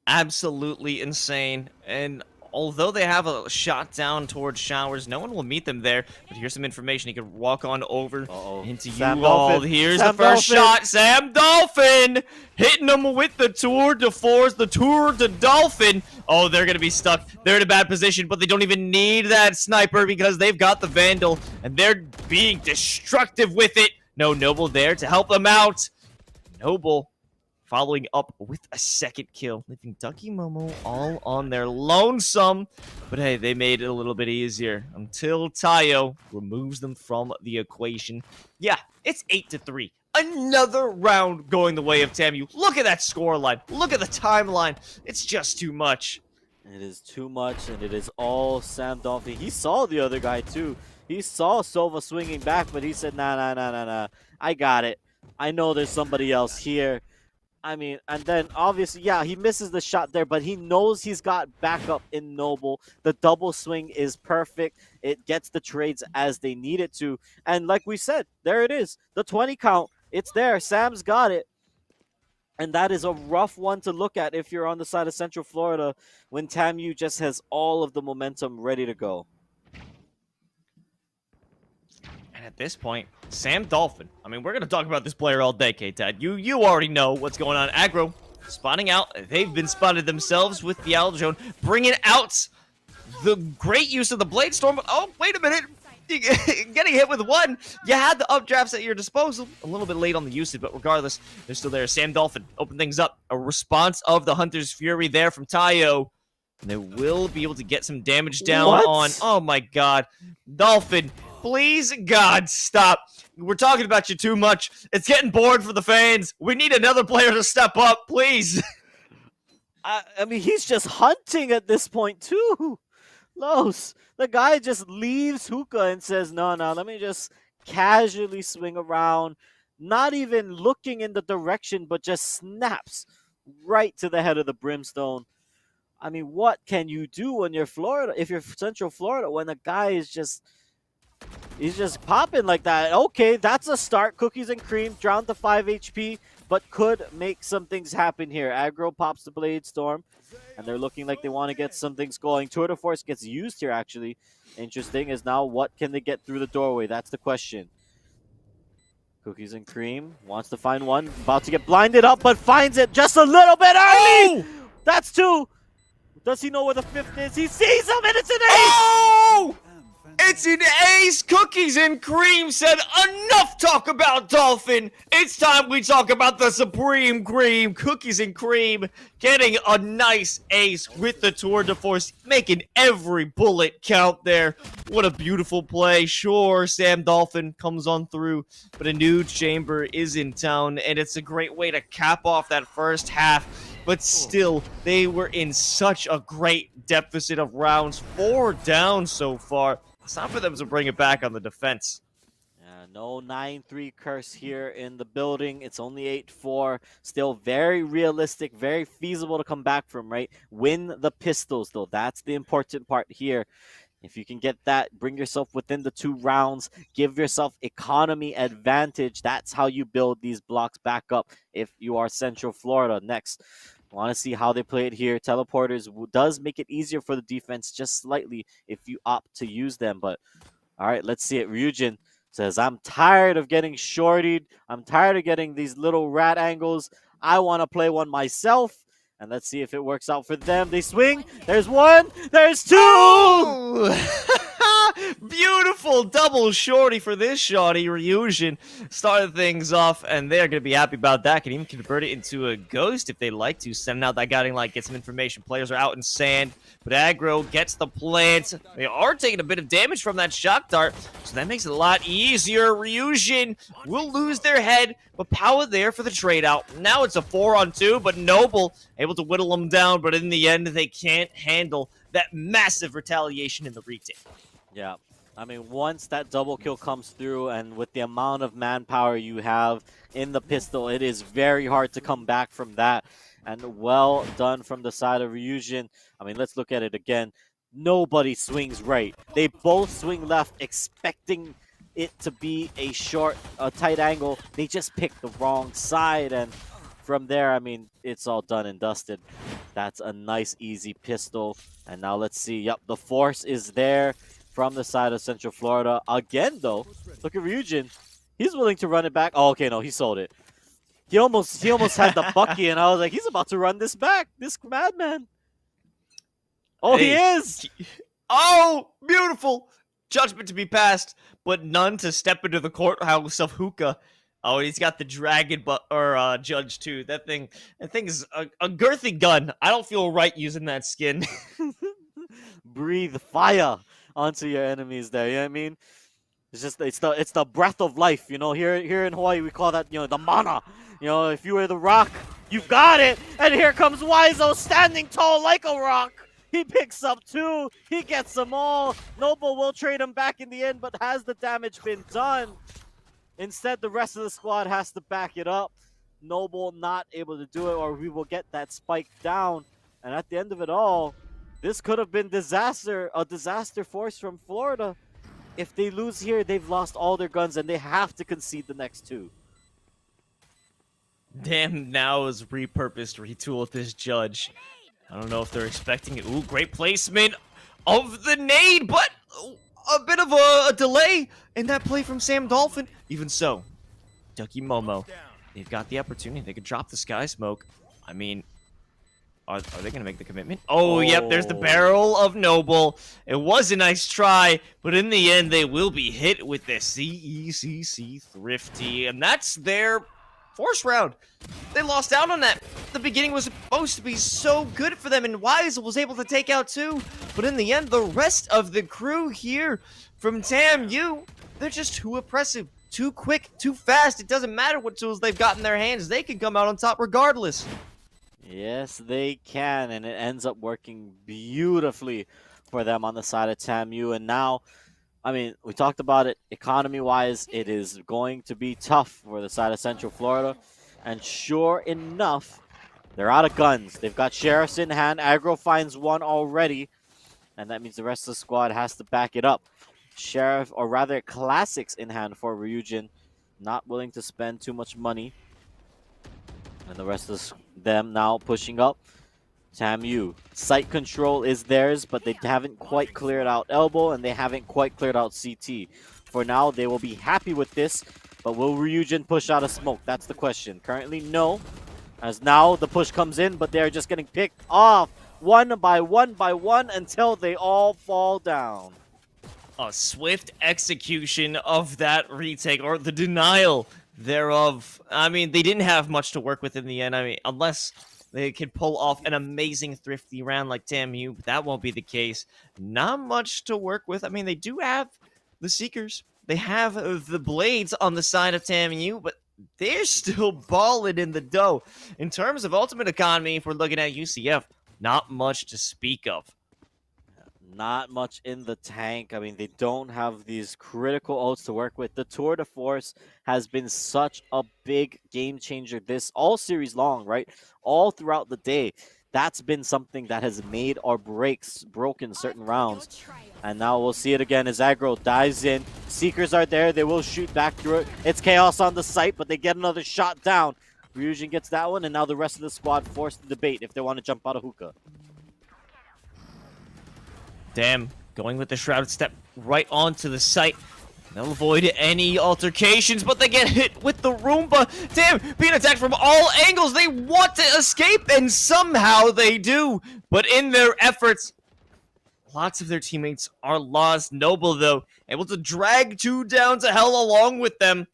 Absolutely insane. And although they have a shot down towards Showers, no one will meet them there. But here's some information. He can walk on over into U-Haul. Here's the first shot. Sam Dolphin hitting them with the Tour de Force, the Tour de Dolphin. Oh, they're going to be stuck. They're in a bad position, but they don't even need that sniper because they've got the Vandal, and they're being destructive with it. No Noble there to help them out. Noble following up with a second kill, leaving Ducky Momo all on their lonesome. But hey, they made it a little bit easier until Tayo removes them from the equation. Yeah, it's 8-3. Another round going the way of TAMU. Look at that scoreline. Look at the timeline. It's just too much. It is too much, and it is all Sam Dolphin. He saw the other guy, too. He saw Sova swinging back, but he said, nah. I got it. I know there's somebody else here. I mean, and then obviously, yeah, he misses the shot there, but he knows he's got backup in Noble. The double swing is perfect. It gets the trades as they need it to. And like we said, there it is. The 20 count. It's there. Sam's got it. And that is a rough one to look at if you're on the side of Central Florida when TAMU just has all of the momentum ready to go. And at this point, Sam Dolphin. I mean, we're going to talk about this player all day, K-Tad. You already know what's going on. Aggro spotting out. They've been spotted themselves with the Aldrone, bringing out the great use of the Blade Storm. But, oh, wait a minute. Getting hit with one. You had the updrafts at your disposal. A little bit late on the usage, but regardless, they're still there. Sam Dolphin open things up. A response of the Hunter's Fury there from Tayo. And they will be able to get some damage down on... Oh, my God. Dolphin, please, God, stop. We're talking about you too much. It's getting bored for the fans. We need another player to step up, please. I mean, he's just hunting at this point, too. Los. The guy just leaves hookah and says, no, let me just casually swing around, not even looking in the direction, but just snaps right to the head of the Brimstone. I mean, what can you do when you're Florida, if you're Central Florida, when a guy is just, he's just popping like that? Okay, that's a start. Cookies and cream, down to 5 HP. but could make some things happen here. Aggro pops the Blade Storm, and they're looking like they want to get some things going. Tour de Force gets used here, actually. Interesting is now what can they get through the doorway? That's the question. Cookies and Cream wants to find one. About to get blinded up, but finds it just a little bit early! That's 2! Does he know where the 5th is? He sees him, and it's an ace! Oh! It's an ace! Cookies and Cream said, enough talk about Dolphin! It's time we talk about the Supreme Cream! Cookies and Cream getting a nice ace with the Tour de Force, making every bullet count there. What a beautiful play. Sure, Sam Dolphin comes on through, but a new chamber is in town, and it's a great way to cap off that first half. But still, they were in such a great deficit of rounds. 4 down so far. It's time for them to bring it back on the defense. No 9-3 curse here in the building. It's only 8-4. Still very realistic, very feasible to come back from, right? Win the pistols, though. That's the important part here. If you can get that, bring yourself within the 2 rounds, give yourself economy advantage. That's how you build these blocks back up if you are Central Florida. Next, want to see how they play it here. Teleporters does make it easier for the defense just slightly if you opt to use them. But, all right, let's see it. Ryujin says, I'm tired of getting shortied. I'm tired of getting these little rat angles. I want to play one myself. And let's see if it works out for them. They swing. There's 1. There's 2. Oh! Beautiful double shorty for this shorty. Ryujin started things off, and they're going to be happy about that. Can even convert it into a ghost if they like to. Send out that guiding light, get some information. Players are out in sand, but aggro gets the plant. They are taking a bit of damage from that shock dart, so that makes it a lot easier. Ryujin will lose their head, but power there for the trade out. Now it's a 4-on-2, but Noble able to whittle them down, but in the end, they can't handle that massive retaliation in the retake. Yeah, I mean, once that double kill comes through, and with the amount of manpower you have in the pistol, it is very hard to come back from that. And well done from the side of Ryujin. I mean, let's look at it again. Nobody swings right. They both swing left, expecting it to be a tight angle. They just picked the wrong side, and from there, I mean, it's all done and dusted. That's a nice, easy pistol. And now let's see. Yep, the force is there from the side of Central Florida. Again, though, look at Ryujin. He's willing to run it back. Oh, okay, no, he sold it. He almost had the Bucky, and I was like, he's about to run this back. This madman. Oh, hey. He is. Oh, beautiful. Judgment to be passed, but none to step into the courthouse of Hookah. Oh, he's got the dragon judge too. That thing is a girthy gun. I don't feel right using that skin. Breathe fire onto your enemies there. You know what I mean? It's the breath of life. You know, here in Hawaii we call that, you know, the mana. You know, if you were the rock, you've got it. And here comes Wizo standing tall like a rock. He picks up 2. He gets them all. Noble will trade him back in the end, but has the damage been done? Instead, the rest of the squad has to back it up. Noble not able to do it, or we will get that spike down. And at the end of it all, this could have been a disaster force from Florida. If they lose here, they've lost all their guns, and they have to concede the next 2. Damn, now is repurposed, retooled this judge. I don't know if they're expecting it. Ooh, great placement of the nade, but a bit of a delay in that play from Sam Dolphin. Even so, Ducky Momo, they've got the opportunity. They could drop the Sky Smoke. I mean, are they going to make the commitment? Oh, yep, there's the barrel of Noble. It was a nice try, but in the end, they will be hit with the CECC Thrifty, and that's their force round. They lost out on that. The beginning was supposed to be so good for them, and Wise was able to take out 2. But in the end, the rest of the crew here from TAMU, they're just too oppressive, too quick, too fast. It doesn't matter what tools they've got in their hands. They can come out on top regardless. Yes, they can, and it ends up working beautifully for them on the side of TAMU. And now, I mean, we talked about it, economy-wise, it is going to be tough for the side of Central Florida. And sure enough, they're out of guns. They've got sheriffs in hand. Aggro finds 1 already, and that means the rest of the squad has to back it up. Sheriff, or rather classics in hand for Ryujin, not willing to spend too much money. And the rest of them now pushing up. TAMU. Site control is theirs, but they haven't quite cleared out elbow, and they haven't quite cleared out CT. For now, they will be happy with this, but will Ryujin push out a smoke? That's the question. Currently, no. As now the push comes in, but they're just getting picked off one by one until they all fall down. A swift execution of that retake, or the denial thereof. I mean, they didn't have much to work with in the end. I mean, unless they can pull off an amazing thrifty round like TAMU, but that won't be the case. Not much to work with. I mean, they do have the Seekers. They have the Blades on the side of TAMU, but they're still balling in the dough. In terms of ultimate economy, if we're looking at UCF, not much to speak of. Not much in the tank. I mean, they don't have these critical ults to work with. The Tour de Force has been such a big game changer this all series long, right? All throughout the day. That's been something that has made or broken certain rounds. And now we'll see it again as aggro dives in. Seekers are there. They will shoot back through it. It's chaos on the site, but they get another shot down. Ryujin gets that one, and now the rest of the squad forced to debate if they want to jump out of hookah. Damn, going with the Shrouded Step right onto the site. They'll avoid any altercations, but they get hit with the Roomba. Damn, being attacked from all angles. They want to escape, and somehow they do. But in their efforts, lots of their teammates are lost. Noble, though, able to drag 2 down to hell along with them.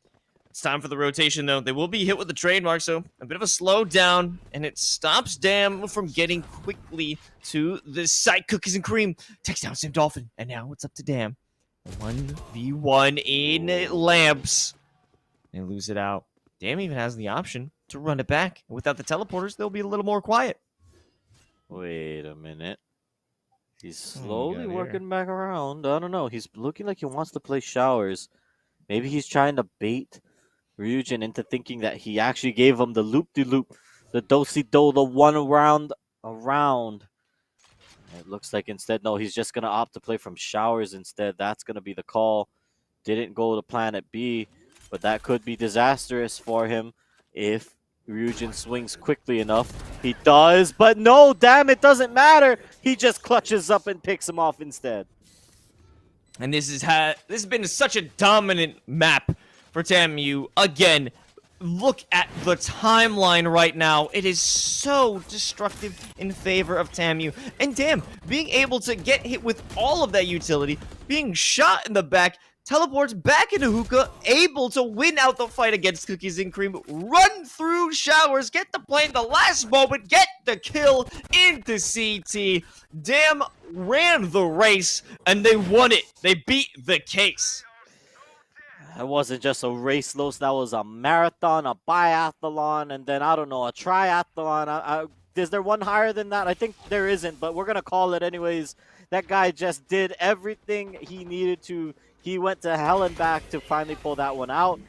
It's time for the rotation, though. They will be hit with the trademark, so a bit of a slowdown, and it stops Dam from getting quickly to the site. Cookies and Cream takes down Sam Dolphin, and now it's up to Dam. 1v1 in lamps. They lose it out. Dam even has the option to run it back. Without the teleporters, they'll be a little more quiet. Wait a minute. He's slowly working back around. I don't know. He's looking like he wants to play showers. Maybe he's trying to bait Ryujin into thinking that he actually gave him the loop-de-loop, the do-si-do, the one round around. It looks like instead, no, he's just going to opt to play from showers instead. That's going to be the call. Didn't go to planet B, but that could be disastrous for him if Ryujin swings quickly enough. He does, but no, damn, it doesn't matter. He just clutches up and picks him off instead. And this has been such a dominant map for TAMU. Again, look at the timeline right now. It is so destructive in favor of TAMU. And damn, being able to get hit with all of that utility, being shot in the back, teleports back into hookah, able to win out the fight against Cookies and Cream, run through showers, get the play in the last moment, get the kill into CT. Damn ran the race, and they won it. They beat the case. That wasn't just a race, Los. That was a marathon, a biathlon, and then, I don't know, a triathlon. Is there one higher than that? I think there isn't, but we're going to call it anyways. That guy just did everything he needed to. He went to hell and back to finally pull that one out.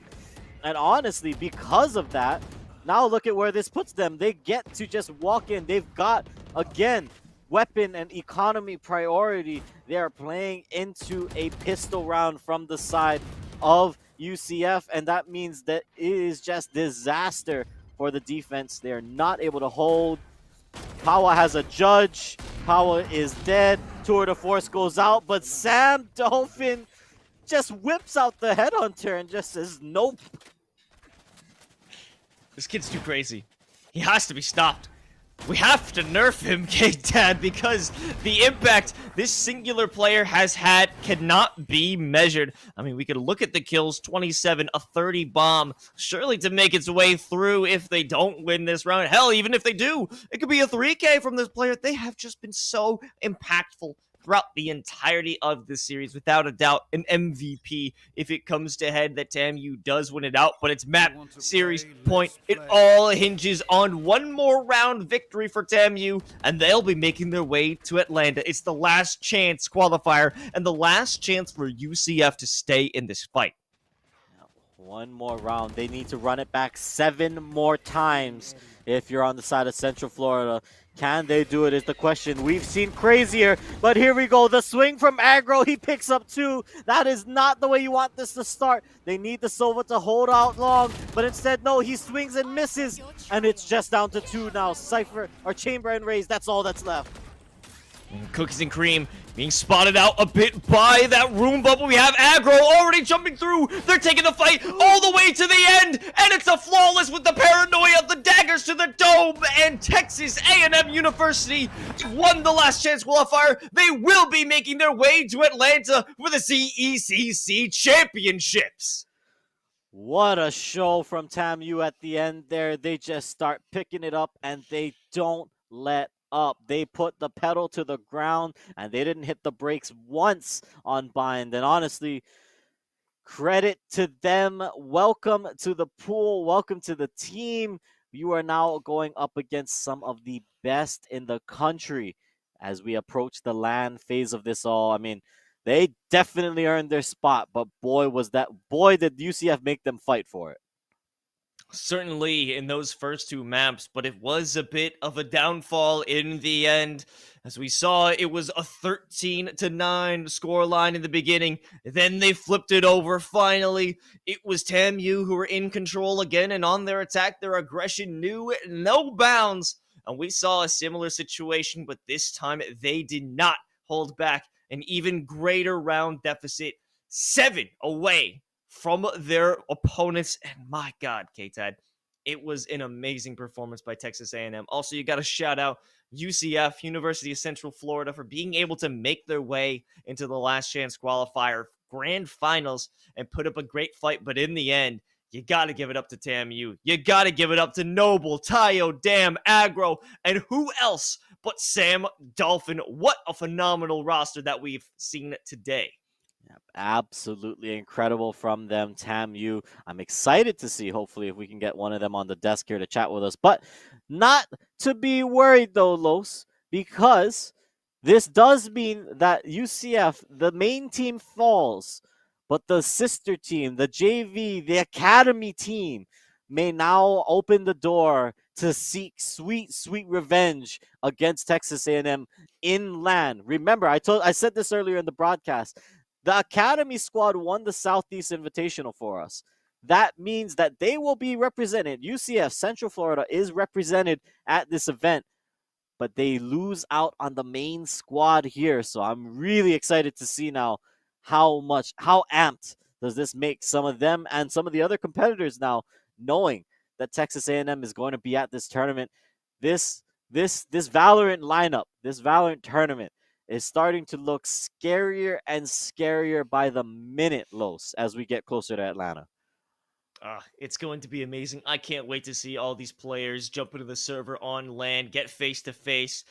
And honestly, because of that, now look at where this puts them. They get to just walk in. They've got, again, weapon and economy priority. They are playing into a pistol round from the side of UCF, and that means that it is just disaster for the defense. They are not able to hold. Pawa has a judge. Pawa is dead. Tour de Force goes out, but Sam Dolphin just whips out the headhunter and just says nope. This kid's too crazy. He has to be stopped. We have to nerf him, K-Dad, because the impact this singular player has had cannot be measured. I mean, we could look at the kills, 27, a 30 bomb, surely to make its way through if they don't win this round. Hell, even if they do, it could be a 3K from this player. They have just been so impactful throughout the entirety of this series. Without a doubt, an MVP if it comes to head that TAMU does win it out, but it's map, series, point. It all hinges on one more round victory for TAMU, and they'll be making their way to Atlanta. It's the last chance qualifier and the last chance for UCF to stay in this fight. One more round. They need to run it back 7 more times if you're on the side of Central Florida. Can they do it is the question. We've seen crazier, but here we go. The swing from Aggro, he picks up 2. That is not the way you want this to start. They need the Sova to hold out long, but instead, no, he swings and misses, and it's just down to 2 now. Cypher, or Chamber and Raze, that's all that's left. Cookies and Cream being spotted out a bit by that room bubble. We have Aggro already jumping through. They're taking the fight all the way to the end, and it's a flawless with the paranoia, the daggers to the dome, and Texas A&M University won the last chance qualifier. They will be making their way to Atlanta for the CECC championships. What a show from TAMU at the end there. They just start picking it up, and they don't let up. They put the pedal to the ground, and they didn't hit the brakes once on Bind. And honestly, credit to them. Welcome to the pool. Welcome to the team. You are now going up against some of the best in the country as we approach the LAN phase of this all. I mean, they definitely earned their spot, but boy, did UCF make them fight for it. Certainly in those first 2 maps, but it was a bit of a downfall in the end. As we saw, it was a 13-9 scoreline in the beginning. Then they flipped it over finally. It was TAMU who were in control again, and on their attack, their aggression knew no bounds. And we saw a similar situation, but this time they did not hold back. An even greater round deficit, 7 away from their opponents. And my God, K-Tad, it was an amazing performance by Texas A&M. Also, you got to shout out UCF, University of Central Florida, for being able to make their way into the last chance qualifier grand finals and put up a great fight. But in the end, you got to give it up to TAMU. You got to give it up to Noble, Tayo, Dam, Aggro, and who else but Sam Dolphin. What a phenomenal roster that we've seen today. Absolutely incredible from them, TAMU. I'm excited to see, hopefully, if we can get one of them on the desk here to chat with us. But not to be worried, though, Los, because this does mean that UCF, the main team, falls, but the sister team, the JV, the academy team, may now open the door to seek sweet, sweet revenge against Texas A&M in LAN. Remember, I said this earlier in the broadcast. The Academy squad won the Southeast Invitational for us. That means that they will be represented. UCF, Central Florida, is represented at this event, but they lose out on the main squad here. So I'm really excited to see now how amped does this make some of them and some of the other competitors now, knowing that Texas A&M is going to be at this tournament. This VALORANT lineup, this VALORANT tournament, is starting to look scarier and scarier by the minute, Los, as we get closer to Atlanta. It's going to be amazing. I can't wait to see all these players jump into the server on LAN, get face-to-face.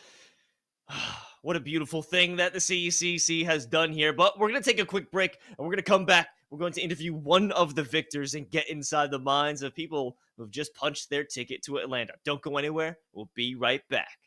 What a beautiful thing that the CECC has done here. But we're going to take a quick break, and we're going to come back. We're going to interview one of the victors and get inside the minds of people who have just punched their ticket to Atlanta. Don't go anywhere. We'll be right back.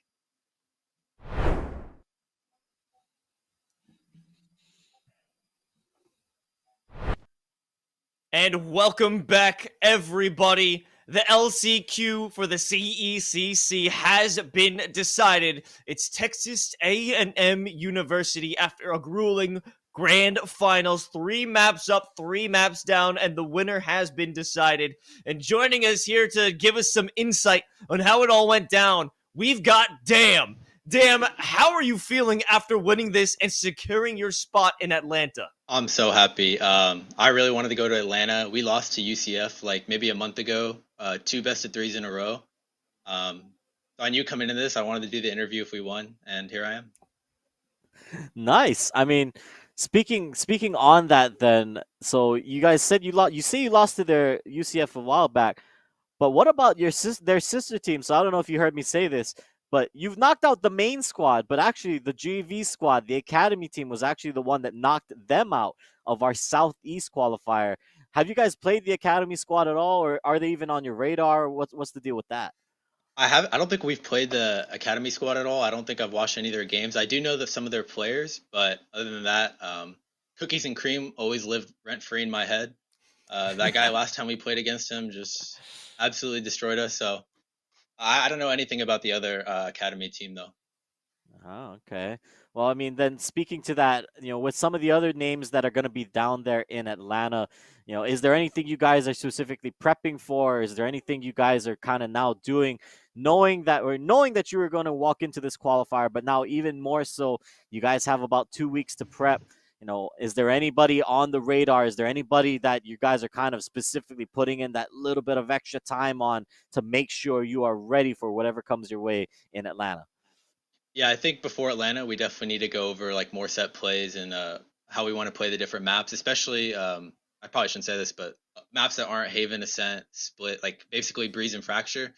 And welcome back, everybody. The LCQ for the CECC has been decided. It's Texas A&M University after a grueling grand finals. 3 maps up, 3 maps down, and the winner has been decided. And joining us here to give us some insight on how it all went down, we've got Dam. Dam, how are you feeling after winning this and securing your spot in Atlanta? I'm so happy. I really wanted to go to Atlanta. We lost to UCF like maybe a month ago, 2 best-of-3s in a row. So I knew coming into this, I wanted to do the interview if we won, and here I am. Nice. I mean, speaking on that, then, so you guys said you lost. You say you lost to their UCF a while back, but what about their sister team? So I don't know if you heard me say this, but you've knocked out the main squad, but actually the JV squad, the academy team, was actually the one that knocked them out of our Southeast qualifier. Have you guys played the academy squad at all, or are they even on your radar? What's the deal with that? I don't think we've played the academy squad at all. I don't think I've watched any of their games. I do know that some of their players, but other than that, Cookies and Cream always lived rent-free in my head. That guy, last time we played against him, just absolutely destroyed us. So I don't know anything about the other academy team though. Oh, okay. Well, I mean, then speaking to that, with some of the other names that are going to be down there in Atlanta, is there anything you guys are specifically prepping for? Is there anything you guys are kind of now doing, knowing that you were going to walk into this qualifier, but now even more so, you guys have about 2 weeks to prep. Is there anybody on the radar? Is there anybody that you guys are kind of specifically putting in that little bit of extra time on to make sure you are ready for whatever comes your way in Atlanta? Yeah, I think before Atlanta, we definitely need to go over like more set plays and how we want to play the different maps, especially I probably shouldn't say this, but maps that aren't Haven, Ascent, Split, like basically Breeze and Fracture.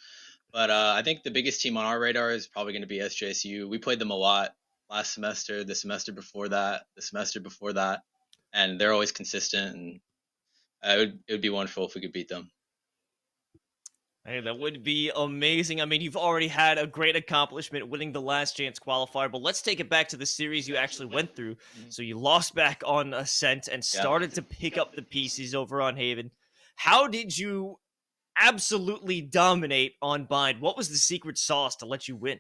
But I think the biggest team on our radar is probably going to be SJSU. We played them a lot last semester, the semester before that, and they're always consistent, and it would be wonderful if we could beat them. Hey, that would be amazing. I mean, you've already had a great accomplishment winning the last chance qualifier, but let's take it back to the series you actually went through. So you lost back on Ascent and started to pick up the pieces over on Haven. How did you absolutely dominate on Bind? What was the secret sauce to let you win?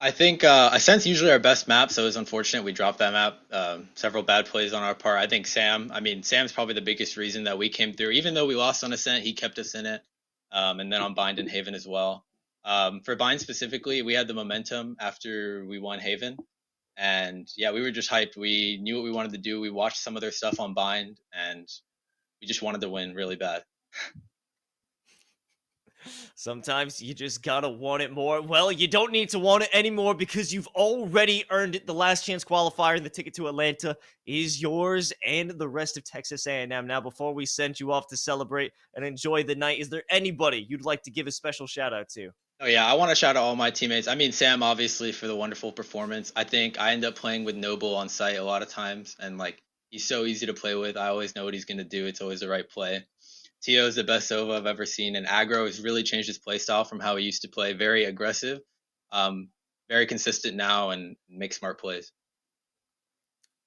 I think Ascent's usually our best map, so it was unfortunate we dropped that map. Several bad plays on our part. I think Sam's probably the biggest reason that we came through. Even though we lost on Ascent, he kept us in it. And then on Bind and Haven as well. For Bind specifically, we had the momentum after we won Haven. And yeah, we were just hyped. We knew what we wanted to do. We watched some of their stuff on Bind, and we just wanted to win really bad. Sometimes you just gotta want it more. Well, you don't need to want it anymore because you've already earned it. The last chance qualifier and the ticket to Atlanta is yours and the rest of Texas A&M. Now, before we send you off to celebrate and enjoy the night, is there anybody you'd like to give a special shout out to? Oh yeah, I want to shout out all my teammates. I mean, Sam obviously for the wonderful performance. I think I end up playing with Noble on site a lot of times, and like he's so easy to play with. I always know what he's gonna do. It's always the right play. Tio is the best Sova I've ever seen, and Aggro has really changed his play style from how he used to play. Very aggressive, very consistent now, and make smart plays.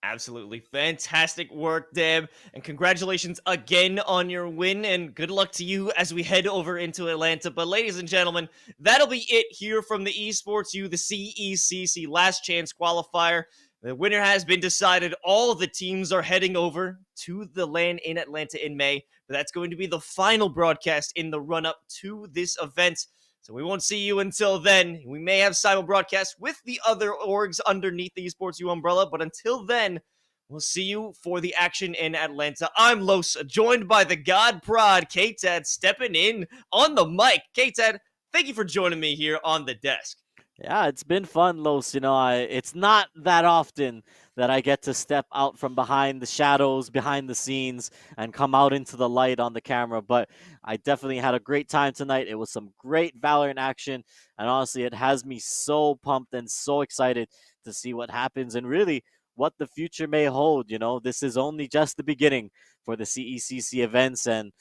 Absolutely fantastic work, Deb, and congratulations again on your win, and good luck to you as we head over into Atlanta. But ladies and gentlemen, that'll be it here from the Esports U, the CECC Last Chance Qualifier. The winner has been decided. All the teams are heading over to the LAN in Atlanta in May, but that's going to be the final broadcast in the run-up to this event. So we won't see you until then. We may have simul broadcasts with the other orgs underneath the Esports U umbrella, but until then, we'll see you for the action in Atlanta. I'm Los, joined by the God Prod, K-Tad, stepping in on the mic. K-Tad, thank you for joining me here on the desk. Yeah, it's been fun, Los. It's not that often that I get to step out from behind the shadows, behind the scenes, and come out into the light on the camera. But I definitely had a great time tonight. It was some great VALORANT action. And honestly, it has me so pumped and so excited to see what happens and really what the future may hold. This is only just the beginning for the CECC events, and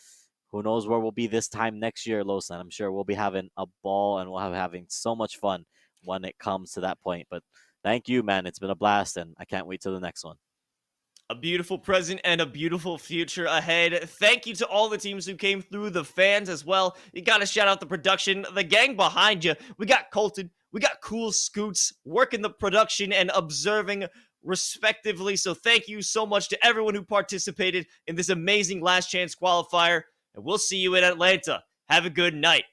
who knows where we'll be this time next year, Los. And I'm sure we'll be having a ball and we'll have having so much fun when it comes to that point. But thank you, man. It's been a blast, and I can't wait till the next one. A beautiful present and a beautiful future ahead. Thank you to all the teams who came through, the fans as well. You gotta shout out the production, the gang behind you. We got Colton, we got Cool Scoots working the production and observing respectively. So thank you so much to everyone who participated in this amazing last chance qualifier. And we'll see you in Atlanta. Have a good night.